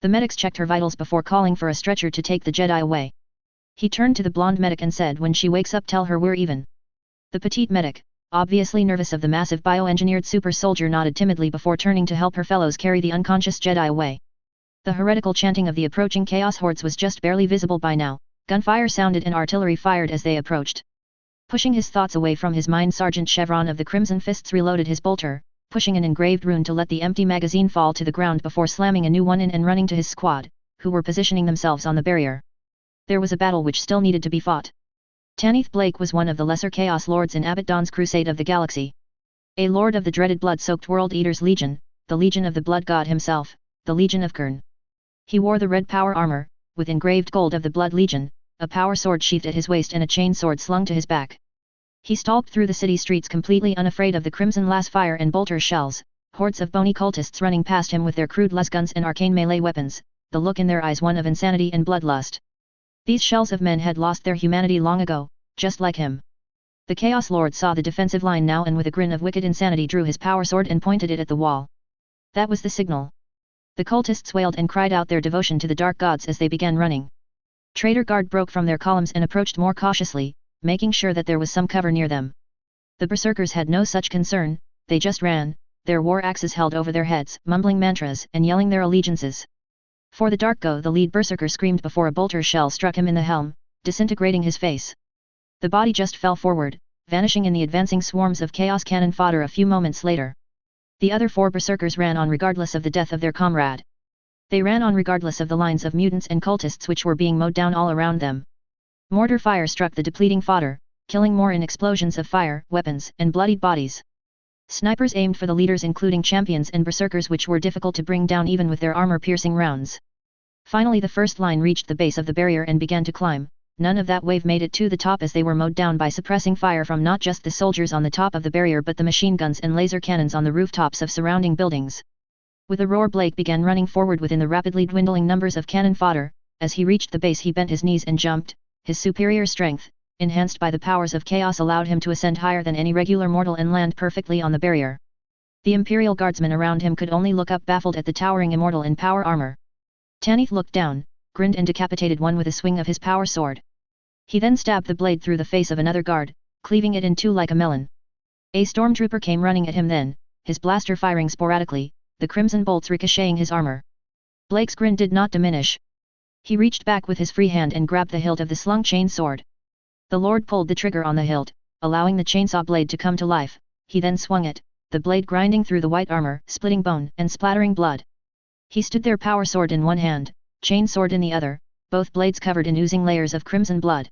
The medics checked her vitals before calling for a stretcher to take the Jedi away. He turned to the blonde medic and said, "When she wakes up tell her we're even." The petite medic, obviously nervous of the massive bioengineered super soldier, nodded timidly before turning to help her fellows carry the unconscious Jedi away. The heretical chanting of the approaching Chaos hordes was just barely visible by now. Gunfire sounded and artillery fired as they approached. Pushing his thoughts away from his mind, Sergeant Chevron of the Crimson Fists reloaded his bolter, pushing an engraved rune to let the empty magazine fall to the ground before slamming a new one in and running to his squad, who were positioning themselves on the barrier. There was a battle which still needed to be fought. Tanith Blake was one of the lesser Chaos Lords in Abaddon's Crusade of the Galaxy. A lord of the dreaded blood-soaked World Eaters Legion, the Legion of the Blood God himself, the Legion of Kern. He wore the red power armor, with engraved gold of the Blood Legion, a power sword sheathed at his waist and a chain sword slung to his back. He stalked through the city streets completely unafraid of the crimson las fire and bolter shells, hordes of bony cultists running past him with their crude lasguns and arcane melee weapons, the look in their eyes one of insanity and bloodlust. These shells of men had lost their humanity long ago, just like him. The Chaos Lord saw the defensive line now and with a grin of wicked insanity drew his power sword and pointed it at the wall. That was the signal. The cultists wailed and cried out their devotion to the dark gods as they began running. Traitor Guard broke from their columns and approached more cautiously, making sure that there was some cover near them. The berserkers had no such concern, they just ran, their war axes held over their heads, mumbling mantras and yelling their allegiances. For the Darko, the lead berserker screamed before a bolter shell struck him in the helm, disintegrating his face. The body just fell forward, vanishing in the advancing swarms of chaos cannon fodder a few moments later. The other 4 berserkers ran on regardless of the death of their comrade. They ran on regardless of the lines of mutants and cultists which were being mowed down all around them. Mortar fire struck the depleting fodder, killing more in explosions of fire, weapons, and bloodied bodies. Snipers aimed for the leaders, including champions and berserkers, which were difficult to bring down even with their armor-piercing rounds. Finally the first line reached the base of the barrier and began to climb. None of that wave made it to the top as they were mowed down by suppressing fire from not just the soldiers on the top of the barrier but the machine guns and laser cannons on the rooftops of surrounding buildings. With a roar, Blake began running forward within the rapidly dwindling numbers of cannon fodder. As he reached the base he bent his knees and jumped. His superior strength, enhanced by the powers of chaos, allowed him to ascend higher than any regular mortal and land perfectly on the barrier. The Imperial Guardsmen around him could only look up baffled at the towering immortal in power armor. Tanith looked down, grinned and decapitated one with a swing of his power sword. He then stabbed the blade through the face of another guard, cleaving it in two like a melon. A stormtrooper came running at him then, his blaster firing sporadically, the crimson bolts ricocheting his armor. Blake's grin did not diminish. He reached back with his free hand and grabbed the hilt of the slung chain sword. The Lord pulled the trigger on the hilt, allowing the chainsaw blade to come to life. He then swung it, the blade grinding through the white armor, splitting bone and splattering blood. He stood there, power sword in one hand, chain sword in the other, both blades covered in oozing layers of crimson blood.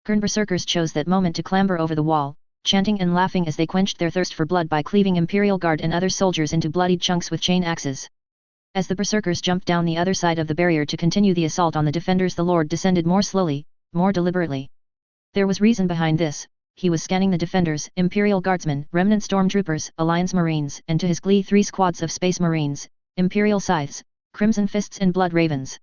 Berserkers chose that moment to clamber over the wall, chanting and laughing as they quenched their thirst for blood by cleaving Imperial Guard and other soldiers into bloodied chunks with chain axes. As the berserkers jumped down the other side of the barrier to continue the assault on the defenders, the Lord descended more slowly, more deliberately. There was reason behind this. He was scanning the defenders, Imperial Guardsmen, remnant stormtroopers, Alliance Marines, and to his glee 3 squads of Space Marines, Imperial Scythes, Crimson Fists and Blood Ravens.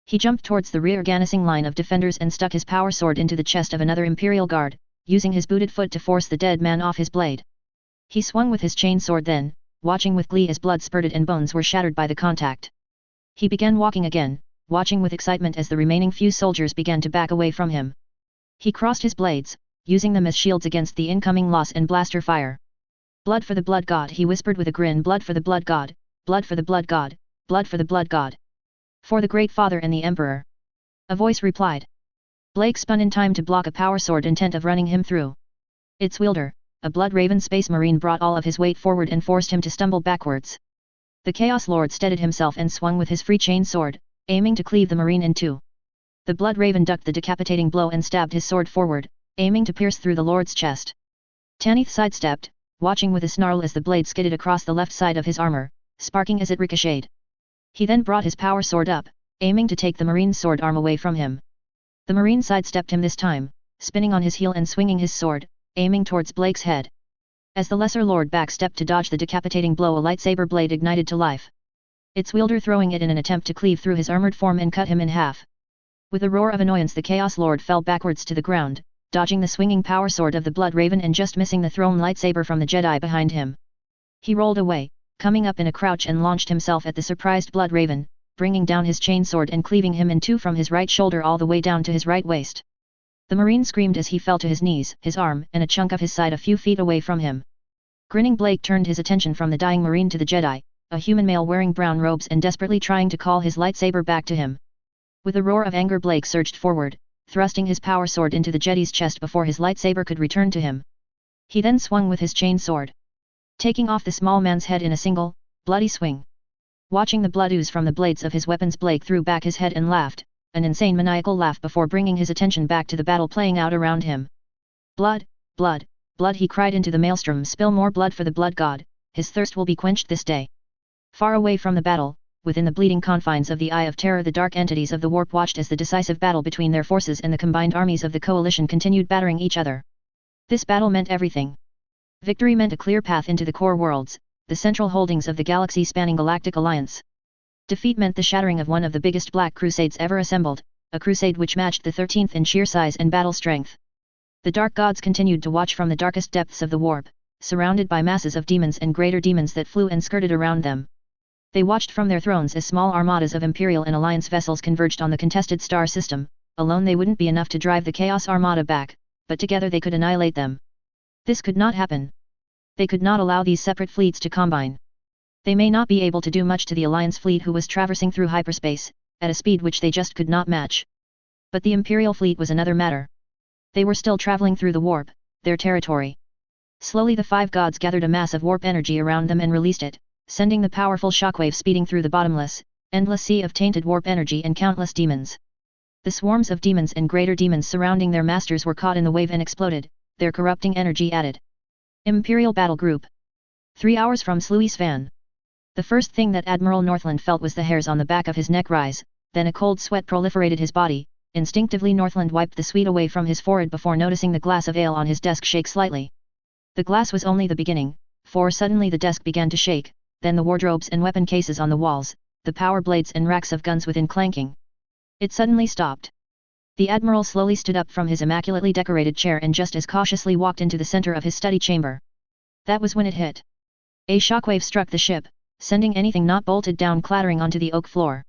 He jumped towards the reorganizing line of defenders and stuck his power sword into the chest of another Imperial Guard, using his booted foot to force the dead man off his blade. He swung with his chain sword then, watching with glee as blood spurted and bones were shattered by the contact. He began walking again, watching with excitement as the remaining few soldiers began to back away from him. He crossed his blades, using them as shields against the incoming loss and blaster fire. "Blood for the Blood God," he whispered with a grin. "Blood for the Blood God, blood for the Blood God, blood for the Blood God. For the Great Father and the Emperor." A voice replied. Blake spun in time to block a power sword intent of running him through. Its wielder, a Blood Raven Space Marine, brought all of his weight forward and forced him to stumble backwards. The Chaos Lord steadied himself and swung with his free chain sword, aiming to cleave the Marine in two. The Blood Raven ducked the decapitating blow and stabbed his sword forward, aiming to pierce through the Lord's chest. Tanith sidestepped, watching with a snarl as the blade skidded across the left side of his armor, sparking as it ricocheted. He then brought his power sword up, aiming to take the Marine's sword arm away from him. The Marine sidestepped him this time, spinning on his heel and swinging his sword, aiming towards Blake's head. As the Lesser Lord backstepped to dodge the decapitating blow, a lightsaber blade ignited to life. Its wielder throwing it in an attempt to cleave through his armored form and cut him in half. With a roar of annoyance, the Chaos Lord fell backwards to the ground, dodging the swinging power sword of the Blood Raven and just missing the thrown lightsaber from the Jedi behind him. He rolled away, coming up in a crouch, and launched himself at the surprised Blood Raven, bringing down his chain sword and cleaving him in two from his right shoulder all the way down to his right waist. The Marine screamed as he fell to his knees, his arm and a chunk of his side a few feet away from him. Grinning, Blake turned his attention from the dying Marine to the Jedi, a human male wearing brown robes and desperately trying to call his lightsaber back to him. With a roar of anger, Blake surged forward, thrusting his power sword into the Jedi's chest before his lightsaber could return to him. He then swung with his chain sword, taking off the small man's head in a single, bloody swing. Watching the blood ooze from the blades of his weapons, Blake threw back his head and laughed, an insane maniacal laugh, before bringing his attention back to the battle playing out around him. "Blood, blood, blood," he cried into the maelstrom. "Spill more blood for the Blood God, his thirst will be quenched this day." Far away from the battle, within the bleeding confines of the Eye of Terror, the dark entities of the warp watched as the decisive battle between their forces and the combined armies of the coalition continued battering each other. This battle meant everything. Victory meant a clear path into the core worlds, the central holdings of the galaxy-spanning galactic alliance. Defeat meant the shattering of one of the biggest Black Crusades ever assembled, a crusade which matched the 13th in sheer size and battle strength. The Dark Gods continued to watch from the darkest depths of the warp, surrounded by masses of demons and greater demons that flew and skirted around them. They watched from their thrones as small armadas of Imperial and Alliance vessels converged on the contested star system. Alone they wouldn't be enough to drive the Chaos Armada back, but together they could annihilate them. This could not happen. They could not allow these separate fleets to combine. They may not be able to do much to the Alliance fleet, who was traversing through hyperspace, at a speed which they just could not match. But the Imperial fleet was another matter. They were still traveling through the warp, their territory. Slowly the five gods gathered a mass of warp energy around them and released it, sending the powerful shockwave speeding through the bottomless, endless sea of tainted warp energy and countless demons. The swarms of demons and greater demons surrounding their masters were caught in the wave and exploded, their corrupting energy added. Imperial Battle Group. 3 hours from Sluis Van. The first thing that Admiral Northland felt was the hairs on the back of his neck rise, then a cold sweat proliferated his body. Instinctively Northland wiped the sweat away from his forehead before noticing the glass of ale on his desk shake slightly. The glass was only the beginning, for suddenly the desk began to shake, then the wardrobes and weapon cases on the walls, the power blades and racks of guns within clanking. It suddenly stopped. The Admiral slowly stood up from his immaculately decorated chair and just as cautiously walked into the center of his study chamber. That was when it hit. A shockwave struck the ship, sending anything not bolted down clattering onto the oak floor.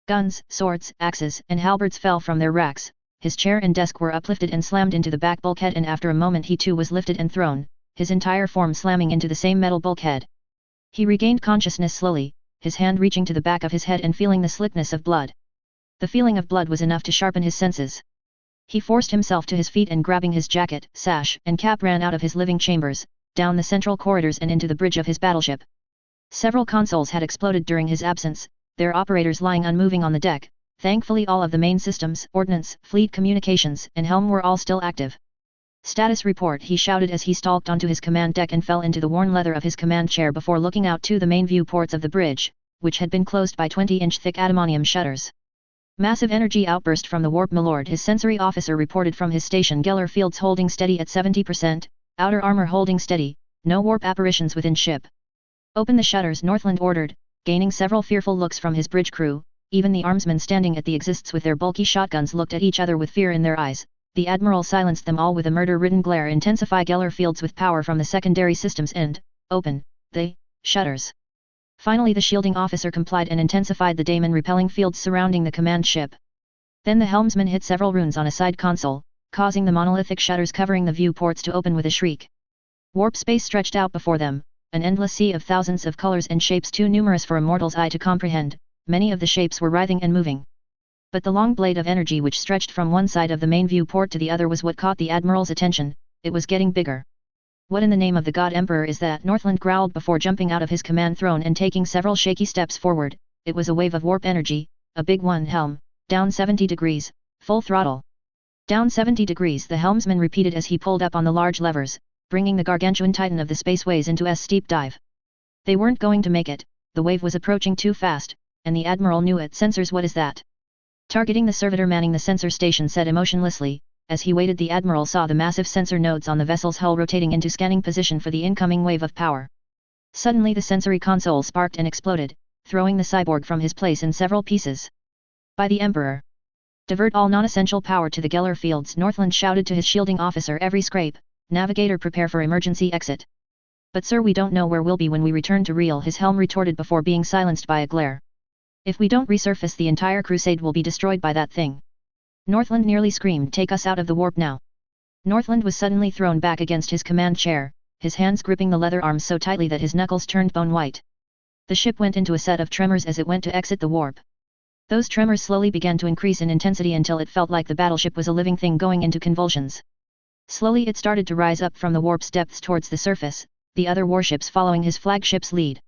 Guns, swords, axes, and halberds fell from their racks. His chair and desk were uplifted and slammed into the back bulkhead, and after a moment he too was lifted and thrown, his entire form slamming into the same metal bulkhead. He regained consciousness slowly, his hand reaching to the back of his head and feeling the slickness of blood. The feeling of blood was enough to sharpen his senses. He forced himself to his feet and grabbing his jacket, sash, and cap ran out of his living chambers, down the central corridors and into the bridge of his battleship. Several consoles had exploded during his absence, their operators lying unmoving on the deck. Thankfully all of the main systems, ordnance, fleet communications, and helm were all still active. Status report, he shouted as he stalked onto his command deck and fell into the worn leather of his command chair before looking out to the main viewports of the bridge, which had been closed by 20-inch thick adamantium shutters. Massive energy outburst from the warp, milord, his sensory officer reported from his station. Geller fields holding steady at 70%, outer armor holding steady, no warp apparitions within ship. Open the shutters, Northland ordered, gaining several fearful looks from his bridge crew. Even the armsmen standing at the exits with their bulky shotguns looked at each other with fear in their eyes. The admiral silenced them all with a murder-ridden glare. Intensify Geller fields with power from the secondary systems and open the shutters. Finally the shielding officer complied and intensified the daemon-repelling fields surrounding the command ship. Then the helmsman hit several runes on a side console, causing the monolithic shutters covering the viewports to open with a shriek. Warp space stretched out before them, an endless sea of thousands of colors and shapes too numerous for a mortal's eye to comprehend. Many of the shapes were writhing and moving. But the long blade of energy which stretched from one side of the main viewport to the other was what caught the admiral's attention. It was getting bigger. What in the name of the God Emperor is that? Northland growled before jumping out of his command throne and taking several shaky steps forward. It was a wave of warp energy, a big one. Helm, down 70 degrees, full throttle. Down 70 degrees, the helmsman repeated as he pulled up on the large levers, bringing the gargantuan titan of the spaceways into a steep dive. They weren't going to make it, the wave was approaching too fast, and the admiral knew it. Sensors, what is that? Targeting the servitor manning the sensor station said emotionlessly. As he waited, the admiral saw the massive sensor nodes on the vessel's hull rotating into scanning position for the incoming wave of power. Suddenly the sensory console sparked and exploded, throwing the cyborg from his place in several pieces. By the Emperor! Divert all non-essential power to the Geller fields, Northland shouted to his shielding officer. Every scrape, navigator, prepare for emergency exit. But sir, we don't know where we'll be when we return to real, his helm retorted before being silenced by a glare. If we don't resurface, the entire crusade will be destroyed by that thing. Northland nearly screamed. Take us out of the warp now. Northland was suddenly thrown back against his command chair, his hands gripping the leather arms so tightly that his knuckles turned bone white. The ship went into a set of tremors as it went to exit the warp. Those tremors slowly began to increase in intensity until it felt like the battleship was a living thing going into convulsions. Slowly it started to rise up from the warp's depths towards the surface, the other warships following his flagship's lead.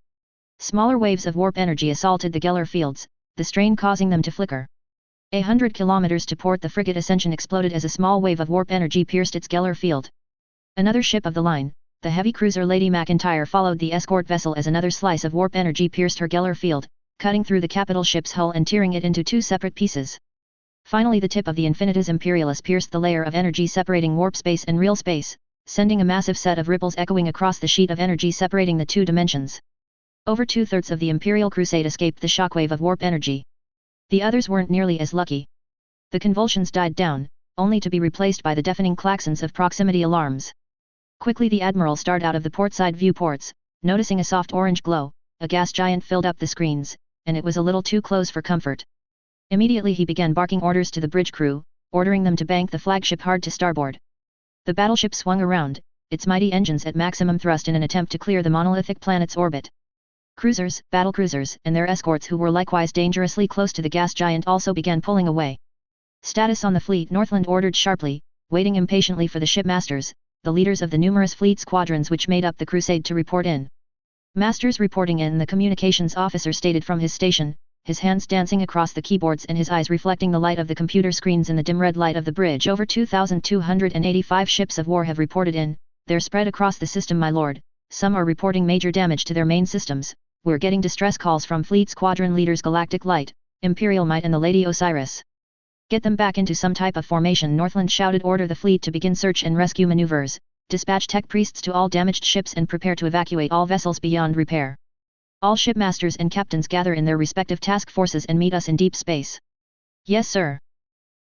Smaller waves of warp energy assaulted the Geller fields, the strain causing them to flicker. 100 kilometers to port, the frigate Ascension exploded as a small wave of warp energy pierced its Geller field. Another ship of the line, the heavy cruiser Lady McIntyre, followed the escort vessel as another slice of warp energy pierced her Geller field, cutting through the capital ship's hull and tearing it into two separate pieces. Finally the tip of the Infinitus Imperialis pierced the layer of energy separating warp space and real space, sending a massive set of ripples echoing across the sheet of energy separating the two dimensions. Over 2/3 of the Imperial Crusade escaped the shockwave of warp energy. The others weren't nearly as lucky. The convulsions died down, only to be replaced by the deafening claxons of proximity alarms. Quickly the admiral stared out of the portside viewports, noticing a soft orange glow. A gas giant filled up the screens, and it was a little too close for comfort. Immediately he began barking orders to the bridge crew, ordering them to bank the flagship hard to starboard. The battleship swung around, its mighty engines at maximum thrust in an attempt to clear the monolithic planet's orbit. Cruisers, battlecruisers, and their escorts, who were likewise dangerously close to the gas giant, also began pulling away. Status on the fleet, Northland ordered sharply, waiting impatiently for the shipmasters, the leaders of the numerous fleet squadrons which made up the crusade, to report in. Masters reporting in, the communications officer stated from his station, his hands dancing across the keyboards and his eyes reflecting the light of the computer screens in the dim red light of the bridge. Over 2,285 ships of war have reported in, they're spread across the system, my lord. Some are reporting major damage to their main systems. We're getting distress calls from fleet squadron leaders Galactic Light, Imperial Might and the Lady Osiris. Get them back into some type of formation, Northland shouted. Order the fleet to begin search and rescue maneuvers. Dispatch tech priests to all damaged ships and prepare to evacuate all vessels beyond repair. All shipmasters and captains gather in their respective task forces and meet us in deep space. Yes sir.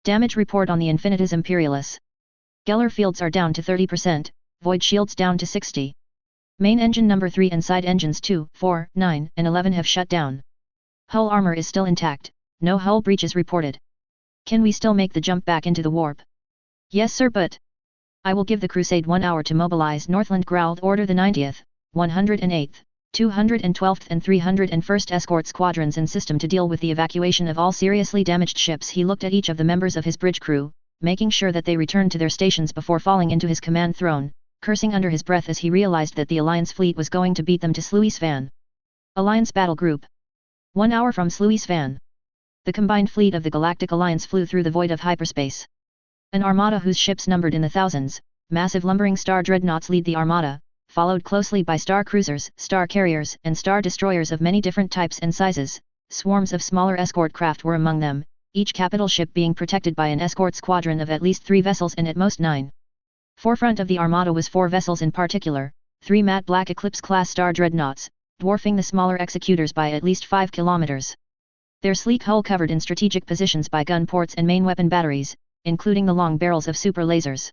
Damage report on the Infinitus Imperialis. Geller fields are down to 30%, void shields down to 60%. Main engine number 3 and side engines 2, 4, 9, and 11 have shut down. Hull armor is still intact, no hull breaches reported. Can we still make the jump back into the warp? Yes sir, but I will give the crusade 1 hour to mobilize, Northland growled. Order the 90th, 108th, 212th and 301st escort squadrons and system to deal with the evacuation of all seriously damaged ships. He looked at each of the members of his bridge crew, making sure that they returned to their stations before falling into his command throne, cursing under his breath as he realized that the Alliance fleet was going to beat them to Sluisvan. Alliance Battle Group. 1 hour from Sluisvan. The combined fleet of the Galactic Alliance flew through the void of hyperspace. An armada whose ships numbered in the thousands, massive lumbering star dreadnoughts lead the armada, followed closely by star cruisers, star carriers, and star destroyers of many different types and sizes. Swarms of smaller escort craft were among them, each capital ship being protected by an escort squadron of at least 3 vessels and at most 9. Forefront of the armada was 4 vessels in particular, 3 matte black Eclipse-class star dreadnoughts, dwarfing the smaller executors by at least 5 kilometers. Their sleek hull covered in strategic positions by gun ports and main weapon batteries, including the long barrels of super lasers.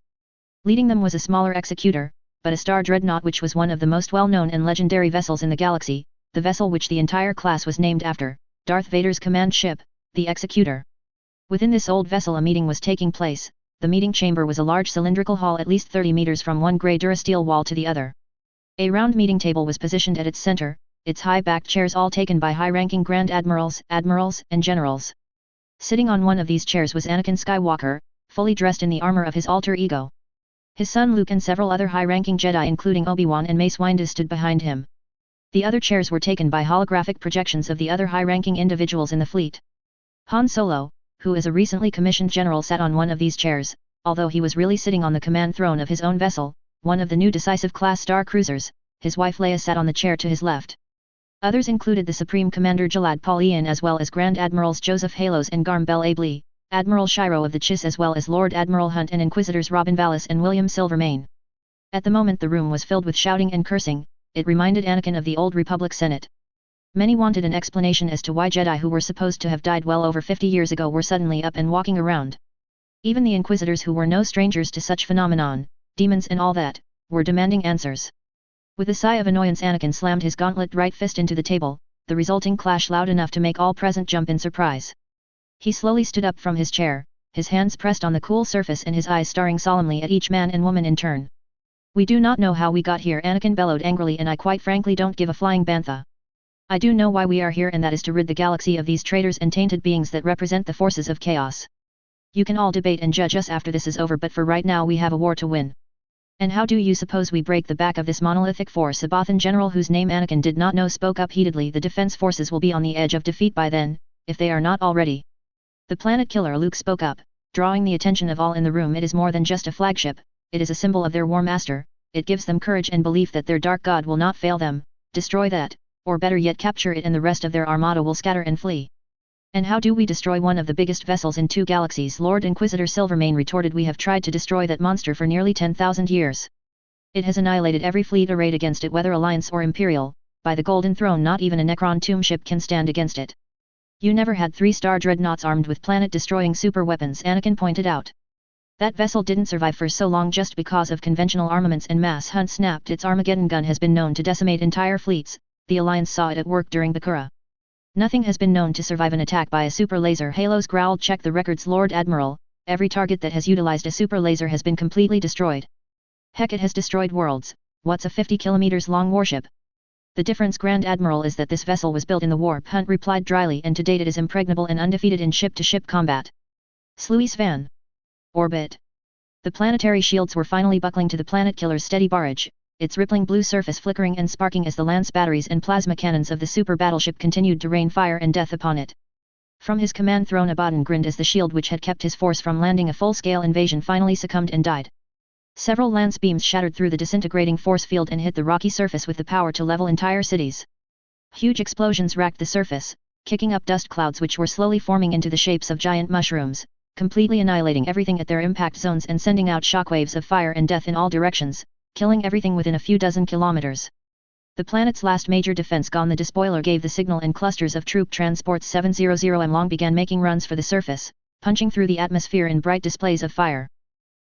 Leading them was a smaller executor, but a star dreadnought which was one of the most well-known and legendary vessels in the galaxy, the vessel which the entire class was named after, Darth Vader's command ship, the Executor. Within this old vessel a meeting was taking place. The meeting chamber was a large cylindrical hall at least 30 meters from one grey durasteel wall to the other. A round meeting table was positioned at its center, its high-backed chairs all taken by high-ranking Grand Admirals, Admirals, and Generals. Sitting on one of these chairs was Anakin Skywalker, fully dressed in the armor of his alter ego. His son Luke and several other high-ranking Jedi including Obi-Wan and Mace Windu stood behind him. The other chairs were taken by holographic projections of the other high-ranking individuals in the fleet. Han Solo, who is a recently commissioned general, sat on one of these chairs, although he was really sitting on the command throne of his own vessel, one of the new decisive-class star cruisers. His wife Leia sat on the chair to his left. Others included the Supreme Commander Jalad Paulian as well as Grand Admirals Joseph Halos and Garm Bel Abli, Admiral Shiro of the Chiss as well as Lord Admiral Hunt and Inquisitors Robin Vallis and William Silvermane. At the moment the room was filled with shouting and cursing. It reminded Anakin of the old Republic Senate. Many wanted an explanation as to why Jedi who were supposed to have died well over 50 years ago were suddenly up and walking around. Even the Inquisitors, who were no strangers to such phenomenon, demons and all that, were demanding answers. With a sigh of annoyance Anakin slammed his gauntlet right fist into the table, the resulting clash loud enough to make all present jump in surprise. He slowly stood up from his chair, his hands pressed on the cool surface and his eyes staring solemnly at each man and woman in turn. "We do not know how we got here," Anakin bellowed angrily, "and I quite frankly don't give a flying bantha. I do know why we are here, and that is to rid the galaxy of these traitors and tainted beings that represent the forces of chaos. You can all debate and judge us after this is over, but for right now we have a war to win. And how do you suppose we break the back of this monolithic force?" A Bothan general whose name Anakin did not know spoke up heatedly. "The defense forces will be on the edge of defeat by then, if they are not already." The planet killer Luke spoke up, drawing the attention of all in the room. "It is more than just a flagship, it is a symbol of their war master. It gives them courage and belief that their dark god will not fail them. Destroy that, or better yet capture it, and the rest of their armada will scatter and flee." "And how do we destroy one of the biggest vessels in 2 galaxies?" Lord Inquisitor Silvermane retorted. "We have tried to destroy that monster for nearly 10,000 years. It has annihilated every fleet arrayed against it, whether Alliance or Imperial. By the Golden Throne, not even a Necron tomb ship can stand against it." "You never had 3 star dreadnoughts armed with planet-destroying super weapons," Anakin pointed out. "That vessel didn't survive for so long just because of conventional armaments and mass." Hunt snapped. "Its Armageddon gun has been known to decimate entire fleets. The Alliance saw it at work during Bakura. Nothing has been known to survive an attack by a super laser." Halos growled. "Check the records, Lord Admiral. Every target that has utilized a super laser has been completely destroyed. Heck, it has destroyed worlds. What's a 50 kilometers long warship?" "The difference, Grand Admiral, is that this vessel was built in the warp," Hunt replied dryly, "and to date it is impregnable and undefeated in ship-to-ship combat." Sluisvan. Orbit. The planetary shields were finally buckling to the planet killer's steady barrage, its rippling blue surface flickering and sparking as the lance batteries and plasma cannons of the super battleship continued to rain fire and death upon it. From his command throne Abaddon grinned as the shield which had kept his force from landing a full-scale invasion finally succumbed and died. Several lance beams shattered through the disintegrating force field and hit the rocky surface with the power to level entire cities. Huge explosions racked the surface, kicking up dust clouds which were slowly forming into the shapes of giant mushrooms, completely annihilating everything at their impact zones and sending out shockwaves of fire and death in all directions, killing everything within a few dozen kilometers. The planet's last major defense gone, the despoiler gave the signal and clusters of troop transports 700M long began making runs for the surface, punching through the atmosphere in bright displays of fire.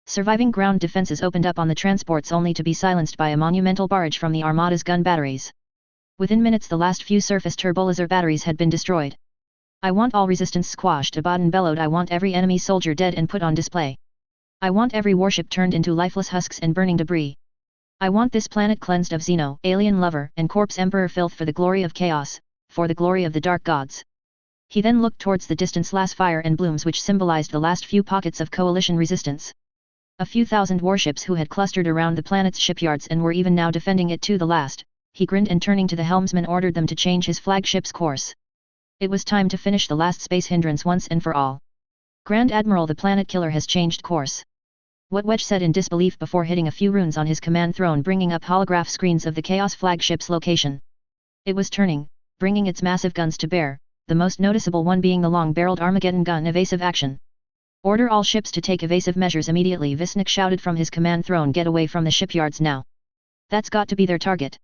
Surviving ground defenses opened up on the transports only to be silenced by a monumental barrage from the Armada's gun batteries. Within minutes the last few surface turbolaser batteries had been destroyed. "I want all resistance squashed," Abaddon bellowed. "I want every enemy soldier dead and put on display. I want every warship turned into lifeless husks and burning debris. I want this planet cleansed of Xeno, alien lover, and corpse emperor filth for the glory of chaos, for the glory of the dark gods." He then looked towards the distant las fire and blooms which symbolized the last few pockets of coalition resistance. A few thousand warships who had clustered around the planet's shipyards and were even now defending it to the last. He grinned and turning to the helmsman ordered them to change his flagship's course. It was time to finish the last space hindrance once and for all. Grand Admiral, the planet killer has changed course. What Wedge said in disbelief before hitting a few runes on his command throne, bringing up holograph screens of the Chaos flagship's location. It was turning, bringing its massive guns to bear, the most noticeable one being the long-barreled Armageddon gun evasive action. Order all ships to take evasive measures immediately, Visnik shouted from his command throne. Get away from the shipyards now. That's got to be their target.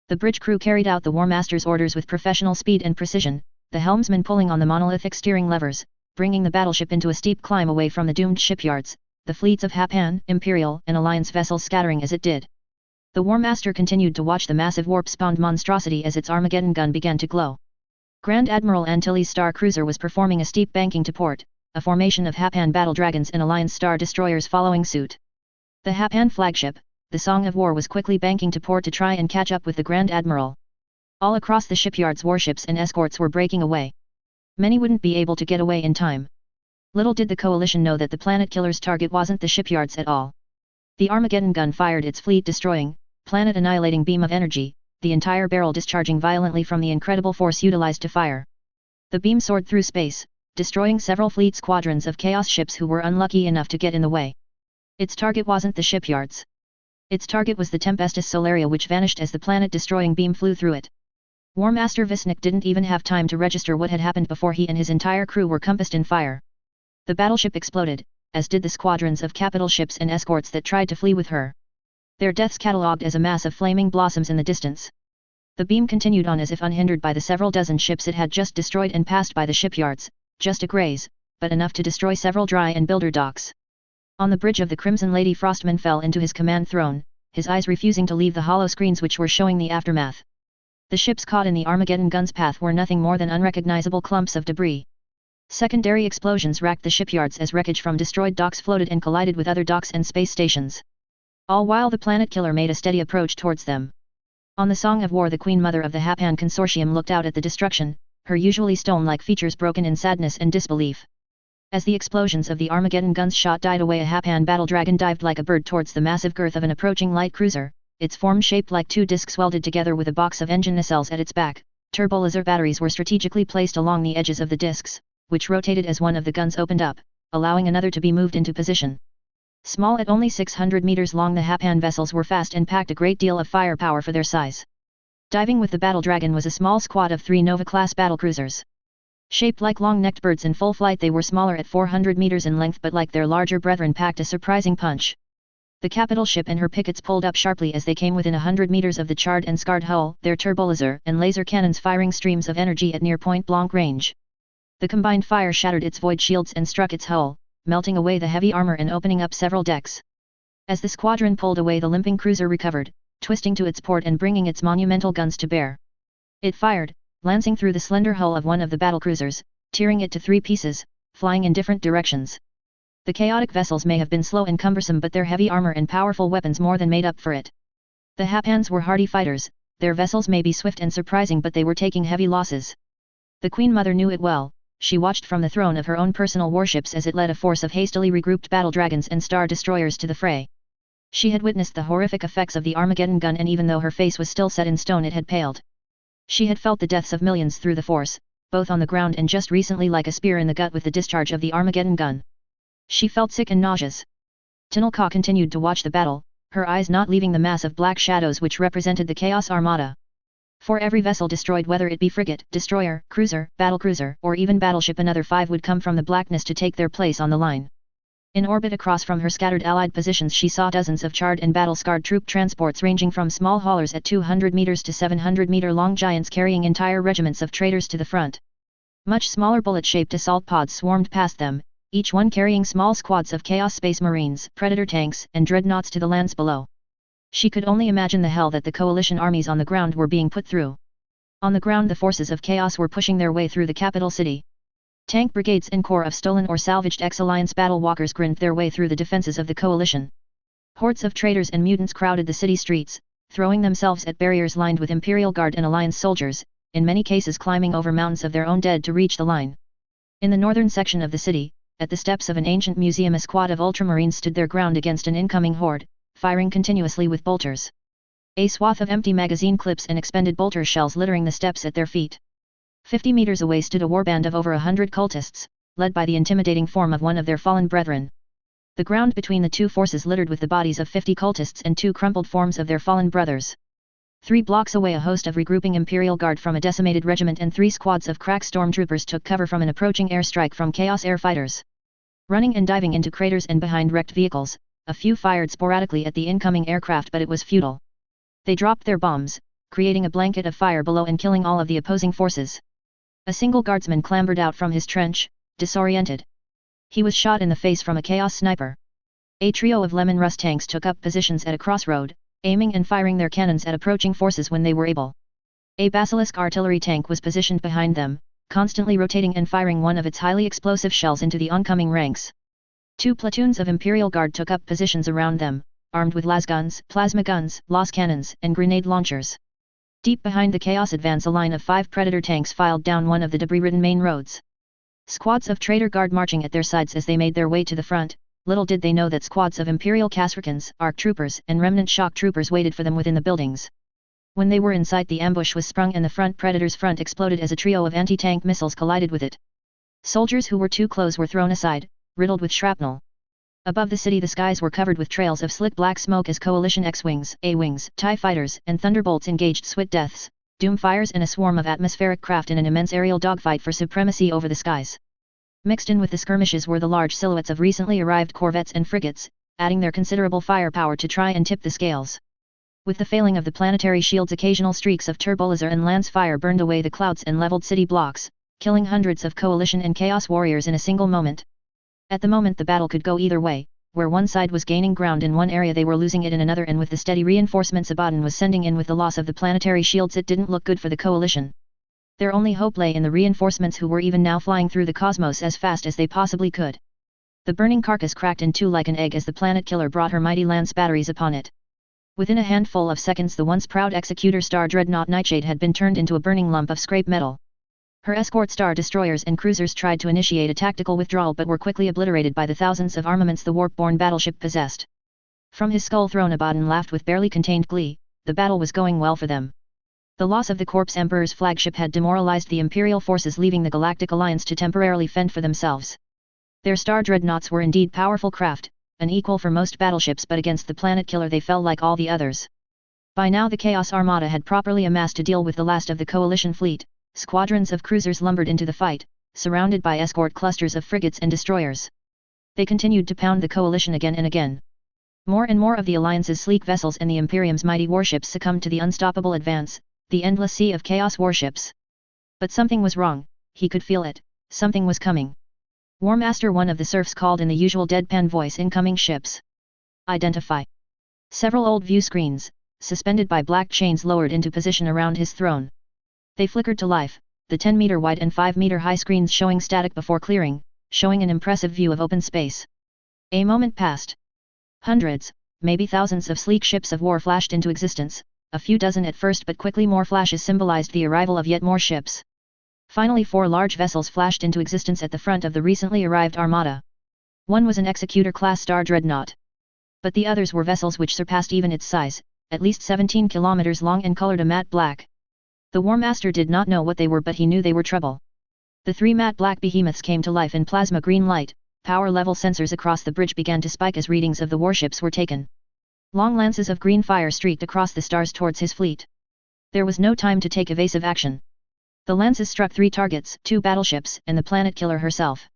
The bridge crew carried out the War Master's orders with professional speed and precision, the helmsman pulling on the monolithic steering levers, bringing the battleship into a steep climb away from the doomed shipyards, the fleets of Hapan, Imperial, and Alliance vessels scattering as it did. The War Master continued to watch the massive warp-spawned monstrosity as its Armageddon gun began to glow. Grand Admiral Antilles' Star Cruiser was performing a steep banking to port, a formation of Hapan battle dragons and Alliance Star destroyers following suit. The Hapan flagship, the Song of War, was quickly banking to port to try and catch up with the Grand Admiral. All across the shipyards, warships and escorts were breaking away. Many wouldn't be able to get away in time. Little did the coalition know that the planet killer's target wasn't the shipyards at all. The Armageddon gun fired its fleet-destroying, planet-annihilating beam of energy, the entire barrel discharging violently from the incredible force utilized to fire. The beam soared through space, destroying several fleet squadrons of Chaos ships who were unlucky enough to get in the way. Its target wasn't the shipyards. Its target was the Tempestus Solaria, which vanished as the planet-destroying beam flew through it. War Master Visnik didn't even have time to register what had happened before he and his entire crew were compassed in fire. The battleship exploded, as did the squadrons of capital ships and escorts that tried to flee with her. Their deaths catalogued as a mass of flaming blossoms in the distance. The beam continued on as if unhindered by the several dozen ships it had just destroyed and passed by the shipyards, just a graze, but enough to destroy several dry and builder docks. On the bridge of the Crimson Lady, Frostman fell into his command throne, his eyes refusing to leave the hollow screens which were showing the aftermath. The ships caught in the Armageddon gun's path were nothing more than unrecognizable clumps of debris. Secondary explosions racked the shipyards as wreckage from destroyed docks floated and collided with other docks and space stations. All while the planet killer made a steady approach towards them. On the Song of War, the Queen Mother of the Hapan Consortium looked out at the destruction, her usually stone-like features broken in sadness and disbelief. As the explosions of the Armageddon gun's shot died away, a Hapan battle dragon dived like a bird towards the massive girth of an approaching light cruiser, its form shaped like two discs welded together with a box of engine nacelles at its back. Turbolaser batteries were strategically placed along the edges of the discs, which rotated as one of the guns opened up, allowing another to be moved into position. Small at only 600 meters long, the Hapan vessels were fast and packed a great deal of firepower for their size. Diving with the battle dragon was a small squad of 3 Nova-class battlecruisers. Shaped like long-necked birds in full flight, they were smaller at 400 meters in length, but like their larger brethren packed a surprising punch. The capital ship and her pickets pulled up sharply as they came within 100 meters of the charred and scarred hull, their turbolaser and laser cannons firing streams of energy at near point-blank range. The combined fire shattered its void shields and struck its hull, melting away the heavy armor and opening up several decks. As the squadron pulled away, the limping cruiser recovered, twisting to its port and bringing its monumental guns to bear. It fired, lancing through the slender hull of one of the battlecruisers, tearing it to 3 pieces, flying in different directions. The chaotic vessels may have been slow and cumbersome, but their heavy armor and powerful weapons more than made up for it. The Hapans were hardy fighters, their vessels may be swift and surprising, but they were taking heavy losses. The Queen Mother knew it well. She watched from the throne of her own personal warships as it led a force of hastily regrouped battle dragons and star destroyers to the fray. She had witnessed the horrific effects of the Armageddon gun, and even though her face was still set in stone, it had paled. She had felt the deaths of millions through the force, both on the ground and just recently like a spear in the gut with the discharge of the Armageddon gun. She felt sick and nauseous. Tinelka continued to watch the battle, her eyes not leaving the mass of black shadows which represented the Chaos Armada. For every vessel destroyed, whether it be frigate, destroyer, cruiser, battlecruiser, or even battleship, another 5 would come from the blackness to take their place on the line. In orbit across from her scattered Allied positions, she saw dozens of charred and battle-scarred troop transports ranging from small haulers at 200 meters to 700-meter-long giants carrying entire regiments of traitors to the front. Much smaller bullet-shaped assault pods swarmed past them, each one carrying small squads of Chaos Space Marines, Predator tanks, and dreadnoughts to the lands below. She could only imagine the hell that the coalition armies on the ground were being put through. On the ground, the forces of Chaos were pushing their way through the capital city. Tank brigades and corps of stolen or salvaged ex-Alliance battle walkers grinned their way through the defenses of the coalition. Hordes of traitors and mutants crowded the city streets, throwing themselves at barriers lined with Imperial Guard and Alliance soldiers, in many cases climbing over mountains of their own dead to reach the line. In the northern section of the city, at the steps of an ancient museum, a squad of ultramarines stood their ground against an incoming horde, firing continuously with bolters. A swath of empty magazine clips and expended bolter shells littering the steps at their feet. 50 meters away stood a warband of over 100 cultists, led by the intimidating form of one of their fallen brethren. The ground between the two forces littered with the bodies of 50 cultists and 2 crumpled forms of their fallen brothers. 3 blocks away, a host of regrouping Imperial Guard from a decimated regiment and 3 squads of crack stormtroopers took cover from an approaching airstrike from Chaos air fighters. Running and diving into craters and behind wrecked vehicles, a few fired sporadically at the incoming aircraft, but it was futile. They dropped their bombs, creating a blanket of fire below and killing all of the opposing forces. A single guardsman clambered out from his trench, disoriented. He was shot in the face from a Chaos sniper. A trio of Lemon Rust tanks took up positions at a crossroad, aiming and firing their cannons at approaching forces when they were able. A Basilisk artillery tank was positioned behind them, constantly rotating and firing one of its highly explosive shells into the oncoming ranks. 2 platoons of Imperial Guard took up positions around them, armed with lasguns, plasma guns, las cannons, and grenade launchers. Deep behind the Chaos advance, a line of 5 Predator tanks filed down one of the debris-ridden main roads. Squads of Traitor Guard marching at their sides as they made their way to the front. Little did they know that squads of Imperial Kasrkins, ARC troopers, and remnant shock troopers waited for them within the buildings. When they were in sight, the ambush was sprung and the front Predator's front exploded as a trio of anti-tank missiles collided with it. Soldiers who were too close were thrown aside, riddled with shrapnel. Above the city, the skies were covered with trails of slick black smoke as Coalition X-Wings, A-Wings, TIE Fighters, and Thunderbolts engaged Swift Deaths, Doom Fires, and a swarm of atmospheric craft in an immense aerial dogfight for supremacy over the skies. Mixed in with the skirmishes were the large silhouettes of recently arrived corvettes and frigates, adding their considerable firepower to try and tip the scales. With the failing of the planetary shields, occasional streaks of turbolaser and lance fire burned away the clouds and leveled city blocks, killing hundreds of Coalition and Chaos warriors in a single moment. At the moment, the battle could go either way. Where one side was gaining ground in one area, they were losing it in another, and with the steady reinforcements Abaddon was sending in with the loss of the planetary shields, it didn't look good for the Coalition. Their only hope lay in the reinforcements, who were even now flying through the cosmos as fast as they possibly could. The burning carcass cracked in two like an egg as the planet killer brought her mighty lance batteries upon it. Within a handful of seconds, the once proud executor Star Dreadnought Nightshade had been turned into a burning lump of scrap metal. Her escort star destroyers and cruisers tried to initiate a tactical withdrawal but were quickly obliterated by the thousands of armaments the warp-borne battleship possessed. From his skull throne, Abaddon laughed with barely contained glee. The battle was going well for them. The loss of the Corpse Emperor's flagship had demoralized the Imperial forces, leaving the Galactic Alliance to temporarily fend for themselves. Their Star Dreadnoughts were indeed powerful craft, an equal for most battleships, but against the planet killer they fell like all the others. By now the Chaos Armada had properly amassed to deal with the last of the Coalition fleet. Squadrons of cruisers lumbered into the fight, surrounded by escort clusters of frigates and destroyers. They continued to pound the Coalition again and again. More and more of the Alliance's sleek vessels and the Imperium's mighty warships succumbed to the unstoppable advance, the endless sea of Chaos warships. But something was wrong, he could feel it, something was coming. War Master, one of the serfs, called in the usual deadpan voice, "Incoming ships. Identify." Several old view screens, suspended by black chains, lowered into position around his throne. They flickered to life, the 10-meter wide and 5-meter high screens showing static before clearing, showing an impressive view of open space. A moment passed. Hundreds, maybe thousands of sleek ships of war flashed into existence, a few dozen at first, but quickly more flashes symbolized the arrival of yet more ships. Finally 4 large vessels flashed into existence at the front of the recently arrived armada. One was an Executor-class Star Dreadnought. But the others were vessels which surpassed even its size, at least 17 kilometers long and colored a matte black. The War Master did not know what they were, but he knew they were trouble. The 3 matte black behemoths came to life in plasma green light. Power level sensors across the bridge began to spike as readings of the warships were taken. Long lances of green fire streaked across the stars towards his fleet. There was no time to take evasive action. The lances struck 3 targets, 2 battleships, and the planet killer herself.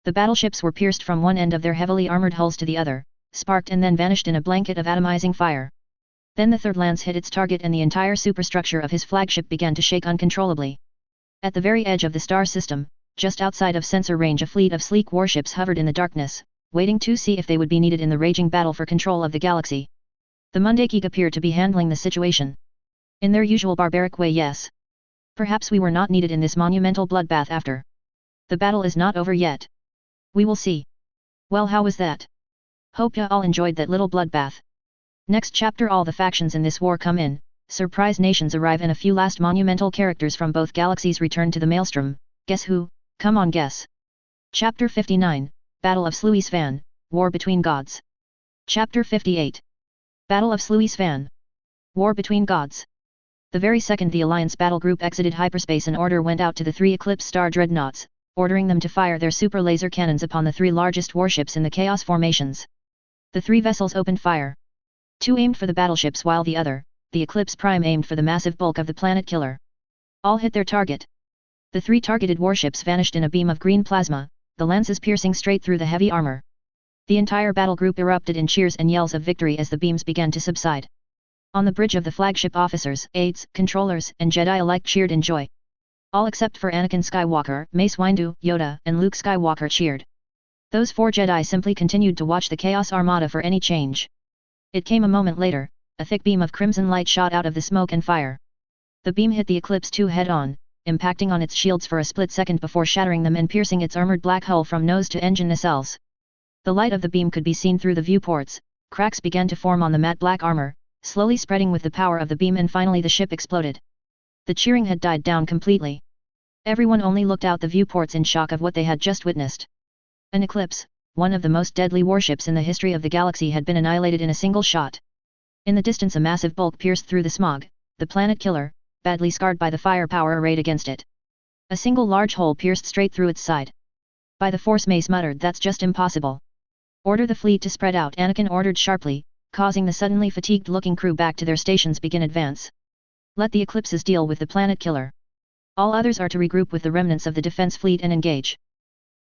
The battleships were pierced from one end of their heavily armored hulls to the other, sparked and then vanished in a blanket of atomizing fire. Then the 3rd lance hit its target and the entire superstructure of his flagship began to shake uncontrollably. At the very edge of the star system, just outside of sensor range, a fleet of sleek warships hovered in the darkness, waiting to see if they would be needed in the raging battle for control of the galaxy. The Mundakig appeared to be handling the situation. In their usual barbaric way, yes. Perhaps we were not needed in this monumental bloodbath after. The battle is not over yet. We will see. Well, how was that? Hope ya all enjoyed that little bloodbath. Next chapter, all the factions in this war come in, surprise nations arrive and a few last monumental characters from both galaxies return to the maelstrom. Guess who? Come on, guess. Chapter 59, Battle of Sluisvan, War Between Gods. Chapter 58. Battle of Sluisvan. War Between Gods. The very second the Alliance battle group exited hyperspace, an order went out to the 3 Eclipse star dreadnoughts, ordering them to fire their super laser cannons upon the 3 largest warships in the Chaos formations. The 3 vessels opened fire. 2 aimed for the battleships while the other, the Eclipse Prime, aimed for the massive bulk of the planet killer. All hit their target. The 3 targeted warships vanished in a beam of green plasma, the lances piercing straight through the heavy armor. The entire battle group erupted in cheers and yells of victory as the beams began to subside. On the bridge of the flagship, officers, aides, controllers, and Jedi alike cheered in joy. All except for Anakin Skywalker, Mace Windu, Yoda, and Luke Skywalker cheered. Those 4 Jedi simply continued to watch the Chaos Armada for any change. It came a moment later, a thick beam of crimson light shot out of the smoke and fire. The beam hit the Eclipse 2 head-on, impacting on its shields for a split second before shattering them and piercing its armored black hull from nose to engine nacelles. The light of the beam could be seen through the viewports, cracks began to form on the matte black armor, slowly spreading with the power of the beam, and finally the ship exploded. The cheering had died down completely. Everyone only looked out the viewports in shock of what they had just witnessed. An Eclipse, one of the most deadly warships in the history of the galaxy, had been annihilated in a single shot. In the distance a massive bulk pierced through the smog, the planet killer, badly scarred by the firepower arrayed against it. A single large hole pierced straight through its side. By the Force, Mace muttered, "That's just impossible." "Order the fleet to spread out," Anakin ordered sharply, causing the suddenly fatigued-looking crew back to their stations. "Begin advance. Let the Eclipses deal with the planet killer. All others are to regroup with the remnants of the defense fleet and engage."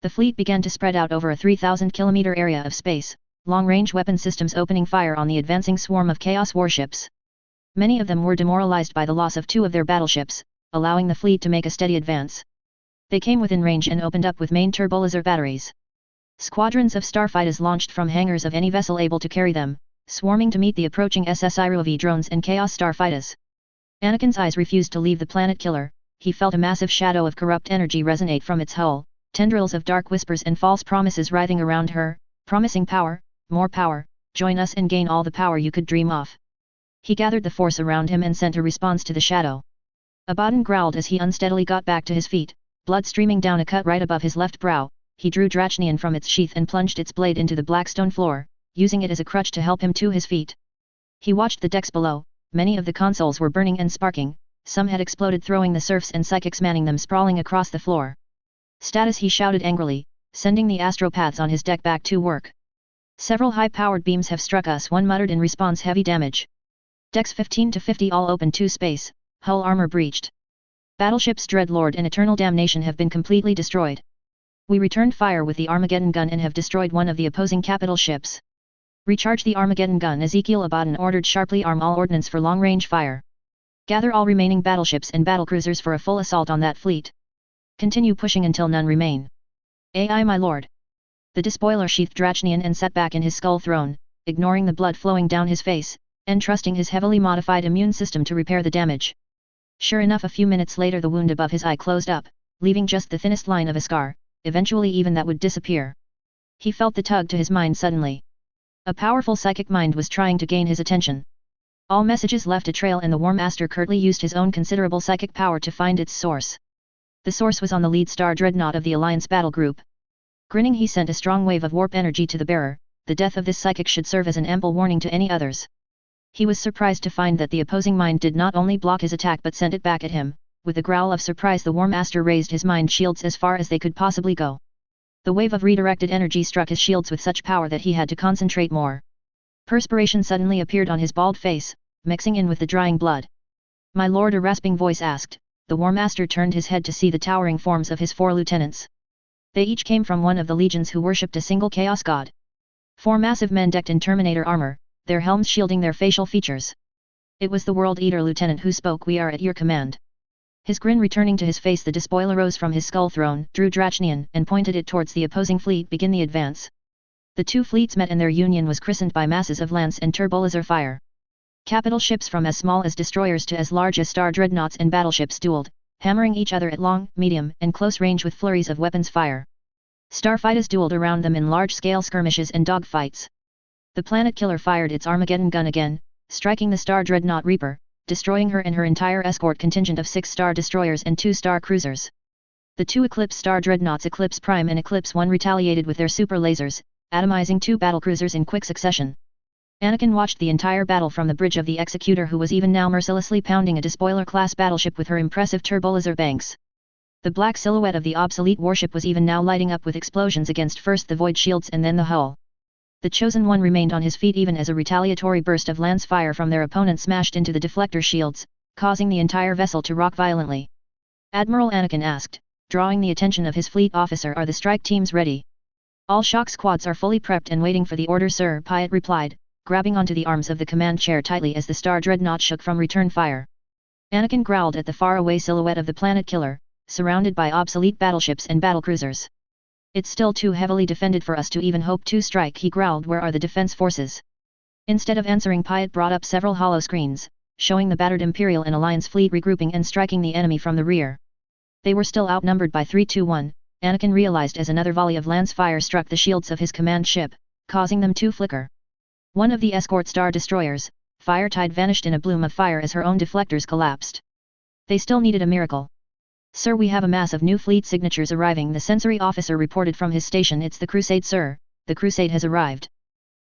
The fleet began to spread out over a 3,000-kilometer area of space, long-range weapon systems opening fire on the advancing swarm of Chaos warships. Many of them were demoralized by the loss of 2 of their battleships, allowing the fleet to make a steady advance. They came within range and opened up with main turbolaser batteries. Squadrons of starfighters launched from hangars of any vessel able to carry them, swarming to meet the approaching SS Irovi drones and Chaos starfighters. Anakin's eyes refused to leave the planet killer. He felt a massive shadow of corrupt energy resonate from its hull, tendrils of dark whispers and false promises writhing around her, promising power, more power, join us and gain all the power you could dream of. He gathered the force around him and sent a response to the shadow. Abaddon growled as he unsteadily got back to his feet, blood streaming down a cut right above his left brow. He drew Drachnian from its sheath and plunged its blade into the black stone floor, using it as a crutch to help him to his feet. He watched the decks below. Many of the consoles were burning and sparking, some had exploded, throwing the serfs and psychics manning them sprawling across the floor. "Status!" he shouted angrily, sending the astropaths on his deck back to work. "Several high-powered beams have struck us," one muttered in response. "Heavy damage. Decks 15 to 50 all open to space, hull armor breached. Battleships Dreadlord and Eternal Damnation have been completely destroyed. We returned fire with the Armageddon gun and have destroyed one of the opposing capital ships. Recharge the Armageddon gun," Ezekiel Abaddon ordered sharply. "Arm all ordnance for long-range fire. Gather all remaining battleships and battlecruisers for a full assault on that fleet. Continue pushing until none remain." "Aye, my lord." The despoiler sheathed Drachnian and sat back in his skull throne, ignoring the blood flowing down his face, and trusting his heavily modified immune system to repair the damage. Sure enough, a few minutes later the wound above his eye closed up, leaving just the thinnest line of a scar. Eventually even that would disappear. He felt the tug to his mind suddenly. A powerful psychic mind was trying to gain his attention. All messages left a trail, and the War Master curtly used his own considerable psychic power to find its source. The source was on the lead star dreadnought of the Alliance battle group. Grinning, he sent a strong wave of warp energy to the bearer. The death of this psychic should serve as an ample warning to any others. He was surprised to find that the opposing mind did not only block his attack but sent it back at him. With a growl of surprise, the War Master raised his mind shields as far as they could possibly go. The wave of redirected energy struck his shields with such power that he had to concentrate more. Perspiration suddenly appeared on his bald face, mixing in with the drying blood. "My lord," a rasping voice asked. The War Master turned his head to see the towering forms of his 4 lieutenants. They each came from one of the legions who worshipped a single chaos god. 4 massive men decked in Terminator armor, their helms shielding their facial features. It was the World Eater lieutenant who spoke. "We are at your command." His grin returning to his face, the despoiler rose from his skull throne, drew Drachnian, and pointed it towards the opposing fleet. "Begin the advance." The 2 fleets met and their union was christened by masses of lance and turbolaser fire. Capital ships from as small as destroyers to as large as star dreadnoughts and battleships dueled, hammering each other at long, medium, and close range with flurries of weapons fire. Starfighters dueled around them in large-scale skirmishes and dogfights. The planet killer fired its Armageddon gun again, striking the star dreadnought Reaper, destroying her and her entire escort contingent of 6 star destroyers and 2 star cruisers. The 2 Eclipse star dreadnoughts Eclipse Prime and Eclipse 1 retaliated with their super lasers, atomizing 2 battlecruisers in quick succession. Anakin watched the entire battle from the bridge of the Executor, who was even now mercilessly pounding a despoiler-class battleship with her impressive turbolaser banks. The black silhouette of the obsolete warship was even now lighting up with explosions against first the void shields and then the hull. The Chosen One remained on his feet even as a retaliatory burst of lance fire from their opponent smashed into the deflector shields, causing the entire vessel to rock violently. Admiral Anakin asked, drawing the attention of his fleet officer, "Are the strike teams ready?" "All shock squads are fully prepped and waiting for the order, sir," Piet replied, grabbing onto the arms of the command chair tightly as the star dreadnought shook from return fire. Anakin growled at the faraway silhouette of the planet killer, surrounded by obsolete battleships and battlecruisers. "It's still too heavily defended for us to even hope to strike," he growled. "Where are the defense forces?" Instead of answering, Piet brought up several hollow screens, showing the battered Imperial and Alliance fleet regrouping and striking the enemy from the rear. They were still outnumbered by 3-1, Anakin realized as another volley of lance fire struck the shields of his command ship, causing them to flicker. One of the escort star destroyers, Firetide, vanished in a bloom of fire as her own deflectors collapsed. They still needed a miracle. "Sir, we have a mass of new fleet signatures arriving," the sensory officer reported from his station. "It's the Crusade, sir, the Crusade has arrived."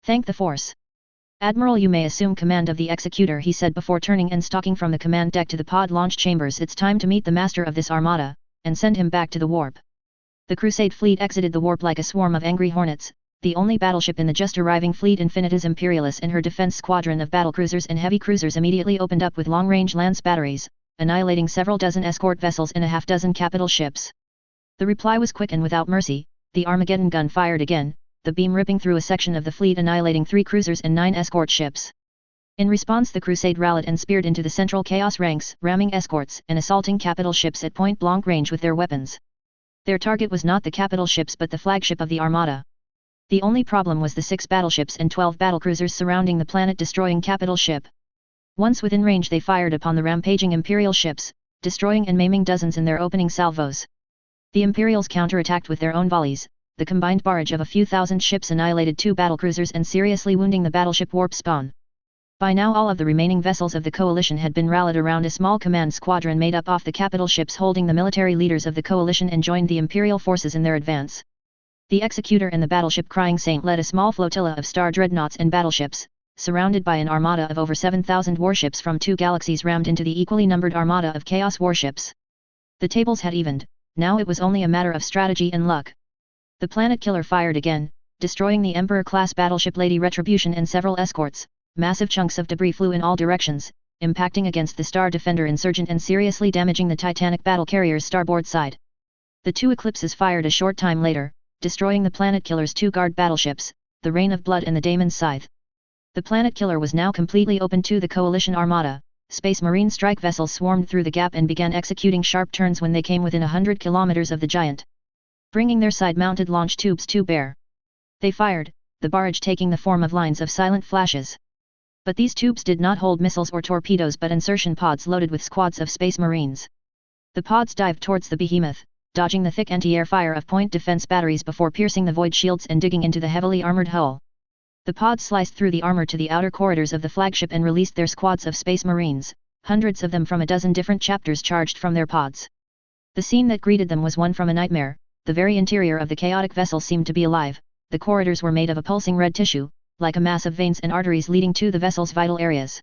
"Thank the Force." "Admiral, you may assume command of the Executor," he said before turning and stalking from the command deck to the pod launch chambers. "It's time to meet the master of this armada, and send him back to the warp." The Crusade fleet exited the warp like a swarm of angry hornets, the only battleship in the just arriving fleet, Infinitas Imperialis, and her defense squadron of battlecruisers and heavy cruisers immediately opened up with long-range lance batteries, annihilating several dozen escort vessels and a half-dozen capital ships. The reply was quick and without mercy. The Armageddon gun fired again, the beam ripping through a section of the fleet, annihilating 3 cruisers and 9 escort ships. In response, the Crusade rallied and speared into the central chaos ranks, ramming escorts and assaulting capital ships at point-blank range with their weapons. Their target was not the capital ships but the flagship of the Armada. The only problem was the 6 battleships and 12 battlecruisers surrounding the planet-destroying capital ship. Once within range, they fired upon the rampaging Imperial ships, destroying and maiming dozens in their opening salvos. The Imperials counterattacked with their own volleys. The combined barrage of a few thousand ships annihilated 2 battlecruisers and seriously wounding the battleship warp spawn. By now all of the remaining vessels of the coalition had been rallied around a small command squadron made up of the capital ships holding the military leaders of the coalition and joined the Imperial forces in their advance. The Executor and the battleship Crying Saint led a small flotilla of star dreadnoughts and battleships, surrounded by an armada of over 7,000 warships from 2 galaxies rammed into the equally numbered armada of Chaos warships. The tables had evened, now it was only a matter of strategy and luck. The planet killer fired again, destroying the Emperor-class battleship Lady Retribution and several escorts. Massive chunks of debris flew in all directions, impacting against the Star Defender Insurgent and seriously damaging the Titanic battle carrier's starboard side. The 2 Eclipses fired a short time later, destroying the planet killer's 2 guard battleships, the Rain of Blood and the Daemon's Scythe. The planet killer was now completely open to the coalition armada. Space Marine strike vessels swarmed through the gap and began executing sharp turns when they came within 100 kilometers of the giant, bringing their side-mounted launch tubes to bear. They fired, the barrage taking the form of lines of silent flashes. But these tubes did not hold missiles or torpedoes but insertion pods loaded with squads of Space Marines. The pods dived towards the behemoth, dodging the thick anti-air fire of point defense batteries before piercing the void shields and digging into the heavily armored hull. The pods sliced through the armor to the outer corridors of the flagship and released their squads of Space Marines, hundreds of them from a dozen different chapters charged from their pods. The scene that greeted them was one from a nightmare. The very interior of the chaotic vessel seemed to be alive. The corridors were made of a pulsing red tissue, like a mass of veins and arteries leading to the vessel's vital areas.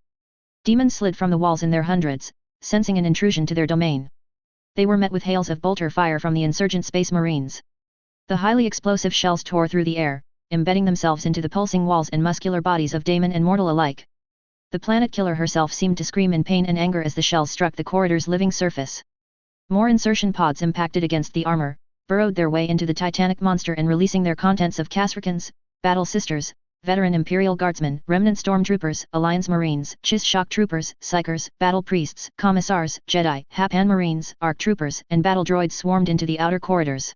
Demons slid from the walls in their hundreds, sensing an intrusion to their domain. They were met with hails of bolter fire from the insurgent Space Marines. The highly explosive shells tore through the air, embedding themselves into the pulsing walls and muscular bodies of daemon and mortal alike. The planet killer herself seemed to scream in pain and anger as the shells struck the corridor's living surface. More insertion pods impacted against the armor, burrowed their way into the Titanic monster and releasing their contents of Kasrkins, Battle Sisters, veteran Imperial Guardsmen, Remnant Stormtroopers, Alliance Marines, Chiss Shock Troopers, Psychers, Battle Priests, Commissars, Jedi, Hapan Marines, Arc Troopers, and Battle Droids swarmed into the outer corridors.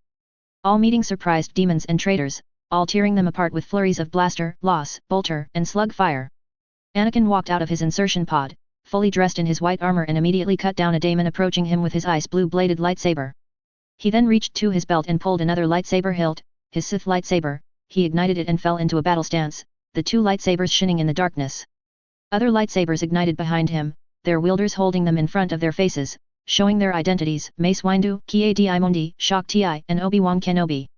All meeting surprised demons and traitors, all tearing them apart with flurries of blaster, loss, bolter, and slug fire. Anakin walked out of his insertion pod, fully dressed in his white armor and immediately cut down a daemon approaching him with his ice blue-bladed lightsaber. He then reached to his belt and pulled another lightsaber hilt, his Sith lightsaber. He ignited it and fell into a battle stance, the 2 lightsabers shining in the darkness. Other lightsabers ignited behind him, their wielders holding them in front of their faces, showing their identities: Mace Windu, Ki-Adi Mondi, Shak Ti, and Obi-Wan Kenobi.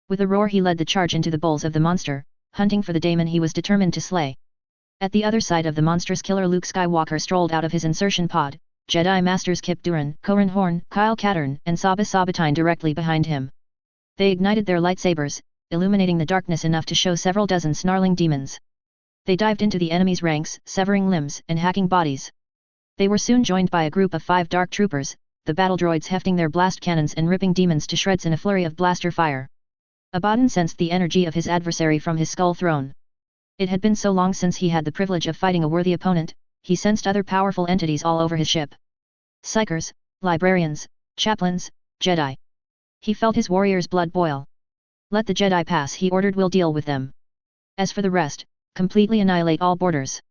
With a roar he led the charge into the bowls of the monster, hunting for the daemon he was determined to slay. At the other side of the monstrous killer, Luke Skywalker strolled out of his insertion pod, Jedi Masters Kip Duran, Corin Horn, Kyle Katarn, and Saba Sabatine directly behind him. They ignited their lightsabers, illuminating the darkness enough to show several dozen snarling demons. They dived into the enemy's ranks, severing limbs and hacking bodies. They were soon joined by a group of 5 dark troopers, the battle droids hefting their blast cannons and ripping demons to shreds in a flurry of blaster fire. Abaddon sensed the energy of his adversary from his skull throne. It had been so long since he had the privilege of fighting a worthy opponent, he sensed other powerful entities all over his ship. Psychers, librarians, chaplains, Jedi. He felt his warrior's blood boil. Let the Jedi pass, he ordered, we'll deal with them. As for the rest, completely annihilate all borders.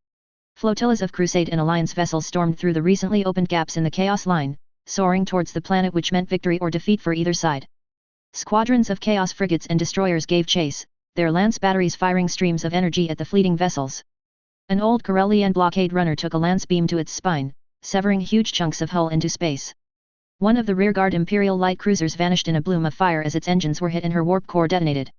Flotillas of Crusade and Alliance vessels stormed through the recently opened gaps in the Chaos Line, soaring towards the planet, which meant victory or defeat for either side. Squadrons of Chaos frigates and destroyers gave chase, their lance batteries firing streams of energy at the fleeting vessels. An old Corellian blockade runner took a lance beam to its spine, severing huge chunks of hull into space. One of the rearguard Imperial light cruisers vanished in a bloom of fire as its engines were hit and her warp core detonated.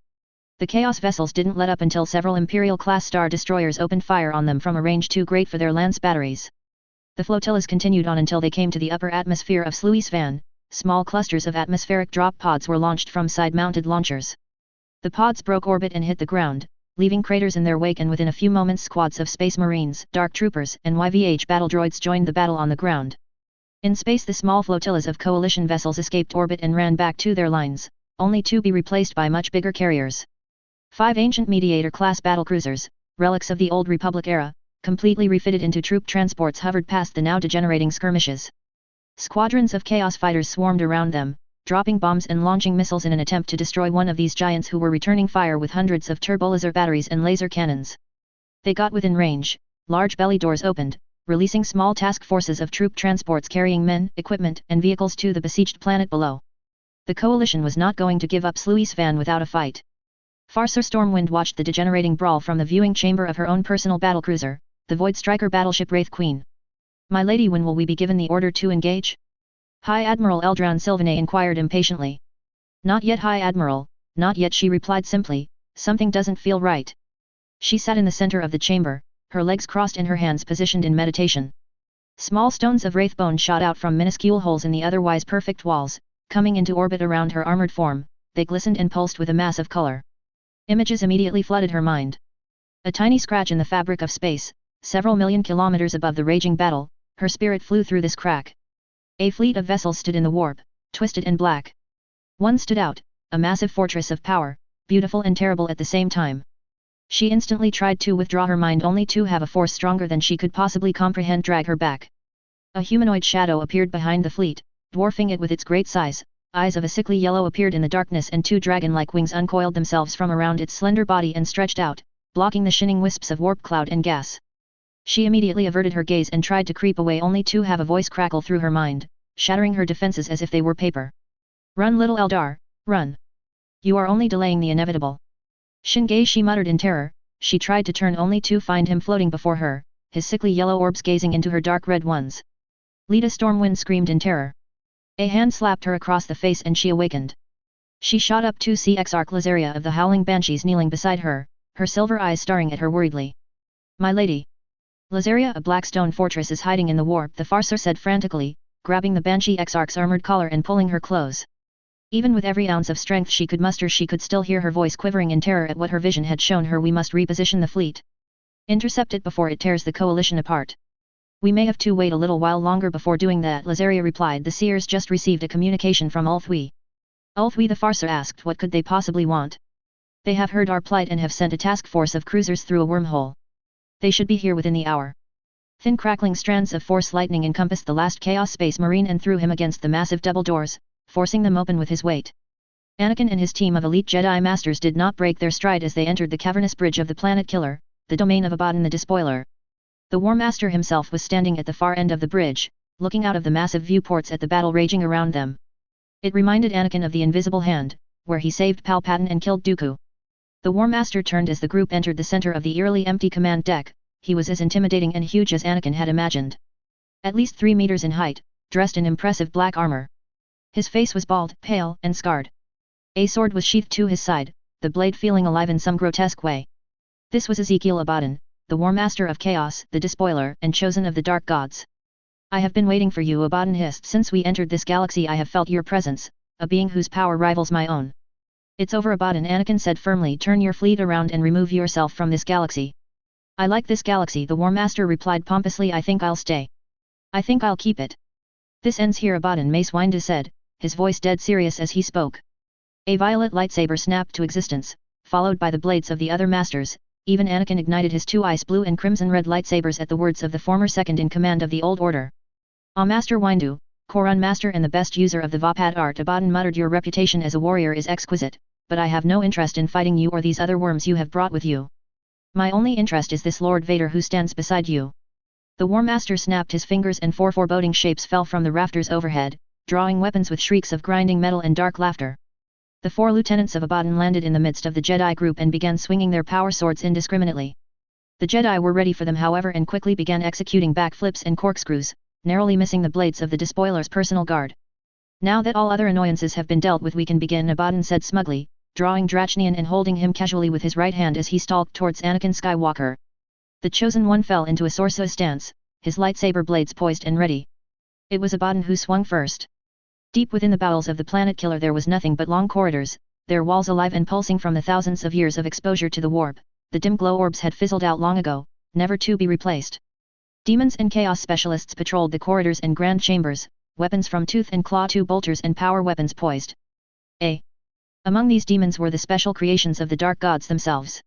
The Chaos vessels didn't let up until several Imperial-class star destroyers opened fire on them from a range too great for their lance batteries. The flotillas continued on until they came to the upper atmosphere of Sluisvan. Small clusters of atmospheric drop pods were launched from side-mounted launchers. The pods broke orbit and hit the ground, leaving craters in their wake, and within a few moments squads of Space Marines, Dark Troopers, and YVH battle droids joined the battle on the ground. In space, the small flotillas of Coalition vessels escaped orbit and ran back to their lines, only to be replaced by much bigger carriers. 5 ancient Mediator-class battlecruisers, relics of the Old Republic era, completely refitted into troop transports, hovered past the now degenerating skirmishes. Squadrons of Chaos fighters swarmed around them, dropping bombs and launching missiles in an attempt to destroy one of these giants, who were returning fire with hundreds of turbolaser batteries and laser cannons. They got within range, large belly doors opened, releasing small task forces of troop transports carrying men, equipment, and vehicles to the besieged planet below. The Coalition was not going to give up Sluisvan without a fight. Farseer Stormwind watched the degenerating brawl from the viewing chamber of her own personal battlecruiser, the Void Striker battleship Wraith Queen. "My lady, when will we be given the order to engage?" High Admiral Eldran Sylvanet inquired impatiently. "Not yet, High Admiral, not yet," she replied simply. "Something doesn't feel right." She sat in the center of the chamber, her legs crossed and her hands positioned in meditation. Small stones of wraith bone shot out from minuscule holes in the otherwise perfect walls, coming into orbit around her armored form. They glistened and pulsed with a mass of color. Images immediately flooded her mind. A tiny scratch in the fabric of space, several million kilometers above the raging battle, her spirit flew through this crack. A fleet of vessels stood in the warp, twisted and black. One stood out, a massive fortress of power, beautiful and terrible at the same time. She instantly tried to withdraw her mind, only to have a force stronger than she could possibly comprehend drag her back. A humanoid shadow appeared behind the fleet, dwarfing it with its great size. Eyes of a sickly yellow appeared in the darkness, and 2 dragon-like wings uncoiled themselves from around its slender body and stretched out, blocking the shinning wisps of warp cloud and gas. She immediately averted her gaze and tried to creep away, only to have a voice crackle through her mind, shattering her defenses as if they were paper. "Run, little Eldar, run! You are only delaying the inevitable." "Shingai," she muttered in terror. She tried to turn, only to find him floating before her, his sickly yellow orbs gazing into her dark red ones. Lita Stormwind screamed in terror. A hand slapped her across the face and she awakened. She shot up to see Exarch Lazaria of the Howling Banshees kneeling beside her, her silver eyes staring at her worriedly. "My lady." "Lazaria, a black stone fortress is hiding in the warp," the Farseer said frantically, grabbing the Banshee Exarch's armored collar and pulling her close. Even with every ounce of strength she could muster, she could still hear her voice quivering in terror at what her vision had shown her. "We must reposition the fleet. Intercept it before it tears the Coalition apart." "We may have to wait a little while longer before doing that," Lazaria replied. "The Seers just received a communication from Ulthui." "Ulthui?" the Farseer asked. "What could they possibly want?" "They have heard our plight and have sent a task force of cruisers through a wormhole. They should be here within the hour." Thin crackling strands of force lightning encompassed the last Chaos Space Marine and threw him against the massive double doors, forcing them open with his weight. Anakin and his team of elite Jedi Masters did not break their stride as they entered the cavernous bridge of the Planet Killer, the domain of Abaddon the Despoiler. The War Master himself was standing at the far end of the bridge, looking out of the massive viewports at the battle raging around them. It reminded Anakin of the Invisible Hand, where he saved Palpatine and killed Dooku. The War Master turned as the group entered the center of the eerily empty command deck. He was as intimidating and huge as Anakin had imagined. At least 3 meters in height, dressed in impressive black armor. His face was bald, pale, and scarred. A sword was sheathed to his side, the blade feeling alive in some grotesque way. This was Ezekiel Abaddon, the War Master of Chaos, the Despoiler and Chosen of the Dark Gods. I have been waiting for you, Abaddon hissed. Since we entered this galaxy I have felt your presence, a being whose power rivals my own. It's over, Abaddon, Anakin said firmly. Turn your fleet around and remove yourself from this galaxy. I like this galaxy, the War Master replied pompously. I think I'll stay. I think I'll keep it. This ends here, Abaddon, Mace Windu said, his voice dead serious as he spoke. A violet lightsaber snapped to existence, followed by the blades of the other masters. Even Anakin ignited his 2 ice blue and crimson red lightsabers at the words of the former second in command of the Old Order. Ah, Master Windu, Korun Master and the best user of the Vapad art, Abaddon muttered. Your reputation as a warrior is exquisite, but I have no interest in fighting you or these other worms you have brought with you. My only interest is this Lord Vader who stands beside you. The War Master snapped his fingers and 4 foreboding shapes fell from the rafters overhead, drawing weapons with shrieks of grinding metal and dark laughter. The 4 lieutenants of Abaddon landed in the midst of the Jedi group and began swinging their power swords indiscriminately. The Jedi were ready for them, however, and quickly began executing backflips and corkscrews, narrowly missing the blades of the Despoiler's personal guard. Now that all other annoyances have been dealt with, we can begin, Abaddon said smugly, drawing Drachnian and holding him casually with his right hand as he stalked towards Anakin Skywalker. The Chosen One fell into a Sorsa stance, his lightsaber blades poised and ready. It was Abaddon who swung first. Deep within the bowels of the planet killer there was nothing but long corridors, their walls alive and pulsing from the thousands of years of exposure to the warp. The dim glow orbs had fizzled out long ago, never to be replaced. Demons and chaos specialists patrolled the corridors and grand chambers, weapons from tooth and claw to bolters and power weapons poised. Among these demons were the special creations of the dark gods themselves.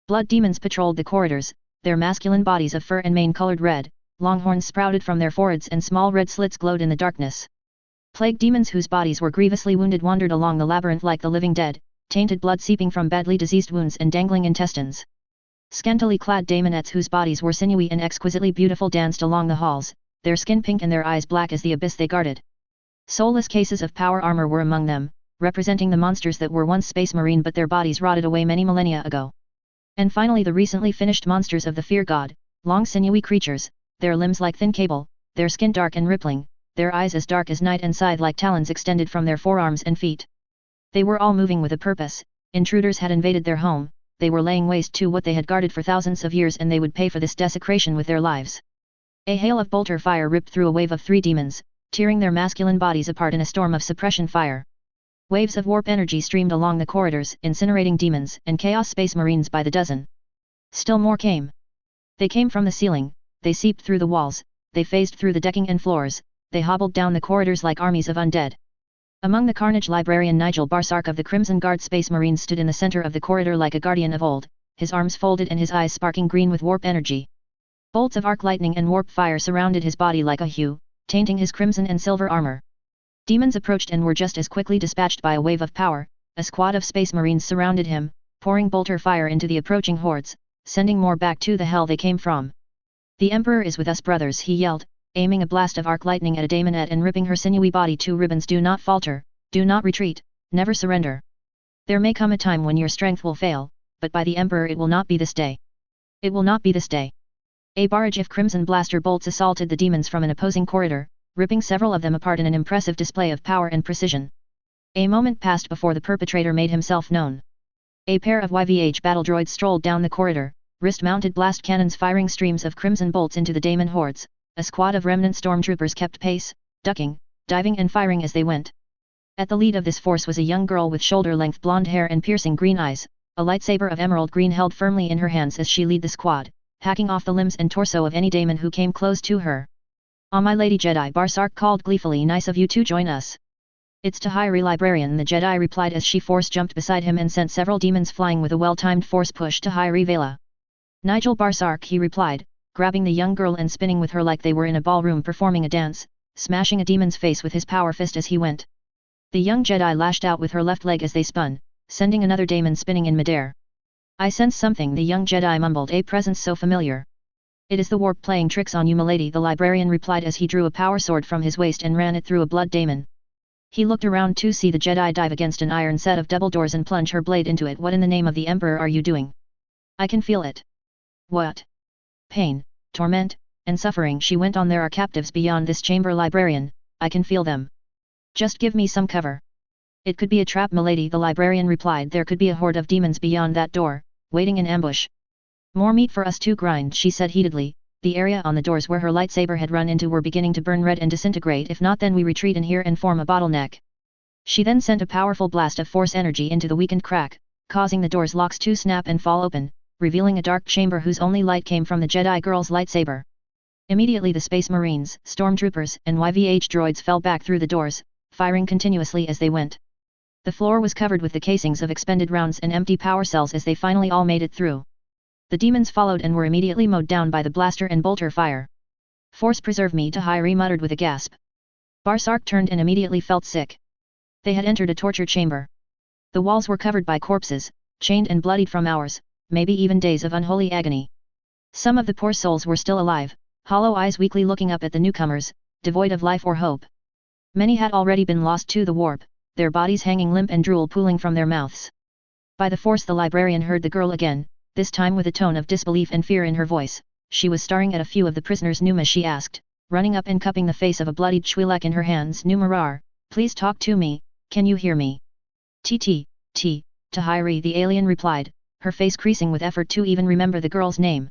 Blood demons patrolled the corridors, their masculine bodies of fur and mane colored red, long horns sprouted from their foreheads and small red slits glowed in the darkness. Plague demons whose bodies were grievously wounded wandered along the labyrinth like the living dead, tainted blood seeping from badly diseased wounds and dangling intestines. Scantily clad daemonettes whose bodies were sinewy and exquisitely beautiful danced along the halls, their skin pink and their eyes black as the abyss they guarded. Soulless cases of power armor were among them, representing the monsters that were once space marine but their bodies rotted away many millennia ago. And finally the recently finished monsters of the fear god, long sinewy creatures, their limbs like thin cable, their skin dark and rippling, their eyes as dark as night and scythe like talons extended from their forearms and feet. They were all moving with a purpose. Intruders had invaded their home, they were laying waste to what they had guarded for thousands of years, and they would pay for this desecration with their lives. A hail of bolter fire ripped through a wave of 3 demons, tearing their masculine bodies apart in a storm of suppression fire. Waves of warp energy streamed along the corridors, incinerating demons and chaos space marines by the dozen. Still more came. They came from the ceiling, they seeped through the walls, they phased through the decking and floors, they hobbled down the corridors like armies of undead. Among the carnage, librarian Nigel Barsark of the Crimson Guard Space Marines stood in the center of the corridor like a guardian of old, his arms folded and his eyes sparking green with warp energy. Bolts of arc lightning and warp fire surrounded his body like a hue, tainting his crimson and silver armor. Demons approached and were just as quickly dispatched by a wave of power. A squad of Space Marines surrounded him, pouring bolter fire into the approaching hordes, sending more back to the hell they came from. The Emperor is with us, brothers, he yelled, aiming a blast of arc lightning at a daemonette and ripping her sinewy body to ribbons. Do not falter, do not retreat, never surrender. There may come a time when your strength will fail, but by the Emperor it will not be this day. It will not be this day. A barrage of crimson blaster bolts assaulted the demons from an opposing corridor, ripping several of them apart in an impressive display of power and precision. A moment passed before the perpetrator made himself known. A pair of YVH battle droids strolled down the corridor, wrist-mounted blast cannons firing streams of crimson bolts into the daemon hordes. A squad of remnant stormtroopers kept pace, ducking, diving and firing as they went. At the lead of this force was a young girl with shoulder-length blonde hair and piercing green eyes, a lightsaber of emerald green held firmly in her hands as she led the squad, hacking off the limbs and torso of any daemon who came close to her. "Ah, my lady Jedi," Barsark called gleefully, "nice of you to join us." "It's Tahiri Librarian," the Jedi replied as she force-jumped beside him and sent several demons flying with a well-timed force push to Tahiri Vela. "Nigel Barsark," he replied, grabbing the young girl and spinning with her like they were in a ballroom performing a dance, smashing a demon's face with his power fist as he went. The young Jedi lashed out with her left leg as they spun, sending another daemon spinning in midair. "I sense something," the young Jedi mumbled, "a presence so familiar." "It is the warp playing tricks on you, milady," the librarian replied as he drew a power sword from his waist and ran it through a blood daemon. He looked around to see the Jedi dive against an iron set of double doors and plunge her blade into it. "What in the name of the Emperor are you doing? I can feel it." "What? Pain, torment, and suffering she went on. There are captives beyond this chamber, librarian, I can feel them. Just give me some cover. It could be a trap, milady, the librarian replied. There could be a horde of demons beyond that door, waiting in ambush. More meat for us to grind, she said heatedly. The area on the doors where her lightsaber had run into were beginning to burn red and disintegrate. If not, then we retreat in here and form a bottleneck. She then sent a powerful blast of force energy into the weakened crack, causing the door's locks to snap and fall open, revealing a dark chamber whose only light came from the Jedi girl's lightsaber. Immediately the Space Marines, stormtroopers, and YVH droids fell back through the doors, firing continuously as they went. The floor was covered with the casings of expended rounds and empty power cells as they finally all made it through. The demons followed and were immediately mowed down by the blaster and bolter fire. Force preserve me, Tahiri muttered with a gasp. Barsark turned and immediately felt sick. They had entered a torture chamber. The walls were covered by corpses, chained and bloodied from hours, maybe even days of unholy agony. Some of the poor souls were still alive, hollow eyes weakly looking up at the newcomers, devoid of life or hope. Many had already been lost to the warp, their bodies hanging limp and drool pooling from their mouths. By the force the librarian heard the girl again, this time with a tone of disbelief and fear in her voice. She was staring at a few of the prisoners. Numa, she asked, running up and cupping the face of a bloodied Twi'lek in her hands. Numarar, please talk to me, can you hear me? Tahiri, the alien replied, her face creasing with effort to even remember the girl's name.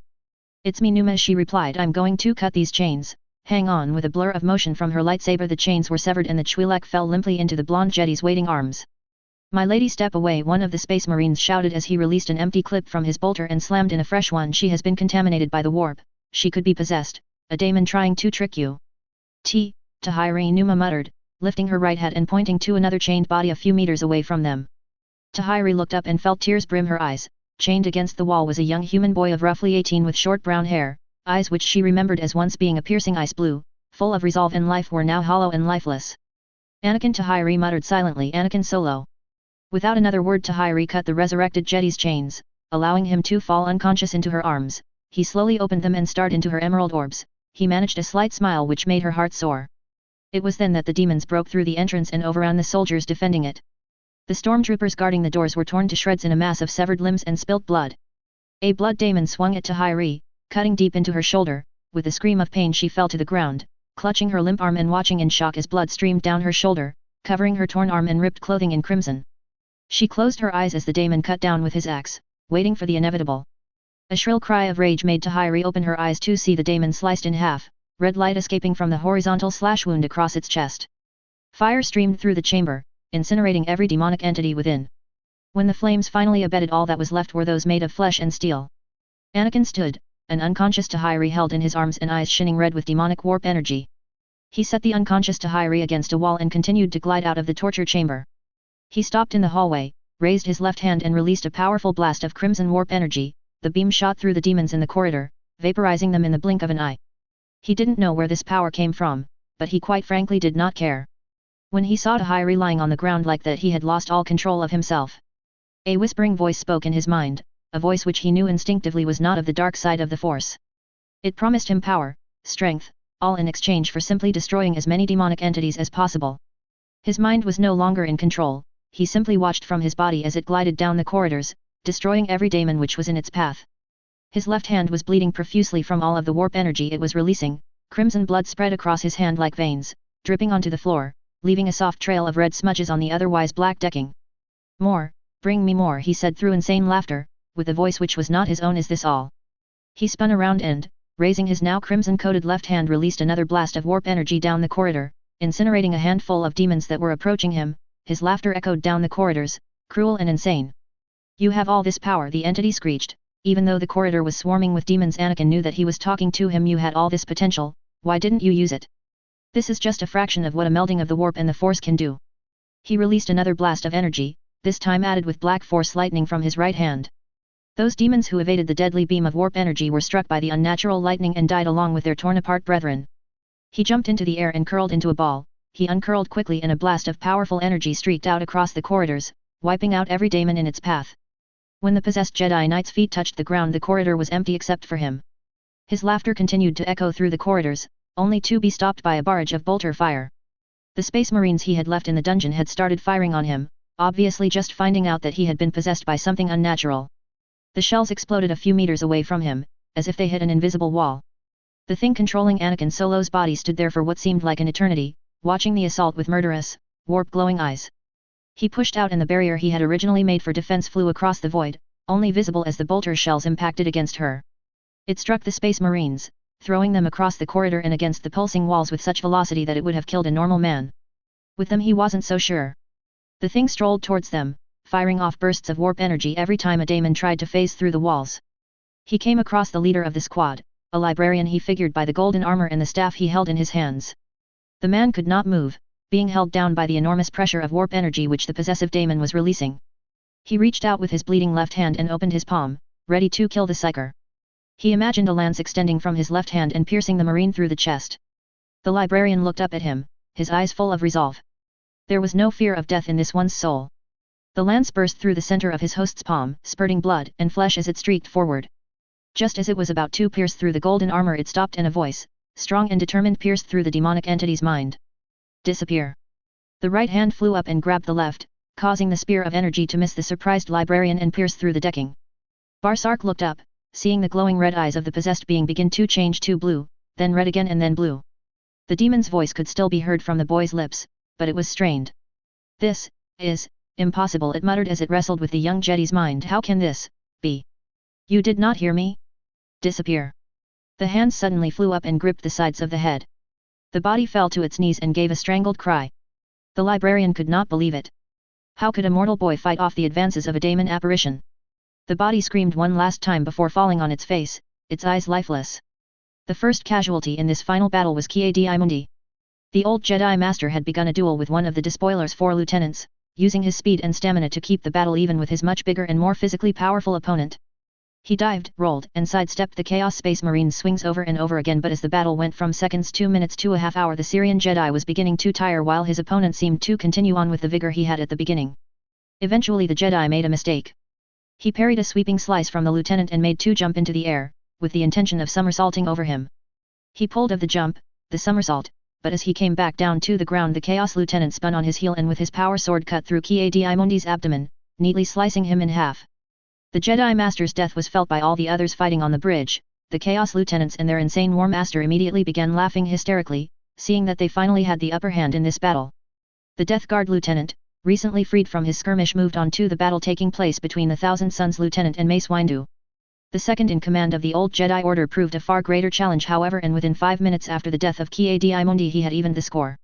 It's me, Numa, she replied. I'm going to cut these chains. Hang on. With a blur of motion from her lightsaber the chains were severed and the Twi'lek fell limply into the blonde Jedi's waiting arms. My lady, step away, one of the Space Marines shouted as he released an empty clip from his bolter and slammed in a fresh one. She has been contaminated by the warp, she could be possessed, a daemon trying to trick you. Tahiri, Numa muttered, lifting her right hand and pointing to another chained body a few meters away from them. Tahiri looked up and felt tears brim her eyes. Chained against the wall was a young human boy of roughly 18 with short brown hair, eyes which she remembered as once being a piercing ice blue, full of resolve and life, were now hollow and lifeless. Anakin, Tahiri muttered silently. Anakin Solo. Without another word Tahiri cut the resurrected Jedi's chains, allowing him to fall unconscious into her arms. He slowly opened them and stared into her emerald orbs. He managed a slight smile which made her heart soar. It was then that the demons broke through the entrance and overran the soldiers defending it. The stormtroopers guarding the doors were torn to shreds in a mass of severed limbs and spilt blood. A blood daemon swung at Tahiri, cutting deep into her shoulder. With a scream of pain she fell to the ground, clutching her limp arm and watching in shock as blood streamed down her shoulder, covering her torn arm and ripped clothing in crimson. She closed her eyes as the daemon cut down with his axe, waiting for the inevitable. A shrill cry of rage made Tahiri open her eyes to see the daemon sliced in half, red light escaping from the horizontal slash wound across its chest. Fire streamed through the chamber, incinerating every demonic entity within. When the flames finally abated, all that was left were those made of flesh and steel. Anakin stood, an unconscious Tahiri held in his arms and eyes shining red with demonic warp energy. He set the unconscious Tahiri against a wall and continued to glide out of the torture chamber. He stopped in the hallway, raised his left hand and released a powerful blast of crimson warp energy. The beam shot through the demons in the corridor, vaporizing them in the blink of an eye. He didn't know where this power came from, but he quite frankly did not care. When he saw Tahiri lying on the ground like that, he had lost all control of himself. A whispering voice spoke in his mind, a voice which he knew instinctively was not of the dark side of the Force. It promised him power, strength, all in exchange for simply destroying as many demonic entities as possible. His mind was no longer in control. He simply watched from his body as it glided down the corridors, destroying every daemon which was in its path. His left hand was bleeding profusely from all of the warp energy it was releasing. Crimson blood spread across his hand like veins, dripping onto the floor, leaving a soft trail of red smudges on the otherwise black decking. More, bring me more, he said through insane laughter, with a voice which was not his own. Is this all? He spun around and, raising his now crimson-coated left hand, released another blast of warp energy down the corridor, incinerating a handful of demons that were approaching him. His laughter echoed down the corridors, cruel and insane. You have all this power, the entity screeched. Even though the corridor was swarming with demons, Anakin knew that he was talking to him. You had all this potential, why didn't you use it? This is just a fraction of what a melding of the warp and the Force can do. He released another blast of energy, this time added with black force lightning from his right hand. Those demons who evaded the deadly beam of warp energy were struck by the unnatural lightning and died along with their torn-apart brethren. He jumped into the air and curled into a ball. He uncurled quickly and a blast of powerful energy streaked out across the corridors, wiping out every daemon in its path. When the possessed Jedi Knight's feet touched the ground, the corridor was empty except for him. His laughter continued to echo through the corridors, only to be stopped by a barrage of bolter fire. The Space Marines he had left in the dungeon had started firing on him, obviously just finding out that he had been possessed by something unnatural. The shells exploded a few meters away from him, as if they hit an invisible wall. The thing controlling Anakin Solo's body stood there for what seemed like an eternity, watching the assault with murderous, warp-glowing eyes. He pushed out and the barrier he had originally made for defense flew across the void, only visible as the bolter shells impacted against her. It struck the Space Marines, throwing them across the corridor and against the pulsing walls with such velocity that it would have killed a normal man. With them he wasn't so sure. The thing strolled towards them, firing off bursts of warp energy every time a daemon tried to phase through the walls. He came across the leader of the squad, a librarian he figured by the golden armor and the staff he held in his hands. The man could not move, being held down by the enormous pressure of warp energy which the possessive daemon was releasing. He reached out with his bleeding left hand and opened his palm, ready to kill the psyker. He imagined a lance extending from his left hand and piercing the marine through the chest. The librarian looked up at him, his eyes full of resolve. There was no fear of death in this one's soul. The lance burst through the center of his host's palm, spurting blood and flesh as it streaked forward. Just as it was about to pierce through the golden armor, it stopped and a voice, strong and determined, pierced through the demonic entity's mind. Disappear. The right hand flew up and grabbed the left, causing the spear of energy to miss the surprised librarian and pierce through the decking. Barsark looked up, seeing the glowing red eyes of the possessed being begin to change to blue, then red again and then blue. The demon's voice could still be heard from the boy's lips, but it was strained. This is impossible, it muttered as it wrestled with the young Jedi's mind. How can this be? You did not hear me? Disappear. The hand suddenly flew up and gripped the sides of the head. The body fell to its knees and gave a strangled cry. The librarian could not believe it. How could a mortal boy fight off the advances of a daemon apparition? The body screamed one last time before falling on its face, its eyes lifeless. The first casualty in this final battle was Ki-Adi Mundi. The old Jedi Master had begun a duel with one of the Despoiler's 4 lieutenants, using his speed and stamina to keep the battle even with his much bigger and more physically powerful opponent. He dived, rolled, and sidestepped the Chaos Space Marines' swings over and over again, but as the battle went from seconds 2 minutes to a half hour, the Syrian Jedi was beginning to tire while his opponent seemed to continue on with the vigor he had at the beginning. Eventually the Jedi made a mistake. He parried a sweeping slice from the lieutenant and made 2 jump into the air, with the intention of somersaulting over him. He pulled of the jump, the somersault, but as he came back down to the ground, the Chaos Lieutenant spun on his heel and with his power sword cut through Ki-Adi Mundi's abdomen, neatly slicing him in half. The Jedi Master's death was felt by all the others fighting on the bridge. The Chaos Lieutenants and their insane War Master immediately began laughing hysterically, seeing that they finally had the upper hand in this battle. The Death Guard Lieutenant, recently freed from his skirmish, moved on to the battle taking place between the Thousand Sons Lieutenant and Mace Windu. The second in command of the old Jedi Order proved a far greater challenge, however, and within 5 minutes after the death of Ki-Adi Mundi he had evened the score.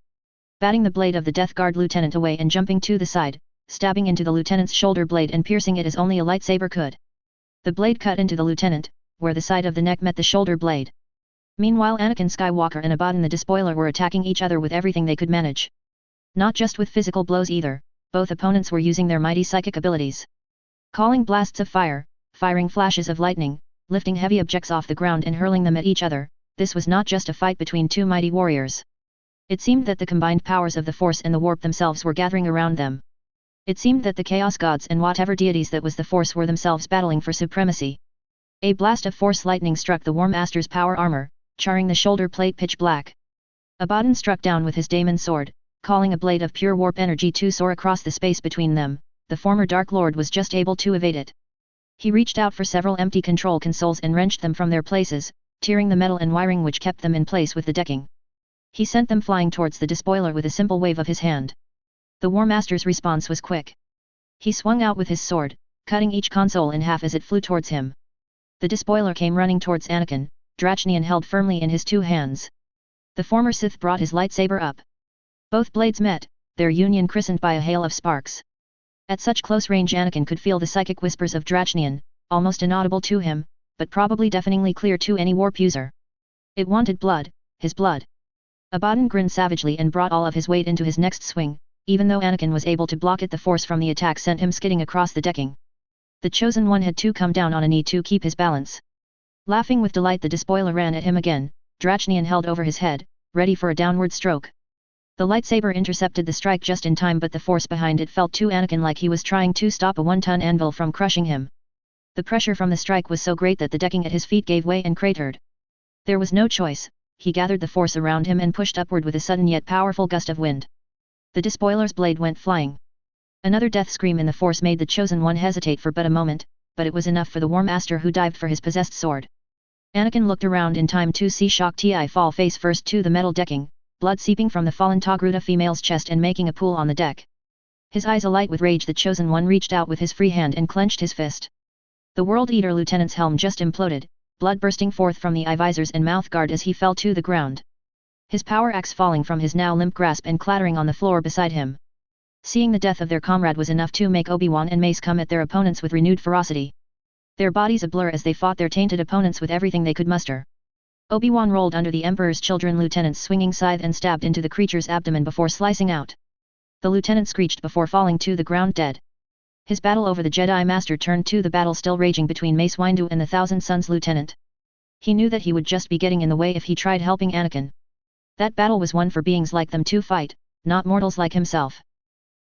Batting the blade of the Death Guard Lieutenant away and jumping to the side, stabbing into the lieutenant's shoulder blade and piercing it as only a lightsaber could. The blade cut into the lieutenant, where the side of the neck met the shoulder blade. Meanwhile Anakin Skywalker and Abaddon the Despoiler were attacking each other with everything they could manage. Not just with physical blows either, both opponents were using their mighty psychic abilities. Calling blasts of fire, firing flashes of lightning, lifting heavy objects off the ground and hurling them at each other, this was not just a fight between 2 mighty warriors. It seemed that the combined powers of the Force and the Warp themselves were gathering around them. It seemed that the Chaos Gods and whatever deities that was the Force were themselves battling for supremacy. A blast of Force lightning struck the War Master's power armor, charring the shoulder plate pitch black. Abaddon struck down with his daemon sword, calling a blade of pure warp energy to soar across the space between them. The former Dark Lord was just able to evade it. He reached out for several empty control consoles and wrenched them from their places, tearing the metal and wiring which kept them in place with the decking. He sent them flying towards the Despoiler with a simple wave of his hand. The War Master's response was quick. He swung out with his sword, cutting each console in half as it flew towards him. The Despoiler came running towards Anakin, Drachnian held firmly in his 2 hands. The former Sith brought his lightsaber up. Both blades met, their union christened by a hail of sparks. At such close range Anakin could feel the psychic whispers of Drachnian, almost inaudible to him, but probably deafeningly clear to any warp user. It wanted blood, his blood. Abaddon grinned savagely and brought all of his weight into his next swing. Even though Anakin was able to block it, the force from the attack sent him skidding across the decking. The Chosen One had to come down on a knee to keep his balance. Laughing with delight, the Despoiler ran at him again, Drachnian held over his head, ready for a downward stroke. The lightsaber intercepted the strike just in time, but the force behind it felt to Anakin like he was trying to stop a 1-ton anvil from crushing him. The pressure from the strike was so great that the decking at his feet gave way and cratered. There was no choice, he gathered the force around him and pushed upward with a sudden yet powerful gust of wind. The Despoiler's blade went flying. Another death scream in the Force made the Chosen One hesitate for but a moment, but it was enough for the War Master, who dived for his possessed sword. Anakin looked around in time to see Shak Ti fall face first to the metal decking, blood seeping from the fallen Togruta female's chest and making a pool on the deck. His eyes alight with rage, the Chosen One reached out with his free hand and clenched his fist. The World Eater Lieutenant's helm just imploded, blood bursting forth from the eye visors and mouth guard as he fell to the ground. His power axe falling from his now limp grasp and clattering on the floor beside him. Seeing the death of their comrade was enough to make Obi-Wan and Mace come at their opponents with renewed ferocity. Their bodies a blur as they fought their tainted opponents with everything they could muster. Obi-Wan rolled under the Emperor's children lieutenant's swinging scythe and stabbed into the creature's abdomen before slicing out. The lieutenant screeched before falling to the ground dead. His battle over the Jedi Master turned to the battle still raging between Mace Windu and the Thousand Sons lieutenant. He knew that he would just be getting in the way if he tried helping Anakin. That battle was one for beings like them to fight, not mortals like himself.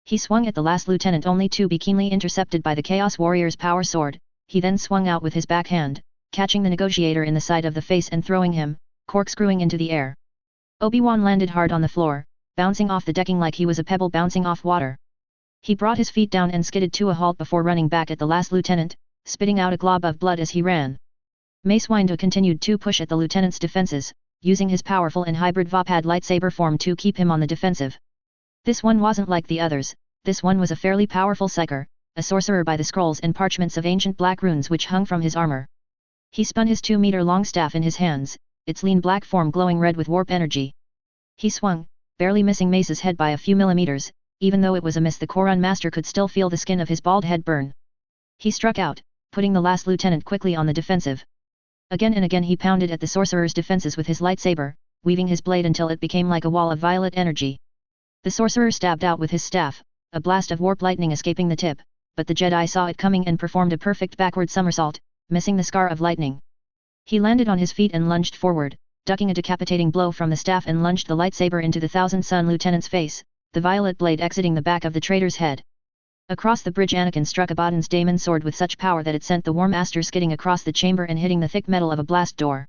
He swung at the last lieutenant only to be keenly intercepted by the Chaos Warrior's power sword. He then swung out with his backhand, catching the negotiator in the side of the face and throwing him, corkscrewing into the air. Obi-Wan landed hard on the floor, bouncing off the decking like he was a pebble bouncing off water. He brought his feet down and skidded to a halt before running back at the last lieutenant, spitting out a glob of blood as he ran. Mace Windu continued to push at the lieutenant's defenses, using his powerful and hybrid Vapad lightsaber form to keep him on the defensive. This one wasn't like the others, this one was a fairly powerful psyker, a sorcerer by the scrolls and parchments of ancient black runes which hung from his armor. He spun his 2-meter-long staff in his hands, its lean black form glowing red with warp energy. He swung, barely missing Mace's head by a few millimeters. Even though it was a miss, the Korun Master could still feel the skin of his bald head burn. He struck out, putting the last lieutenant quickly on the defensive. Again and again he pounded at the sorcerer's defenses with his lightsaber, weaving his blade until it became like a wall of violet energy. The sorcerer stabbed out with his staff, a blast of warp lightning escaping the tip, but the Jedi saw it coming and performed a perfect backward somersault, missing the scar of lightning. He landed on his feet and lunged forward, ducking a decapitating blow from the staff and lunged the lightsaber into the Thousand Sun lieutenant's face, the violet blade exiting the back of the traitor's head. Across the bridge Anakin struck Abaddon's daemon sword with such power that it sent the War Master skidding across the chamber and hitting the thick metal of a blast door.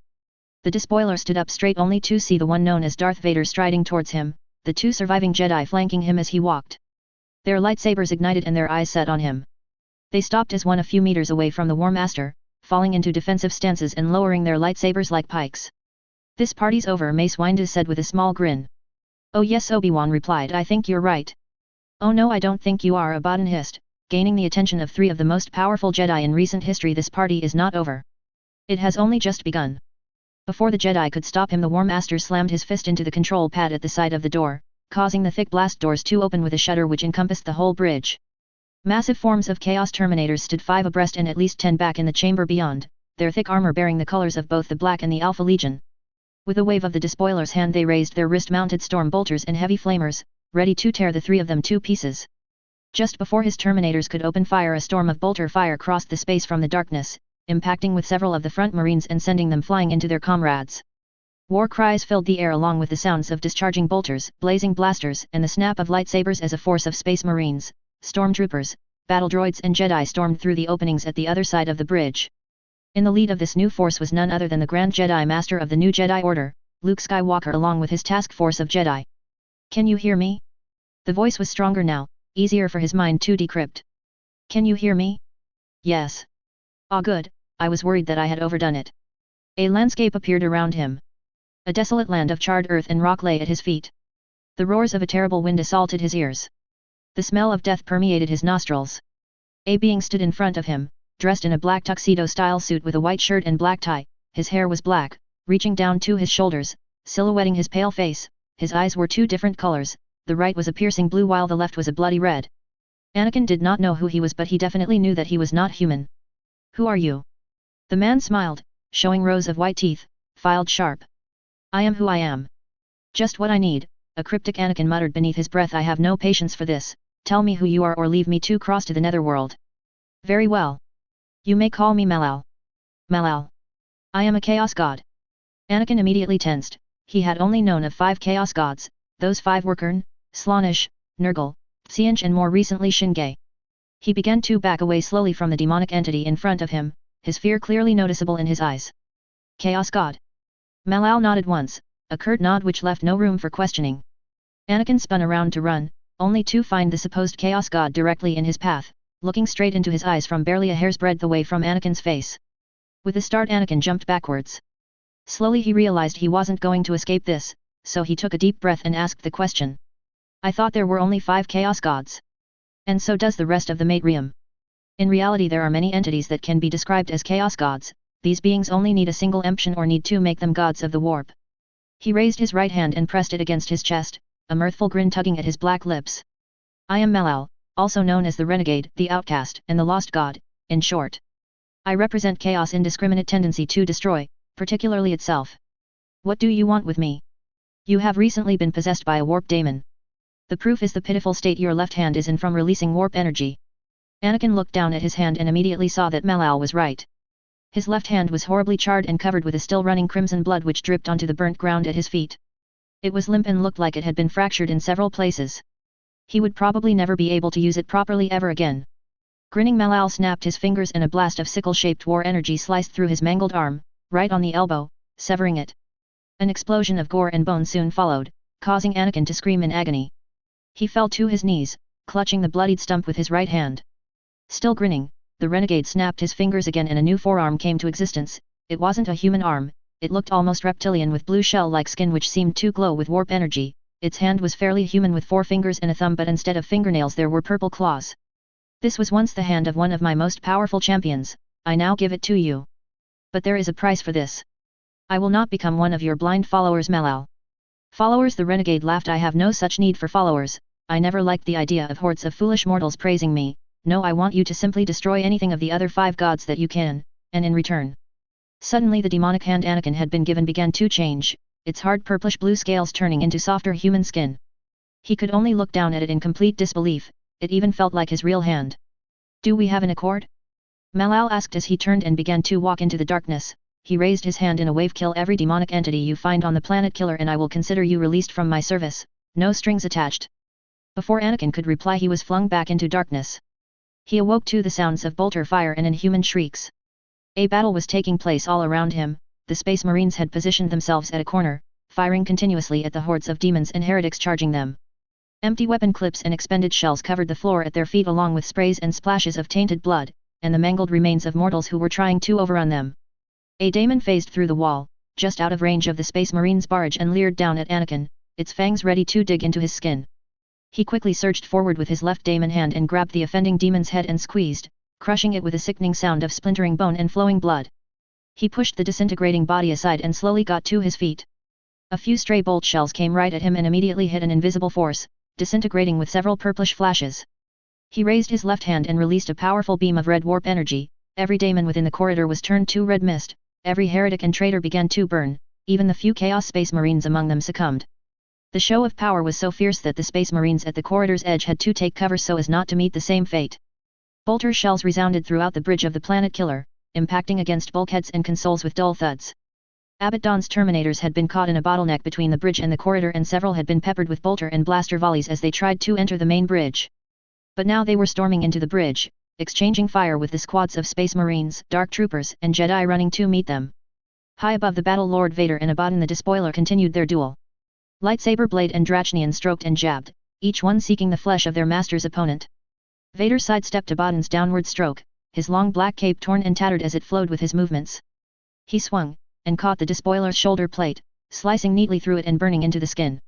The despoiler stood up straight only to see the one known as Darth Vader striding towards him, the 2 surviving Jedi flanking him as he walked. Their lightsabers ignited and their eyes set on him. They stopped as one a few meters away from the War Master, falling into defensive stances and lowering their lightsabers like pikes. "This party's over," Mace Windu said with a small grin. "Oh yes," Obi-Wan replied, "I think you're right." "Oh no, I don't think you are," Abaddon hissed, gaining the attention of 3 of the most powerful Jedi in recent history. "This party is not over. It has only just begun." Before the Jedi could stop him, the War Master slammed his fist into the control pad at the side of the door, causing the thick blast doors to open with a shudder which encompassed the whole bridge. Massive forms of Chaos Terminators stood 5 abreast and at least 10 back in the chamber beyond, their thick armor bearing the colors of both the Black and the Alpha Legion. With a wave of the despoiler's hand they raised their wrist-mounted storm bolters and heavy flamers, ready to tear the 3 of them to pieces. Just before his Terminators could open fire, a storm of bolter fire crossed the space from the darkness, impacting with several of the front Marines and sending them flying into their comrades. War cries filled the air along with the sounds of discharging bolters, blazing blasters, and the snap of lightsabers as a force of Space Marines, stormtroopers, battle droids and Jedi stormed through the openings at the other side of the bridge. In the lead of this new force was none other than the Grand Jedi Master of the New Jedi Order, Luke Skywalker, along with his task force of Jedi. "Can you hear me?" The voice was stronger now, easier for his mind to decrypt. "Can you hear me?" "Yes." "Ah, good, I was worried that I had overdone it." A landscape appeared around him. A desolate land of charred earth and rock lay at his feet. The roars of a terrible wind assaulted his ears. The smell of death permeated his nostrils. A being stood in front of him, dressed in a black tuxedo-style suit with a white shirt and black tie. His hair was black, reaching down to his shoulders, silhouetting his pale face. His eyes were 2 different colors, the right was a piercing blue while the left was a bloody red. Anakin did not know who he was, but he definitely knew that he was not human. "Who are you?" The man smiled, showing rows of white teeth, filed sharp. "I am who I am. Just what I need," a cryptic Anakin muttered beneath his breath. "I have no patience for this. Tell me who you are or leave me to cross to the netherworld." "Very well. You may call me Malleus." "Malleus. I am a Chaos God." Anakin immediately tensed. He had only known of 5 Chaos Gods. Those 5 were Kurn, Slaanesh, Nurgle, Tsianch and more recently Shinge. He began to back away slowly from the demonic entity in front of him, his fear clearly noticeable in his eyes. "Chaos God?" Malleus nodded once, a curt nod which left no room for questioning. Anakin spun around to run, only to find the supposed Chaos God directly in his path, looking straight into his eyes from barely a hair's breadth away from Anakin's face. With a start Anakin jumped backwards. Slowly he realized he wasn't going to escape this, so he took a deep breath and asked the question. I thought there were only 5 chaos gods. And so does the rest of the Matrium. In reality there are many entities that can be described as chaos gods, these beings only need a single emption or need to make them gods of the warp. He raised his right hand and pressed it against his chest, a mirthful grin tugging at his black lips. I am Malleus, also known as the Renegade, the Outcast, and the Lost God, in short. I represent chaos' indiscriminate tendency to destroy, particularly itself. What do you want with me? You have recently been possessed by a warp daemon. The proof is the pitiful state your left hand is in from releasing warp energy. Anakin looked down at his hand and immediately saw that Malleus was right. His left hand was horribly charred and covered with a still running crimson blood which dripped onto the burnt ground at his feet. It was limp and looked like it had been fractured in several places. He would probably never be able to use it properly ever again. Grinning, Malleus snapped his fingers and a blast of sickle-shaped war energy sliced through his mangled arm, right on the elbow, severing it. An explosion of gore and bone soon followed, causing Anakin to scream in agony. He fell to his knees, clutching the bloodied stump with his right hand. Still grinning, the renegade snapped his fingers again and a new forearm came to existence. It wasn't a human arm, it looked almost reptilian with blue shell-like skin which seemed to glow with warp energy. Its hand was fairly human with 4 fingers and a thumb, but instead of fingernails there were purple claws. This was once the hand of one of my most powerful champions, I now give it to you. But there is a price for this. I will not become one of your blind followers, Malleus. Followers? The renegade laughed. I have no such need for followers. I never liked the idea of hordes of foolish mortals praising me. No, I want you to simply destroy anything of the other 5 gods that you can, and in return. Suddenly the demonic hand Anakin had been given began to change, its hard purplish blue scales turning into softer human skin. He could only look down at it in complete disbelief, it even felt like his real hand. Do we have an accord? Malleus asked as he turned and began to walk into the darkness. He raised his hand in a wave. Kill every demonic entity you find on the planet, killer, and I will consider you released from my service, no strings attached. Before Anakin could reply he was flung back into darkness. He awoke to the sounds of bolter fire and inhuman shrieks. A battle was taking place all around him. The Space Marines had positioned themselves at a corner, firing continuously at the hordes of demons and heretics charging them. Empty weapon clips and expended shells covered the floor at their feet along with sprays and splashes of tainted blood, and the mangled remains of mortals who were trying to overrun them. A daemon phased through the wall, just out of range of the Space Marines' barrage, and leered down at Anakin, its fangs ready to dig into his skin. He quickly surged forward with his left daemon hand and grabbed the offending demon's head and squeezed, crushing it with a sickening sound of splintering bone and flowing blood. He pushed the disintegrating body aside and slowly got to his feet. A few stray bolt shells came right at him and immediately hit an invisible force, disintegrating with several purplish flashes. He raised his left hand and released a powerful beam of red warp energy. Every daemon within the corridor was turned to red mist, every heretic and traitor began to burn, even the few Chaos Space Marines among them succumbed. The show of power was so fierce that the Space Marines at the corridor's edge had to take cover so as not to meet the same fate. Bolter shells resounded throughout the bridge of the planet killer, impacting against bulkheads and consoles with dull thuds. Abaddon's Terminators had been caught in a bottleneck between the bridge and the corridor, and several had been peppered with bolter and blaster volleys as they tried to enter the main bridge. But now they were storming into the bridge, exchanging fire with the squads of Space Marines, Dark Troopers, and Jedi running to meet them. High above the battle, Lord Vader and Abaddon the Despoiler continued their duel. Lightsaber blade and Drachnian stroked and jabbed, each one seeking the flesh of their master's opponent. Vader sidestepped Abaddon's downward stroke, his long black cape torn and tattered as it flowed with his movements. He swung, and caught the Despoiler's shoulder plate, slicing neatly through it and burning into the skin.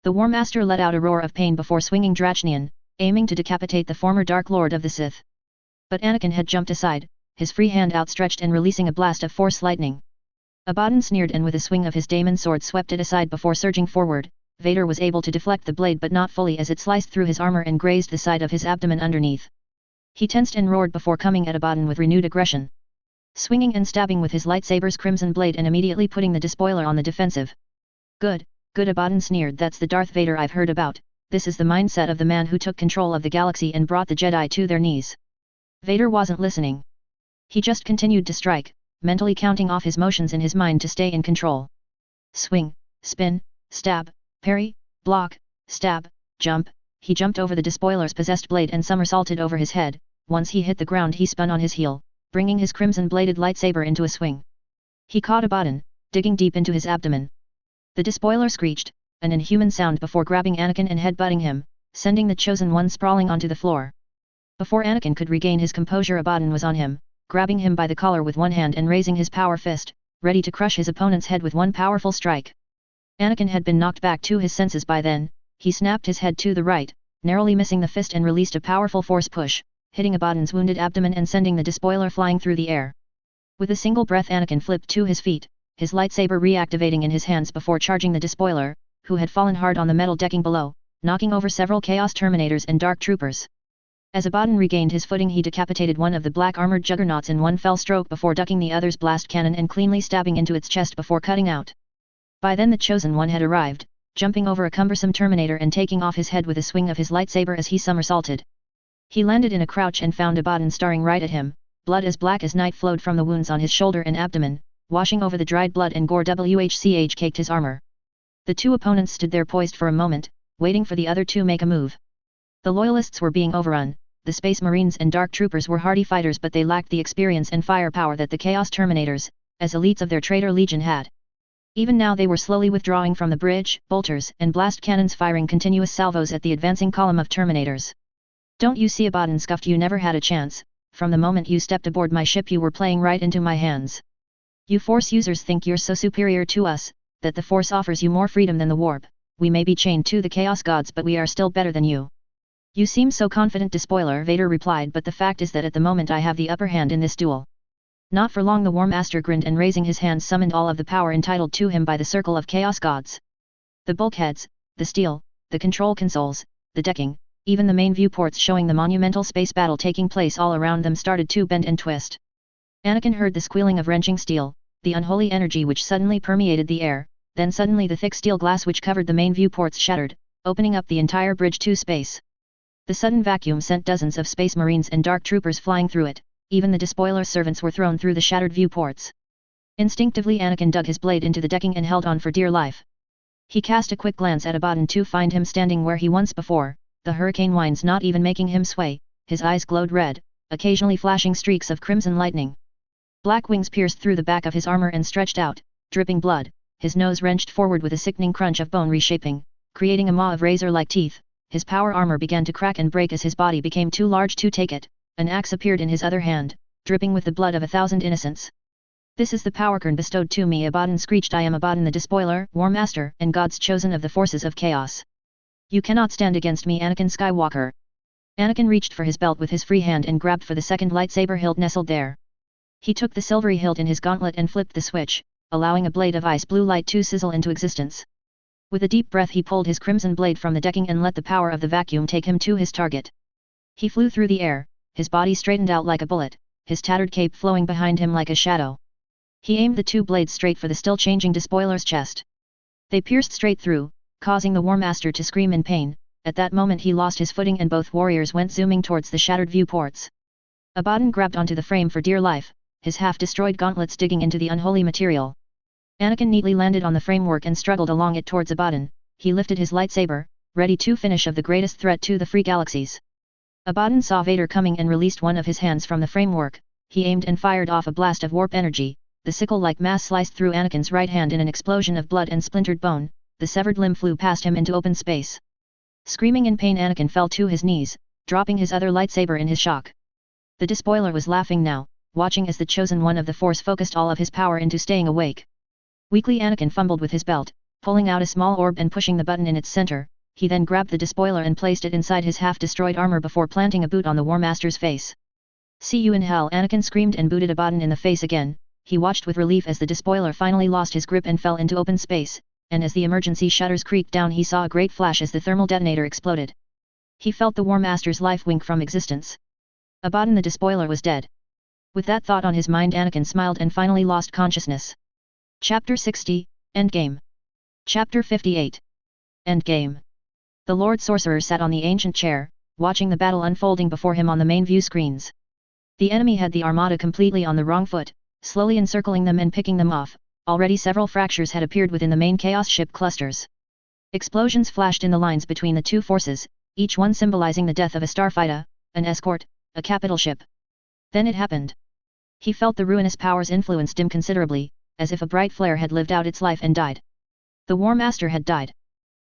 The War Master let out a roar of pain before swinging Drachnian, aiming to decapitate the former Dark Lord of the Sith. But Anakin had jumped aside, his free hand outstretched and releasing a blast of Force lightning. Abaddon sneered and with a swing of his daemon sword swept it aside before surging forward. Vader was able to deflect the blade but not fully, as it sliced through his armor and grazed the side of his abdomen underneath. He tensed and roared before coming at Abaddon with renewed aggression, swinging and stabbing with his lightsaber's crimson blade and immediately putting the Despoiler on the defensive. Good, good, Abaddon sneered. That's the Darth Vader I've heard about. This is the mindset of the man who took control of the galaxy and brought the Jedi to their knees. Vader wasn't listening. He just continued to strike, mentally counting off his motions in his mind to stay in control. Swing, spin, stab, parry, block, stab, jump. He jumped over the Despoiler's possessed blade and somersaulted over his head. Once he hit the ground he spun on his heel, bringing his crimson-bladed lightsaber into a swing. He caught Abaddon, digging deep into his abdomen. The Despoiler screeched, an inhuman sound before grabbing Anakin and headbutting him, sending the Chosen One sprawling onto the floor. Before Anakin could regain his composure, Abaddon was on him, grabbing him by the collar with one hand and raising his power fist, ready to crush his opponent's head with one powerful strike. Anakin had been knocked back to his senses by then. He snapped his head to the right, narrowly missing the fist and released a powerful force push, hitting Abaddon's wounded abdomen and sending the despoiler flying through the air. With a single breath Anakin flipped to his feet, his lightsaber reactivating in his hands before charging the despoiler, who had fallen hard on the metal decking below, knocking over several Chaos Terminators and Dark Troopers. As Abaddon regained his footing he decapitated one of the black armored juggernauts in one fell stroke before ducking the other's blast cannon and cleanly stabbing into its chest before cutting out. By then the Chosen One had arrived, jumping over a cumbersome Terminator and taking off his head with a swing of his lightsaber as he somersaulted. He landed in a crouch and found Abaddon staring right at him. Blood as black as night flowed from the wounds on his shoulder and abdomen, washing over the dried blood and gore which caked his armor. The two opponents stood there poised for a moment, waiting for the other to make a move. The Loyalists were being overrun. The Space Marines and Dark Troopers were hardy fighters but they lacked the experience and firepower that the Chaos Terminators, as elites of their traitor legion had. Even now they were slowly withdrawing from the bridge, bolters and blast cannons firing continuous salvos at the advancing column of Terminators. "Don't you see," Abaddon scoffed, "you never had a chance. From the moment you stepped aboard my ship you were playing right into my hands. You Force users think you're so superior to us, that the Force offers you more freedom than the warp. We may be chained to the Chaos Gods but we are still better than you. You seem so confident," Despoiler Vader replied, "but the fact is that at the moment I have the upper hand in this duel." Not for long the War Master grinned and raising his hands summoned all of the power entitled to him by the circle of Chaos Gods. The bulkheads, the steel, the control consoles, the decking, even the main viewports showing the monumental space battle taking place all around them started to bend and twist. Anakin heard the squealing of wrenching steel, the unholy energy which suddenly permeated the air, then suddenly the thick steel glass which covered the main viewports shattered, opening up the entire bridge to space. The sudden vacuum sent dozens of Space Marines and Dark Troopers flying through it. Even the despoiler servants were thrown through the shattered viewports. Instinctively Anakin dug his blade into the decking and held on for dear life. He cast a quick glance at Abaddon to find him standing where he once before, the hurricane winds not even making him sway. His eyes glowed red, occasionally flashing streaks of crimson lightning. Black wings pierced through the back of his armor and stretched out, dripping blood, his nose wrenched forward with a sickening crunch of bone reshaping, creating a maw of razor-like teeth. His power armor began to crack and break as his body became too large to take it. An axe appeared in his other hand, dripping with the blood of 1,000 innocents. "This is the powerkern bestowed to me," Abaddon screeched. "I am Abaddon the Despoiler, War Master, and God's chosen of the forces of chaos. You cannot stand against me, Anakin Skywalker." Anakin reached for his belt with his free hand and grabbed for the second lightsaber hilt nestled there. He took the silvery hilt in his gauntlet and flipped the switch, allowing a blade of ice blue light to sizzle into existence. With a deep breath he pulled his crimson blade from the decking and let the power of the vacuum take him to his target. He flew through the air, his body straightened out like a bullet, his tattered cape flowing behind him like a shadow. He aimed the two blades straight for the still changing despoiler's chest. They pierced straight through, causing the War Master to scream in pain. At that moment he lost his footing and both warriors went zooming towards the shattered viewports. Abaddon grabbed onto the frame for dear life, his half-destroyed gauntlets digging into the unholy material. Anakin neatly landed on the framework and struggled along it towards Abaddon. He lifted his lightsaber, ready to finish of the greatest threat to the free galaxies. Abaddon saw Vader coming and released one of his hands from the framework. He aimed and fired off a blast of warp energy. The sickle-like mass sliced through Anakin's right hand in an explosion of blood and splintered bone. The severed limb flew past him into open space. Screaming in pain, Anakin fell to his knees, dropping his other lightsaber in his shock. The despoiler was laughing now, watching as the chosen one of the Force focused all of his power into staying awake. Weakly Anakin fumbled with his belt, pulling out a small orb and pushing the button in its center. He then grabbed the despoiler and placed it inside his half-destroyed armor before planting a boot on the War Master's face. "See you in hell!" Anakin screamed and booted Abaddon in the face again. He watched with relief as the despoiler finally lost his grip and fell into open space, and as the emergency shutters creaked down he saw a great flash as the thermal detonator exploded. He felt the War Master's life wink from existence. Abaddon the despoiler was dead. With that thought on his mind, Anakin smiled and finally lost consciousness. Chapter 60, Endgame. Chapter 58. Endgame. The Lord Sorcerer sat on the ancient chair, watching the battle unfolding before him on the main view screens. The enemy had the armada completely on the wrong foot, slowly encircling them and picking them off. Already several fractures had appeared within the main Chaos ship clusters. Explosions flashed in the lines between the two forces, each one symbolizing the death of a starfighter, an escort, a capital ship. Then it happened. He felt the ruinous power's influence dim considerably, as if a bright flare had lived out its life and died. The War Master had died.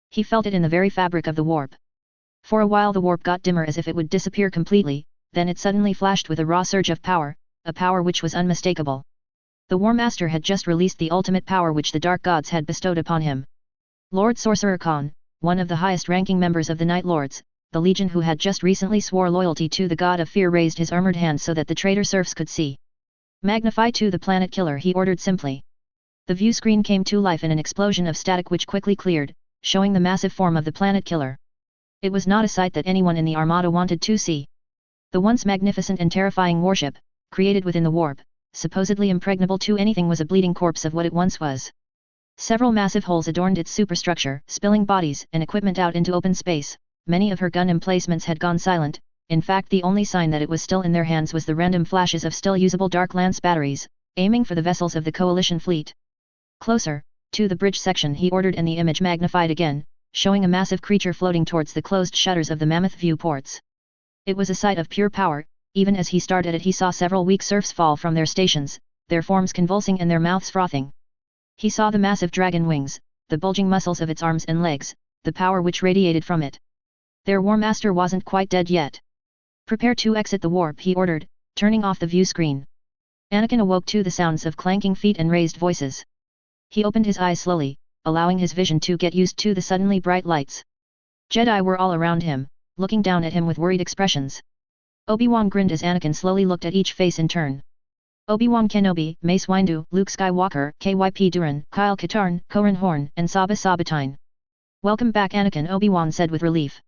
He felt it in the very fabric of the warp. For a while the warp got dimmer as if it would disappear completely, then it suddenly flashed with a raw surge of power, a power which was unmistakable. The War Master had just released the ultimate power which the Dark Gods had bestowed upon him. Lord Sorcerer Khan, one of the highest-ranking members of the Night Lords, the Legion who had just recently swore loyalty to the God of Fear, raised his armored hand so that the traitor serfs could see. Magnify to the planet killer, he ordered simply. The view screen came to life in an explosion of static which quickly cleared, showing the massive form of the planet killer. It was not a sight that anyone in the Armada wanted to see. The once magnificent and terrifying warship, created within the warp, supposedly impregnable to anything, was a bleeding corpse of what it once was. Several massive holes adorned its superstructure, spilling bodies and equipment out into open space. Many of her gun emplacements had gone silent. In fact, the only sign that it was still in their hands was the random flashes of still usable dark lance batteries, aiming for the vessels of the coalition fleet. Closer, to the bridge section, he ordered, and the image magnified again, showing a massive creature floating towards the closed shutters of the mammoth viewports. It was a sight of pure power. Even as he stared at it, he saw several weak serfs fall from their stations, their forms convulsing and their mouths frothing. He saw the massive dragon wings, the bulging muscles of its arms and legs, the power which radiated from it. Their War Master wasn't quite dead yet. Prepare to exit the warp, he ordered, turning off the view screen. Anakin awoke to the sounds of clanking feet and raised voices. He opened his eyes slowly, allowing his vision to get used to the suddenly bright lights. Jedi were all around him, looking down at him with worried expressions. Obi-Wan grinned as Anakin slowly looked at each face in turn. Obi-Wan Kenobi, Mace Windu, Luke Skywalker, KYP Duran, Kyle Katarn, Corran Horn, and Saba Sabatine. Welcome back, Anakin, Obi-Wan said with relief.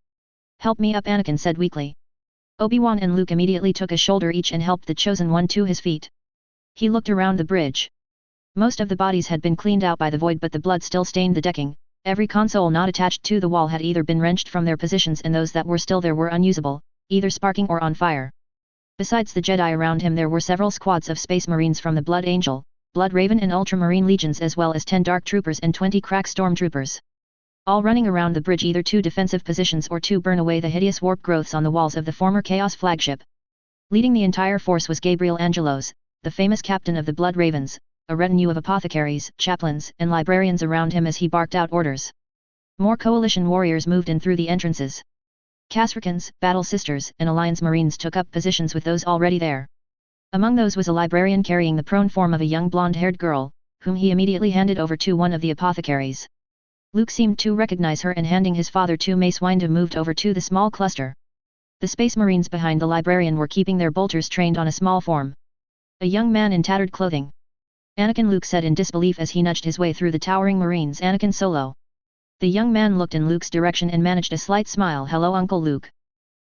Help me up, Anakin said weakly. Obi-Wan and Luke immediately took a shoulder each and helped the Chosen One to his feet. He looked around the bridge. Most of the bodies had been cleaned out by the void, but the blood still stained the decking. Every console not attached to the wall had either been wrenched from their positions, and those that were still there were unusable, either sparking or on fire. Besides the Jedi around him, there were several squads of Space Marines from the Blood Angel, Blood Raven and Ultramarine Legions, as well as 10 Dark Troopers and 20 Crack Stormtroopers. All running around the bridge either to defensive positions or to burn away the hideous warp growths on the walls of the former Chaos flagship. Leading the entire force was Gabriel Angelos, the famous captain of the Blood Ravens, a retinue of apothecaries, chaplains, and librarians around him as he barked out orders. More coalition warriors moved in through the entrances. Kasrkins, Battle Sisters, and Alliance Marines took up positions with those already there. Among those was a librarian carrying the prone form of a young blonde-haired girl, whom he immediately handed over to one of the apothecaries. Luke seemed to recognize her, and handing his father to Mace Windu, moved over to the small cluster. The Space Marines behind the librarian were keeping their bolters trained on a small form. A young man in tattered clothing. Anakin, Luke said in disbelief as he nudged his way through the towering Marines. Anakin Solo. The young man looked in Luke's direction and managed a slight smile. Hello, Uncle Luke.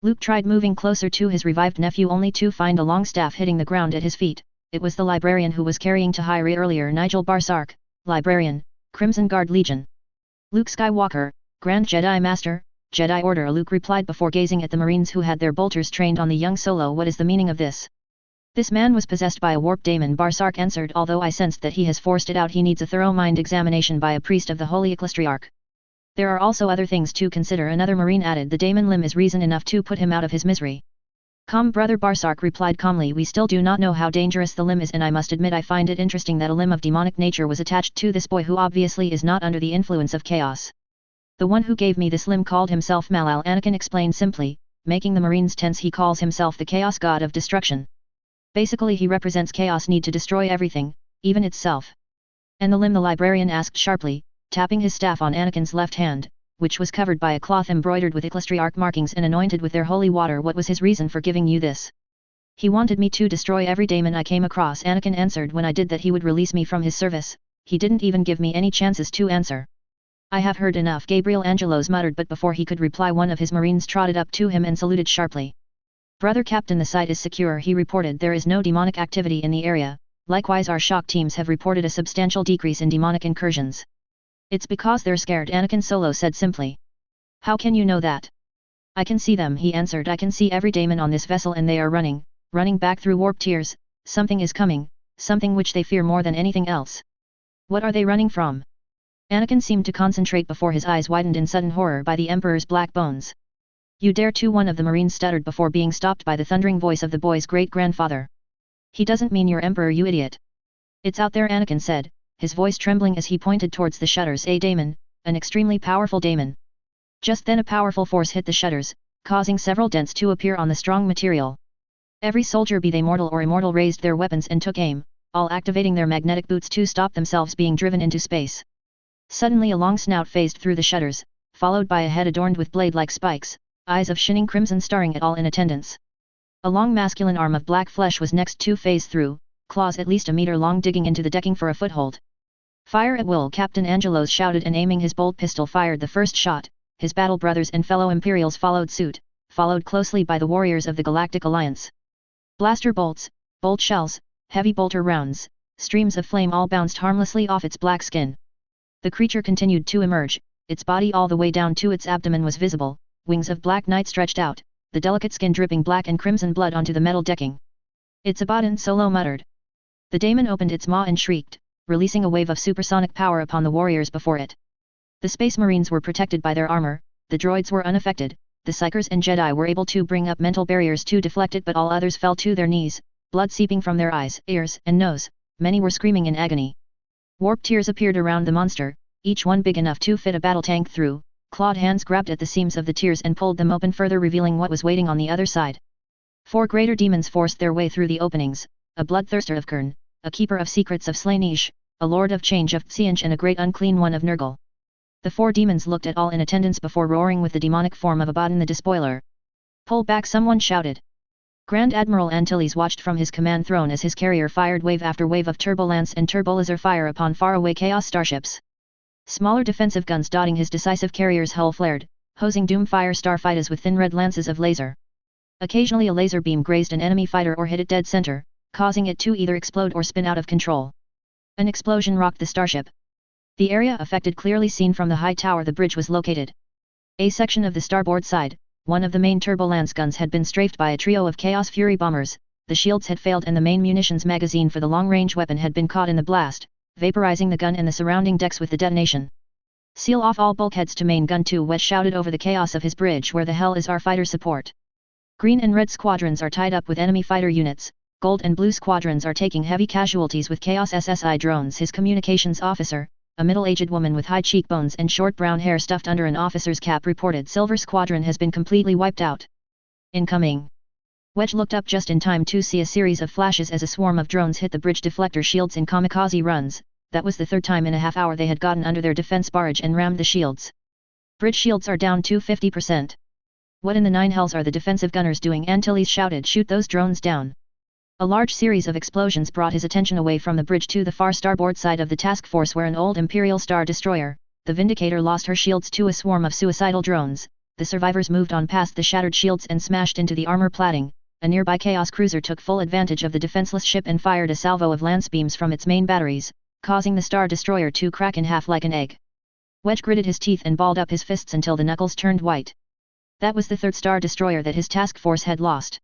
Luke tried moving closer to his revived nephew, only to find a long staff hitting the ground at his feet. It was the librarian who was carrying Tahiri earlier, Nigel Barsark, librarian, Crimson Guard Legion. Luke Skywalker, Grand Jedi Master, Jedi Order, Luke replied before gazing at the Marines who had their bolters trained on the young Solo. What is the meaning of this? This man was possessed by a warp daemon, Barsark answered. Although I sensed that he has forced it out, he needs a thorough mind examination by a priest of the Holy Ecclesiarch. There are also other things to consider, another Marine added. The daemon limb is reason enough to put him out of his misery. Calm, brother, Barsark replied calmly. We still do not know how dangerous the limb is, and I must admit I find it interesting that a limb of demonic nature was attached to this boy who obviously is not under the influence of chaos. The one who gave me this limb called himself Malal, Anakin explained simply, making the Marines tense. He calls himself the Chaos God of Destruction. Basically he represents chaos need to destroy everything, even itself. And the limb? The librarian asked sharply, tapping his staff on Anakin's left hand, which was covered by a cloth embroidered with ecclesiarch markings and anointed with their holy water. What was his reason for giving you this? He wanted me to destroy every daemon I came across, Anakin answered. When I did that he would release me from his service. He didn't even give me any chances to answer. I have heard enough, Gabriel Angelos muttered, but before he could reply one of his Marines trotted up to him and saluted sharply. Brother Captain, the site is secure, he reported. There is no demonic activity in the area. Likewise our shock teams have reported a substantial decrease in demonic incursions. It's because they're scared, Anakin Solo said simply. How can you know that? I can see them, he answered. I can see every daemon on this vessel, and they are running back through warp tiers. Something is coming, something which they fear more than anything else. What are they running from? Anakin seemed to concentrate before his eyes widened in sudden horror by the Emperor's black bones. You dare to? One of the Marines stuttered before being stopped by the thundering voice of the boy's great-grandfather. He doesn't mean your Emperor, you idiot. It's out there, Anakin said, his voice trembling as he pointed towards the shutters. A daemon, an extremely powerful daemon. Just then a powerful force hit the shutters, causing several dents to appear on the strong material. Every soldier, be they mortal or immortal, raised their weapons and took aim. all activating their magnetic boots to stop themselves being driven into space. Suddenly a long snout phased through the shutters, followed by a head adorned with blade-like spikes, eyes of shining crimson staring at all in attendance. A long masculine arm of black flesh was next to phase through, claws at least a meter long digging into the decking for a foothold. "Fire at will!" Captain Angelos shouted, and aiming his bolt pistol fired the first shot. His battle brothers and fellow Imperials followed suit, followed closely by the warriors of the Galactic Alliance. Blaster bolts, bolt shells, heavy bolter rounds, streams of flame all bounced harmlessly off its black skin. The creature continued to emerge, its body all the way down to its abdomen was visible, wings of black night stretched out, the delicate skin dripping black and crimson blood onto the metal decking. "It's Abaddon!" Solo muttered. The daemon opened its maw and shrieked, releasing a wave of supersonic power upon the warriors before it. The Space Marines were protected by their armor, the droids were unaffected, the Psykers and Jedi were able to bring up mental barriers to deflect it, but all others fell to their knees, blood seeping from their eyes, ears, and nose. Many were screaming in agony. Warp tears appeared around the monster, each one big enough to fit a battle tank through. Clawed hands grabbed at the seams of the tears and pulled them open, further revealing what was waiting on the other side. 4 greater demons forced their way through the openings, a bloodthirster of Kern, a keeper of secrets of Slaanesh, a lord of change of Tsianch, and a great unclean one of Nurgle. The 4 demons looked at all in attendance before roaring with the demonic form of Abaddon the Despoiler. "Pull back!" someone shouted. Grand Admiral Antilles watched from his command throne as his carrier fired wave after wave of turbulence and turbolaser fire upon faraway Chaos starships. Smaller defensive guns dotting his decisive carrier's hull flared, hosing doom-fire starfighters with thin red lances of laser. Occasionally a laser beam grazed an enemy fighter or hit it dead center, causing it to either explode or spin out of control. An explosion rocked the starship. The area affected clearly seen from the high tower the bridge was located. A section of the starboard side, one of the main turbulence guns had been strafed by a trio of Chaos Fury bombers, the shields had failed and the main munitions magazine for the long-range weapon had been caught in the blast, vaporizing the gun and the surrounding decks with the detonation. "Seal off all bulkheads to main gun 2," Wedge shouted over the chaos of his bridge. "Where the hell is our fighter support? Green and red squadrons are tied up with enemy fighter units, gold and blue squadrons are taking heavy casualties with Chaos SSI drones." His communications officer, a middle-aged woman with high cheekbones and short brown hair stuffed under an officer's cap, reported, "Silver Squadron has been completely wiped out. Incoming." Wedge looked up just in time to see a series of flashes as a swarm of drones hit the bridge deflector shields in kamikaze runs. That was the 3rd time in a half hour they had gotten under their defense barrage and rammed the shields. "Bridge shields are down to 50%. What in the 9 hells are the defensive gunners doing?" Antilles shouted. "Shoot those drones down." A large series of explosions brought his attention away from the bridge to the far starboard side of the task force, where an old Imperial Star Destroyer, the Vindicator, lost her shields to a swarm of suicidal drones. The survivors moved on past the shattered shields and smashed into the armor plating. A nearby Chaos cruiser took full advantage of the defenseless ship and fired a salvo of lance beams from its main batteries, causing the Star Destroyer to crack in half like an egg. Wedge gritted his teeth and balled up his fists until the knuckles turned white. That was the 3rd Star Destroyer that his task force had lost.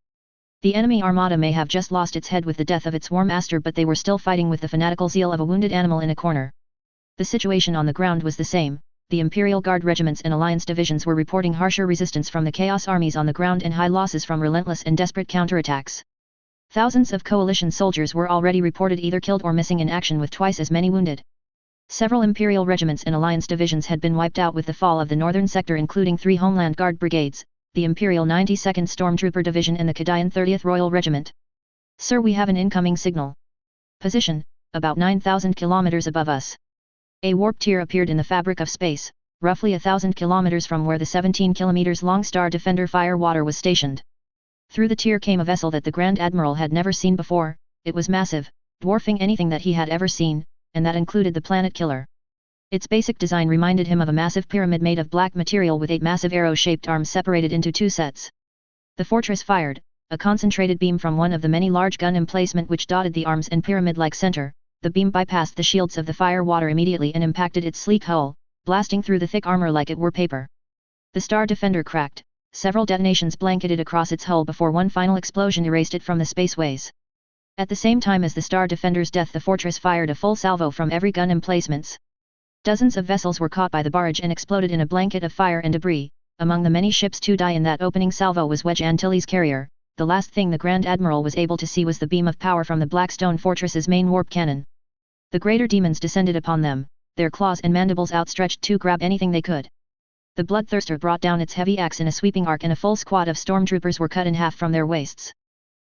The enemy armada may have just lost its head with the death of its War Master, but they were still fighting with the fanatical zeal of a wounded animal in a corner. The situation on the ground was the same. The Imperial Guard regiments and Alliance divisions were reporting harsher resistance from the Chaos armies on the ground and high losses from relentless and desperate counterattacks. Thousands of coalition soldiers were already reported either killed or missing in action, with twice as many wounded. Several Imperial regiments and Alliance divisions had been wiped out with the fall of the northern sector, including 3 Homeland Guard brigades, the Imperial 92nd Stormtrooper Division and the Kadayan 30th Royal Regiment. "Sir, we have an incoming signal. Position, about 9,000 kilometers above us." A warp tier appeared in the fabric of space, roughly 1,000 kilometers from where the 17 kilometers long Star Defender Firewater was stationed. Through the tier came a vessel that the Grand Admiral had never seen before. It was massive, dwarfing anything that he had ever seen, and that included the Planet Killer. Its basic design reminded him of a massive pyramid made of black material with 8 massive arrow-shaped arms separated into 2 sets. The fortress fired a concentrated beam from one of the many large gun emplacement which dotted the arms and pyramid-like center. The beam bypassed the shields of the Firewater immediately and impacted its sleek hull, blasting through the thick armor like it were paper. The Star Defender cracked. Several detonations blanketed across its hull before one final explosion erased it from the spaceways. At the same time as the Star Defender's death, the fortress fired a full salvo from every gun emplacements. Dozens of vessels were caught by the barrage and exploded in a blanket of fire and debris. Among the many ships to die in that opening salvo was Wedge Antilles' carrier. The last thing the Grand Admiral was able to see was the beam of power from the Blackstone Fortress's main warp cannon. The greater demons descended upon them, their claws and mandibles outstretched to grab anything they could. The Bloodthirster brought down its heavy axe in a sweeping arc and a full squad of stormtroopers were cut in half from their waists.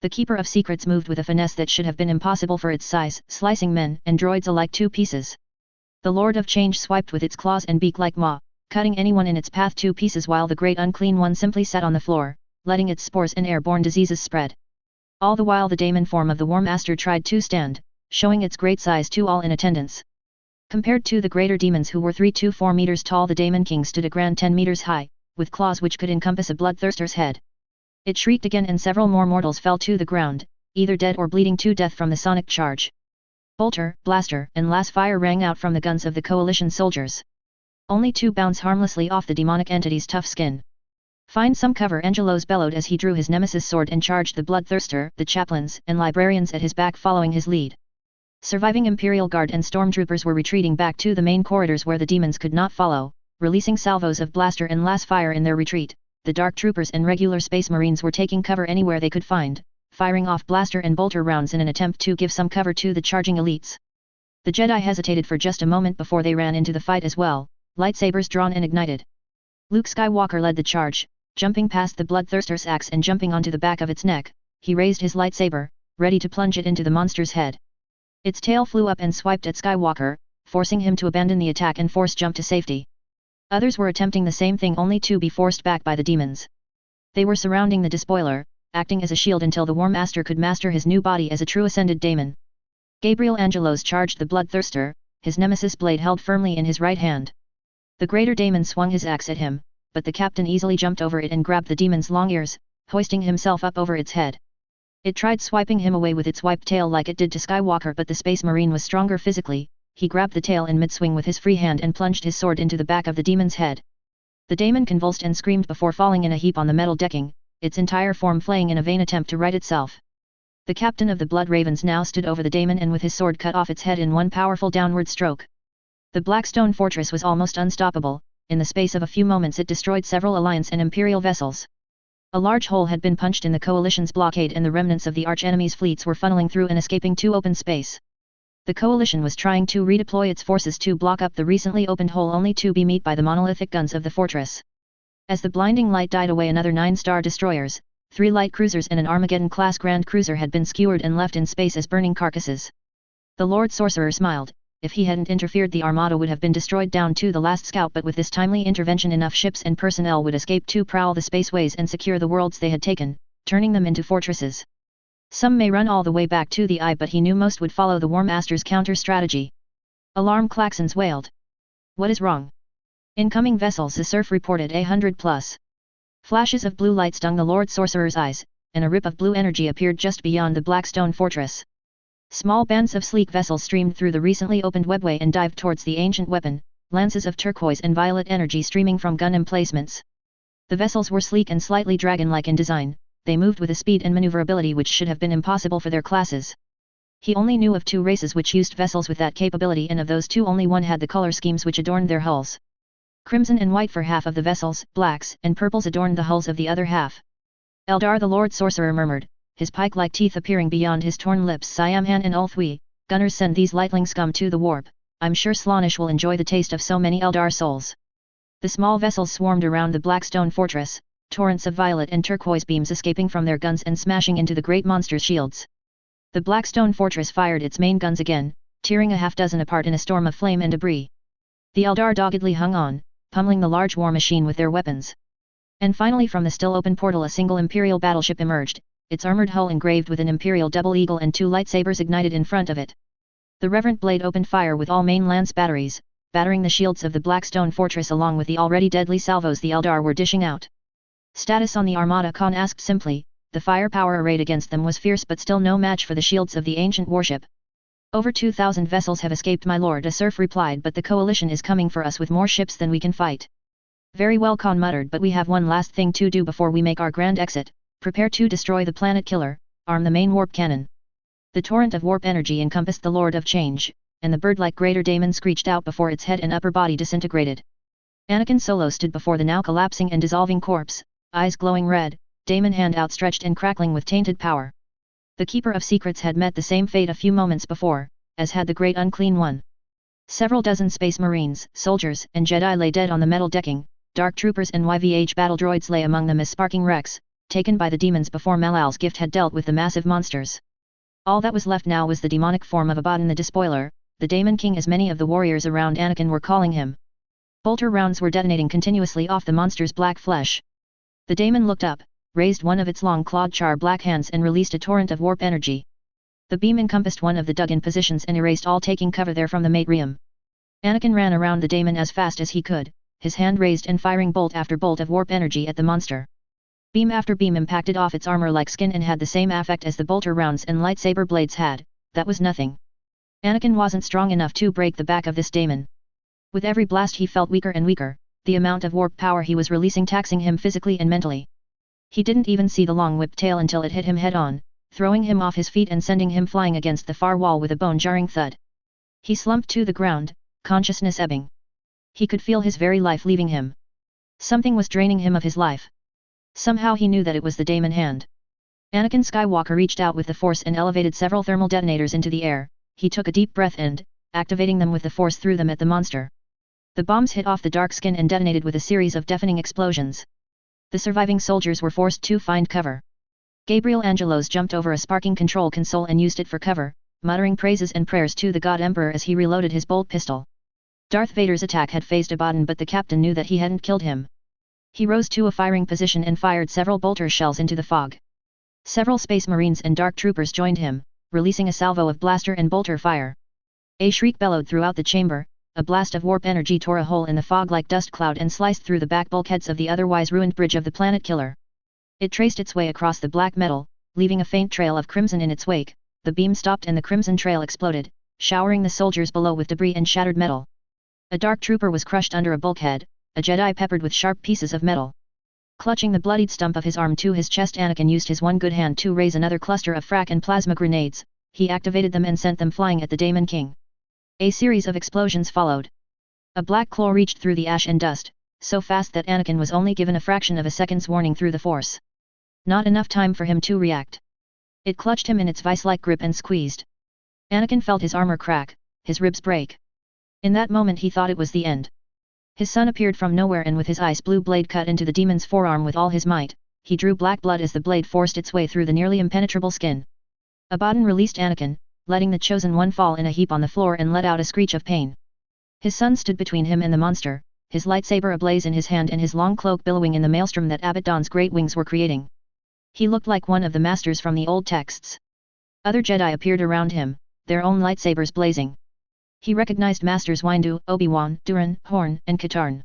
The Keeper of Secrets moved with a finesse that should have been impossible for its size, slicing men and droids alike to pieces. The Lord of Change swiped with its claws and beak like maw, cutting anyone in its path to pieces while the Great Unclean One simply sat on the floor, letting its spores and airborne diseases spread. All the while the daemon form of the War Master tried to stand, showing its great size to all in attendance. Compared to the greater demons who were 3 to 4 meters tall, the Daemon King stood a grand 10 meters high, with claws which could encompass a bloodthirster's head. It shrieked again and several more mortals fell to the ground, either dead or bleeding to death from the sonic charge. Bolter, blaster, and last fire rang out from the guns of the coalition soldiers. Only to bounce harmlessly off the demonic entity's tough skin. Find some cover, Angelos bellowed as he drew his nemesis sword and charged the bloodthirster, the chaplains and librarians at his back following his lead. Surviving Imperial Guard and stormtroopers were retreating back to the main corridors where the demons could not follow, releasing salvos of blaster and last fire in their retreat. The Dark Troopers and regular Space Marines were taking cover anywhere they could find, firing off blaster and bolter rounds in an attempt to give some cover to the charging elites. The Jedi hesitated for just a moment before they ran into the fight as well, lightsabers drawn and ignited. Luke Skywalker led the charge, jumping past the bloodthirster's axe and jumping onto the back of its neck. He raised his lightsaber, ready to plunge it into the monster's head. Its tail flew up and swiped at Skywalker, forcing him to abandon the attack and force jump to safety. Others were attempting the same thing only to be forced back by the demons. They were surrounding the despoiler, acting as a shield until the War Master could master his new body as a true ascended daemon. Gabriel Angelos charged the bloodthirster, his nemesis blade held firmly in his right hand. The greater daemon swung his axe at him, but the captain easily jumped over it and grabbed the demon's long ears, hoisting himself up over its head. It tried swiping him away with its whipped tail like it did to Skywalker, but the Space Marine was stronger physically. He grabbed the tail in mid-swing with his free hand and plunged his sword into the back of the demon's head. The daemon convulsed and screamed before falling in a heap on the metal decking, its entire form flaying in a vain attempt to right itself. The captain of the Blood Ravens now stood over the daemon and with his sword cut off its head in one powerful downward stroke. The Blackstone Fortress was almost unstoppable. In the space of a few moments it destroyed several Alliance and Imperial vessels. A large hole had been punched in the Coalition's blockade and the remnants of the arch-enemy's fleets were funneling through and escaping to open space. The Coalition was trying to redeploy its forces to block up the recently opened hole only to be met by the monolithic guns of the fortress. As the blinding light died away, another 9-star destroyers, 3 light cruisers and an Armageddon-class Grand Cruiser had been skewered and left in space as burning carcasses. The Lord Sorcerer smiled. If he hadn't interfered, the Armada would have been destroyed down to the last scout, but with this timely intervention enough ships and personnel would escape to prowl the spaceways and secure the worlds they had taken, turning them into fortresses. Some may run all the way back to the Eye, but he knew most would follow the War Master's counter-strategy. Alarm klaxons wailed. What is wrong? Incoming vessels, the surf reported 100+. Flashes of blue light stung the Lord Sorcerer's eyes, and a rip of blue energy appeared just beyond the Blackstone Fortress. Small bands of sleek vessels streamed through the recently opened webway and dived towards the ancient weapon, lances of turquoise and violet energy streaming from gun emplacements. The vessels were sleek and slightly dragon-like in design. They moved with a speed and maneuverability which should have been impossible for their classes. He only knew of 2 races which used vessels with that capability, and of those 2 only one had the color schemes which adorned their hulls. Crimson and white for half of the vessels, blacks and purples adorned the hulls of the other half. Eldar, the Lord Sorcerer murmured, his pike-like teeth appearing beyond his torn lips. Siamhan and Ulthui, gunners, send these lightling scum to the warp. I'm sure Slaanesh will enjoy the taste of so many Eldar souls. The small vessels swarmed around the Blackstone Fortress, torrents of violet and turquoise beams escaping from their guns and smashing into the great monster's shields. The Blackstone Fortress fired its main guns again, tearing a half-dozen apart in a storm of flame and debris. The Eldar doggedly hung on, pummeling the large war machine with their weapons. And finally, from the still-open portal a single Imperial battleship emerged, its armored hull engraved with an Imperial double eagle and 2 lightsabers ignited in front of it. The Reverend Blade opened fire with all main lance batteries, battering the shields of the Blackstone Fortress along with the already deadly salvos the Eldar were dishing out. Status on the Armada? Khan asked simply. The firepower arrayed against them was fierce, but still no match for the shields of the ancient warship. Over 2,000 vessels have escaped, my lord, a serf replied, but the Coalition is coming for us with more ships than we can fight. Very well, Khan muttered, but we have one last thing to do before we make our grand exit. Prepare to destroy the planet killer, arm the main warp cannon. The torrent of warp energy encompassed the Lord of Change, and the bird-like greater daemon screeched out before its head and upper body disintegrated. Anakin Solo stood before the now collapsing and dissolving corpse, eyes glowing red, daemon hand outstretched and crackling with tainted power. The Keeper of Secrets had met the same fate a few moments before, as had the Great Unclean One. Several dozen Space Marines, soldiers, and Jedi lay dead on the metal decking. Dark Troopers and YVH battle droids lay among them as sparking wrecks, taken by the demons before Malleus' gift had dealt with the massive monsters. All that was left now was the demonic form of Abaddon the Despoiler, the Daemon King as many of the warriors around Anakin were calling him. Bolter rounds were detonating continuously off the monster's black flesh. The daemon looked up, raised one of its long clawed black hands and released a torrent of warp energy. The beam encompassed one of the dug-in positions and erased all taking cover there from the matrium. Anakin ran around the daemon as fast as he could, his hand raised and firing bolt after bolt of warp energy at the monster. Beam after beam impacted off its armor like skin and had the same effect as the bolter rounds and lightsaber blades had. That was nothing. Anakin wasn't strong enough to break the back of this daemon. With every blast he felt weaker and weaker, the amount of warp power he was releasing taxing him physically and mentally. He didn't even see the long whipped tail until it hit him head-on, throwing him off his feet and sending him flying against the far wall with a bone-jarring thud. He slumped to the ground, consciousness ebbing. He could feel his very life leaving him. Something was draining him of his life. Somehow he knew that it was the daemon hand. Anakin Skywalker reached out with the Force and elevated several thermal detonators into the air. He took a deep breath and, activating them with the Force, threw them at the monster. The bombs hit off the dark skin and detonated with a series of deafening explosions. The surviving soldiers were forced to find cover. Gabriel Angelos jumped over a sparking control console and used it for cover, muttering praises and prayers to the God Emperor as he reloaded his bolt pistol. Darth Vader's attack had phased Abaddon, but the captain knew that he hadn't killed him. He rose to a firing position and fired several bolter shells into the fog. Several Space Marines and Dark Troopers joined him, releasing a salvo of blaster and bolter fire. A shriek bellowed throughout the chamber. A blast of warp energy tore a hole in the fog like dust cloud and sliced through the back bulkheads of the otherwise ruined bridge of the Planet Killer. It traced its way across the black metal, leaving a faint trail of crimson in its wake. The beam stopped and the crimson trail exploded, showering the soldiers below with debris and shattered metal. A dark trooper was crushed under a bulkhead, a Jedi peppered with sharp pieces of metal. Clutching the bloodied stump of his arm to his chest, Anakin used his one good hand to raise another cluster of frac and plasma grenades. He activated them and sent them flying at the Daemon King. A series of explosions followed. A black claw reached through the ash and dust, so fast that Anakin was only given a fraction of a second's warning through the Force. Not enough time for him to react. It clutched him in its vice-like grip and squeezed. Anakin felt his armor crack, his ribs break. In that moment he thought it was the end. His son appeared from nowhere and with his ice blue blade cut into the demon's forearm with all his might, he drew black blood as the blade forced its way through the nearly impenetrable skin. Abaddon released Anakin, letting the Chosen One fall in a heap on the floor and let out a screech of pain. His son stood between him and the monster, his lightsaber ablaze in his hand and his long cloak billowing in the maelstrom that Abaddon's great wings were creating. He looked like one of the masters from the old texts. Other Jedi appeared around him, their own lightsabers blazing. He recognized Masters Windu, Obi-Wan, Durin, Horn, and Katarn.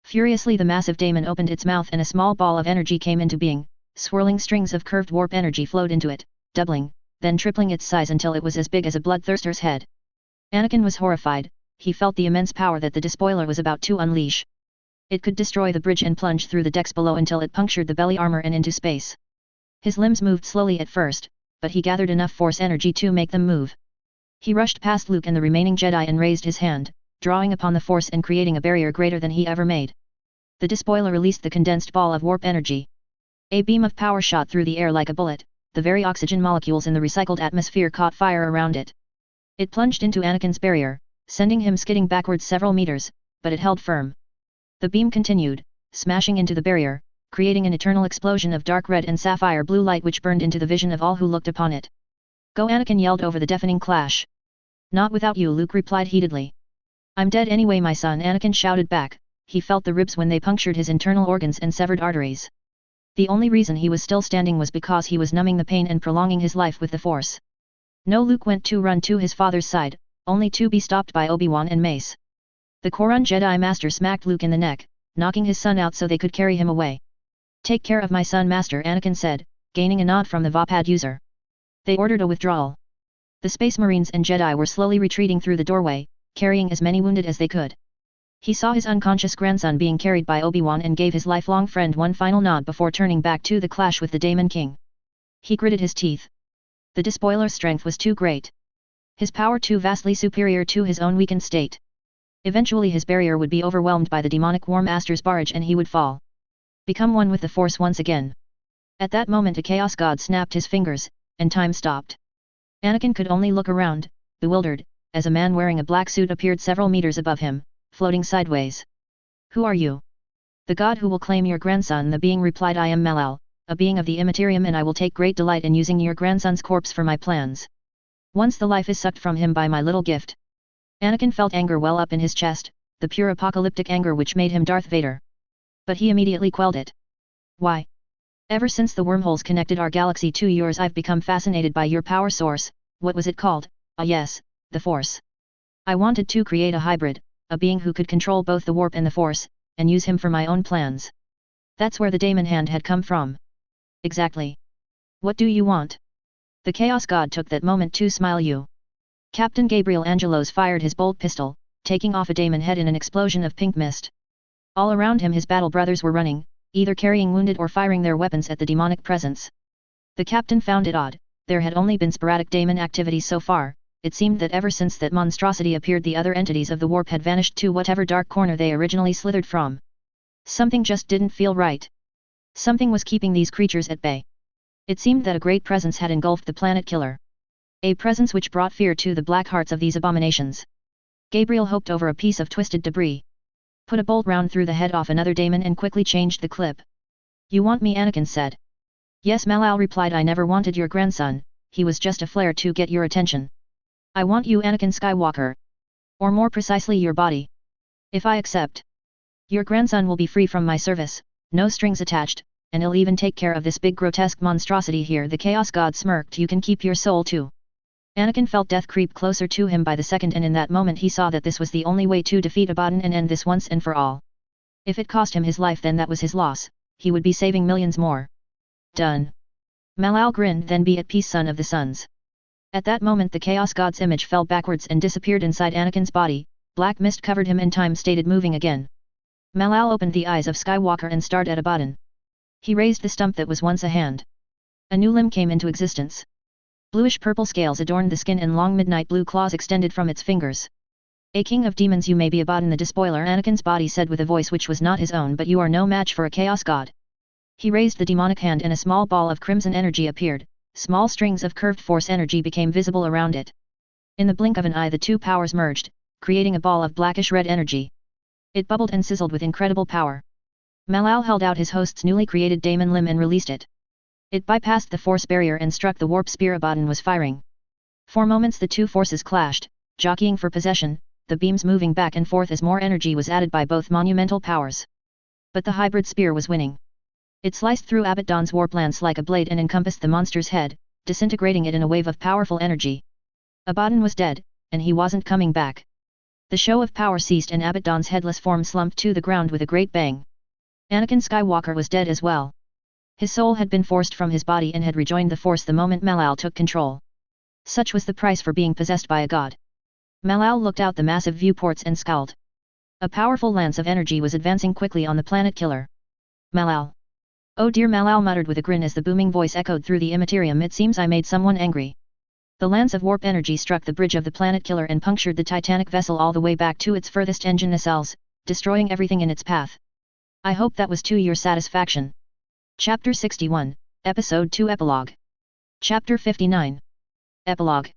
Furiously the massive daemon opened its mouth and a small ball of energy came into being, swirling strings of curved warp energy flowed into it, doubling, then tripling its size until it was as big as a bloodthirster's head. Anakin was horrified. He felt the immense power that the despoiler was about to unleash. It could destroy the bridge and plunge through the decks below until it punctured the belly armor and into space. His limbs moved slowly at first, but he gathered enough force energy to make them move. He rushed past Luke and the remaining Jedi and raised his hand, drawing upon the Force and creating a barrier greater than he ever made. The despoiler released the condensed ball of warp energy. A beam of power shot through the air like a bullet. The very oxygen molecules in the recycled atmosphere caught fire around it. It plunged into Anakin's barrier, sending him skidding backwards several meters, but it held firm. The beam continued, smashing into the barrier, creating an eternal explosion of dark red and sapphire blue light which burned into the vision of all who looked upon it. "Go!" Anakin yelled over the deafening clash. "Not without you," Luke replied heatedly. "I'm dead anyway, my son," Anakin shouted back. He felt the ribs when they punctured his internal organs and severed arteries. The only reason he was still standing was because he was numbing the pain and prolonging his life with the Force. No, Luke went to run to his father's side, only to be stopped by Obi-Wan and Mace. The Korran Jedi Master smacked Luke in the neck, knocking his son out so they could carry him away. "Take care of my son, Master," Anakin said, gaining a nod from the Vapad user. They ordered a withdrawal. The Space Marines and Jedi were slowly retreating through the doorway, carrying as many wounded as they could. He saw his unconscious grandson being carried by Obi-Wan and gave his lifelong friend one final nod before turning back to the clash with the Daemon King. He gritted his teeth. The despoiler's strength was too great. His power too vastly superior to his own weakened state. Eventually his barrier would be overwhelmed by the demonic War Master's barrage and he would fall. Become one with the Force once again. At that moment a Chaos God snapped his fingers, and time stopped. Anakin could only look around, bewildered, as a man wearing a black suit appeared several meters above him, floating sideways. "Who are you?" "The god who will claim your grandson," the being replied. "I am Malleus, a being of the immaterium, and I will take great delight in using your grandson's corpse for my plans. Once the life is sucked from him by my little gift. Anakin felt anger well up in his chest, the pure apocalyptic anger which made him Darth Vader. But he immediately quelled it. Why? Ever since the wormholes connected our galaxy to yours, I've become fascinated by your power source. What was it called? Ah yes, the Force. I wanted to create a hybrid, a being who could control both the warp and the Force, and use him for my own plans. That's where the daemon hand had come from. Exactly. What do you want? The Chaos God took that moment to smile. You. Captain Gabriel Angelos fired his bolt pistol, taking off a daemon head in an explosion of pink mist. All around him his battle brothers were running, either carrying wounded or firing their weapons at the demonic presence. The captain found it odd. There had only been sporadic daemon activity so far. It seemed that ever since that monstrosity appeared, the other entities of the warp had vanished to whatever dark corner they originally slithered from. Something just didn't feel right. Something was keeping these creatures at bay. It seemed that a great presence had engulfed the planet killer. A presence which brought fear to the black hearts of these abominations. Gabriel hoped over a piece of twisted debris. Put a bolt round through the head off another daemon and quickly changed the clip. You want me? Anakin said. Yes, Malleus replied. I never wanted your grandson, he was just a flare to get your attention. I want you, Anakin Skywalker. Or more precisely, your body. If I accept, your grandson will be free from my service, no strings attached, and he'll even take care of this big grotesque monstrosity here. The Chaos God smirked. You can keep your soul too. Anakin felt death creep closer to him by the second, and in that moment he saw that this was the only way to defeat Abaddon and end this once and for all. If it cost him his life, then that was his loss, he would be saving millions more. Done. Malleus grinned. Then be at peace, son of the suns. At that moment the Chaos God's image fell backwards and disappeared inside Anakin's body. Black mist covered him and time stayed moving again. Malleus opened the eyes of Skywalker and stared at Abaddon. He raised the stump that was once a hand. A new limb came into existence. Bluish-purple scales adorned the skin and long midnight blue claws extended from its fingers. A king of demons, you may be Abaddon the Despoiler, Anakin's body said with a voice which was not his own, but you are no match for a Chaos God. He raised the demonic hand and a small ball of crimson energy appeared. Small strings of curved force energy became visible around it. In the blink of an eye the two powers merged, creating a ball of blackish-red energy. It bubbled and sizzled with incredible power. Malleus held out his host's newly created daemon limb and released it. It bypassed the force barrier and struck the warp spear Abaddon was firing. For moments the two forces clashed, jockeying for possession, the beams moving back and forth as more energy was added by both monumental powers. But the hybrid spear was winning. It sliced through Abaddon's warp lance like a blade and encompassed the monster's head, disintegrating it in a wave of powerful energy. Abaddon was dead, and he wasn't coming back. The show of power ceased and Abaddon's headless form slumped to the ground with a great bang. Anakin Skywalker was dead as well. His soul had been forced from his body and had rejoined the Force the moment Malleus took control. Such was the price for being possessed by a god. Malleus looked out the massive viewports and scowled. A powerful lance of energy was advancing quickly on the planet killer. Malleus. Oh dear, Malleus muttered with a grin as the booming voice echoed through the immaterium. It seems I made someone angry. The lance of warp energy struck the bridge of the planet killer and punctured the titanic vessel all the way back to its furthest engine nacelles, destroying everything in its path. I hope that was to your satisfaction. Chapter 61, Episode 2 Epilogue. Chapter 59. Epilogue.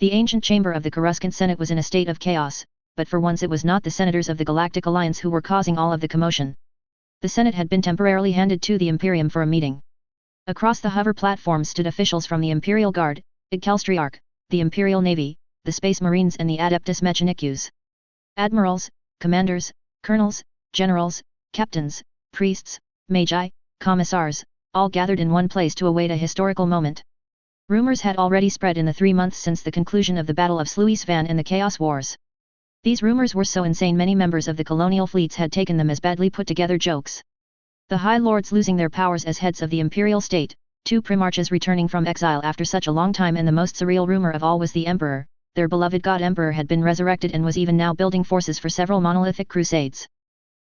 The ancient chamber of the Coruscant Senate was in a state of chaos, but for once it was not the senators of the Galactic Alliance who were causing all of the commotion. The Senate had been temporarily handed to the Imperium for a meeting. Across the hover platform stood officials from the Imperial Guard, Igkelstriarch, the Imperial Navy, the Space Marines and the Adeptus Mechanicus. Admirals, commanders, colonels, generals, captains, priests, magi, commissars, all gathered in one place to await a historical moment. Rumors had already spread in the 3 months since the conclusion of the Battle of Sluis Van and the Chaos Wars. These rumors were so insane many members of the colonial fleets had taken them as badly put together jokes. The High Lords losing their powers as heads of the imperial state, 2 primarchs returning from exile after such a long time, and the most surreal rumor of all was the Emperor, their beloved God Emperor had been resurrected and was even now building forces for several monolithic crusades.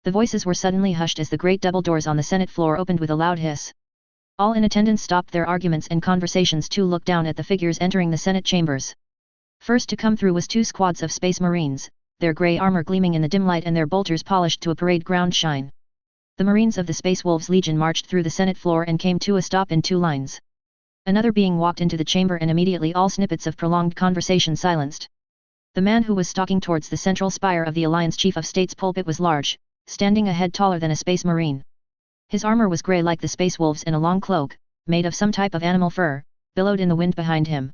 The voices were suddenly hushed as the great double doors on the Senate floor opened with a loud hiss. All in attendance stopped their arguments and conversations to look down at the figures entering the Senate chambers. First to come through was 2 squads of Space Marines, their grey armor gleaming in the dim light and their bolters polished to a parade ground shine. The Marines of the Space Wolves Legion marched through the Senate floor and came to a stop in 2 lines. Another being walked into the chamber and immediately all snippets of prolonged conversation silenced. The man who was stalking towards the central spire of the Alliance Chief of State's pulpit was large, standing a head taller than a Space Marine. His armor was grey like the space wolves, and a long cloak, made of some type of animal fur, billowed in the wind behind him.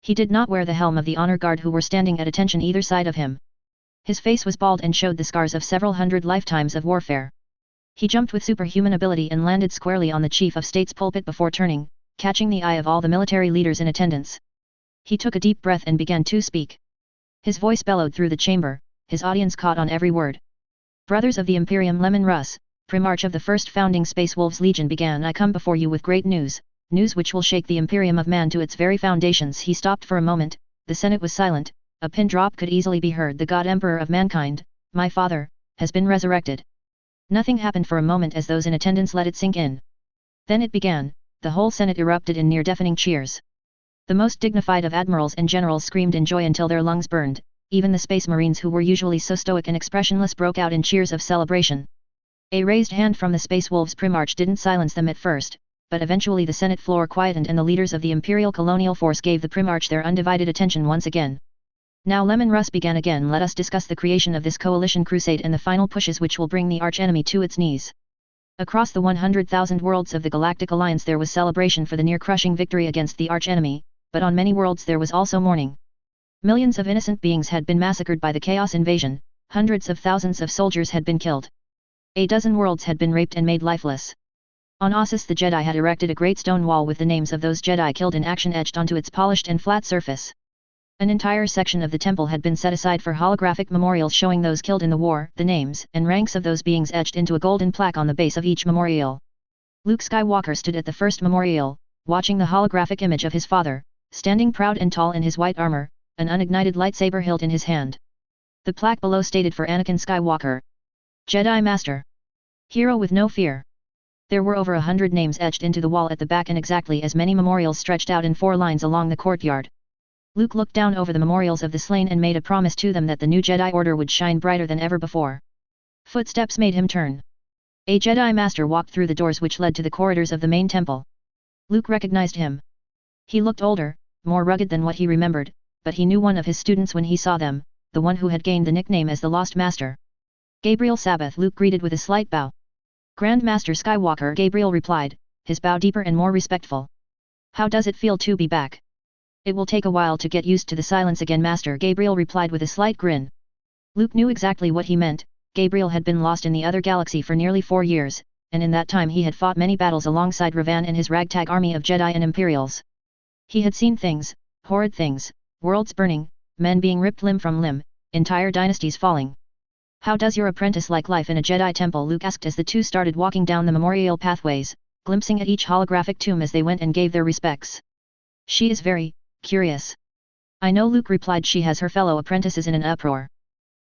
He did not wear the helm of the honor guard who were standing at attention either side of him. His face was bald and showed the scars of several hundred lifetimes of warfare. He jumped with superhuman ability and landed squarely on the chief of state's pulpit before turning, catching the eye of all the military leaders in attendance. He took a deep breath and began to speak. His voice bellowed through the chamber, his audience caught on every word. Brothers of the Imperium Lemon Russ, Primarch of the first founding Space Wolves Legion began, I come before you with great news, news which will shake the Imperium of Man to its very foundations. He stopped for a moment, the Senate was silent, a pin drop could easily be heard. The God Emperor of Mankind, my father, has been resurrected. Nothing happened for a moment as those in attendance let it sink in. Then it began, the whole Senate erupted in near-deafening cheers. The most dignified of admirals and generals screamed in joy until their lungs burned, even the Space Marines who were usually so stoic and expressionless broke out in cheers of celebration. A raised hand from the Space Wolves Primarch didn't silence them at first, but eventually the Senate floor quietened and the leaders of the Imperial Colonial Force gave the Primarch their undivided attention once again. Now Lemon Russ began again. Let us discuss the creation of this coalition crusade and the final pushes which will bring the arch-enemy to its knees. Across the 100,000 worlds of the Galactic Alliance there was celebration for the near-crushing victory against the arch-enemy, but on many worlds there was also mourning. Millions of innocent beings had been massacred by the Chaos invasion, hundreds of thousands of soldiers had been killed. A dozen worlds had been raped and made lifeless. On Ossus the Jedi had erected a great stone wall with the names of those Jedi killed in action etched onto its polished and flat surface. An entire section of the temple had been set aside for holographic memorials showing those killed in the war, the names and ranks of those beings etched into a golden plaque on the base of each memorial. Luke Skywalker stood at the first memorial, watching the holographic image of his father, standing proud and tall in his white armor, an unignited lightsaber hilt in his hand. The plaque below stated for Anakin Skywalker, Jedi Master. Hero with no fear. There were over 100 names etched into the wall at the back and exactly as many memorials stretched out in 4 lines along the courtyard. Luke looked down over the memorials of the slain and made a promise to them that the new Jedi Order would shine brighter than ever before. Footsteps made him turn. A Jedi Master walked through the doors which led to the corridors of the main temple. Luke recognized him. He looked older, more rugged than what he remembered, but he knew one of his students when he saw them, the one who had gained the nickname as the Lost Master. Gabriel Sabbath. Luke greeted with a slight bow. Grand Master Skywalker, Gabriel replied, his bow deeper and more respectful. How does it feel to be back? It will take a while to get used to the silence again, Master, Gabriel replied with a slight grin. Luke knew exactly what he meant. Gabriel had been lost in the other galaxy for nearly 4 years, and in that time he had fought many battles alongside Ravan and his ragtag army of Jedi and Imperials. He had seen things, horrid things, worlds burning, men being ripped limb from limb, entire dynasties falling. How does your apprentice like life in a Jedi temple? Luke asked as the two started walking down the memorial pathways, glimpsing at each holographic tomb as they went and gave their respects. She is very curious. I know, Luke replied. She has her fellow apprentices in an uproar.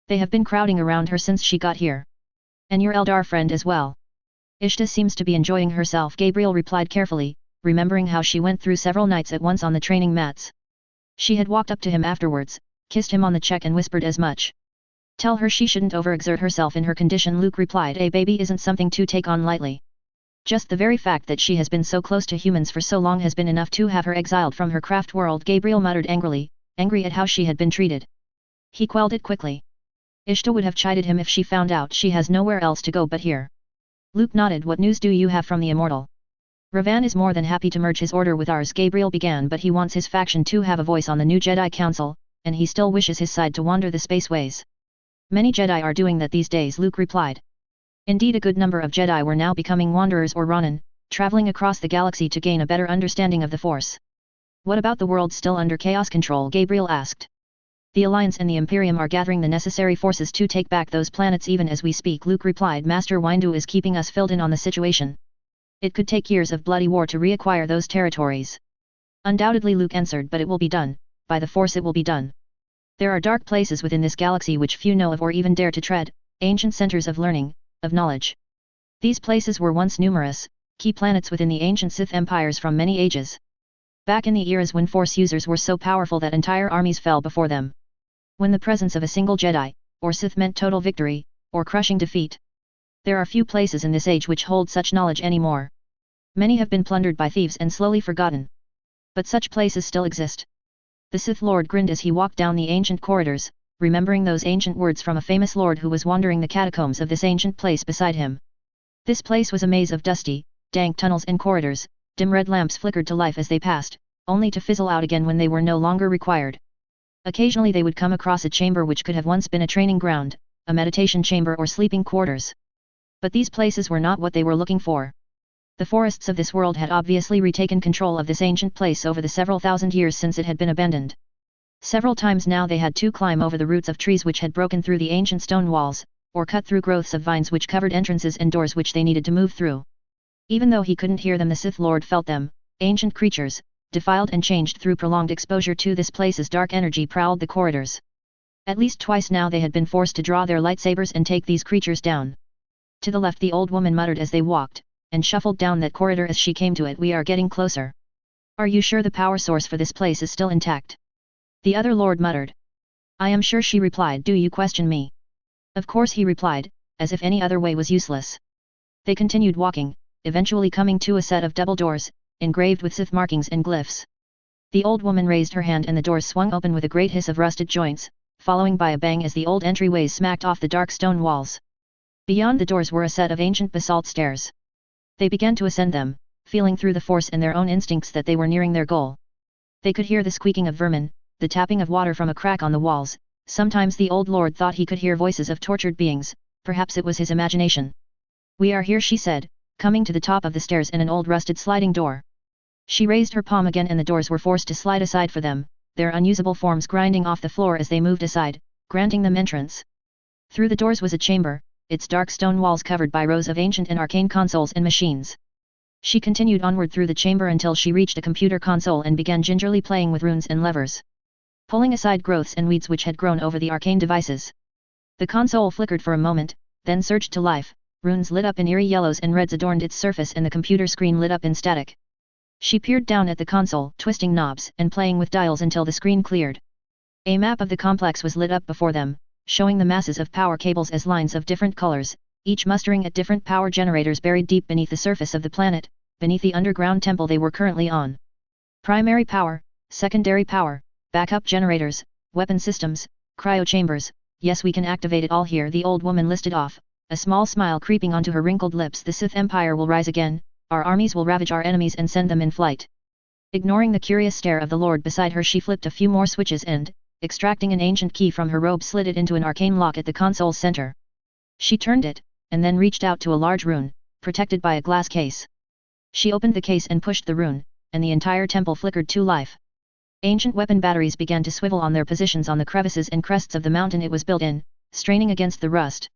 They have been crowding around her since she got here. And your Eldar friend as well. Ishta seems to be enjoying herself, Gabriel replied carefully, remembering how she went through several nights at once on the training mats. She had walked up to him afterwards, kissed him on the cheek and whispered as much. Tell her she shouldn't overexert herself in her condition, Luke replied. A baby isn't something to take on lightly. Just the very fact that she has been so close to humans for so long has been enough to have her exiled from her craft world, Gabriel muttered angrily, angry at how she had been treated. He quelled it quickly. Ishta would have chided him if she found out she has nowhere else to go but here. Luke nodded. What news do you have from the Immortal? Ravan is more than happy to merge his order with ours, Gabriel began, but he wants his faction to have a voice on the new Jedi Council, and he still wishes his side to wander the spaceways. Many Jedi are doing that these days, Luke replied. Indeed, a good number of Jedi were now becoming wanderers or Ronin, traveling across the galaxy to gain a better understanding of the Force. What about the world still under Chaos control? Gabriel asked. The Alliance and the Imperium are gathering the necessary forces to take back those planets even as we speak, Luke replied. Master Windu is keeping us filled in on the situation. It could take years of bloody war to reacquire those territories. Undoubtedly, Luke answered, but it will be done, by the Force it will be done. There are dark places within this galaxy which few know of or even dare to tread, ancient centers of learning, of knowledge. These places were once numerous, key planets within the ancient Sith empires from many ages. Back in the eras when Force users were so powerful that entire armies fell before them. When the presence of a single Jedi, or Sith meant total victory, or crushing defeat. There are few places in this age which hold such knowledge anymore. Many have been plundered by thieves and slowly forgotten. But such places still exist. The Sith Lord grinned as he walked down the ancient corridors, remembering those ancient words from a famous lord who was wandering the catacombs of this ancient place beside him. This place was a maze of dusty, dank tunnels and corridors. Dim red lamps flickered to life as they passed, only to fizzle out again when they were no longer required. Occasionally they would come across a chamber which could have once been a training ground, a meditation chamber or sleeping quarters. But these places were not what they were looking for. The forests of this world had obviously retaken control of this ancient place over the several thousand years since it had been abandoned. Several times now they had to climb over the roots of trees which had broken through the ancient stone walls, or cut through growths of vines which covered entrances and doors which they needed to move through. Even though he couldn't hear them, the Sith Lord felt them, ancient creatures, defiled and changed through prolonged exposure to this place's dark energy prowled the corridors. At least twice now they had been forced to draw their lightsabers and take these creatures down. To the left the old woman muttered as they walked, and shuffled down that corridor as she came to it. We are getting closer. Are you sure the power source for this place is still intact? The other lord muttered. I am sure, she replied. Do you question me? Of course, he replied, as if any other way was useless. They continued walking, eventually coming to a set of double doors, engraved with Sith markings and glyphs. The old woman raised her hand and the doors swung open with a great hiss of rusted joints, following by a bang as the old entryways smacked off the dark stone walls. Beyond the doors were a set of ancient basalt stairs. They began to ascend them, feeling through the force and their own instincts that they were nearing their goal. They could hear the squeaking of vermin, the tapping of water from a crack on the walls. Sometimes the old lord thought he could hear voices of tortured beings, perhaps it was his imagination. We are here, she said, coming to the top of the stairs and an old rusted sliding door. She raised her palm again and the doors were forced to slide aside for them, their unusable forms grinding off the floor as they moved aside, granting them entrance. Through the doors was a chamber, its dark stone walls covered by rows of ancient and arcane consoles and machines. She continued onward through the chamber until she reached a computer console and began gingerly playing with runes and levers, pulling aside growths and weeds which had grown over the arcane devices. The console flickered for a moment, then surged to life. Runes lit up in eerie yellows and reds adorned its surface and the computer screen lit up in static. She peered down at the console, twisting knobs and playing with dials until the screen cleared. A map of the complex was lit up before them, showing the masses of power cables as lines of different colors, each mustering at different power generators buried deep beneath the surface of the planet, beneath the underground temple they were currently on. Primary power, secondary power, backup generators, weapon systems, cryo chambers. Yes, we can activate it all here, the old woman listed off, a small smile creeping onto her wrinkled lips. The Sith Empire will rise again, our armies will ravage our enemies and send them in flight. Ignoring the curious stare of the lord beside her, she flipped a few more switches and, extracting an ancient key from her robe, slid it into an arcane lock at the console's center. She turned it, and then reached out to a large rune, protected by a glass case. She opened the case and pushed the rune, and the entire temple flickered to life. Ancient weapon batteries began to swivel on their positions on the crevices and crests of the mountain it was built in, straining against the rust.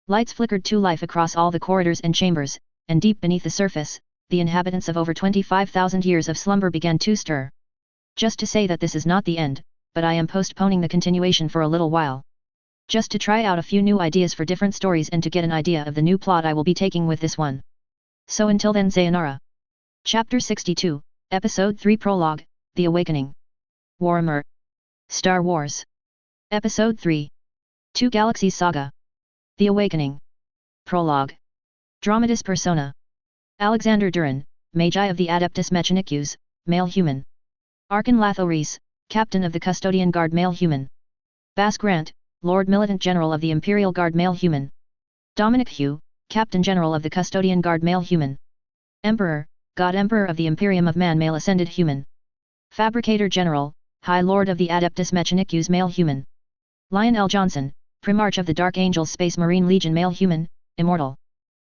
Lights flickered to life across all the corridors and chambers, and deep beneath the surface, the inhabitants of over 25,000 years of slumber began to stir. Just to say that this is not the end, but I am postponing the continuation for a little while. Just to try out a few new ideas for different stories and to get an idea of the new plot I will be taking with this one. So until then, sayonara. Chapter 62, Episode 3 Prologue, The Awakening. Warhammer. Star Wars. Episode 3. Two Galaxies Saga. The Awakening. Prologue. Dramatis Persona. Alexander Durin, Magi of the Adeptus Mechanicus, male human. Arkan Lathoris, Captain of the Custodian Guard, male human. Bas Grant, Lord Militant General of the Imperial Guard, male human. Dominic Hugh, Captain General of the Custodian Guard, male human. Emperor, God Emperor of the Imperium of Man, male ascended human. Fabricator General, High Lord of the Adeptus Mechanicus, male human. Lion L. Johnson, Primarch of the Dark Angels Space Marine Legion, male human, immortal.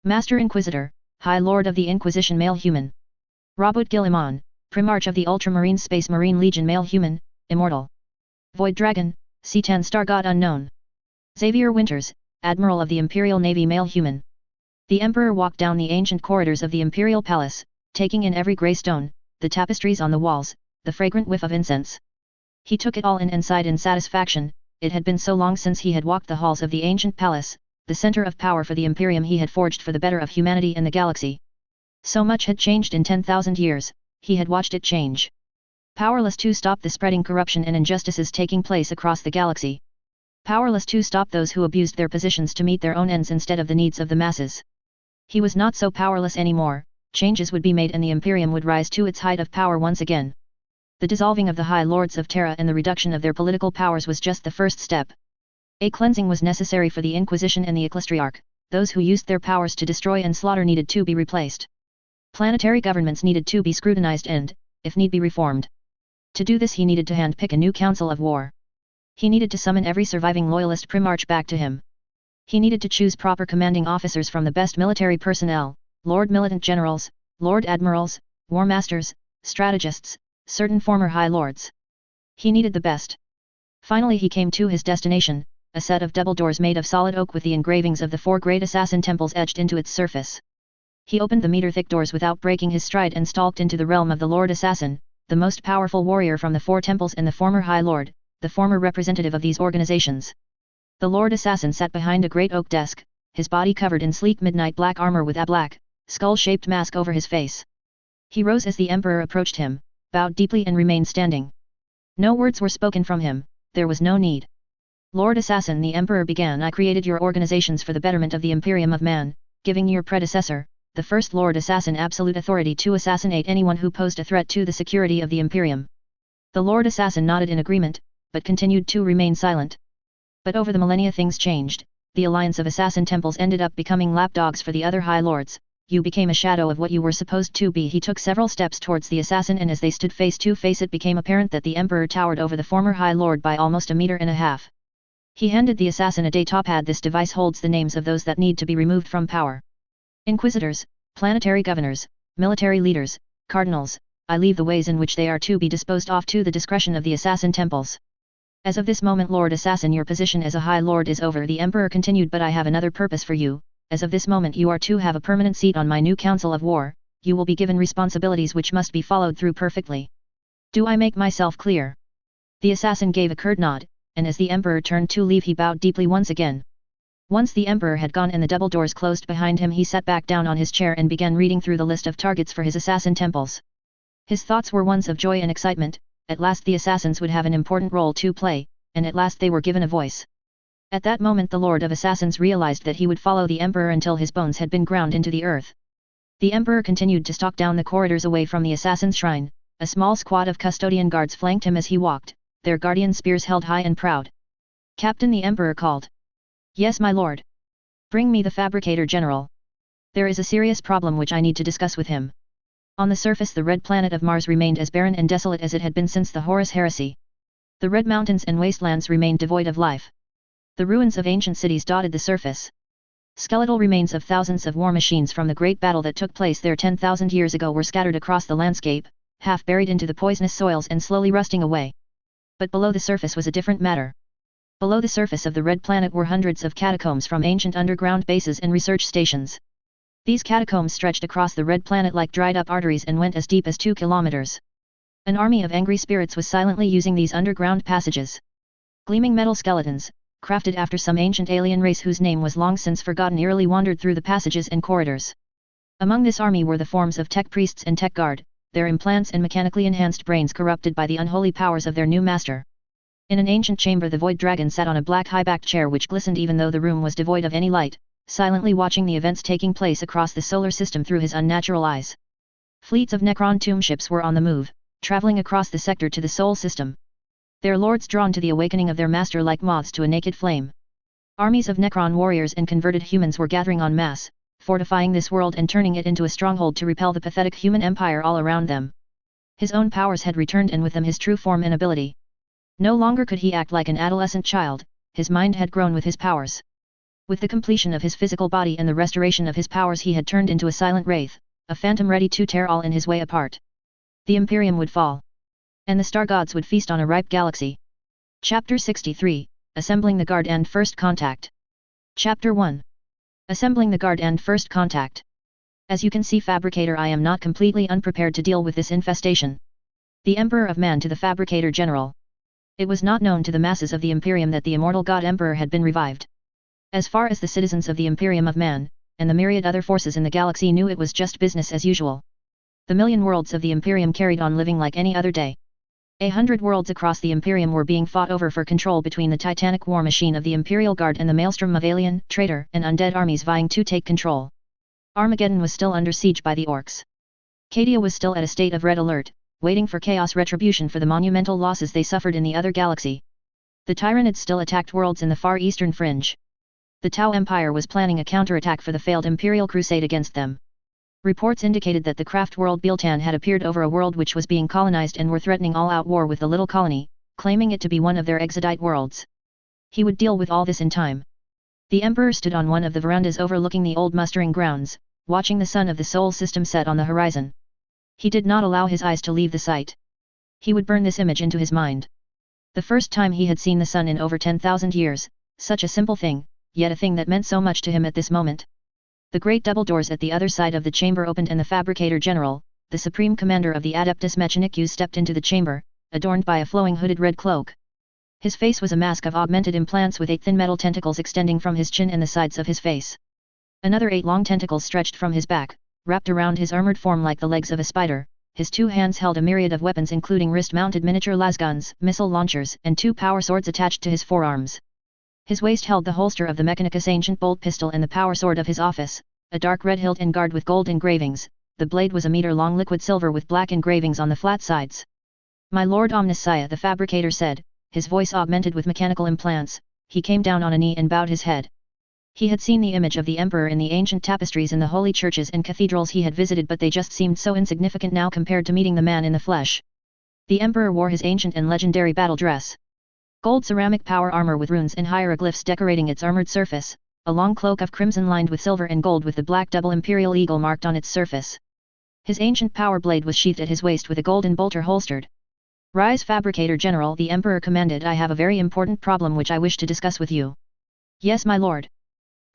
Master Inquisitor, High Lord of the Inquisition, male human. Robert Gilliman, Primarch of the Ultramarine Space Marine Legion, male human, immortal. Void Dragon, C-10 Star God Unknown. Xavier Winters, Admiral of the Imperial Navy, male human. The Emperor walked down the ancient corridors of the Imperial Palace, taking in every grey stone, the tapestries on the walls, the fragrant whiff of incense. He took it all in and sighed in satisfaction. It had been so long since he had walked the halls of the ancient palace, the center of power for the Imperium he had forged for the better of humanity and the galaxy. So much had changed in 10,000 years, he had watched it change. Powerless to stop the spreading corruption and injustices taking place across the galaxy. Powerless to stop those who abused their positions to meet their own ends instead of the needs of the masses. He was not so powerless anymore. Changes would be made and the Imperium would rise to its height of power once again. The dissolving of the High Lords of Terra and the reduction of their political powers was just the first step. A cleansing was necessary for the Inquisition and the Ecclesiarch, those who used their powers to destroy and slaughter needed to be replaced. Planetary governments needed to be scrutinized and, if need be, reformed. To do this he needed to handpick a new council of war. He needed to summon every surviving loyalist primarch back to him. He needed to choose proper commanding officers from the best military personnel, Lord Militant Generals, Lord Admirals, War Masters, Strategists, certain former High Lords. He needed the best. Finally he came to his destination, a set of double doors made of solid oak with the engravings of the 4 great assassin temples etched into its surface. He opened the meter-thick doors without breaking his stride and stalked into the realm of the Lord Assassin, the most powerful warrior from the 4 temples and the former High Lord, the former representative of these organizations. The Lord Assassin sat behind a great oak desk, his body covered in sleek midnight black armor with a black, skull-shaped mask over his face. He rose as the Emperor approached him, bowed deeply and remained standing. No words were spoken from him, there was no need. Lord Assassin, the Emperor began, I created your organizations for the betterment of the Imperium of Man, giving your predecessor, the first Lord Assassin, absolute authority to assassinate anyone who posed a threat to the security of the Imperium. The Lord Assassin nodded in agreement, but continued to remain silent. But over the millennia things changed, the alliance of assassin temples ended up becoming lapdogs for the other High Lords. You became a shadow of what you were supposed to be. He took several steps towards the assassin, and as they stood face to face it became apparent that the Emperor towered over the former High Lord by almost 1.5 meters. He handed the assassin a datapad. This device holds the names of those that need to be removed from power. Inquisitors, planetary governors, military leaders, cardinals, I leave the ways in which they are to be disposed of to the discretion of the assassin temples. As of this moment, Lord Assassin, your position as a High Lord is over. The Emperor continued, but I have another purpose for you. As of this moment you are to have a permanent seat on my new Council of War, you will be given responsibilities which must be followed through perfectly. Do I make myself clear? The assassin gave a curt nod, and as the Emperor turned to leave he bowed deeply once again. Once the Emperor had gone and the double doors closed behind him, he sat back down on his chair and began reading through the list of targets for his assassin temples. His thoughts were ones of joy and excitement. At last the assassins would have an important role to play, and at last they were given a voice. At that moment the Lord of Assassins realized that he would follow the Emperor until his bones had been ground into the earth. The Emperor continued to stalk down the corridors away from the assassin's shrine. A small squad of custodian guards flanked him as he walked, their guardian spears held high and proud. Captain, the Emperor called. Yes, my lord. Bring me the Fabricator General. There is a serious problem which I need to discuss with him. On the surface the red planet of Mars remained as barren and desolate as it had been since the Horus Heresy. The red mountains and wastelands remained devoid of life. The ruins of ancient cities dotted the surface. Skeletal remains of thousands of war machines from the great battle that took place there 10,000 years ago were scattered across the landscape, half buried into the poisonous soils and slowly rusting away. But below the surface was a different matter. Below the surface of the red planet were hundreds of catacombs from ancient underground bases and research stations. These catacombs stretched across the red planet like dried-up arteries and went as deep as 2 kilometers. An army of angry spirits was silently using these underground passages. Gleaming metal skeletons, crafted after some ancient alien race whose name was long since forgotten, eerily wandered through the passages and corridors. Among this army were the forms of tech priests and tech guard, their implants and mechanically enhanced brains corrupted by the unholy powers of their new master. In an ancient chamber the Void Dragon sat on a black high-backed chair which glistened even though the room was devoid of any light, silently watching the events taking place across the solar system through his unnatural eyes. Fleets of Necron tomb ships were on the move, traveling across the sector to the Sol system. Their lords drawn to the awakening of their master like moths to a naked flame. Armies of Necron warriors and converted humans were gathering en masse, fortifying this world and turning it into a stronghold to repel the pathetic human empire all around them. His own powers had returned and with them his true form and ability. No longer could he act like an adolescent child, his mind had grown with his powers. With the completion of his physical body and the restoration of his powers he had turned into a silent wraith, a phantom ready to tear all in his way apart. The Imperium would fall. And the star gods would feast on a ripe galaxy. Chapter 63, Assembling the Guard and First Contact. Chapter 1. Assembling the Guard and First Contact. As you can see, Fabricator, I am not completely unprepared to deal with this infestation. The Emperor of Man to the Fabricator General. It was not known to the masses of the Imperium that the immortal God Emperor had been revived. As far as the citizens of the Imperium of Man, and the myriad other forces in the galaxy knew, it was just business as usual. The million worlds of the Imperium carried on living like any other day. 100 worlds across the Imperium were being fought over for control between the titanic war machine of the Imperial Guard and the maelstrom of alien, traitor, and undead armies vying to take control. Armageddon was still under siege by the orcs. Cadia was still at a state of red alert, waiting for chaos retribution for the monumental losses they suffered in the other galaxy. The Tyranids still attacked worlds in the far eastern fringe. The Tau Empire was planning a counterattack for the failed Imperial crusade against them. Reports indicated that the craft world Biltan had appeared over a world which was being colonized and were threatening all-out war with the little colony, claiming it to be one of their exodite worlds. He would deal with all this in time. The Emperor stood on one of the verandas overlooking the old mustering grounds, watching the sun of the Sol system set on the horizon. He did not allow his eyes to leave the sight. He would burn this image into his mind. The first time he had seen the sun in over 10,000 years, such a simple thing, yet a thing that meant so much to him at this moment. The great double doors at the other side of the chamber opened and the Fabricator General, the Supreme Commander of the Adeptus Mechanicus, stepped into the chamber, adorned by a flowing hooded red cloak. His face was a mask of augmented implants with 8 thin metal tentacles extending from his chin and the sides of his face. Another 8 long tentacles stretched from his back, wrapped around his armored form like the legs of a spider. His 2 hands held a myriad of weapons including wrist-mounted miniature lasguns, missile launchers, and 2 power swords attached to his forearms. His waist held the holster of the Mechanicus ancient bolt pistol and the power sword of his office, a dark red hilt and guard with gold engravings. The blade was a meter-long liquid silver with black engravings on the flat sides. "My Lord Omnissiah," the Fabricator said, his voice augmented with mechanical implants. He came down on a knee and bowed his head. He had seen the image of the Emperor in the ancient tapestries in the holy churches and cathedrals he had visited, but they just seemed so insignificant now compared to meeting the man in the flesh. The Emperor wore his ancient and legendary battle dress. Gold ceramic power armor with runes and hieroglyphs decorating its armored surface, a long cloak of crimson lined with silver and gold with the black double imperial eagle marked on its surface. His ancient power blade was sheathed at his waist with a golden bolter holstered. "Rise, Fabricator General," the Emperor commanded. "I have a very important problem which I wish to discuss with you." "Yes, my lord."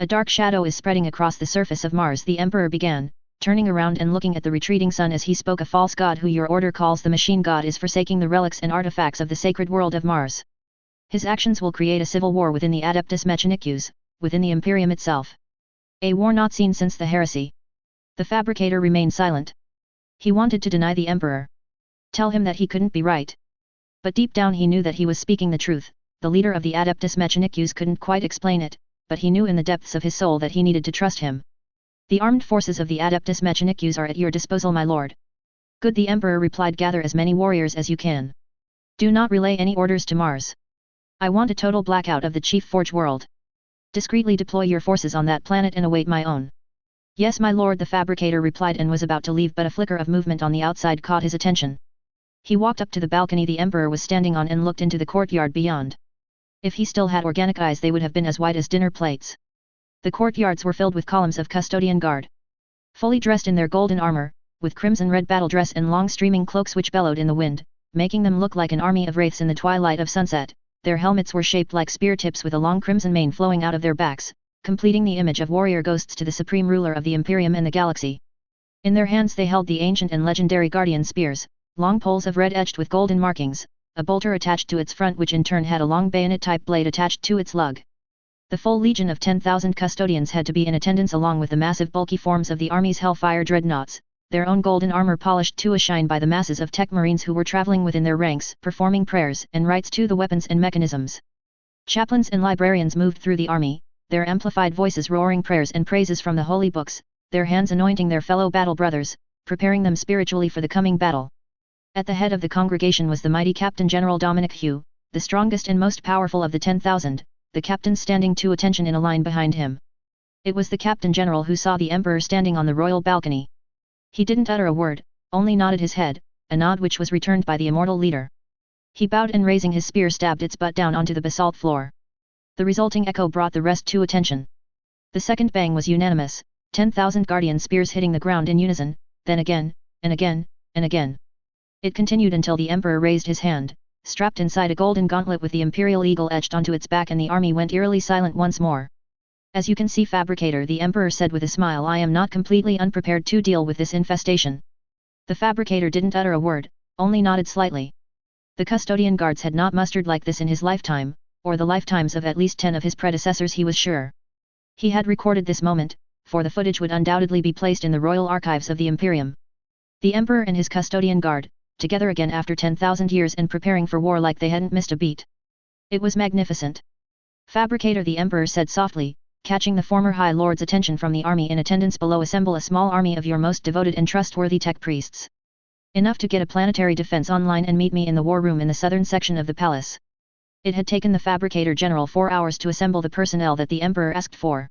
"A dark shadow is spreading across the surface of Mars," the Emperor began, turning around and looking at the retreating sun as he spoke. "A false god who your order calls the Machine God is forsaking the relics and artifacts of the sacred world of Mars. His actions will create a civil war within the Adeptus Mechanicus, within the Imperium itself. A war not seen since the heresy." The Fabricator remained silent. He wanted to deny the Emperor. Tell him that he couldn't be right. But deep down he knew that he was speaking the truth. The leader of the Adeptus Mechanicus couldn't quite explain it, but he knew in the depths of his soul that he needed to trust him. "The armed forces of the Adeptus Mechanicus are at your disposal, my lord." "Good," the Emperor replied. "Gather as many warriors as you can. Do not relay any orders to Mars. I want a total blackout of the Chief Forge world. Discreetly deploy your forces on that planet and await my own." "Yes, my lord," the Fabricator replied and was about to leave, but a flicker of movement on the outside caught his attention. He walked up to the balcony the Emperor was standing on and looked into the courtyard beyond. If he still had organic eyes, they would have been as white as dinner plates. The courtyards were filled with columns of custodian guard. Fully dressed in their golden armor, with crimson-red battle dress and long streaming cloaks which bellowed in the wind, making them look like an army of wraiths in the twilight of sunset. Their helmets were shaped like spear tips with a long crimson mane flowing out of their backs, completing the image of warrior ghosts to the supreme ruler of the Imperium and the galaxy. In their hands they held the ancient and legendary guardian spears, long poles of red etched with golden markings, a bolter attached to its front which in turn had a long bayonet-type blade attached to its lug. The full legion of 10,000 custodians had to be in attendance along with the massive bulky forms of the army's Hellfire dreadnoughts, their own golden armor polished to a shine by the masses of tech marines who were traveling within their ranks, performing prayers and rites to the weapons and mechanisms. Chaplains and librarians moved through the army, their amplified voices roaring prayers and praises from the holy books, their hands anointing their fellow battle brothers, preparing them spiritually for the coming battle. At the head of the congregation was the mighty Captain General Dominic Hugh, the strongest and most powerful of the 10,000, the captain standing to attention in a line behind him. It was the Captain General who saw the Emperor standing on the royal balcony. He didn't utter a word, only nodded his head, a nod which was returned by the immortal leader. He bowed and raising his spear stabbed its butt down onto the basalt floor. The resulting echo brought the rest to attention. The second bang was unanimous, 10,000 guardian spears hitting the ground in unison, then again, and again, and again. It continued until the Emperor raised his hand, strapped inside a golden gauntlet with the imperial eagle etched onto its back, and the army went eerily silent once more. "As you can see, Fabricator," the Emperor said with a smile, "I am not completely unprepared to deal with this infestation." The Fabricator didn't utter a word, only nodded slightly. The custodian guards had not mustered like this in his lifetime, or the lifetimes of at least 10 of his predecessors, he was sure. He had recorded this moment, for the footage would undoubtedly be placed in the royal archives of the Imperium. The Emperor and his custodian guard, together again after 10,000 years and preparing for war like they hadn't missed a beat. It was magnificent. "Fabricator," the Emperor said softly, catching the former High Lord's attention from the army in attendance below, "assemble a small army of your most devoted and trustworthy tech priests. Enough to get a planetary defense online and meet me in the war room in the southern section of the palace. It had taken the Fabricator General 4 hours to assemble the personnel that the Emperor asked for.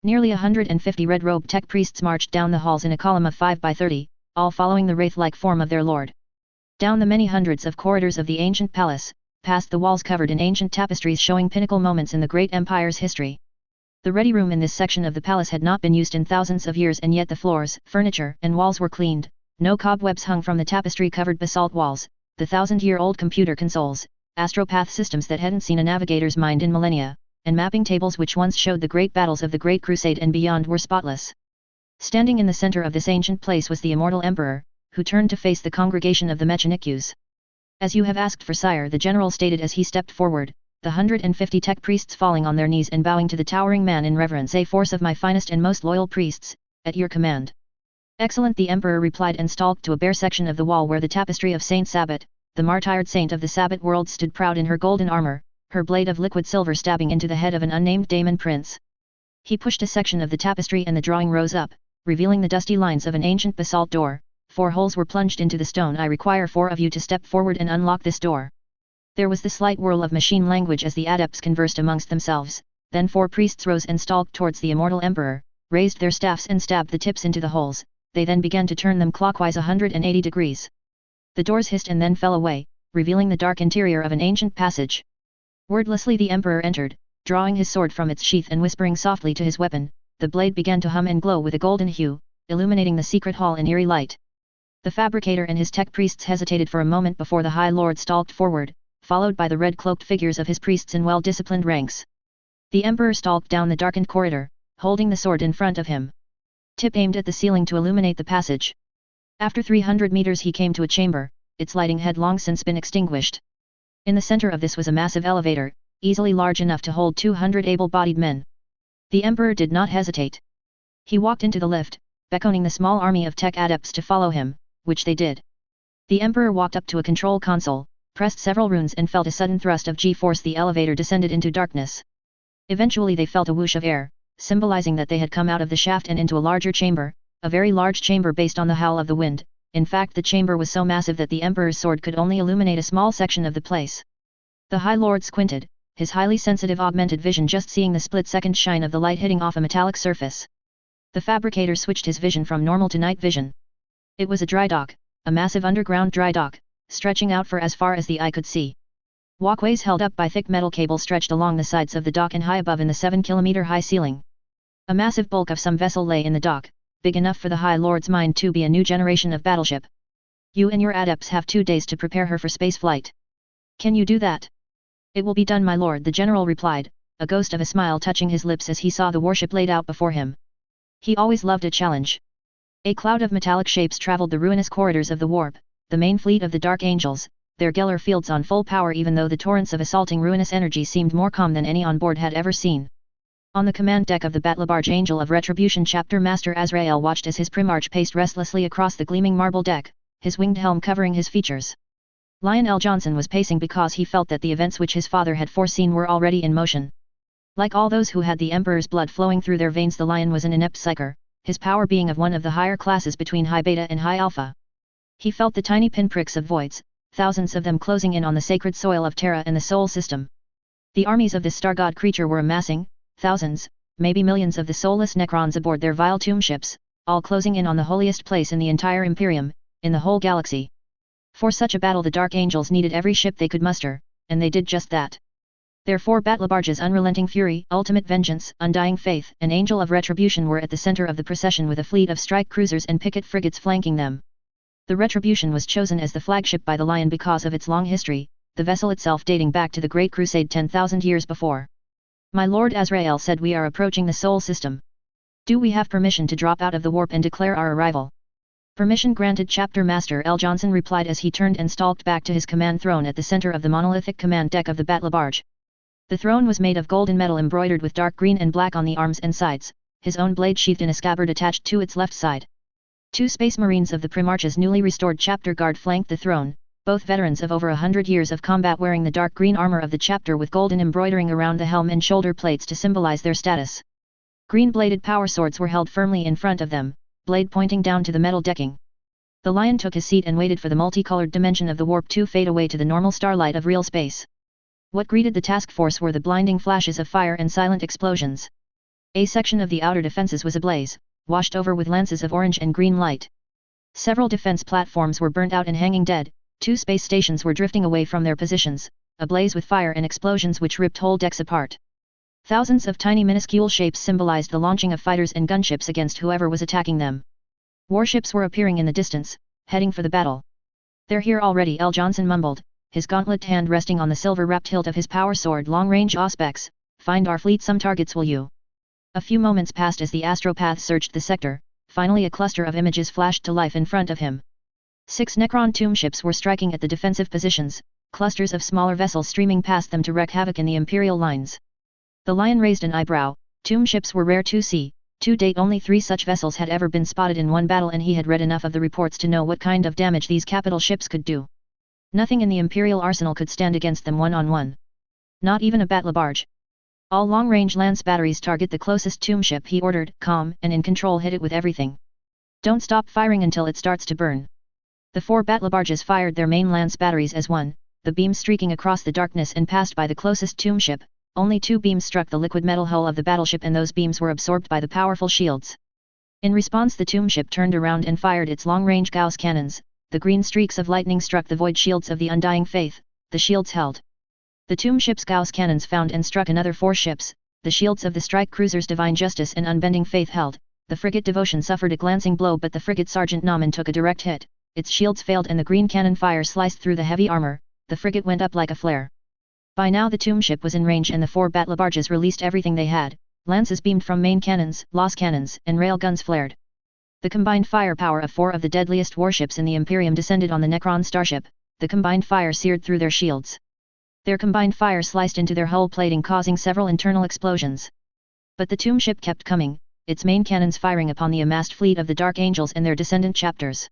Nearly 150 red-robed tech priests marched down the halls in a column of 5 by 30, all following the wraith-like form of their lord. Down the many hundreds of corridors of the ancient palace, past the walls covered in ancient tapestries showing pinnacle moments in the great empire's history. The ready room in this section of the palace had not been used in thousands of years, and yet the floors, furniture, and walls were cleaned, no cobwebs hung from the tapestry-covered basalt walls, the thousand-year-old computer consoles, astropath systems that hadn't seen a navigator's mind in millennia, and mapping tables which once showed the great battles of the Great Crusade and beyond were spotless. Standing in the center of this ancient place was the immortal emperor, who turned to face the congregation of the Mechanikus. "As you have asked for, sire," the general stated as he stepped forward, the 150 tech priests falling on their knees and bowing to the towering man in reverence. "A force of my finest and most loyal priests, at your command." "Excellent," the emperor replied, and stalked to a bare section of the wall where the tapestry of Saint Sabbat, the martyred saint of the Sabbat world, stood proud in her golden armor, her blade of liquid silver stabbing into the head of an unnamed daemon prince. He pushed a section of the tapestry and the drawing rose up, revealing the dusty lines of an ancient basalt door. 4 holes were plunged into the stone. "I require 4 of you to step forward and unlock this door." There was the slight whirl of machine language as the adepts conversed amongst themselves, then 4 priests rose and stalked towards the immortal emperor, raised their staffs and stabbed the tips into the holes. They then began to turn them clockwise 180 degrees. The doors hissed and then fell away, revealing the dark interior of an ancient passage. Wordlessly the emperor entered, drawing his sword from its sheath and whispering softly to his weapon. The blade began to hum and glow with a golden hue, illuminating the secret hall in eerie light. The Fabricator and his tech priests hesitated for a moment before the High Lord stalked forward, followed by the red-cloaked figures of his priests in well-disciplined ranks. The emperor stalked down the darkened corridor, holding the sword in front of him. Tip aimed at the ceiling to illuminate the passage. After 300 meters he came to a chamber, its lighting had long since been extinguished. In the center of this was a massive elevator, easily large enough to hold 200 able-bodied men. The emperor did not hesitate. He walked into the lift, beckoning the small army of tech adepts to follow him, which they did. The emperor walked up to a control console, pressed several runes and felt a sudden thrust of G-force. The elevator descended into darkness. Eventually they felt a whoosh of air, symbolizing that they had come out of the shaft and into a larger chamber, a very large chamber based on the howl of the wind. In fact, the chamber was so massive that the emperor's sword could only illuminate a small section of the place. The High Lord squinted, his highly sensitive augmented vision just seeing the split-second shine of the light hitting off a metallic surface. The Fabricator switched his vision from normal to night vision. It was a dry dock, a massive underground dry dock, stretching out for as far as the eye could see. Walkways held up by thick metal cables stretched along the sides of the dock and high above in the 7-kilometer-high ceiling. A massive bulk of some vessel lay in the dock, big enough for the High Lord's mind to be a new generation of battleship. "You and your adepts have 2 days to prepare her for spaceflight. Can you do that?" "It will be done, my lord," the general replied, a ghost of a smile touching his lips as he saw the warship laid out before him. He always loved a challenge. A cloud of metallic shapes traveled the ruinous corridors of the warp, the main fleet of the Dark Angels, their Geller fields on full power even though the torrents of assaulting ruinous energy seemed more calm than any on board had ever seen. On the command deck of the Batlabarge Angel of Retribution, Chapter Master Azrael watched as his Primarch paced restlessly across the gleaming marble deck, his winged helm covering his features. Lionel Johnson was pacing because he felt that the events which his father had foreseen were already in motion. Like all those who had the Emperor's blood flowing through their veins, the Lion was an inept psyker, his power being of one of the higher classes between High Beta and High Alpha. He felt the tiny pinpricks of voids, thousands of them closing in on the sacred soil of Terra and the Sol system. The armies of this star-god creature were amassing, thousands, maybe millions of the soulless Necrons aboard their vile tomb ships, all closing in on the holiest place in the entire Imperium, in the whole galaxy. For such a battle the Dark Angels needed every ship they could muster, and they did just that. Their 4 Batlabarges, Unrelenting Fury, Ultimate Vengeance, Undying Faith, and Angel of Retribution, were at the center of the procession with a fleet of strike cruisers and picket frigates flanking them. The Retribution was chosen as the flagship by the Lion because of its long history, the vessel itself dating back to the Great Crusade 10,000 years before. "My Lord Azrael said we are approaching the Sol system. Do we have permission to drop out of the warp and declare our arrival?" "Permission granted," Chapter Master L. Johnson replied as he turned and stalked back to his command throne at the center of the monolithic command deck of the Batlabarge. The throne was made of golden metal embroidered with dark green and black on the arms and sides, his own blade sheathed in a scabbard attached to its left side. 2 Space Marines of the Primarch's newly restored chapter guard flanked the throne, both veterans of over 100 years of combat, wearing the dark green armor of the chapter with golden embroidering around the helm and shoulder plates to symbolize their status. Green-bladed power swords were held firmly in front of them, blade pointing down to the metal decking. The Lion took his seat and waited for the multicolored dimension of the warp to fade away to the normal starlight of real space. What greeted the task force were the blinding flashes of fire and silent explosions. A section of the outer defenses was ablaze, washed over with lances of orange and green light. Several defense platforms were burnt out and hanging dead, 2 space stations were drifting away from their positions, ablaze with fire and explosions which ripped whole decks apart. Thousands of tiny minuscule shapes symbolized the launching of fighters and gunships against whoever was attacking them. Warships were appearing in the distance, heading for the battle. "They're here already," L. Johnson mumbled, his gauntlet hand resting on the silver-wrapped hilt of his power sword. "Long-range Auspex, find our fleet some targets, will you?" A few moments passed as the astropath searched the sector. Finally a cluster of images flashed to life in front of him. 6 Necron tomb ships were striking at the defensive positions, clusters of smaller vessels streaming past them to wreak havoc in the Imperial lines. The Lion raised an eyebrow. Tomb ships were rare to see. To date only 3 such vessels had ever been spotted in one battle, and he had read enough of the reports to know what kind of damage these capital ships could do. Nothing in the Imperial arsenal could stand against them one-on-one. Not even a battle barge. "All long-range lance batteries target the closest tomb ship," he ordered, calm and in control. "Hit it with everything. Don't stop firing until it starts to burn." The 4 battle barges fired their main lance batteries as one, the beam streaking across the darkness and passed by the closest tomb ship. Only 2 beams struck the liquid metal hull of the battleship, and those beams were absorbed by the powerful shields. In response, the tomb ship turned around and fired its long-range Gauss cannons. The green streaks of lightning struck the void shields of the Undying Faith. The shields held. The tomb ship's Gauss cannons found and struck another 4 ships. The shields of the strike cruisers Divine Justice and Unbending Faith held. The frigate Devotion suffered a glancing blow, but the frigate Sergeant Nauman took a direct hit. Its shields failed and the green cannon fire sliced through the heavy armor. The frigate went up like a flare. By now the tomb ship was in range, and the 4 battle barges released everything they had. Lances beamed from main cannons, loss cannons, and rail guns flared. The combined firepower of 4 of the deadliest warships in the Imperium descended on the Necron starship. The combined fire seared through their shields. Their combined fire sliced into their hull plating, causing several internal explosions. But the tomb ship kept coming, its main cannons firing upon the amassed fleet of the Dark Angels and their descendant chapters.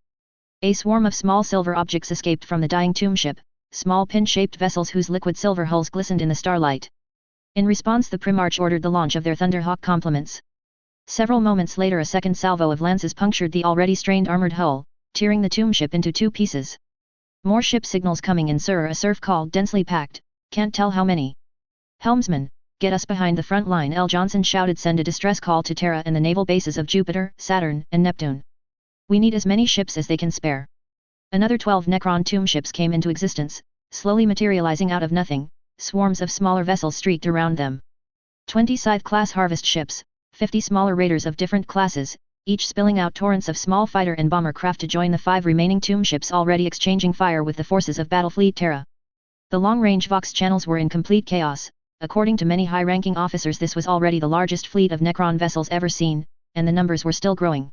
A swarm of small silver objects escaped from the dying tomb ship, small pin-shaped vessels whose liquid silver hulls glistened in the starlight. In response, the Primarch ordered the launch of their Thunderhawk complements. Several moments later a second salvo of lances punctured the already strained armored hull, tearing the tomb ship into 2 pieces. "More ship signals coming in, sir," a serf called, "densely packed, can't tell how many." "Helmsman, get us behind the front line," L. Johnson shouted. "Send a distress call to Terra and the naval bases of Jupiter, Saturn, and Neptune. We need as many ships as they can spare." Another 12 Necron tomb ships came into existence, slowly materializing out of nothing. Swarms of smaller vessels streaked around them. 20 Scythe-class harvest ships, 50 smaller raiders of different classes, each spilling out torrents of small fighter and bomber craft to join the 5 remaining tomb ships already exchanging fire with the forces of Battlefleet Terra. The long-range Vox channels were in complete chaos. According to many high-ranking officers, this was already the largest fleet of Necron vessels ever seen, and the numbers were still growing.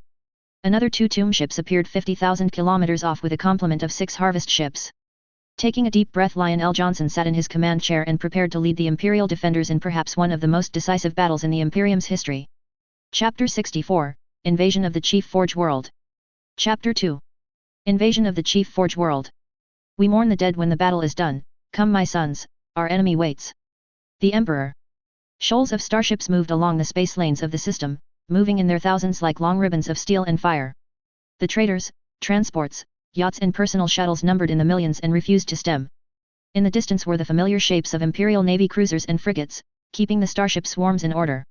Another 2 tomb ships appeared 50,000 kilometers off with a complement of 6 harvest ships. Taking a deep breath, Lionel Johnson sat in his command chair and prepared to lead the Imperial defenders in perhaps one of the most decisive battles in the Imperium's history. Chapter 64, Invasion of the Chief Forge World. Chapter 2. Invasion of the Chief Forge World. We mourn the dead when the battle is done. Come, my sons, our enemy waits. The Emperor. Shoals of starships moved along the space lanes of the system, moving in their thousands like long ribbons of steel and fire. The traders, transports, yachts and personal shuttles numbered in the millions and refused to stem. In the distance were the familiar shapes of Imperial Navy cruisers and frigates, keeping the starship swarms in order.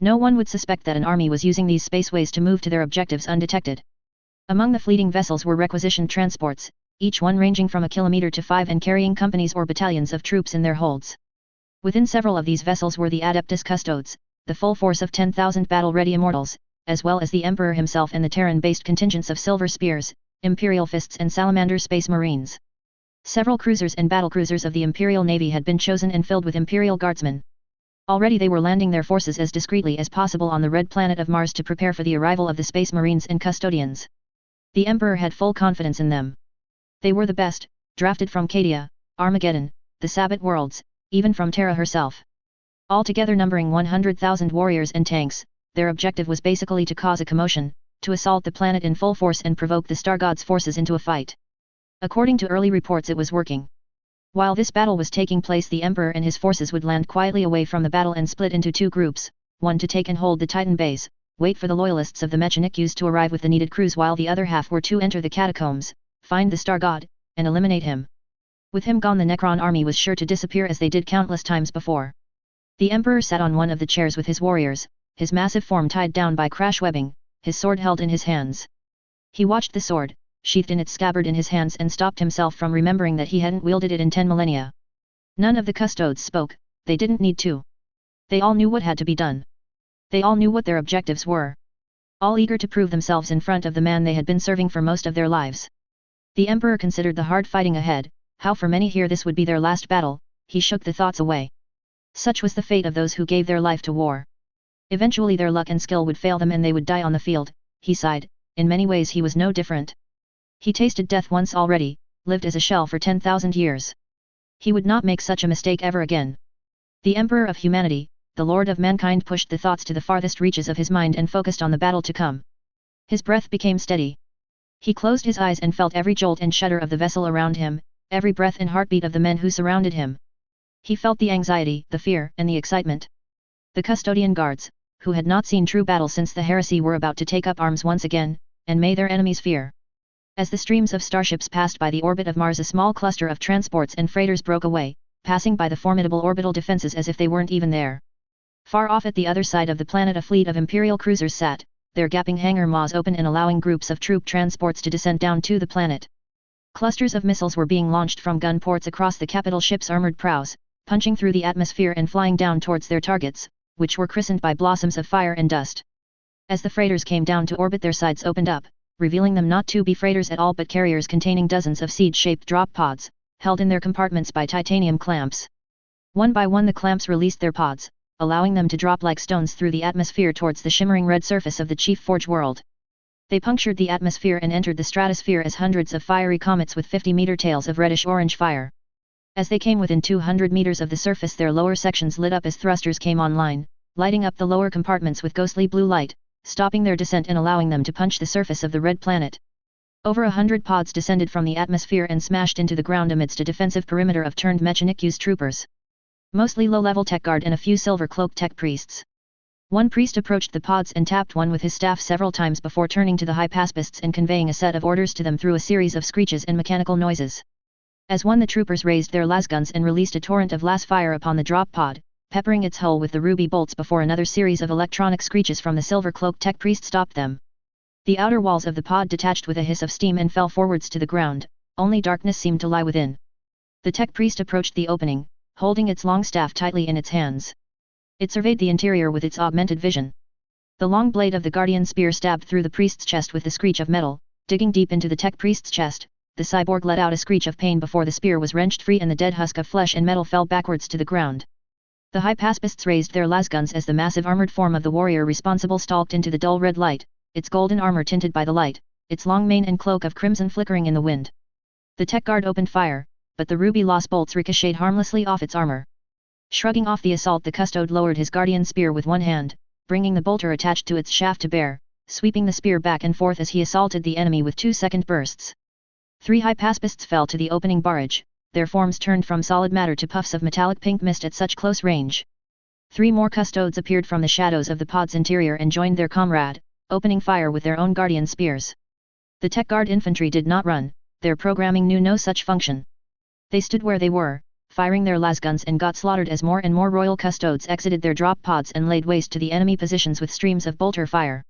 No one would suspect that an army was using these spaceways to move to their objectives undetected. Among the fleeting vessels were requisitioned transports, each one ranging from a kilometer to 5 and carrying companies or battalions of troops in their holds. Within several of these vessels were the Adeptus Custodes, the full force of 10,000 battle-ready immortals, as well as the Emperor himself and the Terran-based contingents of Silver Spears, Imperial Fists and Salamander Space Marines. Several cruisers and battlecruisers of the Imperial Navy had been chosen and filled with Imperial Guardsmen. Already they were landing their forces as discreetly as possible on the red planet of Mars to prepare for the arrival of the Space Marines and Custodians. The Emperor had full confidence in them. They were the best, drafted from Cadia, Armageddon, the Sabbat worlds, even from Terra herself. Altogether numbering 100,000 warriors and tanks, their objective was basically to cause a commotion, to assault the planet in full force and provoke the Star God's forces into a fight. According to early reports, it was working. While this battle was taking place, the Emperor and his forces would land quietly away from the battle and split into 2 groups, one to take and hold the Titan base, wait for the loyalists of the Mechanics to arrive with the needed crews, while the other half were to enter the catacombs, find the Star God, and eliminate him. With him gone, the Necron army was sure to disappear as they did countless times before. The Emperor sat on one of the chairs with his warriors, his massive form tied down by crash webbing, his sword held in his hands. He watched the sword, sheathed in its scabbard in his hands, and stopped himself from remembering that he hadn't wielded it in 10 millennia. None of the custodes spoke, they didn't need to. They all knew what had to be done. They all knew what their objectives were. All eager to prove themselves in front of the man they had been serving for most of their lives. The Emperor considered the hard fighting ahead, how for many here this would be their last battle. He shook the thoughts away. Such was the fate of those who gave their life to war. Eventually their luck and skill would fail them and they would die on the field. He sighed. In many ways he was no different. He tasted death once already, lived as a shell for 10,000 years. He would not make such a mistake ever again. The Emperor of Humanity, the Lord of Mankind, pushed the thoughts to the farthest reaches of his mind and focused on the battle to come. His breath became steady. He closed his eyes and felt every jolt and shudder of the vessel around him, every breath and heartbeat of the men who surrounded him. He felt the anxiety, the fear, and the excitement. The custodian guards, who had not seen true battle since the heresy, were about to take up arms once again, and may their enemies fear. As the streams of starships passed by the orbit of Mars, a small cluster of transports and freighters broke away, passing by the formidable orbital defenses as if they weren't even there. Far off at the other side of the planet, a fleet of Imperial cruisers sat, their gaping hangar maws open and allowing groups of troop transports to descend down to the planet. Clusters of missiles were being launched from gun ports across the capital ship's armored prows, punching through the atmosphere and flying down towards their targets, which were christened by blossoms of fire and dust. As the freighters came down to orbit, their sides opened up, revealing them not to be freighters at all but carriers containing dozens of seed-shaped drop pods, held in their compartments by titanium clamps. One by one the clamps released their pods, allowing them to drop like stones through the atmosphere towards the shimmering red surface of the Chief Forge world. They punctured the atmosphere and entered the stratosphere as hundreds of fiery comets with 50-meter tails of reddish-orange fire. As they came within 200 meters of the surface, their lower sections lit up as thrusters came online, lighting up the lower compartments with ghostly blue light, stopping their descent and allowing them to punch the surface of the red planet. Over 100 pods descended from the atmosphere and smashed into the ground amidst a defensive perimeter of turned Mechanic-used troopers. Mostly low-level tech guard and a few silver-cloaked tech priests. One priest approached the pods and tapped one with his staff several times before turning to the hypaspists and conveying a set of orders to them through a series of screeches and mechanical noises. As one, the troopers raised their lasguns and released a torrent of las fire upon the drop pod, peppering its hull with the ruby bolts before another series of electronic screeches from the silver-cloaked tech priest stopped them. The outer walls of the pod detached with a hiss of steam and fell forwards to the ground, only darkness seemed to lie within. The tech priest approached the opening, holding its long staff tightly in its hands. It surveyed the interior with its augmented vision. The long blade of the guardian spear stabbed through the priest's chest with the screech of metal, digging deep into the tech priest's chest. The cyborg let out a screech of pain before the spear was wrenched free and the dead husk of flesh and metal fell backwards to the ground. The hypaspists raised their lasguns as the massive armored form of the warrior responsible stalked into the dull red light, its golden armor tinted by the light, its long mane and cloak of crimson flickering in the wind. The tech guard opened fire, but the ruby las bolts ricocheted harmlessly off its armor. Shrugging off the assault, the custode lowered his guardian spear with one hand, bringing the bolter attached to its shaft to bear, sweeping the spear back and forth as he assaulted the enemy with 2-second bursts. 3 hypaspists fell to the opening barrage, their forms turned from solid matter to puffs of metallic pink mist at such close range. 3 more custodes appeared from the shadows of the pod's interior and joined their comrade, opening fire with their own guardian spears. The tech guard infantry did not run, their programming knew no such function. They stood where they were, firing their lasguns, and got slaughtered as more and more royal custodes exited their drop pods and laid waste to the enemy positions with streams of bolter fire.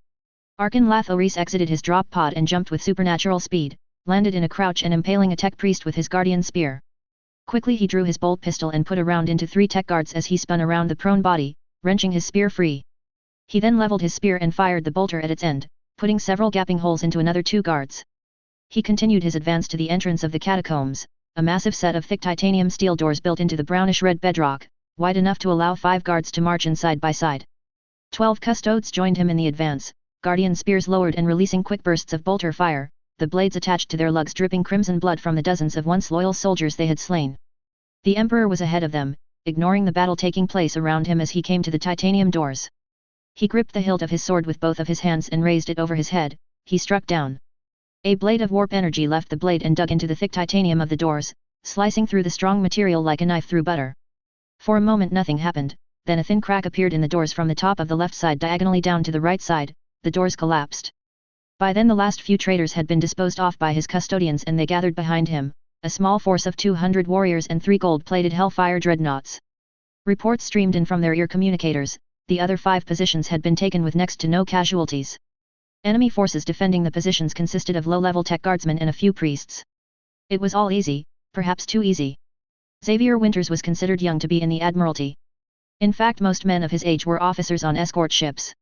Arkan Lathoris exited his drop pod and jumped with supernatural speed, landed in a crouch and impaling a tech priest with his guardian spear. Quickly he drew his bolt pistol and put a round into 3 tech guards as he spun around the prone body, wrenching his spear free. He then leveled his spear and fired the bolter at its end, putting several gaping holes into another 2 guards. He continued his advance to the entrance of the catacombs, a massive set of thick titanium steel doors built into the brownish-red bedrock, wide enough to allow 5 guards to march in side by side. 12 custodes joined him in the advance, guardian spears lowered and releasing quick bursts of bolter fire, the blades attached to their lugs dripping crimson blood from the dozens of once loyal soldiers they had slain. The Emperor was ahead of them, ignoring the battle taking place around him as he came to the titanium doors. He gripped the hilt of his sword with both of his hands and raised it over his head. He struck down. A blade of warp energy left the blade and dug into the thick titanium of the doors, slicing through the strong material like a knife through butter. For a moment nothing happened, then a thin crack appeared in the doors from the top of the left side diagonally down to the right side. The doors collapsed. By then the last few traitors had been disposed off by his custodians and they gathered behind him, a small force of 200 warriors and 3 gold-plated Hellfire dreadnoughts. Reports streamed in from their ear communicators. The other 5 positions had been taken with next to no casualties. Enemy forces defending the positions consisted of low-level tech guardsmen and a few priests. It was all easy, perhaps too easy. Xavier Winters was considered young to be in the Admiralty. In fact, most men of his age were officers on escort ships.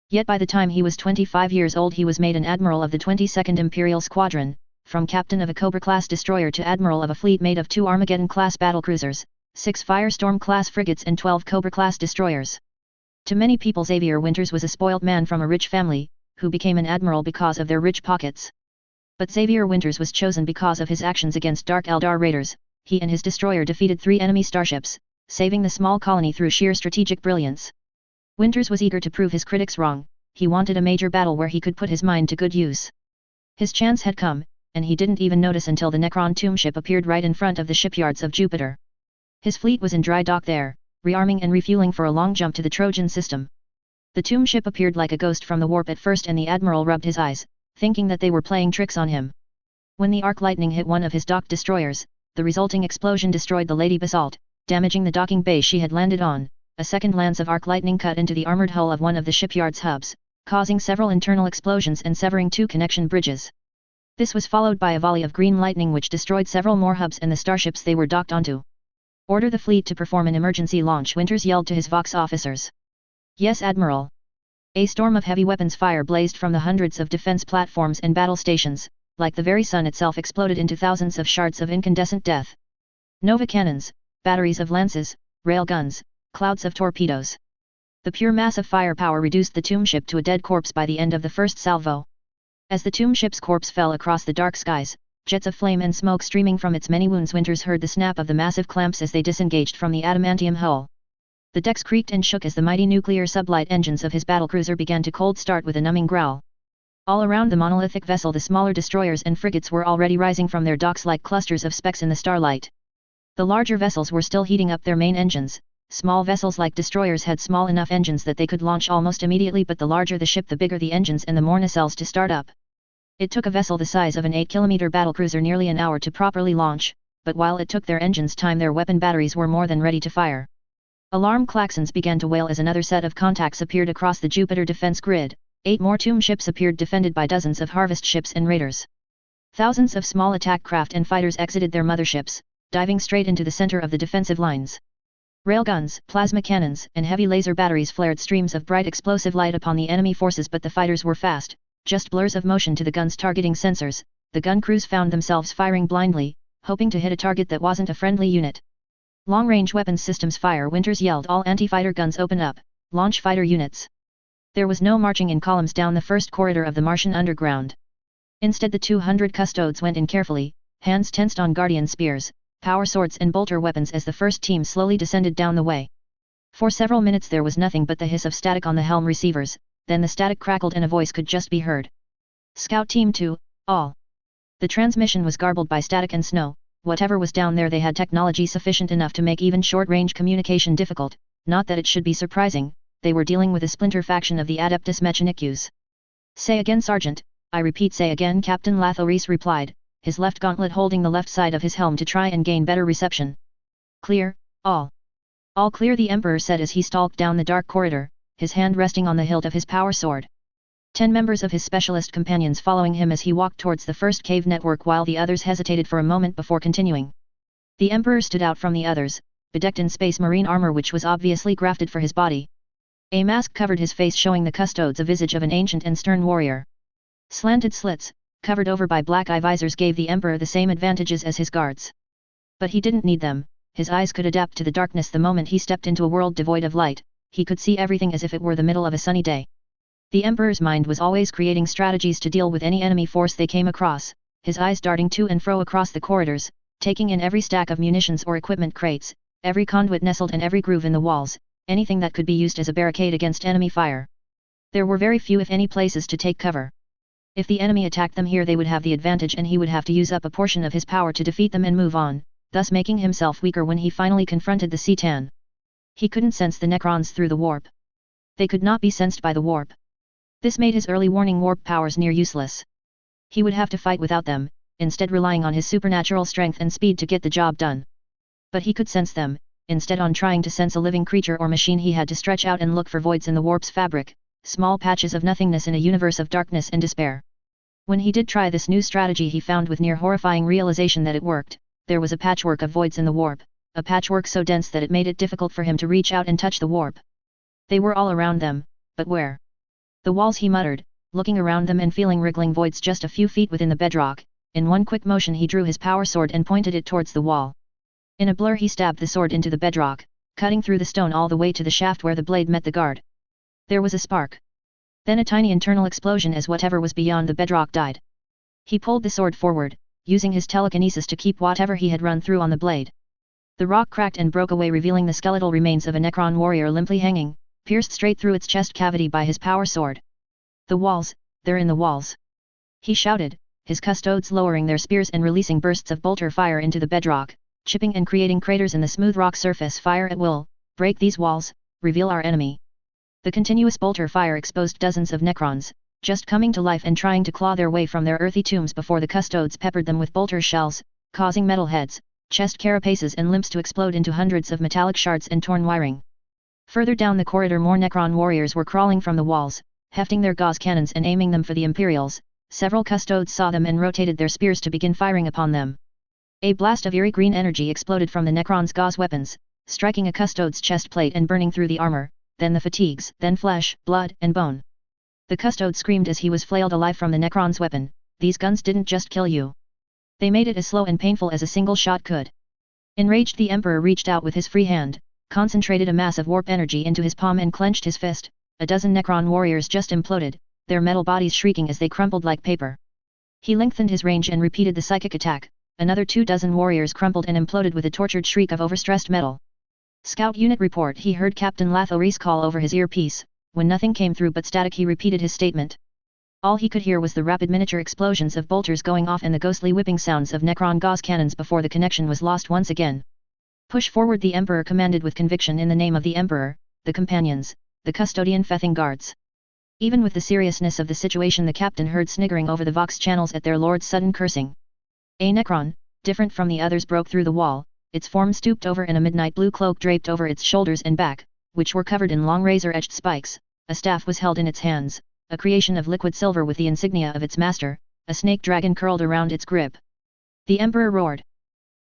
Yet by the time he was 25 years old he was made an admiral of the 22nd Imperial Squadron, from captain of a Cobra-class destroyer to admiral of a fleet made of 2 Armageddon-class battlecruisers, 6 Firestorm-class frigates and 12 Cobra-class destroyers. To many people Xavier Winters was a spoiled man from a rich family, who became an admiral because of their rich pockets. But Xavier Winters was chosen because of his actions against Dark Eldar raiders. He and his destroyer defeated 3 enemy starships, saving the small colony through sheer strategic brilliance. Winters was eager to prove his critics wrong. He wanted a major battle where he could put his mind to good use. His chance had come, and he didn't even notice until the Necron tomb ship appeared right in front of the shipyards of Jupiter. His fleet was in dry dock there, rearming and refueling for a long jump to the Trojan system. The tomb ship appeared like a ghost from the warp at first and the admiral rubbed his eyes, thinking that they were playing tricks on him. When the arc lightning hit one of his docked destroyers, the resulting explosion destroyed the Lady Basalt, damaging the docking bay she had landed on. A second lance of arc lightning cut into the armored hull of one of the shipyard's hubs, causing several internal explosions and severing 2 connection bridges. This was followed by a volley of green lightning which destroyed several more hubs and the starships they were docked onto. Order the fleet to perform an emergency launch, Winters yelled to his Vox officers. Yes, Admiral. A storm of heavy weapons fire blazed from the hundreds of defense platforms and battle stations, like the very sun itself exploded into thousands of shards of incandescent death. Nova cannons, batteries of lances, rail guns, clouds of torpedoes. The pure mass of firepower reduced the tomb ship to a dead corpse by the end of the first salvo. As the tomb ship's corpse fell across the dark skies, jets of flame and smoke streaming from its many wounds, Winters heard the snap of the massive clamps as they disengaged from the adamantium hull. The decks creaked and shook as the mighty nuclear sublight engines of his battlecruiser began to cold start with a numbing growl. All around the monolithic vessel the smaller destroyers and frigates were already rising from their docks like clusters of specks in the starlight. The larger vessels were still heating up their main engines. Small vessels like destroyers had small enough engines that they could launch almost immediately, but the larger the ship the bigger the engines and the more nacelles to start up. It took a vessel the size of an 8-kilometer battlecruiser nearly an hour to properly launch, but while it took their engines time their weapon batteries were more than ready to fire. Alarm klaxons began to wail as another set of contacts appeared across the Jupiter defense grid. 8 more tomb ships appeared defended by dozens of harvest ships and raiders. Thousands of small attack craft and fighters exited their motherships, diving straight into the center of the defensive lines. Railguns, plasma cannons, and heavy laser batteries flared streams of bright explosive light upon the enemy forces, but the fighters were fast, just blurs of motion to the guns' targeting sensors. The gun crews found themselves firing blindly, hoping to hit a target that wasn't a friendly unit. Long-range weapons systems fire, Winters yelled. All anti-fighter guns open up, launch fighter units. There was no marching in columns down the first corridor of the Martian underground. Instead the 200 custodes went in carefully, hands tensed on guardian spears, power swords and bolter weapons as the first team slowly descended down the way. For several minutes there was nothing but the hiss of static on the helm receivers, then the static crackled and a voice could just be heard. Scout Team 2, all. The transmission was garbled by static and snow. Whatever was down there, they had technology sufficient enough to make even short-range communication difficult. Not that it should be surprising, they were dealing with a splinter faction of the Adeptus Mechanicus. Say again, Sergeant. I repeat, say again, Captain Lathoris replied, his left gauntlet holding the left side of his helm to try and gain better reception. Clear, all. All clear, the Emperor said as he stalked down the dark corridor, his hand resting on the hilt of his power sword. 10 members of his specialist companions following him as he walked towards the first cave network while the others hesitated for a moment before continuing. The Emperor stood out from the others, bedecked in space marine armor which was obviously grafted for his body. A mask covered his face showing the custodes a visage of an ancient and stern warrior. Slanted slits, covered over by black eye visors, gave the Emperor the same advantages as his guards. But he didn't need them, his eyes could adapt to the darkness the moment he stepped into a world devoid of light. He could see everything as if it were the middle of a sunny day. The Emperor's mind was always creating strategies to deal with any enemy force they came across, his eyes darting to and fro across the corridors, taking in every stack of munitions or equipment crates, every conduit nestled and every groove in the walls, anything that could be used as a barricade against enemy fire. There were very few if any places to take cover. If the enemy attacked them here they would have the advantage and he would have to use up a portion of his power to defeat them and move on, thus making himself weaker when he finally confronted the Cetan. He couldn't sense the Necrons through the warp. They could not be sensed by the warp. This made his early warning warp powers near useless. He would have to fight without them, instead relying on his supernatural strength and speed to get the job done. But he could sense them, instead on trying to sense a living creature or machine he had to stretch out and look for voids in the warp's fabric, small patches of nothingness in a universe of darkness and despair. When he did try this new strategy he found with near horrifying realization that it worked. There was a patchwork of voids in the warp, a patchwork so dense that it made it difficult for him to reach out and touch the warp. They were all around them, but where? The walls, he muttered, looking around them and feeling wriggling voids just a few feet within the bedrock. In one quick motion he drew his power sword and pointed it towards the wall. In a blur he stabbed the sword into the bedrock, cutting through the stone all the way to the shaft where the blade met the guard. There was a spark. Then a tiny internal explosion as whatever was beyond the bedrock died. He pulled the sword forward, using his telekinesis to keep whatever he had run through on the blade. The rock cracked and broke away, revealing the skeletal remains of a Necron warrior limply hanging, pierced straight through its chest cavity by his power sword. The walls, they're in the walls! He shouted, his custodes lowering their spears and releasing bursts of bolter fire into the bedrock, chipping and creating craters in the smooth rock surface. Fire at will, break these walls, reveal our enemy. The continuous bolter fire exposed dozens of Necrons, just coming to life and trying to claw their way from their earthy tombs before the custodes peppered them with bolter shells, causing metal heads, chest carapaces and limbs to explode into hundreds of metallic shards and torn wiring. Further down the corridor more Necron warriors were crawling from the walls, hefting their gauze cannons and aiming them for the Imperials. Several custodes saw them and rotated their spears to begin firing upon them. A blast of eerie green energy exploded from the Necron's gauze weapons, striking a custode's chest plate and burning through the armor, then the fatigues, then flesh, blood, and bone. The custode screamed as he was flailed alive from the Necron's weapon. These guns didn't just kill you. They made it as slow and painful as a single shot could. Enraged, the Emperor reached out with his free hand, concentrated a mass of warp energy into his palm and clenched his fist. A dozen Necron warriors just imploded, their metal bodies shrieking as they crumpled like paper. He lengthened his range and repeated the psychic attack. Another 24 warriors crumpled and imploded with a tortured shriek of overstressed metal. Scout unit report. He heard Captain Lathoris call over his earpiece. When nothing came through but static, he repeated his statement. All he could hear was the rapid miniature explosions of bolters going off and the ghostly whipping sounds of Necron gauze cannons before the connection was lost once again. Push forward, the Emperor commanded with conviction. In the name of the Emperor, the companions, the custodian Fething guards. Even with the seriousness of the situation, the captain heard sniggering over the vox channels at their lord's sudden cursing. A Necron, different from the others, broke through the wall, its form stooped over and a midnight blue cloak draped over its shoulders and back, which were covered in long razor-edged spikes. A staff was held in its hands, a creation of liquid silver with the insignia of its master. A snake dragon curled around its grip. The Emperor roared.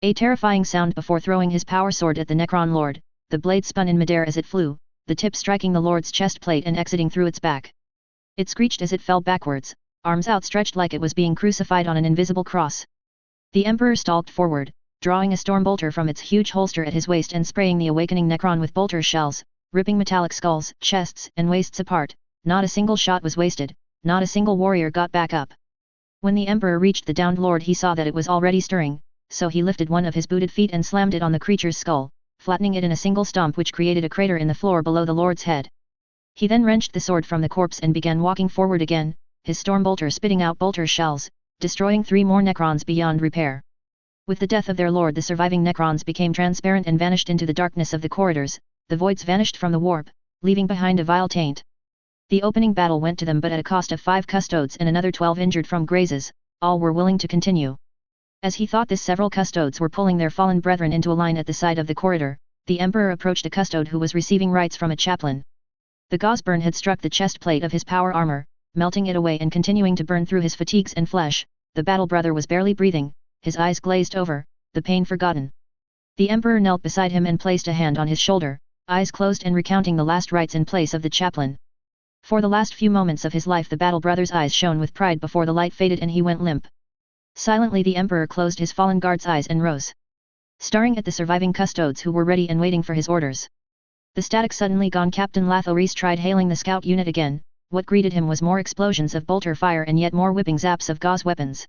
A terrifying sound before throwing his power sword at the Necron lord. The blade spun in midair as it flew, the tip striking the lord's chest plate and exiting through its back. It screeched as it fell backwards, arms outstretched like it was being crucified on an invisible cross. The Emperor stalked forward, drawing a storm bolter from its huge holster at his waist and spraying the awakening Necron with bolter shells, ripping metallic skulls, chests, and waists apart. Not a single shot was wasted, not a single warrior got back up. When the Emperor reached the downed lord, he saw that it was already stirring, so he lifted one of his booted feet and slammed it on the creature's skull, flattening it in a single stomp which created a crater in the floor below the lord's head. He then wrenched the sword from the corpse and began walking forward again, his storm bolter spitting out bolter shells, destroying 3 more Necrons beyond repair. With the death of their lord, the surviving Necrons became transparent and vanished into the darkness of the corridors. The voids vanished from the warp, leaving behind a vile taint. The opening battle went to them, but at a cost of 5 custodes and another 12 injured from grazes. All were willing to continue. As he thought this, several custodes were pulling their fallen brethren into a line at the side of the corridor. The Emperor approached a custode who was receiving rites from a chaplain. The gauze burn had struck the chest plate of his power armor, melting it away and continuing to burn through his fatigues and flesh. The battle brother was barely breathing, his eyes glazed over, the pain forgotten. The Emperor knelt beside him and placed a hand on his shoulder, eyes closed and recounting the last rites in place of the chaplain. For the last few moments of his life the battle brother's eyes shone with pride before the light faded and he went limp. Silently the Emperor closed his fallen guard's eyes and rose, staring at the surviving custodes who were ready and waiting for his orders. The static suddenly gone, Captain Lathoris tried hailing the scout unit again. What greeted him was more explosions of bolter fire and yet more whipping zaps of gauze weapons.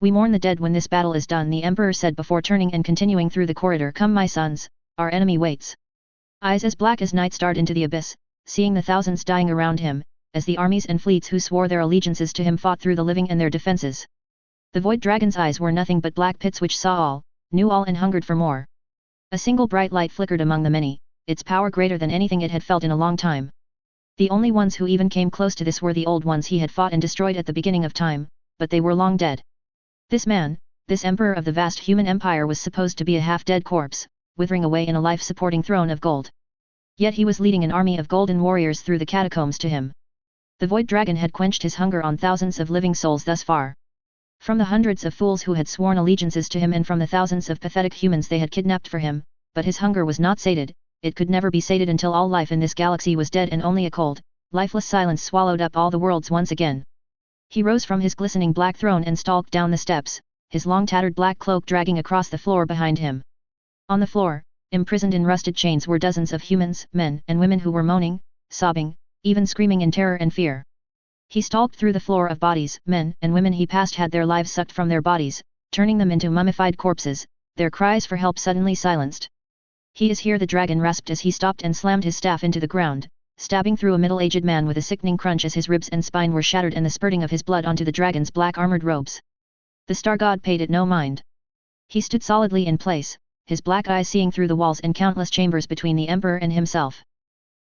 We mourn the dead when this battle is done, the Emperor said before turning and continuing through the corridor. Come, my sons, our enemy waits. Eyes as black as night stared into the abyss, seeing the thousands dying around him, as the armies and fleets who swore their allegiances to him fought through the living and their defenses. The void dragon's eyes were nothing but black pits which saw all, knew all and hungered for more. A single bright light flickered among the many, its power greater than anything it had felt in a long time. The only ones who even came close to this were the old ones he had fought and destroyed at the beginning of time, but they were long dead. This man, this emperor of the vast human empire, was supposed to be a half-dead corpse, withering away in a life-supporting throne of gold. Yet he was leading an army of golden warriors through the catacombs to him. The Void Dragon had quenched his hunger on thousands of living souls thus far. From the hundreds of fools who had sworn allegiances to him and from the thousands of pathetic humans they had kidnapped for him, but his hunger was not sated, it could never be sated until all life in this galaxy was dead and only a cold, lifeless silence swallowed up all the worlds once again. He rose from his glistening black throne and stalked down the steps, his long tattered black cloak dragging across the floor behind him. On the floor, imprisoned in rusted chains, were dozens of humans, men and women who were moaning, sobbing, even screaming in terror and fear. He stalked through the floor of bodies. Men and women he passed had their lives sucked from their bodies, turning them into mummified corpses, their cries for help suddenly silenced. "He is here," the dragon rasped as he stopped and slammed his staff into the ground, stabbing through a middle-aged man with a sickening crunch as his ribs and spine were shattered and the spurting of his blood onto the dragon's black armored robes. The star god paid it no mind. He stood solidly in place, his black eyes seeing through the walls and countless chambers between the emperor and himself.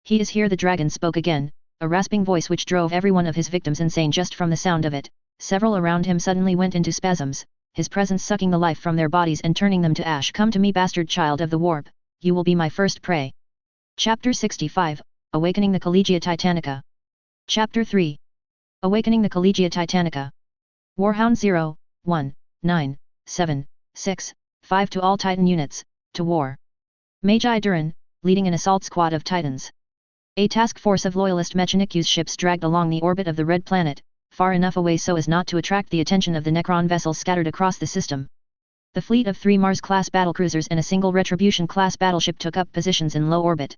"He is here," the dragon spoke again, a rasping voice which drove every one of his victims insane just from the sound of it. Several around him suddenly went into spasms, his presence sucking the life from their bodies and turning them to ash. "Come to me, bastard child of the warp, you will be my first prey." Chapter 65, Awakening the Collegia Titanica. Chapter 3. Awakening the Collegia Titanica. Warhound 0, 1, 9, 7, 6, 5 to all Titan units, to war. Magi Durin, leading an assault squad of Titans. A task force of loyalist Mechanicus ships dragged along the orbit of the Red Planet, far enough away so as not to attract the attention of the Necron vessels scattered across the system. The fleet of 3 Mars-class battlecruisers and a single Retribution-class battleship took up positions in low orbit.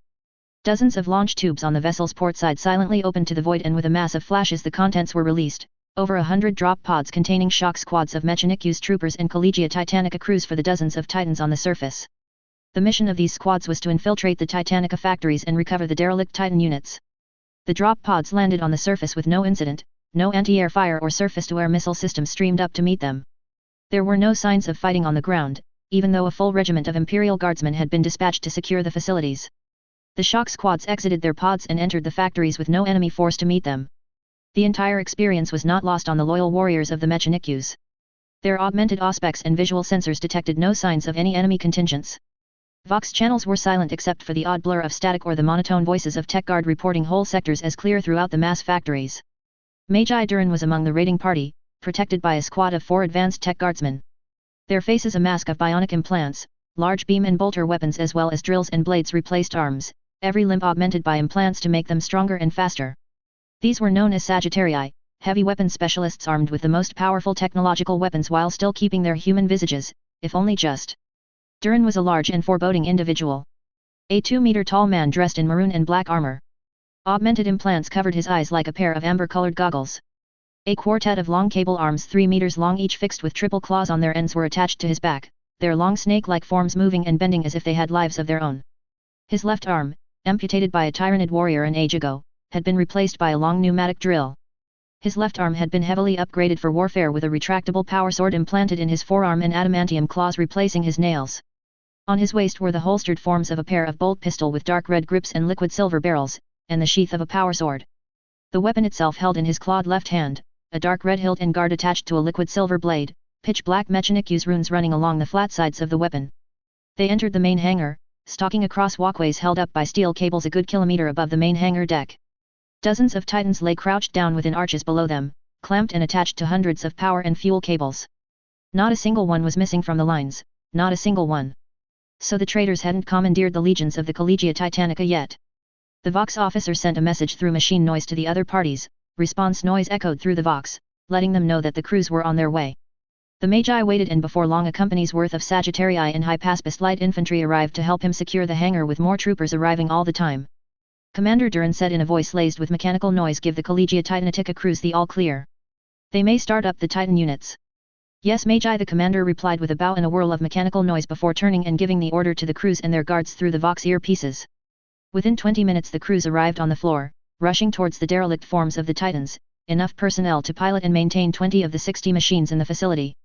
Dozens of launch tubes on the vessel's port side silently opened to the void, and with a mass of flashes the contents were released. Over 100 drop pods containing shock squads of Mechanicus troopers and Collegia Titanica crews for the dozens of Titans on the surface. The mission of these squads was to infiltrate the Titanica factories and recover the derelict Titan units. The drop pods landed on the surface with no incident, no anti-air fire or surface-to-air missile systems streamed up to meet them. There were no signs of fighting on the ground, even though a full regiment of Imperial Guardsmen had been dispatched to secure the facilities. The shock squads exited their pods and entered the factories with no enemy force to meet them. The entire experience was not lost on the loyal warriors of the Mechanicus. Their augmented auspex and visual sensors detected no signs of any enemy contingents. Vox channels were silent except for the odd blur of static or the monotone voices of tech guard reporting whole sectors as clear throughout the mass factories. Magi Durin was among the raiding party, protected by a squad of 4 advanced tech guardsmen. Their faces a mask of bionic implants, large beam and bolter weapons as well as drills and blades replaced arms, every limb augmented by implants to make them stronger and faster. These were known as Sagittarii, heavy weapon specialists armed with the most powerful technological weapons while still keeping their human visages, if only just. Durin was a large and foreboding individual. A 2-meter-tall man dressed in maroon and black armor. Augmented implants covered his eyes like a pair of amber-colored goggles. A quartet of long cable arms 3 meters long each fixed with triple claws on their ends were attached to his back, their long snake-like forms moving and bending as if they had lives of their own. His left arm, amputated by a Tyranid warrior an age ago, had been replaced by a long pneumatic drill. His left arm had been heavily upgraded for warfare with a retractable power sword implanted in his forearm and adamantium claws replacing his nails. On his waist were the holstered forms of a pair of bolt pistol with dark red grips and liquid silver barrels, and the sheath of a power sword. The weapon itself held in his clawed left hand, a dark red hilt and guard attached to a liquid silver blade, pitch black Mechanicus runes running along the flat sides of the weapon. They entered the main hangar, stalking across walkways held up by steel cables a good kilometer above the main hangar deck. Dozens of Titans lay crouched down within arches below them, clamped and attached to hundreds of power and fuel cables. Not a single one was missing from the lines, not a single one. So the traitors hadn't commandeered the legions of the Collegia Titanica yet. The Vox officer sent a message through machine noise to the other parties, response noise echoed through the Vox, letting them know that the crews were on their way. The Magi waited, and before long a company's worth of Sagittarii and Hypaspis light infantry arrived to help him secure the hangar, with more troopers arriving all the time. Commander Durin said in a voice laced with mechanical noise, "Give the Collegia Titanica crews the all clear. They may start up the Titan units." "Yes, Magi," the commander replied with a bow and a whirl of mechanical noise before turning and giving the order to the crews and their guards through the Vox earpieces. Within 20 minutes the crews arrived on the floor, rushing towards the derelict forms of the Titans, enough personnel to pilot and maintain 20 of the 60 machines in the facility.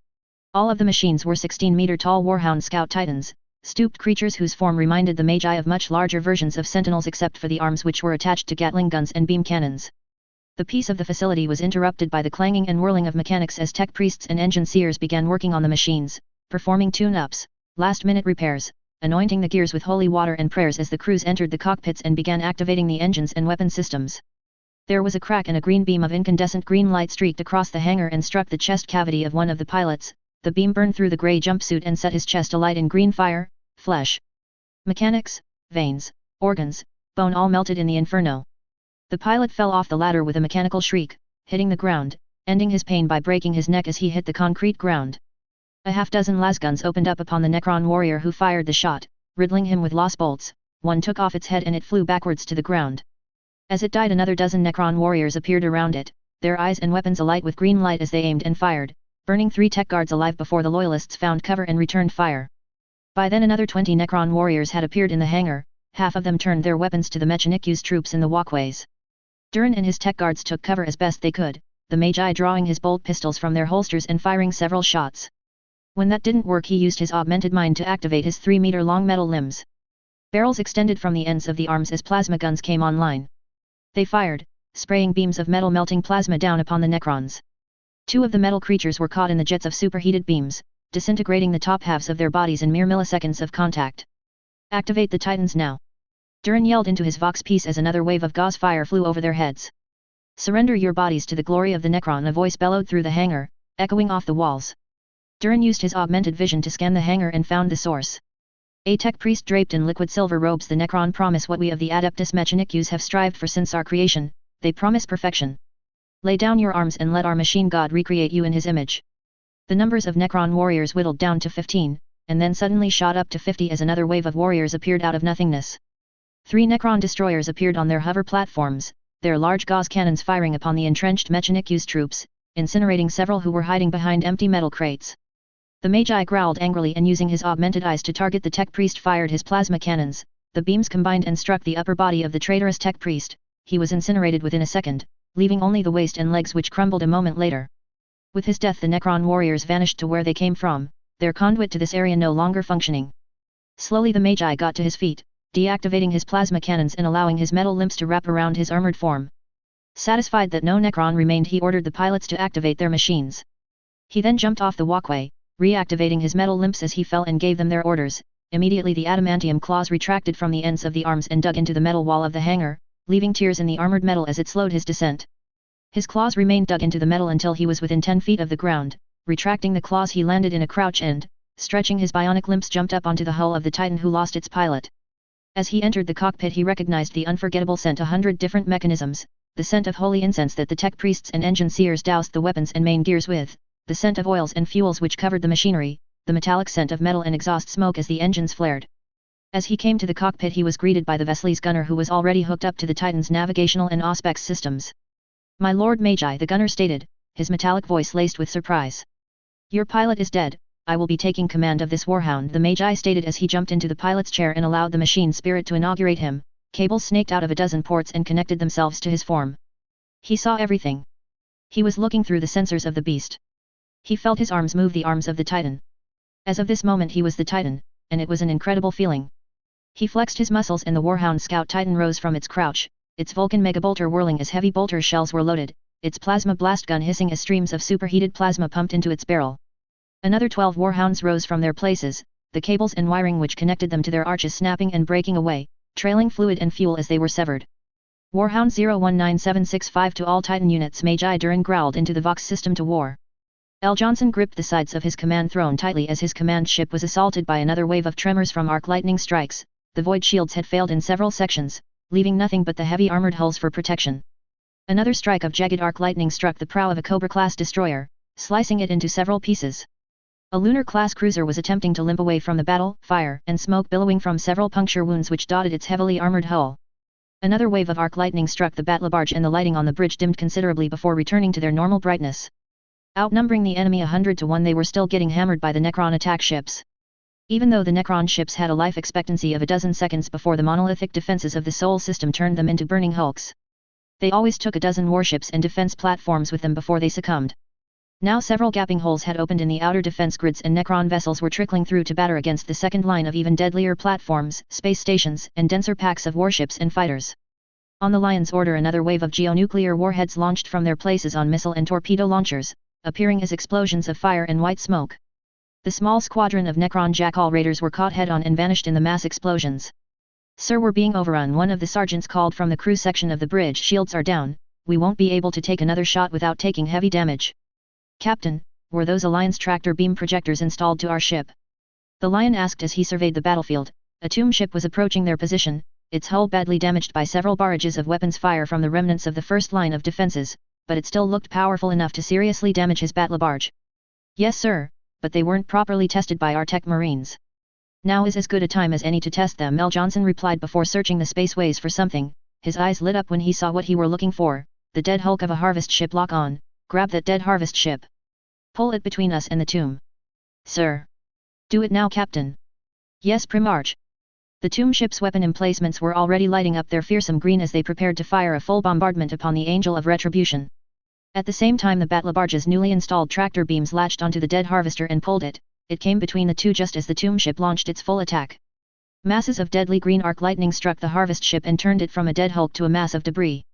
All of the machines were 16-meter-tall Warhound Scout Titans, stooped creatures whose form reminded the Magi of much larger versions of Sentinels except for the arms which were attached to Gatling guns and beam cannons. The peace of the facility was interrupted by the clanging and whirling of mechanics as tech priests and engine seers began working on the machines, performing tune-ups, last-minute repairs, anointing the gears with holy water and prayers as the crews entered the cockpits and began activating the engines and weapon systems. There was a crack and a green beam of incandescent green light streaked across the hangar and struck the chest cavity of one of the pilots. The beam burned through the grey jumpsuit and set his chest alight in green fire, flesh, mechanics, veins, organs, bone all melted in the inferno. The pilot fell off the ladder with a mechanical shriek, hitting the ground, ending his pain by breaking his neck as he hit the concrete ground. A half-dozen lasguns opened up upon the Necron warrior who fired the shot, riddling him with lost bolts. One took off its head and it flew backwards to the ground. As it died, another dozen Necron warriors appeared around it, their eyes and weapons alight with green light as they aimed and fired, burning 3 tech guards alive before the loyalists found cover and returned fire. By then another 20 Necron warriors had appeared in the hangar, half of them turned their weapons to the Mechanicu's troops in the walkways. Durin and his tech guards took cover as best they could, the Magi drawing his bolt pistols from their holsters and firing several shots. When that didn't work, he used his augmented mind to activate his 3-meter-long metal limbs. Barrels extended from the ends of the arms as plasma guns came online. They fired, spraying beams of metal melting plasma down upon the Necrons. 2 of the metal creatures were caught in the jets of superheated beams, disintegrating the top halves of their bodies in mere milliseconds of contact. Activate the Titans now! Durin yelled into his vox piece as another wave of gauze fire flew over their heads. Surrender your bodies to the glory of the Necron, a voice bellowed through the hangar, echoing off the walls. Durin used his augmented vision to scan the hangar and found the source. A tech priest draped in liquid silver robes. The Necron promise what we of the Adeptus Mechanicus have strived for since our creation, they promise perfection. Lay down your arms and let our machine god recreate you in his image. The numbers of Necron warriors whittled down to 15, and then suddenly shot up to 50 as another wave of warriors appeared out of nothingness. 3 Necron destroyers appeared on their hover platforms, their large gauze cannons firing upon the entrenched Mechanicus troops, incinerating several who were hiding behind empty metal crates. The Magi growled angrily and using his augmented eyes to target the tech priest fired his plasma cannons. The beams combined and struck the upper body of the traitorous tech priest. He was incinerated within a second, leaving only the waist and legs which crumbled a moment later. With his death the Necron warriors vanished to where they came from, their conduit to this area no longer functioning. Slowly the Magi got to his feet, deactivating his plasma cannons and allowing his metal limbs to wrap around his armored form. Satisfied that no Necron remained, he ordered the pilots to activate their machines. He then jumped off the walkway, reactivating his metal limbs as he fell and gave them their orders. Immediately the adamantium claws retracted from the ends of the arms and dug into the metal wall of the hangar, leaving tears in the armored metal as it slowed his descent. His claws remained dug into the metal until he was within 10 feet of the ground. Retracting the claws, he landed in a crouch and, stretching his bionic limbs, jumped up onto the hull of the Titan who lost its pilot. As he entered the cockpit he recognized the unforgettable scent, 100 different mechanisms, the scent of holy incense that the tech priests and engine seers doused the weapons and main gears with, the scent of oils and fuels which covered the machinery, the metallic scent of metal and exhaust smoke as the engines flared. As he came to the cockpit he was greeted by the vessel's gunner who was already hooked up to the Titan's navigational and auspex systems. "My Lord Magi," the gunner stated, his metallic voice laced with surprise. "Your pilot is dead, I will be taking command of this warhound," the Magi stated as he jumped into the pilot's chair and allowed the machine spirit to inaugurate him. Cables snaked out of a dozen ports and connected themselves to his form. He saw everything. He was looking through the sensors of the beast. He felt his arms move, the arms of the Titan. As of this moment he was the Titan, and it was an incredible feeling. He flexed his muscles and the Warhound Scout Titan rose from its crouch, its Vulcan megabolter whirling as heavy bolter shells were loaded, its plasma blast gun hissing as streams of superheated plasma pumped into its barrel. Another 12 Warhounds rose from their places, the cables and wiring which connected them to their arches snapping and breaking away, trailing fluid and fuel as they were severed. "Warhound 019765 to all Titan units," Magi Durin growled into the Vox system to war. L. Johnson gripped the sides of his command throne tightly as his command ship was assaulted by another wave of tremors from arc lightning strikes. The void shields had failed in several sections, leaving nothing but the heavy armored hulls for protection. Another strike of jagged arc lightning struck the prow of a Cobra-class destroyer, slicing it into several pieces. A lunar-class cruiser was attempting to limp away from the battle, fire and smoke billowing from several puncture wounds which dotted its heavily armored hull. Another wave of arc lightning struck the battle barge and the lighting on the bridge dimmed considerably before returning to their normal brightness. Outnumbering the enemy 100 to 1, they were still getting hammered by the Necron attack ships. Even though the Necron ships had a life expectancy of a dozen seconds before the monolithic defenses of the Sol system turned them into burning hulks. They always took a dozen warships and defense platforms with them before they succumbed. Now several gaping holes had opened in the outer defense grids and Necron vessels were trickling through to batter against the second line of even deadlier platforms, space stations, and denser packs of warships and fighters. On the Lion's order, another wave of geonuclear warheads launched from their places on missile and torpedo launchers, appearing as explosions of fire and white smoke. The small squadron of Necron Jackal raiders were caught head-on and vanished in the mass explosions. "Sir, we're being overrun," one of the sergeants called from the crew section of the bridge. "Shields are down, we won't be able to take another shot without taking heavy damage." "Captain, were those Alliance tractor beam projectors installed to our ship?" the Lion asked as he surveyed the battlefield. A tomb ship was approaching their position, its hull badly damaged by several barrages of weapons fire from the remnants of the first line of defenses, but it still looked powerful enough to seriously damage his battle barge. "Yes sir, but they weren't properly tested by our tech marines. Now is as good a time as any to test them," Mel Johnson replied before searching the spaceways for something. His eyes lit up when he saw what he were looking for, the dead hulk of a harvest ship. "Lock on, grab that dead harvest ship. Pull it between us and the tomb." "Sir." "Do it now, Captain." "Yes, Primarch." The tomb ship's weapon emplacements were already lighting up their fearsome green as they prepared to fire a full bombardment upon the Angel of Retribution. At the same time, the battle barge's newly installed tractor beams latched onto the dead harvester and pulled it. It came between the two just as the tomb ship launched its full attack. Masses of deadly green arc lightning struck the harvest ship and turned it from a dead hulk to a mass of debris.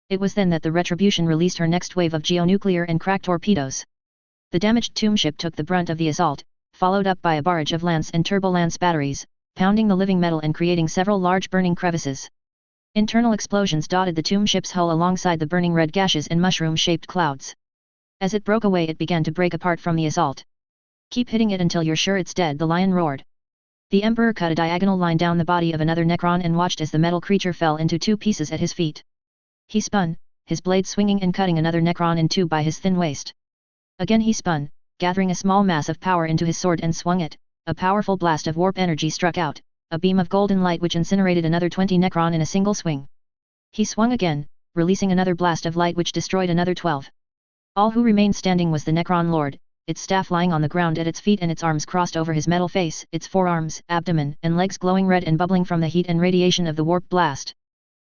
It was then that the Retribution released her next wave of geonuclear and crack torpedoes. The damaged tomb ship took the brunt of the assault, followed up by a barrage of lance and turbo-lance batteries, pounding the living metal and creating several large burning crevices. Internal explosions dotted the tomb ship's hull alongside the burning red gashes and mushroom-shaped clouds. As it broke away, it began to break apart from the assault. "Keep hitting it until you're sure it's dead," the Lion roared. The Emperor cut a diagonal line down the body of another Necron and watched as the metal creature fell into two pieces at his feet. He spun, his blade swinging and cutting another Necron in two by his thin waist. Again he spun, gathering a small mass of power into his sword and swung it. A powerful blast of warp energy struck out, a beam of golden light which incinerated another 20 Necron in a single swing. He swung again, releasing another blast of light which destroyed another 12. All who remained standing was the Necron Lord, its staff lying on the ground at its feet and its arms crossed over his metal face, its forearms, abdomen, and legs glowing red and bubbling from the heat and radiation of the warp blast.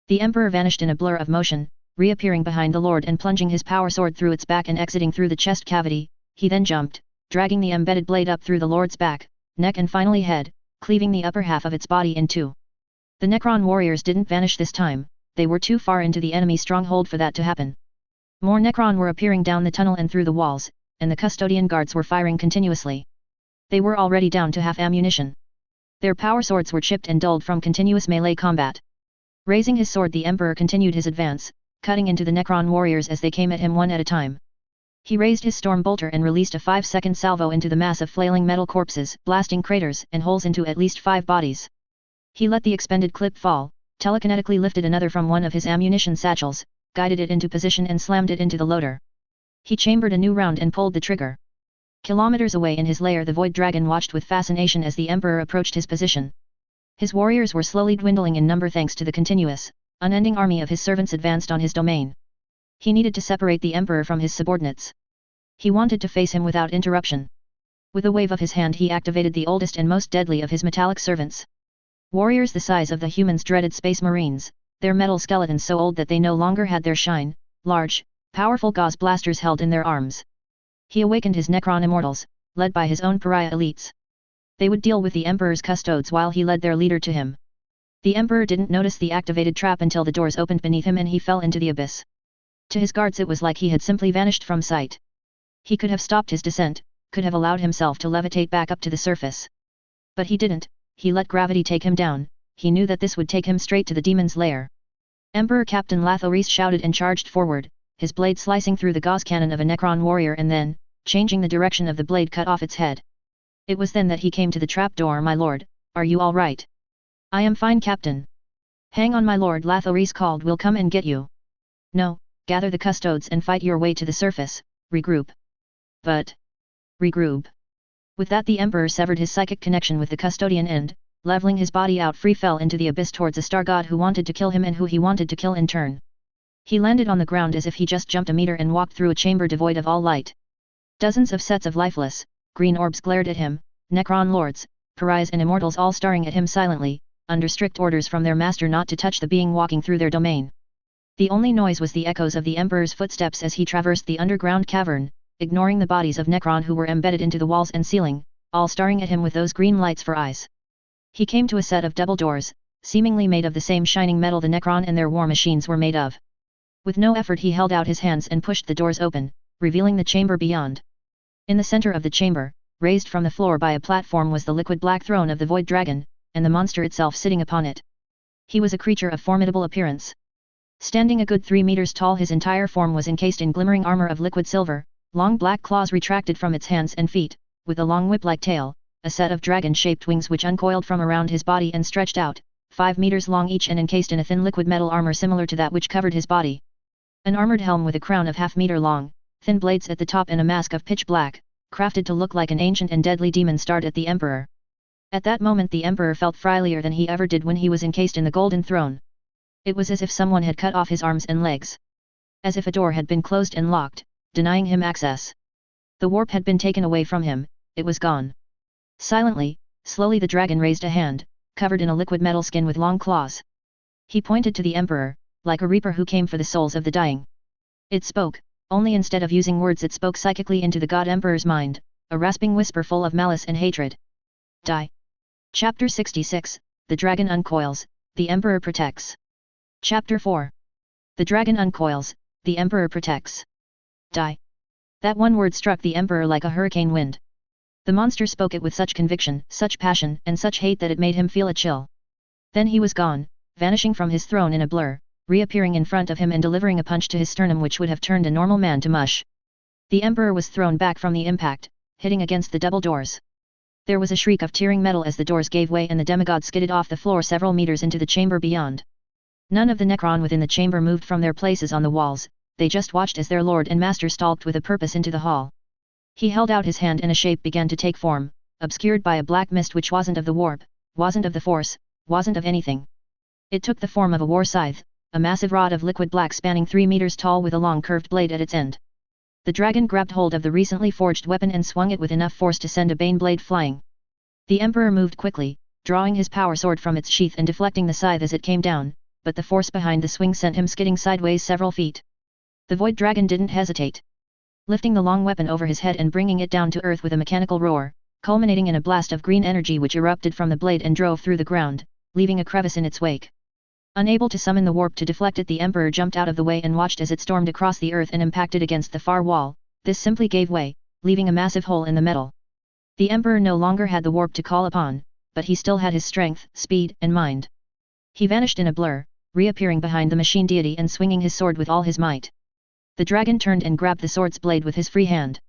The Emperor vanished in a blur of motion, reappearing behind the Lord and plunging his power sword through its back and exiting through the chest cavity. He then jumped, dragging the embedded blade up through the Lord's back, neck and finally head, cleaving the upper half of its body in two. The Necron warriors didn't vanish this time, they were too far into the enemy stronghold for that to happen. More Necron were appearing down the tunnel and through the walls, and the custodian guards were firing continuously. They were already down to half ammunition. Their power swords were chipped and dulled from continuous melee combat. Raising his sword, the Emperor continued his advance, cutting into the Necron warriors as they came at him one at a time. He raised his storm bolter and released a 5-second salvo into the mass of flailing metal corpses, blasting craters and holes into at least 5 bodies. He let the expended clip fall, telekinetically lifted another from one of his ammunition satchels, guided it into position and slammed it into the loader. He chambered a new round and pulled the trigger. Kilometers away in his lair, the Void Dragon watched with fascination as the Emperor approached his position. His warriors were slowly dwindling in number thanks to the continuous, unending army of his servants advanced on his domain. He needed to separate the Emperor from his subordinates. He wanted to face him without interruption. With a wave of his hand he activated the oldest and most deadly of his metallic servants. Warriors the size of the humans' dreaded space marines, their metal skeletons so old that they no longer had their shine, large, powerful gauze blasters held in their arms. He awakened his Necron immortals, led by his own pariah elites. They would deal with the Emperor's custodes while he led their leader to him. The Emperor didn't notice the activated trap until the doors opened beneath him and he fell into the abyss. To his guards it was like he had simply vanished from sight. He could have stopped his descent, could have allowed himself to levitate back up to the surface. But he didn't, he let gravity take him down. He knew that this would take him straight to the demon's lair. Emperor Captain Lathoris shouted and charged forward, his blade slicing through the gauze cannon of a Necron warrior and then, changing the direction of the blade, cut off its head. It was then that he came to the trapdoor. "My lord, are you all right?" "I am fine, Captain." "Hang on, my lord," Lathoris called, "we'll come and get you." "No, gather the custodes and fight your way to the surface, regroup." "But..." "Regroup." With that the Emperor severed his psychic connection with the custodian and, leveling his body out free, fell into the abyss towards a star god who wanted to kill him and who he wanted to kill in turn. He landed on the ground as if he just jumped a meter and walked through a chamber devoid of all light. Dozens of sets of lifeless, green orbs glared at him, Necron lords, pariahs and immortals all staring at him silently, under strict orders from their master not to touch the being walking through their domain. The only noise was the echoes of the Emperor's footsteps as he traversed the underground cavern, ignoring the bodies of Necron who were embedded into the walls and ceiling, all staring at him with those green lights for eyes. He came to a set of double doors, seemingly made of the same shining metal the Necron and their war machines were made of. With no effort he held out his hands and pushed the doors open, revealing the chamber beyond. In the center of the chamber, raised from the floor by a platform, was the liquid black throne of the Void Dragon, and the monster itself sitting upon it. He was a creature of formidable appearance. Standing a good 3 meters tall, his entire form was encased in glimmering armor of liquid silver, long black claws retracted from its hands and feet, with a long whip-like tail, a set of dragon-shaped wings which uncoiled from around his body and stretched out, 5 meters long each and encased in a thin liquid metal armor similar to that which covered his body. An armored helm with a crown of half-meter long, thin blades at the top and a mask of pitch black, crafted to look like an ancient and deadly demon, starred at the Emperor. At that moment the Emperor felt friendlier than he ever did when he was encased in the golden throne. It was as if someone had cut off his arms and legs. As if a door had been closed and locked, denying him access. The warp had been taken away from him, it was gone. Silently, slowly the dragon raised a hand, covered in a liquid metal skin with long claws. He pointed to the Emperor, like a reaper who came for the souls of the dying. It spoke, only instead of using words it spoke psychically into the God Emperor's mind, a rasping whisper full of malice and hatred. Die. Chapter 66, The Dragon Uncoils, the Emperor Protects. Chapter 4. The Dragon Uncoils, the Emperor Protects. Die. That one word struck the Emperor like a hurricane wind. The monster spoke it with such conviction, such passion, and such hate that it made him feel a chill. Then he was gone, vanishing from his throne in a blur, reappearing in front of him and delivering a punch to his sternum which would have turned a normal man to mush. The Emperor was thrown back from the impact, hitting against the double doors. There was a shriek of tearing metal as the doors gave way and the demigod skidded off the floor several meters into the chamber beyond. None of the Necron within the chamber moved from their places on the walls, they just watched as their lord and master stalked with a purpose into the hall. He held out his hand and a shape began to take form, obscured by a black mist which wasn't of the warp, wasn't of the force, wasn't of anything. It took the form of a war scythe, a massive rod of liquid black spanning 3 meters tall with a long curved blade at its end. The dragon grabbed hold of the recently forged weapon and swung it with enough force to send a bane blade flying. The Emperor moved quickly, drawing his power sword from its sheath and deflecting the scythe as it came down, but the force behind the swing sent him skidding sideways several feet. The Void Dragon didn't hesitate. Lifting the long weapon over his head and bringing it down to earth with a mechanical roar, culminating in a blast of green energy which erupted from the blade and drove through the ground, leaving a crevice in its wake. Unable to summon the warp to deflect it, the Emperor jumped out of the way and watched as it stormed across the earth and impacted against the far wall. This simply gave way, leaving a massive hole in the metal. The Emperor no longer had the warp to call upon, but he still had his strength, speed, and mind. He vanished in a blur, reappearing behind the machine deity and swinging his sword with all his might. The dragon turned and grabbed the sword's blade with his free hand.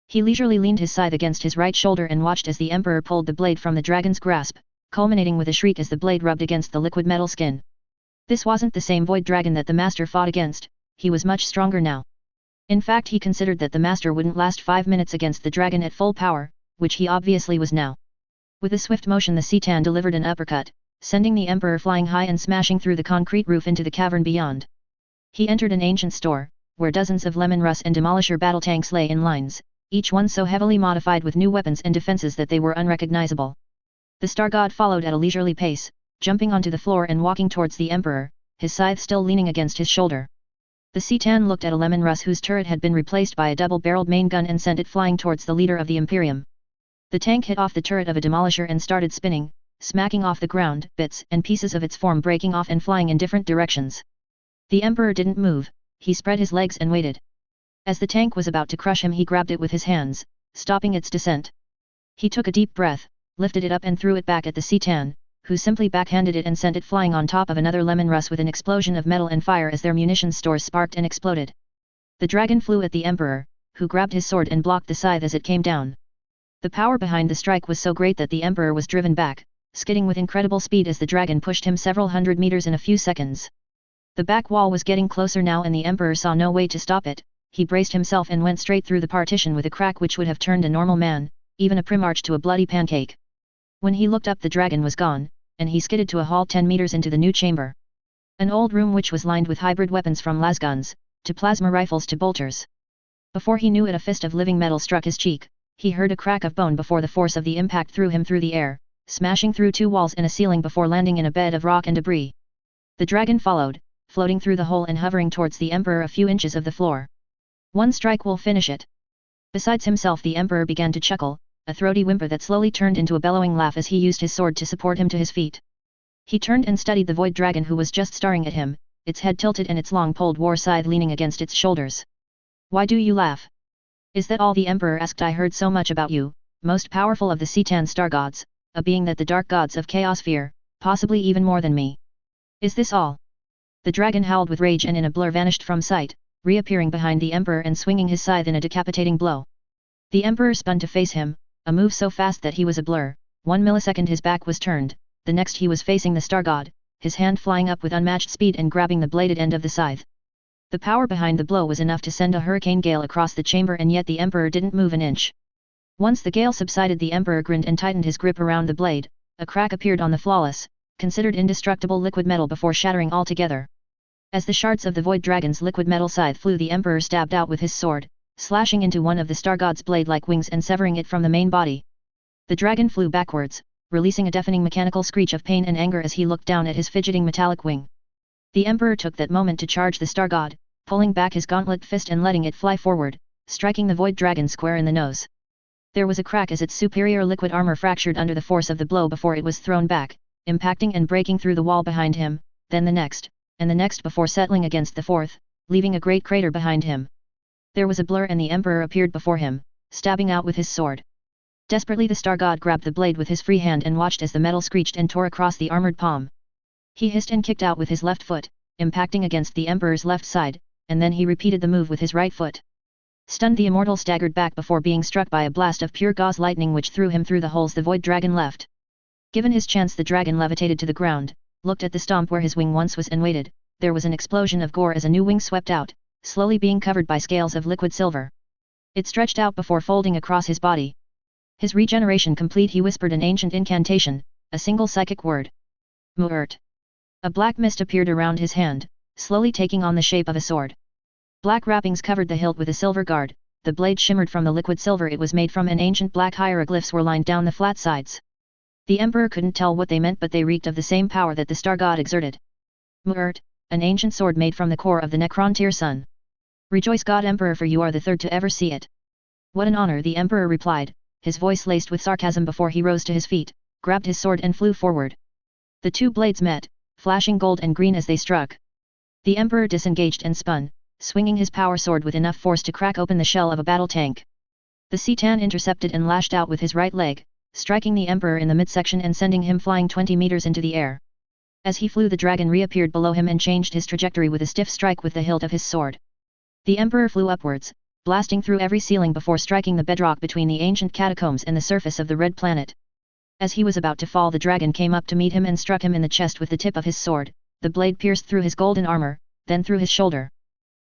He leisurely leaned his scythe against his right shoulder and watched as the Emperor pulled the blade from the dragon's grasp, culminating with a shriek as the blade rubbed against the liquid metal skin. This wasn't the same Void Dragon that the Master fought against, he was much stronger now. In fact, he considered that the Master wouldn't last 5 minutes against the dragon at full power, which he obviously was now. With a swift motion the Citan delivered an uppercut, sending the Emperor flying high and smashing through the concrete roof into the cavern beyond. He entered an ancient store, where dozens of Lemon Russ and Demolisher battle tanks lay in lines, each one so heavily modified with new weapons and defenses that they were unrecognizable. The Star God followed at a leisurely pace, jumping onto the floor and walking towards the Emperor, his scythe still leaning against his shoulder. The Citan looked at a Lemon Russ whose turret had been replaced by a double-barreled main gun and sent it flying towards the leader of the Imperium. The tank hit off the turret of a Demolisher and started spinning, smacking off the ground, bits and pieces of its form breaking off and flying in different directions. The Emperor didn't move, he spread his legs and waited. As the tank was about to crush him he grabbed it with his hands, stopping its descent. He took a deep breath, lifted it up and threw it back at the Citan, who simply backhanded it and sent it flying on top of another Lemon Russ with an explosion of metal and fire as their munitions stores sparked and exploded. The dragon flew at the Emperor, who grabbed his sword and blocked the scythe as it came down. The power behind the strike was so great that the Emperor was driven back, skidding with incredible speed as the dragon pushed him several hundred meters in a few seconds. The back wall was getting closer now and the Emperor saw no way to stop it. He braced himself and went straight through the partition with a crack which would have turned a normal man, even a Primarch, to a bloody pancake. When he looked up the dragon was gone, and he skidded to a halt 10 meters into the new chamber. An old room which was lined with hybrid weapons from lasguns, to plasma rifles to bolters. Before he knew it a fist of living metal struck his cheek, he heard a crack of bone before the force of the impact threw him through the air, smashing through 2 walls and a ceiling before landing in a bed of rock and debris. The dragon followed, floating through the hole and hovering towards the Emperor a few inches of the floor. One strike will finish it. Besides himself the Emperor began to chuckle, a throaty whimper that slowly turned into a bellowing laugh as he used his sword to support him to his feet. He turned and studied the void dragon who was just staring at him, its head tilted and its long-poled war scythe leaning against its shoulders. "Why do you laugh? Is that all?" the emperor asked. "I heard so much about you, most powerful of the Citan star gods, a being that the dark gods of chaos fear, possibly even more than me. Is this all?" The dragon howled with rage and in a blur vanished from sight, reappearing behind the emperor and swinging his scythe in a decapitating blow. The emperor spun to face him, a move so fast that he was a blur. 1 millisecond his back was turned, the next he was facing the star god, his hand flying up with unmatched speed and grabbing the bladed end of the scythe. The power behind the blow was enough to send a hurricane gale across the chamber, and yet the emperor didn't move an inch. Once the gale subsided, the emperor grinned and tightened his grip around the blade. A crack appeared on the flawless, considered indestructible liquid metal before shattering altogether. As the shards of the void dragon's liquid metal scythe flew, the emperor stabbed out with his sword, slashing into one of the star god's blade-like wings and severing it from the main body. The dragon flew backwards, releasing a deafening mechanical screech of pain and anger as he looked down at his fidgeting metallic wing. The emperor took that moment to charge the star god, pulling back his gauntlet fist and letting it fly forward, striking the void dragon square in the nose. There was a crack as its superior liquid armor fractured under the force of the blow before it was thrown back, impacting and breaking through the wall behind him, then the next, and the next before settling against the fourth, leaving a great crater behind him. There was a blur and the emperor appeared before him, stabbing out with his sword. Desperately the star god grabbed the blade with his free hand and watched as the metal screeched and tore across the armored palm. He hissed and kicked out with his left foot, impacting against the emperor's left side, and then he repeated the move with his right foot. Stunned, the immortal staggered back before being struck by a blast of pure gauze lightning which threw him through the holes the void dragon left. Given his chance, the dragon levitated to the ground, looked at the stomp where his wing once was and waited. There was an explosion of gore as a new wing swept out, slowly being covered by scales of liquid silver. It stretched out before folding across his body. His regeneration complete, he whispered an ancient incantation, a single psychic word. Mu'urt. A black mist appeared around his hand, slowly taking on the shape of a sword. Black wrappings covered the hilt with a silver guard, the blade shimmered from the liquid silver it was made from, and ancient black hieroglyphs were lined down the flat sides. The emperor couldn't tell what they meant, but they reeked of the same power that the star god exerted. Mu'urt, an ancient sword made from the core of the Necrontyr sun. Rejoice, God Emperor, for you are the third to ever see it. What an honor, the emperor replied, his voice laced with sarcasm before he rose to his feet, grabbed his sword and flew forward. The two blades met, flashing gold and green as they struck. The emperor disengaged and spun, swinging his power sword with enough force to crack open the shell of a battle tank. The Citan intercepted and lashed out with his right leg, striking the emperor in the midsection and sending him flying 20 meters into the air. As he flew, the dragon reappeared below him and changed his trajectory with a stiff strike with the hilt of his sword. The emperor flew upwards, blasting through every ceiling before striking the bedrock between the ancient catacombs and the surface of the red planet. As he was about to fall, the dragon came up to meet him and struck him in the chest with the tip of his sword. The blade pierced through his golden armor, then through his shoulder.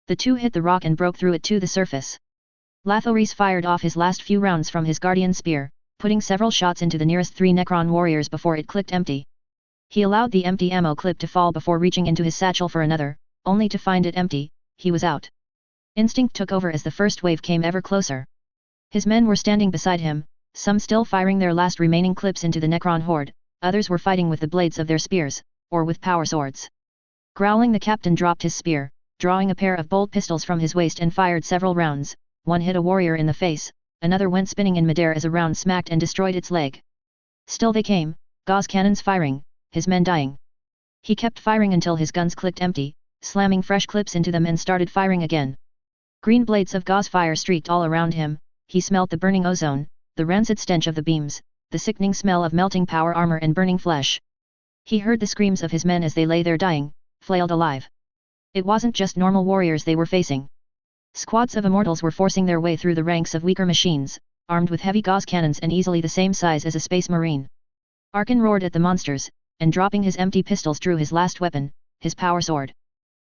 The two hit the rock and broke through it to the surface. Lathoris fired off his last few rounds from his guardian spear, putting several shots into the nearest 3 Necron warriors before it clicked empty. He allowed the empty ammo clip to fall before reaching into his satchel for another, only to find it empty. He was out. Instinct took over as the first wave came ever closer. His men were standing beside him, some still firing their last remaining clips into the Necron horde, others were fighting with the blades of their spears, or with power swords. Growling, the captain dropped his spear, drawing a pair of bolt pistols from his waist and fired several rounds. One hit a warrior in the face, another went spinning in midair as a round smacked and destroyed its leg. Still they came, gauze cannons firing, his men dying. He kept firing until his guns clicked empty, slamming fresh clips into them and started firing again. Green blades of gauze fire streaked all around him. He smelt the burning ozone, the rancid stench of the beams, the sickening smell of melting power armor and burning flesh. He heard the screams of his men as they lay there dying, flailed alive. It wasn't just normal warriors they were facing. Squads of immortals were forcing their way through the ranks of weaker machines, armed with heavy gauze cannons and easily the same size as a space marine. Arkan roared at the monsters, and dropping his empty pistols drew his last weapon, his power sword.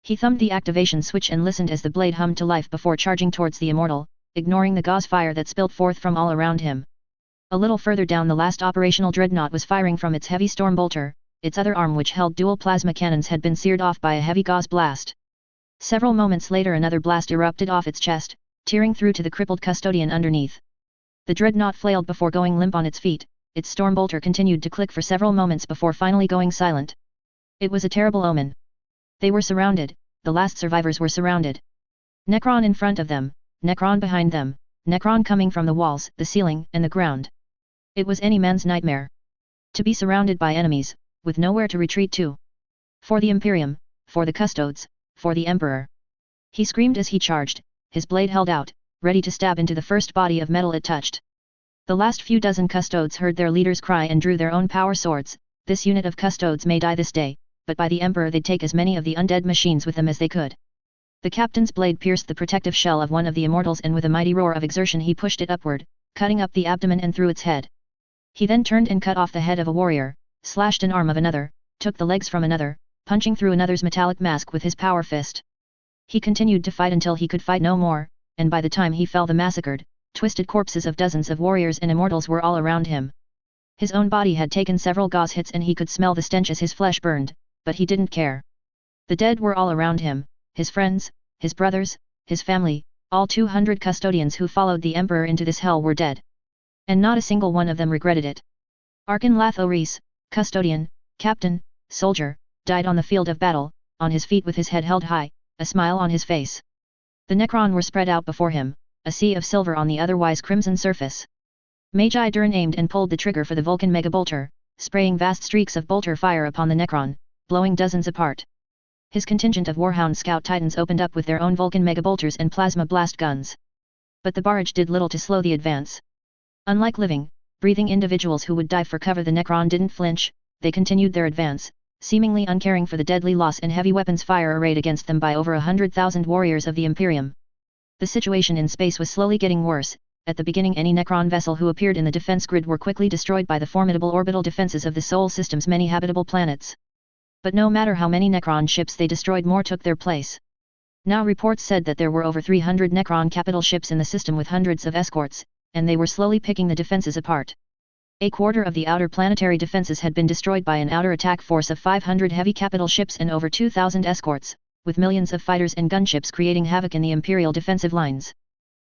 He thumbed the activation switch and listened as the blade hummed to life before charging towards the immortal, ignoring the gauze fire that spilled forth from all around him. A little further down, the last operational dreadnought was firing from its heavy storm bolter. Its other arm, which held dual plasma cannons, had been seared off by a heavy gauze blast. Several moments later, another blast erupted off its chest, tearing through to the crippled custodian underneath. The dreadnought flailed before going limp on its feet. Its storm bolter continued to click for several moments before finally going silent. It was a terrible omen. They were surrounded, the last survivors were surrounded. Necron in front of them, Necron behind them, Necron coming from the walls, the ceiling, and the ground. It was any man's nightmare. To be surrounded by enemies, with nowhere to retreat to. For the Imperium, for the Custodes, for the Emperor! He screamed as he charged, his blade held out, ready to stab into the first body of metal it touched. The last few dozen Custodes heard their leaders cry and drew their own power swords. This unit of Custodes may die this day, but by the Emperor they'd take as many of the undead machines with them as they could. The captain's blade pierced the protective shell of one of the immortals, and with a mighty roar of exertion he pushed it upward, cutting up the abdomen and through its head. He then turned and cut off the head of a warrior, slashed an arm of another, took the legs from another, punching through another's metallic mask with his power fist. He continued to fight until he could fight no more, and by the time he fell the massacred, twisted corpses of dozens of warriors and immortals were all around him. His own body had taken several gauze hits and he could smell the stench as his flesh burned, but he didn't care. The dead were all around him, his friends, his brothers, his family, all 200 custodians who followed the Emperor into this hell were dead. And not a single one of them regretted it. Arkan Latho-Rees, custodian, captain, soldier, died on the field of battle, on his feet with his head held high, a smile on his face. The Necron were spread out before him, a sea of silver on the otherwise crimson surface. Magi Durin aimed and pulled the trigger for the Vulcan Megabolter, spraying vast streaks of bolter fire upon the Necron, blowing dozens apart. His contingent of Warhound Scout Titans opened up with their own Vulcan Megabolters and plasma blast guns. But the barrage did little to slow the advance. Unlike living, breathing individuals who would dive for cover, the Necron didn't flinch. They continued their advance, seemingly uncaring for the deadly loss and heavy weapons fire arrayed against them by over 100,000 warriors of the Imperium. The situation in space was slowly getting worse. At the beginning, any Necron vessel who appeared in the defense grid were quickly destroyed by the formidable orbital defenses of the Sol system's many habitable planets. But no matter how many Necron ships they destroyed, more took their place. Now reports said that there were over 300 Necron capital ships in the system with hundreds of escorts, and they were slowly picking the defenses apart. A quarter of the outer planetary defenses had been destroyed by an outer attack force of 500 heavy capital ships and over 2,000 escorts, with millions of fighters and gunships creating havoc in the Imperial defensive lines.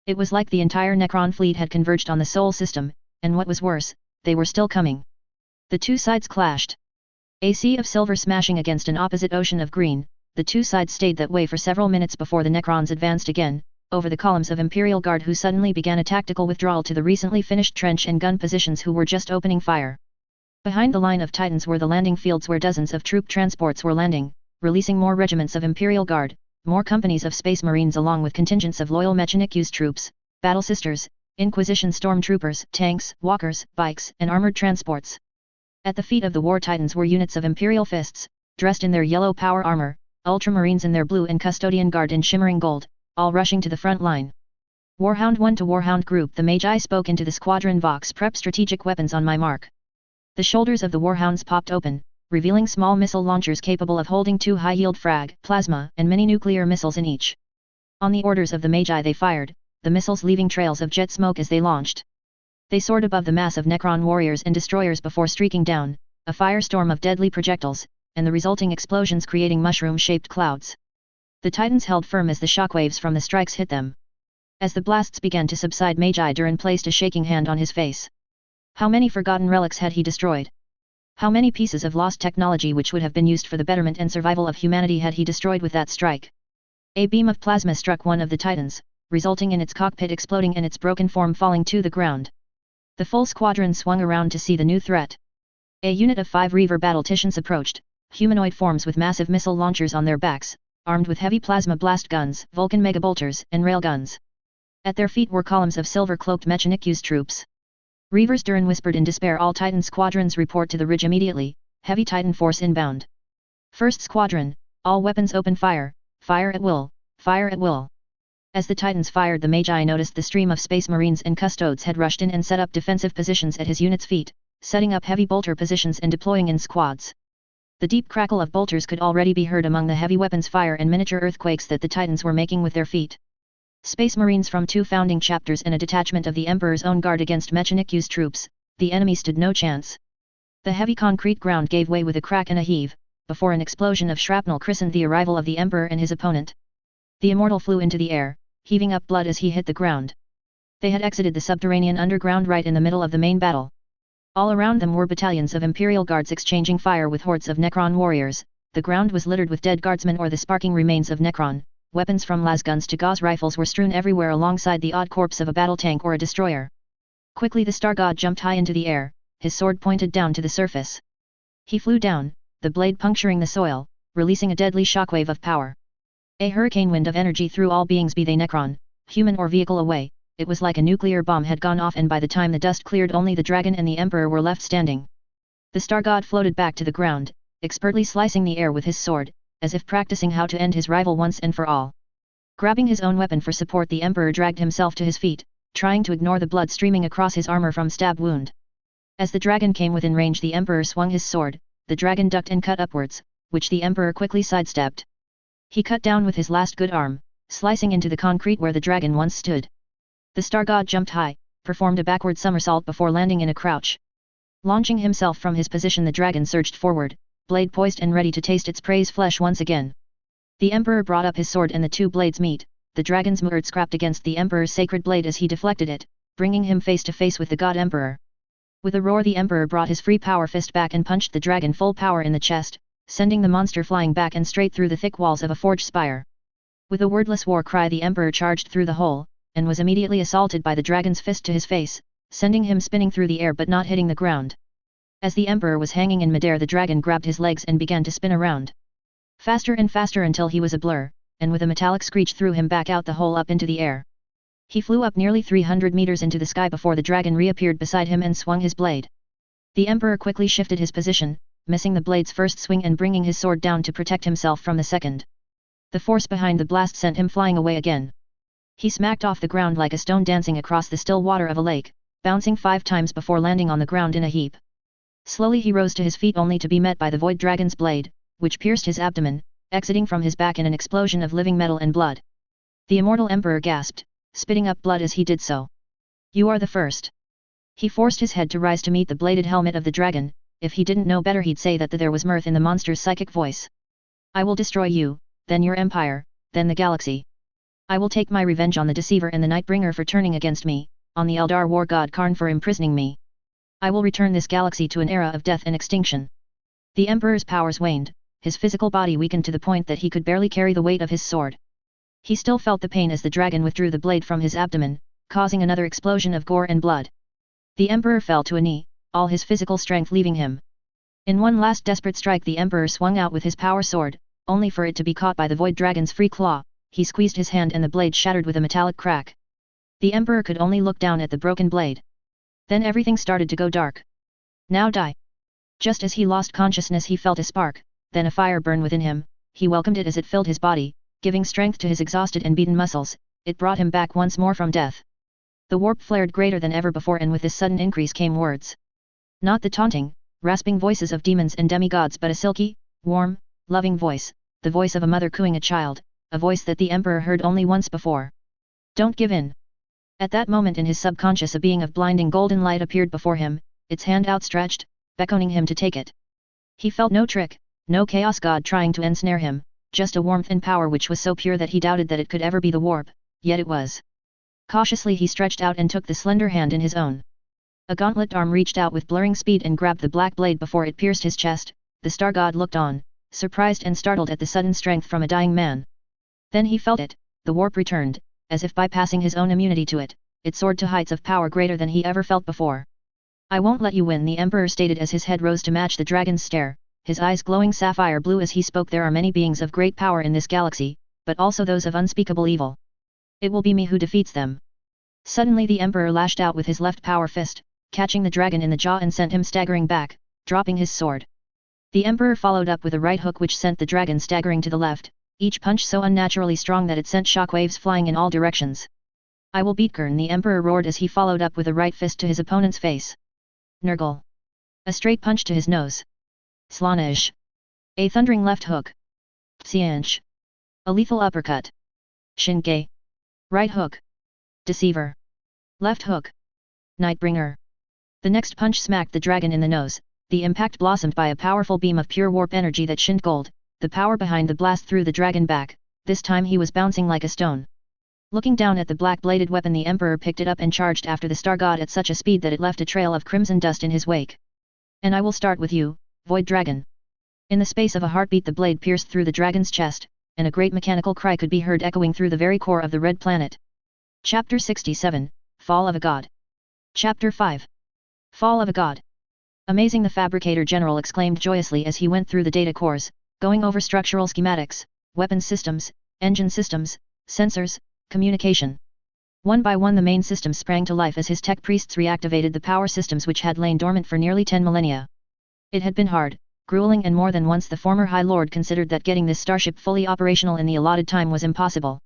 It was like the entire Necron fleet had converged on the Sol system, and what was worse, they were still coming. The two sides clashed. A sea of silver smashing against an opposite ocean of green, the two sides stayed that way for several minutes before the Necrons advanced again, over the columns of Imperial Guard who suddenly began a tactical withdrawal to the recently finished trench and gun positions who were just opening fire. Behind the line of Titans were the landing fields where dozens of troop transports were landing, releasing more regiments of Imperial Guard, more companies of Space Marines along with contingents of loyal Mechanic-Use troops, Battle Sisters, Inquisition stormtroopers, tanks, walkers, bikes, and armored transports. At the feet of the War Titans were units of Imperial Fists, dressed in their yellow power armor, Ultramarines in their blue and Custodian Guard in shimmering gold, all rushing to the front line. Warhound 1 to Warhound Group, the Magi spoke into the squadron Vox. Prep strategic weapons on my mark. The shoulders of the Warhounds popped open, revealing small missile launchers capable of holding 2 high-yield frag, plasma, and mini-nuclear missiles in each. On the orders of the Magi they fired, the missiles leaving trails of jet smoke as they launched. They soared above the mass of Necron warriors and destroyers before streaking down, a firestorm of deadly projectiles, and the resulting explosions creating mushroom-shaped clouds. The Titans held firm as the shockwaves from the strikes hit them. As the blasts began to subside, Magi Durin placed a shaking hand on his face. How many forgotten relics had he destroyed? How many pieces of lost technology which would have been used for the betterment and survival of humanity had he destroyed with that strike? A beam of plasma struck one of the Titans, resulting in its cockpit exploding and its broken form falling to the ground. The full squadron swung around to see the new threat. A unit of 5 Reaver battle-titians approached, humanoid forms with massive missile launchers on their backs, armed with heavy plasma blast guns, Vulcan megabolters, and railguns. At their feet were columns of silver-cloaked Mechanic-Use troops. Reavers Durin whispered in despair, all Titan squadrons report to the ridge immediately, heavy Titan force inbound. First squadron, all weapons open fire, fire at will, fire at will. As the Titans fired, the Magi noticed the stream of Space Marines and Custodes had rushed in and set up defensive positions at his unit's feet, setting up heavy bolter positions and deploying in squads. The deep crackle of bolters could already be heard among the heavy weapons fire and miniature earthquakes that the Titans were making with their feet. Space Marines from 2 founding chapters and a detachment of the Emperor's own guard against Mechanic-Use troops, the enemy stood no chance. The heavy concrete ground gave way with a crack and a heave, before an explosion of shrapnel christened the arrival of the Emperor and his opponent. The Immortal flew into the air, heaving up blood as he hit the ground. They had exited the subterranean underground right in the middle of the main battle. All around them were battalions of Imperial Guards exchanging fire with hordes of Necron warriors. The ground was littered with dead guardsmen or the sparking remains of Necron. Weapons from lasguns to gauze rifles were strewn everywhere alongside the odd corpse of a battle tank or a destroyer. Quickly the Star God jumped high into the air, his sword pointed down to the surface. He flew down, the blade puncturing the soil, releasing a deadly shockwave of power. A hurricane wind of energy threw all beings, be they Necron, human or vehicle, away. It was like a nuclear bomb had gone off, and by the time the dust cleared, only the dragon and the Emperor were left standing. The star god floated back to the ground, expertly slicing the air with his sword, as if practicing how to end his rival once and for all. Grabbing his own weapon for support, the Emperor dragged himself to his feet, trying to ignore the blood streaming across his armor from stab wound. As the dragon came within range, the Emperor swung his sword, the dragon ducked and cut upwards, which the Emperor quickly sidestepped. He cut down with his last good arm, slicing into the concrete where the dragon once stood. The star god jumped high, performed a backward somersault before landing in a crouch. Launching himself from his position, the dragon surged forward, blade poised and ready to taste its prey's flesh once again. The Emperor brought up his sword and the two blades meet. The dragon's sword scrapped against the Emperor's sacred blade as he deflected it, bringing him face to face with the god Emperor. With a roar, the Emperor brought his free power fist back and punched the dragon full power in the chest, sending the monster flying back and straight through the thick walls of a forge spire. With a wordless war cry, the Emperor charged through the hole, and was immediately assaulted by the dragon's fist to his face, sending him spinning through the air but not hitting the ground. As the Emperor was hanging in midair, the dragon grabbed his legs and began to spin around. Faster and faster until he was a blur, and with a metallic screech threw him back out the hole up into the air. He flew up nearly 300 meters into the sky before the dragon reappeared beside him and swung his blade. The Emperor quickly shifted his position, missing the blade's first swing and bringing his sword down to protect himself from the second. The force behind the blast sent him flying away again. He smacked off the ground like a stone dancing across the still water of a lake, bouncing 5 times before landing on the ground in a heap. Slowly he rose to his feet, only to be met by the void dragon's blade, which pierced his abdomen, exiting from his back in an explosion of living metal and blood. The immortal Emperor gasped, spitting up blood as he did so. "You are the first." He forced his head to rise to meet the bladed helmet of the dragon. If he didn't know better, he'd say that there was mirth in the monster's psychic voice. "I will destroy you, then your empire, then the galaxy. I will take my revenge on the Deceiver and the Nightbringer for turning against me, on the Eldar war god Karn for imprisoning me. I will return this galaxy to an era of death and extinction." The Emperor's powers waned, his physical body weakened to the point that he could barely carry the weight of his sword. He still felt the pain as the dragon withdrew the blade from his abdomen, causing another explosion of gore and blood. The Emperor fell to a knee, all his physical strength leaving him. In one last desperate strike, the Emperor swung out with his power sword, only for it to be caught by the void dragon's free claw. He squeezed his hand and the blade shattered with a metallic crack. The Emperor could only look down at the broken blade. Then everything started to go dark. "Now die." Just as he lost consciousness, he felt a spark, then a fire burn within him. He welcomed it as it filled his body, giving strength to his exhausted and beaten muscles. It brought him back once more from death. The warp flared greater than ever before, and with this sudden increase came words. Not the taunting, rasping voices of demons and demigods, but a silky, warm, loving voice, the voice of a mother cooing a child, a voice that the Emperor heard only once before. "Don't give in." At that moment in his subconscious, a being of blinding golden light appeared before him, its hand outstretched, beckoning him to take it. He felt no trick, no chaos god trying to ensnare him, just a warmth and power which was so pure that he doubted that it could ever be the warp, yet it was. Cautiously he stretched out and took the slender hand in his own. A gauntlet arm reached out with blurring speed and grabbed the black blade before it pierced his chest. The star god looked on, surprised and startled at the sudden strength from a dying man. Then he felt it, the warp returned, as if bypassing his own immunity to it. It soared to heights of power greater than he ever felt before. "I won't let you win," the Emperor stated as his head rose to match the dragon's stare, his eyes glowing sapphire blue as he spoke. "There are many beings of great power in this galaxy, but also those of unspeakable evil. It will be me who defeats them." Suddenly the Emperor lashed out with his left power fist, catching the dragon in the jaw and sent him staggering back, dropping his sword. The Emperor followed up with a right hook which sent the dragon staggering to the left, each punch so unnaturally strong that it sent shockwaves flying in all directions. "I will beat Karn," the Emperor roared as he followed up with a right fist to his opponent's face. Nurgle. A straight punch to his nose. Slaanesh. A thundering left hook. Tsianch. A lethal uppercut. Shinge. Right hook. Deceiver. Left hook. Nightbringer. The next punch smacked the dragon in the nose. The impact blossomed by a powerful beam of pure warp energy that shined gold. The power behind the blast threw the dragon back. This time he was bouncing like a stone. Looking down at the black-bladed weapon, the Emperor picked it up and charged after the star god at such a speed that it left a trail of crimson dust in his wake. "And I will start with you, Void Dragon." In the space of a heartbeat the blade pierced through the dragon's chest, and a great mechanical cry could be heard echoing through the very core of the Red Planet. Chapter 67, Fall of a God. Chapter 5. Fall of a God. Amazing, the Fabricator General exclaimed joyously as he went through the data cores, going over structural schematics, weapons systems, engine systems, sensors, communication. One by one the main systems sprang to life as his tech priests reactivated the power systems which had lain dormant for nearly 10 millennia. It had been hard, grueling, and more than once the former High Lord considered that getting this starship fully operational in the allotted time was impossible.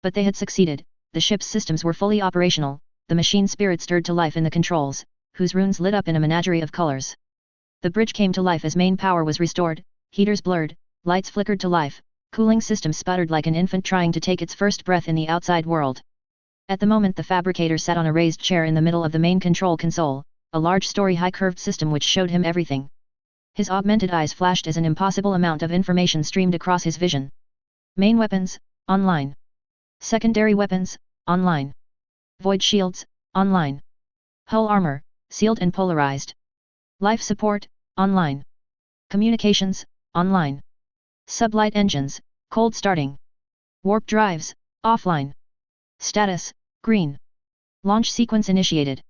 But they had succeeded. The ship's systems were fully operational, the machine spirit stirred to life in the controls, whose runes lit up in a menagerie of colors. The bridge came to life as main power was restored, heaters blurred, lights flickered to life, cooling systems sputtered like an infant trying to take its first breath in the outside world. At the moment the Fabricator sat on a raised chair in the middle of the main control console, a large story-high curved system which showed him everything. His augmented eyes flashed as an impossible amount of information streamed across his vision. Main weapons, online. Secondary weapons, online. Void shields, online. Hull armor, sealed and polarized. Life support, online. Communications, online. Sublight engines, cold starting. Warp drives, offline. Status, green. Launch sequence initiated.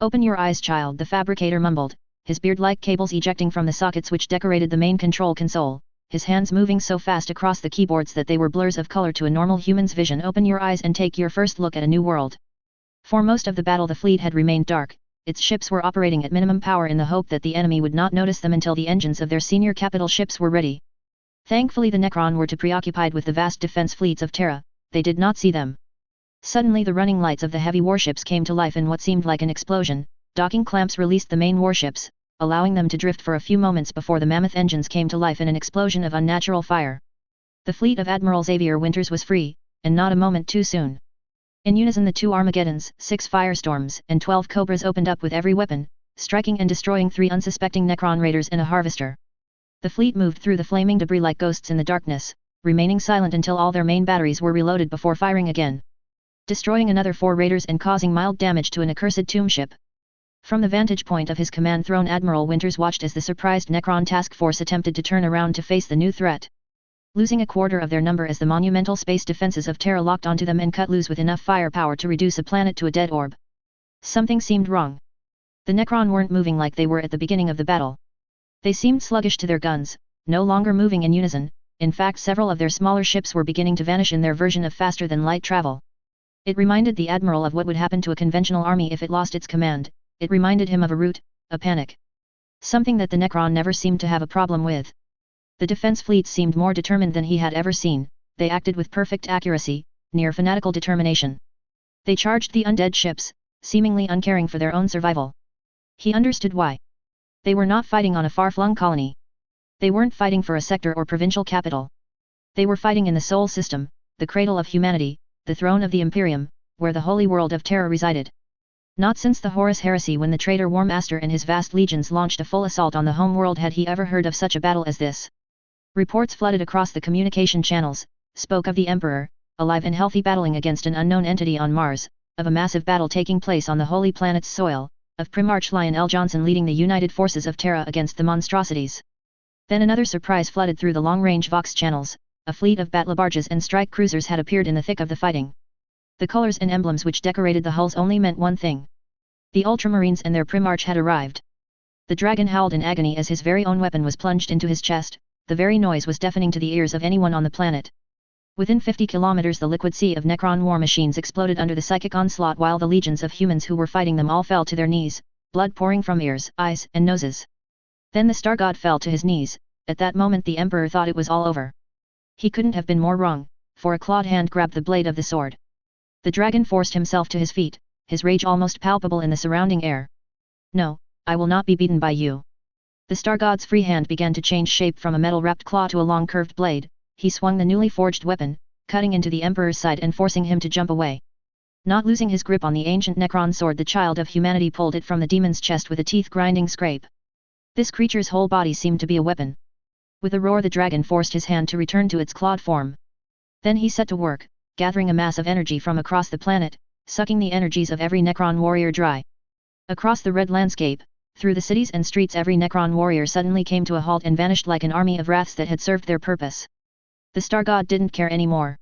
Open your eyes, child, the Fabricator mumbled, his beard-like cables ejecting from the sockets which decorated the main control console, his hands moving so fast across the keyboards that they were blurs of color to a normal human's vision. Open your eyes and take your first look at a new world. For most of the battle the fleet had remained dark, its ships were operating at minimum power in the hope that the enemy would not notice them until the engines of their senior capital ships were ready. Thankfully the Necron were too preoccupied with the vast defense fleets of Terra, they did not see them. Suddenly the running lights of the heavy warships came to life in what seemed like an explosion. Docking clamps released the main warships, allowing them to drift for a few moments before the mammoth engines came to life in an explosion of unnatural fire. The fleet of Admiral Xavier Winters was free, and not a moment too soon. In unison the 2 Armageddons, 6 Firestorms, and 12 Cobras opened up with every weapon, striking and destroying 3 unsuspecting Necron raiders in a harvester. The fleet moved through the flaming debris like ghosts in the darkness, remaining silent until all their main batteries were reloaded before firing again. Destroying another 4 raiders and causing mild damage to an accursed tomb ship. From the vantage point of his command throne, Admiral Winters watched as the surprised Necron task force attempted to turn around to face the new threat. Losing a quarter of their number as the monumental space defenses of Terra locked onto them and cut loose with enough firepower to reduce a planet to a dead orb. Something seemed wrong. The Necron weren't moving like they were at the beginning of the battle. They seemed sluggish to their guns, no longer moving in unison. In fact, several of their smaller ships were beginning to vanish in their version of faster-than-light travel. It reminded the Admiral of what would happen to a conventional army if it lost its command. It reminded him of a rout, a panic. Something that the Necron never seemed to have a problem with. The defense fleets seemed more determined than he had ever seen. They acted with perfect accuracy, near fanatical determination. They charged the undead ships, seemingly uncaring for their own survival. He understood why. They were not fighting on a far-flung colony. They weren't fighting for a sector or provincial capital. They were fighting in the Sol system, the cradle of humanity, the throne of the Imperium, where the holy world of Terra resided. Not since the Horus Heresy, when the traitor War Master and his vast legions launched a full assault on the home world, had he ever heard of such a battle as this. Reports flooded across the communication channels, spoke of the Emperor, alive and healthy, battling against an unknown entity on Mars, of a massive battle taking place on the holy planet's soil, of Primarch Lionel Johnson leading the united forces of Terra against the monstrosities. Then another surprise flooded through the long-range Vox channels. A fleet of battlebarges and strike cruisers had appeared in the thick of the fighting. The colors and emblems which decorated the hulls only meant one thing. The Ultramarines and their Primarch had arrived. The dragon howled in agony as his very own weapon was plunged into his chest. The very noise was deafening to the ears of anyone on the planet. Within 50 kilometers the liquid sea of Necron war machines exploded under the psychic onslaught, while the legions of humans who were fighting them all fell to their knees, blood pouring from ears, eyes, and noses. Then the Star God fell to his knees. At that moment the Emperor thought it was all over. He couldn't have been more wrong, for a clawed hand grabbed the blade of the sword. The dragon forced himself to his feet, his rage almost palpable in the surrounding air. No, I will not be beaten by you. The Star God's free hand began to change shape from a metal-wrapped claw to a long curved blade. He swung the newly forged weapon, cutting into the Emperor's side and forcing him to jump away. Not losing his grip on the ancient Necron sword, the child of humanity pulled it from the demon's chest with a teeth-grinding scrape. This creature's whole body seemed to be a weapon. With a roar the dragon forced his hand to return to its clawed form. Then he set to work, gathering a mass of energy from across the planet, sucking the energies of every Necron warrior dry. Across the red landscape, through the cities and streets, every Necron warrior suddenly came to a halt and vanished like an army of wraths that had served their purpose. The Star God didn't care anymore.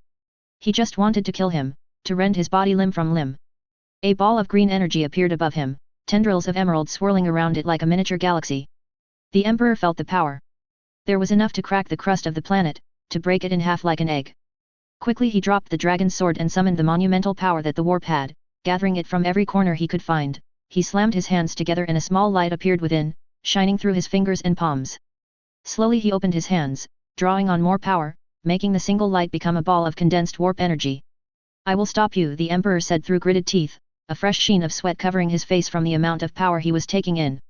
He just wanted to kill him, to rend his body limb from limb. A ball of green energy appeared above him, tendrils of emerald swirling around it like a miniature galaxy. The Emperor felt the power. There was enough to crack the crust of the planet, to break it in half like an egg. Quickly he dropped the dragon's sword and summoned the monumental power that the warp had, gathering it from every corner he could find. He slammed his hands together and a small light appeared within, shining through his fingers and palms. Slowly he opened his hands, drawing on more power, making the single light become a ball of condensed warp energy. "I will stop you," the Emperor said through gritted teeth, a fresh sheen of sweat covering his face from the amount of power he was taking in.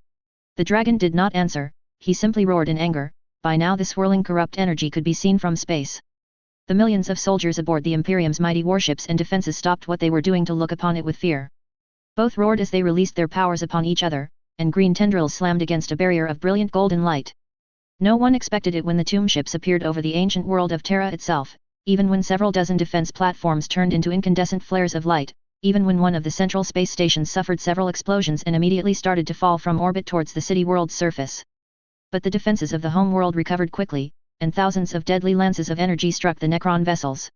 The dragon did not answer, he simply roared in anger. By now the swirling corrupt energy could be seen from space. The millions of soldiers aboard the Imperium's mighty warships and defenses stopped what they were doing to look upon it with fear. Both roared as they released their powers upon each other, and green tendrils slammed against a barrier of brilliant golden light. No one expected it when the tomb ships appeared over the ancient world of Terra itself, even when several dozen defense platforms turned into incandescent flares of light, even when one of the central space stations suffered several explosions and immediately started to fall from orbit towards the city world's surface. But the defenses of the home world recovered quickly, and thousands of deadly lances of energy struck the Necron vessels.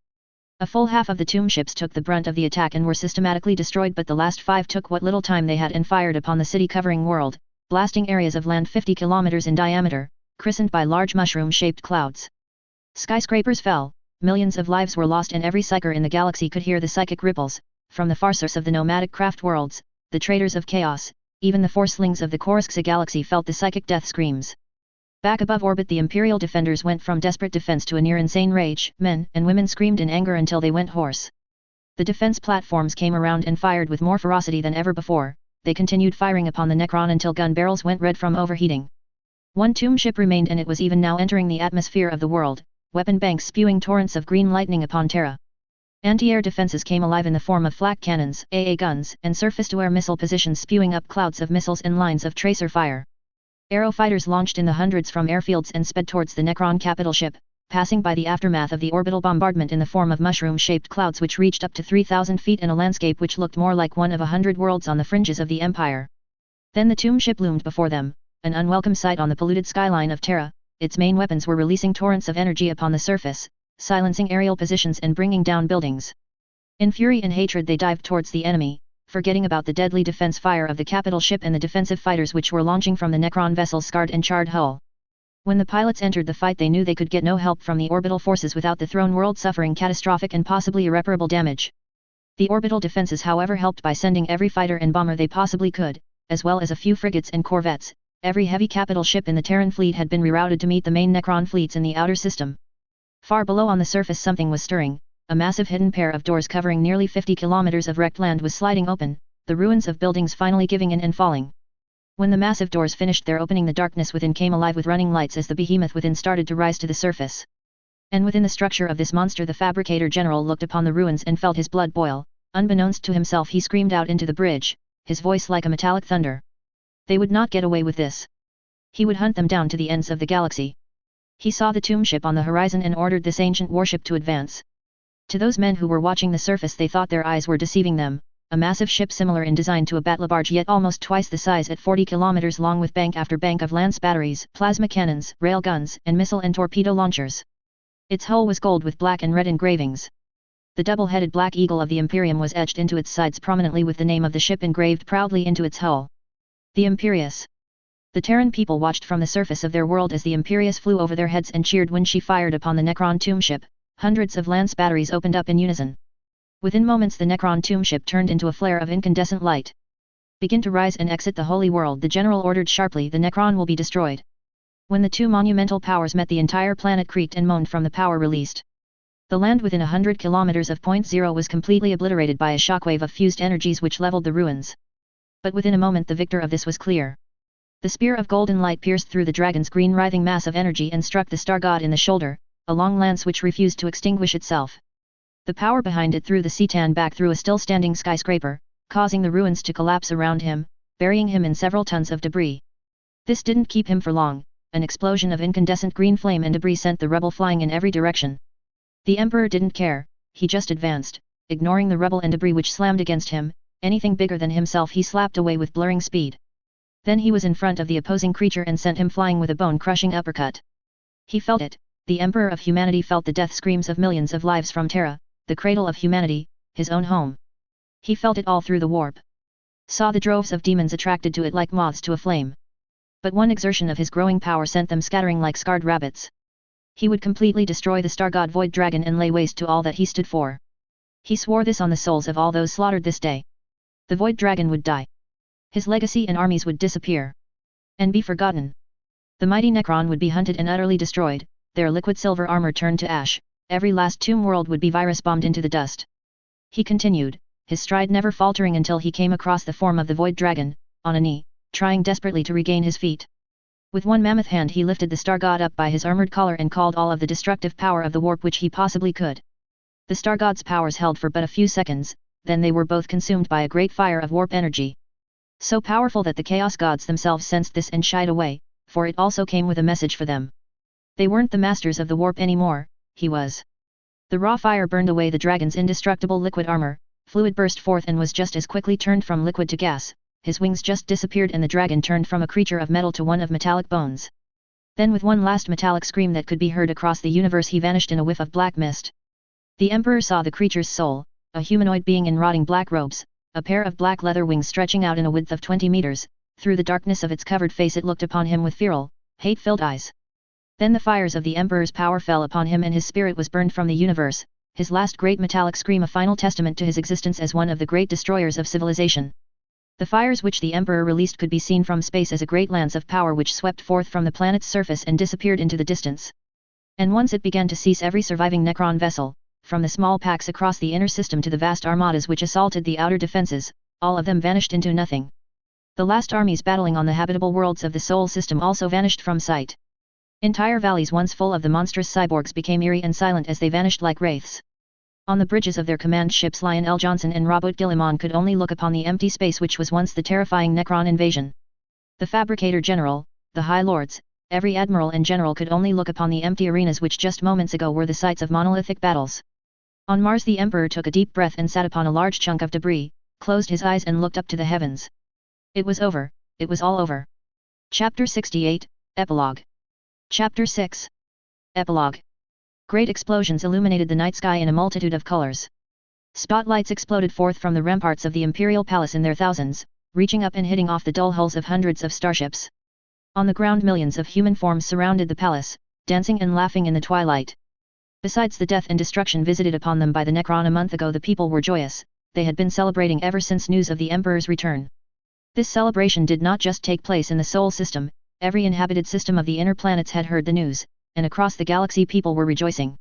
A full half of the tomb ships took the brunt of the attack and were systematically destroyed, but the last 5 took what little time they had and fired upon the city-covering world, blasting areas of land 50 kilometers in diameter, christened by large mushroom-shaped clouds. Skyscrapers fell, millions of lives were lost, and every psyker in the galaxy could hear the psychic ripples. From the far source of the nomadic craft worlds, the traders of chaos, even the forcelings of the Korskza galaxy felt the psychic death screams. Back above orbit, the Imperial defenders went from desperate defense to a near-insane rage. Men and women screamed in anger until they went hoarse. The defense platforms came around and fired with more ferocity than ever before. They continued firing upon the Necron until gun barrels went red from overheating. One tomb ship remained, and it was even now entering the atmosphere of the world, weapon banks spewing torrents of green lightning upon Terra. Anti-air defenses came alive in the form of flak cannons, AA guns, and surface-to-air missile positions spewing up clouds of missiles and lines of tracer fire. Aero fighters launched in the hundreds from airfields and sped towards the Necron capital ship, passing by the aftermath of the orbital bombardment in the form of mushroom-shaped clouds which reached up to 3,000 feet in a landscape which looked more like one of 100 worlds on the fringes of the Empire. Then the tomb ship loomed before them, an unwelcome sight on the polluted skyline of Terra. Its main weapons were releasing torrents of energy upon the surface, silencing aerial positions and bringing down buildings. In fury and hatred they dived towards the enemy, forgetting about the deadly defense fire of the capital ship and the defensive fighters which were launching from the Necron vessel's scarred and charred hull. When the pilots entered the fight, they knew they could get no help from the orbital forces without the throne world suffering catastrophic and possibly irreparable damage. The orbital defenses, however, helped by sending every fighter and bomber they possibly could, as well as a few frigates and corvettes. Every heavy capital ship in the Terran fleet had been rerouted to meet the main Necron fleets in the outer system. Far below on the surface something was stirring. A massive hidden pair of doors covering nearly 50 kilometers of wrecked land was sliding open, the ruins of buildings finally giving in and falling. When the massive doors finished their opening, the darkness within came alive with running lights as the behemoth within started to rise to the surface. And within the structure of this monster, the Fabricator General looked upon the ruins and felt his blood boil. Unbeknownst to himself, he screamed out into the bridge, his voice like a metallic thunder. They would not get away with this. He would hunt them down to the ends of the galaxy. He saw the tomb ship on the horizon and ordered this ancient warship to advance. To those men who were watching the surface, they thought their eyes were deceiving them. A massive ship similar in design to a battle barge, yet almost twice the size, at 40 kilometers long, with bank after bank of lance batteries, plasma cannons, rail guns, and missile and torpedo launchers. Its hull was gold with black and red engravings. The double-headed black eagle of the Imperium was etched into its sides prominently with the name of the ship engraved proudly into its hull. The Imperius. The Terran people watched from the surface of their world as the Imperius flew over their heads and cheered when she fired upon the Necron tomb ship. Hundreds of lance batteries opened up in unison. Within moments the Necron tomb ship turned into a flare of incandescent light. "Begin to rise and exit the holy world," the general ordered sharply. "The Necron will be destroyed." When the two monumental powers met, the entire planet creaked and moaned from the power released. The land within 100 kilometers of point zero was completely obliterated by a shockwave of fused energies which leveled the ruins. But within a moment the victor of this was clear. The spear of golden light pierced through the dragon's green writhing mass of energy and struck the star god in the shoulder, a long lance which refused to extinguish itself. The power behind it threw the Citan back through a still-standing skyscraper, causing the ruins to collapse around him, burying him in several tons of debris. This didn't keep him for long. An explosion of incandescent green flame and debris sent the rebel flying in every direction. The Emperor didn't care, he just advanced, ignoring the rubble and debris which slammed against him. Anything bigger than himself he slapped away with blurring speed. Then he was in front of the opposing creature and sent him flying with a bone-crushing uppercut. He felt it. The Emperor of Humanity felt the death screams of millions of lives from Terra, the cradle of humanity, his own home. He felt it all through the warp. saw the droves of demons attracted to it like moths to a flame. But one exertion of his growing power sent them scattering like scarred rabbits. He would completely destroy the star god Void Dragon and lay waste to all that he stood for. He swore this on the souls of all those slaughtered this day. The Void Dragon would die. His legacy and armies would disappear. And be forgotten. The mighty Necron would be hunted and utterly destroyed, their liquid silver armor turned to ash, every last tomb world would be virus-bombed into the dust. He continued, his stride never faltering until he came across the form of the Void Dragon, on a knee, trying desperately to regain his feet. With one mammoth hand he lifted the star god up by his armored collar and called all of the destructive power of the warp which he possibly could. The star god's powers held for but a few seconds, then they were both consumed by a great fire of warp energy. So powerful that the chaos gods themselves sensed this and shied away, for it also came with a message for them. They weren't the masters of the warp anymore, he was. The raw fire burned away the dragon's indestructible liquid armor, fluid burst forth and was just as quickly turned from liquid to gas, his wings just disappeared and the dragon turned from a creature of metal to one of metallic bones. Then with one last metallic scream that could be heard across the universe he vanished in a whiff of black mist. The Emperor saw the creature's soul, a humanoid being in rotting black robes, a pair of black leather wings stretching out in a width of 20 meters, through the darkness of its covered face it looked upon him with feral, hate-filled eyes. Then the fires of the Emperor's power fell upon him and his spirit was burned from the universe, his last great metallic scream a final testament to his existence as one of the great destroyers of civilization. The fires which the Emperor released could be seen from space as a great lance of power which swept forth from the planet's surface and disappeared into the distance. And once it began to cease every surviving Necron vessel, from the small packs across the inner system to the vast armadas which assaulted the outer defenses, all of them vanished into nothing. The last armies battling on the habitable worlds of the Sol system also vanished from sight. Entire valleys once full of the monstrous cyborgs became eerie and silent as they vanished like wraiths. On the bridges of their command ships Lion L. Johnson and Robert Gillimon could only look upon the empty space which was once the terrifying Necron invasion. The Fabricator General, the High Lords, every Admiral and General could only look upon the empty arenas which just moments ago were the sites of monolithic battles. On Mars the Emperor took a deep breath and sat upon a large chunk of debris, closed his eyes and looked up to the heavens. It was over, it was all over. Chapter 68, Epilogue. Chapter 6. Epilogue. Great explosions illuminated the night sky in a multitude of colors. Spotlights exploded forth from the ramparts of the Imperial Palace in their thousands, reaching up and hitting off the dull hulls of hundreds of starships. On the ground millions of human forms surrounded the palace, dancing and laughing in the twilight. Besides the death and destruction visited upon them by the Necron a month ago the people were joyous, they had been celebrating ever since news of the Emperor's return. This celebration did not just take place in the Sol system, every inhabited system of the inner planets had heard the news, and across the galaxy people were rejoicing.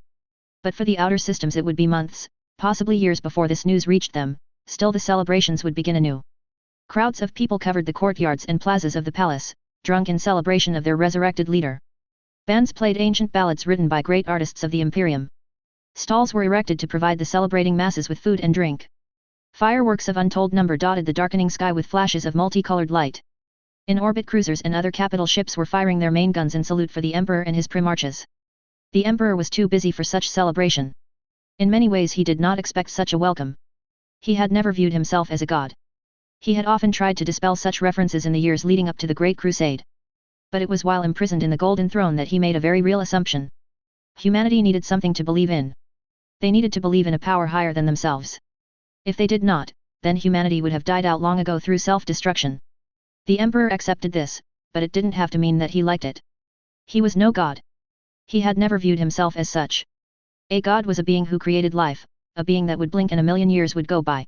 But for the outer systems it would be months, possibly years before this news reached them, still the celebrations would begin anew. Crowds of people covered the courtyards and plazas of the palace, drunk in celebration of their resurrected leader. Bands played ancient ballads written by great artists of the Imperium. Stalls were erected to provide the celebrating masses with food and drink. Fireworks of untold number dotted the darkening sky with flashes of multicolored light. In orbit cruisers and other capital ships were firing their main guns in salute for the Emperor and his primarches. The Emperor was too busy for such celebration. In many ways he did not expect such a welcome. He had never viewed himself as a god. He had often tried to dispel such references in the years leading up to the Great Crusade. But it was while imprisoned in the Golden Throne that he made a very real assumption. Humanity needed something to believe in. They needed to believe in a power higher than themselves. If they did not, then humanity would have died out long ago through self-destruction. The Emperor accepted this, but it didn't have to mean that he liked it. He was no god. He had never viewed himself as such. A god was a being who created life, a being that would blink and a million years would go by.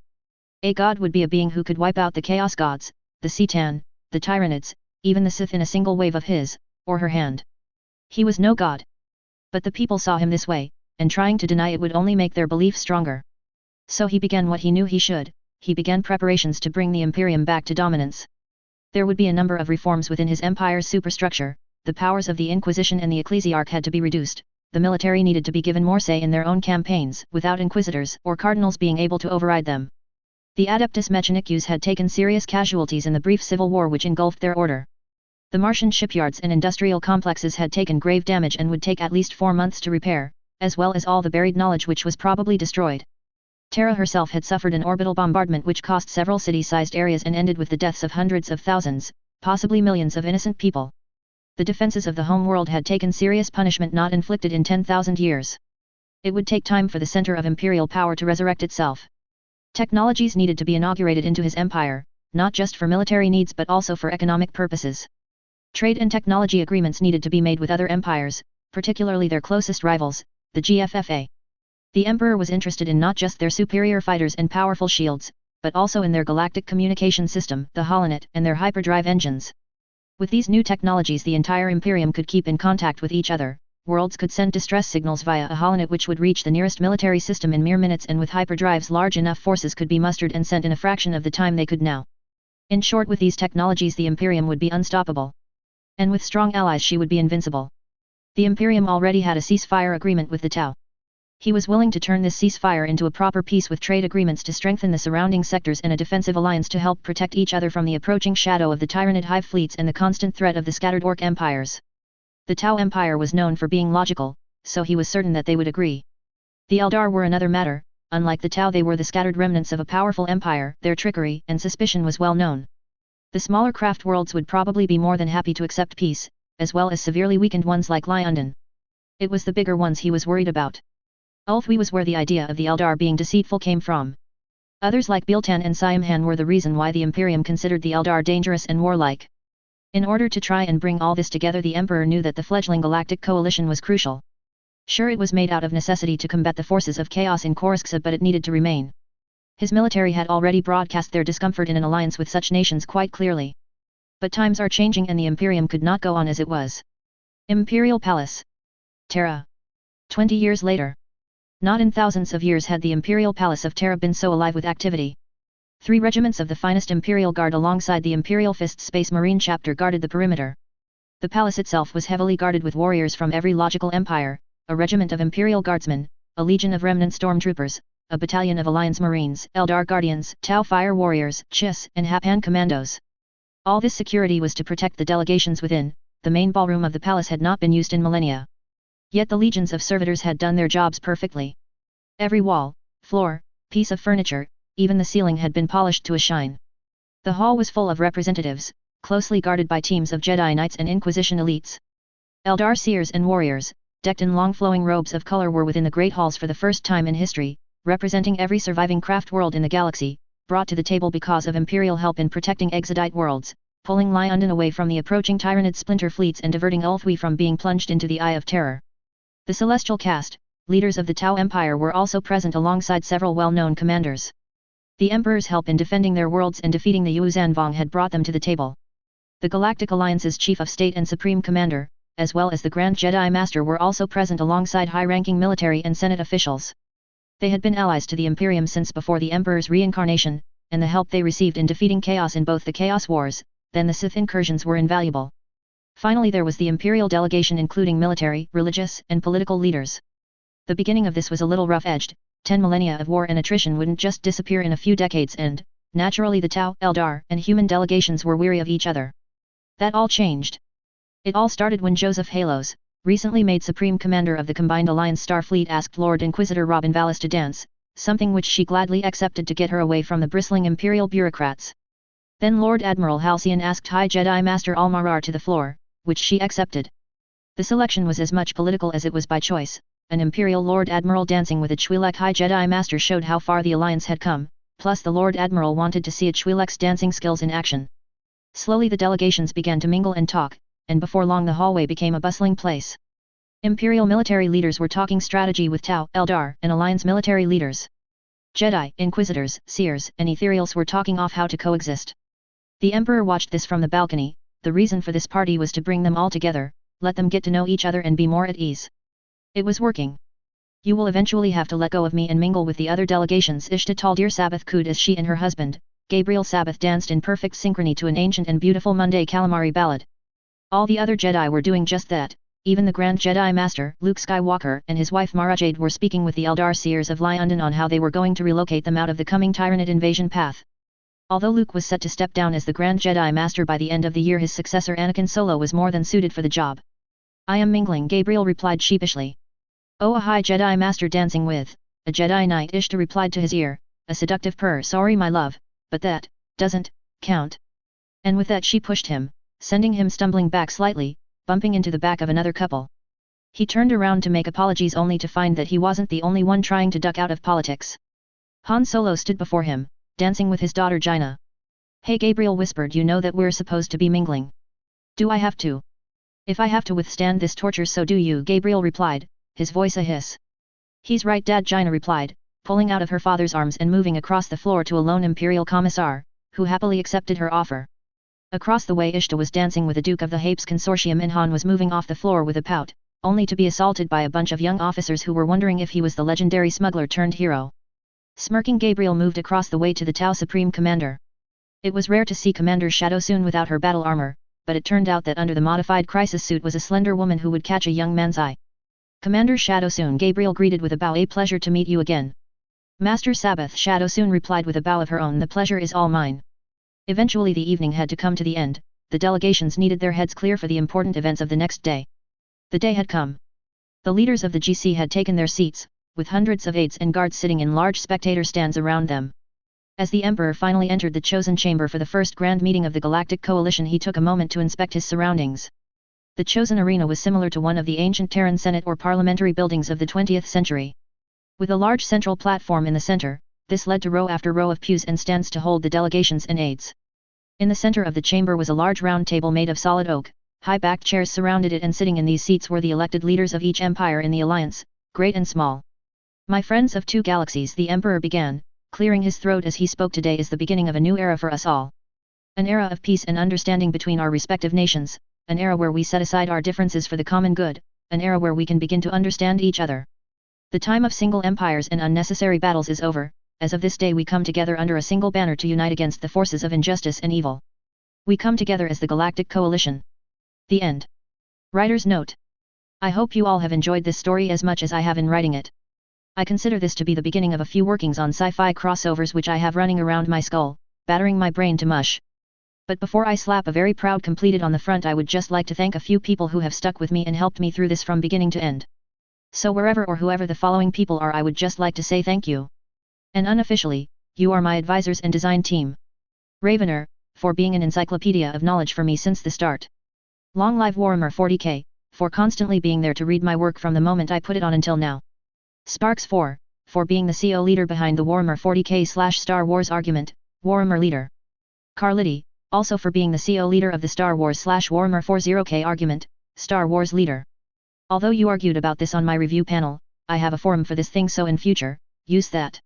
A god would be a being who could wipe out the Chaos Gods, the C'tan, the Tyranids, even the Sith in a single wave of his, or her hand. He was no god. But the people saw him this way, and trying to deny it would only make their belief stronger. So he began what he knew he should, he began preparations to bring the Imperium back to dominance. There would be a number of reforms within his empire's superstructure, the powers of the Inquisition and the Ecclesiarch had to be reduced, the military needed to be given more say in their own campaigns, without inquisitors or cardinals being able to override them. The Adeptus Mechanicus had taken serious casualties in the brief civil war which engulfed their order. The Martian shipyards and industrial complexes had taken grave damage and would take at least 4 months to repair, as well as all the buried knowledge which was probably destroyed. Terra herself had suffered an orbital bombardment which cost several city-sized areas and ended with the deaths of hundreds of thousands, possibly millions of innocent people. The defenses of the home world had taken serious punishment not inflicted in 10,000 years. It would take time for the center of imperial power to resurrect itself. Technologies needed to be inaugurated into his empire, not just for military needs but also for economic purposes. Trade and technology agreements needed to be made with other empires, particularly their closest rivals, the GFFA. The Emperor was interested in not just their superior fighters and powerful shields, but also in their galactic communication system, the Holonet, and their hyperdrive engines. With these new technologies the entire Imperium could keep in contact with each other, worlds could send distress signals via a Holonet which would reach the nearest military system in mere minutes, and with hyperdrives large enough forces could be mustered and sent in a fraction of the time they could now. In short, with these technologies the Imperium would be unstoppable. And with strong allies she would be invincible. The Imperium already had a ceasefire agreement with the Tau. He was willing to turn this ceasefire into a proper peace with trade agreements to strengthen the surrounding sectors and a defensive alliance to help protect each other from the approaching shadow of the Tyranid hive fleets and the constant threat of the scattered Orc empires. The Tau Empire was known for being logical, so he was certain that they would agree. The Eldar were another matter. Unlike the Tau, they were the scattered remnants of a powerful empire, their trickery and suspicion was well known. The smaller craft worlds would probably be more than happy to accept peace, as well as severely weakened ones like London. It was the bigger ones he was worried about. Ulthui was where the idea of the Eldar being deceitful came from. Others like Biltan and Siamhan were the reason why the Imperium considered the Eldar dangerous and warlike. In order to try and bring all this together, the Emperor knew that the fledgling galactic coalition was crucial. Sure, it was made out of necessity to combat the forces of chaos in Korsksa, but it needed to remain. His military had already broadcast their discomfort in an alliance with such nations quite clearly. But times are changing and the Imperium could not go on as it was. Imperial Palace. Terra. 20 years later. Not in thousands of years had the Imperial Palace of Terra been so alive with activity. 3 regiments of the finest Imperial Guard alongside the Imperial Fist Space Marine chapter guarded the perimeter. The palace itself was heavily guarded with warriors from every logical empire, a regiment of Imperial Guardsmen, a legion of remnant stormtroopers, a battalion of Alliance Marines, Eldar Guardians, Tau Fire Warriors, Chiss, and Hapan Commandos. All this security was to protect the delegations within. The main ballroom of the palace had not been used in millennia. Yet the legions of servitors had done their jobs perfectly. Every wall, floor, piece of furniture, even the ceiling had been polished to a shine. The hall was full of representatives, closely guarded by teams of Jedi Knights and Inquisition elites. Eldar seers and warriors, decked in long flowing robes of color, were within the great halls for the first time in history, representing every surviving craft world in the galaxy, brought to the table because of Imperial help in protecting Exodite worlds, pulling London away from the approaching Tyranid splinter fleets and diverting Ulthui from being plunged into the Eye of Terror. The Celestial Caste, leaders of the Tau Empire, were also present alongside several well-known commanders. The Emperor's help in defending their worlds and defeating the Yuuzhan Vong had brought them to the table. The Galactic Alliance's Chief of State and Supreme Commander, as well as the Grand Jedi Master, were also present alongside high-ranking military and Senate officials. They had been allies to the Imperium since before the Emperor's reincarnation, and the help they received in defeating chaos in both the Chaos Wars, then the Sith incursions, were invaluable. Finally, there was the Imperial delegation, including military, religious, and political leaders. The beginning of this was a little rough-edged. 10 millennia of war and attrition wouldn't just disappear in a few decades, and, naturally, the Tau, Eldar, and human delegations were weary of each other. That all changed. It all started when Joseph Halos, recently made Supreme Commander of the Combined Alliance Starfleet, asked Lord Inquisitor Robin Vallis to dance, something which she gladly accepted to get her away from the bristling Imperial bureaucrats. Then Lord Admiral Halcyon asked High Jedi Master Almarar to the floor, which she accepted. The selection was as much political as it was by choice. An Imperial Lord Admiral dancing with a Twi'lek High Jedi Master showed how far the Alliance had come, plus the Lord Admiral wanted to see a Twi'lek's dancing skills in action. Slowly the delegations began to mingle and talk, and before long the hallway became a bustling place. Imperial military leaders were talking strategy with Tau, Eldar, and Alliance military leaders. Jedi, Inquisitors, Seers, and Ethereals were talking off how to coexist. The Emperor watched this from the balcony. The reason for this party was to bring them all together, let them get to know each other and be more at ease. It was working. You will eventually have to let go of me and mingle with the other delegations. Ishta Taldir Sabbath cooed as she and her husband, Gabriel Sabbath, danced in perfect synchrony to an ancient and beautiful Monday Calamari ballad. All the other Jedi were doing just that. Even the Grand Jedi Master, Luke Skywalker, and his wife Mara Jade were speaking with the Eldar Seers of London on how they were going to relocate them out of the coming Tyranid invasion path. Although Luke was set to step down as the Grand Jedi Master by the end of the year, his successor Anakin Solo was more than suited for the job. I am mingling, Gabriel replied sheepishly. Oh, a High Jedi Master dancing with a Jedi Knight, Ishta replied to his ear, a seductive purr. Sorry my love, but that doesn't count. And with that she pushed him, sending him stumbling back slightly, bumping into the back of another couple. He turned around to make apologies only to find that he wasn't the only one trying to duck out of politics. Han Solo stood before him, dancing with his daughter Jaina. Hey Gabriel whispered, you know that we're supposed to be mingling. Do I have to? If I have to withstand this torture, so do you, Gabriel replied, his voice a hiss. He's right, Dad, Gina replied, pulling out of her father's arms and moving across the floor to a lone Imperial commissar, who happily accepted her offer. Across the way Ishta was dancing with the Duke of the Hapes Consortium, and Han was moving off the floor with a pout, only to be assaulted by a bunch of young officers who were wondering if he was the legendary smuggler turned hero. Smirking, Gabriel moved across the way to the Tau Supreme Commander. It was rare to see Commander Shadow Soon without her battle armor, but it turned out that under the modified crisis suit was a slender woman who would catch a young man's eye. Commander Shadow Soon, Gabriel greeted with a bow. A pleasure to meet you again. Master Sabbath, Shadow Soon replied with a bow of her own. The pleasure is all mine. Eventually the evening had to come to the end. The delegations needed their heads clear for the important events of the next day. The day had come. The leaders of the GC had taken their seats, with hundreds of aides and guards sitting in large spectator stands around them. As the Emperor finally entered the chosen chamber for the first grand meeting of the Galactic Coalition, he took a moment to inspect his surroundings. The chosen arena was similar to one of the ancient Terran Senate or parliamentary buildings of the 20th century. With a large central platform in the center, this led to row after row of pews and stands to hold the delegations and aides. In the center of the chamber was a large round table made of solid oak. High-backed chairs surrounded it, and sitting in these seats were the elected leaders of each empire in the alliance, great and small. My friends of two galaxies, the Emperor began, clearing his throat as he spoke. Today is the beginning of a new era for us all. An era of peace and understanding between our respective nations, an era where we set aside our differences for the common good, an era where we can begin to understand each other. The time of single empires and unnecessary battles is over. As of this day we come together under a single banner to unite against the forces of injustice and evil. We come together as the Galactic Coalition. The end. Writer's note. I hope you all have enjoyed this story as much as I have in writing it. I consider this to be the beginning of a few workings on sci-fi crossovers which I have running around my skull, battering my brain to mush. But before I slap a very proud completed on the front, I would just like to thank a few people who have stuck with me and helped me through this from beginning to end. So wherever or whoever the following people are, I would just like to say thank you. And unofficially, you are my advisors and design team. Ravener, for being an encyclopedia of knowledge for me since the start. Long live Warhammer40k, for constantly being there to read my work from the moment I put it on until now. Sparks 4, for being the CO leader behind the Warhammer40k/Star Wars argument, Warhammer leader. Carlity, also for being the CO leader of the StarWars/Warhammer40k argument, Star Wars leader. Although you argued about this on my review panel, I have a forum for this thing, so in future, use that.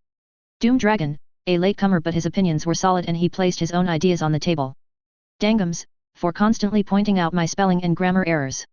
Doom Dragon, a latecomer but his opinions were solid and he placed his own ideas on the table. Dangums, for constantly pointing out my spelling and grammar errors.